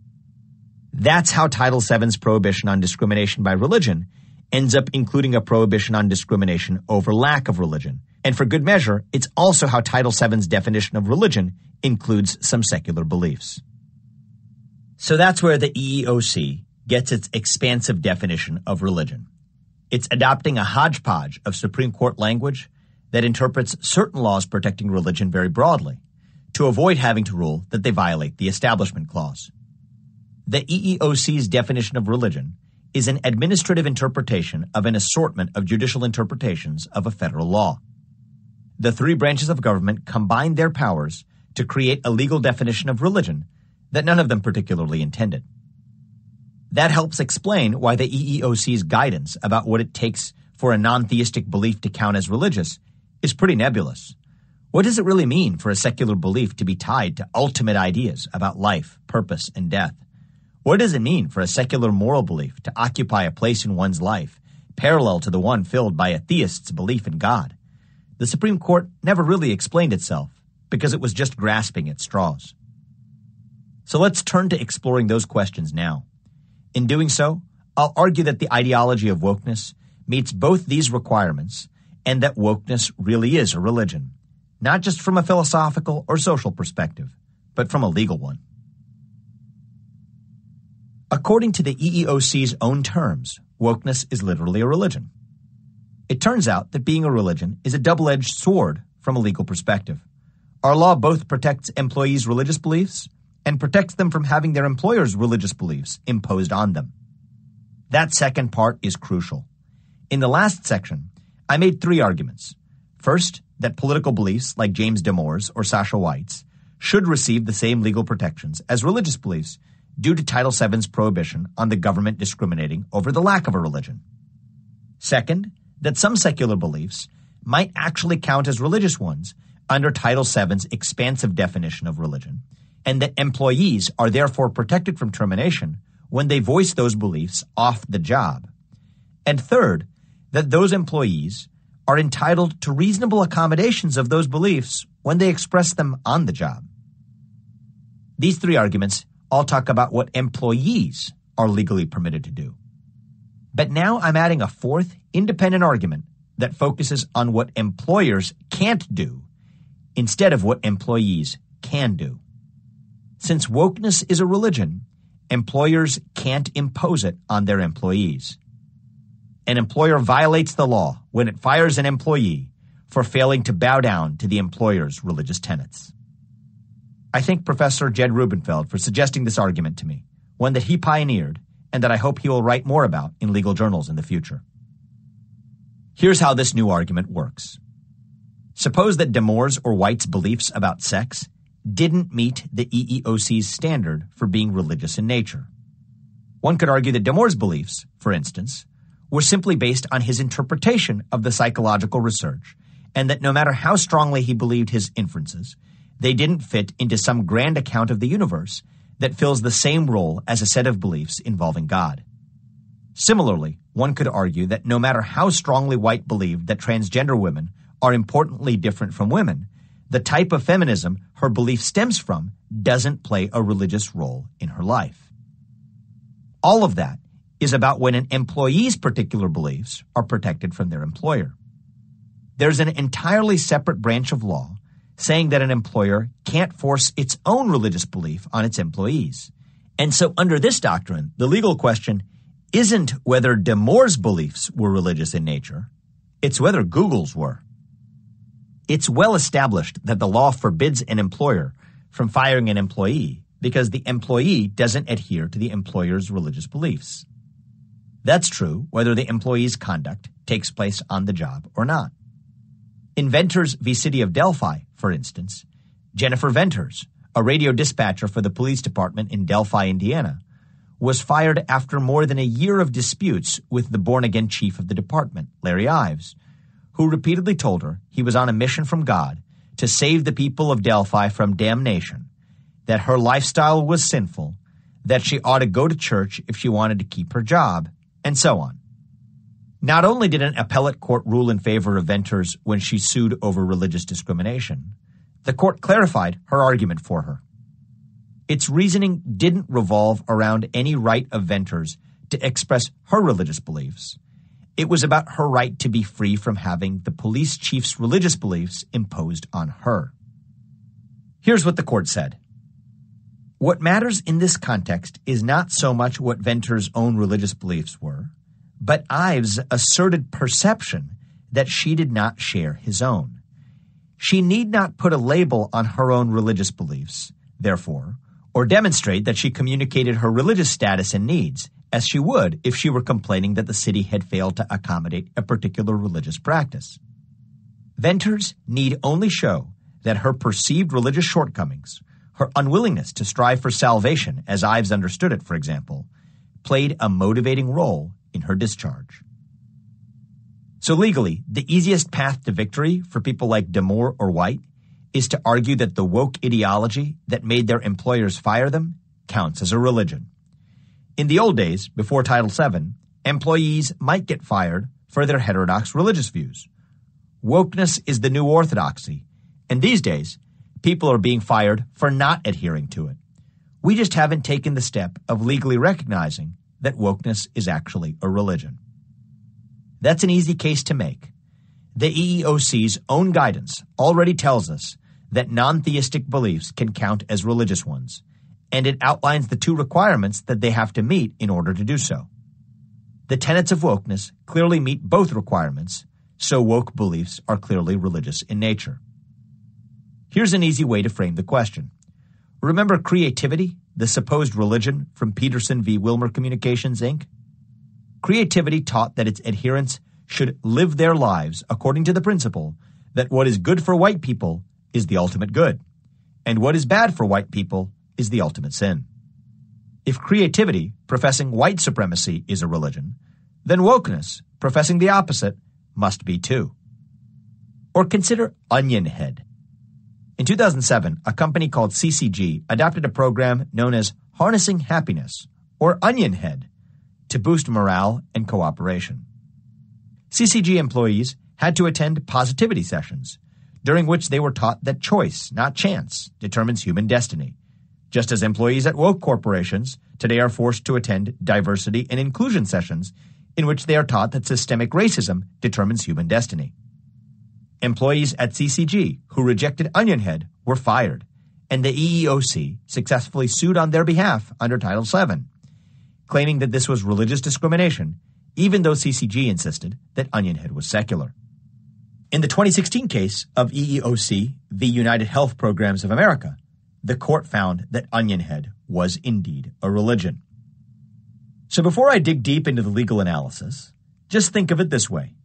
That's how Title VII's prohibition on discrimination by religion ends up including a prohibition on discrimination over lack of religion. And for good measure, it's also how Title VII's definition of religion includes some secular beliefs. So that's where the EEOC gets its expansive definition of religion. It's adopting a hodgepodge of Supreme Court language that interprets certain laws protecting religion very broadly to avoid having to rule that they violate the Establishment Clause. The EEOC's definition of religion is an administrative interpretation of an assortment of judicial interpretations of a federal law. The 3 branches of government combined their powers to create a legal definition of religion that none of them particularly intended. That helps explain why the EEOC's guidance about what it takes for a non-theistic belief to count as religious is pretty nebulous. What does it really mean for a secular belief to be tied to ultimate ideas about life, purpose, and death? What does it mean for a secular moral belief to occupy a place in one's life parallel to the one filled by a theist's belief in God? The Supreme Court never really explained itself because it was just grasping at straws. So let's turn to exploring those questions now. In doing so, I'll argue that the ideology of wokeness meets both these requirements and that wokeness really is a religion, not just from a philosophical or social perspective, but from a legal one. According to the EEOC's own terms, wokeness is literally a religion. It turns out that being a religion is a double-edged sword from a legal perspective. Our law both protects employees' religious beliefs and protects them from having their employers' religious beliefs imposed on them. That second part is crucial. In the last section, I made 3 arguments. First, that political beliefs like James Damore's or Sasha White's should receive the same legal protections as religious beliefs due to Title VII's prohibition on the government discriminating over the lack of a religion. Second, that some secular beliefs might actually count as religious ones under Title VII's expansive definition of religion, and that employees are therefore protected from termination when they voice those beliefs off the job. And third, that those employees are entitled to reasonable accommodations of those beliefs when they express them on the job. These 3 arguments all talk about what employees are legally permitted to do. But now I'm adding a 4th independent argument that focuses on what employers can't do instead of what employees can do. Since wokeness is a religion, employers can't impose it on their employees. An employer violates the law when it fires an employee for failing to bow down to the employer's religious tenets. I thank Professor Jed Rubenfeld for suggesting this argument to me, one that he pioneered and that I hope he will write more about in legal journals in the future. Here's how this new argument works. Suppose that Damore's or White's beliefs about sex didn't meet the EEOC's standard for being religious in nature. One could argue that Damore's beliefs, for instance, were simply based on his interpretation of the psychological research, and that no matter how strongly he believed his inferences, they didn't fit into some grand account of the universe that fills the same role as a set of beliefs involving God. Similarly, one could argue that no matter how strongly White believed that transgender women are importantly different from women, the type of feminism her belief stems from doesn't play a religious role in her life. All of that is about when an employee's particular beliefs are protected from their employer. There's an entirely separate branch of law saying that an employer can't force its own religious belief on its employees. And so under this doctrine, the legal question isn't whether Damore's beliefs were religious in nature, it's whether Google's were. It's well established that the law forbids an employer from firing an employee because the employee doesn't adhere to the employer's religious beliefs. That's true whether the employee's conduct takes place on the job or not. In Venters v. City of Delphi, for instance, Jennifer Venters, a radio dispatcher for the police department in Delphi, Indiana, was fired after more than a year of disputes with the born-again chief of the department, Larry Ives, who repeatedly told her he was on a mission from God to save the people of Delphi from damnation, that her lifestyle was sinful, that she ought to go to church if she wanted to keep her job, and so on. Not only did an appellate court rule in favor of Venters when she sued over religious discrimination, the court clarified her argument for her. Its reasoning didn't revolve around any right of Venters to express her religious beliefs. It was about her right to be free from having the police chief's religious beliefs imposed on her. Here's what the court said. What matters in this context is not so much what Venters' own religious beliefs were, but Ives' asserted perception that she did not share his own. She need not put a label on her own religious beliefs, therefore, or demonstrate that she communicated her religious status and needs, as she would if she were complaining that the city had failed to accommodate a particular religious practice. Venters need only show that her perceived religious shortcomings, her unwillingness to strive for salvation, as Ives understood it, for example, played a motivating role in her discharge. So legally, the easiest path to victory for people like Damore or White is to argue that the woke ideology that made their employers fire them counts as a religion. In the old days, before Title VII, employees might get fired for their heterodox religious views. Wokeness is the new orthodoxy, and these days, people are being fired for not adhering to it. We just haven't taken the step of legally recognizing that wokeness is actually a religion. That's an easy case to make. The EEOC's own guidance already tells us that non-theistic beliefs can count as religious ones, and it outlines the two requirements that they have to meet in order to do so. The tenets of wokeness clearly meet both requirements, so woke beliefs are clearly religious in nature. Here's an easy way to frame the question. Remember creativity, the supposed religion from Peterson v. Wilmer Communications, Inc.? Creativity taught that its adherents should live their lives according to the principle that what is good for white people is the ultimate good, and what is bad for white people is the ultimate sin. If creativity, professing white supremacy, is a religion, then wokeness, professing the opposite, must be too. Or consider Onion Head. In 2007, a company called CCG adopted a program known as Harnessing Happiness, or Onion Head, to boost morale and cooperation. CCG employees had to attend positivity sessions, during which they were taught that choice, not chance, determines human destiny, just as employees at woke corporations today are forced to attend diversity and inclusion sessions in which they are taught that systemic racism determines human destiny. Employees at CCG who rejected Onion Head were fired, and the EEOC successfully sued on their behalf under Title VII, claiming that this was religious discrimination, even though CCG insisted that Onion Head was secular. In the 2016 case of EEOC v. United Health Programs of America, the court found that Onion Head was indeed a religion. So before I dig deep into the legal analysis, just think of it this way.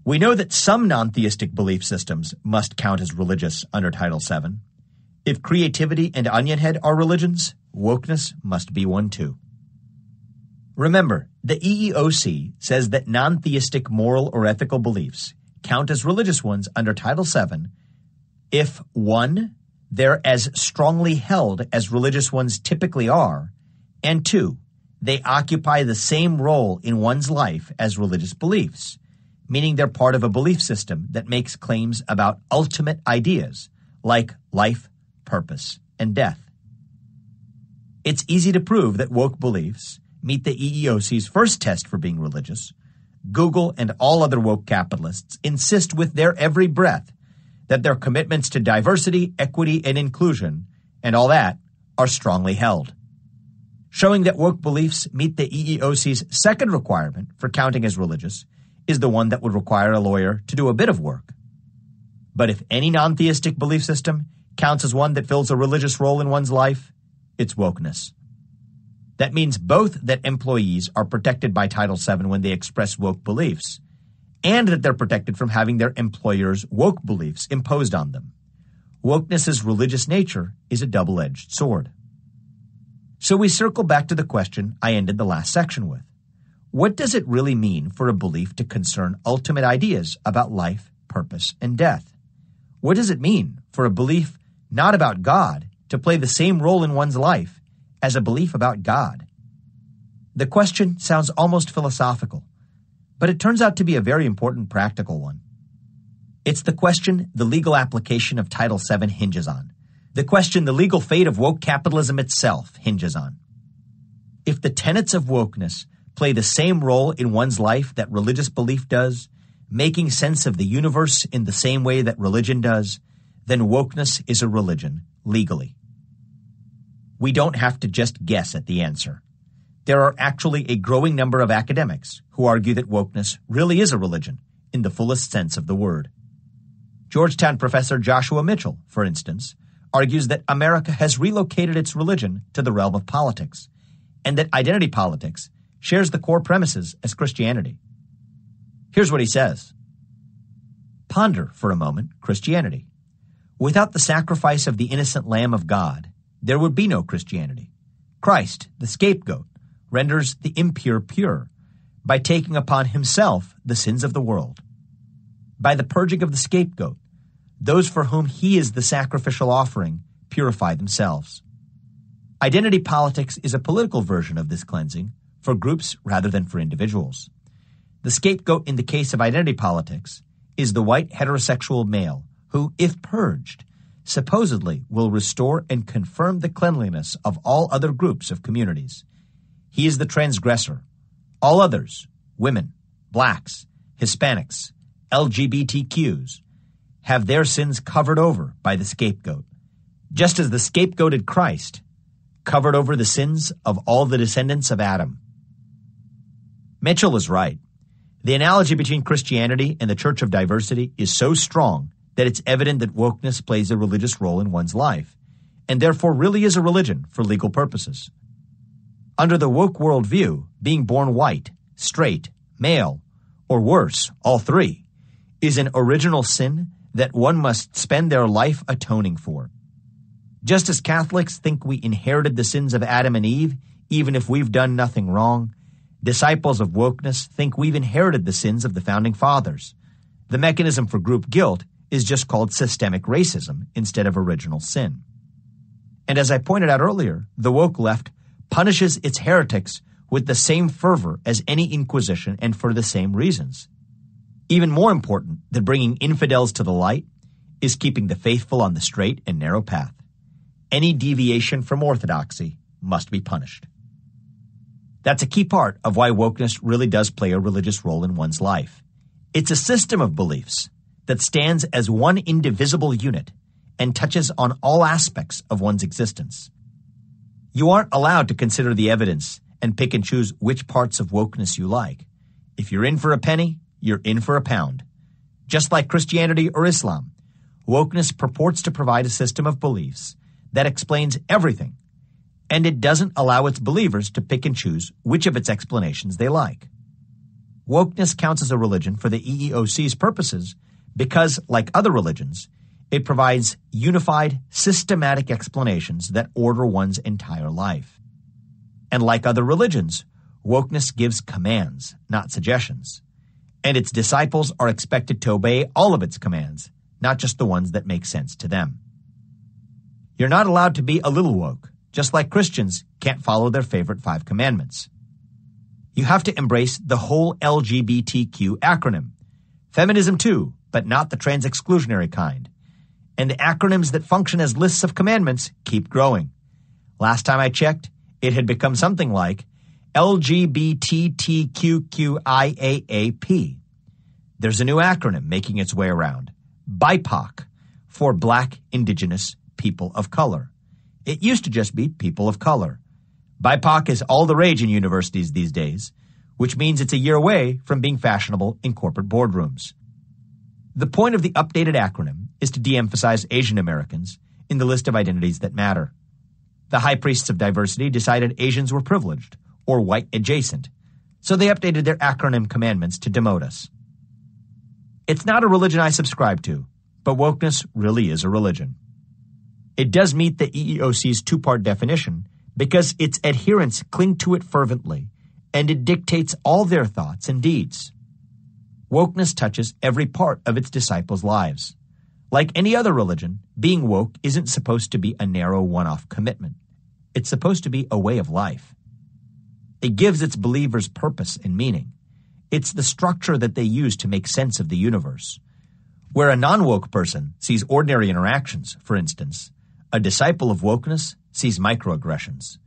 We know that some non-theistic belief systems must count as religious under Title VII. If creativity and Onion Head are religions, wokeness must be one too. Remember, the EEOC says that non-theistic moral or ethical beliefs count as religious ones under Title VII if 1. They're as strongly held as religious ones typically are, and 2. They occupy the same role in one's life as religious beliefs, meaning they're part of a belief system that makes claims about ultimate ideas like life, purpose, and death. It's easy to prove that woke beliefs meet the EEOC's first test for being religious. Google and all other woke capitalists insist with their every breath that their commitments to diversity, equity, and inclusion, and all that, are strongly held. Showing that woke beliefs meet the EEOC's second requirement for counting as religious is the one that would require a lawyer to do a bit of work. But if any non-theistic belief system counts as one that fills a religious role in one's life, it's wokeness. That means both that employees are protected by Title VII when they express woke beliefs, and that they're protected from having their employers' woke beliefs imposed on them. Wokeness's religious nature is a double-edged sword. So we circle back to the question I ended the last section with. What does it really mean for a belief to concern ultimate ideas about life, purpose, and death? What does it mean for a belief not about God to play the same role in one's life as a belief about God? The question sounds almost philosophical, but it turns out to be a very important practical one. It's the question the legal application of Title VII hinges on, the question the legal fate of woke capitalism itself hinges on. If the tenets of wokeness play the same role in one's life that religious belief does, making sense of the universe in the same way that religion does, then wokeness is a religion legally. We don't have to just guess at the answer. There are actually a growing number of academics who argue that wokeness really is a religion in the fullest sense of the word. Georgetown professor Joshua Mitchell, for instance, argues that America has relocated its religion to the realm of politics, and that identity politics shares the core premises as Christianity. Here's what he says. Ponder for a moment Christianity. Without the sacrifice of the innocent Lamb of God, there would be no Christianity. Christ, the scapegoat, renders the impure pure by taking upon himself the sins of the world. By the purging of the scapegoat, those for whom he is the sacrificial offering purify themselves. Identity politics is a political version of this cleansing for groups rather than for individuals. The scapegoat in the case of identity politics is the white heterosexual male who, if purged, supposedly will restore and confirm the cleanliness of all other groups of communities. He is the transgressor. All others, women, blacks, Hispanics, LGBTQs, have their sins covered over by the scapegoat, just as the scapegoated Christ covered over the sins of all the descendants of Adam. Mitchell is right. The analogy between Christianity and the Church of Diversity is so strong that it's evident that wokeness plays a religious role in one's life, and therefore really is a religion for legal purposes. Under the woke worldview, being born white, straight, male, or worse, all three, is an original sin that one must spend their life atoning for. Just as Catholics think we inherited the sins of Adam and Eve, even if we've done nothing wrong, disciples of wokeness think we've inherited the sins of the Founding Fathers. The mechanism for group guilt is just called systemic racism instead of original sin. And as I pointed out earlier, the woke left punishes its heretics with the same fervor as any inquisition and for the same reasons. Even more important than bringing infidels to the light is keeping the faithful on the straight and narrow path. Any deviation from orthodoxy must be punished. That's a key part of why wokeness really does play a religious role in one's life. It's a system of beliefs that stands as one indivisible unit and touches on all aspects of one's existence. You aren't allowed to consider the evidence and pick and choose which parts of wokeness you like. If you're in for a penny, you're in for a pound. Just like Christianity or Islam, wokeness purports to provide a system of beliefs that explains everything, and it doesn't allow its believers to pick and choose which of its explanations they like. Wokeness counts as a religion for the EEOC's purposes because, like other religions, it provides unified, systematic explanations that order one's entire life. And like other religions, wokeness gives commands, not suggestions. And its disciples are expected to obey all of its commands, not just the ones that make sense to them. You're not allowed to be a little woke, just like Christians can't follow their favorite 5 commandments. You have to embrace the whole LGBTQ acronym. Feminism too, but not the trans-exclusionary kind. And the acronyms that function as lists of commandments keep growing. Last time I checked, it had become something like LGBTQQIAAP. There's a new acronym making its way around. BIPOC, for Black, Indigenous, People of Color. It used to just be people of color. BIPOC is all the rage in universities these days, which means it's a year away from being fashionable in corporate boardrooms. The point of the updated acronym is to de-emphasize Asian Americans in the list of identities that matter. The high priests of diversity decided Asians were privileged or white adjacent, so they updated their acronym commandments to demote us. It's not a religion I subscribe to, but wokeness really is a religion. It does meet the EEOC's 2-part definition because its adherents cling to it fervently, and it dictates all their thoughts and deeds. Wokeness touches every part of its disciples' lives. Like any other religion, being woke isn't supposed to be a narrow one-off commitment. It's supposed to be a way of life. It gives its believers purpose and meaning. It's the structure that they use to make sense of the universe. Where a non-woke person sees ordinary interactions, for instance, a disciple of wokeness sees microaggressions.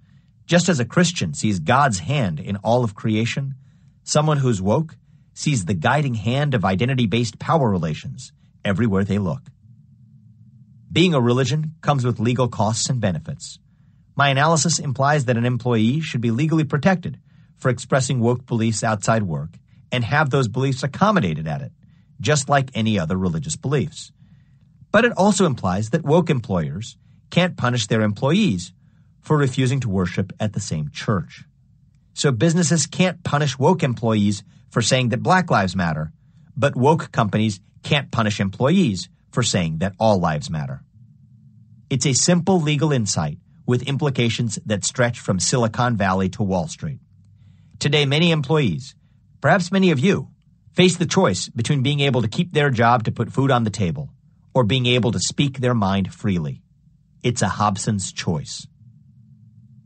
Just as a Christian sees God's hand in all of creation, someone who's woke sees the guiding hand of identity-based power relations everywhere they look. Being a religion comes with legal costs and benefits. My analysis implies that an employee should be legally protected for expressing woke beliefs outside work and have those beliefs accommodated at it, just like any other religious beliefs. But it also implies that woke employers can't punish their employees for refusing to worship at the same church. So businesses can't punish woke employees for saying that Black lives matter, but woke companies can't punish employees for saying that all lives matter. It's a simple legal insight with implications that stretch from Silicon Valley to Wall Street. Today, many employees, perhaps many of you, face the choice between being able to keep their job to put food on the table or being able to speak their mind freely. It's a Hobson's choice.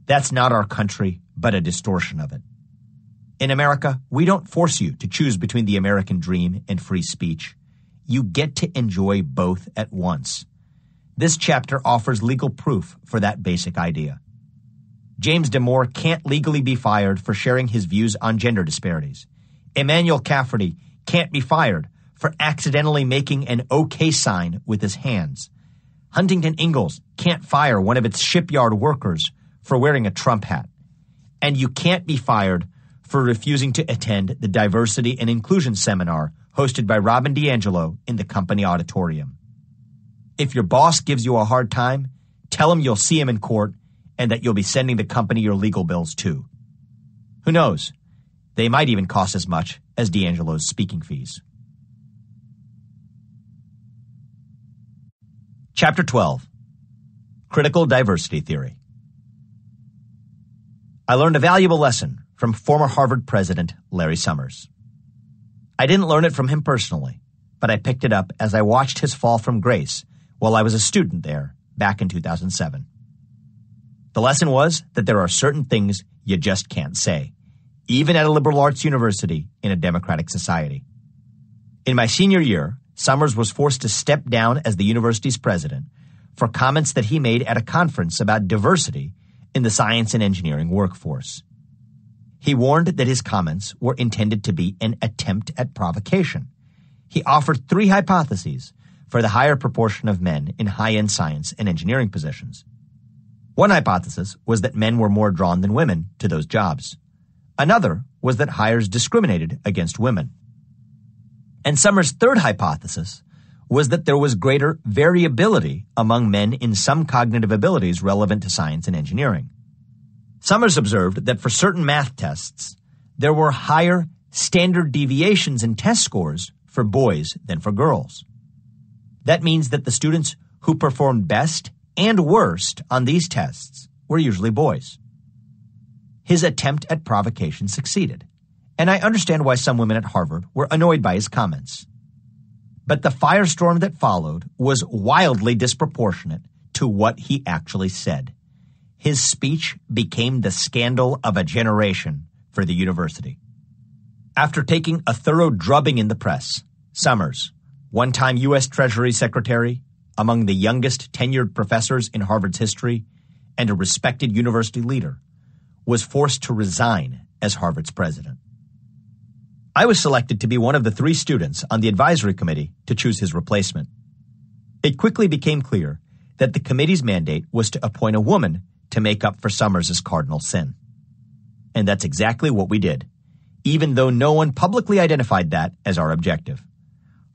That's not our country, but a distortion of it. In America, we don't force you to choose between the American dream and free speech. You get to enjoy both at once. This chapter offers legal proof for that basic idea. James Damore can't legally be fired for sharing his views on gender disparities. Emmanuel Cafferty can't be fired for accidentally making an OK sign with his hands. Huntington Ingalls can't fire one of its shipyard workers for wearing a Trump hat. And you can't be fired for refusing to attend the diversity and inclusion seminar hosted by Robin DiAngelo in the company auditorium. If your boss gives you a hard time, tell him you'll see him in court and that you'll be sending the company your legal bills too. Who knows? They might even cost as much as DiAngelo's speaking fees. Chapter 12. Critical Diversity Theory. I learned a valuable lesson from former Harvard president Larry Summers. I didn't learn it from him personally, but I picked it up as I watched his fall from grace while I was a student there back in 2007. The lesson was that there are certain things you just can't say, even at a liberal arts university in a democratic society. In my senior year, Summers was forced to step down as the university's president for comments that he made at a conference about diversity in the science and engineering workforce. He warned that his comments were intended to be an attempt at provocation. He offered 3 hypotheses for the higher proportion of men in high-end science and engineering positions. One hypothesis was that men were more drawn than women to those jobs. Another was that hires discriminated against women. And Summers' third hypothesis was that there was greater variability among men in some cognitive abilities relevant to science and engineering. Summers observed that for certain math tests, there were higher standard deviations in test scores for boys than for girls. That means that the students who performed best and worst on these tests were usually boys. His attempt at provocation succeeded, and I understand why some women at Harvard were annoyed by his comments. But the firestorm that followed was wildly disproportionate to what he actually said. His speech became the scandal of a generation for the university. After taking a thorough drubbing in the press, Summers, one-time U.S. Treasury Secretary, among the youngest tenured professors in Harvard's history, and a respected university leader, was forced to resign as Harvard's president. I was selected to be one of the 3 students on the advisory committee to choose his replacement. It quickly became clear that the committee's mandate was to appoint a woman to make up for Summers' cardinal sin. And that's exactly what we did, even though no one publicly identified that as our objective.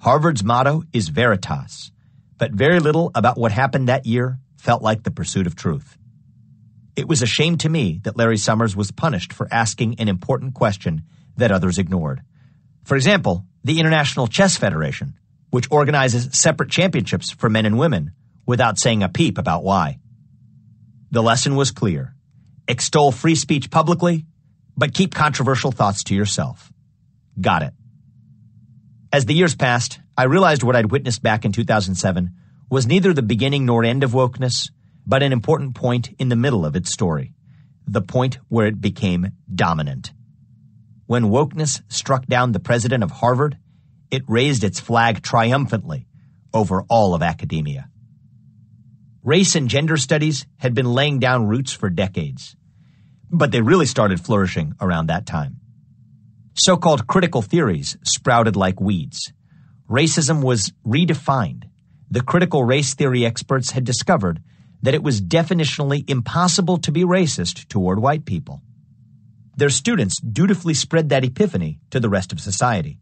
Harvard's motto is veritas, but very little about what happened that year felt like the pursuit of truth. It was a shame to me that Larry Summers was punished for asking an important question that others ignored. For example, the International Chess Federation, which organizes separate championships for men and women, without saying a peep about why. The lesson was clear. Extol free speech publicly, but keep controversial thoughts to yourself. Got it. As the years passed, I realized what I'd witnessed back in 2007 was neither the beginning nor end of wokeness, but an important point in the middle of its story, the point where it became dominant. When wokeness struck down the president of Harvard, it raised its flag triumphantly over all of academia. Race and gender studies had been laying down roots for decades, but they really started flourishing around that time. So-called critical theories sprouted like weeds. Racism was redefined. The critical race theory experts had discovered that it was definitionally impossible to be racist toward white people. Their students dutifully spread that epiphany to the rest of society.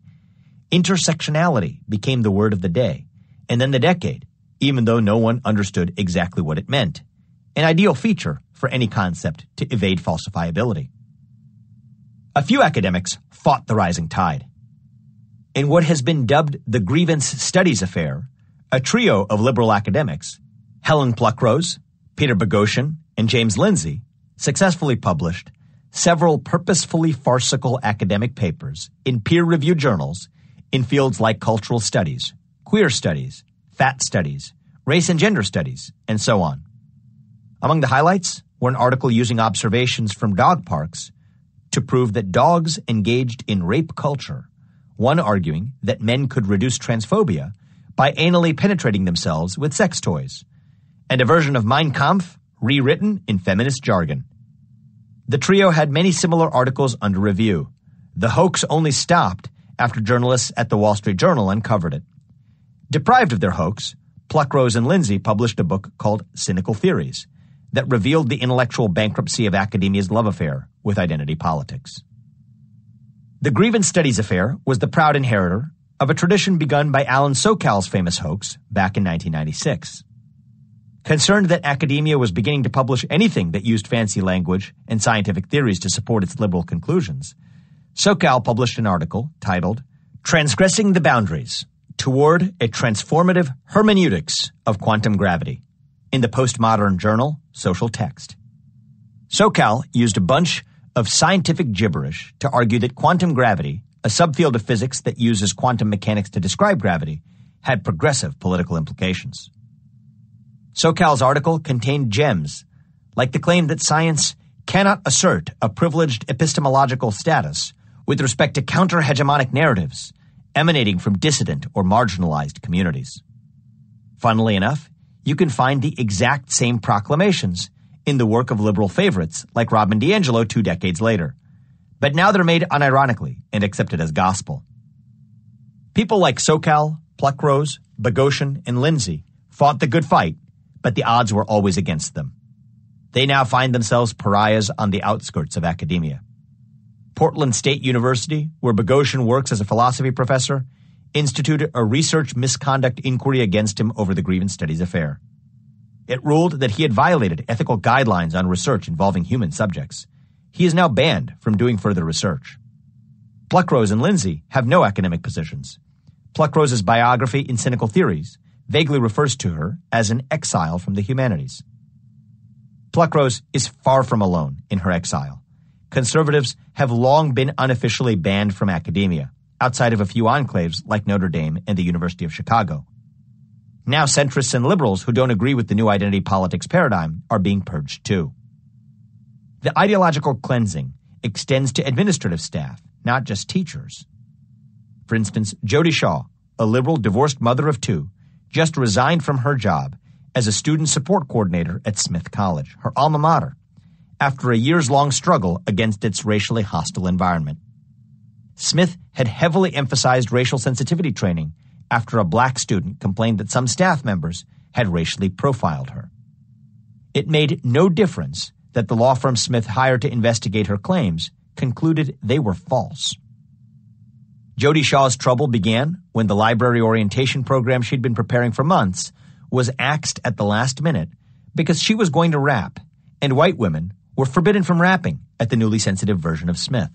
Intersectionality became the word of the day, and then the decade, even though no one understood exactly what it meant, an ideal feature for any concept to evade falsifiability. A few academics fought the rising tide. In what has been dubbed the grievance studies affair, a trio of liberal academics, Helen Pluckrose, Peter Boghossian, and James Lindsay, successfully published several purposefully farcical academic papers in peer-reviewed journals in fields like cultural studies, queer studies, fat studies, race and gender studies, and so on. Among the highlights were an article using observations from dog parks to prove that dogs engaged in rape culture, one arguing that men could reduce transphobia by anally penetrating themselves with sex toys, and a version of Mein Kampf rewritten in feminist jargon. The trio had many similar articles under review. The hoax only stopped after journalists at the Wall Street Journal uncovered it. Deprived of their hoax, Pluckrose and Lindsay published a book called Cynical Theories that revealed the intellectual bankruptcy of academia's love affair with identity politics. The grievance studies affair was the proud inheritor of a tradition begun by Alan Sokal's famous hoax back in 1996. Concerned that academia was beginning to publish anything that used fancy language and scientific theories to support its liberal conclusions, Sokal published an article titled Transgressing the Boundaries Toward a Transformative Hermeneutics of Quantum Gravity in the postmodern journal Social Text. Sokal used a bunch of scientific gibberish to argue that quantum gravity, a subfield of physics that uses quantum mechanics to describe gravity, had progressive political implications. Sokal's article contained gems, like the claim that science cannot assert a privileged epistemological status with respect to counter-hegemonic narratives emanating from dissident or marginalized communities. Funnily enough, you can find the exact same proclamations in the work of liberal favorites like Robin DiAngelo 2 decades later. But now they're made unironically and accepted as gospel. People like Sokal, Pluckrose, Boghossian, and Lindsay fought the good fight, but the odds were always against them. They now find themselves pariahs on the outskirts of academia. Portland State University, where Boghossian works as a philosophy professor, instituted a research misconduct inquiry against him over the grievance studies affair. It ruled that he had violated ethical guidelines on research involving human subjects. He is now banned from doing further research. Pluckrose and Lindsay have no academic positions. Pluckrose's biography in Cynical Theories vaguely refers to her as an exile from the humanities. Pluckrose is far from alone in her exile. Conservatives have long been unofficially banned from academia, outside of a few enclaves like Notre Dame and the University of Chicago. Now centrists and liberals who don't agree with the new identity politics paradigm are being purged too. The ideological cleansing extends to administrative staff, not just teachers. For instance, Jodi Shaw, a liberal divorced mother of 2, just resigned from her job as a student support coordinator at Smith College, her alma mater, after a years-long struggle against its racially hostile environment. Smith had heavily emphasized racial sensitivity training after a black student complained that some staff members had racially profiled her. It made no difference that the law firm Smith hired to investigate her claims concluded they were false. Jodi Shaw's trouble began when the library orientation program she'd been preparing for months was axed at the last minute because she was going to rap, and white women were forbidden from rapping at the newly sensitive version of Smith.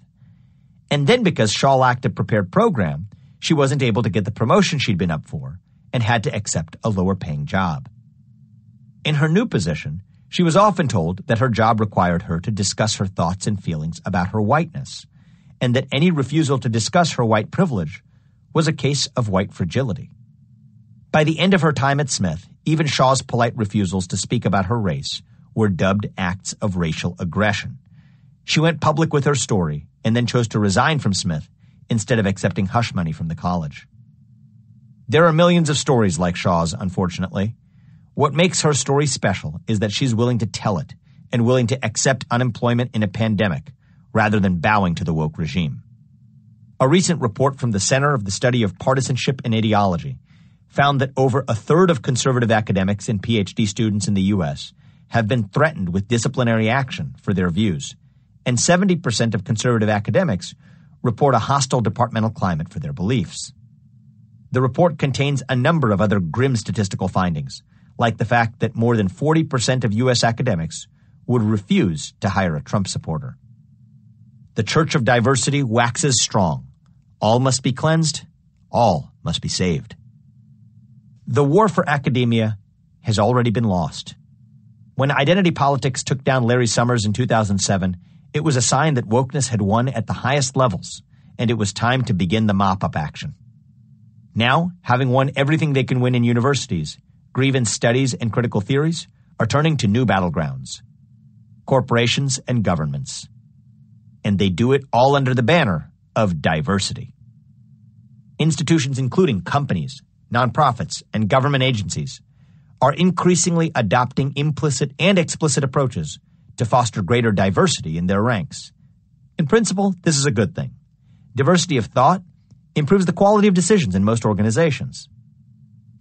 And then because Shaw lacked a prepared program, she wasn't able to get the promotion she'd been up for and had to accept a lower-paying job. In her new position, she was often told that her job required her to discuss her thoughts and feelings about her whiteness, and that any refusal to discuss her white privilege was a case of white fragility. By the end of her time at Smith, even Shaw's polite refusals to speak about her race were dubbed acts of racial aggression. She went public with her story and then chose to resign from Smith instead of accepting hush money from the college. There are millions of stories like Shaw's, unfortunately. What makes her story special is that she's willing to tell it and willing to accept unemployment in a pandemic rather than bowing to the woke regime. A recent report from the Center of the Study of Partisanship and Ideology found that over a third of conservative academics and PhD students in the U.S. have been threatened with disciplinary action for their views, and 70% of conservative academics report a hostile departmental climate for their beliefs. The report contains a number of other grim statistical findings, like the fact that more than 40% of U.S. academics would refuse to hire a Trump supporter. The Church of Diversity waxes strong. All must be cleansed. All must be saved. The war for academia has already been lost. When identity politics took down Larry Summers in 2007, it was a sign that wokeness had won at the highest levels, and it was time to begin the mop-up action. Now, having won everything they can win in universities, grievance studies and critical theories are turning to new battlegrounds: corporations and governments. And they do it all under the banner of diversity. Institutions including companies, nonprofits, and government agencies are increasingly adopting implicit and explicit approaches to foster greater diversity in their ranks. In principle, this is a good thing. Diversity of thought improves the quality of decisions in most organizations.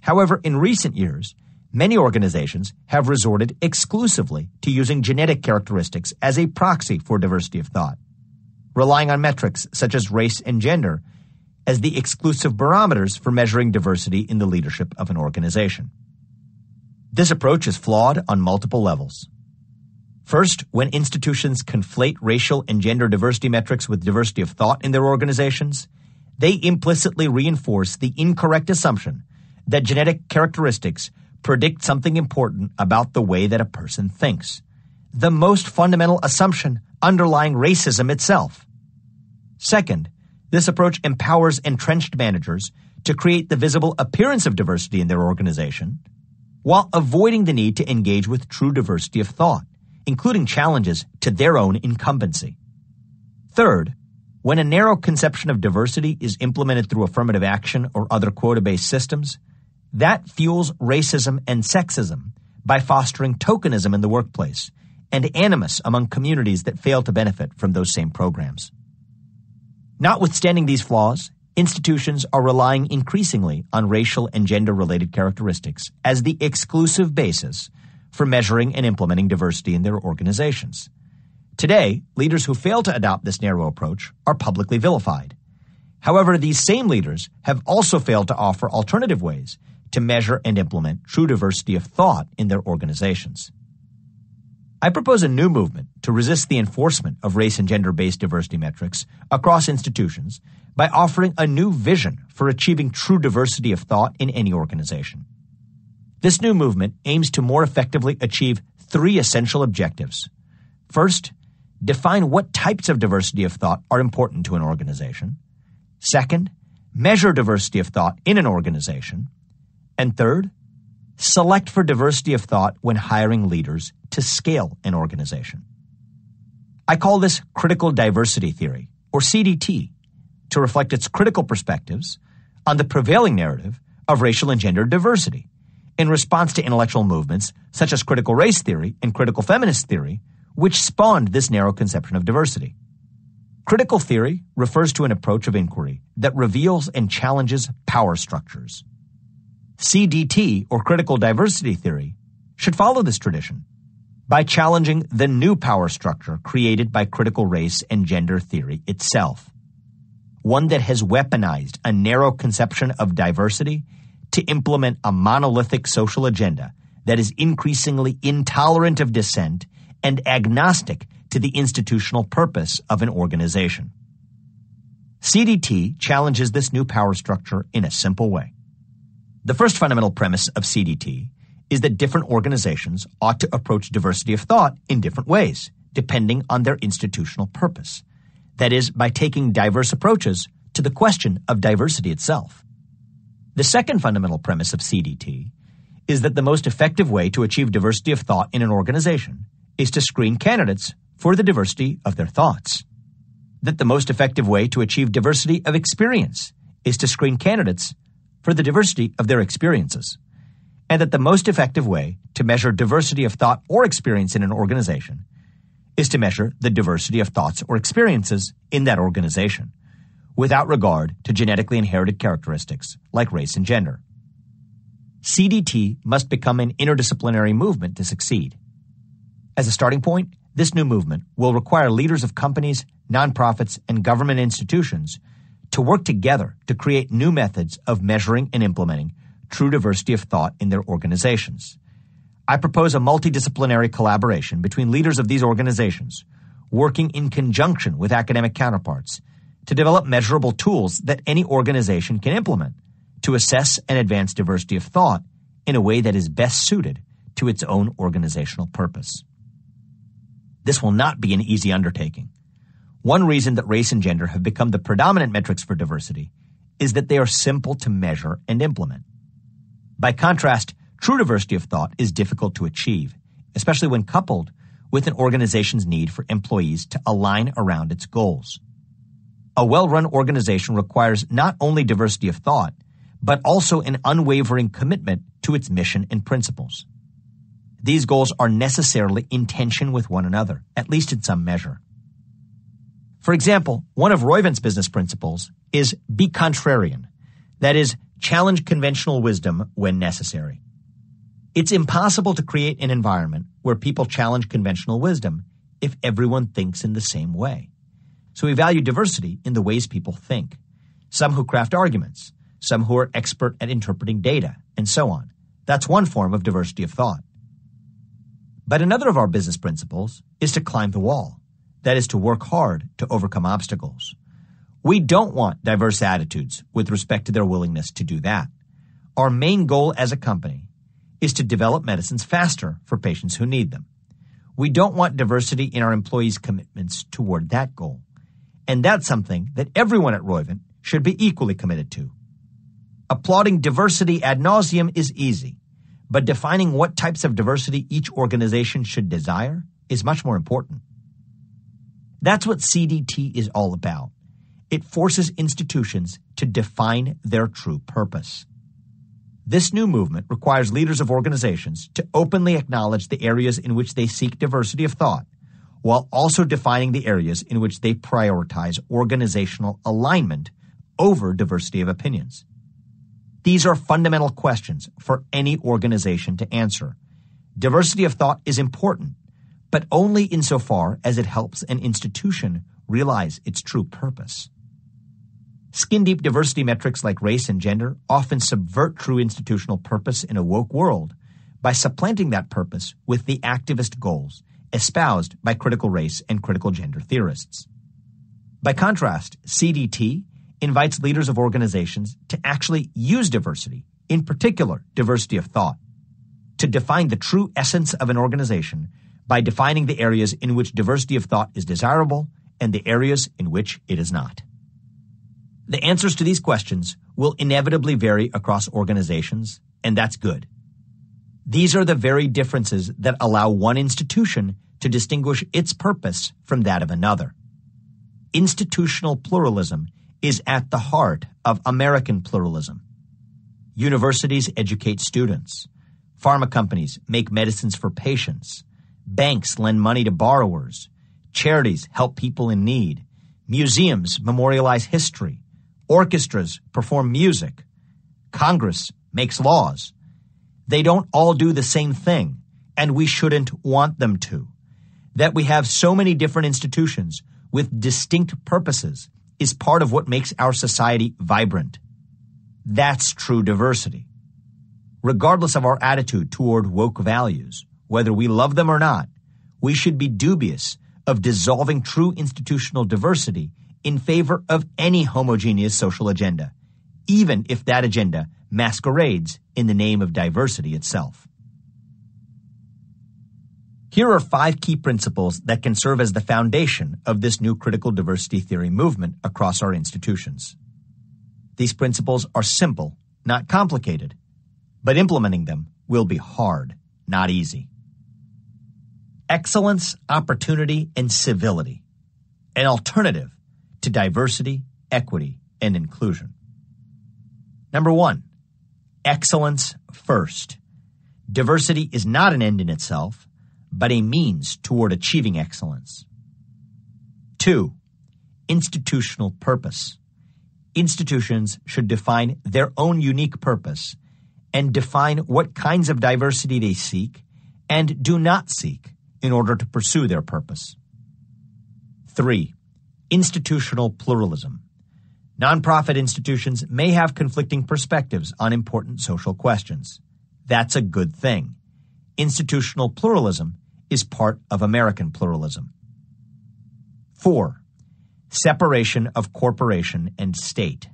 However, in recent years, Many organizations have resorted exclusively to using genetic characteristics as a proxy for diversity of thought, relying on metrics such as race and gender as the exclusive barometers for measuring diversity in the leadership of an organization. This approach is flawed on multiple levels. First, when institutions conflate racial and gender diversity metrics with diversity of thought in their organizations, they implicitly reinforce the incorrect assumption that genetic characteristics predict something important about the way that a person thinks, the most fundamental assumption underlying racism itself. Second, this approach empowers entrenched managers to create the visible appearance of diversity in their organization, while avoiding the need to engage with true diversity of thought, including challenges to their own incumbency. Third, when a narrow conception of diversity is implemented through affirmative action or other quota-based systems, that fuels racism and sexism by fostering tokenism in the workplace and animus among communities that fail to benefit from those same programs. Notwithstanding these flaws, institutions are relying increasingly on racial and gender-related characteristics as the exclusive basis for measuring and implementing diversity in their organizations. Today, leaders who fail to adopt this narrow approach are publicly vilified. However, these same leaders have also failed to offer alternative ways to measure and implement true diversity of thought in their organizations. I propose a new movement to resist the enforcement of race and gender-based diversity metrics across institutions by offering a new vision for achieving true diversity of thought in any organization. This new movement aims to more effectively achieve three essential objectives. First, define what types of diversity of thought are important to an organization. Second, measure diversity of thought in an organization. And third, select for diversity of thought when hiring leaders to scale an organization. I call this critical diversity theory, or CDT, to reflect its critical perspectives on the prevailing narrative of racial and gender diversity in response to intellectual movements such as critical race theory and critical feminist theory, which spawned this narrow conception of diversity. Critical theory refers to an approach of inquiry that reveals and challenges power structures. CDT, or critical diversity theory, should follow this tradition by challenging the new power structure created by critical race and gender theory itself, one that has weaponized a narrow conception of diversity to implement a monolithic social agenda that is increasingly intolerant of dissent and agnostic to the institutional purpose of an organization. CDT challenges this new power structure in a simple way. The first fundamental premise of CDT is that different organizations ought to approach diversity of thought in different ways, depending on their institutional purpose. That is, by taking diverse approaches to the question of diversity itself. The second fundamental premise of CDT is that the most effective way to achieve diversity of thought in an organization is to screen candidates for the diversity of their thoughts. That the most effective way to achieve diversity of experience is to screen candidates for the diversity of their experiences. And that the most effective way to measure diversity of thought or experience in an organization is to measure the diversity of thoughts or experiences in that organization, without regard to genetically inherited characteristics like race and gender. CDT must become an interdisciplinary movement to succeed. As a starting point, this new movement will require leaders of companies, nonprofits, and government institutions to work together to create new methods of measuring and implementing true diversity of thought in their organizations. I propose a multidisciplinary collaboration between leaders of these organizations, working in conjunction with academic counterparts to develop measurable tools that any organization can implement to assess and advance diversity of thought in a way that is best suited to its own organizational purpose. This will not be an easy undertaking. One reason that race and gender have become the predominant metrics for diversity is that they are simple to measure and implement. By contrast, true diversity of thought is difficult to achieve, especially when coupled with an organization's need for employees to align around its goals. A well-run organization requires not only diversity of thought, but also an unwavering commitment to its mission and principles. These goals are necessarily in tension with one another, at least in some measure. For example, one of Roivant's business principles is be contrarian, that is, challenge conventional wisdom when necessary. It's impossible to create an environment where people challenge conventional wisdom if everyone thinks in the same way. So we value diversity in the ways people think. Some who craft arguments, some who are expert at interpreting data, and so on. That's one form of diversity of thought. But another of our business principles is to climb the wall. That is to work hard to overcome obstacles. We don't want diverse attitudes with respect to their willingness to do that. Our main goal as a company is to develop medicines faster for patients who need them. We don't want diversity in our employees' commitments toward that goal. And that's something that everyone at Roivant should be equally committed to. Applauding diversity ad nauseum is easy, but defining what types of diversity each organization should desire is much more important. That's what CDT is all about. It forces institutions to define their true purpose. This new movement requires leaders of organizations to openly acknowledge the areas in which they seek diversity of thought, while also defining the areas in which they prioritize organizational alignment over diversity of opinions. These are fundamental questions for any organization to answer. Diversity of thought is important, but only insofar as it helps an institution realize its true purpose. Skin-deep diversity metrics like race and gender often subvert true institutional purpose in a woke world by supplanting that purpose with the activist goals espoused by critical race and critical gender theorists. By contrast, CDT invites leaders of organizations to actually use diversity, in particular diversity of thought, to define the true essence of an organization by defining the areas in which diversity of thought is desirable and the areas in which it is not. The answers to these questions will inevitably vary across organizations, and that's good. These are the very differences that allow one institution to distinguish its purpose from that of another. Institutional pluralism is at the heart of American pluralism. Universities educate students. Pharma companies make medicines for patients. Banks lend money to borrowers. Charities help people in need. Museums memorialize history. Orchestras perform music. Congress makes laws. They don't all do the same thing, and we shouldn't want them to. That we have so many different institutions with distinct purposes is part of what makes our society vibrant. That's true diversity. Regardless of our attitude toward woke values, whether we love them or not, we should be dubious of dissolving true institutional diversity in favor of any homogeneous social agenda, even if that agenda masquerades in the name of diversity itself. Here are 5 key principles that can serve as the foundation of this new critical diversity theory movement across our institutions. These principles are simple, not complicated, but implementing them will be hard, not easy. Excellence, opportunity, and civility. An alternative to diversity, equity, and inclusion. Number 1, excellence first. Diversity is not an end in itself, but a means toward achieving excellence. 2, institutional purpose. Institutions should define their own unique purpose and define what kinds of diversity they seek and do not seek in order to pursue their purpose. 3, institutional pluralism. Nonprofit institutions may have conflicting perspectives on important social questions. That's a good thing. Institutional pluralism is part of American pluralism. 4, separation of corporation and state.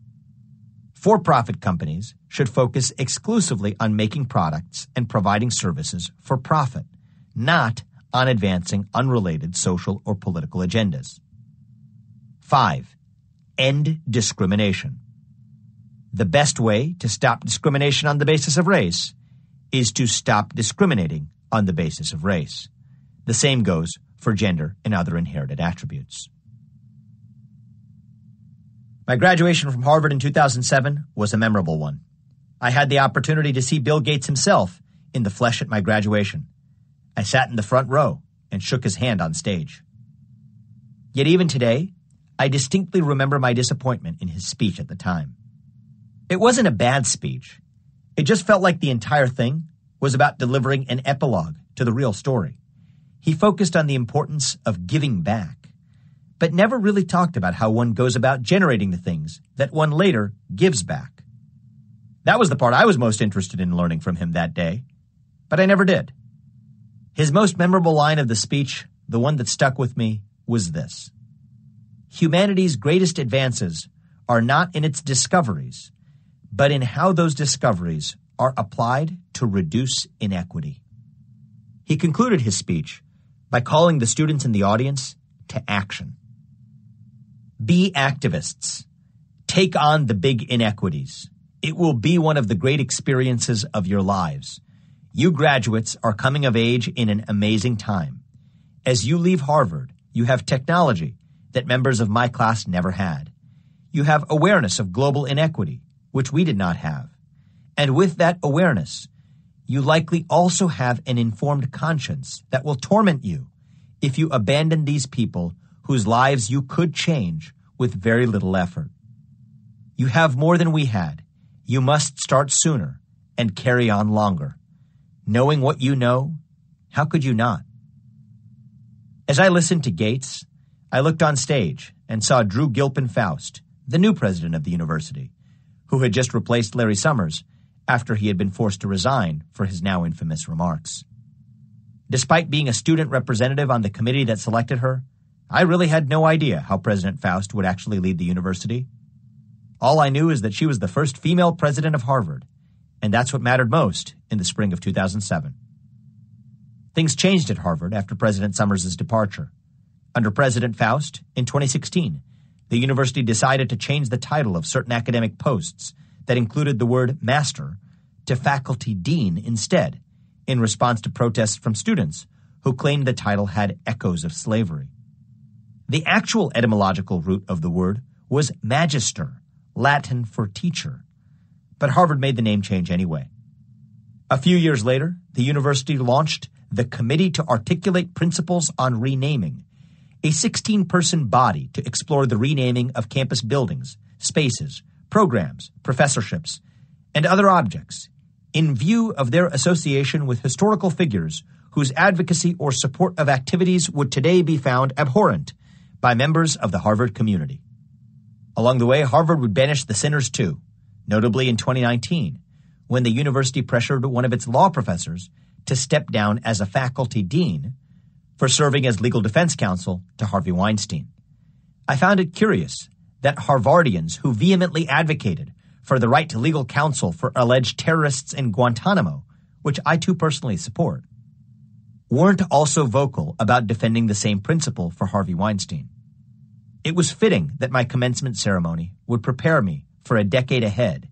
For-profit companies should focus exclusively on making products and providing services for profit, not on advancing unrelated social or political agendas. 5, end discrimination. The best way to stop discrimination on the basis of race is to stop discriminating on the basis of race. The same goes for gender and other inherited attributes. My graduation from Harvard in 2007 was a memorable one. I had the opportunity to see Bill Gates himself in the flesh at my graduation. I sat in the front row and shook his hand on stage. Yet even today, I distinctly remember my disappointment in his speech at the time. It wasn't a bad speech. It just felt like the entire thing was about delivering an epilogue to the real story. He focused on the importance of giving back, but never really talked about how one goes about generating the things that one later gives back. That was the part I was most interested in learning from him that day, but I never did. His most memorable line of the speech, the one that stuck with me, was this: humanity's greatest advances are not in its discoveries, but in how those discoveries are applied to reduce inequity. He concluded his speech by calling the students in the audience to action. Be activists. Take on the big inequities. It will be one of the great experiences of your lives. You graduates are coming of age in an amazing time. As you leave Harvard, you have technology that members of my class never had. You have awareness of global inequity, which we did not have. And with that awareness, you likely also have an informed conscience that will torment you if you abandon these people whose lives you could change with very little effort. You have more than we had. You must start sooner and carry on longer. Knowing what you know, how could you not? As I listened to Gates, I looked on stage and saw Drew Gilpin-Faust, the new president of the university, who had just replaced Larry Summers after he had been forced to resign for his now infamous remarks. Despite being a student representative on the committee that selected her, I really had no idea how President Faust would actually lead the university. All I knew is that she was the first female president of Harvard, and that's what mattered most in the spring of 2007. Things changed at Harvard after President Summers' departure. Under President Faust, in 2016, the university decided to change the title of certain academic posts that included the word master to faculty dean instead, in response to protests from students who claimed the title had echoes of slavery. The actual etymological root of the word was magister, Latin for teacher, but Harvard made the name change anyway. A few years later, the university launched the Committee to Articulate Principles on Renaming, a 16-person body to explore the renaming of campus buildings, spaces, programs, professorships, and other objects in view of their association with historical figures whose advocacy or support of activities would today be found abhorrent by members of the Harvard community. Along the way, Harvard would banish the sinners too, notably in 2019, when the university pressured one of its law professors to step down as a faculty dean for serving as legal defense counsel to Harvey Weinstein. I found it curious that Harvardians who vehemently advocated for the right to legal counsel for alleged terrorists in Guantanamo, which I too personally support, weren't also vocal about defending the same principle for Harvey Weinstein. It was fitting that my commencement ceremony would prepare me for a decade ahead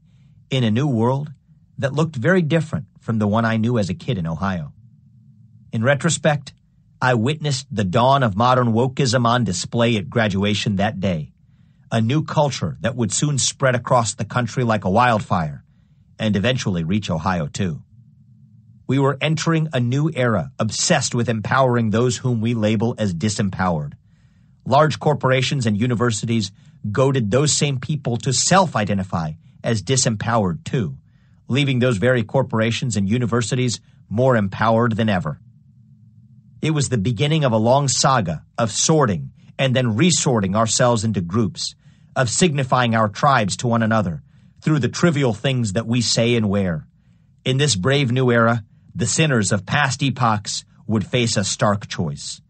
in a new world that looked very different from the one I knew as a kid in Ohio. In retrospect, I witnessed the dawn of modern wokeism on display at graduation that day, a new culture that would soon spread across the country like a wildfire and eventually reach Ohio too. We were entering a new era obsessed with empowering those whom we label as disempowered. Large corporations and universities goaded those same people to self-identify as disempowered too, leaving those very corporations and universities more empowered than ever. It was the beginning of a long saga of sorting and then resorting ourselves into groups, of signifying our tribes to one another through the trivial things that we say and wear. In this brave new era, the sinners of past epochs would face a stark choice: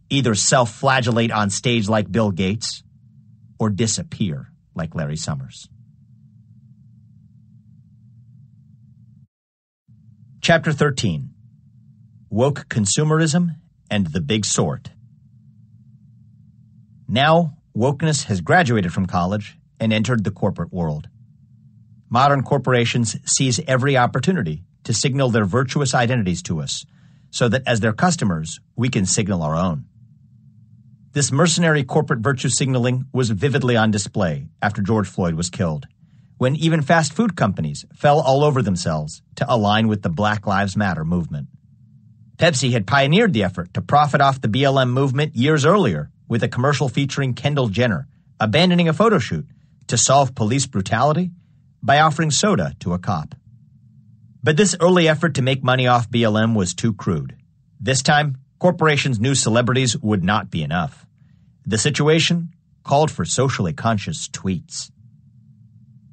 either self-flagellate on stage like Bill Gates or disappear like Larry Summers. Chapter 13. Woke Consumerism and the Big Sort. Now, wokeness has graduated from college and entered the corporate world. Modern corporations seize every opportunity to signal their virtuous identities to us, so that as their customers, we can signal our own. This mercenary corporate virtue signaling was vividly on display after George Floyd was killed, when even fast food companies fell all over themselves to align with the Black Lives Matter movement. Pepsi had pioneered the effort to profit off the BLM movement years earlier with a commercial featuring Kendall Jenner abandoning a photo shoot to solve police brutality by offering soda to a cop. But this early effort to make money off BLM was too crude. This time, corporations knew celebrities would not be enough. The situation called for socially conscious tweets.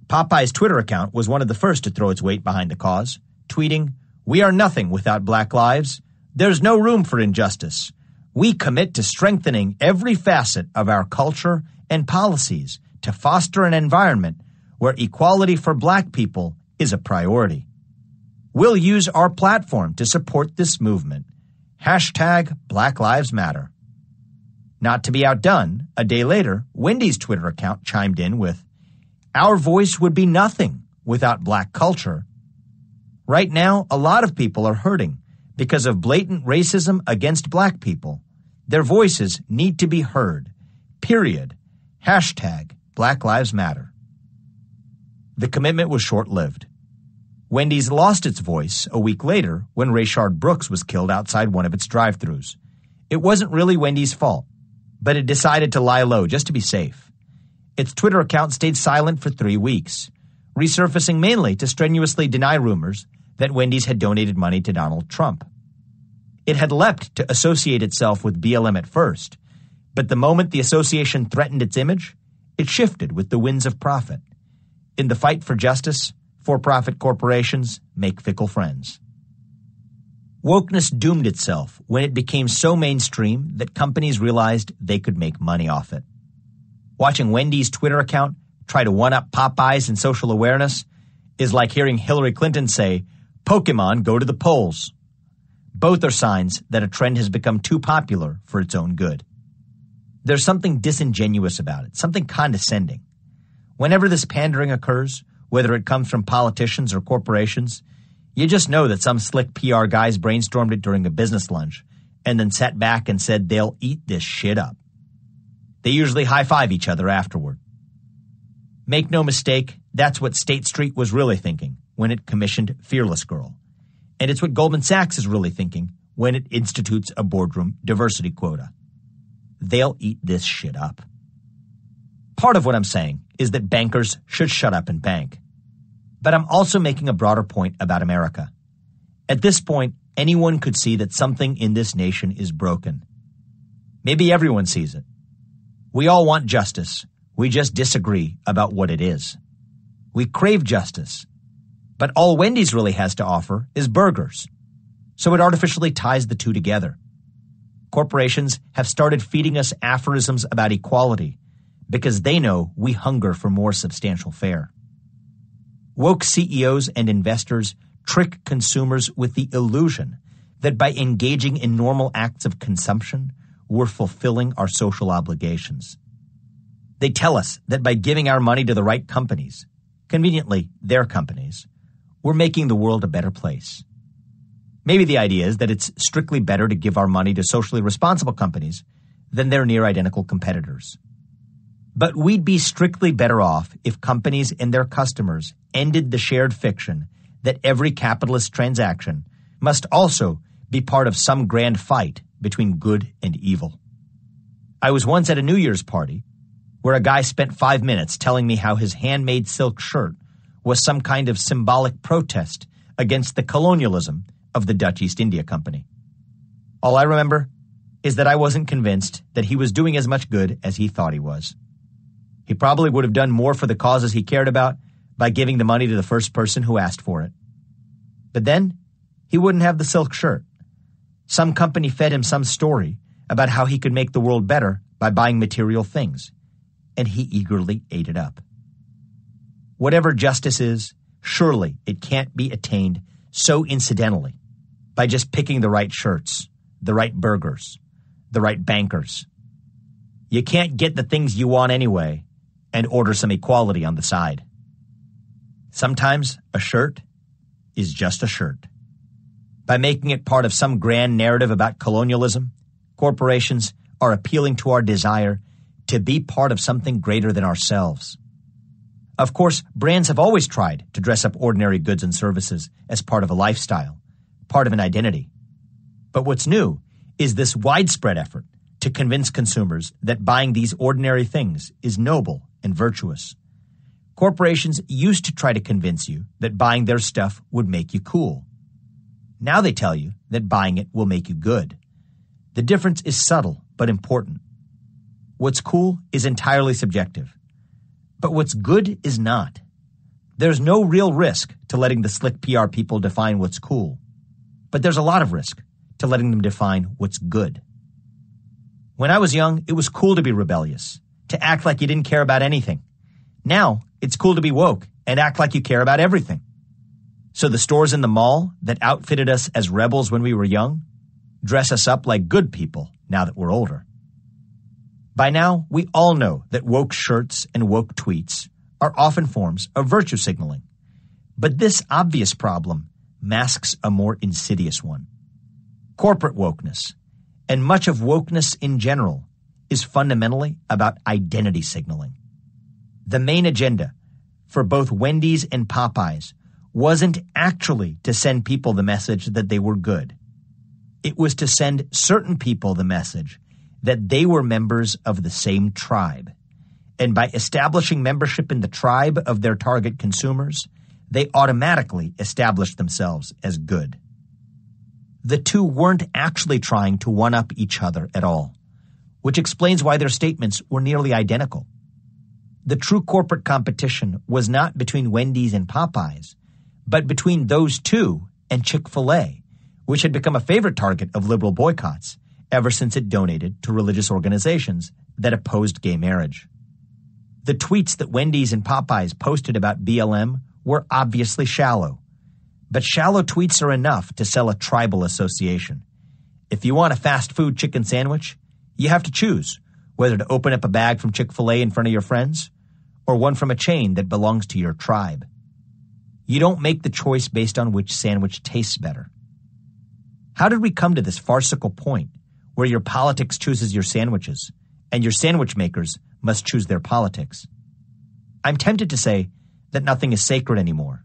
Popeye's Twitter account was one of the first to throw its weight behind the cause, tweeting, "We are nothing without black lives. There's no room for injustice. We commit to strengthening every facet of our culture and policies to foster an environment where equality for black people is a priority. We'll use our platform to support this movement. Hashtag Black Lives Matter." Not to be outdone, a day later, Wendy's Twitter account chimed in with, "Our voice would be nothing without black culture. Right now, a lot of people are hurting because of blatant racism against black people. Their voices need to be heard. Period. Hashtag Black Lives Matter." The commitment was short-lived. Wendy's lost its voice a week later when Rayshard Brooks was killed outside one of its drive-thrus. It wasn't really Wendy's fault, but it decided to lie low just to be safe. Its Twitter account stayed silent for 3 weeks, resurfacing mainly to strenuously deny rumors that Wendy's had donated money to Donald Trump. It had leapt to associate itself with BLM at first, but the moment the association threatened its image, it shifted with the winds of profit. In the fight for justice, for-profit corporations make fickle friends. Wokeness doomed itself when it became so mainstream that companies realized they could make money off it. Watching Wendy's Twitter account try to one-up Popeyes in social awareness is like hearing Hillary Clinton say, "Pokemon go to the polls." Both are signs that a trend has become too popular for its own good. There's something disingenuous about it, something condescending. Whenever this pandering occurs, whether it comes from politicians or corporations, you just know that some slick PR guys brainstormed it during a business lunch and then sat back and said they'll eat this shit up. They usually high-five each other afterward. Make no mistake, that's what State Street was really thinking when it commissioned Fearless Girl. And it's what Goldman Sachs is really thinking when it institutes a boardroom diversity quota. They'll eat this shit up. Part of what I'm saying is that bankers should shut up and bank. But I'm also making a broader point about America. At this point, anyone could see that something in this nation is broken. Maybe everyone sees it. We all want justice. We just disagree about what it is. We crave justice. But all Wendy's really has to offer is burgers. So it artificially ties the two together. Corporations have started feeding us aphorisms about equality because they know we hunger for more substantial fare. Woke CEOs and investors trick consumers with the illusion that by engaging in normal acts of consumption, we're fulfilling our social obligations. They tell us that by giving our money to the right companies, conveniently their companies, we're making the world a better place. Maybe the idea is that it's strictly better to give our money to socially responsible companies than their near-identical competitors. But we'd be strictly better off if companies and their customers ended the shared fiction that every capitalist transaction must also be part of some grand fight between good and evil. I was once at a New Year's party where a guy spent 5 minutes telling me how his handmade silk shirt was some kind of symbolic protest against the colonialism of the Dutch East India Company. All I remember is that I wasn't convinced that he was doing as much good as he thought he was. He probably would have done more for the causes he cared about by giving the money to the first person who asked for it. But then, he wouldn't have the silk shirt. Some company fed him some story about how he could make the world better by buying material things, and he eagerly ate it up. Whatever justice is, surely it can't be attained so incidentally by just picking the right shirts, the right burgers, the right bankers. You can't get the things you want anyway and order some equality on the side. Sometimes a shirt is just a shirt. By making it part of some grand narrative about colonialism, corporations are appealing to our desire to be part of something greater than ourselves. Of course, brands have always tried to dress up ordinary goods and services as part of a lifestyle, part of an identity. But what's new is this widespread effort to convince consumers that buying these ordinary things is noble and virtuous. Corporations used to try to convince you that buying their stuff would make you cool. Now they tell you that buying it will make you good. The difference is subtle but important. What's cool is entirely subjective. But what's good is not. There's no real risk to letting the slick PR people define what's cool. But there's a lot of risk to letting them define what's good. When I was young, it was cool to be rebellious, to act like you didn't care about anything. Now, it's cool to be woke and act like you care about everything. So the stores in the mall that outfitted us as rebels when we were young dress us up like good people now that we're older. By now, we all know that woke shirts and woke tweets are often forms of virtue signaling. But this obvious problem masks a more insidious one. Corporate wokeness, and much of wokeness in general, is fundamentally about identity signaling. The main agenda for both Wendy's and Popeyes wasn't actually to send people the message that they were good. It was to send certain people the message that they were members of the same tribe. And by establishing membership in the tribe of their target consumers, they automatically established themselves as good. The two weren't actually trying to one-up each other at all, which explains why their statements were nearly identical. The true corporate competition was not between Wendy's and Popeyes, but between those two and Chick-fil-A, which had become a favorite target of liberal boycotts ever since it donated to religious organizations that opposed gay marriage. The tweets that Wendy's and Popeyes posted about BLM were obviously shallow. But shallow tweets are enough to sell a tribal association. If you want a fast food chicken sandwich, you have to choose whether to open up a bag from Chick-fil-A in front of your friends or one from a chain that belongs to your tribe. You don't make the choice based on which sandwich tastes better. How did we come to this farcical point where your politics chooses your sandwiches and your sandwich makers must choose their politics? I'm tempted to say that nothing is sacred anymore.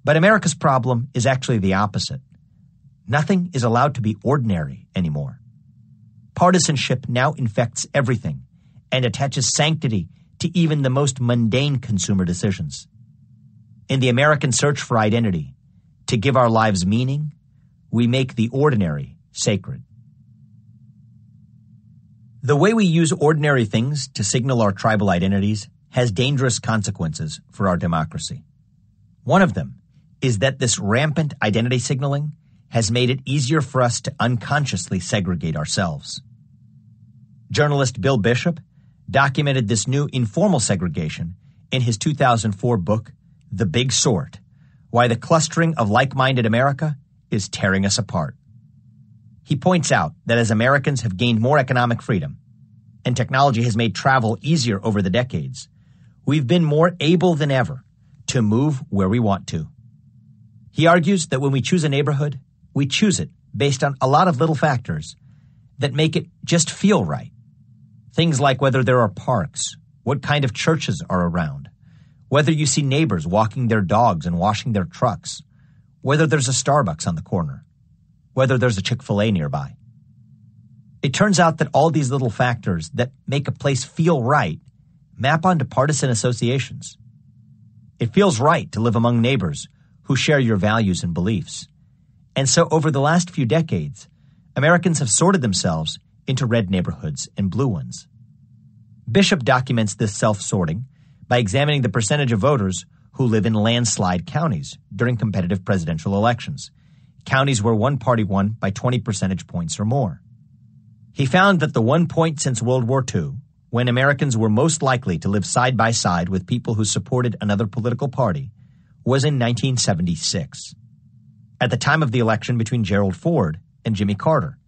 But America's problem is actually the opposite. Nothing is allowed to be ordinary anymore. Partisanship now infects everything and attaches sanctity to even the most mundane consumer decisions. In the American search for identity, to give our lives meaning, we make the ordinary sacred. The way we use ordinary things to signal our tribal identities has dangerous consequences for our democracy. One of them is that this rampant identity signaling has made it easier for us to unconsciously segregate ourselves. Journalist Bill Bishop documented this new informal segregation in his 2004 book, The Big Sort: Why the Clustering of Like-Minded America is Tearing Us Apart. He points out that as Americans have gained more economic freedom and technology has made travel easier over the decades, we've been more able than ever to move where we want to. He argues that when we choose a neighborhood, we choose it based on a lot of little factors that make it just feel right. Things like whether there are parks, what kind of churches are around, whether you see neighbors walking their dogs and washing their trucks, whether there's a Starbucks on the corner, whether there's a Chick-fil-A nearby. It turns out that all these little factors that make a place feel right map onto partisan associations. It feels right to live among neighbors who share your values and beliefs. And so over the last few decades, Americans have sorted themselves into red neighborhoods and blue ones. Bishop documents this self-sorting by examining the percentage of voters who live in landslide counties during competitive presidential elections, counties where one party won by 20 percentage points or more. He found that the one point since World War II, when Americans were most likely to live side by side with people who supported another political party, was in 1976, at the time of the election between Gerald Ford and Jimmy Carter.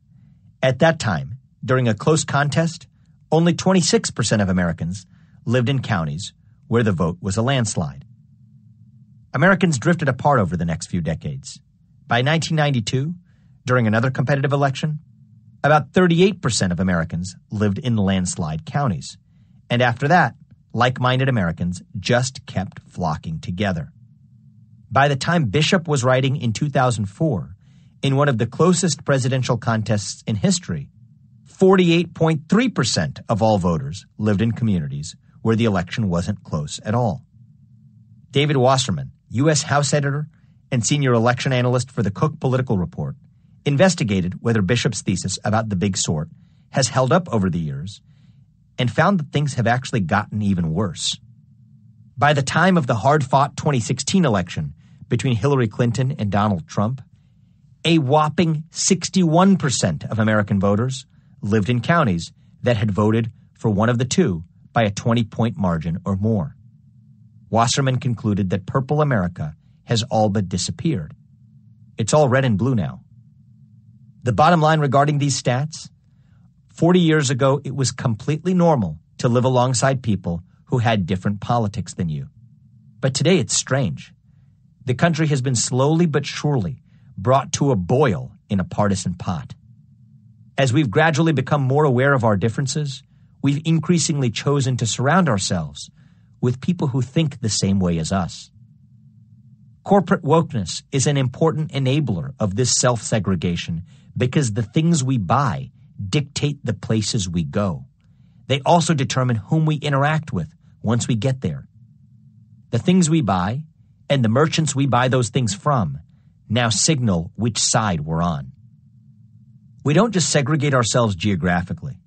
At that time, during a close contest, only 26% of Americans lived in counties where the vote was a landslide. Americans drifted apart over the next few decades. By 1992, during another competitive election, about 38% of Americans lived in landslide counties. And after that, like-minded Americans just kept flocking together. By the time Bishop was writing in 2004, in one of the closest presidential contests in history, 48.3% of all voters lived in communities where the election wasn't close at all. David Wasserman, U.S. House editor and senior election analyst for the Cook Political Report, investigated whether Bishop's thesis about the big sort has held up over the years and found that things have actually gotten even worse. By the time of the hard-fought 2016 election between Hillary Clinton and Donald Trump, a whopping 61% of American voters lived in counties that had voted for one of the two by a 20-point margin or more. Wasserman concluded that purple America has all but disappeared. It's all red and blue now. The bottom line regarding these stats? 40 years ago, it was completely normal to live alongside people who had different politics than you. But today it's strange. The country has been slowly but surely brought to a boil in a partisan pot. As we've gradually become more aware of our differences, we've increasingly chosen to surround ourselves with people who think the same way as us. Corporate wokeness is an important enabler of this self-segregation because the things we buy dictate the places we go. They also determine whom we interact with once we get there. The things we buy and the merchants we buy those things from now signal which side we're on. We don't just segregate ourselves geographically.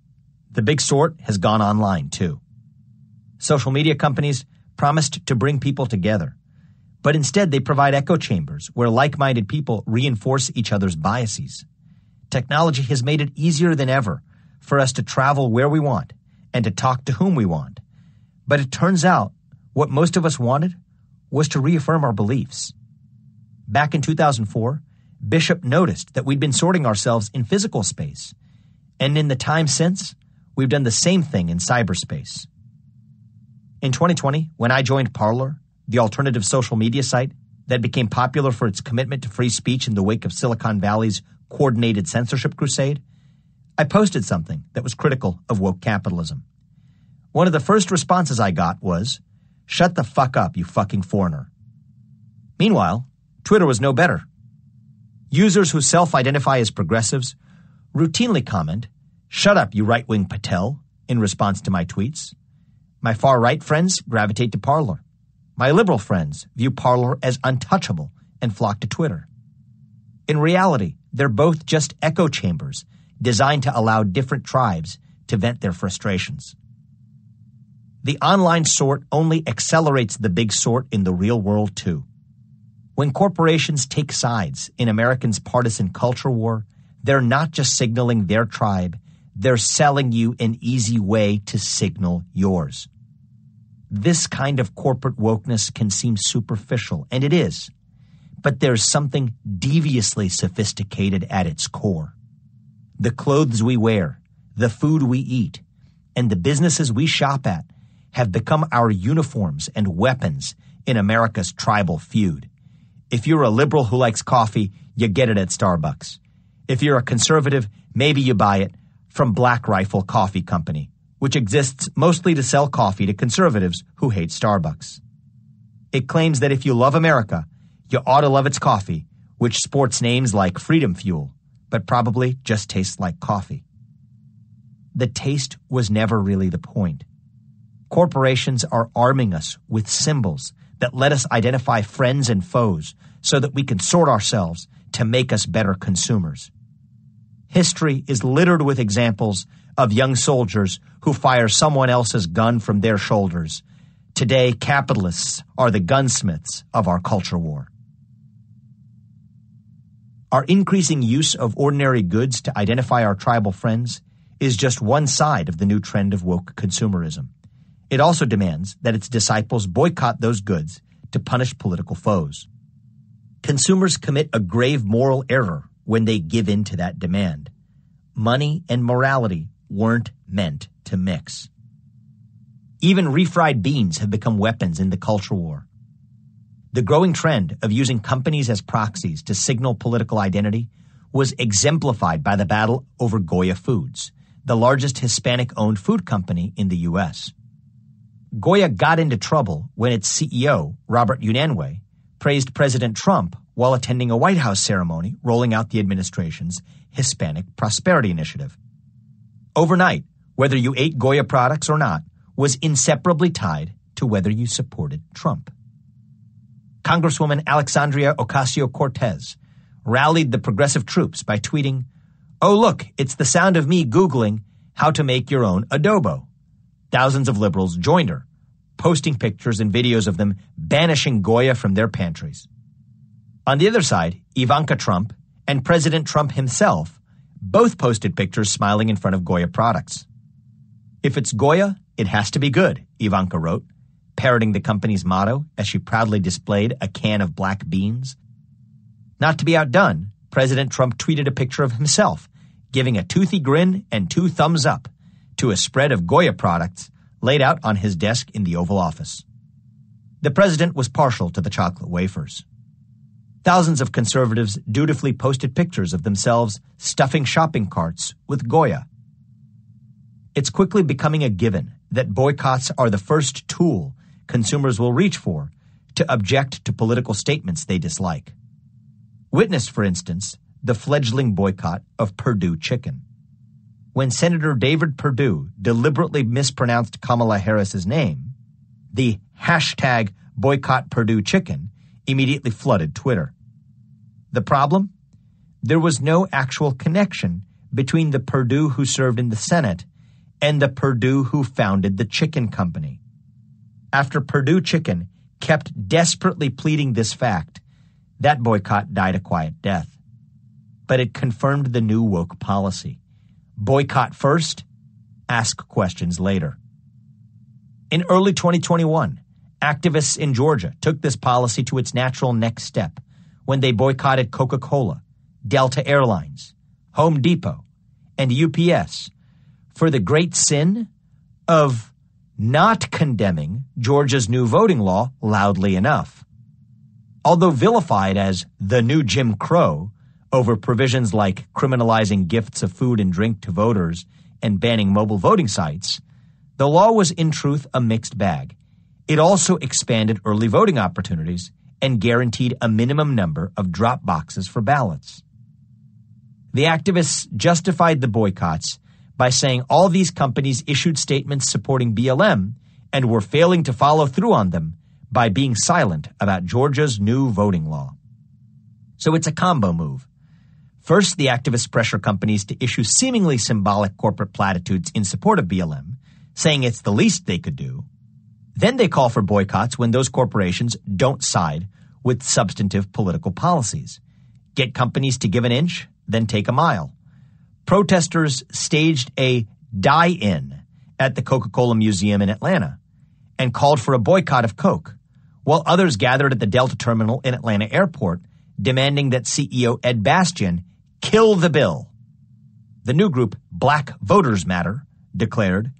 The big sort has gone online too. Social media companies promised to bring people together, but instead they provide echo chambers where like-minded people reinforce each other's biases. Technology has made it easier than ever for us to travel where we want and to talk to whom we want. But it turns out what most of us wanted was to reaffirm our beliefs. Back in 2004, Bishop noticed that we'd been sorting ourselves in physical space, and in the time since, we've done the same thing in cyberspace. In 2020, when I joined Parler, the alternative social media site that became popular for its commitment to free speech in the wake of Silicon Valley's coordinated censorship crusade, I posted something that was critical of woke capitalism. One of the first responses I got was, "Shut the fuck up, you fucking foreigner." Meanwhile, Twitter was no better. Users who self-identify as progressives routinely comment, "Shut up, you right-wing Patel," in response to my tweets. My far-right friends gravitate to Parler. My liberal friends view Parler as untouchable and flock to Twitter. In reality, they're both just echo chambers designed to allow different tribes to vent their frustrations. The online sort only accelerates the big sort in the real world too. When corporations take sides in Americans' partisan culture war, they're not just signaling their tribe, they're selling you an easy way to signal yours. This kind of corporate wokeness can seem superficial, and it is, but there's something deviously sophisticated at its core. The clothes we wear, the food we eat, and the businesses we shop at have become our uniforms and weapons in America's tribal feud. If you're a liberal who likes coffee, you get it at Starbucks. If you're a conservative, maybe you buy it from Black Rifle Coffee Company, which exists mostly to sell coffee to conservatives who hate Starbucks. It claims that if you love America, you ought to love its coffee, which sports names like Freedom Fuel, but probably just tastes like coffee. The taste was never really the point. Corporations are arming us with symbols that let us identify friends and foes so that we can sort ourselves to make us better consumers. History is littered with examples of young soldiers who fire someone else's gun from their shoulders. Today, capitalists are the gunsmiths of our culture war. Our increasing use of ordinary goods to identify our tribal friends is just one side of the new trend of woke consumerism. It also demands that its disciples boycott those goods to punish political foes. Consumers commit a grave moral error when they give in to that demand. Money and morality weren't meant to mix. Even refried beans have become weapons in the culture war. The growing trend of using companies as proxies to signal political identity was exemplified by the battle over Goya Foods, the largest Hispanic-owned food company in the U.S. Goya got into trouble when its CEO, Robert Unanue, praised President Trump while attending a White House ceremony rolling out the administration's Hispanic Prosperity Initiative. Overnight, whether you ate Goya products or not was inseparably tied to whether you supported Trump. Congresswoman Alexandria Ocasio-Cortez rallied the progressive troops by tweeting, "Oh, look, it's the sound of me Googling how to make your own adobo." Thousands of liberals joined her, posting pictures and videos of them banishing Goya from their pantries. On the other side, Ivanka Trump and President Trump himself both posted pictures smiling in front of Goya products. "If it's Goya, it has to be good," Ivanka wrote, parroting the company's motto as she proudly displayed a can of black beans. Not to be outdone, President Trump tweeted a picture of himself, giving a toothy grin and 2 thumbs up to a spread of Goya products laid out on his desk in the Oval Office. The president was partial to the chocolate wafers. Thousands of conservatives dutifully posted pictures of themselves stuffing shopping carts with Goya. It's quickly becoming a given that boycotts are the first tool consumers will reach for to object to political statements they dislike. Witness, for instance, the fledgling boycott of Perdue chicken. When Senator David Perdue deliberately mispronounced Kamala Harris's name, the hashtag boycott Perdue chicken immediately flooded Twitter. The problem? There was no actual connection between the Perdue who served in the Senate and the Perdue who founded the chicken company. After Perdue Chicken kept desperately pleading this fact, that boycott died a quiet death. But it confirmed the new woke policy. Boycott first, ask questions later. In early 2021, activists in Georgia took this policy to its natural next step when they boycotted Coca-Cola, Delta Airlines, Home Depot, and UPS for the great sin of not condemning Georgia's new voting law loudly enough. Although vilified as the new Jim Crow over provisions like criminalizing gifts of food and drink to voters and banning mobile voting sites, the law was in truth a mixed bag. It also expanded early voting opportunities and guaranteed a minimum number of drop boxes for ballots. The activists justified the boycotts by saying all these companies issued statements supporting BLM and were failing to follow through on them by being silent about Georgia's new voting law. So it's a combo move. First, the activists pressure companies to issue seemingly symbolic corporate platitudes in support of BLM, saying it's the least they could do. Then they call for boycotts when those corporations don't side with substantive political policies. Get companies to give an inch, then take a mile. Protesters staged a die-in at the Coca-Cola Museum in Atlanta and called for a boycott of Coke, while others gathered at the Delta terminal in Atlanta Airport, demanding that CEO Ed Bastian kill the bill. The new group, Black Voters Matter, declared,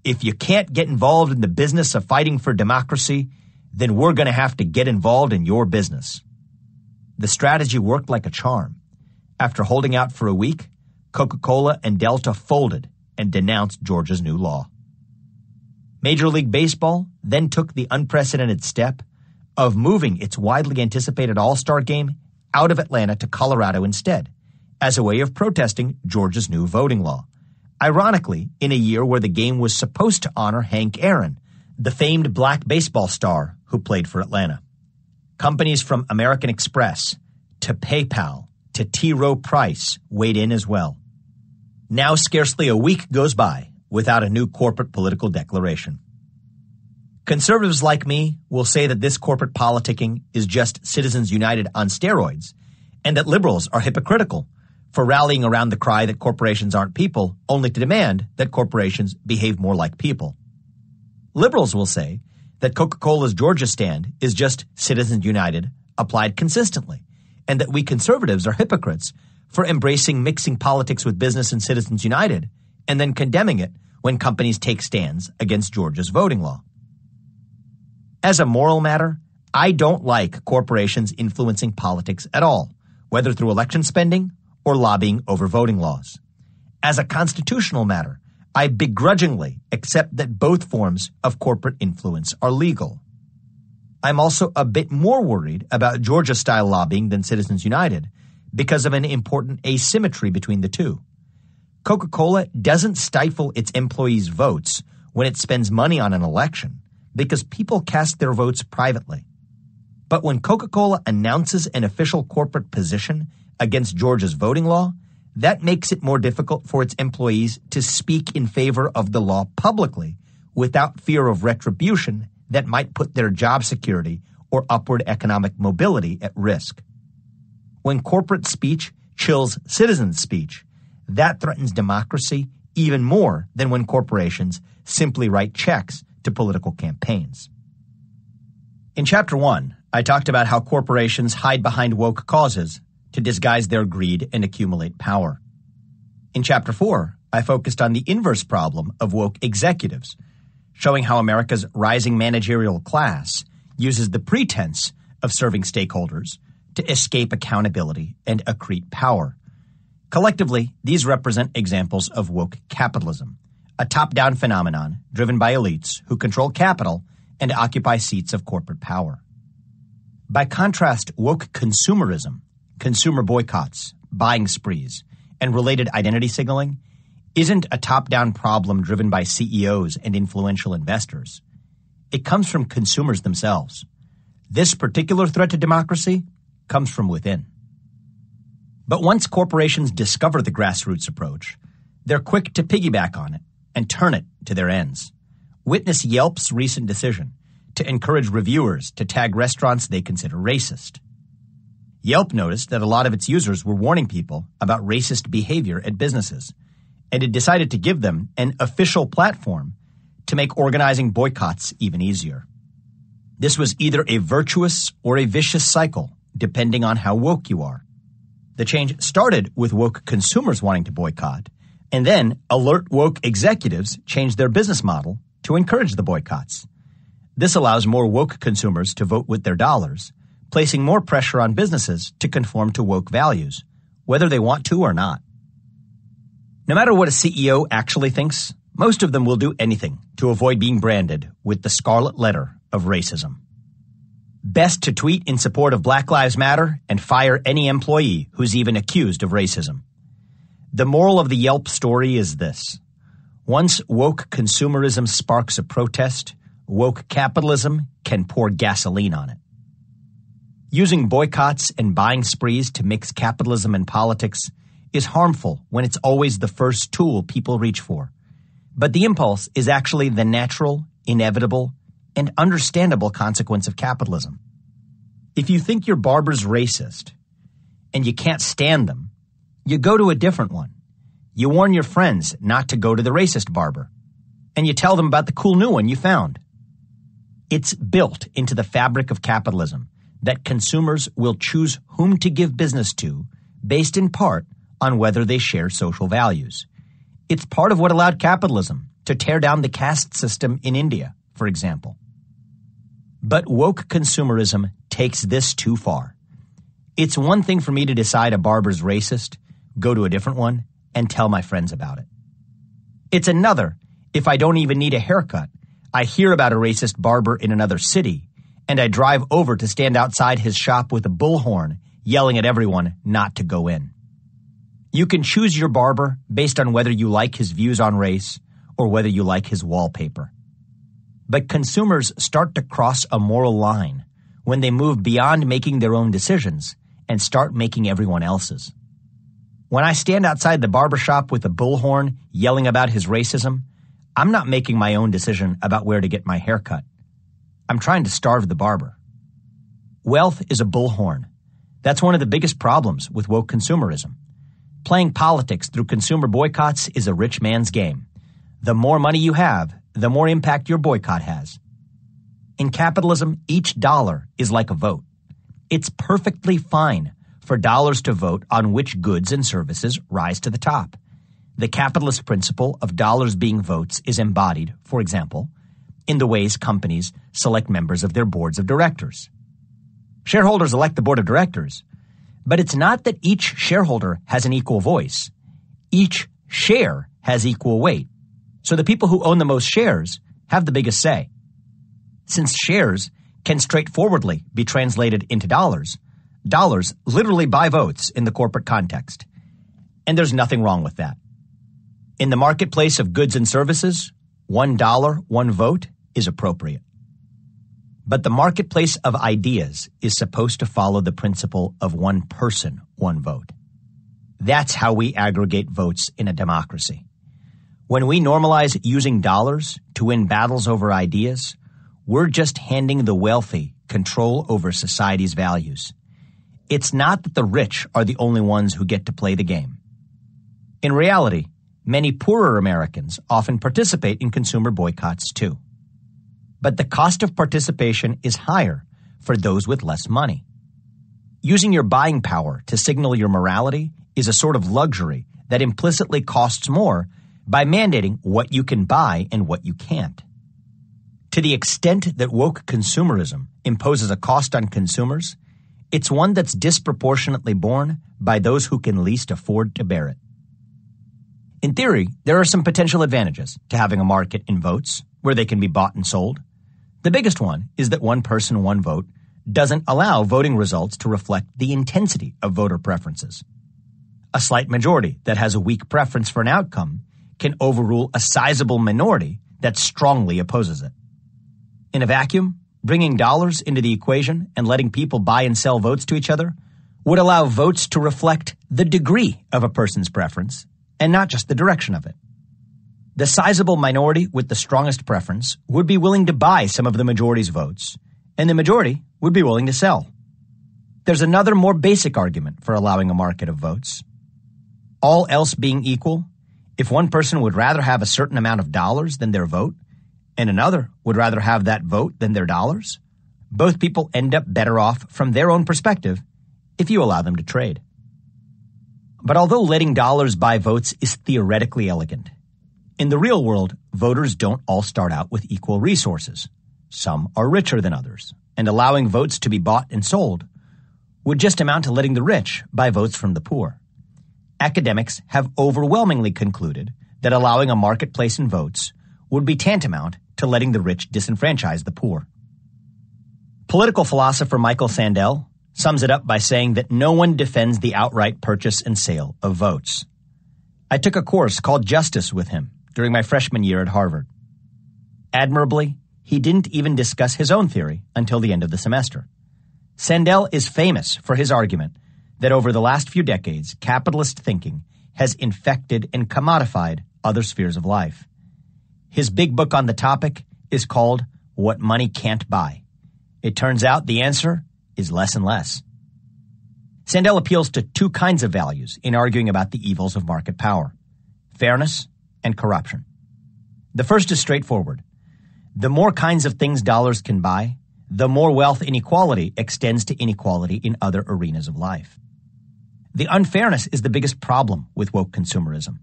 "If you can't get involved in the business of fighting for democracy, then we're going to have to get involved in your business." The strategy worked like a charm. After holding out for a week, Coca-Cola and Delta folded and denounced Georgia's new law. Major League Baseball then took the unprecedented step of moving its widely anticipated All-Star game out of Atlanta to Colorado instead, as a way of protesting Georgia's new voting law. Ironically, in a year where the game was supposed to honor Hank Aaron, the famed black baseball star who played for Atlanta. Companies from American Express to PayPal to T. Rowe Price weighed in as well. Now scarcely a week goes by without a new corporate political declaration. Conservatives like me will say that this corporate politicking is just Citizens United on steroids, and that liberals are hypocritical for rallying around the cry that corporations aren't people, only to demand that corporations behave more like people. Liberals will say that Coca-Cola's Georgia stand is just Citizens United applied consistently, and that we conservatives are hypocrites for embracing mixing politics with business and Citizens United and then condemning it when companies take stands against Georgia's voting law. As a moral matter, I don't like corporations influencing politics at all, whether through election spending or lobbying over voting laws. As a constitutional matter, I begrudgingly accept that both forms of corporate influence are legal. I'm also a bit more worried about Georgia-style lobbying than Citizens United because of an important asymmetry between the two. Coca-Cola doesn't stifle its employees' votes when it spends money on an election because people cast their votes privately. But when Coca-Cola announces an official corporate position against Georgia's voting law, that makes it more difficult for its employees to speak in favor of the law publicly without fear of retribution that might put their job security or upward economic mobility at risk. When corporate speech chills citizen speech, that threatens democracy even more than when corporations simply write checks to political campaigns. In Chapter 1, I talked about how corporations hide behind woke causes to disguise their greed and accumulate power. In Chapter 4, I focused on the inverse problem of woke executives, showing how America's rising managerial class uses the pretense of serving stakeholders to escape accountability and accrete power. Collectively, these represent examples of woke capitalism, a top-down phenomenon driven by elites who control capital and occupy seats of corporate power. By contrast, woke consumerism, consumer boycotts, buying sprees, and related identity signaling isn't a top-down problem driven by CEOs and influential investors. It comes from consumers themselves. This particular threat to democracy comes from within. But once corporations discover the grassroots approach, they're quick to piggyback on it and turn it to their ends. Witness Yelp's recent decision to encourage reviewers to tag restaurants they consider racist. Yelp noticed that a lot of its users were warning people about racist behavior at businesses, and it decided to give them an official platform to make organizing boycotts even easier. This was either a virtuous or a vicious cycle, depending on how woke you are. The change started with woke consumers wanting to boycott, and then alert woke executives changed their business model to encourage the boycotts. This allows more woke consumers to vote with their dollars, placing more pressure on businesses to conform to woke values, whether they want to or not. No matter what a CEO actually thinks, most of them will do anything to avoid being branded with the scarlet letter of racism. Best to tweet in support of Black Lives Matter and fire any employee who's even accused of racism. The moral of the Yelp story is this. Once woke consumerism sparks a protest, woke capitalism can pour gasoline on it. Using boycotts and buying sprees to mix capitalism and politics is harmful when it's always the first tool people reach for. But the impulse is actually the natural, inevitable, and understandable consequence of capitalism. If you think your barber's racist and you can't stand them, you go to a different one. You warn your friends not to go to the racist barber, and you tell them about the cool new one you found. It's built into the fabric of capitalism that consumers will choose whom to give business to based in part on whether they share social values. It's part of what allowed capitalism to tear down the caste system in India, for example. But woke consumerism takes this too far. It's one thing for me to decide a barber's racist, go to a different one, and tell my friends about it. It's another if I don't even need a haircut. I hear about a racist barber in another city, and I drive over to stand outside his shop with a bullhorn, yelling at everyone not to go in. You can choose your barber based on whether you like his views on race or whether you like his wallpaper. But consumers start to cross a moral line when they move beyond making their own decisions and start making everyone else's. When I stand outside the barbershop with a bullhorn yelling about his racism, I'm not making my own decision about where to get my haircut. I'm trying to starve the barber. Wealth is a bullhorn. That's one of the biggest problems with woke consumerism. Playing politics through consumer boycotts is a rich man's game. The more money you have, the more impact your boycott has. In capitalism, each dollar is like a vote. It's perfectly fine for dollars to vote on which goods and services rise to the top. The capitalist principle of dollars being votes is embodied, for example, in the ways companies select members of their boards of directors. Shareholders elect the board of directors, but it's not that each shareholder has an equal voice. Each share has equal weight. So the people who own the most shares have the biggest say. Since shares can straightforwardly be translated into dollars, dollars literally buy votes in the corporate context. And there's nothing wrong with that. In the marketplace of goods and services, $1, one vote is appropriate. But the marketplace of ideas is supposed to follow the principle of one person, one vote. That's how we aggregate votes in a democracy. When we normalize using dollars to win battles over ideas, we're just handing the wealthy control over society's values. It's not that the rich are the only ones who get to play the game. In reality, many poorer Americans often participate in consumer boycotts too. But the cost of participation is higher for those with less money. Using your buying power to signal your morality is a sort of luxury that implicitly costs more by mandating what you can buy and what you can't. To the extent that woke consumerism imposes a cost on consumers, it's one that's disproportionately borne by those who can least afford to bear it. In theory, there are some potential advantages to having a market in votes where they can be bought and sold. The biggest one is that one person, one vote doesn't allow voting results to reflect the intensity of voter preferences. A slight majority that has a weak preference for an outcome can overrule a sizable minority that strongly opposes it. In a vacuum, bringing dollars into the equation and letting people buy and sell votes to each other would allow votes to reflect the degree of a person's preference and not just the direction of it. The sizable minority with the strongest preference would be willing to buy some of the majority's votes, and the majority would be willing to sell. There's another more basic argument for allowing a market of votes. All else being equal, if one person would rather have a certain amount of dollars than their vote, and another would rather have that vote than their dollars, both people end up better off from their own perspective if you allow them to trade. But although letting dollars buy votes is theoretically elegant, in the real world, voters don't all start out with equal resources. Some are richer than others, and allowing votes to be bought and sold would just amount to letting the rich buy votes from the poor. Academics have overwhelmingly concluded that allowing a marketplace in votes would be tantamount to letting the rich disenfranchise the poor. Political philosopher Michael Sandel sums it up by saying that no one defends the outright purchase and sale of votes. I took a course called Justice with him during my freshman year at Harvard. Admirably, he didn't even discuss his own theory until the end of the semester. Sandel is famous for his argument that over the last few decades, capitalist thinking has infected and commodified other spheres of life. His big book on the topic is called What Money Can't Buy. It turns out the answer is less and less. Sandel appeals to two kinds of values in arguing about the evils of market power: fairness and corruption. The first is straightforward. The more kinds of things dollars can buy, the more wealth inequality extends to inequality in other arenas of life. The unfairness is the biggest problem with woke consumerism.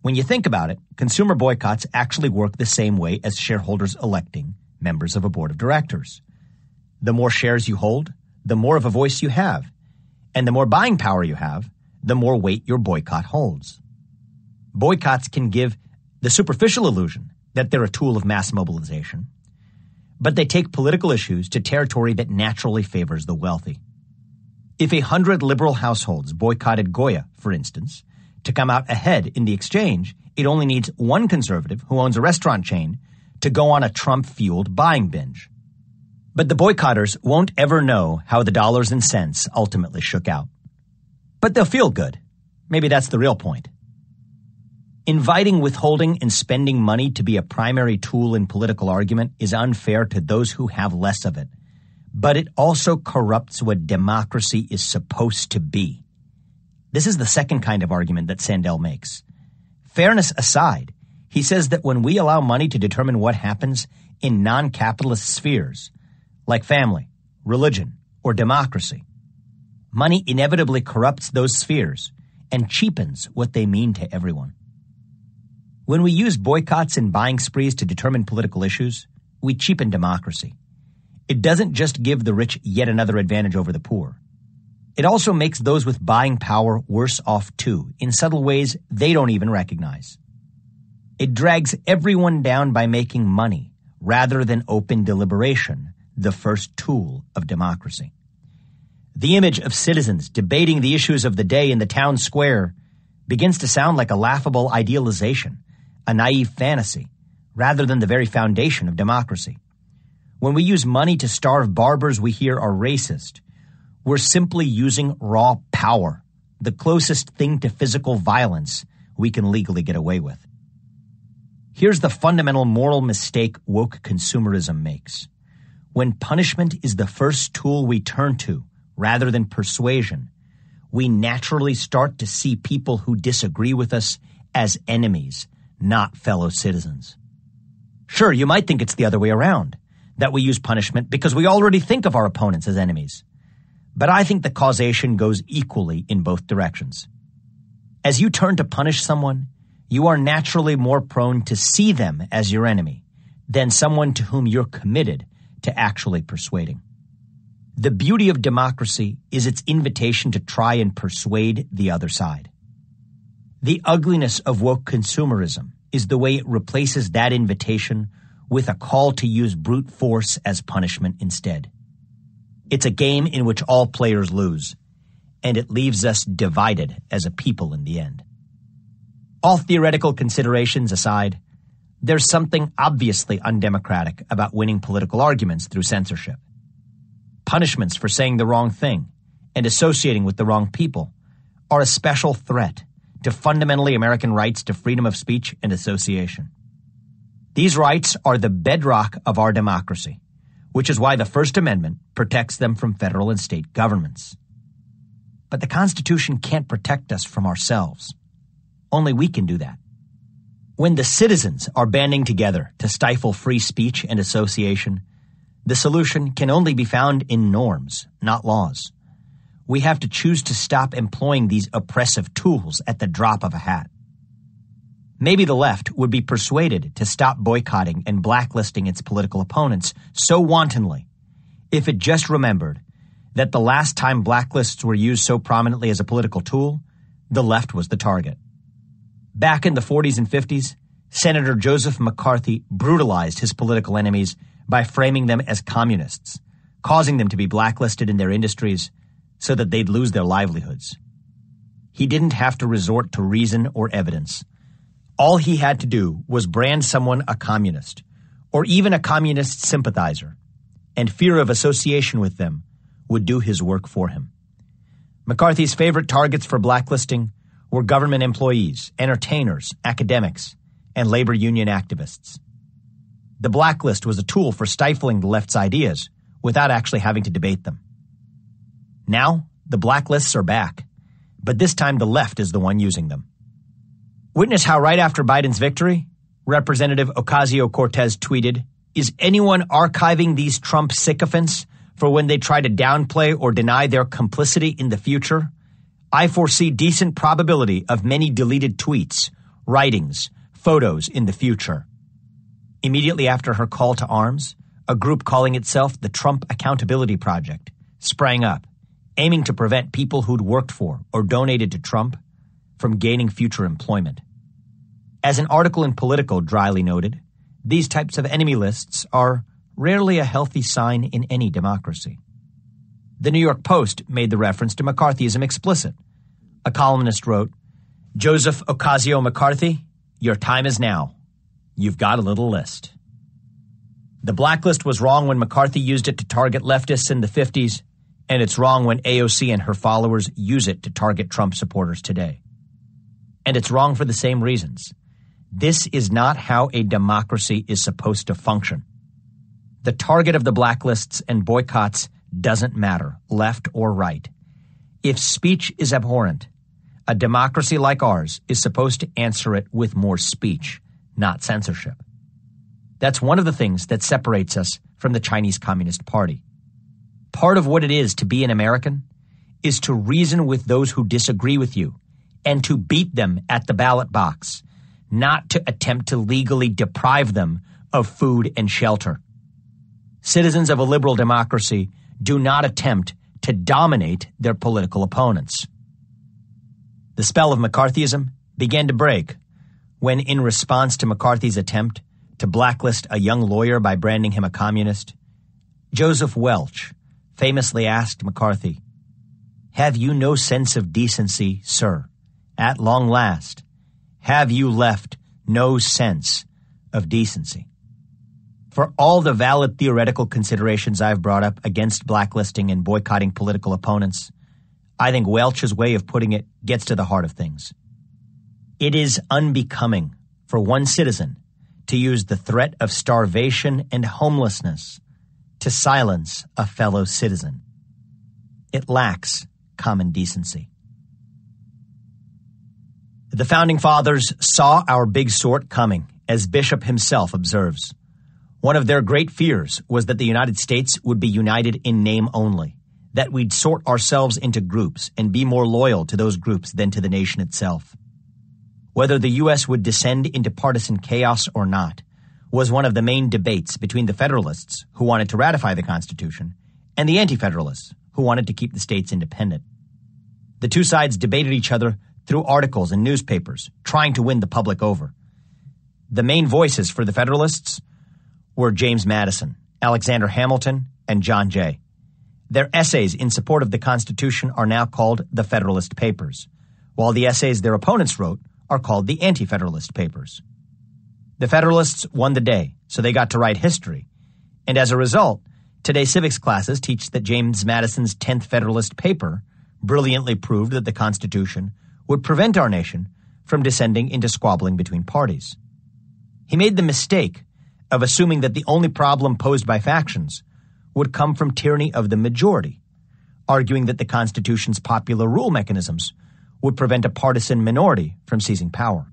When you think about it, consumer boycotts actually work the same way as shareholders electing members of a board of directors. The more shares you hold, the more of a voice you have. And the more buying power you have, the more weight your boycott holds. Boycotts can give the superficial illusion that they're a tool of mass mobilization, but they take political issues to territory that naturally favors the wealthy. If 100 liberal households boycotted Goya, for instance, to come out ahead in the exchange, it only needs one conservative who owns a restaurant chain to go on a Trump-fueled buying binge. But the boycotters won't ever know how the dollars and cents ultimately shook out. But they'll feel good. Maybe that's the real point. Inviting withholding and spending money to be a primary tool in political argument is unfair to those who have less of it. But it also corrupts what democracy is supposed to be. This is the second kind of argument that Sandel makes. Fairness aside, he says that when we allow money to determine what happens in non-capitalist spheres, like family, religion, or democracy, money inevitably corrupts those spheres and cheapens what they mean to everyone. When we use boycotts and buying sprees to determine political issues, we cheapen democracy. It doesn't just give the rich yet another advantage over the poor. It also makes those with buying power worse off too, in subtle ways they don't even recognize. It drags everyone down by making money, rather than open deliberation, the first tool of democracy. The image of citizens debating the issues of the day in the town square begins to sound like a laughable idealization, a naive fantasy, rather than the very foundation of democracy. When we use money to starve barbers we hear are racist, we're simply using raw power, the closest thing to physical violence we can legally get away with. Here's the fundamental moral mistake woke consumerism makes. When punishment is the first tool we turn to, rather than persuasion, we naturally start to see people who disagree with us as enemies, not fellow citizens. Sure, you might think it's the other way around, that we use punishment because we already think of our opponents as enemies. But I think the causation goes equally in both directions. As you turn to punish someone, you are naturally more prone to see them as your enemy than someone to whom you're committed to actually persuading. The beauty of democracy is its invitation to try and persuade the other side. The ugliness of woke consumerism is the way it replaces that invitation with a call to use brute force as punishment instead. It's a game in which all players lose, and it leaves us divided as a people in the end. All theoretical considerations aside, there's something obviously undemocratic about winning political arguments through censorship. Punishments for saying the wrong thing and associating with the wrong people are a special threat to fundamentally American rights to freedom of speech and association. These rights are the bedrock of our democracy, which is why the First Amendment protects them from federal and state governments. But the Constitution can't protect us from ourselves. Only we can do that. When the citizens are banding together to stifle free speech and association, the solution can only be found in norms, not laws. We have to choose to stop employing these oppressive tools at the drop of a hat. Maybe the left would be persuaded to stop boycotting and blacklisting its political opponents so wantonly if it just remembered that the last time blacklists were used so prominently as a political tool, the left was the target. Back in the 40s and 50s, Senator Joseph McCarthy brutalized his political enemies by framing them as communists, causing them to be blacklisted in their industries so that they'd lose their livelihoods. He didn't have to resort to reason or evidence. All he had to do was brand someone a communist, or even a communist sympathizer, and fear of association with them would do his work for him. McCarthy's favorite targets for blacklisting were government employees, entertainers, academics, and labor union activists. The blacklist was a tool for stifling the left's ideas without actually having to debate them. Now, the blacklists are back, but this time the left is the one using them. Witness how right after Biden's victory, Representative Ocasio-Cortez tweeted, "Is anyone archiving these Trump sycophants for when they try to downplay or deny their complicity in the future? I foresee decent probability of many deleted tweets, writings, photos in the future." Immediately after her call to arms, a group calling itself the Trump Accountability Project sprang up, aiming to prevent people who'd worked for or donated to Trump from gaining future employment. As an article in Politico dryly noted, these types of enemy lists are rarely a healthy sign in any democracy. The New York Post made the reference to McCarthyism explicit. A columnist wrote, "Joseph Ocasio-McCarthy, your time is now. You've got a little list." The blacklist was wrong when McCarthy used it to target leftists in the 50s, and it's wrong when AOC and her followers use it to target Trump supporters today. And it's wrong for the same reasons. This is not how a democracy is supposed to function. The target of the blacklists and boycotts doesn't matter, left or right. If speech is abhorrent, a democracy like ours is supposed to answer it with more speech, not censorship. That's one of the things that separates us from the Chinese Communist Party. Part of what it is to be an American is to reason with those who disagree with you and to beat them at the ballot box, not to attempt to legally deprive them of food and shelter. Citizens of a liberal democracy do not attempt to dominate their political opponents. The spell of McCarthyism began to break when, in response to McCarthy's attempt to blacklist a young lawyer by branding him a communist, Joseph Welch famously asked McCarthy, "Have you no sense of decency, sir? At long last, have you left no sense of decency?" For all the valid theoretical considerations I've brought up against blacklisting and boycotting political opponents, I think Welch's way of putting it gets to the heart of things. It is unbecoming for one citizen to use the threat of starvation and homelessness to silence a fellow citizen. It lacks common decency. The Founding Fathers saw our big sort coming, as Bishop himself observes. One of their great fears was that the United States would be united in name only, that we'd sort ourselves into groups and be more loyal to those groups than to the nation itself. Whether the U.S. would descend into partisan chaos or not was one of the main debates between the Federalists, who wanted to ratify the Constitution, and the Anti-Federalists, who wanted to keep the states independent. The two sides debated each other through articles and newspapers, trying to win the public over. The main voices for the Federalists were James Madison, Alexander Hamilton, and John Jay. Their essays in support of the Constitution are now called the Federalist Papers, while the essays their opponents wrote are called the Anti-Federalist Papers. The Federalists won the day, so they got to write history, and as a result, today's civics classes teach that James Madison's 10th Federalist Paper brilliantly proved that the Constitution would prevent our nation from descending into squabbling between parties. He made the mistake of assuming that the only problem posed by factions would come from tyranny of the majority, arguing that the Constitution's popular rule mechanisms would prevent a partisan minority from seizing power.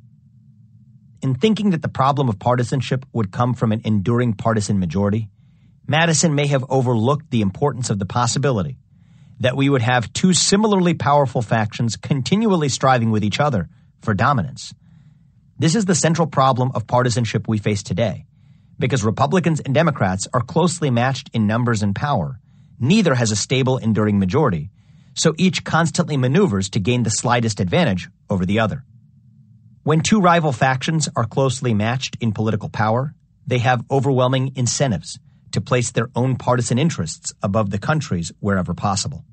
In thinking that the problem of partisanship would come from an enduring partisan majority, Madison may have overlooked the importance of the possibility that we would have two similarly powerful factions continually striving with each other for dominance. This is the central problem of partisanship we face today. Because Republicans and Democrats are closely matched in numbers and power, neither has a stable, enduring majority, so each constantly maneuvers to gain the slightest advantage over the other. When two rival factions are closely matched in political power, they have overwhelming incentives to place their own partisan interests above the country's wherever possible.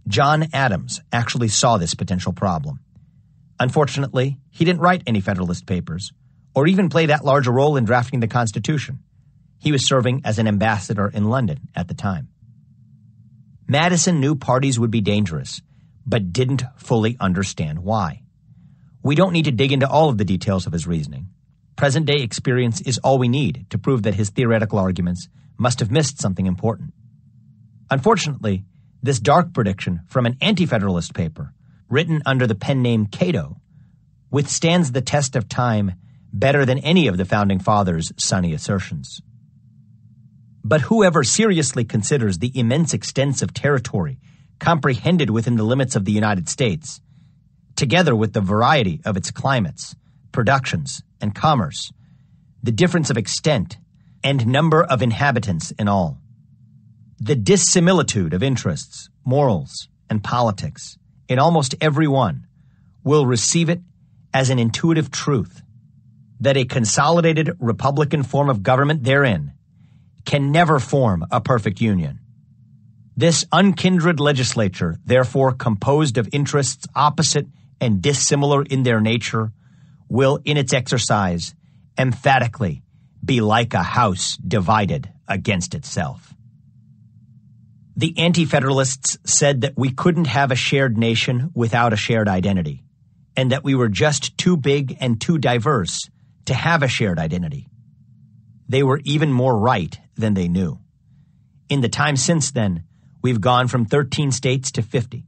John Adams actually saw this potential problem. Unfortunately, he didn't write any Federalist Papers, or even play that large a role in drafting the Constitution. He was serving as an ambassador in London at the time. Madison knew parties would be dangerous, but didn't fully understand why. We don't need to dig into all of the details of his reasoning. Present-day experience is all we need to prove that his theoretical arguments must have missed something important. Unfortunately, this dark prediction from an anti-federalist paper, written under the pen name Cato, withstands the test of time better than any of the Founding Fathers' sunny assertions. But whoever seriously considers the immense extents of territory comprehended within the limits of the United States, together with the variety of its climates, productions, and commerce, the difference of extent and number of inhabitants in all, the dissimilitude of interests, morals, and politics in almost every one, will receive it as an intuitive truth that a consolidated republican form of government therein can never form a perfect union. This unkindred legislature, therefore composed of interests opposite and dissimilar in their nature, will in its exercise emphatically be like a house divided against itself. The Anti-Federalists said that we couldn't have a shared nation without a shared identity, and that we were just too big and too diverse to have a shared identity. They were even more right than they knew. In the time since then, we've gone from 13 states to 50,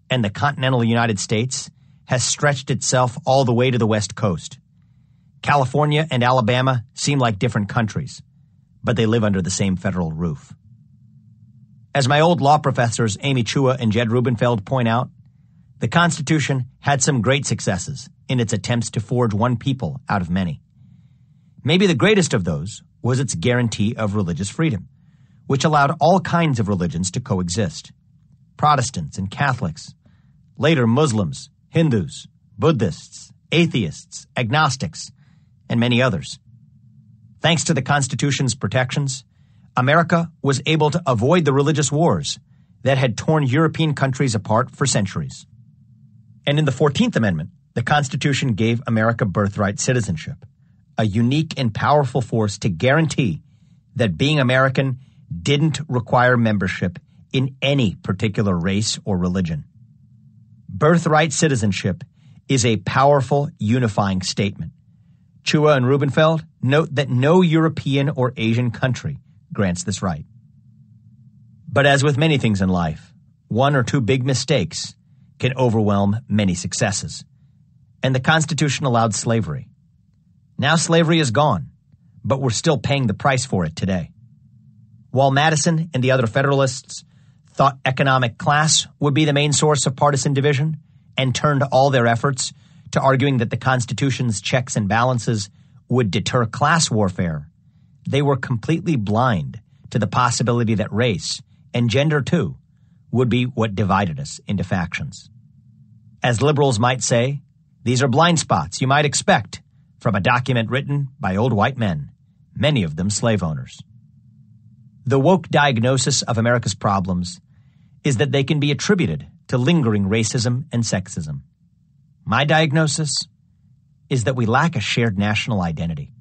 and the continental United States has stretched itself all the way to the West Coast. California and Alabama seem like different countries, but they live under the same federal roof. As my old law professors Amy Chua and Jed Rubenfeld point out, the Constitution had some great successes in its attempts to forge one people out of many. Maybe the greatest of those was its guarantee of religious freedom, which allowed all kinds of religions to coexist. Protestants and Catholics, later Muslims, Hindus, Buddhists, atheists, agnostics, and many others. Thanks to the Constitution's protections, America was able to avoid the religious wars that had torn European countries apart for centuries. And in the 14th Amendment, the Constitution gave America birthright citizenship, a unique and powerful force to guarantee that being American didn't require membership in any particular race or religion. Birthright citizenship is a powerful, unifying statement. Chua and Rubenfeld note that no European or Asian country grants this right. But as with many things in life, one or two big mistakes can overwhelm many successes. And the Constitution allowed slavery. Now slavery is gone, but we're still paying the price for it today. While Madison and the other Federalists thought economic class would be the main source of partisan division and turned all their efforts to arguing that the Constitution's checks and balances would deter class warfare, they were completely blind to the possibility that race, and gender too, would be what divided us into factions. As liberals might say, these are blind spots you might expect from a document written by old white men, many of them slave owners. The woke diagnosis of America's problems is that they can be attributed to lingering racism and sexism. My diagnosis is that we lack a shared national identity.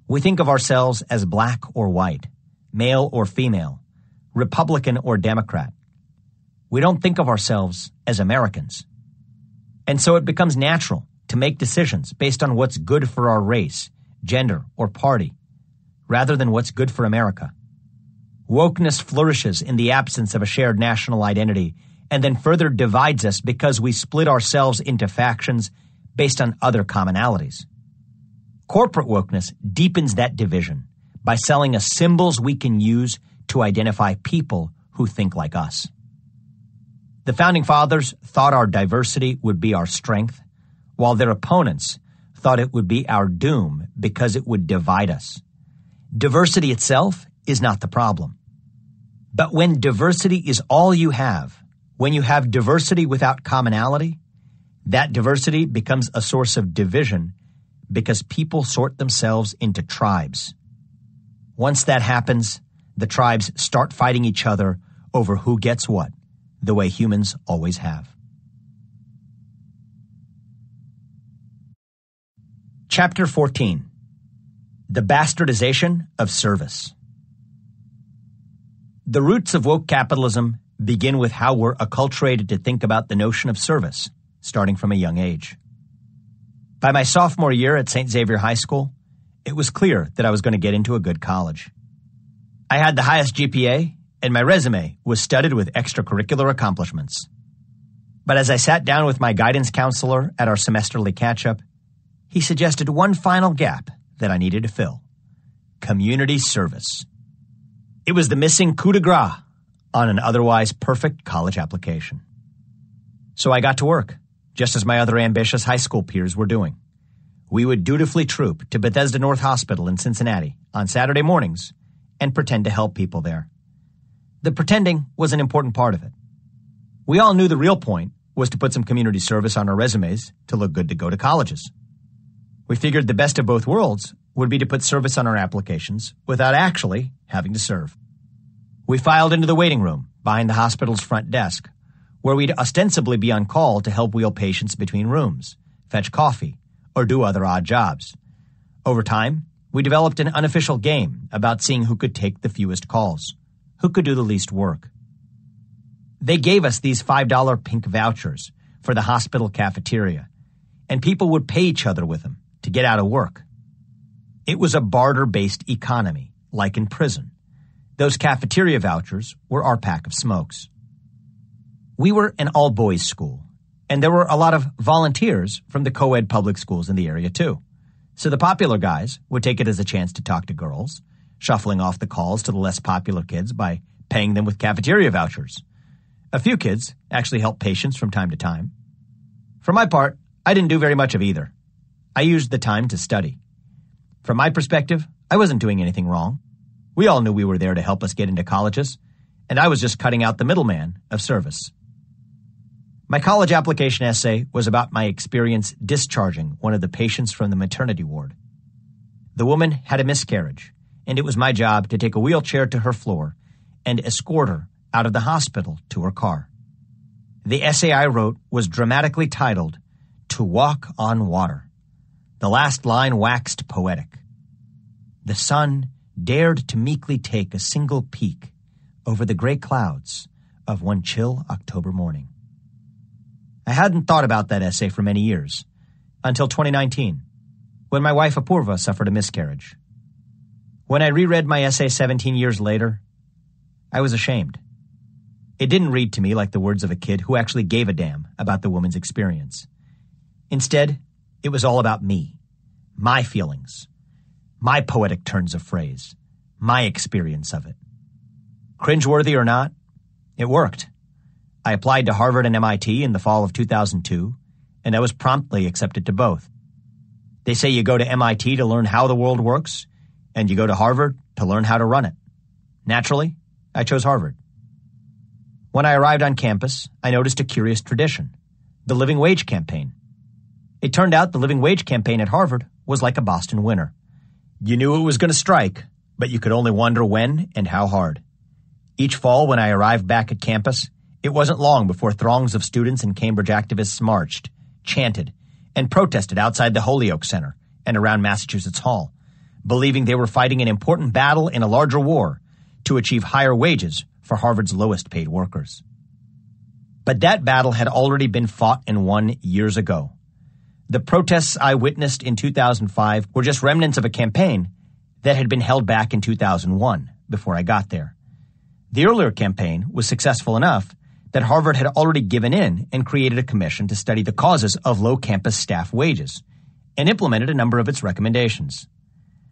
We think of ourselves as black or white, male or female, Republican or Democrat. We don't think of ourselves as Americans. And so it becomes natural to make decisions based on what's good for our race, gender, or party, rather than what's good for America. Wokeness flourishes in the absence of a shared national identity and then further divides us because we split ourselves into factions based on other commonalities. Corporate wokeness deepens that division by selling us symbols we can use to identify people who think like us. The Founding Fathers thought our diversity would be our strength, while their opponents thought it would be our doom because it would divide us. Diversity itself is not the problem. But when diversity is all you have, when you have diversity without commonality, that diversity becomes a source of division because people sort themselves into tribes. Once that happens, the tribes start fighting each other over who gets what, the way humans always have. Chapter 14. The Bastardization of Service. The roots of woke capitalism begin with how we're acculturated to think about the notion of service, starting from a young age. By my sophomore year at St. Xavier High School, it was clear that I was going to get into a good college. I had the highest GPA, and my resume was studded with extracurricular accomplishments. But as I sat down with my guidance counselor at our semesterly catch-up, he suggested one final gap that I needed to fill: community service. It was the missing coup de grace on an otherwise perfect college application. So I got to work, just as my other ambitious high school peers were doing. We would dutifully troop to Bethesda North Hospital in Cincinnati on Saturday mornings and pretend to help people there. The pretending was an important part of it. We all knew the real point was to put some community service on our resumes to look good to go to colleges. We figured the best of both worlds would be to put service on our applications without actually having to serve. We filed into the waiting room behind the hospital's front desk, where we'd ostensibly be on call to help wheel patients between rooms, fetch coffee, or do other odd jobs. Over time, we developed an unofficial game about seeing who could take the fewest calls, who could do the least work. They gave us these $5 pink vouchers for the hospital cafeteria, and people would pay each other with them to get out of work. It was a barter-based economy, like in prison. Those cafeteria vouchers were our pack of smokes. We were an all-boys school, and there were a lot of volunteers from the co-ed public schools in the area, too. So the popular guys would take it as a chance to talk to girls, shuffling off the calls to the less popular kids by paying them with cafeteria vouchers. A few kids actually helped patients from time to time. For my part, I didn't do very much of either. I used the time to study. From my perspective, I wasn't doing anything wrong. We all knew we were there to help us get into colleges, and I was just cutting out the middleman of service. My college application essay was about my experience discharging one of the patients from the maternity ward. The woman had a miscarriage, and it was my job to take a wheelchair to her floor and escort her out of the hospital to her car. The essay I wrote was dramatically titled, "To Walk on Water." The last line waxed poetic. The sun dared to meekly take a single peek over the gray clouds of one chill October morning. I hadn't thought about that essay for many years, until 2019, when my wife Apurva suffered a miscarriage. When I reread my essay 17 years later, I was ashamed. It didn't read to me like the words of a kid who actually gave a damn about the woman's experience. Instead, it was all about me, my feelings, my poetic turns of phrase, my experience of it. Cringeworthy or not, it worked. I applied to Harvard and MIT in the fall of 2002, and I was promptly accepted to both. They say you go to MIT to learn how the world works, and you go to Harvard to learn how to run it. Naturally, I chose Harvard. When I arrived on campus, I noticed a curious tradition, the living wage campaign. It turned out the living wage campaign at Harvard was like a Boston winter. You knew it was going to strike, but you could only wonder when and how hard. Each fall when I arrived back at campus, it wasn't long before throngs of students and Cambridge activists marched, chanted, and protested outside the Holyoke Center and around Massachusetts Hall, believing they were fighting an important battle in a larger war to achieve higher wages for Harvard's lowest paid workers. But that battle had already been fought and won years ago. The protests I witnessed in 2005 were just remnants of a campaign that had been held back in 2001 before I got there. The earlier campaign was successful enough that Harvard had already given in and created a commission to study the causes of low campus staff wages and implemented a number of its recommendations.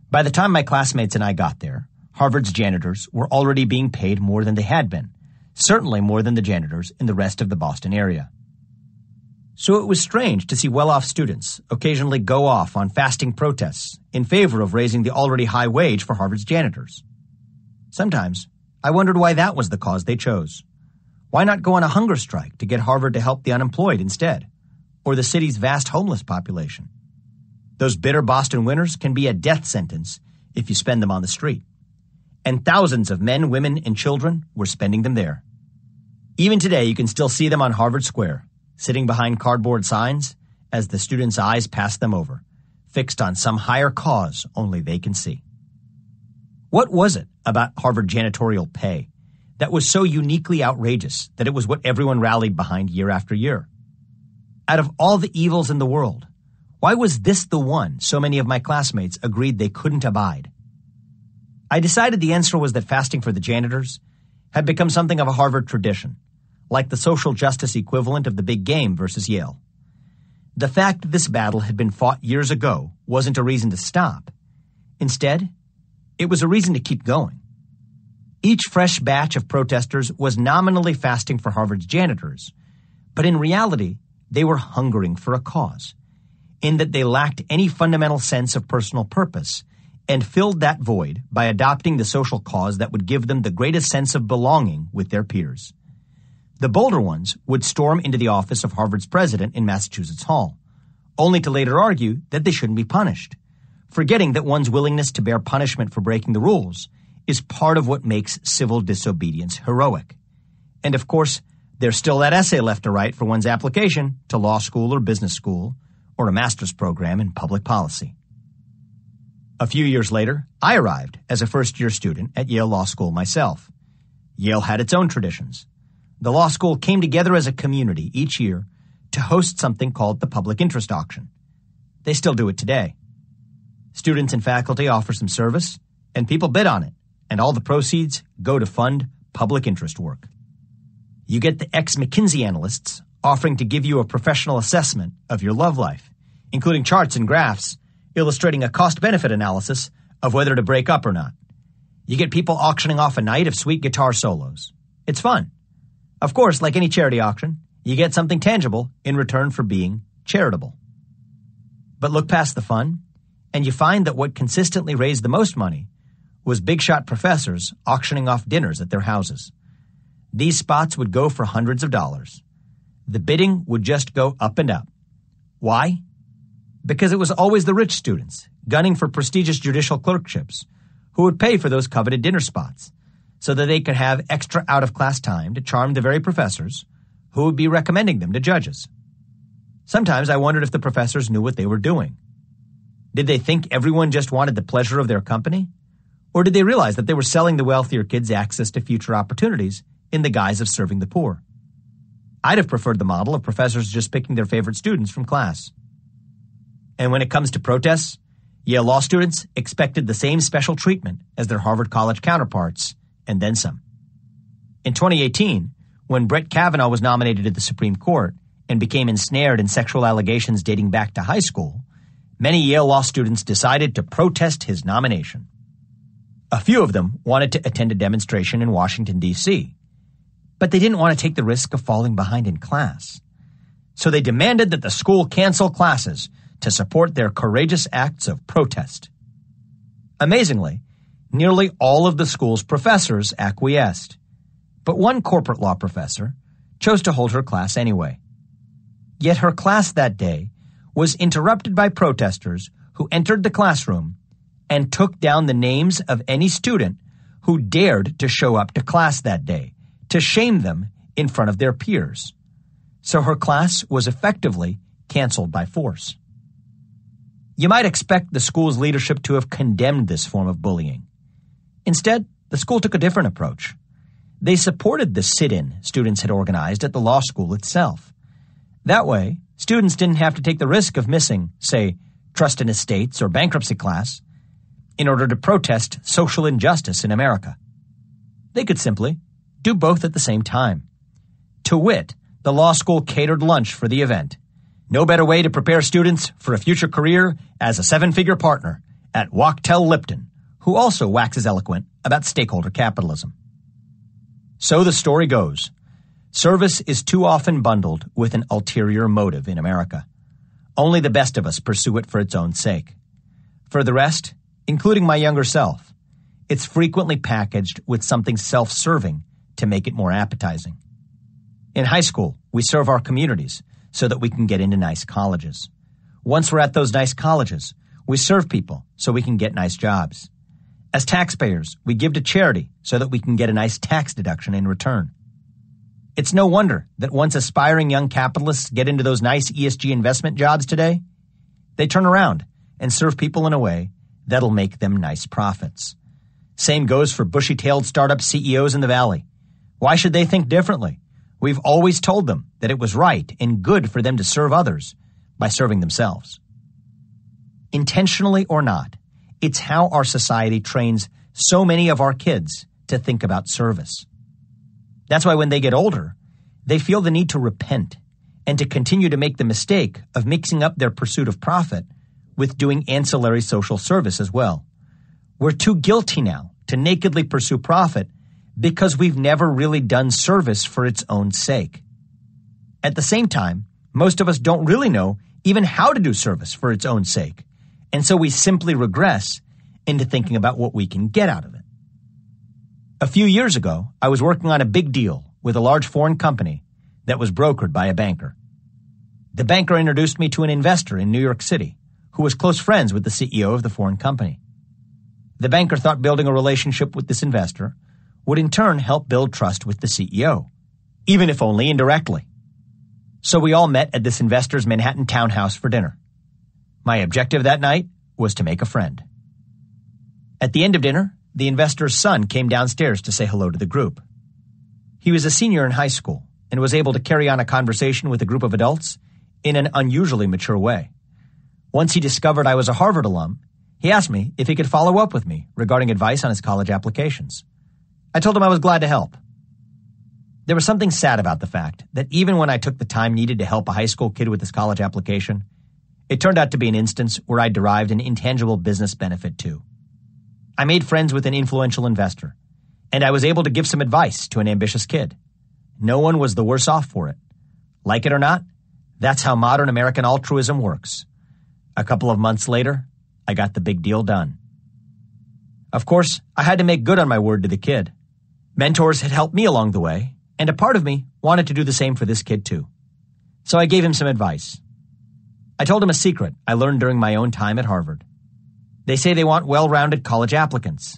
By the time my classmates and I got there, Harvard's janitors were already being paid more than they had been, certainly more than the janitors in the rest of the Boston area. So it was strange to see well-off students occasionally go off on fasting protests in favor of raising the already high wage for Harvard's janitors. Sometimes I wondered why that was the cause they chose. Why not go on a hunger strike to get Harvard to help the unemployed instead, or the city's vast homeless population? Those bitter Boston winters can be a death sentence if you spend them on the street. And thousands of men, women, and children were spending them there. Even today, you can still see them on Harvard Square, sitting behind cardboard signs as the students' eyes pass them over, fixed on some higher cause only they can see. What was it about Harvard janitorial pay that was so uniquely outrageous that it was what everyone rallied behind year after year? Out of all the evils in the world, why was this the one so many of my classmates agreed they couldn't abide? I decided the answer was that fasting for the janitors had become something of a Harvard tradition, like the social justice equivalent of the big game versus Yale. The fact that this battle had been fought years ago wasn't a reason to stop. Instead, it was a reason to keep going. Each fresh batch of protesters was nominally fasting for Harvard's janitors, but in reality, they were hungering for a cause, in that they lacked any fundamental sense of personal purpose and filled that void by adopting the social cause that would give them the greatest sense of belonging with their peers. The bolder ones would storm into the office of Harvard's president in Massachusetts Hall, only to later argue that they shouldn't be punished, forgetting that one's willingness to bear punishment for breaking the rules is part of what makes civil disobedience heroic. And of course, there's still that essay left to write for one's application to law school or business school or a master's program in public policy. A few years later, I arrived as a first-year student at Yale Law School myself. Yale had its own traditions. The law school came together as a community each year to host something called the public interest auction. They still do it today. Students and faculty offer some service, and people bid on it, and all the proceeds go to fund public interest work. You get the ex-McKinsey analysts offering to give you a professional assessment of your love life, including charts and graphs illustrating a cost-benefit analysis of whether to break up or not. You get people auctioning off a night of sweet guitar solos. It's fun. Of course, like any charity auction, you get something tangible in return for being charitable. But look past the fun, and you find that what consistently raised the most money was big-shot professors auctioning off dinners at their houses. These spots would go for hundreds of dollars. The bidding would just go up and up. Why? Because it was always the rich students, gunning for prestigious judicial clerkships, who would pay for those coveted dinner spots, so that they could have extra out-of-class time to charm the very professors who would be recommending them to judges. Sometimes I wondered if the professors knew what they were doing. Did they think everyone just wanted the pleasure of their company? Or did they realize that they were selling the wealthier kids access to future opportunities in the guise of serving the poor? I'd have preferred the model of professors just picking their favorite students from class. And when it comes to protests, Yale law students expected the same special treatment as their Harvard College counterparts, and then some. In 2018, when Brett Kavanaugh was nominated to the Supreme Court and became ensnared in sexual allegations dating back to high school, many Yale law students decided to protest his nomination. A few of them wanted to attend a demonstration in Washington, D.C., but they didn't want to take the risk of falling behind in class. So they demanded that the school cancel classes to support their courageous acts of protest. Amazingly, nearly all of the school's professors acquiesced, but one corporate law professor chose to hold her class anyway. Yet her class that day was interrupted by protesters who entered the classroom and took down the names of any student who dared to show up to class that day, to shame them in front of their peers. So her class was effectively canceled by force. You might expect the school's leadership to have condemned this form of bullying. Instead, the school took a different approach. They supported the sit-in students had organized at the law school itself. That way, students didn't have to take the risk of missing, say, trust and estates or bankruptcy class in order to protest social injustice in America. They could simply do both at the same time. To wit, the law school catered lunch for the event. No better way to prepare students for a future career as a seven-figure partner at Wachtell Lipton, who also waxes eloquent about stakeholder capitalism. So the story goes. Service is too often bundled with an ulterior motive in America. Only the best of us pursue it for its own sake. For the rest, including my younger self, it's frequently packaged with something self-serving to make it more appetizing. In high school, we serve our communities so that we can get into nice colleges. Once we're at those nice colleges, we serve people so we can get nice jobs. As taxpayers, we give to charity so that we can get a nice tax deduction in return. It's no wonder that once aspiring young capitalists get into those nice ESG investment jobs today, they turn around and serve people in a way that'll make them nice profits. Same goes for bushy-tailed startup CEOs in the Valley. Why should they think differently? We've always told them that it was right and good for them to serve others by serving themselves. Intentionally or not, it's how our society trains so many of our kids to think about service. That's why when they get older, they feel the need to repent and to continue to make the mistake of mixing up their pursuit of profit with doing ancillary social service as well. We're too guilty now to nakedly pursue profit because we've never really done service for its own sake. At the same time, most of us don't really know even how to do service for its own sake, and so we simply regress into thinking about what we can get out of it. A few years ago, I was working on a big deal with a large foreign company that was brokered by a banker. The banker introduced me to an investor in New York City who was close friends with the CEO of the foreign company. The banker thought building a relationship with this investor would in turn help build trust with the CEO, even if only indirectly. So we all met at this investor's Manhattan townhouse for dinner. My objective that night was to make a friend. At the end of dinner, the investor's son came downstairs to say hello to the group. He was a senior in high school and was able to carry on a conversation with a group of adults in an unusually mature way. Once he discovered I was a Harvard alum, he asked me if he could follow up with me regarding advice on his college applications. I told him I was glad to help. There was something sad about the fact that even when I took the time needed to help a high school kid with his college application, it turned out to be an instance where I derived an intangible business benefit too. I made friends with an influential investor, and I was able to give some advice to an ambitious kid. No one was the worse off for it. Like it or not, that's how modern American altruism works. A couple of months later, I got the big deal done. Of course, I had to make good on my word to the kid. Mentors had helped me along the way, and a part of me wanted to do the same for this kid too. So I gave him some advice. I told him a secret I learned during my own time at Harvard. They say they want well-rounded college applicants,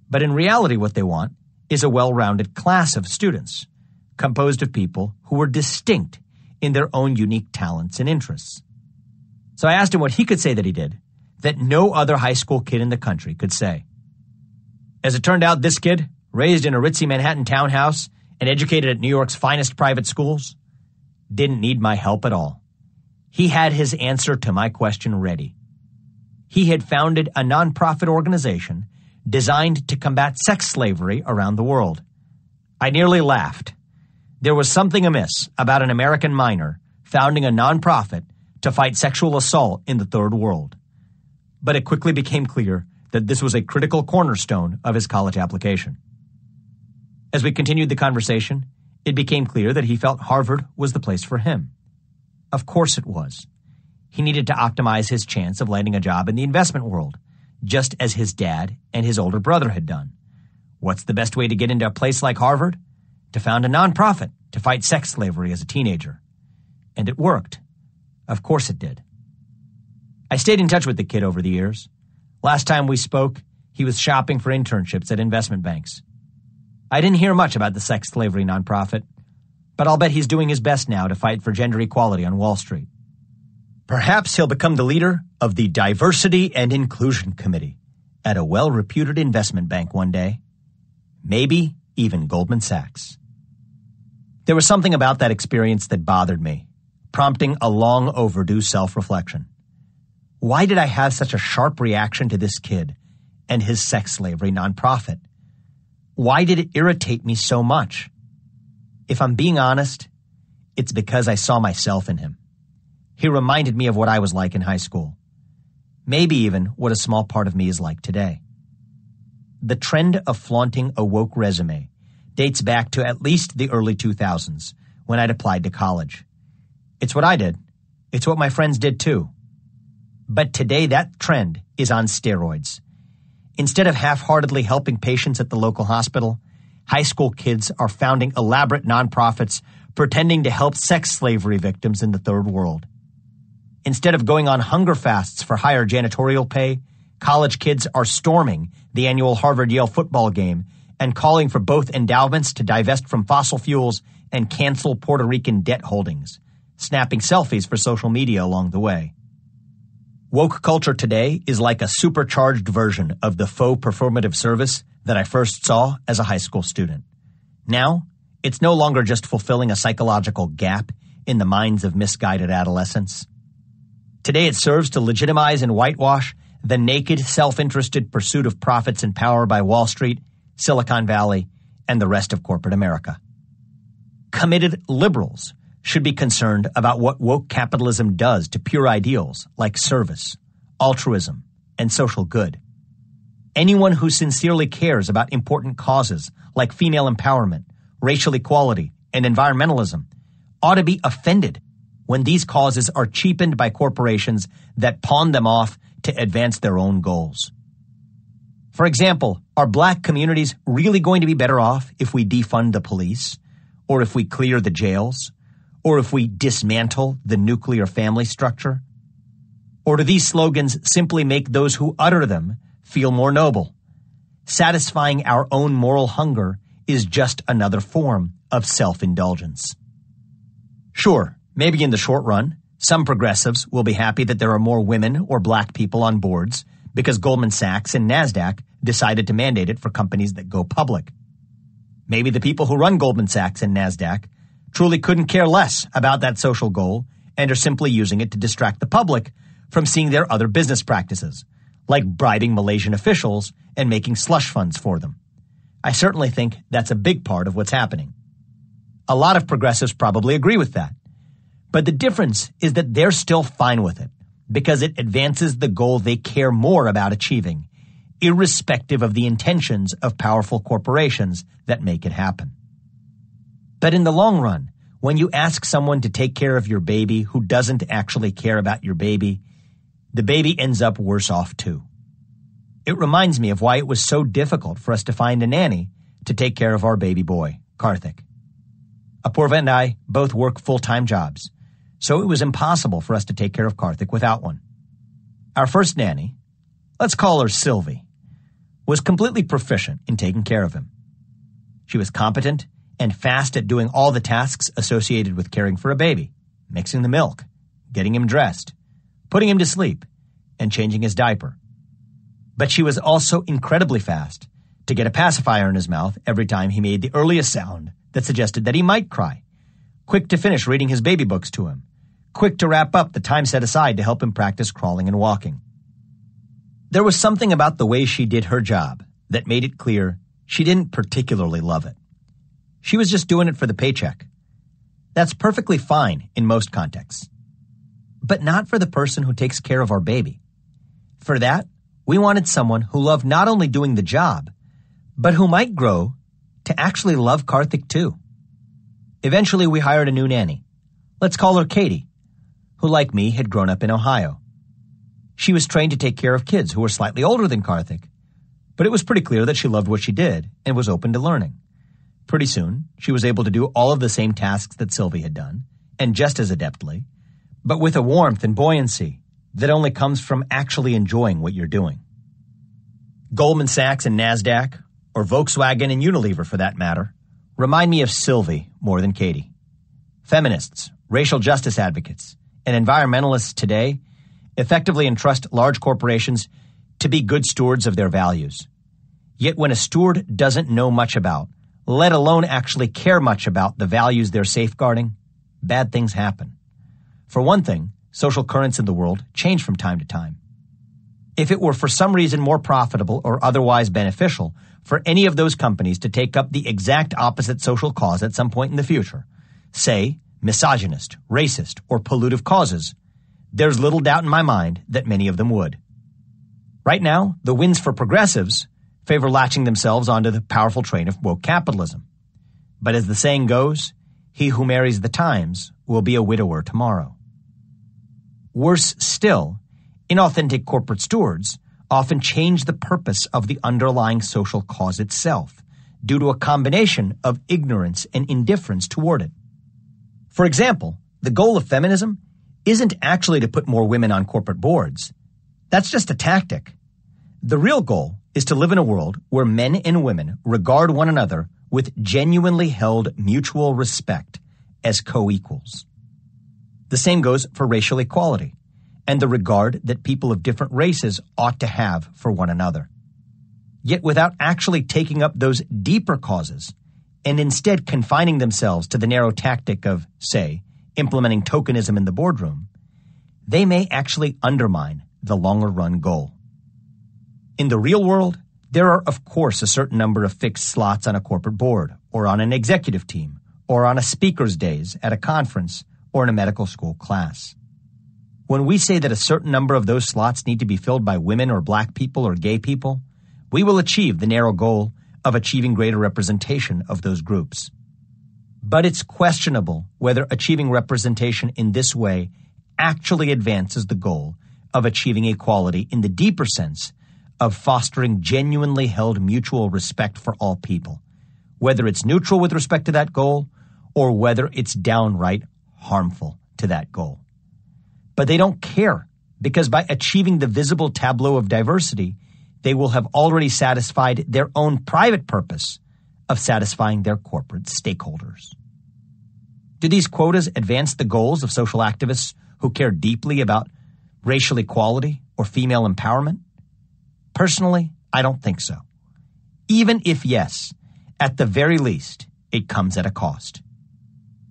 but in reality what they want is a well-rounded class of students, composed of people who were distinct in their own unique talents and interests. So I asked him what he could say that he did, that no other high school kid in the country could say. As it turned out, this kid, raised in a ritzy Manhattan townhouse and educated at New York's finest private schools, didn't need my help at all. He had his answer to my question ready. He had founded a nonprofit organization designed to combat sex slavery around the world. I nearly laughed. There was something amiss about an American minor founding a nonprofit to fight sexual assault in the third world. But it quickly became clear that this was a critical cornerstone of his college application. As we continued the conversation, it became clear that he felt Harvard was the place for him. Of course it was. He needed to optimize his chance of landing a job in the investment world, just as his dad and his older brother had done. What's the best way to get into a place like Harvard? To found a nonprofit to fight sex slavery as a teenager. And it worked. Of course it did. I stayed in touch with the kid over the years. Last time we spoke, he was shopping for internships at investment banks. I didn't hear much about the sex slavery nonprofit, but I'll bet he's doing his best now to fight for gender equality on Wall Street. Perhaps he'll become the leader of the Diversity and Inclusion Committee at a well-reputed investment bank one day. Maybe even Goldman Sachs. There was something about that experience that bothered me, prompting a long overdue self-reflection. Why did I have such a sharp reaction to this kid and his sex slavery nonprofit? Why did it irritate me so much? If I'm being honest, it's because I saw myself in him. He reminded me of what I was like in high school. Maybe even what a small part of me is like today. The trend of flaunting a woke resume dates back to at least the early 2000s, when I'd applied to college. It's what I did. It's what my friends did too. But today that trend is on steroids. Instead of half-heartedly helping patients at the local hospital, high school kids are founding elaborate nonprofits pretending to help sex slavery victims in the third world. Instead of going on hunger fasts for higher janitorial pay, college kids are storming the annual Harvard-Yale football game and calling for both endowments to divest from fossil fuels and cancel Puerto Rican debt holdings, snapping selfies for social media along the way. Woke culture today is like a supercharged version of the faux performative service that I first saw as a high school student. Now, it's no longer just fulfilling a psychological gap in the minds of misguided adolescents. Today it serves to legitimize and whitewash the naked, self-interested pursuit of profits and power by Wall Street, Silicon Valley, and the rest of corporate America. Committed liberals should be concerned about what woke capitalism does to pure ideals like service, altruism, and social good. Anyone who sincerely cares about important causes like female empowerment, racial equality, and environmentalism ought to be offended when these causes are cheapened by corporations that pawn them off to advance their own goals. For example, are black communities really going to be better off if we defund the police, or if we clear the jails, or if we dismantle the nuclear family structure? Or do these slogans simply make those who utter them feel more noble? Satisfying our own moral hunger is just another form of self-indulgence. Sure, maybe in the short run, some progressives will be happy that there are more women or black people on boards because Goldman Sachs and NASDAQ decided to mandate it for companies that go public. Maybe the people who run Goldman Sachs and NASDAQ truly couldn't care less about that social goal and are simply using it to distract the public from seeing their other business practices, like bribing Malaysian officials and making slush funds for them. I certainly think that's a big part of what's happening. A lot of progressives probably agree with that. But the difference is that they're still fine with it because it advances the goal they care more about achieving, irrespective of the intentions of powerful corporations that make it happen. But in the long run, when you ask someone to take care of your baby who doesn't actually care about your baby, the baby ends up worse off too. It reminds me of why it was so difficult for us to find a nanny to take care of our baby boy, Karthik. Apurva and I both work full-time jobs, so it was impossible for us to take care of Karthik without one. Our first nanny, let's call her Sylvie, was completely proficient in taking care of him. She was competent and fast at doing all the tasks associated with caring for a baby, mixing the milk, getting him dressed, putting him to sleep, and changing his diaper. But she was also incredibly fast to get a pacifier in his mouth every time he made the earliest sound that suggested that he might cry, quick to finish reading his baby books to him, quick to wrap up the time set aside to help him practice crawling and walking. There was something about the way she did her job that made it clear she didn't particularly love it. She was just doing it for the paycheck. That's perfectly fine in most contexts. But not for the person who takes care of our baby. For that, we wanted someone who loved not only doing the job, but who might grow to actually love Karthik too. Eventually, we hired a new nanny. Let's call her Katie, who, like me, had grown up in Ohio. She was trained to take care of kids who were slightly older than Karthik, but it was pretty clear that she loved what she did and was open to learning. Pretty soon, she was able to do all of the same tasks that Sylvie had done, and just as adeptly, but with a warmth and buoyancy that only comes from actually enjoying what you're doing. Goldman Sachs and NASDAQ, or Volkswagen and Unilever for that matter, remind me of Sylvie more than Katie. Feminists, racial justice advocates, and environmentalists today effectively entrust large corporations to be good stewards of their values. Yet when a steward doesn't know much about, let alone actually care much about the values they're safeguarding, bad things happen. For one thing, social currents in the world change from time to time. If it were for some reason more profitable or otherwise beneficial for any of those companies to take up the exact opposite social cause at some point in the future, say misogynist, racist, or pollutive causes, there's little doubt in my mind that many of them would. Right now, the wins for progressives favor latching themselves onto the powerful train of woke capitalism. But as the saying goes, he who marries the times will be a widower tomorrow. Worse still, inauthentic corporate stewards often change the purpose of the underlying social cause itself due to a combination of ignorance and indifference toward it. For example, the goal of feminism isn't actually to put more women on corporate boards. That's just a tactic. The real goal is to live in a world where men and women regard one another with genuinely held mutual respect as co-equals. The same goes for racial equality and the regard that people of different races ought to have for one another. Yet without actually taking up those deeper causes and instead confining themselves to the narrow tactic of, say, implementing tokenism in the boardroom, they may actually undermine the longer-run goal. In the real world, there are, of course, a certain number of fixed slots on a corporate board, or on an executive team, or on a speaker's days at a conference, or in a medical school class. When we say that a certain number of those slots need to be filled by women or black people or gay people, we will achieve the narrow goal of achieving greater representation of those groups. But it's questionable whether achieving representation in this way actually advances the goal of achieving equality in the deeper sense of fostering genuinely held mutual respect for all people, whether it's neutral with respect to that goal or whether it's downright harmful to that goal. But they don't care, because by achieving the visible tableau of diversity, they will have already satisfied their own private purpose of satisfying their corporate stakeholders. Do these quotas advance the goals of social activists who care deeply about racial equality or female empowerment? Personally, I don't think so. Even if yes, at the very least, it comes at a cost.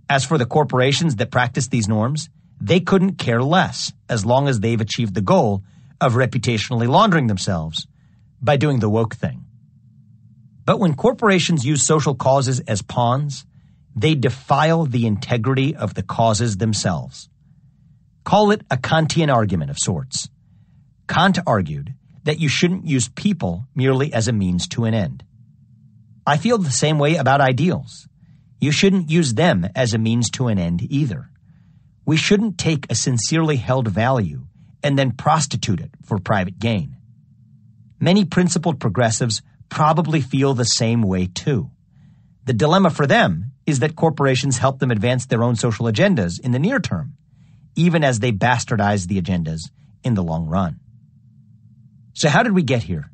As for the corporations that practice these norms, they couldn't care less as long as they've achieved the goal of reputationally laundering themselves by doing the woke thing. But when corporations use social causes as pawns, they defile the integrity of the causes themselves. Call it a Kantian argument of sorts. Kant argued that you shouldn't use people merely as a means to an end. I feel the same way about ideals. You shouldn't use them as a means to an end either. We shouldn't take a sincerely held value and then prostitute it for private gain. Many principled progressives probably feel the same way too. The dilemma for them is that corporations help them advance their own social agendas in the near term, even as they bastardize the agendas in the long run. So how did we get here?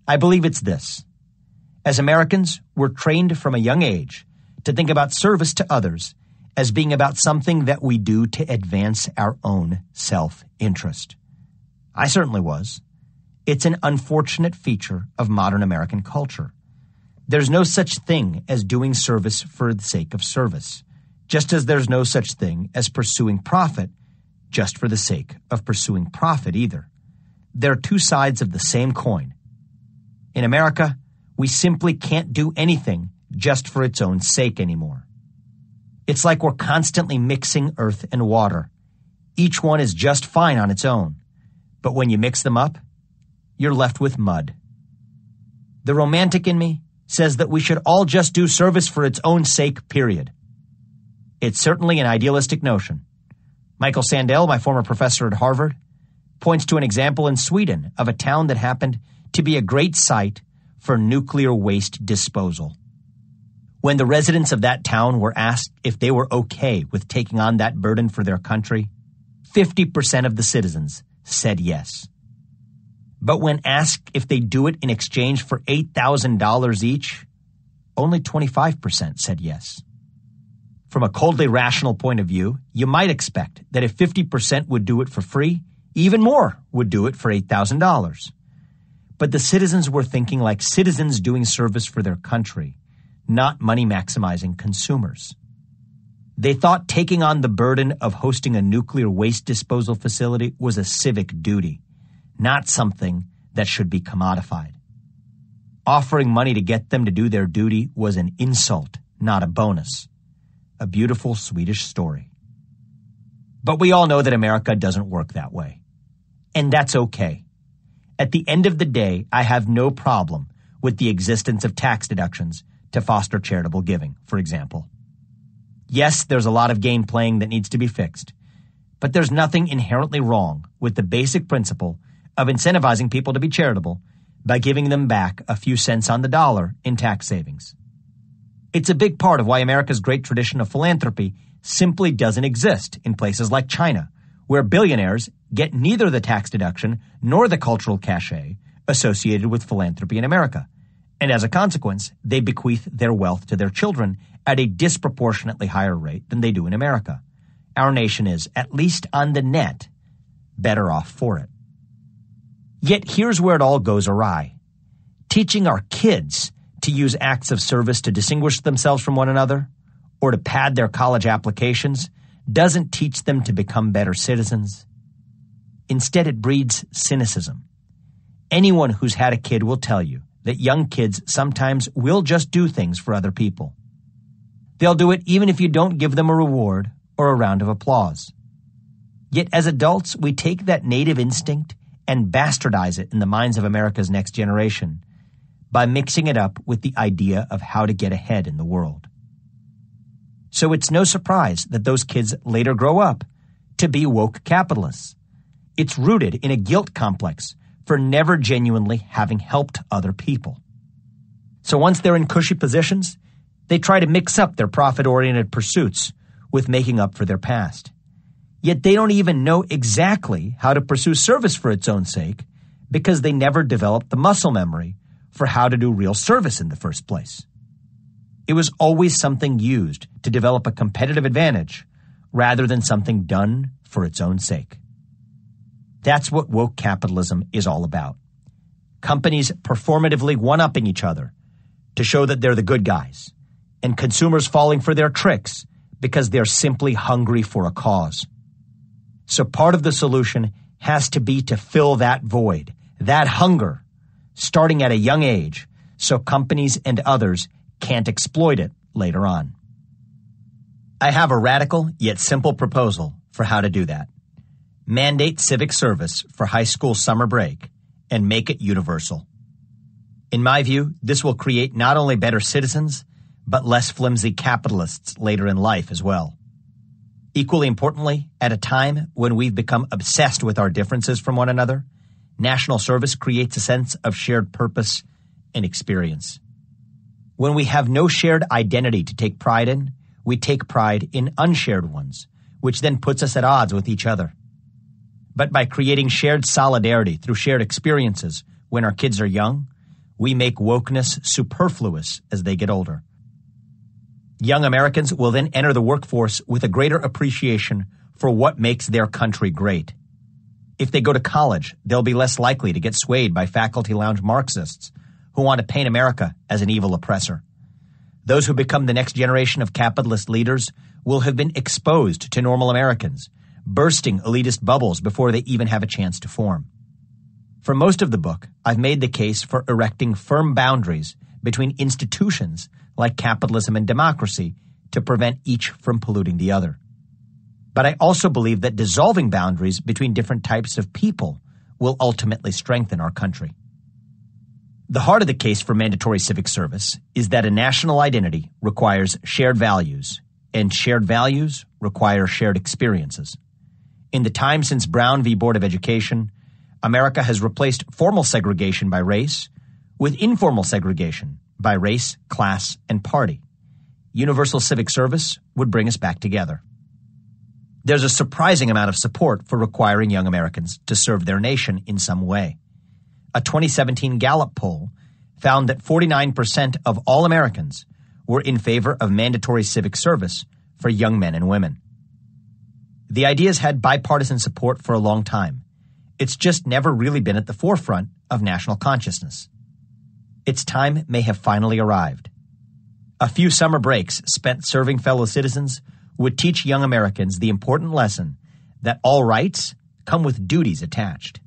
I believe it's this. As Americans, we're trained from a young age to think about service to others as being about something that we do to advance our own self-interest. I certainly was. It's an unfortunate feature of modern American culture. There's no such thing as doing service for the sake of service, just as there's no such thing as pursuing profit just for the sake of pursuing profit either. They're two sides of the same coin. In America, we simply can't do anything just for its own sake anymore. It's like we're constantly mixing earth and water. Each one is just fine on its own, but when you mix them up, you're left with mud. The romantic in me says that we should all just do service for its own sake, period. It's certainly an idealistic notion. Michael Sandel, my former professor at Harvard, points to an example in Sweden of a town that happened to be a great site for nuclear waste disposal. When the residents of that town were asked if they were okay with taking on that burden for their country, 50% of the citizens said yes. But when asked if they do it in exchange for $8,000 each, only 25% said yes. From a coldly rational point of view, you might expect that if 50% would do it for free, even more would do it for $8,000. But the citizens were thinking like citizens doing service for their country, not money-maximizing consumers. They thought taking on the burden of hosting a nuclear waste disposal facility was a civic duty, not something that should be commodified. Offering money to get them to do their duty was an insult, not a bonus. A beautiful Swedish story. But we all know that America doesn't work that way. And that's okay. At the end of the day, I have no problem with the existence of tax deductions to foster charitable giving, for example. Yes, there's a lot of game playing that needs to be fixed, but there's nothing inherently wrong with the basic principle of incentivizing people to be charitable by giving them back a few cents on the dollar in tax savings. It's a big part of why America's great tradition of philanthropy simply doesn't exist in places like China, where billionaires get neither the tax deduction nor the cultural cachet associated with philanthropy in America. And as a consequence, they bequeath their wealth to their children at a disproportionately higher rate than they do in America. Our nation is, at least on the net, better off for it. Yet here's where it all goes awry. Teaching our kids to use acts of service to distinguish themselves from one another or to pad their college applications doesn't teach them to become better citizens. Instead, it breeds cynicism. Anyone who's had a kid will tell you that young kids sometimes will just do things for other people. They'll do it even if you don't give them a reward or a round of applause. Yet as adults, we take that native instinct and bastardize it in the minds of America's next generation by mixing it up with the idea of how to get ahead in the world. So it's no surprise that those kids later grow up to be woke capitalists. It's rooted in a guilt complex for never genuinely having helped other people. So once they're in cushy positions, they try to mix up their profit-oriented pursuits with making up for their past. Yet they don't even know exactly how to pursue service for its own sake because they never developed the muscle memory for how to do real service in the first place. It was always something used to develop a competitive advantage rather than something done for its own sake. That's what woke capitalism is all about. Companies performatively one-upping each other to show that they're the good guys, and consumers falling for their tricks because they're simply hungry for a cause. So part of the solution has to be to fill that void, that hunger, starting at a young age, so companies and others can't exploit it later on. I have a radical yet simple proposal for how to do that. Mandate civic service for high school summer break and make it universal. In my view, this will create not only better citizens, but less flimsy capitalists later in life as well. Equally importantly, at a time when we've become obsessed with our differences from one another, national service creates a sense of shared purpose and experience. When we have no shared identity to take pride in, we take pride in unshared ones, which then puts us at odds with each other. But by creating shared solidarity through shared experiences when our kids are young, we make wokeness superfluous as they get older. Young Americans will then enter the workforce with a greater appreciation for what makes their country great. If they go to college, they'll be less likely to get swayed by faculty lounge Marxists who want to paint America as an evil oppressor. Those who become the next generation of capitalist leaders will have been exposed to normal Americans, bursting elitist bubbles before they even have a chance to form. For most of the book, I've made the case for erecting firm boundaries between institutions like capitalism and democracy to prevent each from polluting the other. But I also believe that dissolving boundaries between different types of people will ultimately strengthen our country. The heart of the case for mandatory civic service is that a national identity requires shared values, and shared values require shared experiences. In the time since Brown v. Board of Education, America has replaced formal segregation by race with informal segregation by race, class, and party. Universal civic service would bring us back together. There's a surprising amount of support for requiring young Americans to serve their nation in some way. A 2017 Gallup poll found that 49% of all Americans were in favor of mandatory civic service for young men and women. The idea's had bipartisan support for a long time. It's just never really been at the forefront of national consciousness. Its time may have finally arrived. A few summer breaks spent serving fellow citizens would teach young Americans the important lesson that all rights come with duties attached.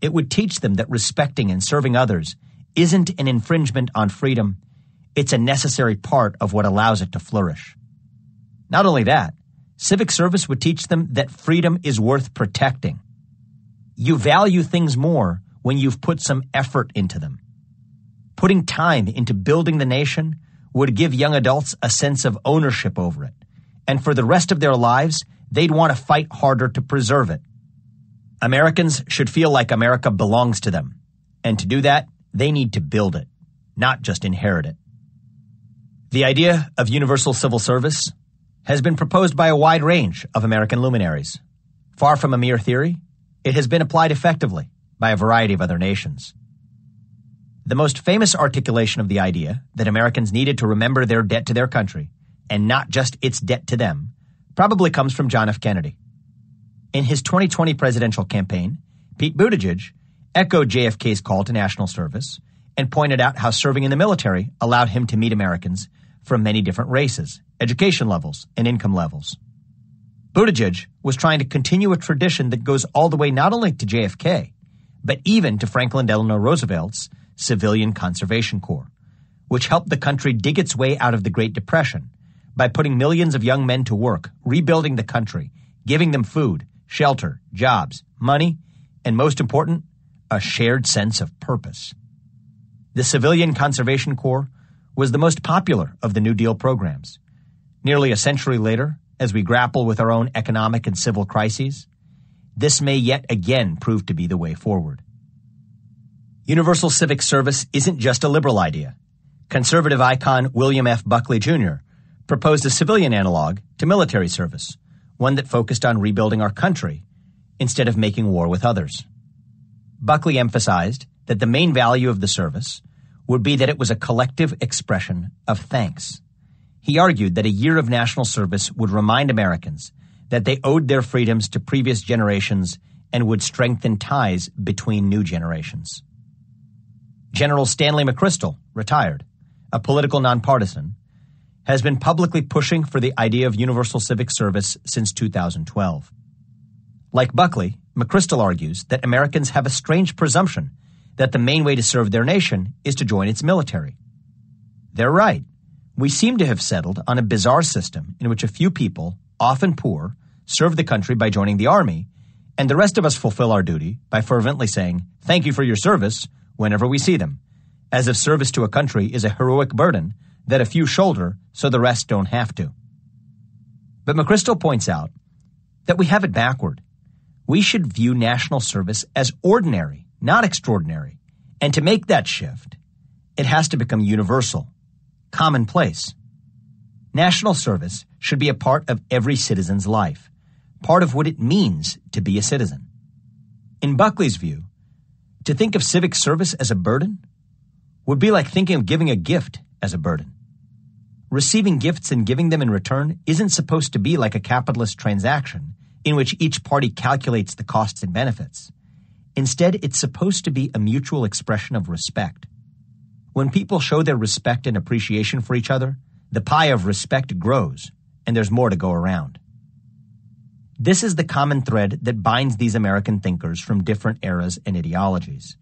It would teach them that respecting and serving others isn't an infringement on freedom, it's a necessary part of what allows it to flourish. Not only that, civic service would teach them that freedom is worth protecting. You value things more when you've put some effort into them. Putting time into building the nation would give young adults a sense of ownership over it, and for the rest of their lives, they'd want to fight harder to preserve it. Americans should feel like America belongs to them, and to do that, they need to build it, not just inherit it. The idea of universal civil service has been proposed by a wide range of American luminaries. Far from a mere theory, it has been applied effectively by a variety of other nations. The most famous articulation of the idea that Americans needed to remember their debt to their country, and not just its debt to them, probably comes from John F. Kennedy. In his 2020 presidential campaign, Pete Buttigieg echoed JFK's call to national service and pointed out how serving in the military allowed him to meet Americans from many different races, education levels, and income levels. Buttigieg was trying to continue a tradition that goes all the way not only to JFK, but even to Franklin Delano Roosevelt's Civilian Conservation Corps, which helped the country dig its way out of the Great Depression by putting millions of young men to work, rebuilding the country, giving them food, shelter, jobs, money, and most important, a shared sense of purpose. The Civilian Conservation Corps was the most popular of the New Deal programs. Nearly a century later, as we grapple with our own economic and civil crises, this may yet again prove to be the way forward. Universal civic service isn't just a liberal idea. Conservative icon William F. Buckley, Jr. proposed a civilian analog to military service, one that focused on rebuilding our country instead of making war with others. Buckley emphasized that the main value of the service would be that it was a collective expression of thanks. He argued that a year of national service would remind Americans that they owed their freedoms to previous generations and would strengthen ties between new generations. General Stanley McChrystal, retired, a political nonpartisan, has been publicly pushing for the idea of universal civic service since 2012. Like Buckley, McChrystal argues that Americans have a strange presumption that the main way to serve their nation is to join its military. They're right. We seem to have settled on a bizarre system in which a few people, often poor, serve the country by joining the army, and the rest of us fulfill our duty by fervently saying, "Thank you for your service," whenever we see them, as if service to a country is a heroic burden that a few shoulder so the rest don't have to. But McChrystal points out that we have it backward. We should view national service as ordinary, not extraordinary. And to make that shift, it has to become universal, commonplace. National service should be a part of every citizen's life, part of what it means to be a citizen. In Buckley's view, to think of civic service as a burden would be like thinking of giving a gift as a burden. Receiving gifts and giving them in return isn't supposed to be like a capitalist transaction in which each party calculates the costs and benefits. Instead, it's supposed to be a mutual expression of respect. When people show their respect and appreciation for each other, the pie of respect grows, and there's more to go around. This is the common thread that binds these American thinkers from different eras and ideologies.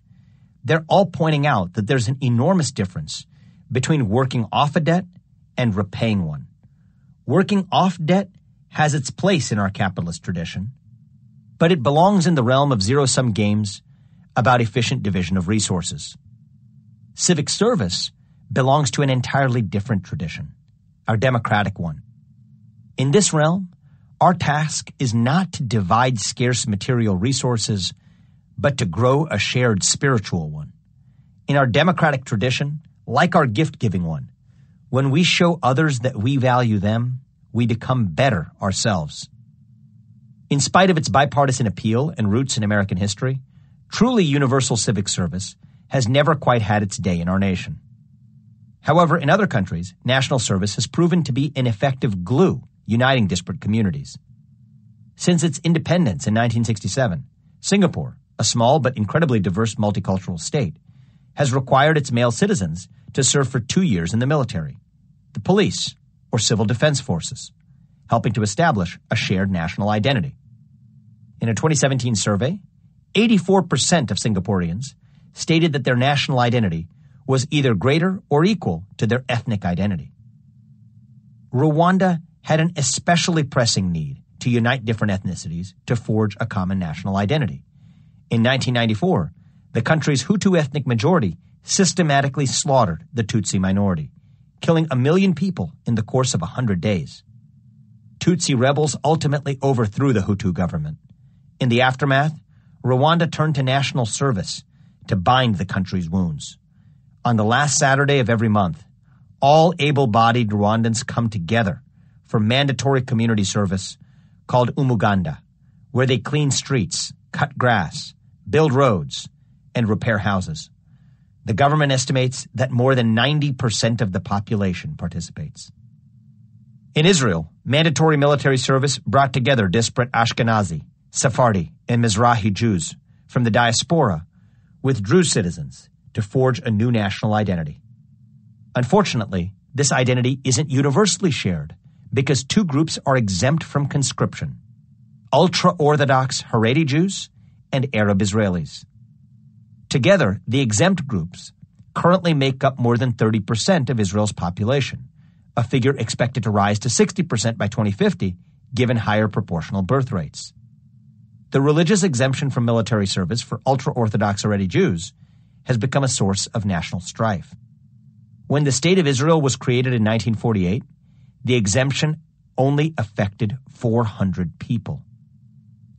They're all pointing out that there's an enormous difference between working off a debt and repaying one. Working off debt has its place in our capitalist tradition, but it belongs in the realm of zero-sum games about efficient division of resources. Civic service belongs to an entirely different tradition, our democratic one. In this realm, our task is not to divide scarce material resources, but to grow a shared spiritual one. In our democratic tradition, like our gift-giving one, when we show others that we value them, we become better ourselves. In spite of its bipartisan appeal and roots in American history, truly universal civic service has never quite had its day in our nation. However, in other countries, national service has proven to be an effective glue uniting disparate communities. Since its independence in 1967, Singapore, a small but incredibly diverse multicultural state, has required its male citizens to serve for 2 years in the military, the police, or civil defense forces, helping to establish a shared national identity. In a 2017 survey, 84% of Singaporeans stated that their national identity was either greater or equal to their ethnic identity. Rwanda had an especially pressing need to unite different ethnicities to forge a common national identity. In 1994, the country's Hutu ethnic majority systematically slaughtered the Tutsi minority, killing 1 million people in the course of 100 days. Tutsi rebels ultimately overthrew the Hutu government. In the aftermath, Rwanda turned to national service to bind the country's wounds. On the last Saturday of every month, all able-bodied Rwandans come together for mandatory community service called umuganda, where they clean streets, cut grass, build roads, and repair houses. The government estimates that more than 90% of the population participates. In Israel, mandatory military service brought together disparate Ashkenazi, Sephardi, and Mizrahi Jews from the diaspora with Druze citizens to forge a new national identity. Unfortunately, this identity isn't universally shared because 2 groups are exempt from conscription: ultra-Orthodox Haredi Jews and Arab Israelis. Together, the exempt groups currently make up more than 30% of Israel's population, a figure expected to rise to 60% by 2050, given higher proportional birth rates. The religious exemption from military service for ultra-Orthodox Haredi Jews has become a source of national strife. When the State of Israel was created in 1948, the exemption only affected 400 people.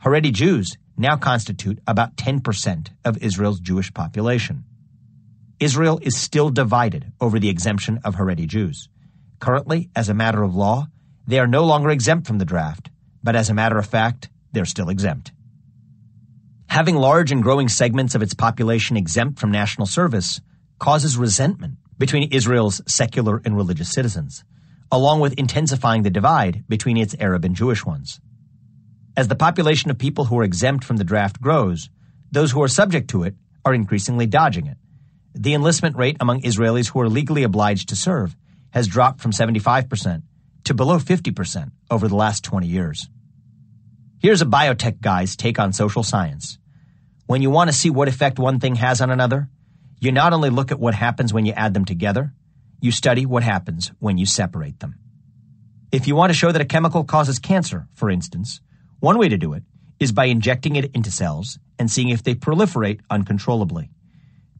Haredi Jews now constitute about 10% of Israel's Jewish population. Israel is still divided over the exemption of Haredi Jews. Currently, as a matter of law, they are no longer exempt from the draft, but as a matter of fact, they're still exempt. Having large and growing segments of its population exempt from national service causes resentment between Israel's secular and religious citizens, along with intensifying the divide between its Arab and Jewish ones. As the population of people who are exempt from the draft grows, those who are subject to it are increasingly dodging it. The enlistment rate among Israelis who are legally obliged to serve has dropped from 75% to below 50% over the last 20 years. Here's a biotech guy's take on social science. When you want to see what effect one thing has on another, you not only look at what happens when you add them together, you study what happens when you separate them. If you want to show that a chemical causes cancer, for instance, one way to do it is by injecting it into cells and seeing if they proliferate uncontrollably.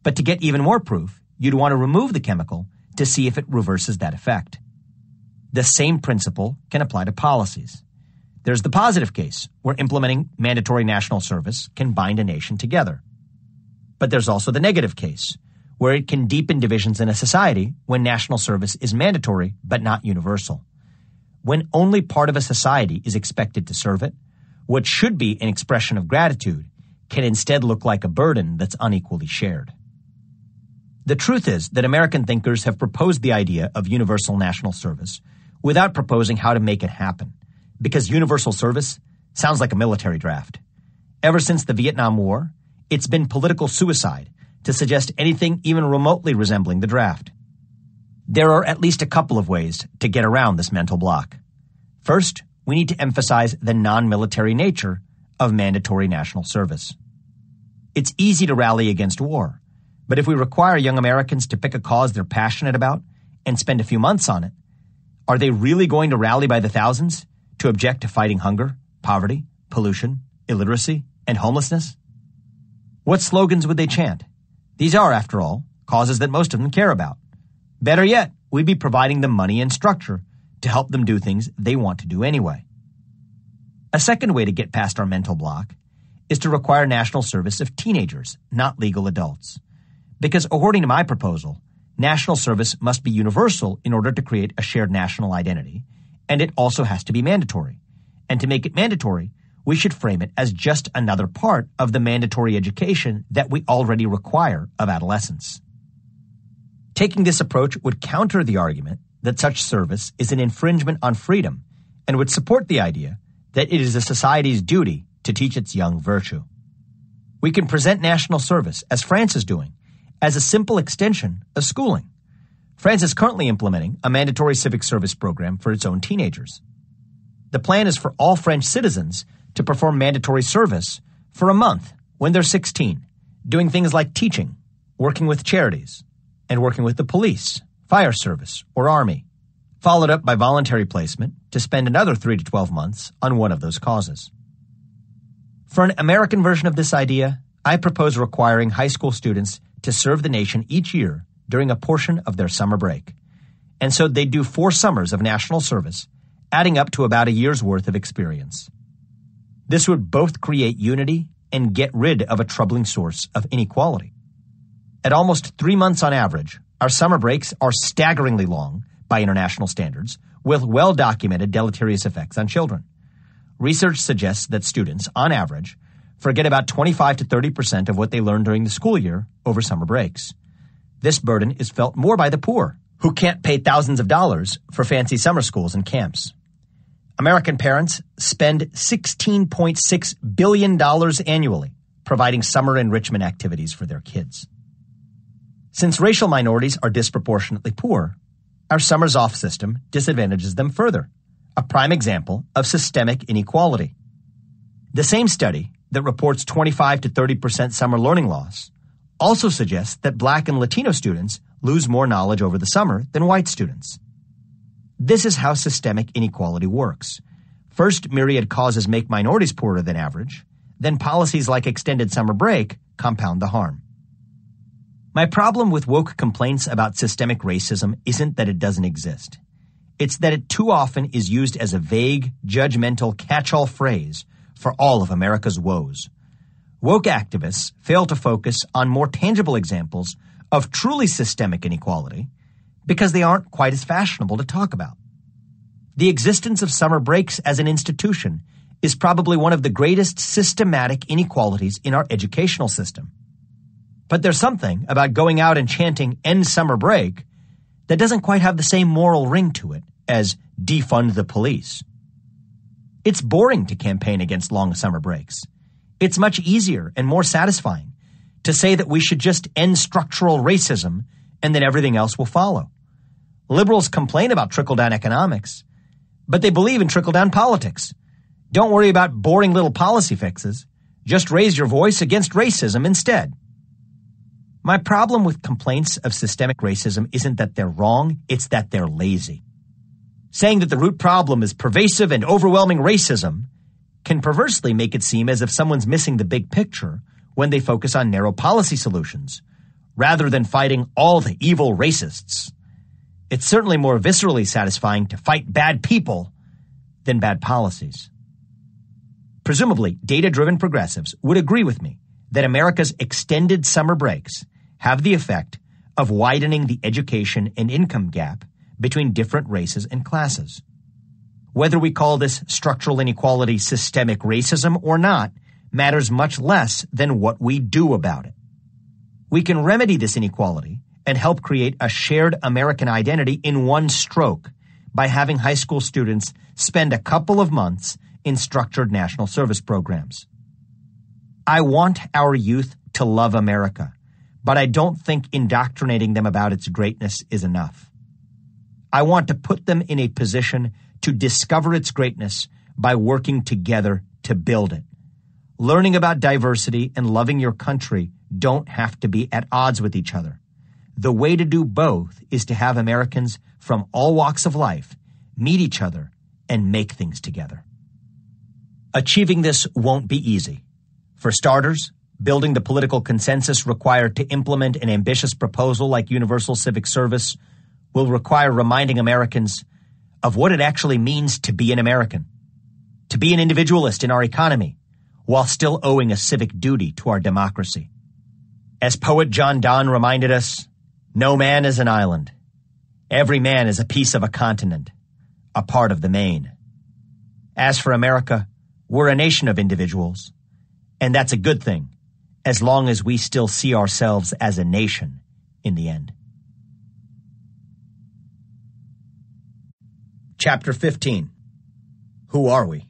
But to get even more proof, you'd want to remove the chemical to see if it reverses that effect. The same principle can apply to policies. There's the positive case, where implementing mandatory national service can bind a nation together. But there's also the negative case, where it can deepen divisions in a society when national service is mandatory but not universal. When only part of a society is expected to serve it, what should be an expression of gratitude can instead look like a burden that's unequally shared. The truth is that American thinkers have proposed the idea of universal national service without proposing how to make it happen, because universal service Sounds like a military draft. Ever since the Vietnam War, it's been political suicide to suggest anything even remotely resembling the draft. There are at least a couple of ways to get around this mental block. First, we need to emphasize the non-military nature of mandatory national service. It's easy to rally against war, but if we require young Americans to pick a cause they're passionate about and spend a few months on it, are they really going to rally by the thousands to object to fighting hunger, poverty, pollution, illiteracy, and homelessness? What slogans would they chant? These are, after all, causes that most of them care about. Better yet, we'd be providing them money and structure to help them do things they want to do anyway. A second way to get past our mental block is to require national service of teenagers, not legal adults. Because according to my proposal, national service must be universal in order to create a shared national identity, and it also has to be mandatory. And to make it mandatory, we should frame it as just another part of the mandatory education that we already require of adolescents. Taking this approach would counter the argument that such service is an infringement on freedom and would support the idea that it is a society's duty to teach its young virtue. We can present national service, as France is doing, as a simple extension of schooling. France is currently implementing a mandatory civic service program for its own teenagers. The plan is for all French citizens to perform mandatory service for a month when they're 16, doing things like teaching, working with charities, and working with the police, fire service, or army, followed up by voluntary placement to spend another 3 to 12 months on one of those causes. For an American version of this idea, I propose requiring high school students to serve the nation each year during a portion of their summer break. And so they do 4 summers of national service, adding up to about a year's worth of experience. This would both create unity and get rid of a troubling source of inequality. At almost 3 months on average, our summer breaks are staggeringly long by international standards, with well-documented deleterious effects on children. Research suggests that students, on average, forget about 25 to 30% of what they learn during the school year over summer breaks. This burden is felt more by the poor, who can't pay thousands of dollars for fancy summer schools and camps. American parents spend $16.6 billion annually providing summer enrichment activities for their kids. Since racial minorities are disproportionately poor, our summers off system disadvantages them further, a prime example of systemic inequality. The same study that reports 25 to 30% summer learning loss also suggests that Black and Latino students lose more knowledge over the summer than white students. This is how systemic inequality works. First, myriad causes make minorities poorer than average, then policies like extended summer break compound the harm. My problem with woke complaints about systemic racism isn't that it doesn't exist. It's that it too often is used as a vague, judgmental catch-all phrase for all of America's woes. Woke activists fail to focus on more tangible examples of truly systemic inequality because they aren't quite as fashionable to talk about. The existence of summer breaks as an institution is probably one of the greatest systematic inequalities in our educational system. But there's something about going out and chanting "End summer break" that doesn't quite have the same moral ring to it as "defund the police." It's boring to campaign against long summer breaks. It's much easier and more satisfying to say that we should just end structural racism and then everything else will follow. Liberals complain about trickle-down economics, but they believe in trickle-down politics. Don't worry about boring little policy fixes. Just raise your voice against racism instead. My problem with complaints of systemic racism isn't that they're wrong, it's that they're lazy. Saying that the root problem is pervasive and overwhelming racism can perversely make it seem as if someone's missing the big picture when they focus on narrow policy solutions, rather than fighting all the evil racists. It's certainly more viscerally satisfying to fight bad people than bad policies. Presumably, data-driven progressives would agree with me that America's extended summer breaks have the effect of widening the education and income gap between different races and classes. Whether we call this structural inequality systemic racism or not matters much less than what we do about it. We can remedy this inequality and help create a shared American identity in one stroke by having high school students spend a couple of months in structured national service programs. I want our youth to love America, but I don't think indoctrinating them about its greatness is enough. I want to put them in a position to discover its greatness by working together to build it. Learning about diversity and loving your country don't have to be at odds with each other. The way to do both is to have Americans from all walks of life meet each other and make things together. Achieving this won't be easy. For starters, building the political consensus required to implement an ambitious proposal like universal civic service will require reminding Americans of what it actually means to be an American, to be an individualist in our economy, while still owing a civic duty to our democracy. As poet John Donne reminded us, no man is an island. Every man is a piece of a continent, a part of the main. As for America, we're a nation of individuals, and that's a good thing, as long as we still see ourselves as a nation in the end. Chapter 15. Who are we?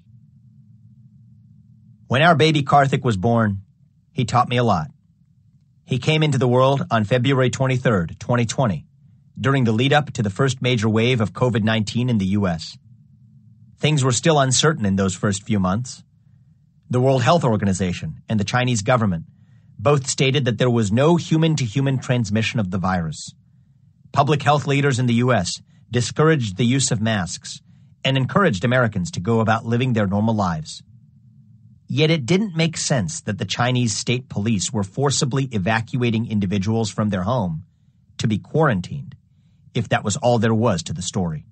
When our baby Karthik was born, he taught me a lot. He came into the world on February 23rd, 2020, during the lead-up to the first major wave of COVID-19 in the U.S. Things were still uncertain in those first few months. The World Health Organization and the Chinese government both stated that there was no human-to-human transmission of the virus. Public health leaders in the U.S. discouraged the use of masks and encouraged Americans to go about living their normal lives. Yet it didn't make sense that the Chinese state police were forcibly evacuating individuals from their home to be quarantined, if that was all there was to the story.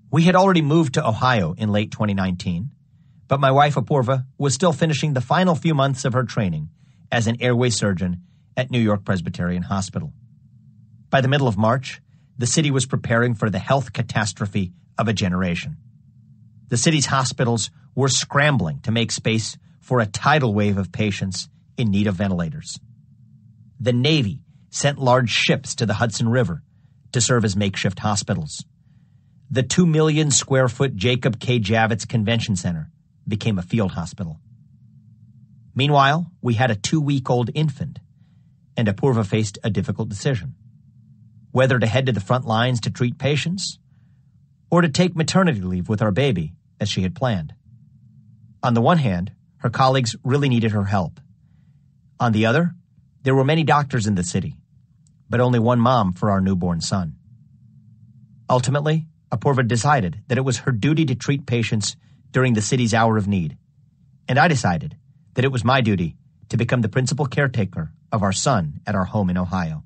We had already moved to Ohio in late 2019, but my wife Apurva was still finishing the final few months of her training as an airway surgeon at New York Presbyterian Hospital. By the middle of March, the city was preparing for the health catastrophe of a generation. The city's hospitals were scrambling to make space for a tidal wave of patients in need of ventilators. The Navy sent large ships to the Hudson River to serve as makeshift hospitals. The 2 million square foot Jacob K. Javits Convention Center became a field hospital. Meanwhile, we had a 2-week-old infant, and Apurva faced a difficult decision: whether to head to the front lines to treat patients or to take maternity leave with our baby, as she had planned. On the one hand, her colleagues really needed her help. On the other, there were many doctors in the city, but only one mom for our newborn son. Ultimately, Apurva decided that it was her duty to treat patients during the city's hour of need, and I decided that it was my duty to become the principal caretaker of our son at our home in Ohio.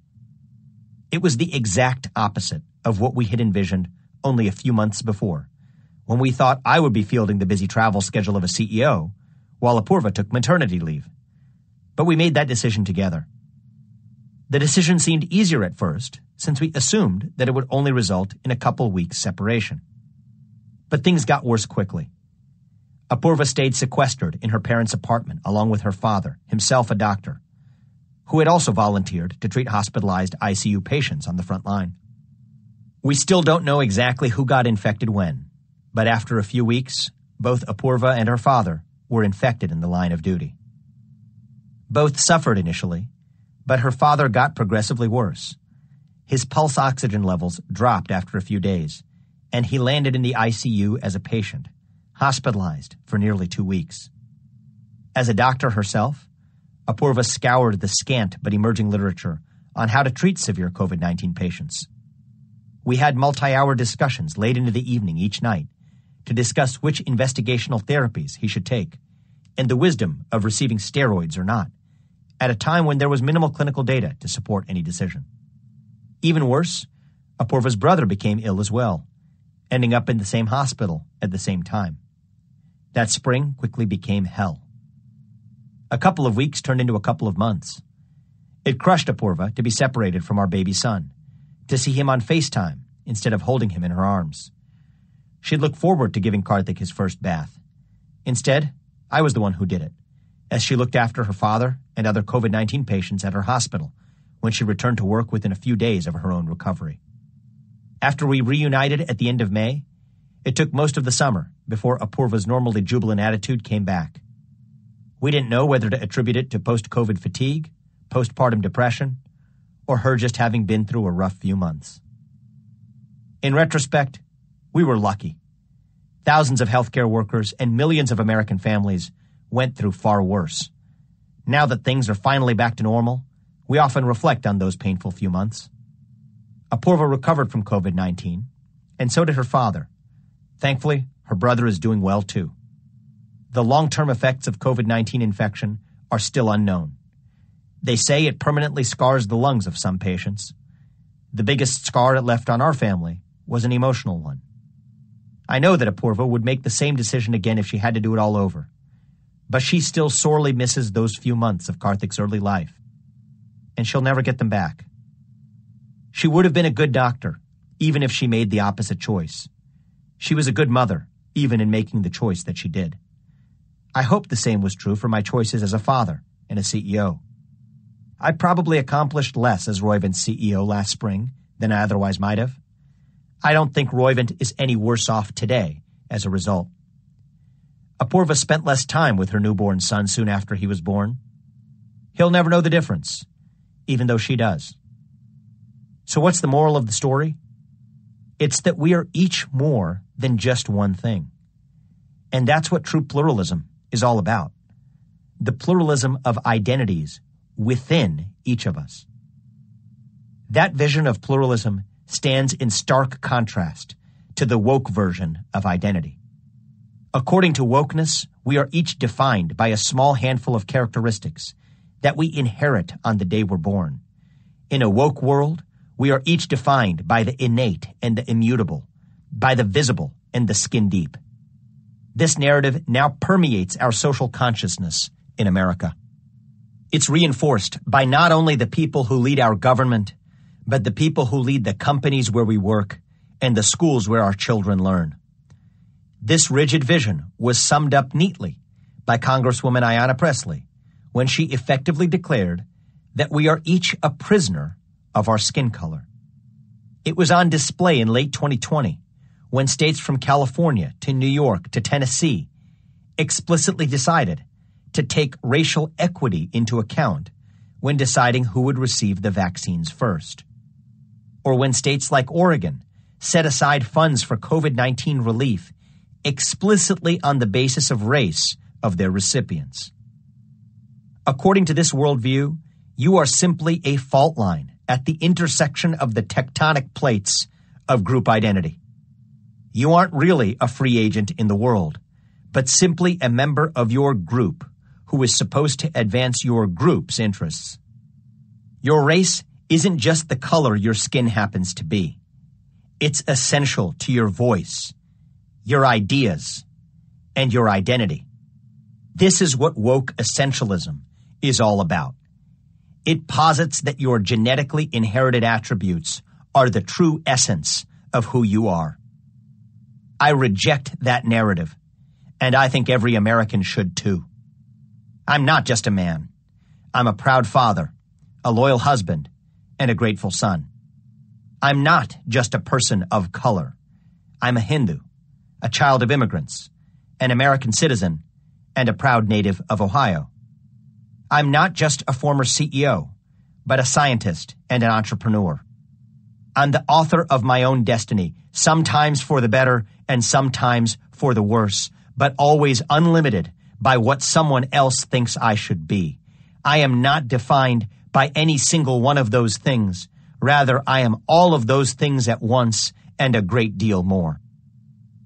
It was the exact opposite of what we had envisioned only a few months before, when we thought I would be fielding the busy travel schedule of a CEO, while Apurva took maternity leave. But we made that decision together. The decision seemed easier at first, since we assumed that it would only result in a couple weeks' separation. But things got worse quickly. Apurva stayed sequestered in her parents' apartment along with her father, himself a doctor, who had also volunteered to treat hospitalized ICU patients on the front line. We still don't know exactly who got infected when, but after a few weeks, both Apurva and her father were infected in the line of duty. Both suffered initially, but her father got progressively worse. His pulse oxygen levels dropped after a few days, and he landed in the ICU as a patient, hospitalized for nearly 2 weeks. As a doctor herself, Apurva scoured the scant but emerging literature on how to treat severe COVID-19 patients. We had multi-hour discussions late into the evening each night to discuss which investigational therapies he should take and the wisdom of receiving steroids or not, at a time when there was minimal clinical data to support any decision. Even worse, Apurva's brother became ill as well, ending up in the same hospital at the same time. That spring quickly became hell. A couple of weeks turned into a couple of months. It crushed Apurva to be separated from our baby son, to see him on FaceTime instead of holding him in her arms. She'd looked forward to giving Karthik his first bath. Instead, I was the one who did it, as she looked after her father and other COVID-19 patients at her hospital when she returned to work within a few days of her own recovery. After we reunited at the end of May, It took most of the summer before Apurva's normally jubilant attitude came back. We didn't know whether to attribute it to post-COVID fatigue, postpartum depression, or her just having been through a rough few months. In retrospect, we were lucky. Thousands of healthcare workers and millions of American families went through far worse. Now that things are finally back to normal, we often reflect on those painful few months. Apurva recovered from COVID-19, and so did her father. Thankfully, her brother is doing well too. The long-term effects of COVID-19 infection are still unknown. They say it permanently scars the lungs of some patients. The biggest scar it left on our family was an emotional one. I know that Apurva would make the same decision again if she had to do it all over. But she still sorely misses those few months of Karthik's early life. And she'll never get them back. She would have been a good doctor, even if she made the opposite choice. She was a good mother, even in making the choice that she did. I hope the same was true for my choices as a father and a CEO. I probably accomplished less as Roivant's CEO last spring than I otherwise might have. I don't think Roivant is any worse off today as a result. Apurva spent less time with her newborn son soon after he was born. He'll never know the difference, even though she does. So what's the moral of the story? It's that we are each more than just one thing. And that's what true pluralism is all about. The pluralism of identities within each of us. That vision of pluralism stands in stark contrast to the woke version of identity. According to wokeness, we are each defined by a small handful of characteristics that we inherit on the day we're born. In a woke world, we are each defined by the innate and the immutable, by the visible and the skin deep. This narrative now permeates our social consciousness in America. It's reinforced by not only the people who lead our government, but the people who lead the companies where we work and the schools where our children learn. This rigid vision was summed up neatly by Congresswoman Ayanna Pressley when she effectively declared that we are each a prisoner of our skin color. It was on display in late 2020 when states from California to New York to Tennessee explicitly decided to take racial equity into account when deciding who would receive the vaccines first. Or when states like Oregon set aside funds for COVID-19 relief explicitly on the basis of race of their recipients. According to this worldview, you are simply a fault line at the intersection of the tectonic plates of group identity. You aren't really a free agent in the world, but simply a member of your group who is supposed to advance your group's interests. Your race isn't just the color your skin happens to be. It's essential to your voice, your ideas, and your identity. This is what woke essentialism is all about. It posits that your genetically inherited attributes are the true essence of who you are. I reject that narrative, and I think every American should too. I'm not just a man. I'm a proud father, a loyal husband, and a grateful son. I'm not just a person of color. I'm a Hindu, a child of immigrants, an American citizen, and a proud native of Ohio. I'm not just a former CEO, but a scientist and an entrepreneur. I'm the author of my own destiny, sometimes for the better and sometimes for the worse, but always unlimited by what someone else thinks I should be. I am not defined by any single one of those things. Rather, I am all of those things at once and a great deal more.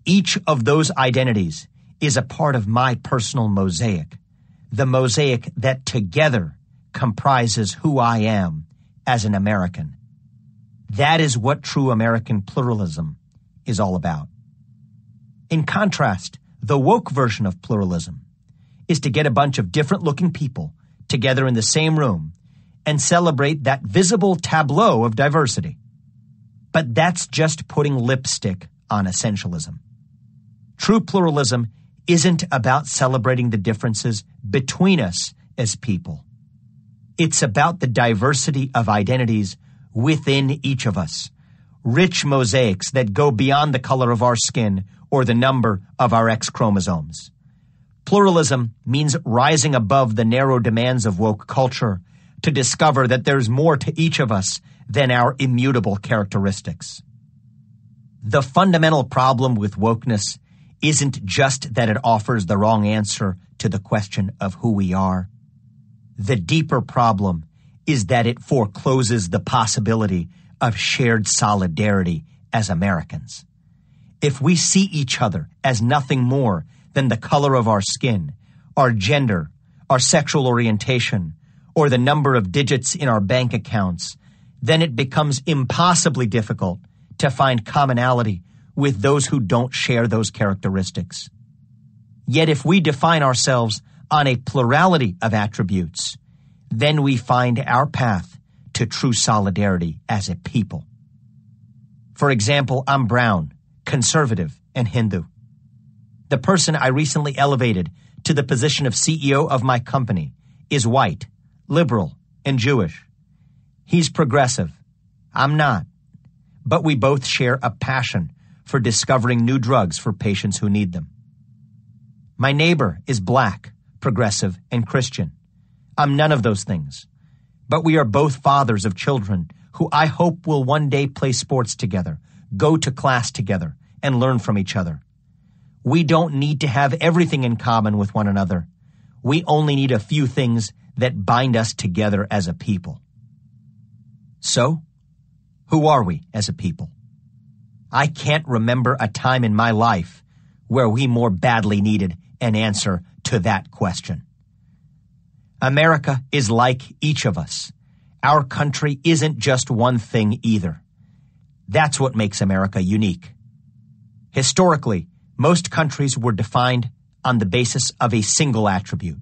Each of those identities is a part of my personal mosaic, the mosaic that together comprises who I am as an American. That is what true American pluralism is all about. In contrast, the woke version of pluralism is to get a bunch of different-looking people together in the same room and celebrate that visible tableau of diversity. But that's just putting lipstick on essentialism. True pluralism isn't about celebrating the differences between us as people. It's about the diversity of identities within each of us, rich mosaics that go beyond the color of our skin or the number of our X chromosomes. Pluralism means rising above the narrow demands of woke culture to discover that there's more to each of us than our immutable characteristics. The fundamental problem with wokeness isn't just that it offers the wrong answer to the question of who we are. The deeper problem is that it forecloses the possibility of shared solidarity as Americans. If we see each other as nothing more than the color of our skin, our gender, our sexual orientation, or the number of digits in our bank accounts, then it becomes impossibly difficult to find commonality with those who don't share those characteristics. Yet if we define ourselves on a plurality of attributes, then we find our path to true solidarity as a people. For example, I'm brown, conservative, and Hindu. The person I recently elevated to the position of CEO of my company is white, liberal, and Jewish. He's progressive. I'm not. But we both share a passion for discovering new drugs for patients who need them. My neighbor is black, progressive, and Christian. I'm none of those things. But we are both fathers of children who I hope will one day play sports together, go to class together, and learn from each other. We don't need to have everything in common with one another. We only need a few things that bind us together as a people. So, who are we as a people? I can't remember a time in my life where we more badly needed an answer to that question. America is like each of us. Our country isn't just one thing either. That's what makes America unique. Historically, most countries were defined on the basis of a single attribute,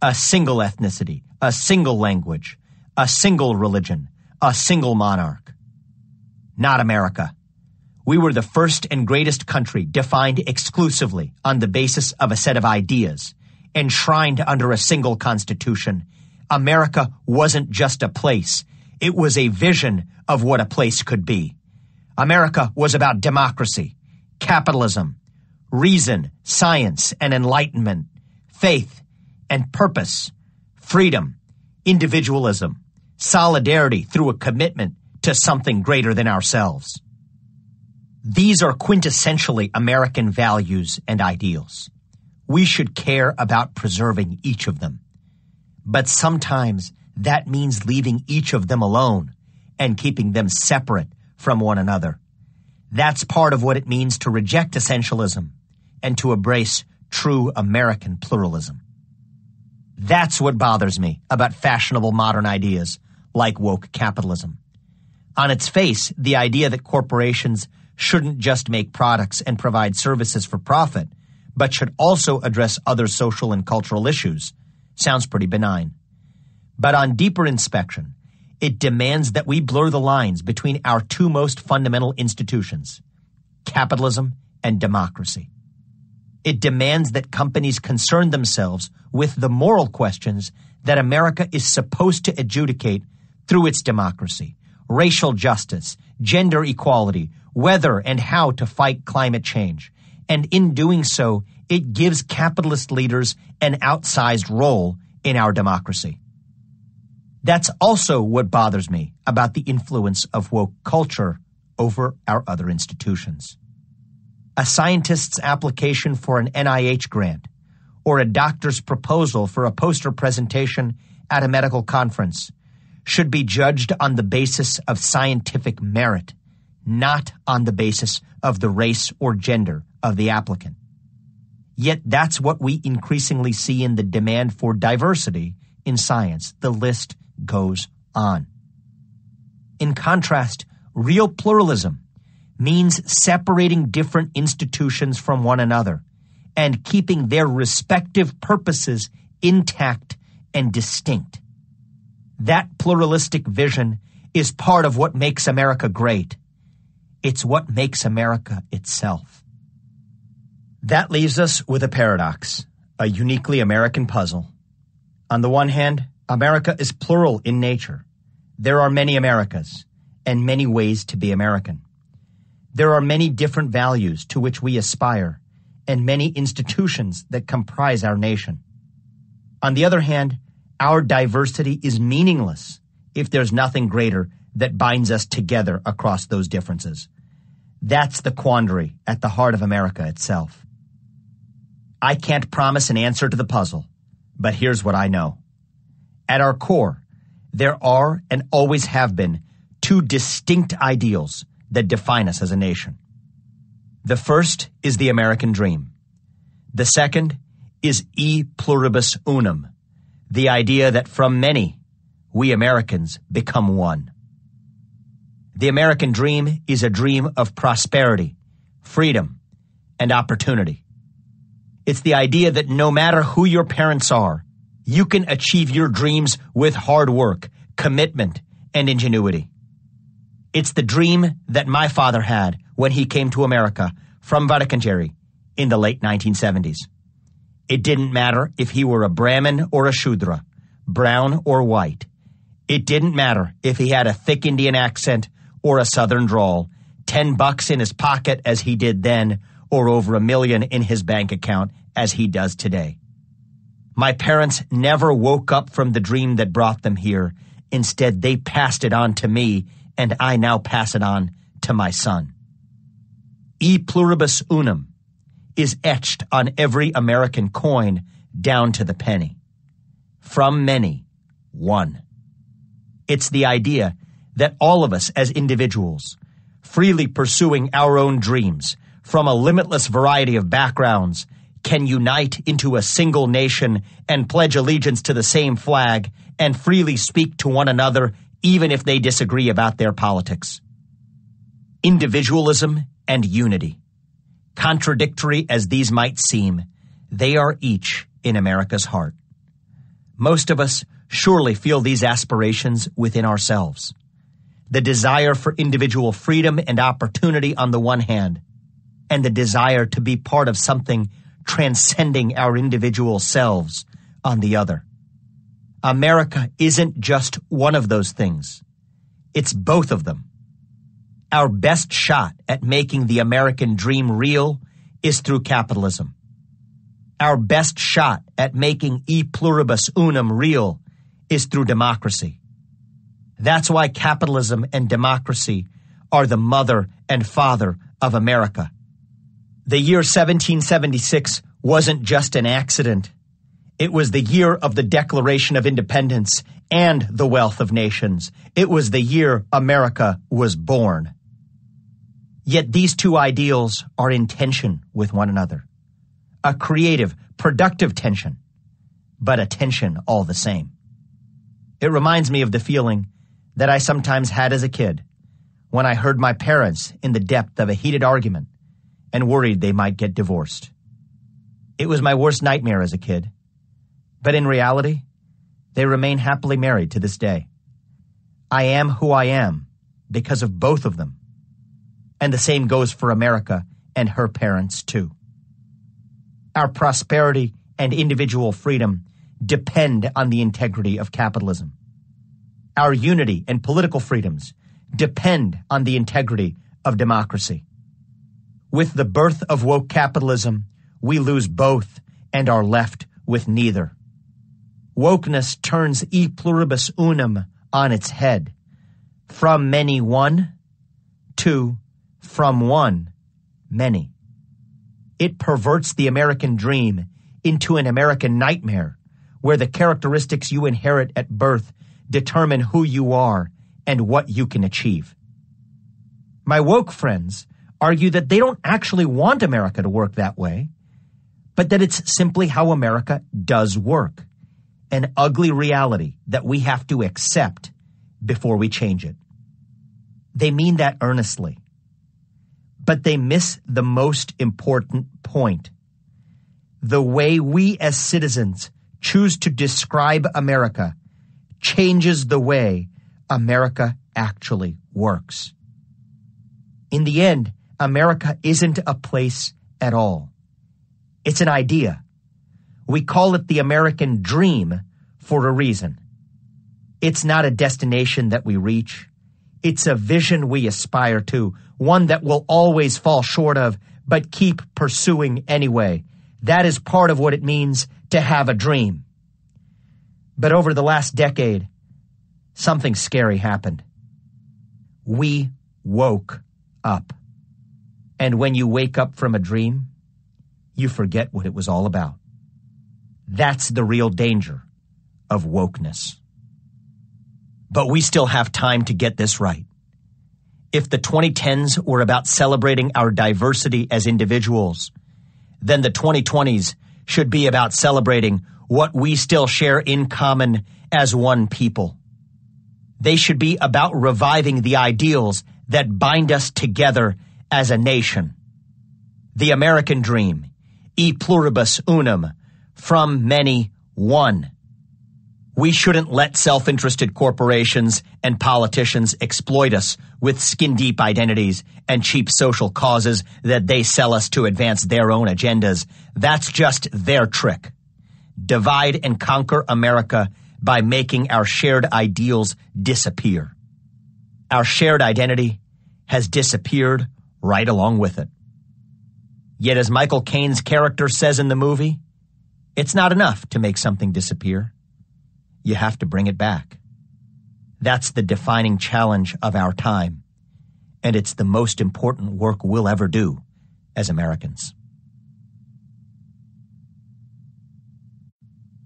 a single ethnicity, a single language, a single religion, a single monarch. Not America. We were the first and greatest country defined exclusively on the basis of a set of ideas, enshrined under a single constitution. America wasn't just a place. It was a vision of what a place could be. America was about democracy, capitalism, reason, science, and enlightenment, faith and purpose, freedom, individualism, solidarity through a commitment to something greater than ourselves. These are quintessentially American values and ideals. We should care about preserving each of them. But sometimes that means leaving each of them alone and keeping them separate from one another. That's part of what it means to reject essentialism and to embrace true American pluralism. That's what bothers me about fashionable modern ideas like woke capitalism. On its face, the idea that corporations shouldn't just make products and provide services for profit, but should also address other social and cultural issues, sounds pretty benign. But on deeper inspection, it demands that we blur the lines between our two most fundamental institutions, capitalism and democracy. It demands that companies concern themselves with the moral questions that America is supposed to adjudicate through its democracy, racial justice, gender equality, whether and how to fight climate change. And in doing so, it gives capitalist leaders an outsized role in our democracy. That's also what bothers me about the influence of woke culture over our other institutions. A scientist's application for an NIH grant or a doctor's proposal for a poster presentation at a medical conference should be judged on the basis of scientific merit, not on the basis of the race or gender of the applicant. Yet that's what we increasingly see in the demand for diversity in science. The list goes on. In contrast, real pluralism means separating different institutions from one another and keeping their respective purposes intact and distinct. That pluralistic vision is part of what makes America great. It's what makes America itself. That leaves us with a paradox, a uniquely American puzzle. On the one hand, America is plural in nature. There are many Americas and many ways to be American. There are many different values to which we aspire and many institutions that comprise our nation. On the other hand, our diversity is meaningless if there's nothing greater that binds us together across those differences. That's the quandary at the heart of America itself. I can't promise an answer to the puzzle, but here's what I know. At our core, there are and always have been two distinct ideals that define us as a nation. The first is the American dream. The second is e pluribus unum, the idea that from many, we Americans become one. The American dream is a dream of prosperity, freedom, and opportunity. It's the idea that no matter who your parents are, you can achieve your dreams with hard work, commitment, and ingenuity. It's the dream that my father had when he came to America from Vaticancheri in the late 1970s. It didn't matter if he were a Brahmin or a Shudra, brown or white. It didn't matter if he had a thick Indian accent or a Southern drawl, $10 in his pocket as he did then, or over $1 million in his bank account as he does today. My parents never woke up from the dream that brought them here. Instead, they passed it on to me, and I now pass it on to my son. E pluribus unum is etched on every American coin down to the penny. From many, one. It's the idea that all of us as individuals, freely pursuing our own dreams from a limitless variety of backgrounds, can unite into a single nation and pledge allegiance to the same flag and freely speak to one another even if they disagree about their politics. Individualism and unity. Contradictory as these might seem, they are each in America's heart. Most of us surely feel these aspirations within ourselves. The desire for individual freedom and opportunity on the one hand, and the desire to be part of something transcending our individual selves on the other. America isn't just one of those things. It's both of them. Our best shot at making the American dream real is through capitalism. Our best shot at making e pluribus unum real is through democracy. That's why capitalism and democracy are the mother and father of America. The year 1776 wasn't just an accident. It was the year of the Declaration of Independence and the wealth of nations. It was the year America was born. Yet these two ideals are in tension with one another. A creative, productive tension, but a tension all the same. It reminds me of the feeling that I sometimes had as a kid when I heard my parents in the depth of a heated argument and worried they might get divorced. It was my worst nightmare as a kid, but in reality, they remain happily married to this day. I am who I am because of both of them. And the same goes for America and her parents too. Our prosperity and individual freedom depend on the integrity of capitalism. Our unity and political freedoms depend on the integrity of democracy. With the birth of woke capitalism, we lose both and are left with neither. Wokeness turns e pluribus unum on its head. From many one to from one many. It perverts the American dream into an American nightmare where the characteristics you inherit at birth determine who you are and what you can achieve. My woke friends argue that they don't actually want America to work that way, but that it's simply how America does work, an ugly reality that we have to accept before we change it. They mean that earnestly, but they miss the most important point. The way we as citizens choose to describe America changes the way America actually works. In the end, America isn't a place at all. It's an idea. We call it the American dream for a reason. It's not a destination that we reach. It's a vision we aspire to, one that we'll always fall short of, but keep pursuing anyway. That is part of what it means to have a dream. But over the last decade, something scary happened. We woke up. And when you wake up from a dream, you forget what it was all about. That's the real danger of wokeness. But we still have time to get this right. If the 2010s were about celebrating our diversity as individuals, then the 2020s should be about celebrating what we still share in common as one people. They should be about reviving the ideals that bind us together as a nation. The American dream, e pluribus unum, from many, one. We shouldn't let self-interested corporations and politicians exploit us with skin-deep identities and cheap social causes that they sell us to advance their own agendas. That's just their trick. Divide and conquer America by making our shared ideals disappear. Our shared identity has disappeared right along with it. Yet as Michael Caine's character says in the movie, it's not enough to make something disappear. You have to bring it back. That's the defining challenge of our time, and it's the most important work we'll ever do as Americans.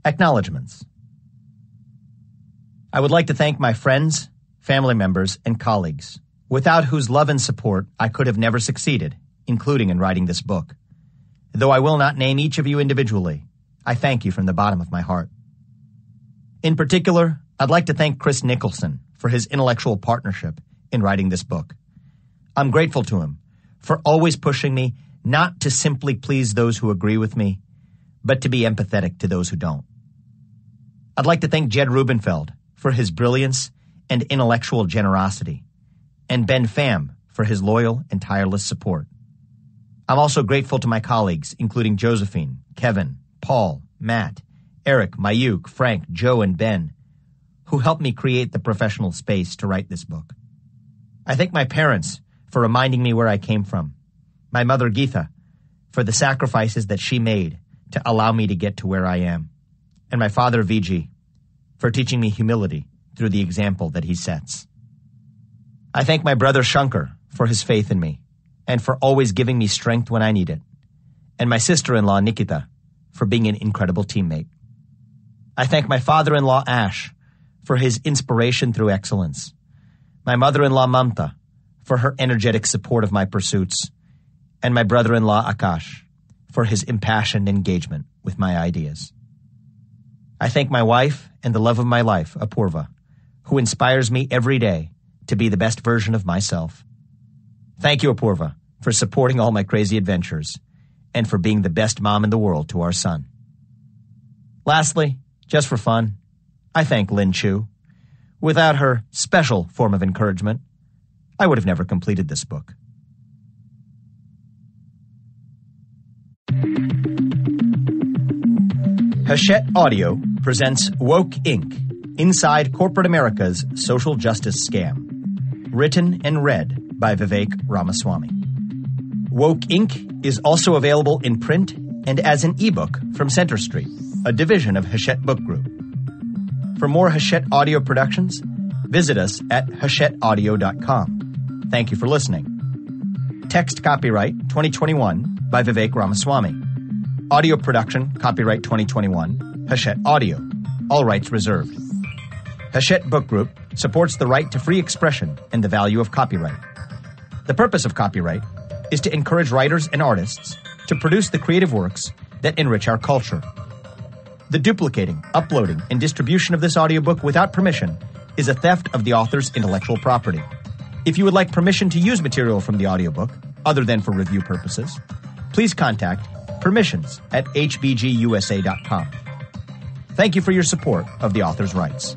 Acknowledgements. I would like to thank my friends, family members, and colleagues, without whose love and support I could have never succeeded, including in writing this book. Though I will not name each of you individually, I thank you from the bottom of my heart. In particular, I'd like to thank Chris Nicholson for his intellectual partnership in writing this book. I'm grateful to him for always pushing me not to simply please those who agree with me, but to be empathetic to those who don't. I'd like to thank Jed Rubenfeld for his brilliance and intellectual generosity, and Ben Pham for his loyal and tireless support. I'm also grateful to my colleagues, including Josephine, Kevin, Paul, Matt, Eric, Mayuk, Frank, Joe, and Ben, who helped me create the professional space to write this book. I thank my parents for reminding me where I came from, my mother Geetha for the sacrifices that she made to allow me to get to where I am, and my father Vijay for teaching me humility through the example that he sets. I thank my brother Shankar for his faith in me and for always giving me strength when I need it, and my sister-in-law Nikita for being an incredible teammate. I thank my father-in-law Ash for his inspiration through excellence, my mother-in-law Mamta for her energetic support of my pursuits, and my brother-in-law Akash for his impassioned engagement with my ideas. I thank my wife and the love of my life, Apurva, who inspires me every day to be the best version of myself. Thank you, Apurva, for supporting all my crazy adventures and for being the best mom in the world to our son. Lastly, just for fun, I thank Lin Chu. Without her special form of encouragement, I would have never completed this book. Hachette Audio presents Woke Inc., Inside Corporate America's Social Justice Scam. Written and read by Vivek Ramaswamy. Woke Inc. is also available in print and as an ebook from Center Street, a division of Hachette Book Group. For more Hachette Audio productions, visit us at hachetteaudio.com. Thank you for listening. Text copyright 2021 by Vivek Ramaswamy. Audio production copyright 2021, Hachette Audio. All rights reserved. Hachette Book Group supports the right to free expression and the value of copyright. The purpose of copyright is to encourage writers and artists to produce the creative works that enrich our culture. The duplicating, uploading, and distribution of this audiobook without permission is a theft of the author's intellectual property. If you would like permission to use material from the audiobook, other than for review purposes, please contact permissions@hbgusa.com. Thank you for your support of the author's rights.